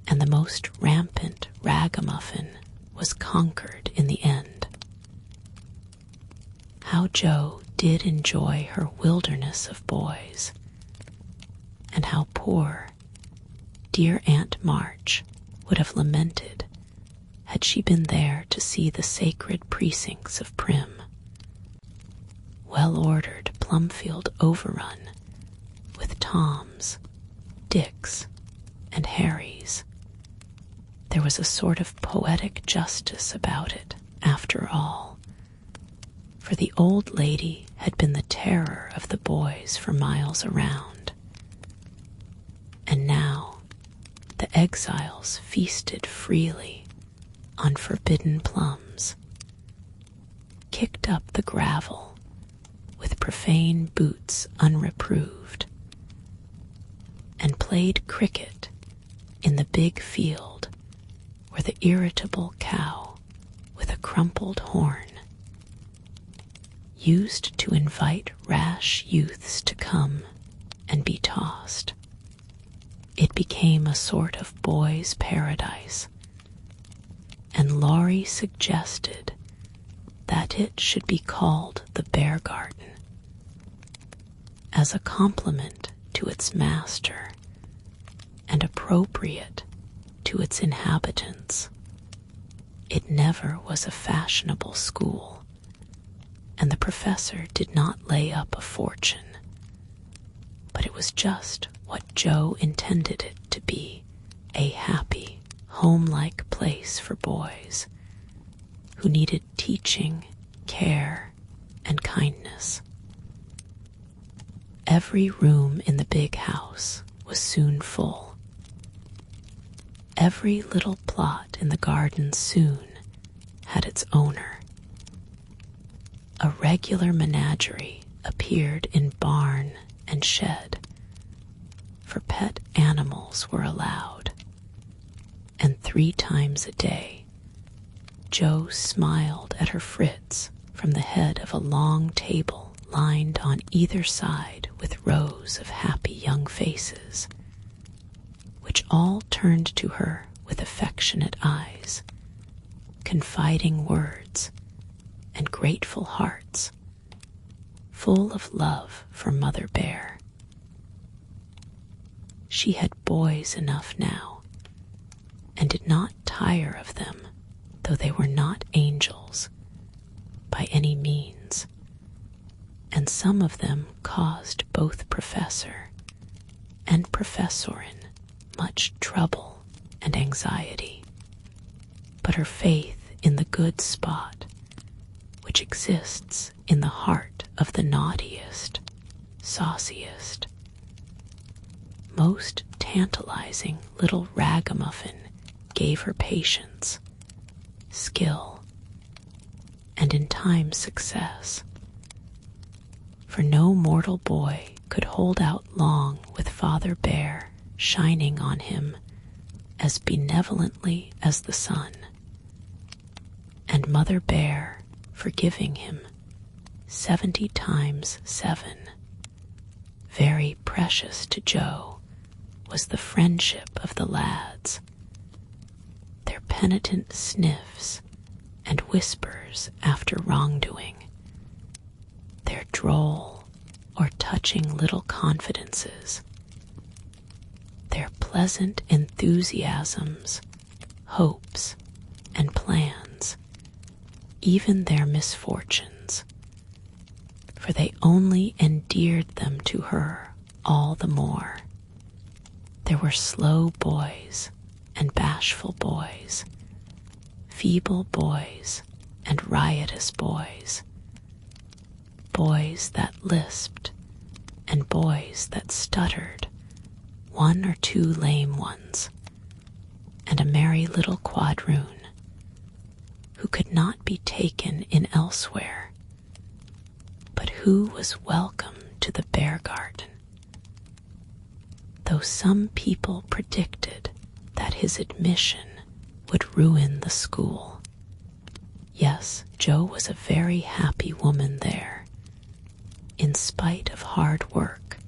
and the most rampant ragamuffin was conquered in the end. How Jo did enjoy her wilderness of boys, and how poor, dear Aunt March would have lamented had she been there to see the sacred precincts of Prim, well-ordered Plumfield overrun with Toms, Dicks, and Harrys. There was a sort of poetic justice about it, after all, for the old lady had been the terror of the boys for miles around, and now the exiles feasted freely on forbidden plums, kicked up the gravel with profane boots unreproved, and played cricket in the big field where the irritable cow with a crumpled horn used to invite rash youths to come and be tossed. It became a sort of boys' paradise, and Laurie suggested that it should be called the Bear Garden, as a compliment to its master and appropriate to its inhabitants. It never was a fashionable school, and the professor did not lay up a fortune, but it was just what Jo intended it to be, a happy, home-like place for boys who needed teaching, care, and kindness. Every room in the big house was soon full. Every little plot in the garden soon had its owner. A regular menagerie appeared in barn and shed, for pet animals were allowed, and 3 times a day Jo smiled at her Fritz from the head of a long table lined on either side with rows of happy young faces, which all turned to her with affectionate eyes, confiding words, and grateful hearts, full of love for Mother Bear. She had boys enough now, and did not tire of them, though they were not angels by any means, and some of them caused both Professor and Professorin much trouble and anxiety. But her faith in the good spot, which exists in the heart of the naughtiest, sauciest, most tantalizing little ragamuffin, gave her patience, skill, and in time success. For no mortal boy could hold out long with Father Bear shining on him as benevolently as the sun, and Mother Bear forgiving him 70 times 7. Very precious to Jo was the friendship of the lads, their penitent sniffs and whispers after wrongdoing, their droll or touching little confidences, their pleasant enthusiasms, hopes, and plans, even their misfortunes, for they only endeared them to her all the more. There were slow boys and bashful boys, feeble boys and riotous boys, boys that lisped and boys that stuttered, 1 or 2 lame ones, and a merry little quadroon who could not be taken in elsewhere, but who was welcome to the bear garden. Though some people predicted that his admission would ruin the school, yes, Jo was a very happy woman there, in spite of hard work,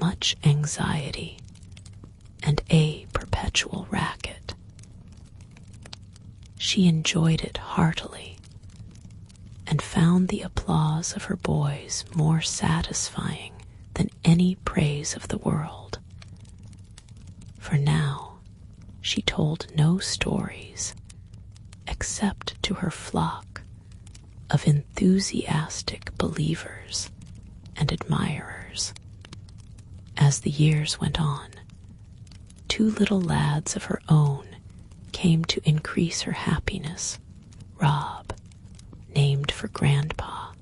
much anxiety, and a perpetual racket. She enjoyed it heartily, and found the applause of her boys more satisfying than any praise of the world. For now she told no stories except to her flock of enthusiastic believers and admirers. As the years went on, 2 little lads of her own came to increase her happiness, Rob, named for Grandpa,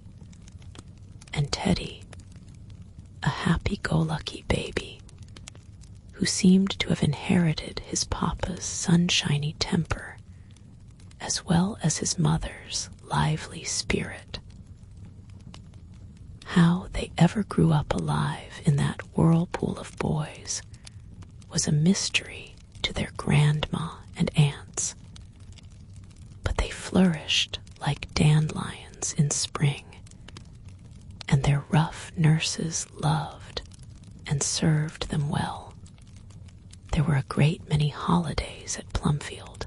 and Teddy, a happy-go-lucky baby who seemed to have inherited his papa's sunshiny temper as well as his mother's lively spirit. How they ever grew up alive in that whirlpool of boys was a mystery to their grandma and aunts, but they flourished like dandelions in spring, and their rough nurses loved and served them well. There were a great many holidays at Plumfield,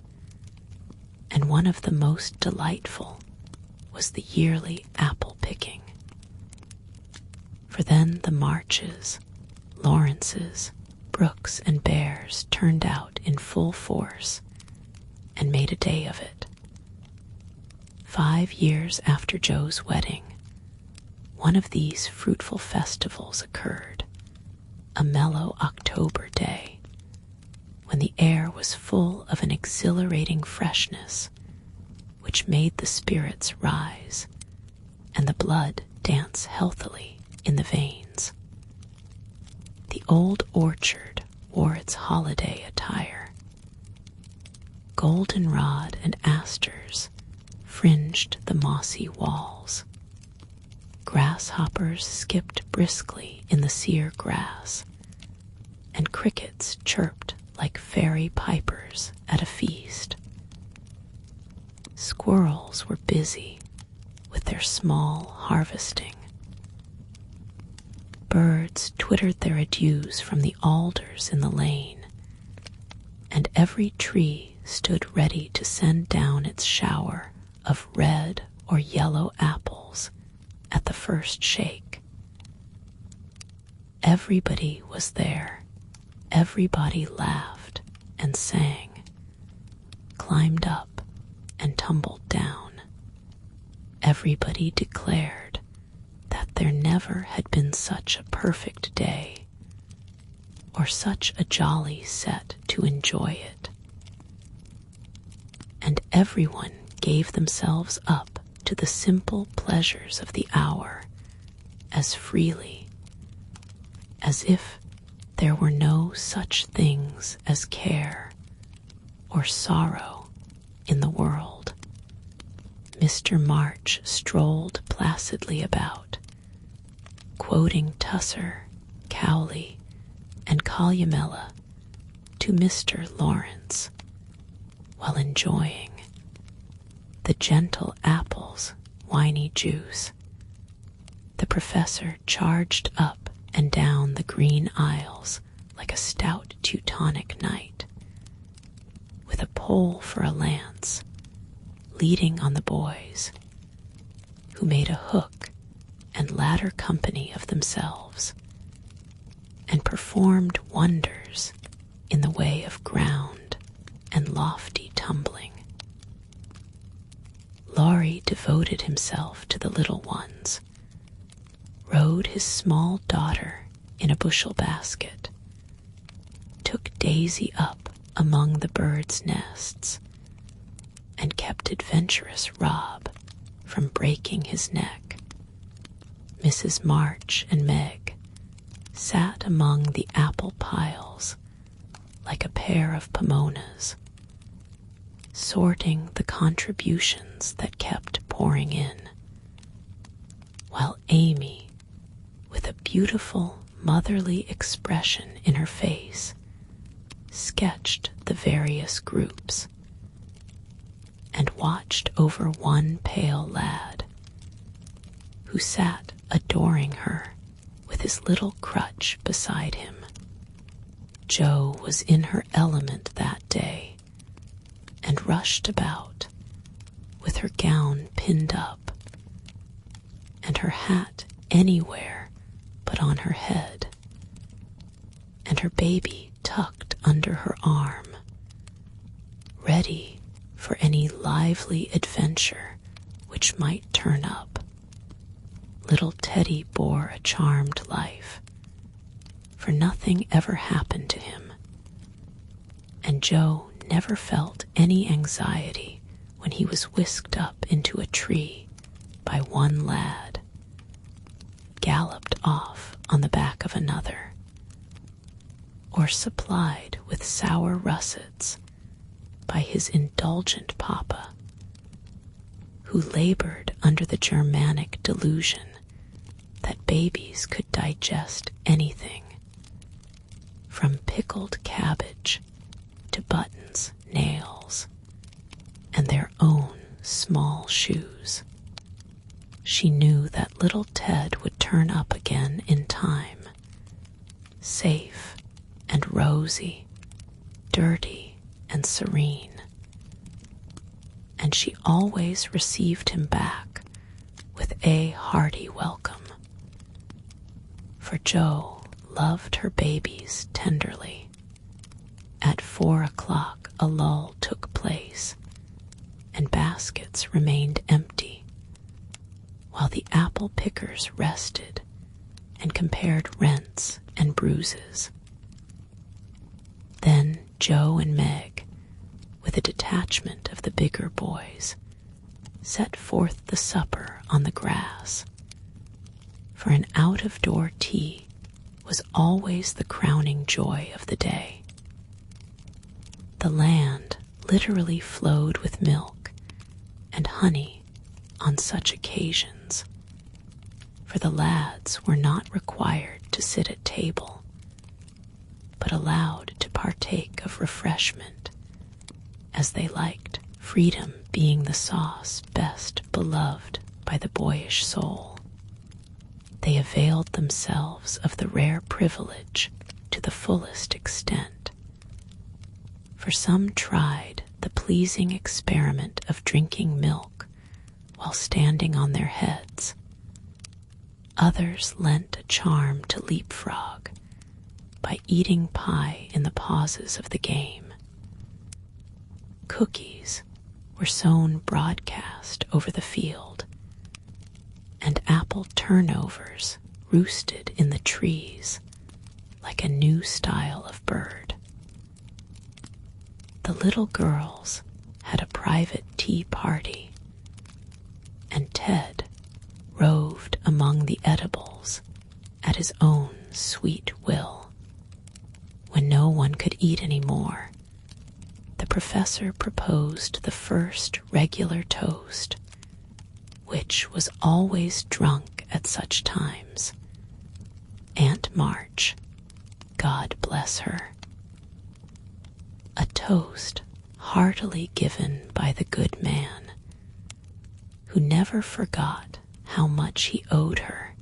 and one of the most delightful was the yearly apple picking. For then the Marches, Lawrences, Brooks, and Bears turned out in full force and made a day of it. 5 years after Jo's wedding, one of these fruitful festivals occurred, a mellow October day, when the air was full of an exhilarating freshness which made the spirits rise and the blood dance healthily in the veins. The old orchard wore its holiday attire. Goldenrod and asters fringed the mossy walls. Grasshoppers skipped briskly in the sere grass, and crickets chirped like fairy pipers at a feast. Squirrels were busy with their small harvesting. Birds twittered their adieus from the alders in the lane, and every tree stood ready to send down its shower of red or yellow apples at the first shake. Everybody was there. Everybody laughed and sang, climbed up and tumbled down. Everybody declared that there never had been such a perfect day, or such a jolly set to enjoy it. And everyone gave themselves up to the simple pleasures of the hour as freely as if there were no such things as care or sorrow in the world. Mr. March strolled placidly about, quoting Tusser, Cowley, and Columella to Mr. Lawrence, while enjoying the gentle apple's winy juice. The professor charged up and down the green aisles like a stout Teutonic knight, with a pole for a lance, leading on the boys, who made a hook and ladder company of themselves, and performed wonders in the way of ground and lofty tumbling. Laurie devoted himself to the little ones, rode his small daughter in a bushel basket, took Daisy up among the birds' nests, and kept adventurous Rob from breaking his neck. Mrs. March and Meg sat among the apple piles like a pair of pomonas, sorting the contributions that kept pouring in, while Amy, with beautiful motherly expression in her face sketched the various groups and watched over one pale lad who sat adoring her with his little crutch beside him. Jo was in her element that day and rushed about with her gown pinned up and her hat anywhere but on her head, and her baby tucked under her arm, ready for any lively adventure which might turn up. Little Teddy bore a charmed life, for nothing ever happened to him, and Jo never felt any anxiety when he was whisked up into a tree by one lad, galloped off on the back of another, or supplied with sour russets by his indulgent papa, who labored under the Germanic delusion that babies could digest anything, from pickled cabbage to buttons, nails, and their own small shoes. She knew that little Ted would turn up again in time, safe and rosy, dirty and serene, and she always received him back with a hearty welcome. For Jo loved her babies tenderly. At 4 o'clock a lull took place, and baskets remained empty, while the apple pickers rested and compared rents and bruises. Then Jo and Meg, with a detachment of the bigger boys, set forth the supper on the grass, for an out-of-door tea was always the crowning joy of the day. The land literally flowed with milk and honey on such occasions, for the lads were not required to sit at table, but allowed to partake of refreshment as they liked, freedom being the sauce best beloved by the boyish soul. They availed themselves of the rare privilege to the fullest extent, for some tried the pleasing experiment of drinking milk while standing on their heads. Others lent a charm to leapfrog by eating pie in the pauses of the game. Cookies were sown broadcast over the field, and apple turnovers roosted in the trees like a new style of bird. The little girls had a private tea party, and Ted roved among the edibles at his own sweet will. When no one could eat any more, the professor proposed the first regular toast, which was always drunk at such times. Aunt March, God bless her. A toast heartily given by the good man, who never forgot how much he owed her,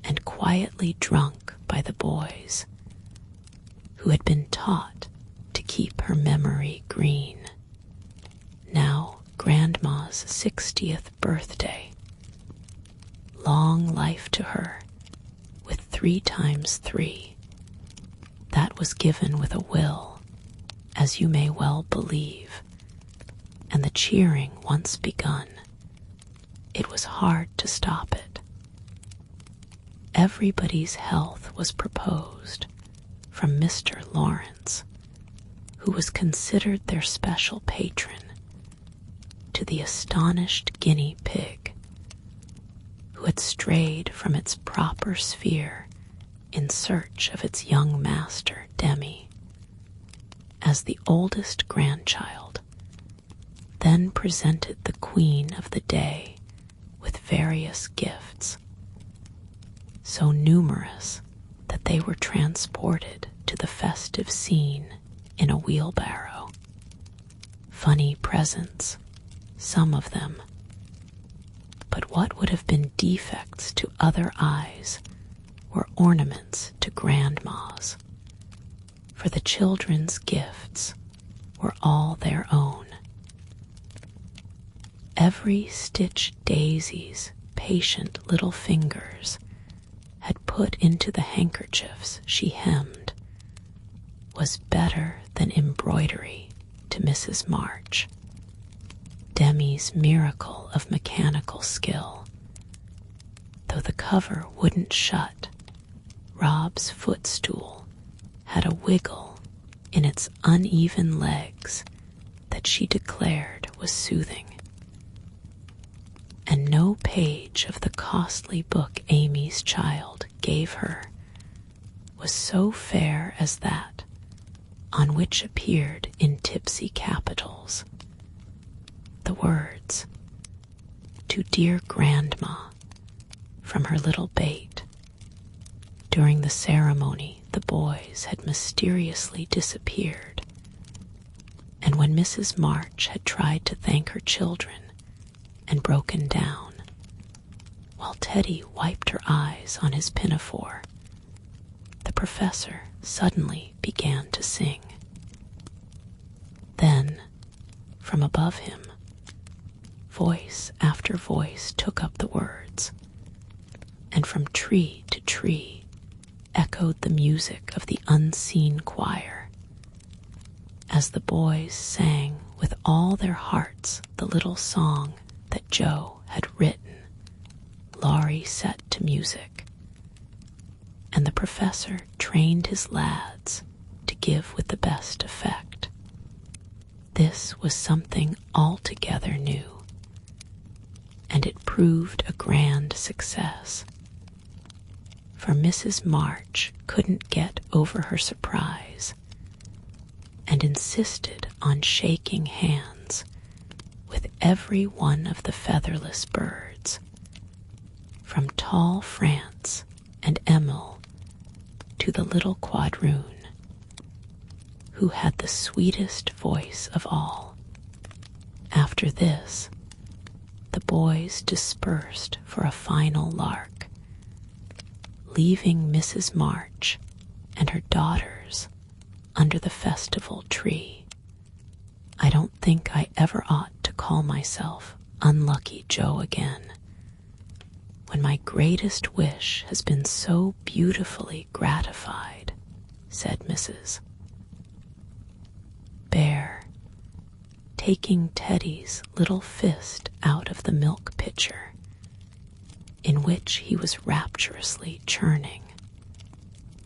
and quietly drunk by the boys, who had been taught to keep her memory green. Now Grandma's 60th birthday. Long life to her, with 3 times 3. That was given with a will, as you may well believe, and the cheering once begun, it was hard to stop it. Everybody's health was proposed, from Mr. Lawrence, who was considered their special patron, to the astonished guinea pig, who had strayed from its proper sphere in search of its young master, Demi. As the oldest grandchild, then presented the queen of the day with various gifts, so numerous that they were transported to the festive scene in a wheelbarrow. Funny presents, some of them, but what would have been defects to other eyes were ornaments to grandmas, for the children's gifts were all their own. Every stitched daisy's patient little fingers had put into the handkerchiefs she hemmed was better than embroidery to Mrs. March, Demi's miracle of mechanical skill. Though the cover wouldn't shut, Rob's footstool had a wiggle in its uneven legs that she declared was soothing. And no page of the costly book Amy's child gave her was so fair as that on which appeared in tipsy capitals the words, "To dear Grandma," from her little bait. During the ceremony, the boys had mysteriously disappeared, and when Mrs. March had tried to thank her children and broken down, while Teddy wiped her eyes on his pinafore, the professor suddenly began to sing. Then, from above him, voice after voice took up the words, and from tree to tree echoed the music of the unseen choir, as the boys sang with all their hearts the little song that Joe had written. Laurie set to music, and the professor trained his lads to give with the best effect. This was something altogether new, and it proved a grand success, for Mrs. March couldn't get over her surprise and insisted on shaking hands with every one of the featherless birds, from tall France and Emil to the little quadroon, who had the sweetest voice of all. After this, the boys dispersed for a final lark, leaving Mrs. March and her daughters under the festival tree. I don't think I ever ought to call myself Unlucky Joe again, when my greatest wish has been so beautifully gratified, said Mrs. Bear, taking Teddy's little fist out of the milk pitcher, in which he was rapturously churning.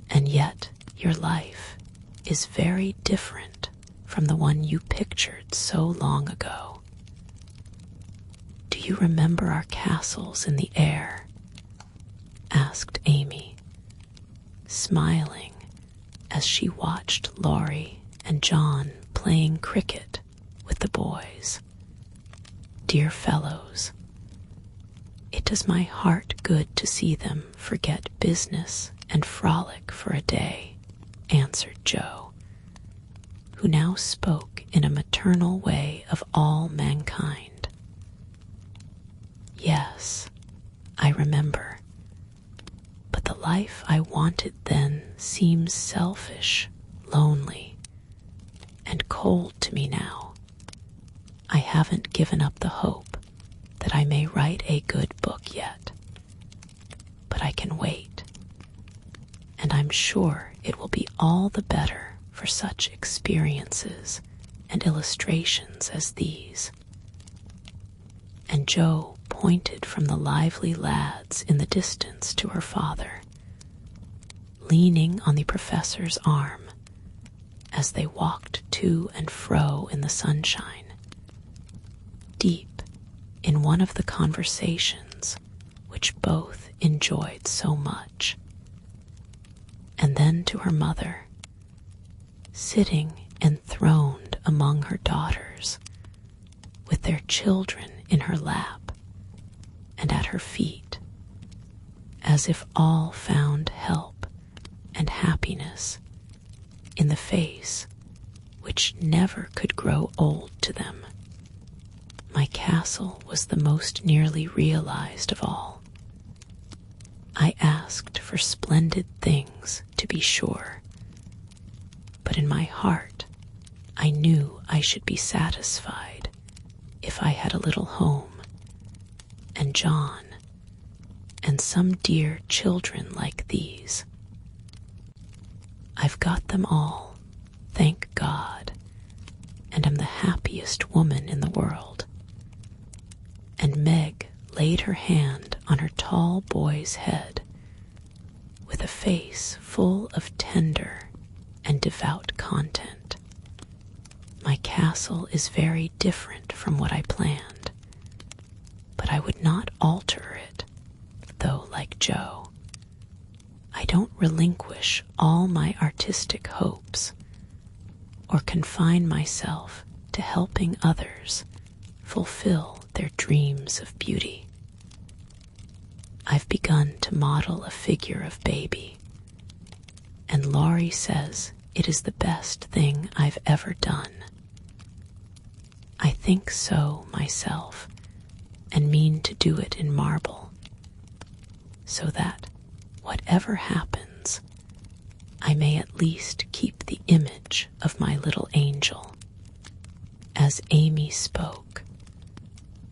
And yet your life is very different from the one you pictured so long ago. Do you remember our castles in the air? Asked Amy, smiling as she watched Laurie and John playing cricket with the boys. Dear fellows, it does my heart good to see them forget business and frolic for a day, answered Joe, who now spoke in a maternal way of all mankind. Yes, I remember, but the life I wanted then seems selfish, lonely, and cold to me now. I haven't given up the hope that I may write a good book yet, but I can wait, and I'm sure it will be all the better for such experiences and illustrations as these. And Joe pointed from the lively lads in the distance to her father, leaning on the professor's arm as they walked to and fro in the sunshine, deep in one of the conversations which both enjoyed so much. And then to her mother, sitting enthroned among her daughters, with their children in her lap and at her feet, as if all found help and happiness in the face which never could grow old to them. My castle was the most nearly realized of all. I asked for splendid things, to be sure, but in my heart I knew I should be satisfied if I had a little home, and John, and some dear children like these. I've got them all, thank God, and am the happiest woman in the world. And Meg laid her hand on her tall boy's head with a face full of tender and devout content. My castle is very different from what I planned, but I would not alter it, though like Joe, I don't relinquish all my artistic hopes or confine myself to helping others fulfill their dreams of beauty. I've begun to model a figure of baby, and Laurie says it is the best thing I've ever done. I think so myself, and mean to do it in marble, so that, whatever happens, I may at least keep the image of my little angel. As Amy spoke,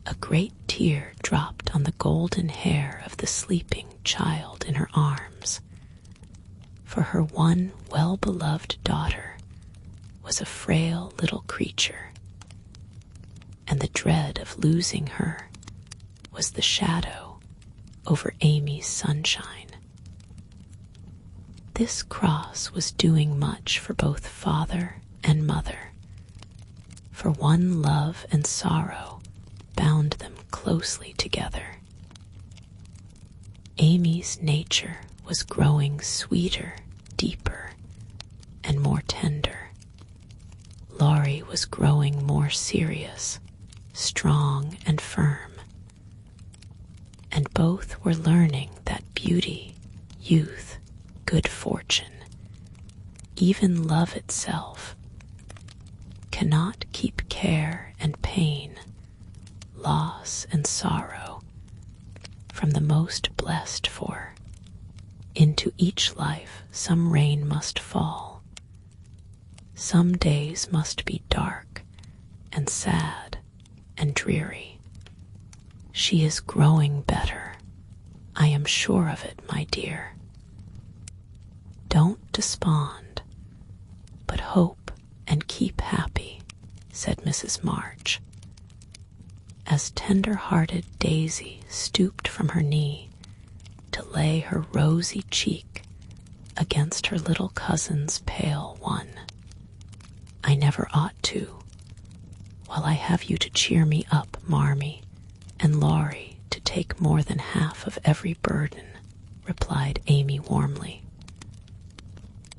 a great tear dropped on the golden hair of the sleeping child in her arms, for her one well-beloved daughter was a frail little creature, and the dread of losing her was the shadow over Amy's sunshine. This cross was doing much for both father and mother, for one love and sorrow bound them closely together. Amy's nature was growing sweeter, deeper, and more tender. Laurie was growing more serious, strong, and firm, and both were learning that beauty, youth, good fortune, even love itself, cannot keep care and pain, loss and sorrow from the most blessed, for into each life some rain must fall. Some days must be dark and sad and dreary. She is growing better, I am sure of it, my dear. Don't despond, but hope and keep happy, said Mrs. March, as tender-hearted Daisy stooped from her knee to lay her rosy cheek against her little cousin's pale one. I never ought to, while I have you to cheer me up, Marmee, and Laurie to take more than half of every burden, replied Amy warmly.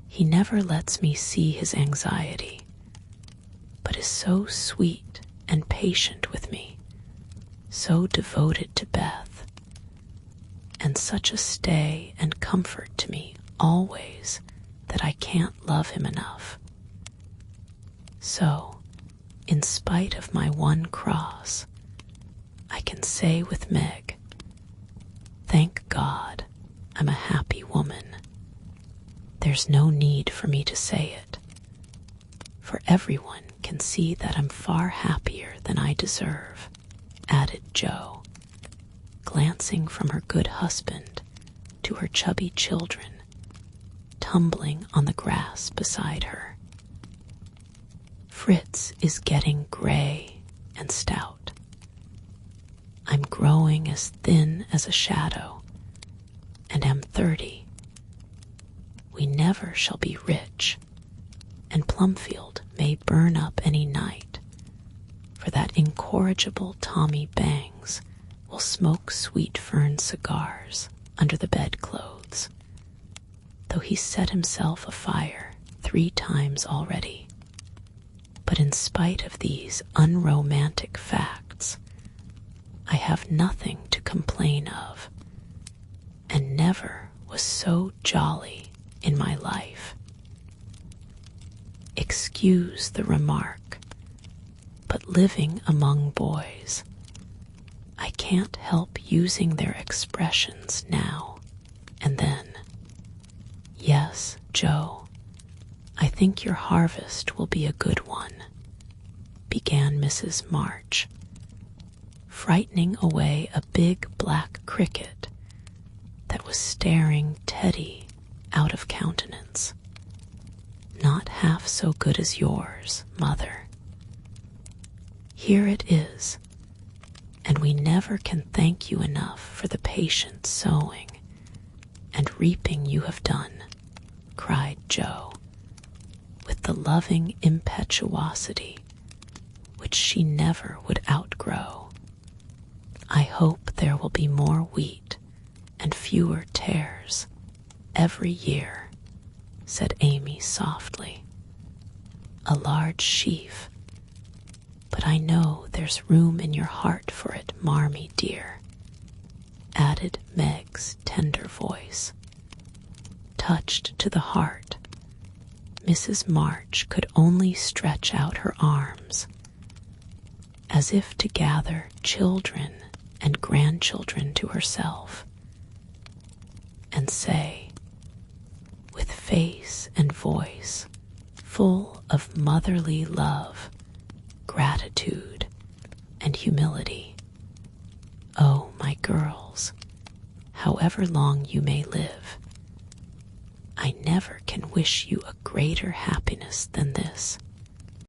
He never lets me see his anxiety, but is so sweet and patient with me, so devoted to Beth, and such a stay and comfort to me always that I can't love him enough. So, in spite of my one cross, I can say with Meg, thank God I'm a happy woman. There's no need for me to say it, for everyone can see that I'm far happier than I deserve, added Jo, glancing from her good husband to her chubby children, tumbling on the grass beside her. Fritz is getting gray and stout. I'm growing as thin as a shadow, and am 30. We never shall be rich, and Plumfield may burn up any night, for that incorrigible Tommy Bangs will smoke sweet fern cigars under the bedclothes, though he's set himself afire 3 times already. But in spite of these unromantic facts, I have nothing to complain of, and never never was so jolly in my life. Excuse the remark, but living among boys, I can't help using their expressions now and then. Yes, Joe, I think your harvest will be a good one, began Mrs. March, frightening away a big black cricket that was staring Teddy out of countenance. Not half so good as yours, Mother. Here it is, and we never can thank you enough for the patient sowing and reaping you have done, cried Joe, with the loving impetuosity which she never would outgrow. I hope there will be more wheat and fewer tares every year, said Amy softly. A large sheaf, but I know there's room in your heart for it, Marmee dear, added Meg's tender voice. Touched to the heart, Mrs. March could only stretch out her arms, as if to gather children and grandchildren to herself, and say, with face and voice full of motherly love, gratitude, and humility, "Oh, my girls, however long you may live, I never can wish you a greater happiness than this.